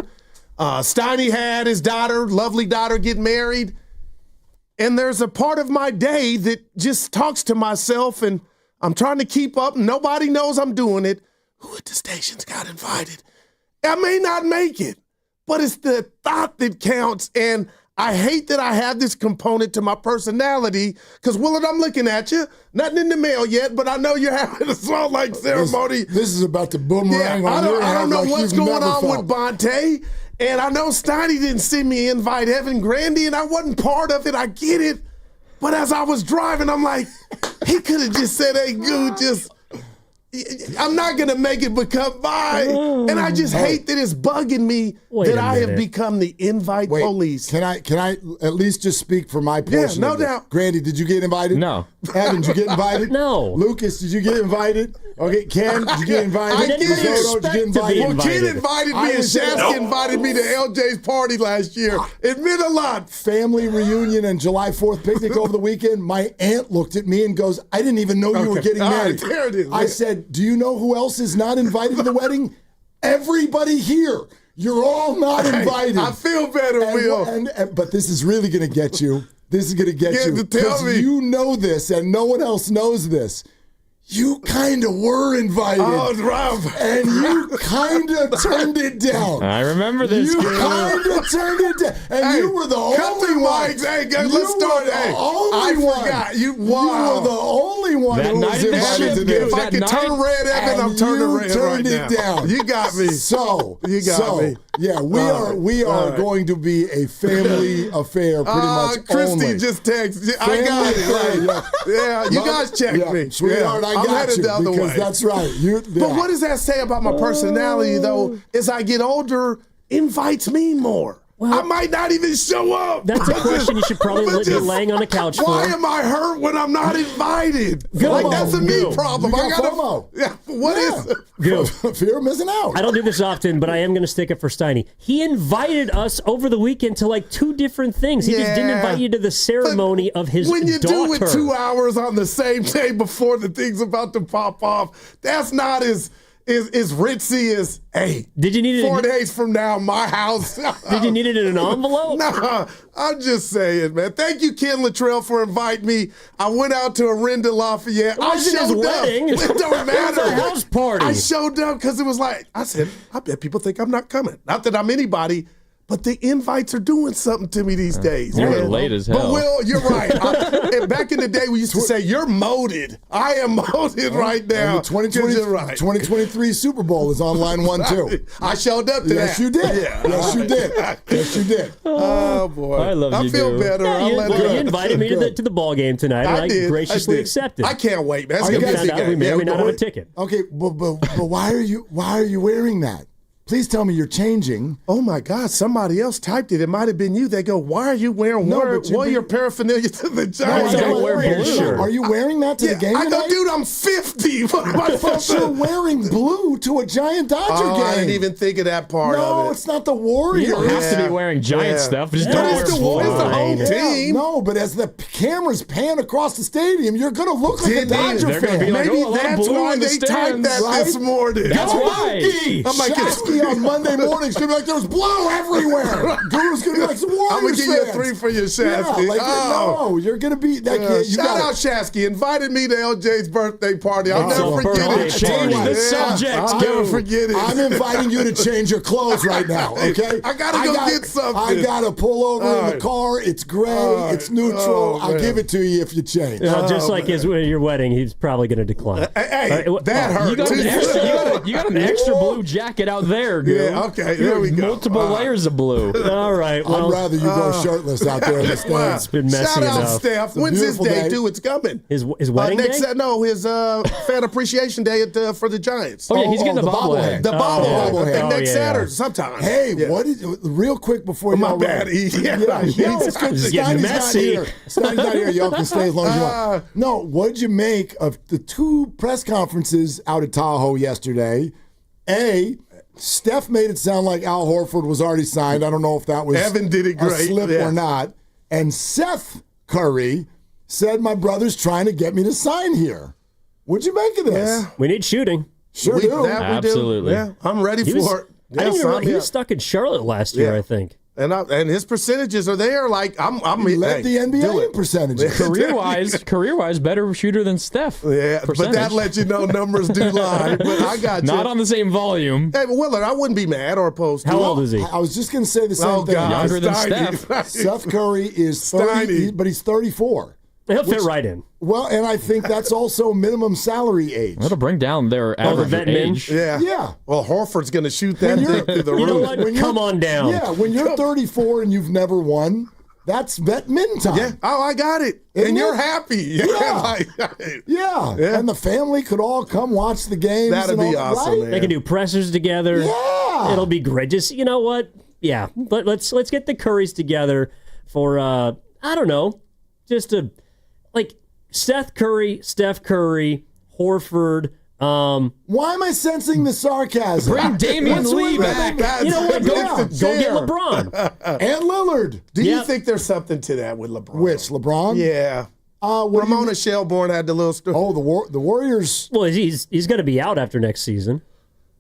Steiny had his daughter, lovely daughter, get married. And there's a part of my day that just talks to myself, and I'm trying to keep up. Nobody knows I'm doing it. Who at the stations got invited? I may not make it, but it's the thought that counts. And I hate that I have this component to my personality because, Willard, I'm looking at you. Nothing in the mail yet, but I know you're having a Salt Lake ceremony. This is about to boomerang on your head. I don't know like what's you've going never on felt. with Bonte. And I know Steiny didn't send me invite Evan Grandy, and I wasn't part of it. I get it. But as I was driving, I'm like, he could have just said, hey, Goo, I'm not going to make it become mine. And I just hate that it's bugging me that I have become the invite police. Can I at least just speak for my portion? Yeah, no of this? doubt. Grandy, did you get invited? No. Evan, did you get invited? No. Lucas, did you get invited? Okay, Ken, did you get invited? I didn't Zoto, expect did you get invited? Well, Ken invited me and Shasky invited me to LJ's party last year. It meant a lot. Family reunion and July 4th picnic over the weekend. My aunt looked at me and goes, I didn't even know you were getting married. All right, there it is. I said, do you know who else is not invited to the wedding? Everybody here. You're all not invited. I feel better, Will. But this is really going to get you. This is going to get you. To tell me. You know this, and no one else knows this. You kind of were invited. Oh, Rob. And you kind of turned it down. I remember this. You kind of turned it down. And you were the only one. Hey, let's start. I forgot. You were the only one That who night was at the invited to ship, this. If I could turn red, Evan, I'm turning red right now. Down. You got me. You got me. Yeah, we are going to be a family affair pretty much Christy only. just texted. I got it. Like, yeah, you guys checked me. Sweetheart, I got you. Because that's right. But what does that say about my personality, though? As I get older, invites mean more. Well, I might not even show up. That's a question you should probably be laying on the couch for. Why am I hurt when I'm not invited? That's a me problem. I got FOMO. Yeah, what is it? Go. Fear of missing out. I don't do this often, but I am going to stick it for Steiny. He invited us over the weekend to like 2 different things. He just didn't invite you to the ceremony of his daughter. When you do it 2 hours on the same day before the thing's about to pop off, that's not as ritzy as, hey, did you need 4 days from now, my house. Did you need it in an envelope? No, I'm just saying, man. Thank you, Ken Luttrell, for inviting me. I went out to Orinda Lafayette. I showed up. Wedding. It don't matter. It was a house party. I showed up because it was like, I said, I bet people think I'm not coming. Not that I'm anybody, but the invites are doing something to me these days. You're man. late as hell. But Will, you're right. And back in the day, we used to say, you're molded. I am molded right now. And the 2023 Super Bowl is on line 1 too. I showed up to that. Yes, you did. Yeah. Yes, you did. Yes, you did. Oh, boy. I love you, I feel dude. better. Yeah, I'll you invited me to the ball game tonight, and I graciously accepted. I can't wait, man. It's We gonna be a found big out we game. may or may not have a ticket. Okay, but why are you wearing that? Please tell me you're changing. Oh my God! Somebody else typed it. It might have been you. They go, "Why are you wearing warrior paraphernalia to the Giants?" Are you wearing that to the game? I go, dude. I'm 50. What am I supposed to? You're wearing blue to a Giant Dodger game. I didn't even think of that part of it. No, it's not the Warriors. You don't have to be wearing Giant stuff. Just don't wear It's the home team. No, but as the cameras pan across the stadium, you're going to look like a Dodger fan. Be like, Maybe a lot of that's blue why in the they typed stands, that this morning. That's why. I'm like, Shasky on Monday morning's going to be like, there's blue everywhere. Guru's going to be like, some Warriors I'm going to give you a fans. 3 for your Shasky. No, you're going to be that kid. Shout out Shasky. Invited me to LJ's birthday party. I'll never forget it. Change the subject. I'll never forget it. I'm inviting you to change your clothes right now, okay? I got to go get something. I got to pull over in the car. It's gray. It's neutral. I'll give it to you if you change. Just like your wedding, he's probably going to decline. Hey, that hurt. You got an extra blue jacket out there, dude. Yeah, okay, there we go. Multiple layers of blue. All right. Well, I'd rather you go shirtless out there in the stands. It's been messy Shout out, enough. Steph. When's his day, too? It's coming. His wedding day? His fan appreciation day for the Giants. Oh, yeah, he's getting the bobblehead. The bobblehead. bobblehead. Next Saturday sometime. Hey, what is real quick before My y'all bad, run. E. Yeah, it's good. It's getting Steiny's messy. not here. Steiny's not here. Y'all can stay as long as you want. No, what'd you make of the 2 press conferences out at Tahoe yesterday? Steph made it sound like Al Horford was already signed. I don't know if that was Evan did it great. a slip or not. And Seth Curry said, my brother's trying to get me to sign here. What'd you make of this? Yeah. We need shooting. Sure do. Absolutely. Yeah, I'm ready for it. I didn't even realize he was stuck in Charlotte last year, I think. And his percentages are there. Like he led the NBA in percentages. Career-wise, better shooter than Steph. Yeah, but that lets you know numbers do lie. But I got you. Not on the same volume. Hey, but Willard, I wouldn't be mad or opposed to How old is he? I was just going to say the same thing. Younger than Steph. Seth Curry is 30, but he's 34. He'll fit right in. Well, and I think that's also minimum salary age. That'll bring down their average vet age. Yeah. Well, Horford's going to shoot that thing through the roof. You know what? Come on down. Yeah, when you're 34 and you've never won, that's vet min time. Yeah. Oh, I got it. And you're happy. Yeah. And the family could all come watch the games. That'd be awesome, man. They can do pressers together. Yeah. It'll be great. Just, you know what? Yeah. Let's get the Currys together for, I don't know, just like Steph Curry, Horford. Why am I sensing the sarcasm? Bring Damian Lee back. You know what? Go get LeBron. And Lillard. Do you think there's something to that with LeBron? Which, LeBron? Yeah. Ramona Shelburne had the little story. Oh, the Warriors. Well, he's going to be out after next season.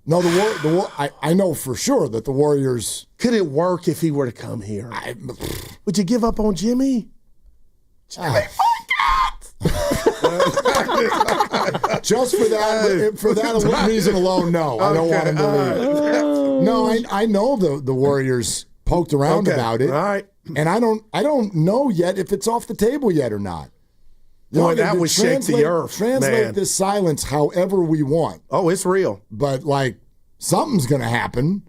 No, I know for sure that the Warriors. Could it work if he were to come here? Would you give up on Jimmy? Jimmy, my God! Just for that reason alone, no. I don't want him to leave. No, I know the Warriors poked around about it. All right. And I don't know yet if it's off the table yet or not. Boy, that would shake the earth. Translate this silence however we want. Oh, it's real. But, like, something's going to happen.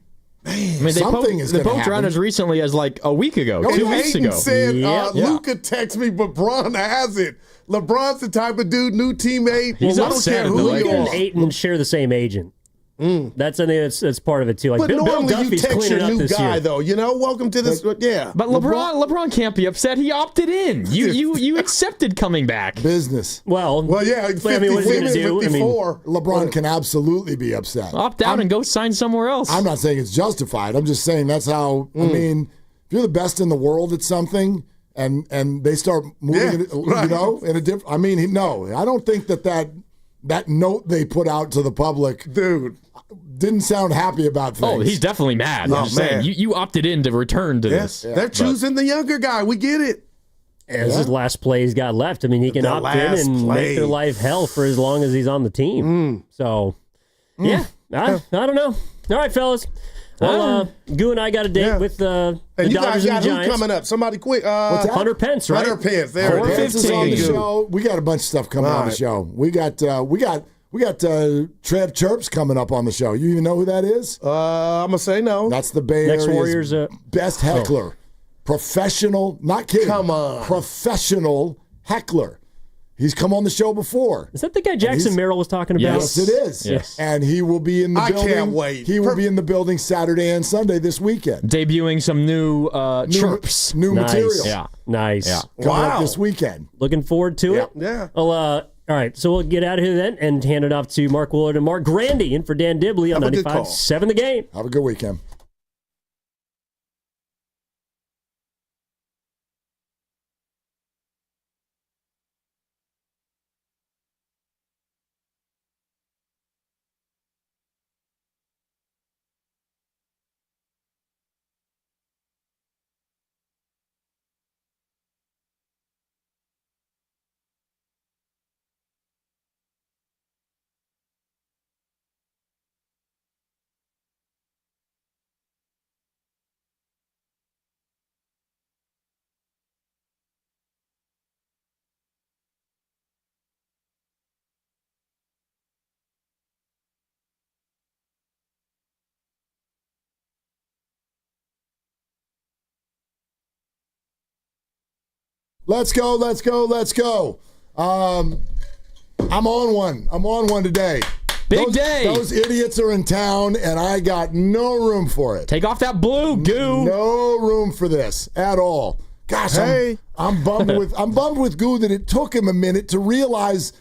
I mean, they poked around as recently as like a week ago, 2 weeks ago. Said, Luka text me, but Bron hasn't. LeBron's the type of dude, new teammate. He's upset. Luka and Ayton share the same agent. That's part of it too. Like but Bill normally Duffy's you text cleaning your up new this guy, year. though. You know, welcome to this. Yeah, but LeBron can't be upset. He opted in. You accepted coming back. Business. Yeah. 50, I mean, what is he gonna do? 54. LeBron can absolutely be upset. Opt out and go sign somewhere else. I'm not saying it's justified. I'm just saying that's how. I mean, if you're the best in the world at something, and they start moving, in a different. I mean, no, I don't think that note they put out to the public, dude, didn't sound happy about things. Oh, he's definitely mad. I'm just saying, you opted in to return to this. They're choosing the younger guy. We get it. And this is the last play he's got left. I mean, he can opt in and make their life hell for as long as he's on the team. So, I don't know. All right, fellas. Well, Goo and I got a date with the and you Dodgers guys got and the Giants. Who coming up? Somebody quick. Hunter Pence, right? Hunter Pence. There it is. Pence is on the show. We got a bunch of stuff coming on the show. We got Trev Chirps coming up on the show. You even know who that is? I'm gonna say no. That's the Bay Next Area's Warriors best heckler, professional, not kidding. Come on, professional heckler. He's come on the show before. Is that the guy Jackson Merrill was talking about? Yes, it is. Yes. And he will be in the building. I can't wait. He will be in the building Saturday and Sunday this weekend. Debuting some new chirps. New material. Yeah. Nice. Yeah. Coming up this weekend. Looking forward to it. Yeah. Well, all right, so we'll get out of here then and hand it off to Mark Willard and Mark Grandy in for Dan Dibley on 95.7 The Game. Have a good weekend. Let's go. I'm on one today. Big day. Those idiots are in town, and I got no room for it. Take off that blue, Goo. No room for this at all. Gosh, I'm bummed with Goo that it took him a minute to realize.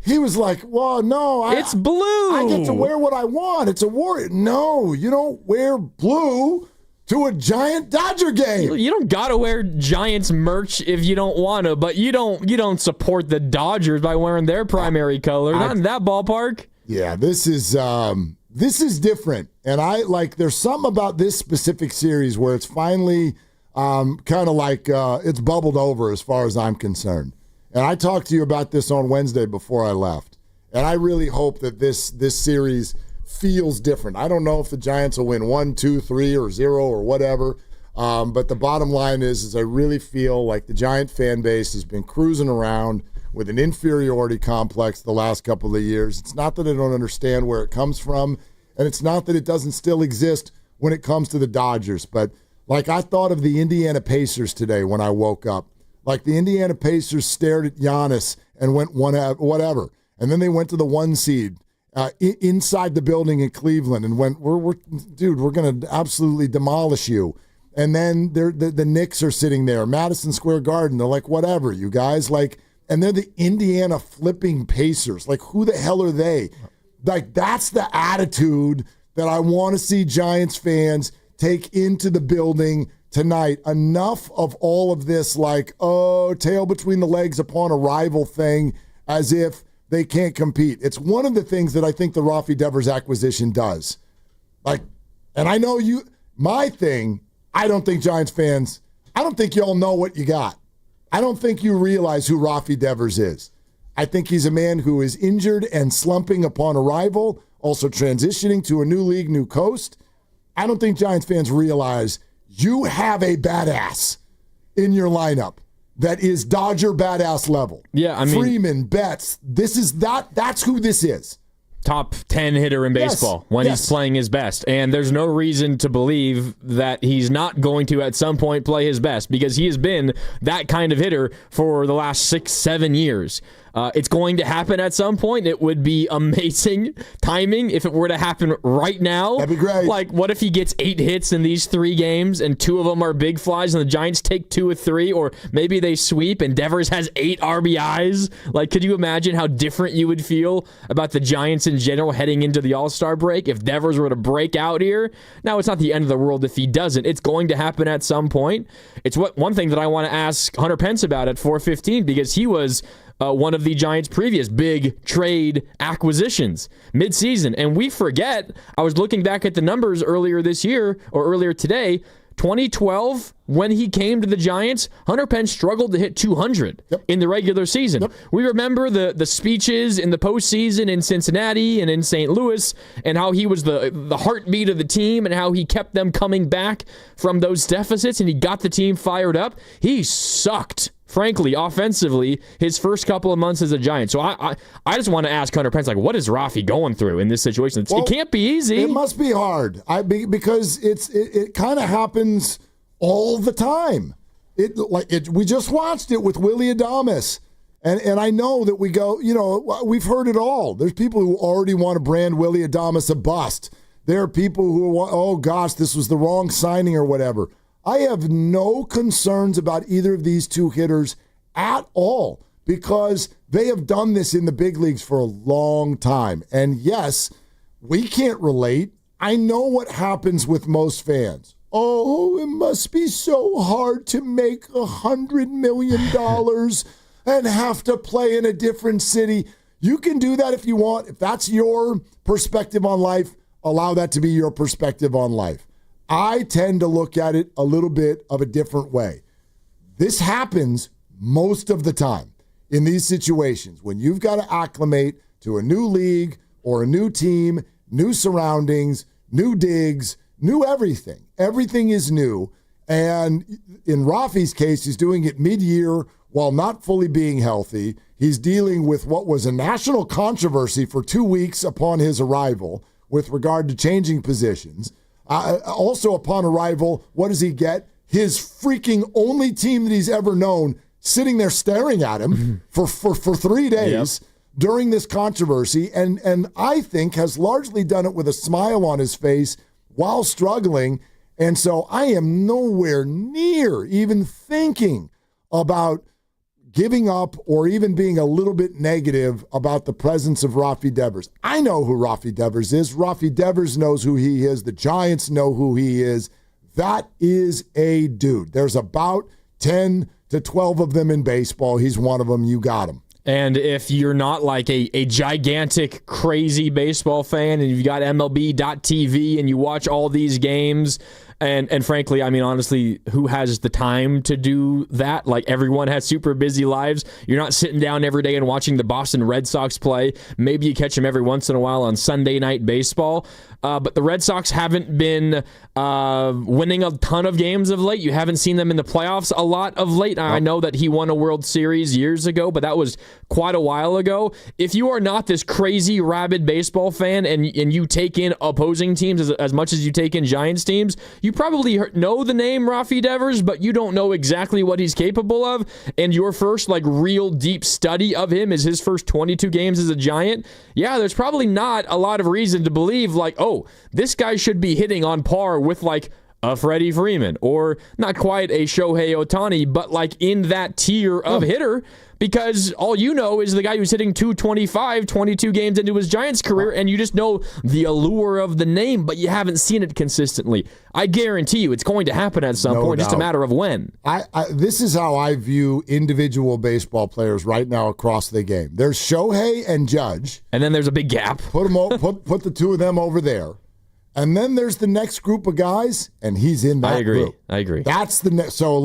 He was like, well, no. It's blue. I get to wear what I want. It's a Warrior. No, you don't wear blue to a Giant Dodger game. You don't gotta wear Giants merch if you don't want to, but you don't support the Dodgers by wearing their primary color. Not in that ballpark. Yeah, this is different, and there's something about this specific series where it's finally kind of like it's bubbled over as far as I'm concerned. And I talked to you about this on Wednesday before I left, and I really hope that this series feels different. I don't know if the Giants will win 1, 2, 3, or 0 or whatever. But the bottom line is I really feel like the Giant fan base has been cruising around with an inferiority complex the last couple of years. It's not that I don't understand where it comes from, and it's not that it doesn't still exist when it comes to the Dodgers. But like I thought of the Indiana Pacers today when I woke up. Like the Indiana Pacers stared at Giannis and went whatever. And then they went to the 1 seed. Inside the building in Cleveland and went, we're going to absolutely demolish you. And then the Knicks are sitting there, Madison Square Garden. They're like, whatever, you guys. And they're the Indiana flipping Pacers. Like, who the hell are they? Like, that's the attitude that I want to see Giants fans take into the building tonight. Enough of all of this, tail between the legs upon arrival thing, as if they can't compete. It's one of the things that I think the Rafi Devers acquisition does. And I know my thing, I don't think Giants fans, I don't think y'all know what you got. I don't think you realize who Rafi Devers is. I think he's a man who is injured and slumping upon arrival, also transitioning to a new league, new coast. I don't think Giants fans realize you have a badass in your lineup that is Dodger badass level. Yeah, I mean, Freeman, Betts, that's who this is. Top 10 hitter in baseball when he's playing his best. And there's no reason to believe that he's not going to at some point play his best because he has been that kind of hitter for the last 6-7 years. It's going to happen at some point. It would be amazing timing if it were to happen right now. That'd be great. Like, what if he gets 8 hits in these 3 games and 2 of them are big flies and the Giants take 2 or 3, or maybe they sweep and Devers has 8 RBIs? Like, could you imagine how different you would feel about the Giants in general heading into the All-Star break if Devers were to break out here? Now, it's not the end of the world if he doesn't. It's going to happen at some point. It's one thing that I want to ask Hunter Pence about at 415 because he was one of the Giants' previous big trade acquisitions midseason. And we forget, I was looking back at the numbers earlier this year, or earlier today, 2012, when he came to the Giants, Hunter Pence struggled to hit 200 in the regular season. We remember the speeches in the postseason in Cincinnati and in St. Louis and how he was the heartbeat of the team and how he kept them coming back from those deficits and he got the team fired up. He sucked, frankly, offensively, his first couple of months as a Giant. So I just want to ask Hunter Pence, like, what is Rafi going through in this situation? It can't be easy. It must be hard because it kind of happens all the time. We just watched it with Willie Adames. And I know that we go, we've heard it all. There's people who already want to brand Willie Adames a bust. There are people who want, oh gosh, this was the wrong signing or whatever. I have no concerns about either of these 2 hitters at all because they have done this in the big leagues for a long time. And yes, we can't relate. I know what happens with most fans. Oh, it must be so hard to make $100 million and have to play in a different city. You can do that if you want. If that's your perspective on life, allow that to be your perspective on life. I tend to look at it a little bit of a different way. This happens most of the time in these situations when you've got to acclimate to a new league or a new team, new surroundings, new digs, new everything. Everything is new. And in Rafi's case, he's doing it mid-year while not fully being healthy. He's dealing with what was a national controversy for 2 weeks upon his arrival with regard to changing positions. Also, upon arrival, what does he get? His freaking only team that he's ever known sitting there staring at him for 3 days during this controversy, and I think has largely done it with a smile on his face while struggling. And so I am nowhere near even thinking about giving up or even being a little bit negative about the presence of Rafi Devers. I know who Rafi Devers is. Rafi Devers knows who he is. The Giants know who he is. That is a dude. There's about 10 to 12 of them in baseball. He's one of them. You got him. And if you're not like a gigantic, crazy baseball fan and you've got MLB.TV and you watch all these games, and frankly, I mean, honestly, who has the time to do that? Like, everyone has super busy lives. You're not sitting down every day and watching the Boston Red Sox play. Maybe you catch them every once in a while on Sunday Night Baseball. But the Red Sox haven't been winning a ton of games of late. You haven't seen them in the playoffs a lot of late. I know that he won a World Series years ago, but that was quite a while ago. If you are not this crazy, rabid baseball fan and you take in opposing teams as much as you take in Giants teams, you probably know the name Rafi Devers, but you don't know exactly what he's capable of. And your first real deep study of him is his first 22 games as a Giant. Yeah, there's probably not a lot of reason to believe oh, this guy should be hitting on par with a Freddie Freeman, or not quite a Shohei Ohtani, but in that tier of hitter, because all you know is the guy who's hitting 225 22 games into his Giants career, and you just know the allure of the name, but you haven't seen it consistently. I guarantee you it's going to happen at some point, just a matter of when. This is how I view individual baseball players right now across the game. There's Shohei and Judge. And then there's a big gap. Put the two of them over there. And then there's the next group of guys, and he's in that group. I agree. That's the next. So,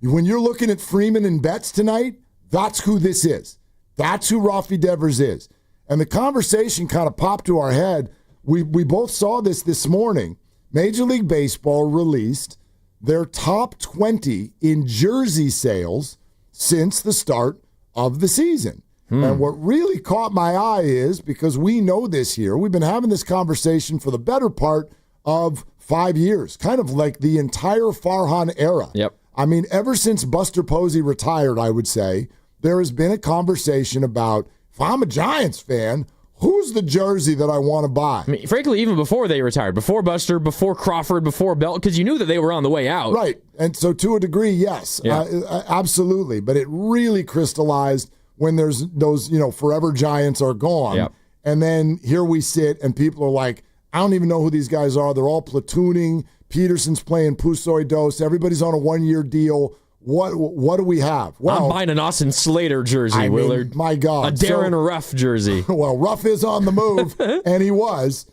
When you're looking at Freeman and Betts tonight, that's who this is. That's who Rafi Devers is. And the conversation kind of popped to our head. We both saw this morning. Major League Baseball released their top 20 in jersey sales since the start of the season. And what really caught my eye is, because we know this here, we've been having this conversation for the better part of 5 years, kind of like the entire Farhan era. Yep. I mean, ever since Buster Posey retired, I would say, there has been a conversation about, if I'm a Giants fan, who's the jersey that I want to buy? I mean, frankly, even before they retired, before Buster, before Crawford, before Belt, because you knew that they were on the way out. Right. And so to a degree, yes, absolutely. But it really crystallized when there's those, forever Giants are gone. Yep. And then here we sit and people are like, I don't even know who these guys are. They're all platooning. Peterson's playing Pusoy Dos. Everybody's on a 1-year deal. What do we have? Well, I'm buying an Austin Slater jersey, Willard. My God. A Darren Ruff jersey. Well, Ruff is on the move, and he was.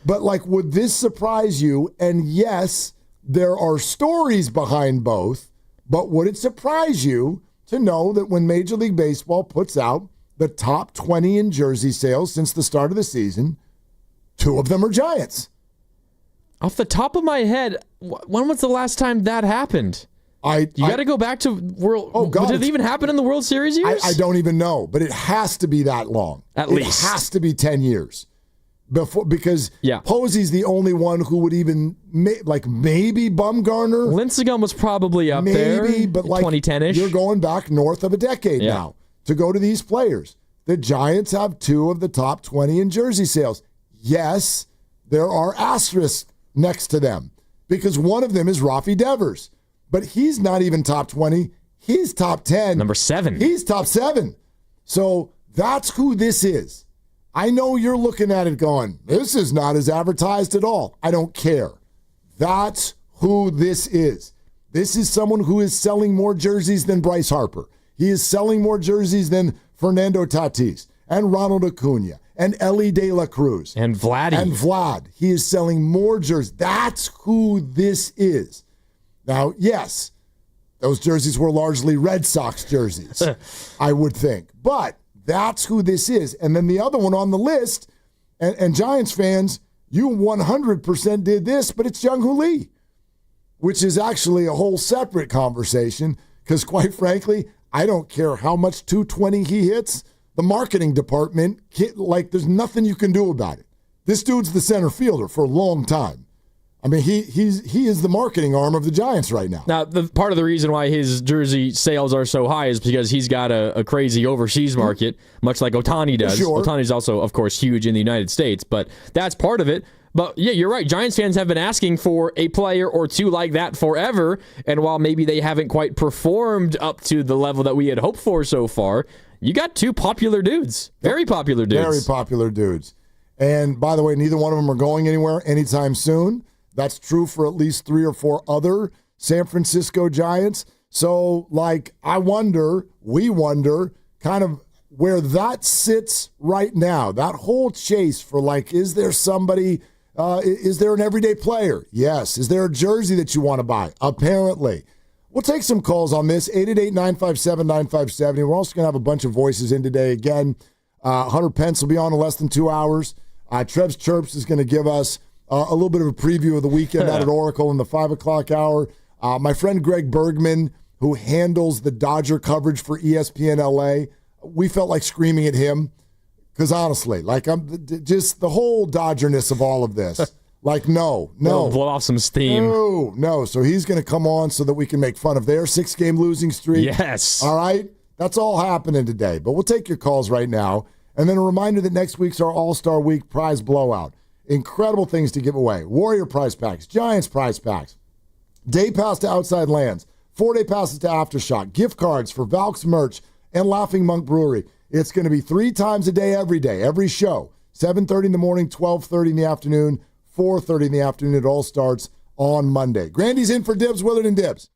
But, would this surprise you? And yes, there are stories behind both, but would it surprise you to know that when Major League Baseball puts out the top 20 in jersey sales since the start of the season, 2 of them are Giants? Off the top of my head, when was the last time that happened? You got to go back to World. Oh God! Did it even happen in the World Series years? I don't even know, but it has to be that long. At least it has to be 10 years because Posey's the only one who would even maybe Bumgarner. Lincecum was probably up there, but 2010ish. You're going back north of a decade now to go to these players. The Giants have 2 of the top 20 in jersey sales. Yes, there are asterisks next to them because one of them is Rafi Devers. But he's not even top 20. He's top 10. Number 7. He's top 7. So that's who this is. I know you're looking at it going, this is not as advertised at all. I don't care. That's who this is. This is someone who is selling more jerseys than Bryce Harper. He is selling more jerseys than Fernando Tatis and Ronald Acuna and Ellie De La Cruz. And Vladdy. And Vlad. He is selling more jerseys. That's who this is. Now, yes, those jerseys were largely Red Sox jerseys, I would think. But that's who this is. And then the other one on the list, and Giants fans, you 100% did this, but it's Jung-Hoo Lee, which is actually a whole separate conversation because, quite frankly, I don't care how much 220 he hits. The marketing department, there's nothing you can do about it. This dude's the center fielder for a long time. I mean, he is the marketing arm of the Giants right now. Now, part of the reason why his jersey sales are so high is because he's got a crazy overseas market, much like Ohtani does. Sure. Ohtani's also, of course, huge in the United States, but that's part of it. But yeah, you're right. Giants fans have been asking for a player or two like that forever, and while maybe they haven't quite performed up to the level that we had hoped for so far, you got 2 popular dudes. Very popular dudes. Very popular dudes. And by the way, neither one of them are going anywhere anytime soon. That's true for at least 3 or 4 other San Francisco Giants. So, we wonder kind of where that sits right now. That whole chase for, is there somebody, is there an everyday player? Yes. Is there a jersey that you want to buy? Apparently. We'll take some calls on this, 888-957-9570. We're also going to have a bunch of voices in today. Again, Hunter Pence will be on in less than 2 hours. Trebs Chirps is going to give us a little bit of a preview of the weekend out at Oracle in the 5 o'clock hour. My friend Greg Bergman, who handles the Dodger coverage for ESPN LA, we felt like screaming at him because honestly, I'm just the whole Dodgerness of all of this. No. Blow off some steam. No. So he's going to come on so that we can make fun of their 6-game losing streak. Yes. All right? That's all happening today. But we'll take your calls right now. And then a reminder that next week's our All-Star Week prize blowout. Incredible things to give away. Warrior prize packs, Giants prize packs, day pass to Outside Lands, 4-day passes to Aftershock, gift cards for Valk's merch, and Laughing Monk Brewery. It's going to be 3 times a day, every show. 7:30 in the morning, 12:30 in the afternoon, 4:30 in the afternoon. It all starts on Monday. Grandy's in for Dibs, Willard and Dibs.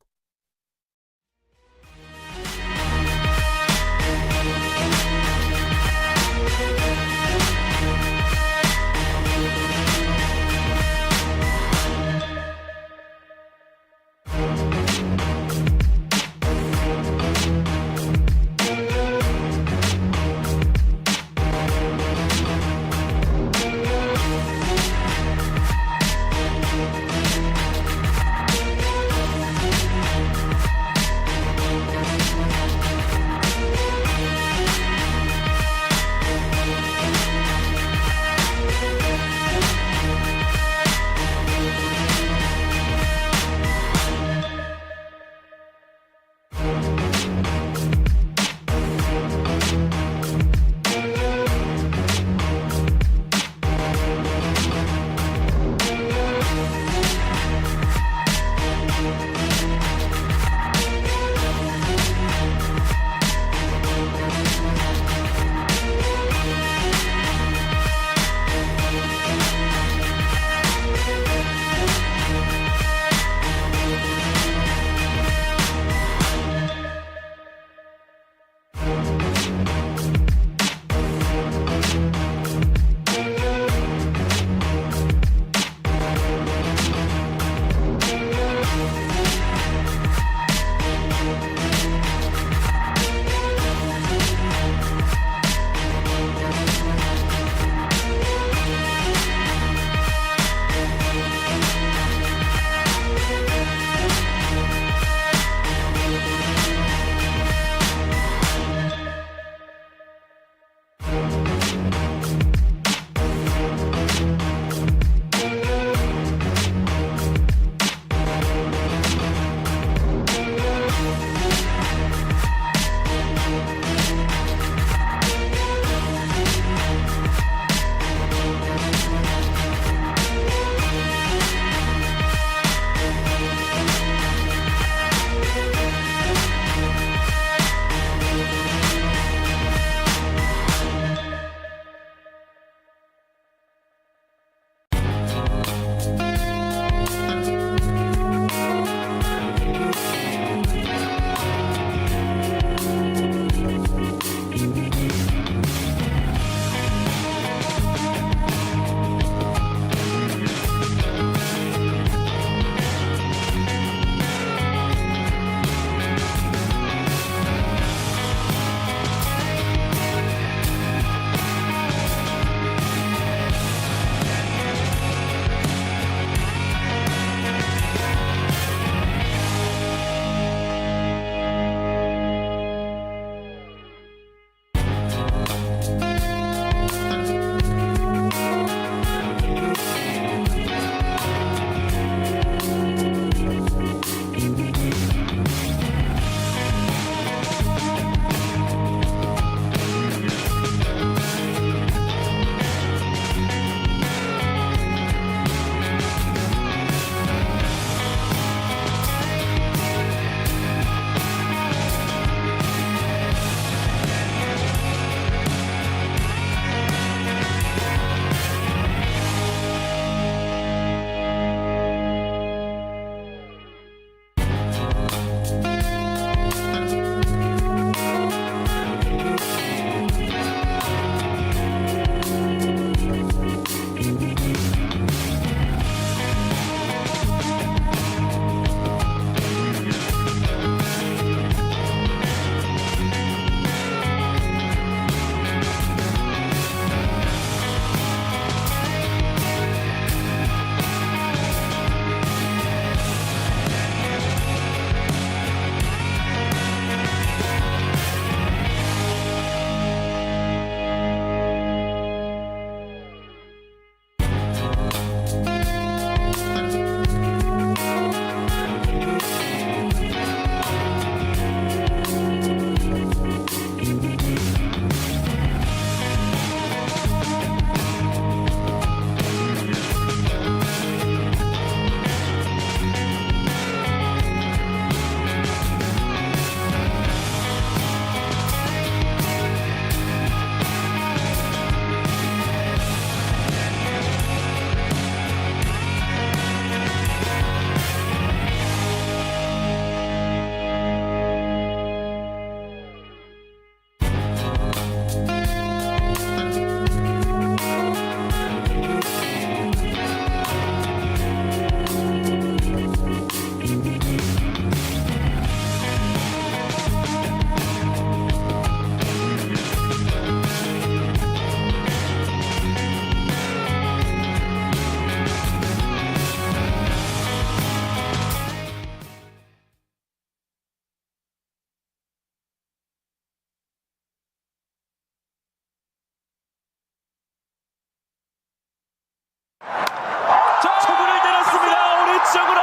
왼쪽으로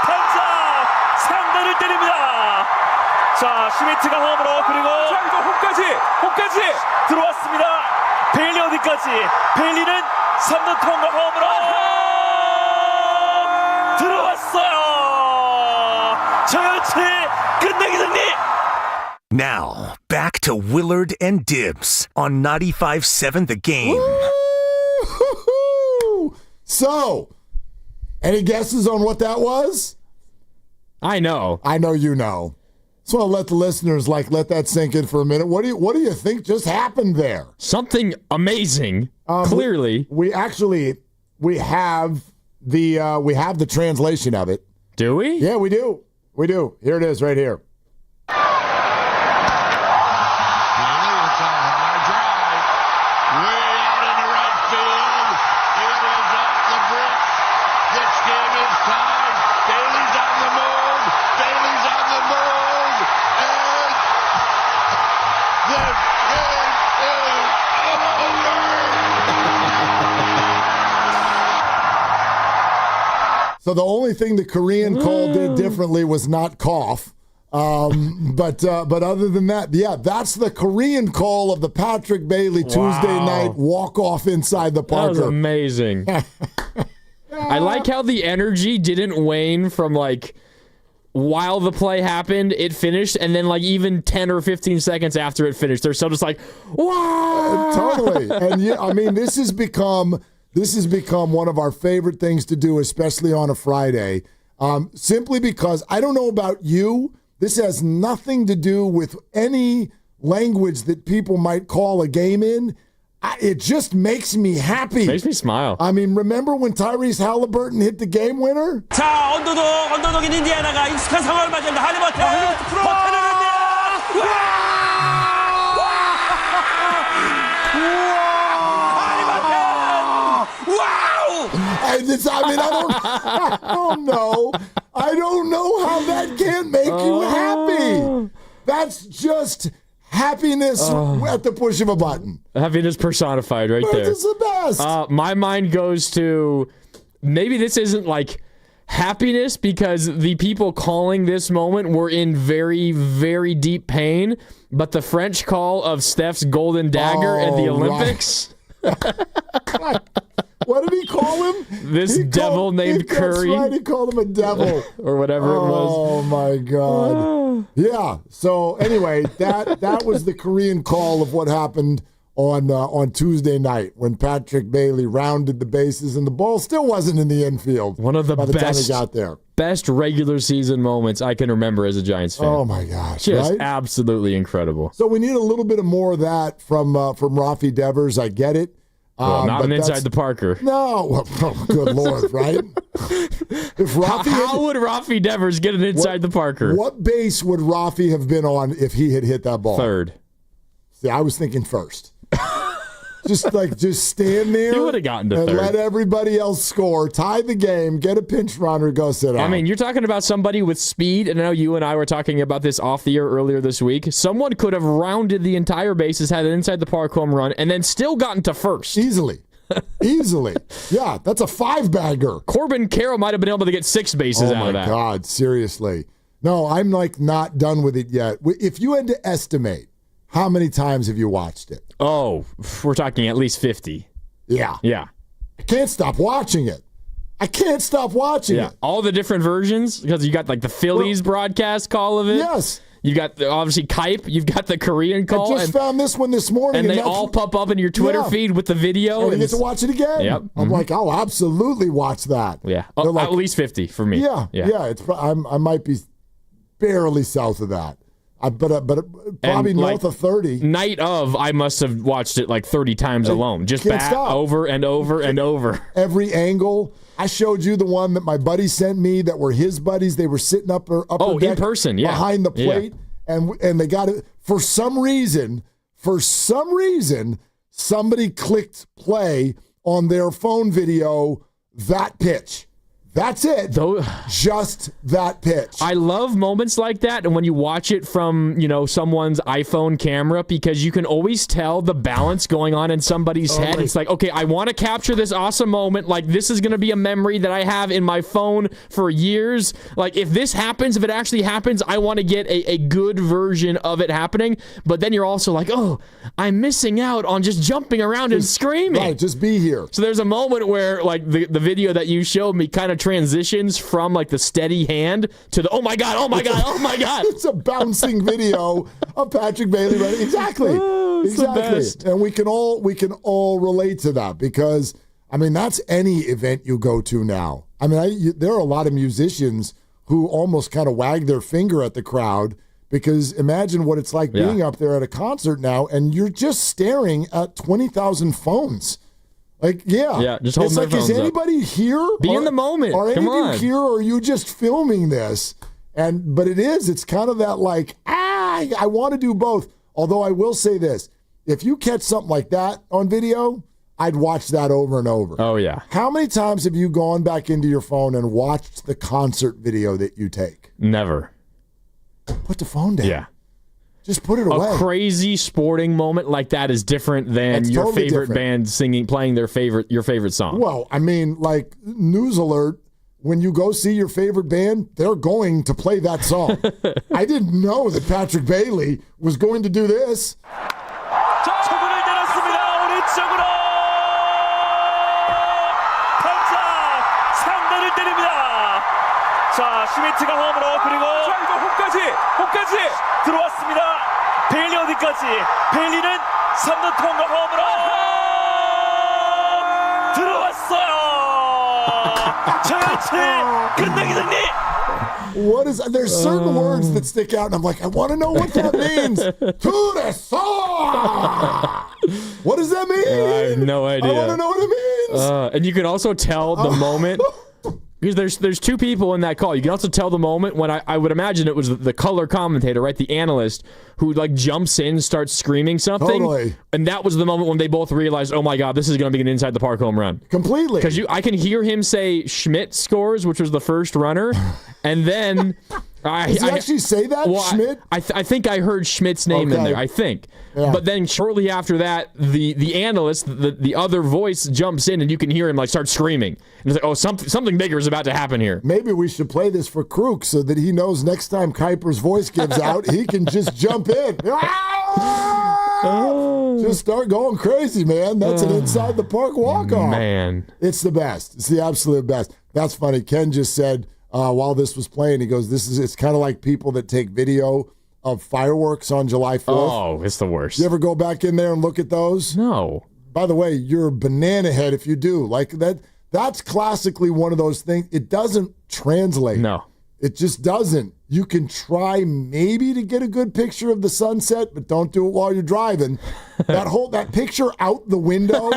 탄자 상대를 때립니다. 자, 슈미트가 홈으로 그리고 자, 이거 홈까지 들어왔습니다. 베일리 어디까지? 베일리는 3루 통과 홈으로 들어왔어요. 정현치 끝내기 승리. Now, back to Willard and Dibs on 95.7 The Game. So, any guesses on what that was? I know. I know you know. So I'll let the listeners let that sink in for a minute. What do you think just happened there? Something amazing. Clearly, we have the translation of it. Do we? Yeah, we do. We do. Here it is, right here. So the only thing the Korean call did differently was not cough. But other than that, yeah, that's the Korean call of the Patrick Bailey Tuesday night walk-off inside the Parker. That was amazing. I like how the energy didn't wane from while the play happened, it finished, and then even 10 or 15 seconds after it finished, they're still just wow! Totally. And yeah, I mean, this has become one of our favorite things to do, especially on a Friday, simply because I don't know about you. This has nothing to do with any language that people might call a game in. It just makes me happy. Makes me smile. I mean, remember when Tyrese Halliburton hit the game winner? 자, 언더독인 인디애나가 익숙한 상황을 맞이한다. 할리버튼 버텨내는데. I don't know how that can't make you happy. That's just happiness at the push of a button. Happiness personified right there. This is the best. My mind goes to maybe this isn't happiness because the people calling this moment were in very, very deep pain, but the French call of Steph's golden dagger at the Olympics. Right. What did he call him? This devil named Curry. That's right, he called him a devil. Or whatever it was. Oh, my God. Yeah, so anyway, that was the Korean call of what happened on Tuesday night when Patrick Bailey rounded the bases and the ball still wasn't in the infield. One of the by the best, time he got there. Best regular season moments I can remember as a Giants fan. Oh, my gosh. Just right? absolutely incredible. So we need a little bit of more of that from Rafi Devers. I get it. Not an inside the Parker. No. Well, good Lord, right? If Rafi how would Rafi Devers get an inside the Parker? What base would Rafi have been on if he had hit that ball? Third. See, I was thinking first. just stand there. He would have gotten to and third. Let everybody else score, tie the game, get a pinch runner, go sit down. I mean, you're talking about somebody with speed, and I know you and I were talking about this off the air earlier this week. Someone could have rounded the entire bases, had an inside the park home run, and then still gotten to first. Easily. Yeah, that's a 5-bagger. Corbin Carroll might have been able to get 6 bases out of that. Oh, my God, seriously. No, I'm not done with it yet. If you had to estimate, how many times have you watched it? Oh, we're talking at least 50. Yeah. Yeah. I can't stop watching it. Yeah. All the different versions, because you got the Phillies broadcast call of it. Yes. You got obviously Kype. You've got the Korean call. I just found this one this morning. And they all pop up in your Twitter feed with the video. And you get to watch it again. Yep. I'm like, I'll absolutely watch that. Yeah. At least 50 for me. Yeah. I might be barely south of that. But probably north of 30. Night of, I must have watched it 30 times alone. Just back over and over and over. Every angle. I showed you the one that my buddy sent me that were his buddies. They were sitting up deck in person, yeah. behind the plate. Yeah. And they got it. For some reason, somebody clicked play on their phone video, that pitch. That's it. Just that pitch. I love moments like that, and when you watch it from someone's iPhone camera, because you can always tell the balance going on in somebody's head. It's like, okay, I want to capture this awesome moment. Like, this is going to be a memory that I have in my phone for years. Like, if this happens, if it actually happens, I want to get a good version of it happening. But then you're also like, oh, I'm missing out on just jumping around and screaming. Right, just be here. So there's a moment where, like, the video that you showed me kind of transitions from, like, the steady hand to the, oh my God. It's a bouncing video of Patrick Bailey running. Exactly. Exactly. And we can all relate to that, because, I mean, that's any event you go to now. I mean, there are a lot of musicians who almost kind of wag their finger at the crowd, because imagine what it's like being up there at a concert now, and you're just staring at 20,000 phones. Like, just hold it's like, is anybody here? Be in the moment. Are any Come of you on. here, or are you just filming this? But it's kind of that, like, I want to do both. Although I will say this, if you catch something like that on video, I'd watch that over and over. Oh, yeah. How many times have you gone back into your phone and watched the concert video that you take? Never. Put the phone down. Yeah. Just put it away. A crazy sporting moment like that is different than It's your totally favorite different. band playing your favorite song. Well, I mean, like, news alert, when you go see your favorite band, they're going to play that song. I didn't know that Patrick Bailey was going to do this. 초구를 때렸습니다. 오른쪽으로 타자 상대를 때립니다. 자, 슈미트가 홈으로, 그리고 홈까지 들어왔습니다. 베일리 어디까지? 베일리는 3루 통과 홈으로 들어왔어요. 자연치 끝내기 승리. There's certain words that stick out, and I'm like, I want to know what that means. To the saw! What does that mean? I have no idea. I want to know what it means. And you can also tell the moment, because there's two people in that call. You can also tell the moment when I would imagine it was the color commentator, right, the analyst, who, like, jumps in, starts screaming something. Totally. And that was the moment when they both realized, oh my God, this is going to be an inside the park home run. Completely. Because I can hear him say Schmidt scores, which was the first runner, and then Does he actually say that, Schmidt? I think I heard Schmidt's name in there. I think. Yeah. But then shortly after that, the analyst, the other voice jumps in, and you can hear him, like, start screaming. And it's like, oh, something bigger is about to happen here. Maybe we should play this for Kruk so that he knows next time Kuiper's voice gives out, he can just jump in. Just start going crazy, man. That's an inside the park walk-off. Man. It's the best. It's the absolute best. That's funny. Ken just said, while this was playing, he goes, it's kind of like people that take video of fireworks on July 4th. Oh, it's the worst. You ever go back in there and look at those? No. By the way, you're a banana head if you do. Like, that's classically one of those things. It doesn't translate. No. It just doesn't. You can try maybe to get a good picture of the sunset, but don't do it while you're driving. That picture out the window,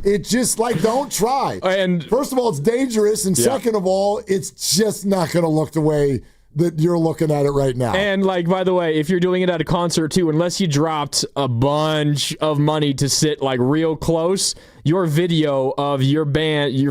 it just, like, don't try. And first of all, it's dangerous, and second of all, it's just not going to look the way that you're looking at it right now. And, like, by the way, if you're doing it at a concert too, unless you dropped a bunch of money to sit, like, real close, your video of your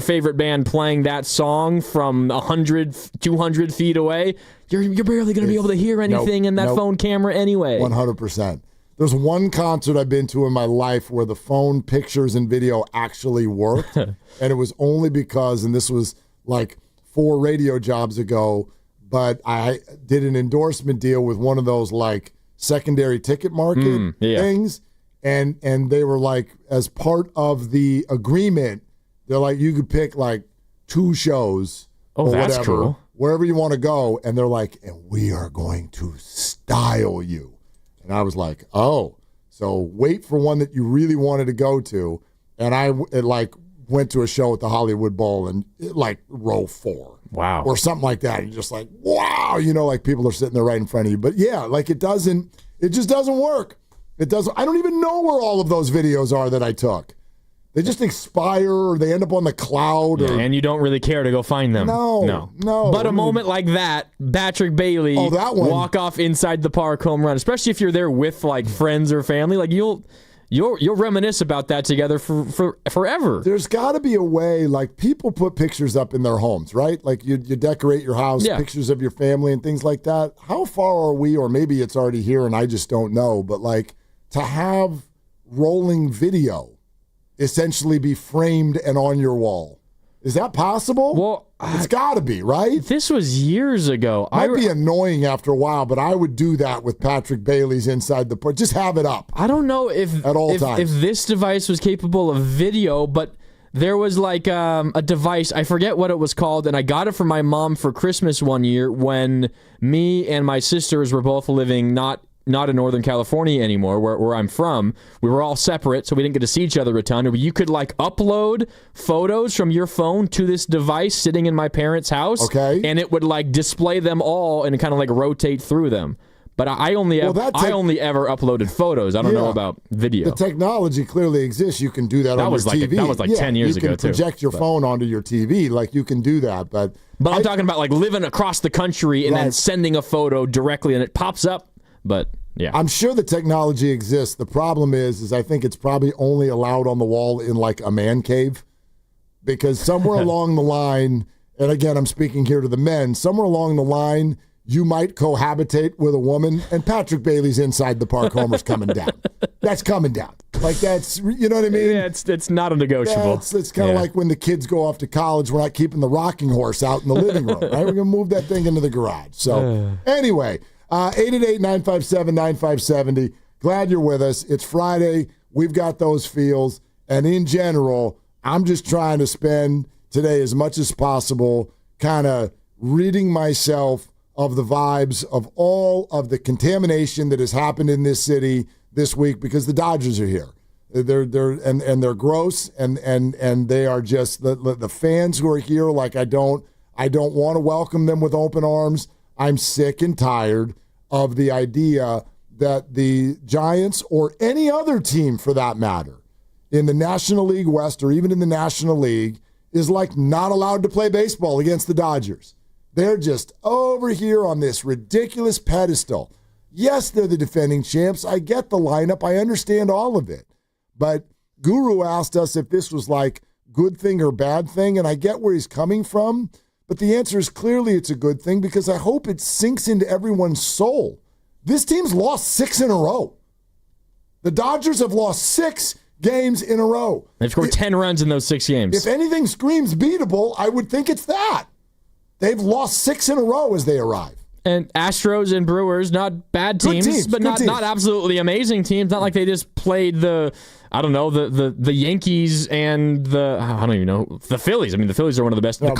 favorite band playing that song from 100, 200 feet away, you're barely going to be able to hear anything in that phone camera anyway. 100%. There's one concert I've been to in my life where the phone pictures and video actually worked, and it was only because, and this was like 4 radio jobs ago, but I did an endorsement deal with one of those, like, secondary ticket market things, and they were like, as part of the agreement, they're like, you could pick, like, 2 shows or that's whatever, cool. wherever you want to go, and they're like, and we are going to style you. And I was like, oh, so wait for one that you really wanted to go to. And I went to a show at the Hollywood Bowl, and row 4. Wow. Or something like that. And you're just like, wow, like people are sitting there right in front of you. But yeah, like, it just doesn't work. It doesn't. I don't even know where all of those videos are that I took. They just expire, or they end up on the cloud. And you don't really care to go find them. No. But a moment like that, Patrick Bailey, that one. walk off inside the park home run, especially if you're there with, like, friends or family, like, you'll you'll reminisce about that together for forever. There's got to be a way, like people put pictures up in their homes, right? Like you decorate your house, pictures of your family and things like that. How far are we, or maybe it's already here and I just don't know, but like to have rolling video essentially be framed and on your wall. Is that possible? Well, it's got to be, right? This was years ago. Might be annoying after a while, but I would do that with Patrick Bailey's inside the port. Just have it up. I don't know if this device was capable of video, but there was like a device, I forget what it was called, and I got it from my mom for Christmas one year when me and my sisters were both living not in Northern California anymore, where I'm from. We were all separate, so we didn't get to see each other a ton. You could like upload photos from your phone to this device sitting in my parents' house, and it would like display them all and kind of like rotate through them. But I only ever uploaded photos. I don't know about video. The technology clearly exists. You can do that on your TV. That was like 10 years ago, too. You can project your phone onto your TV. Like, you can do that. But I'm talking about like living across the country and then sending a photo directly, and it pops up. But yeah, I'm sure the technology exists. The problem is I think it's probably only allowed on the wall in like a man cave, because somewhere along the line, and again, I'm speaking here to the men, somewhere along the line, you might cohabitate with a woman, and Patrick Bailey's inside the park homer's coming down. That's coming down. Like that's, you know what I mean? Yeah, it's not a negotiable. It's kind of like when the kids go off to college, we're not keeping the rocking horse out in the living room, right? We're going to move that thing into the garage. So anyway, 888-957-9570. Glad you're with us. It's Friday. We've got those feels. And in general, I'm just trying to spend today as much as possible kind of ridding myself of the vibes of all of the contamination that has happened in this city this week, because the Dodgers are here. They're gross, and they are just the fans who are here. Like I don't want to welcome them with open arms. I'm sick and tired of the idea that the Giants, or any other team for that matter, in the National League West or even in the National League, is like not allowed to play baseball against the Dodgers. They're just over here on this ridiculous pedestal. Yes, they're the defending champs. I get the lineup. I understand all of it. But Guru asked us if this was like good thing or bad thing, and I get where he's coming from. But the answer is clearly it's a good thing, because I hope it sinks into everyone's soul. This team's lost 6 in a row. The Dodgers have lost 6 games in a row. They've scored 10 runs in those 6 games. If anything screams beatable, I would think it's that. They've lost 6 in a row as they arrive. And Astros and Brewers, not bad teams, but not absolutely amazing teams. Not like they just played the Yankees and the Phillies. I mean, the Phillies are one of the best. The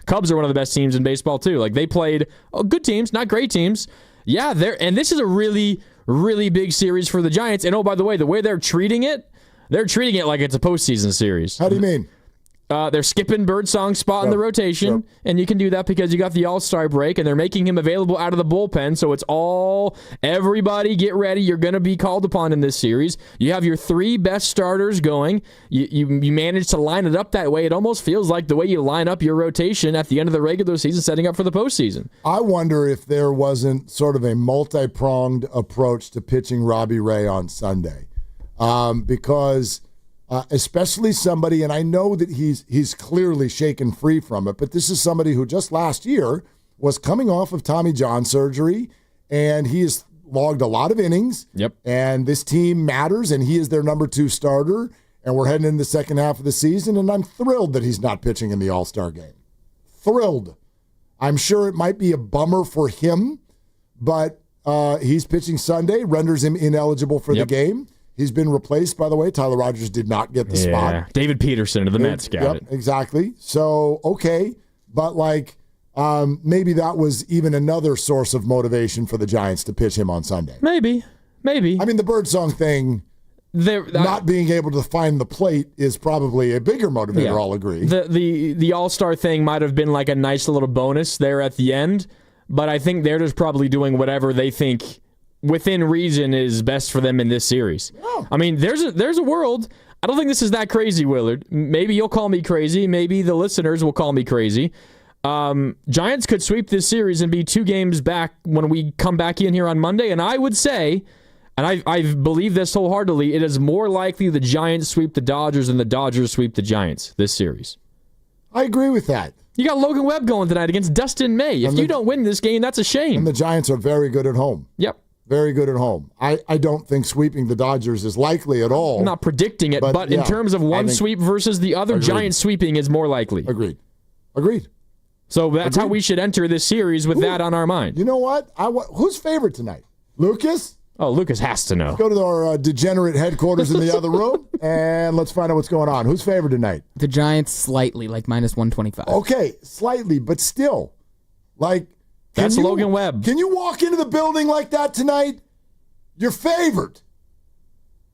Cubs are one of the best teams in baseball too. Like they played good teams, not great teams. Yeah, and this is a really, really big series for the Giants. And oh, by the way, the way they're treating it like it's a postseason series. How do you mean? They're skipping Birdsong's spot in the rotation, and you can do that because you got the All-Star break, and they're making him available out of the bullpen, so it's everybody get ready. You're going to be called upon in this series. You have your 3 best starters going. You manage to line it up that way. It almost feels like the way you line up your rotation at the end of the regular season, setting up for the postseason. I wonder if there wasn't sort of a multi-pronged approach to pitching Robbie Ray on Sunday, because especially somebody, and I know that he's clearly shaken free from it, but this is somebody who just last year was coming off of Tommy John surgery, and he has logged a lot of innings. Yep. And this team matters, and he is their number 2 starter, and we're heading into the second half of the season, and I'm thrilled that he's not pitching in the All-Star game. Thrilled. I'm sure it might be a bummer for him, but he's pitching Sunday, renders him ineligible for the game. He's been replaced, by the way. Tyler Rogers did not get the spot. David Peterson of the Mets got it. Exactly. So, okay. But, maybe that was even another source of motivation for the Giants to pitch him on Sunday. Maybe. I mean, the Birdsong thing, not being able to find the plate is probably a bigger motivator, I'll agree. The All-Star thing might have been like a nice little bonus there at the end, but I think they're just probably doing whatever they think within reason is best for them in this series. Oh. I mean, there's a world. I don't think this is that crazy, Willard. Maybe you'll call me crazy. Maybe the listeners will call me crazy. Giants could sweep this series and be 2 games back when we come back in here on Monday, and I would say and I believe this wholeheartedly, it is more likely the Giants sweep the Dodgers than the Dodgers sweep the Giants this series. I agree with that. You got Logan Webb going tonight against Dustin May. If you don't win this game, that's a shame. And the Giants are very good at home. Yep. Very good at home. I don't think sweeping the Dodgers is likely at all. I'm not predicting it, but in terms of one sweep versus the other, Giants sweeping is more likely. Agreed. So that's how we should enter this series with that on our mind. You know what? Who's favorite tonight? Lucas? Oh, Lucas has to know. Let's go to our degenerate headquarters in the other room, and let's find out what's going on. Who's favored tonight? The Giants slightly, like minus 125. Okay, slightly, but still. Like, that's Logan Webb. Can you walk into the building like that tonight? You're favored.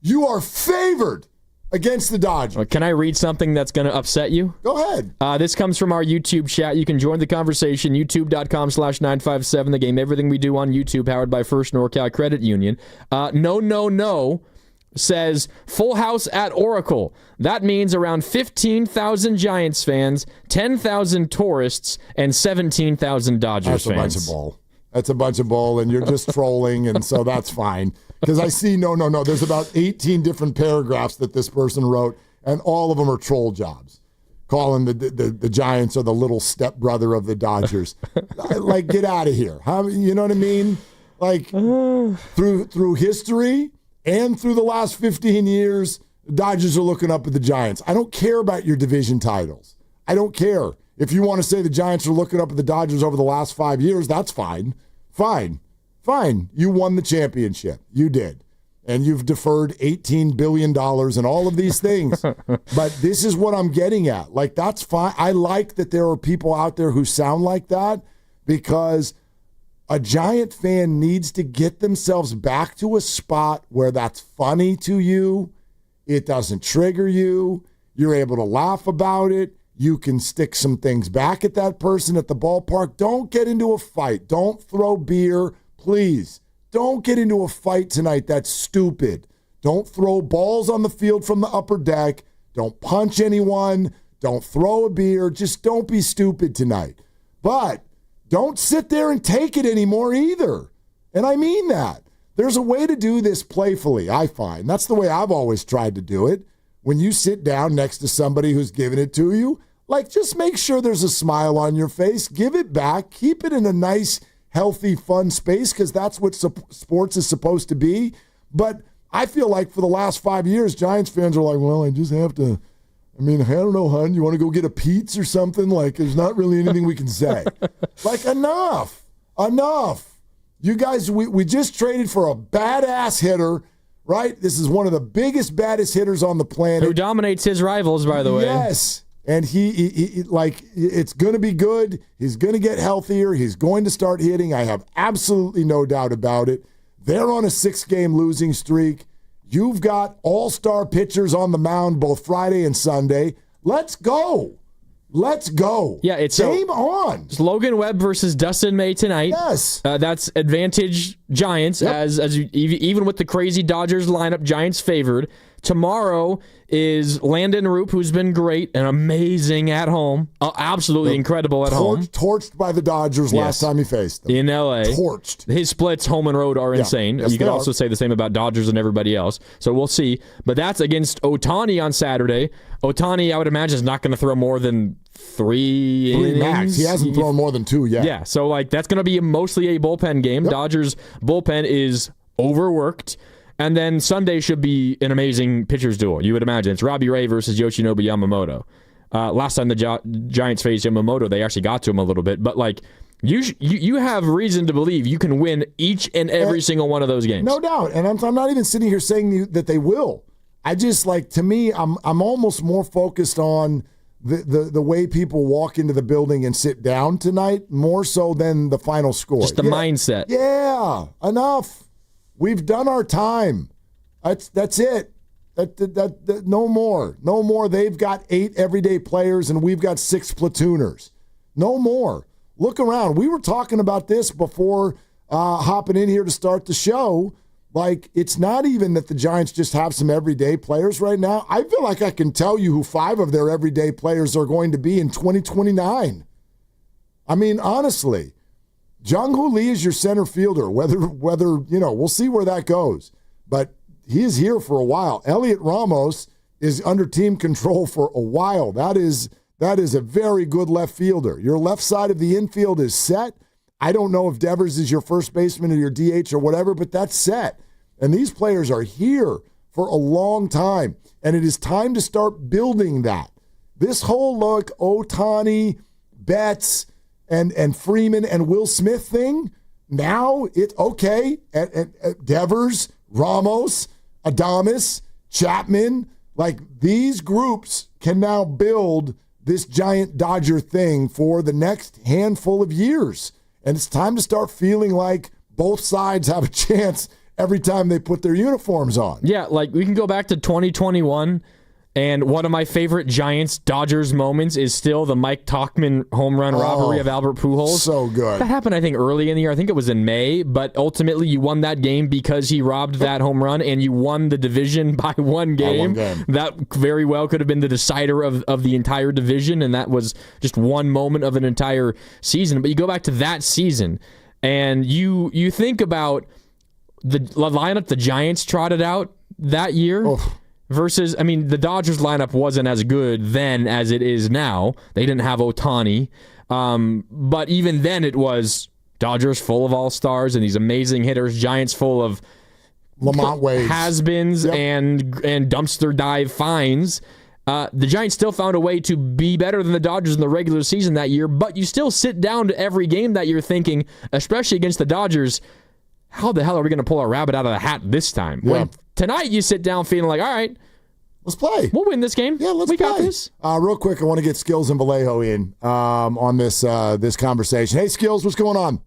You are favored against the Dodgers. Can I read something that's going to upset you? Go ahead. This comes from our YouTube chat. You can join the conversation, youtube.com/957 The Game. Everything we do on YouTube, powered by First NorCal Credit Union. No says, full house at Oracle. That means around 15,000 Giants fans, 10,000 tourists, and 17,000 Dodgers fans. That's a bunch of bull. That's a bunch of bull, and you're just trolling, and so that's fine. Because I see, no. There's about 18 different paragraphs that this person wrote, and all of them are troll jobs, calling the Giants or the little stepbrother of the Dodgers. Like, get out of here. You know what I mean? Like, through history and through the last 15 years, the Dodgers are looking up at the Giants. I don't care about your division titles. I don't care. If you want to say the Giants are looking up at the Dodgers over the last 5 years, that's fine. Fine. You won the championship. You did. And you've deferred $18 billion and all of these things. But this is what I'm getting at. Like, that's fine. I like that there are people out there who sound like that, because a Giant fan needs to get themselves back to a spot where that's funny to you. It doesn't trigger you. You're able to laugh about it. You can stick some things back at that person at the ballpark. Don't get into a fight. Don't throw beer. Please, don't get into a fight tonight. That's stupid. Don't throw balls on the field from the upper deck. Don't punch anyone. Don't throw a beer. Just don't be stupid tonight. But don't sit there and take it anymore either. And I mean that. There's a way to do this playfully, I find. That's the way I've always tried to do it. When you sit down next to somebody who's giving it to you, like, just make sure there's a smile on your face. Give it back. Keep it in a nice, healthy, fun space, because that's what sports is supposed to be. But I feel like for the last 5 years, Giants fans are like, well, I just have to, I don't know, hon, you want to go get a pizza or something? Like, there's not really anything we can say. Like, enough. You guys, we just traded for a badass hitter, right? This is one of the biggest, baddest hitters on the planet. Who dominates his rivals, by the way. Yes. And he like, it's going to be good. He's going to get healthier. He's going to start hitting. I have absolutely no doubt about it. They're on a 6-game losing streak. You've got all-star pitchers on the mound both Friday and Sunday. Let's go. Yeah, it's game on. It's Logan Webb versus Dustin May tonight. Yes. That's advantage Giants, as you, even with the crazy Dodgers lineup, Giants favored. Tomorrow is Landon Roop, who's been great and amazing at home. Absolutely incredible at home. Torched by the Dodgers last time he faced them. In L.A. Torched. His splits, home and road, are insane. Yes, you could also say the same about Dodgers and everybody else. So we'll see. But that's against Ohtani on Saturday. Ohtani, I would imagine, is not going to throw more than three innings. Max. He hasn't thrown more than 2 yet. Yeah, so that's going to be mostly a bullpen game. Dodgers bullpen is overworked. And then Sunday should be an amazing pitchers duel. You would imagine. It's Robbie Ray versus Yoshinobu Yamamoto. Last time the Giants faced Yamamoto, they actually got to him a little bit. But you have reason to believe you can win each and every single one of those games. No doubt. And I'm not even sitting here saying that they will. I just, to me, I'm almost more focused on the way people walk into the building and sit down tonight, more so than the final score. Just the mindset. Yeah, enough. We've done our time. That's it. No more. They've got 8 everyday players, and we've got 6 platooners. No more. Look around. We were talking about this before hopping in here to start the show. It's not even that the Giants just have some everyday players right now. I feel like I can tell you who 5 of their everyday players are going to be in 2029. Honestly. Jung-Hoo Lee is your center fielder, whether we'll see where that goes. but he is here for a while. Elliot Ramos is under team control for a while. That is a very good left fielder. Your left side of the infield is set. I don't know if Devers is your first baseman or your DH or whatever, but that's set. And these players are here for a long time, and it is time to start building that. This whole Ohtani, Betts, and Freeman and Will Smith thing, now it's okay. Devers, Ramos, Adames, Chapman, like these groups can now build this giant Dodger thing for the next handful of years. And it's time to start feeling like both sides have a chance every time they put their uniforms on. Yeah, like we can go back to 2021, and one of my favorite Giants-Dodgers moments is still the Mike Tauchman home run robbery of Albert Pujols. So good. That happened, I think, early in the year. I think it was in May, but ultimately you won that game because he robbed that home run, and you won the division by one game. That very well could have been the decider of the entire division, and that was just one moment of an entire season. But you go back to that season, and you think about the lineup the Giants trotted out that year versus, I mean, the Dodgers lineup wasn't as good then as it is now. They didn't have Ohtani. But even then it was Dodgers full of all-stars and these amazing hitters, Giants full of Lamont Wade has-beens and dumpster dive finds. The Giants still found a way to be better than the Dodgers in the regular season that year, but you still sit down to every game that you're thinking, especially against the Dodgers, how the hell are we going to pull our rabbit out of the hat this time? Yeah. When tonight you sit down feeling like, all right, let's play. We'll win this game. Yeah, we got this. Real quick, I want to get Skills and Vallejo in on this conversation. Hey, Skills, what's going on?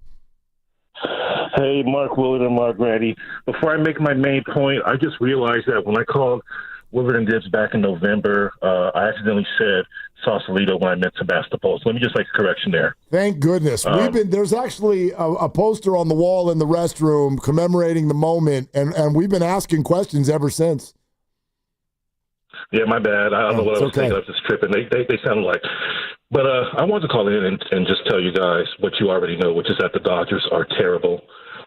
Hey, Mark Willard and Mark Grady. Before I make my main point, I just realized that when I called Willard and Dibs back in November, I accidentally said Sausalito when I meant Sebastopol. So let me just make a correction there. Thank goodness. There's actually a poster on the wall in the restroom commemorating the moment, and we've been asking questions ever since. Yeah, my bad. I don't know what I was thinking. I was just tripping. They sounded like. But I wanted to call in and just tell you guys what you already know, which is that the Dodgers are terrible.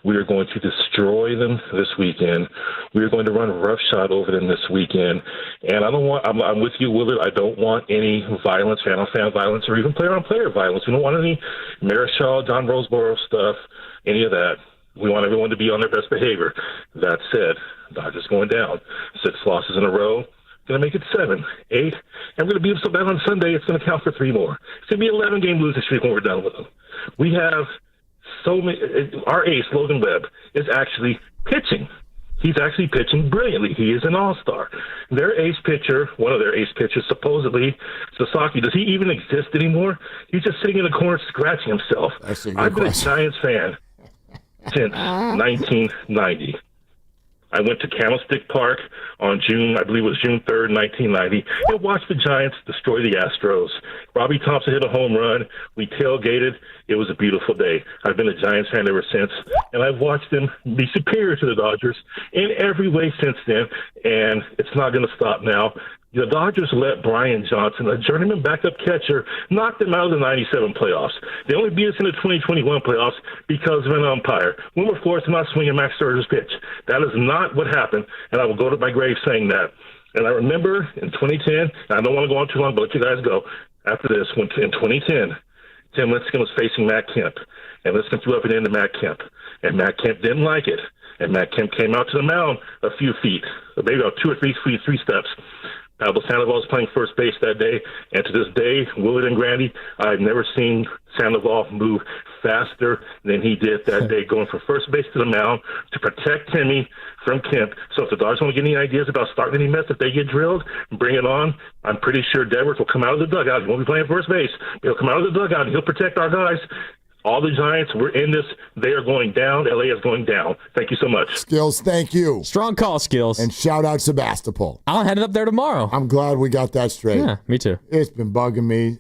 We are going to destroy them this weekend. We are going to run roughshod over them this weekend. And I'm with you, Willard. I don't want any violence, fan-on-fan violence, or even player-on-player violence. We don't want any Marichal, John Roseboro stuff, any of that. We want everyone to be on their best behavior. That said, Dodgers going down. 6 losses in a row. Going to make it 7, 8. And we're going to beat them so bad on Sunday, it's going to count for 3 more. It's going to be an 11-game losing streak when we're done with them. We have so many. Our ace, Logan Webb, is actually pitching. He's actually pitching brilliantly. He is an all-star. Their ace pitcher, one of their ace pitchers, supposedly, Sasaki, does he even exist anymore? He's just sitting in the corner scratching himself. I've been a Giants fan since 1990. I went to Candlestick Park on June 3rd, 1990, and watched the Giants destroy the Astros. Robbie Thompson hit a home run. We tailgated. It was a beautiful day. I've been a Giants fan ever since, and I've watched them be superior to the Dodgers in every way since then, and it's not going to stop now. The Dodgers let Brian Johnson, a journeyman backup catcher, knock them out of the 97 playoffs. They only beat us in the 2021 playoffs because of an umpire. Wilmer Flores did not swing at Max Scherzer's pitch. That is not what happened, and I will go to my grave saying that. And I remember in 2010, and I don't want to go on too long, but let you guys go. After this, when in 2010, Tim Lincecum was facing Matt Kemp, and Lincecum threw up and into Matt Kemp, and Matt Kemp didn't like it. And Matt Kemp came out to the mound a few feet, maybe about 2 or 3 feet, 3 steps. Pablo Sandoval was playing first base that day, and to this day, Willard and Grandy, I've never seen Sandoval move faster than he did that day, going from first base to the mound to protect Timmy from Kemp. So if the Dodgers want to get any ideas about starting any mess, if they get drilled, bring it on. I'm pretty sure Devers will come out of the dugout. He won't be playing first base. He'll come out of the dugout, and he'll protect our guys. All the Giants, we're in this. They are going down. LA is going down. Thank you so much. Skills, thank you. Strong call, Skills. And shout out Sebastopol. I'll head up there tomorrow. I'm glad we got that straight. Yeah, me too. It's been bugging me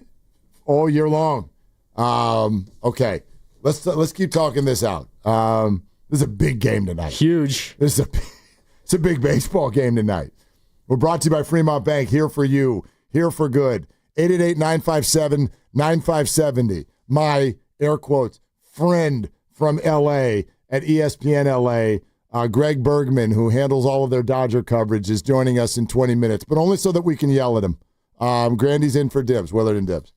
all year long. Okay, let's keep talking this out. This is a big game tonight. Huge. It's a big baseball game tonight. We're brought to you by Fremont Bank. Here for you. Here for good. 888-957-9570. My air quotes, friend from L.A. at ESPN L.A., Greg Bergman, who handles all of their Dodger coverage, is joining us in 20 minutes, but only so that we can yell at him. Grandy's in for Dibs, Willard and Dibs.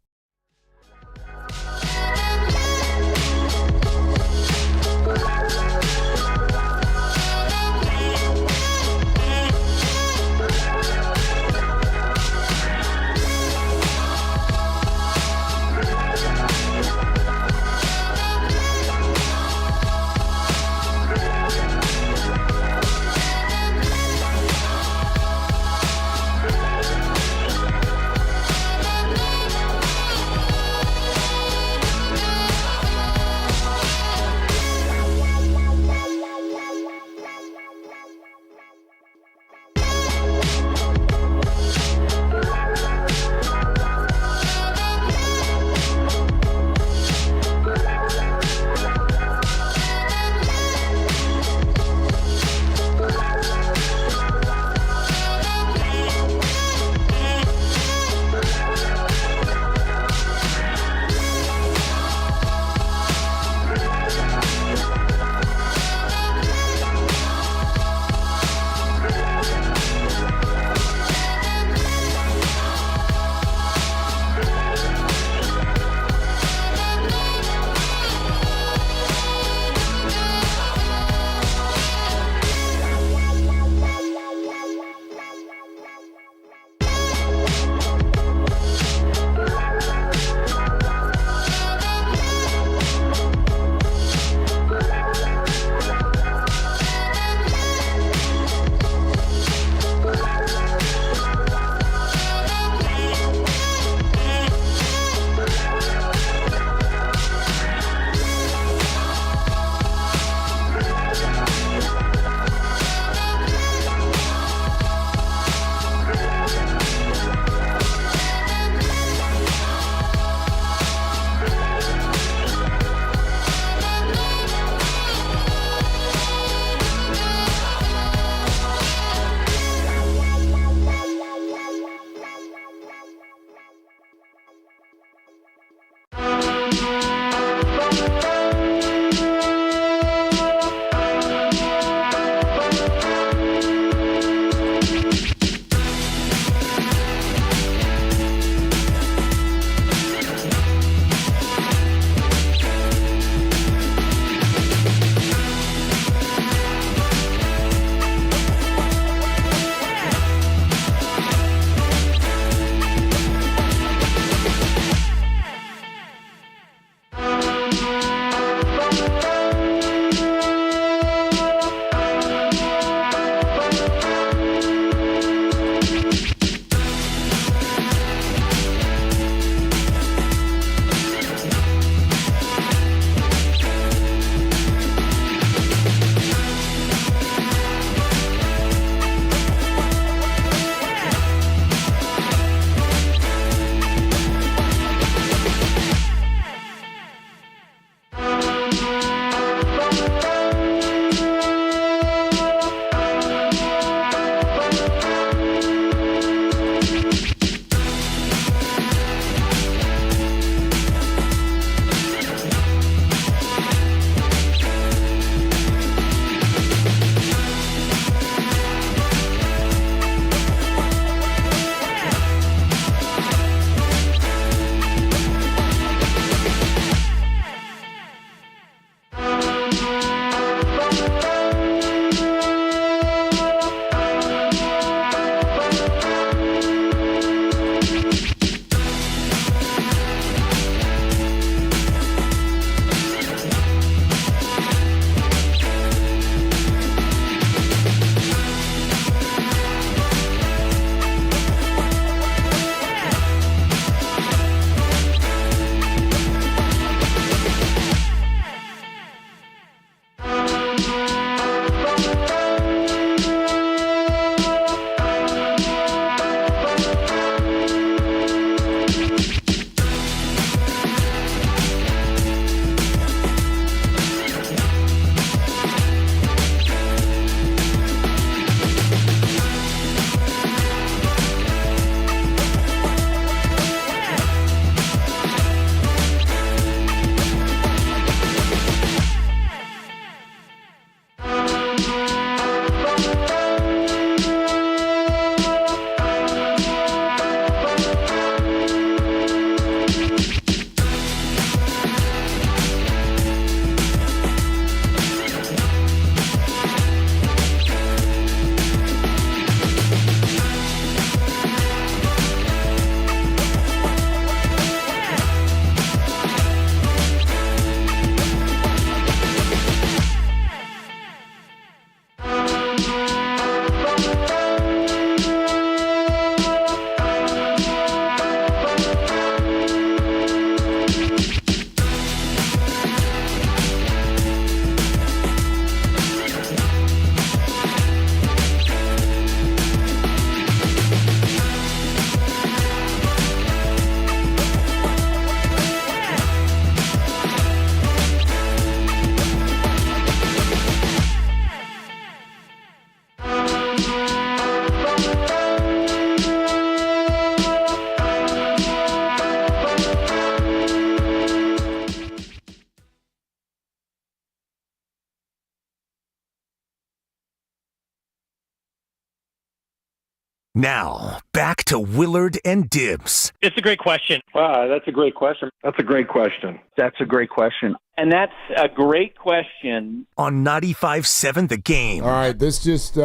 Now, back to Willard and Dibs. It's a great question. Wow, that's a great question. That's a great question. That's a great question. And that's a great question. On 95.7 The Game. All right, this just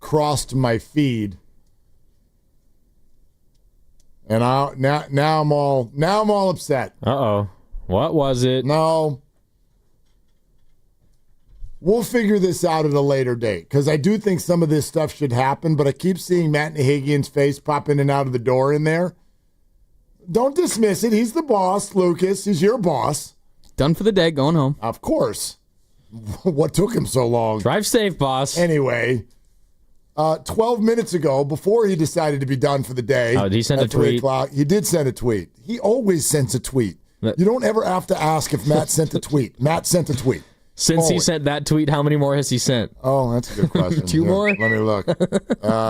crossed my feed. And now I'm all upset. Uh-oh. What was it? No. We'll figure this out at a later date because I do think some of this stuff should happen, but I keep seeing Matt Nahigian's face pop in and out of the door in there. Don't dismiss it. He's the boss, Lucas. He's your boss. Done for the day, going home. Of course. What took him so long? Drive safe, boss. Anyway, 12 minutes ago, before he decided to be done for the day. Oh, did he send a tweet? He did send a tweet. He always sends a tweet. You don't ever have to ask if Matt sent a tweet. Matt sent a tweet. Since he sent that tweet, how many more has he sent? Oh, that's a good question. Two more? Let me look.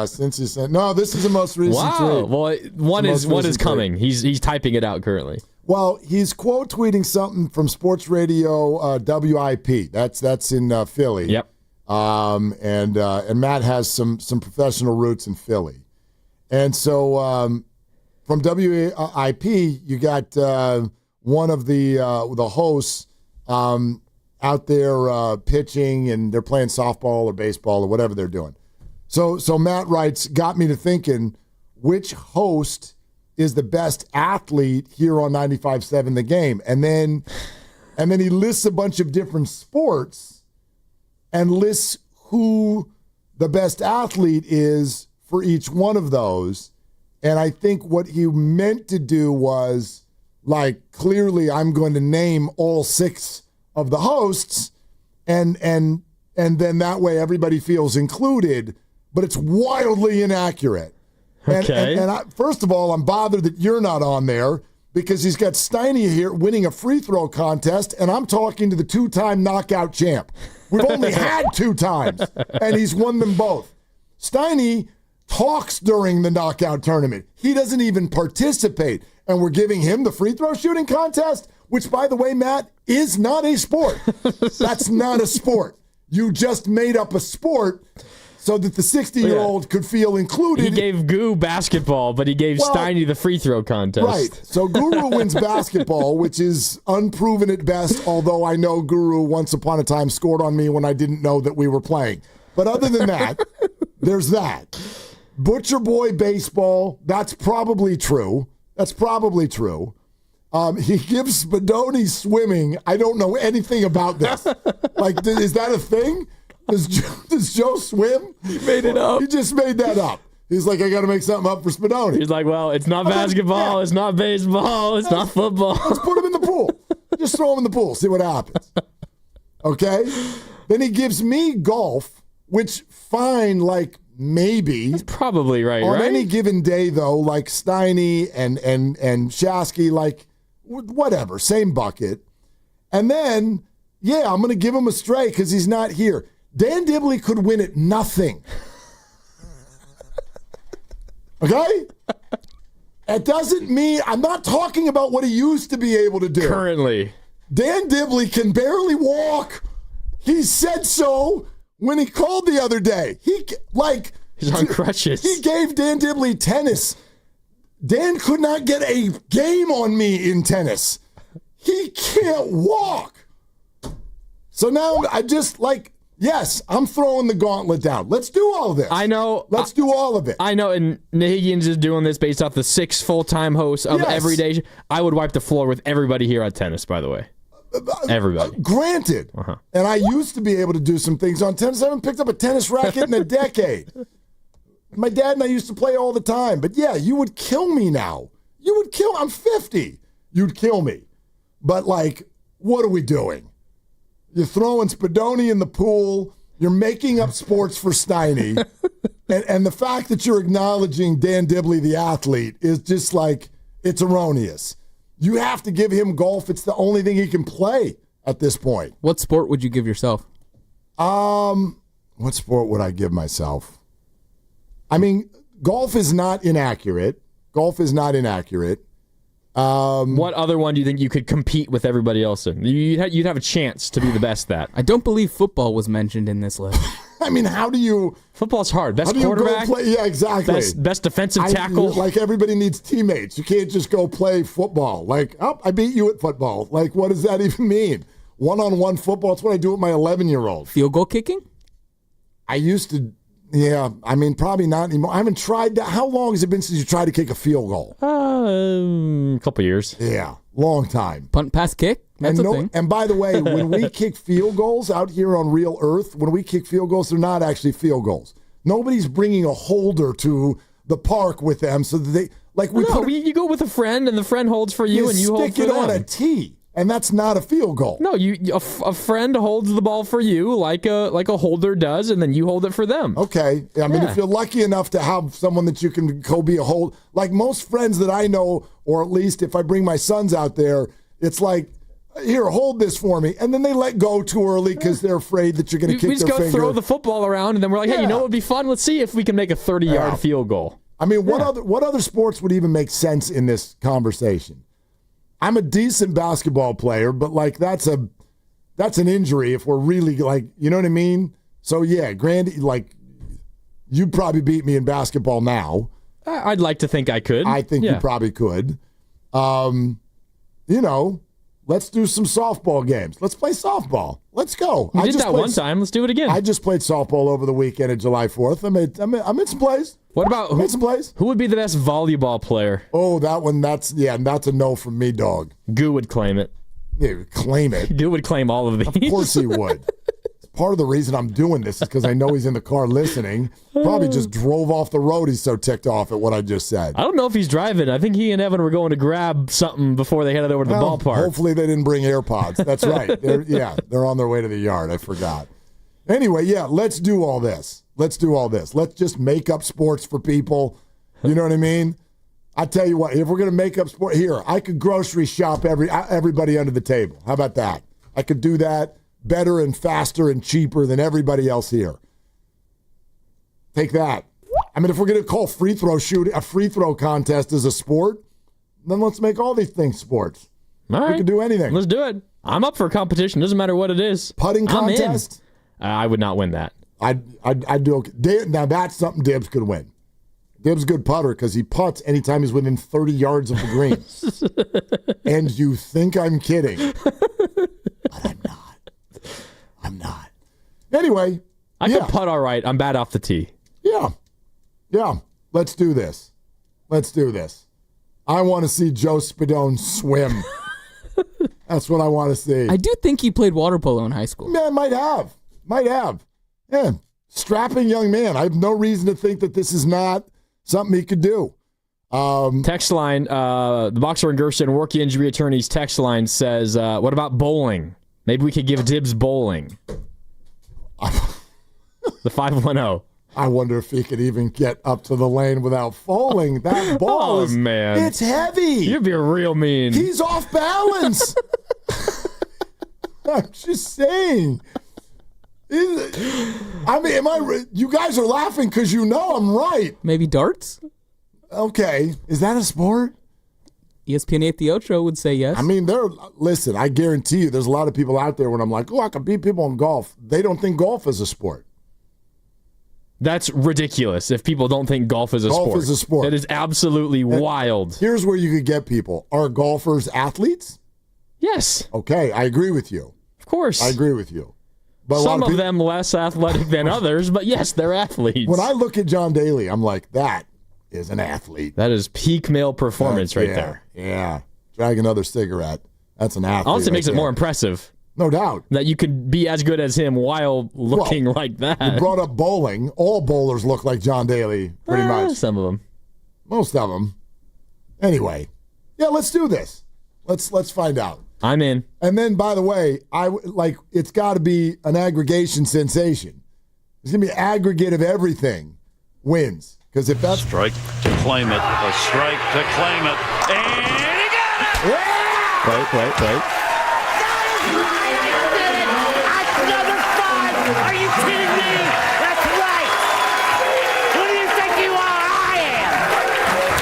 Since he sent, no, this is the most recent tweet. Well, one is coming. He's typing it out currently. Well, he's quote tweeting something from Sports Radio WIP. That's in Philly. Yep. And Matt has some professional roots in Philly, and so from WIP, you got one of the hosts out there pitching, and they're playing softball or baseball or whatever they're doing. So Matt writes, got me to thinking, which host is the best athlete here on 95.7 The Game? And then he lists a bunch of different sports and lists who the best athlete is for each one of those. And I think what he meant to do was, like, clearly I'm going to name all 6 of the hosts, and then that way everybody feels included, but it's wildly inaccurate. Okay. And first of all, I'm bothered that you're not on there because he's got Steiny here winning a free throw contest, and I'm talking to the 2-time knockout champ. We've only had 2 times, and he's won them both. Steiny talks during the knockout tournament. He doesn't even participate, and we're giving him the free throw shooting contest, which, by the way, Matt, is not a sport. That's not a sport. You just made up a sport so that the 60-year-old could feel included. He gave Goo basketball, but he gave Steiny the free throw contest. Right. So Guru wins basketball, which is unproven at best, although I know Guru once upon a time scored on me when I didn't know that we were playing. But other than that, there's that. Butcher Boy baseball, that's probably true. That's probably true. He gives Spadoni swimming. I don't know anything about this. Like, is that a thing? Does Joe swim? He made it up. He just made that up. He's like, I got to make something up for Spadoni. He's like, well, it's not basketball, it's not baseball, it's not football. Let's put him in the pool. Just throw him in the pool, see what happens. Okay? Then he gives me golf, which, fine, like, maybe. That's probably right, on right? any given day, though, like Steiny and Shasky, like, whatever, same bucket. And then, yeah, I'm going to give him a stray because he's not here. Dan Dibley could win at nothing. Okay? It doesn't mean, I'm not talking about what he used to be able to do. Currently. Dan Dibley can barely walk. He said so when he called the other day. He's on crutches. He gave Dan Dibley tennis. Dan could not get a game on me in tennis. He can't walk. So now I just yes, I'm throwing the gauntlet down. Let's do all of this. I know. Let's do all of it. I know, and Nahigian's is doing this based off the 6 full-time hosts of every day. I would wipe the floor with everybody here at tennis, by the way. Everybody. Granted. And I used to be able to do some things on tennis. I haven't picked up a tennis racket in a decade. My dad and I used to play all the time. But yeah, you would kill me now. I'm 50. You'd kill me. But what are we doing? You're throwing Spadoni in the pool. You're making up sports for Steiny. and the fact that you're acknowledging Dan Dibley, the athlete, is just it's erroneous. You have to give him golf. It's the only thing he can play at this point. What sport would you give yourself? What sport would I give myself? I mean, golf is not inaccurate. What other one do you think you could compete with everybody else in? You'd have a chance to be the best at. I don't believe football was mentioned in this list. I mean, how do you? Football's hard. Best how do you quarterback. Go play? Yeah, exactly. Best defensive tackle. Like everybody needs teammates. You can't just go play football. Like, oh, I beat you at football. Like, what does that even mean? One-on-one football. That's what I do with my 11-year-old. Field goal kicking? I used to. Yeah, I mean, probably not anymore. I haven't tried that. How long has it been since you tried to kick a field goal? A couple years. Yeah, long time. Punt, pass, kick? That's a thing. And by the way, when we kick field goals out here on real earth, when we kick field goals, they're not actually field goals. Nobody's bringing a holder to the park with them so that they, like we you go with a friend and the friend holds for you and you hold for them. Stick it on a them. tee. And that's not a field goal. No, a friend holds the ball for you like a holder does, and then you hold it for them. Okay. I mean, Yeah. if you're lucky enough to have someone that you can go be a hold, like most friends that I know, or at least if I bring my sons out there, it's like, here, hold this for me. And then they let go too early because they're afraid that you're going to kick We just their go finger. throw the football around, and then we're like, hey, you know what would be fun? Let's see if we can make a 30-yard field goal. I mean, what other sports would even make sense in this conversation? I'm a decent basketball player, but like that's an injury if we're really like, you know what I mean? So yeah, Grandy, like you probably beat me in basketball now. I'd like to think I could. I think you probably could. You know, let's do some softball games. Let's play softball. Let's go. We did that one time. Let's do it again. I just played softball over the weekend of July 4th. I'm in some plays. What about who would be the best volleyball player? Oh, that one. That's a no from me, dog. Goo would claim it. Yeah, claim it. Goo would claim all of these. Of course he would. Part of the reason I'm doing this is because I know he's in the car listening. Probably just drove off the road. He's so ticked off at what I just said. I don't know if he's driving. I think he and Evan were going to grab something before they headed over to the ballpark. Hopefully they didn't bring AirPods. That's right. They're on their way to the yard. I forgot. Anyway, let's do all this. Let's just make up sports for people. You know what I mean? I tell you what, if we're going to make up sport, here, I could grocery shop everybody under the table. How about that? I could do that better and faster and cheaper than everybody else here. Take that. I mean, if we're going to call a free throw contest as a sport, then let's make all these things sports. All right. We can do anything. Let's do it. I'm up for a competition. Doesn't matter what it is. Putting contest? I would not win that. I'd do okay. Now that's something Dibs could win. Dibs a good putter because he putts anytime he's within 30 yards of the green. And you think I'm kidding. But I'm not. Anyway. I can putt all right. I'm bad off the tee. Yeah. Let's do this. I want to see Joe Spadone swim. That's what I want to see. I do think he played water polo in high school. Man, might have. Yeah, strapping young man. I have no reason to think that this is not something he could do. Text line, the Boxer and Gerson work injury attorney's text line says, what about bowling? Maybe we could give Dibs bowling. The 510. I wonder if he could even get up to the lane without falling. That ball is, man. It's heavy. You'd be real mean. He's off balance. I'm just saying. I mean, you guys are laughing because you know I'm right. Maybe darts? Okay. Is that a sport? ESPN 8 The Ocho would say yes. I mean, listen, I guarantee you there's a lot of people out there when I'm like, I can beat people in golf. They don't think golf is a sport. That's ridiculous if people don't think golf is a sport. Golf is a sport. That is absolutely wild. Here's where you could get people. Are golfers athletes? Yes. Okay, I agree with you. Of course. I agree with you. But some of them less athletic than others, but yes, they're athletes. When I look at John Daly, I'm like, that is an athlete. That is peak male performance there. Yeah. Drag another cigarette. That's an athlete. Honestly, makes it more impressive. No doubt. That you could be as good as him while looking like that. You brought up bowling. All bowlers look like John Daly, pretty much. Some of them. Most of them. Anyway. Yeah, let's do this. Let's find out. I'm in. And then, by the way, it's got to be an aggregation sensation. It's going to be an aggregate of everything wins. Because if that's... Strike to claim it. A strike to claim it. And he got it! Yeah! Wait. Are you kidding me? That's right. Who do you think you are? I am.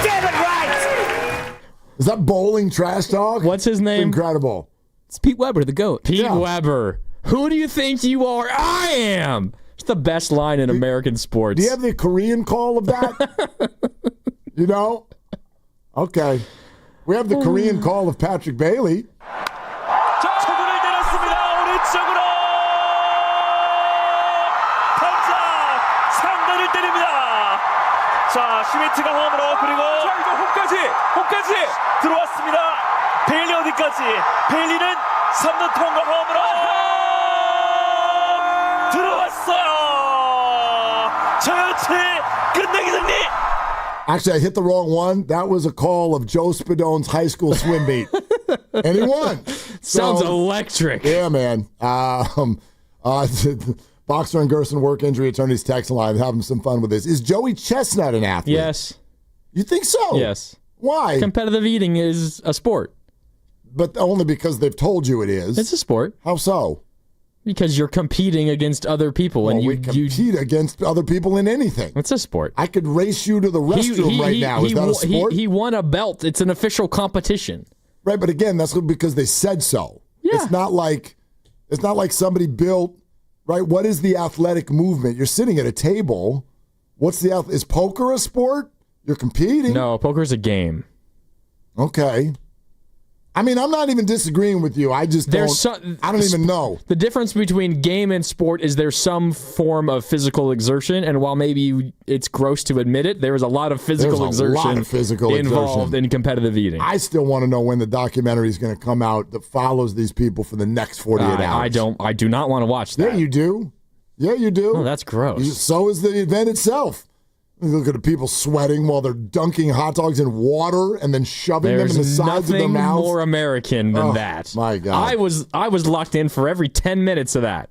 David Wright. Is that bowling trash talk? What's his name? Incredible. It's Pete Weber, the GOAT. Pete Weber. Who do you think you are? I am. It's the best line in American sports. Do you have the Korean call of that? You know? Okay. We have the Korean call of Patrick Bailey. 초구를 때렸습니다. 오른쪽으로 던져 상단을 때립니다. 자, 슈미트가 홈으로 그리고 자, 이거 홈까지 들어왔습니다. 베일리 어디까지? 베일리는 3루 통과 홈으로 들어왔어요. 자연치 끝내기 승리. Actually, I hit the wrong one. That was a call of Joe Spadone's high school swim meet. And he won. Sounds electric. Yeah, man. Boxer and Gerson work injury attorneys text line, having some fun with this. Is Joey Chestnut an athlete? Yes. You think so? Yes. Why? Competitive eating is a sport. But only because they've told you it is. It's a sport. How so? Because you're competing against other people. Well, and we compete against other people in anything. It's a sport. I could race you to the restroom right now. Is that a sport? He won a belt. It's an official competition. Right, but again, that's because they said so. Yeah. It's not like somebody built, right? What is the athletic movement? You're sitting at a table. Is poker a sport? You're competing. No, poker's a game. Okay. I mean, I'm not even disagreeing with you. I just I don't even know. The difference between game and sport is there's some form of physical exertion, and while maybe it's gross to admit it, there is a lot of physical exertion involved in competitive eating. I still want to know when the documentary is going to come out that follows these people for the next 48 hours. I do not want to watch that. Yeah, you do. Yeah, you do. Oh, that's gross. So is the event itself. Look at the people sweating while they're dunking hot dogs in water and then shoving them in the sides of their mouths. There's nothing more American than that. My God. I was locked in for every 10 minutes of that.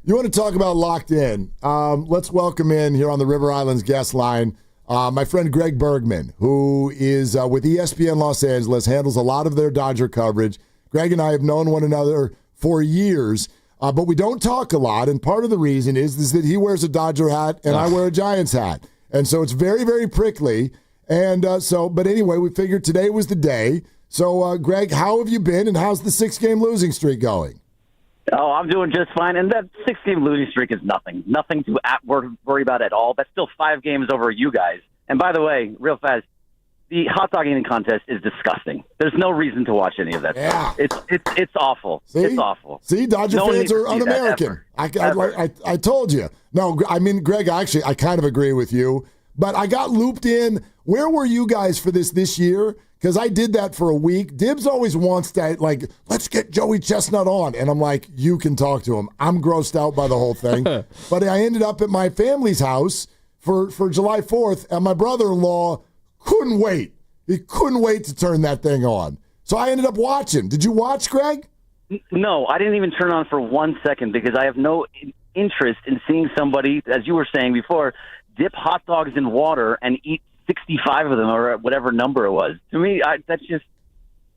You want to talk about locked in? Let's welcome in here on the River Islands guest line my friend Greg Bergman, who is with ESPN Los Angeles, handles a lot of their Dodger coverage. Greg and I have known one another for years, but we don't talk a lot, and part of the reason is that he wears a Dodger hat and I wear a Giants hat. And so it's very, very prickly. And but anyway, we figured today was the day. So, Greg, how have you been, and how's the 6-game losing streak going? Oh, I'm doing just fine. And that 6-game losing streak is nothing. Nothing to worry about at all. That's still 5 games over you guys. And by the way, real fast, the hot dog eating contest is disgusting. There's no reason to watch any of that. Yeah. It's awful. See? It's awful. See, Dodger fans are un-American. I told you. No, I mean, Greg, actually, I kind of agree with you. But I got looped in. Where were you guys for this year? Because I did that for a week. Dibs always wants that, like, let's get Joey Chestnut on. And I'm like, you can talk to him. I'm grossed out by the whole thing. But I ended up at my family's house for July 4th, and my brother-in-law couldn't wait. He couldn't wait to turn that thing on. So I ended up watching. Did you watch, Greg? No, I didn't even turn on for 1 second because I have no interest in seeing somebody, as you were saying before, dip hot dogs in water and eat 65 of them or whatever number it was. To me,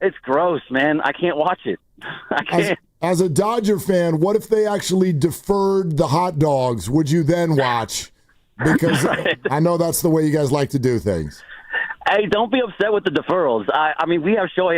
it's gross, man. I can't watch it. I can't. As a Dodger fan, what if they actually deferred the hot dogs? Would you then watch? Because right. I know that's the way you guys like to do things. Hey, don't be upset with the deferrals. I mean, we have Shohei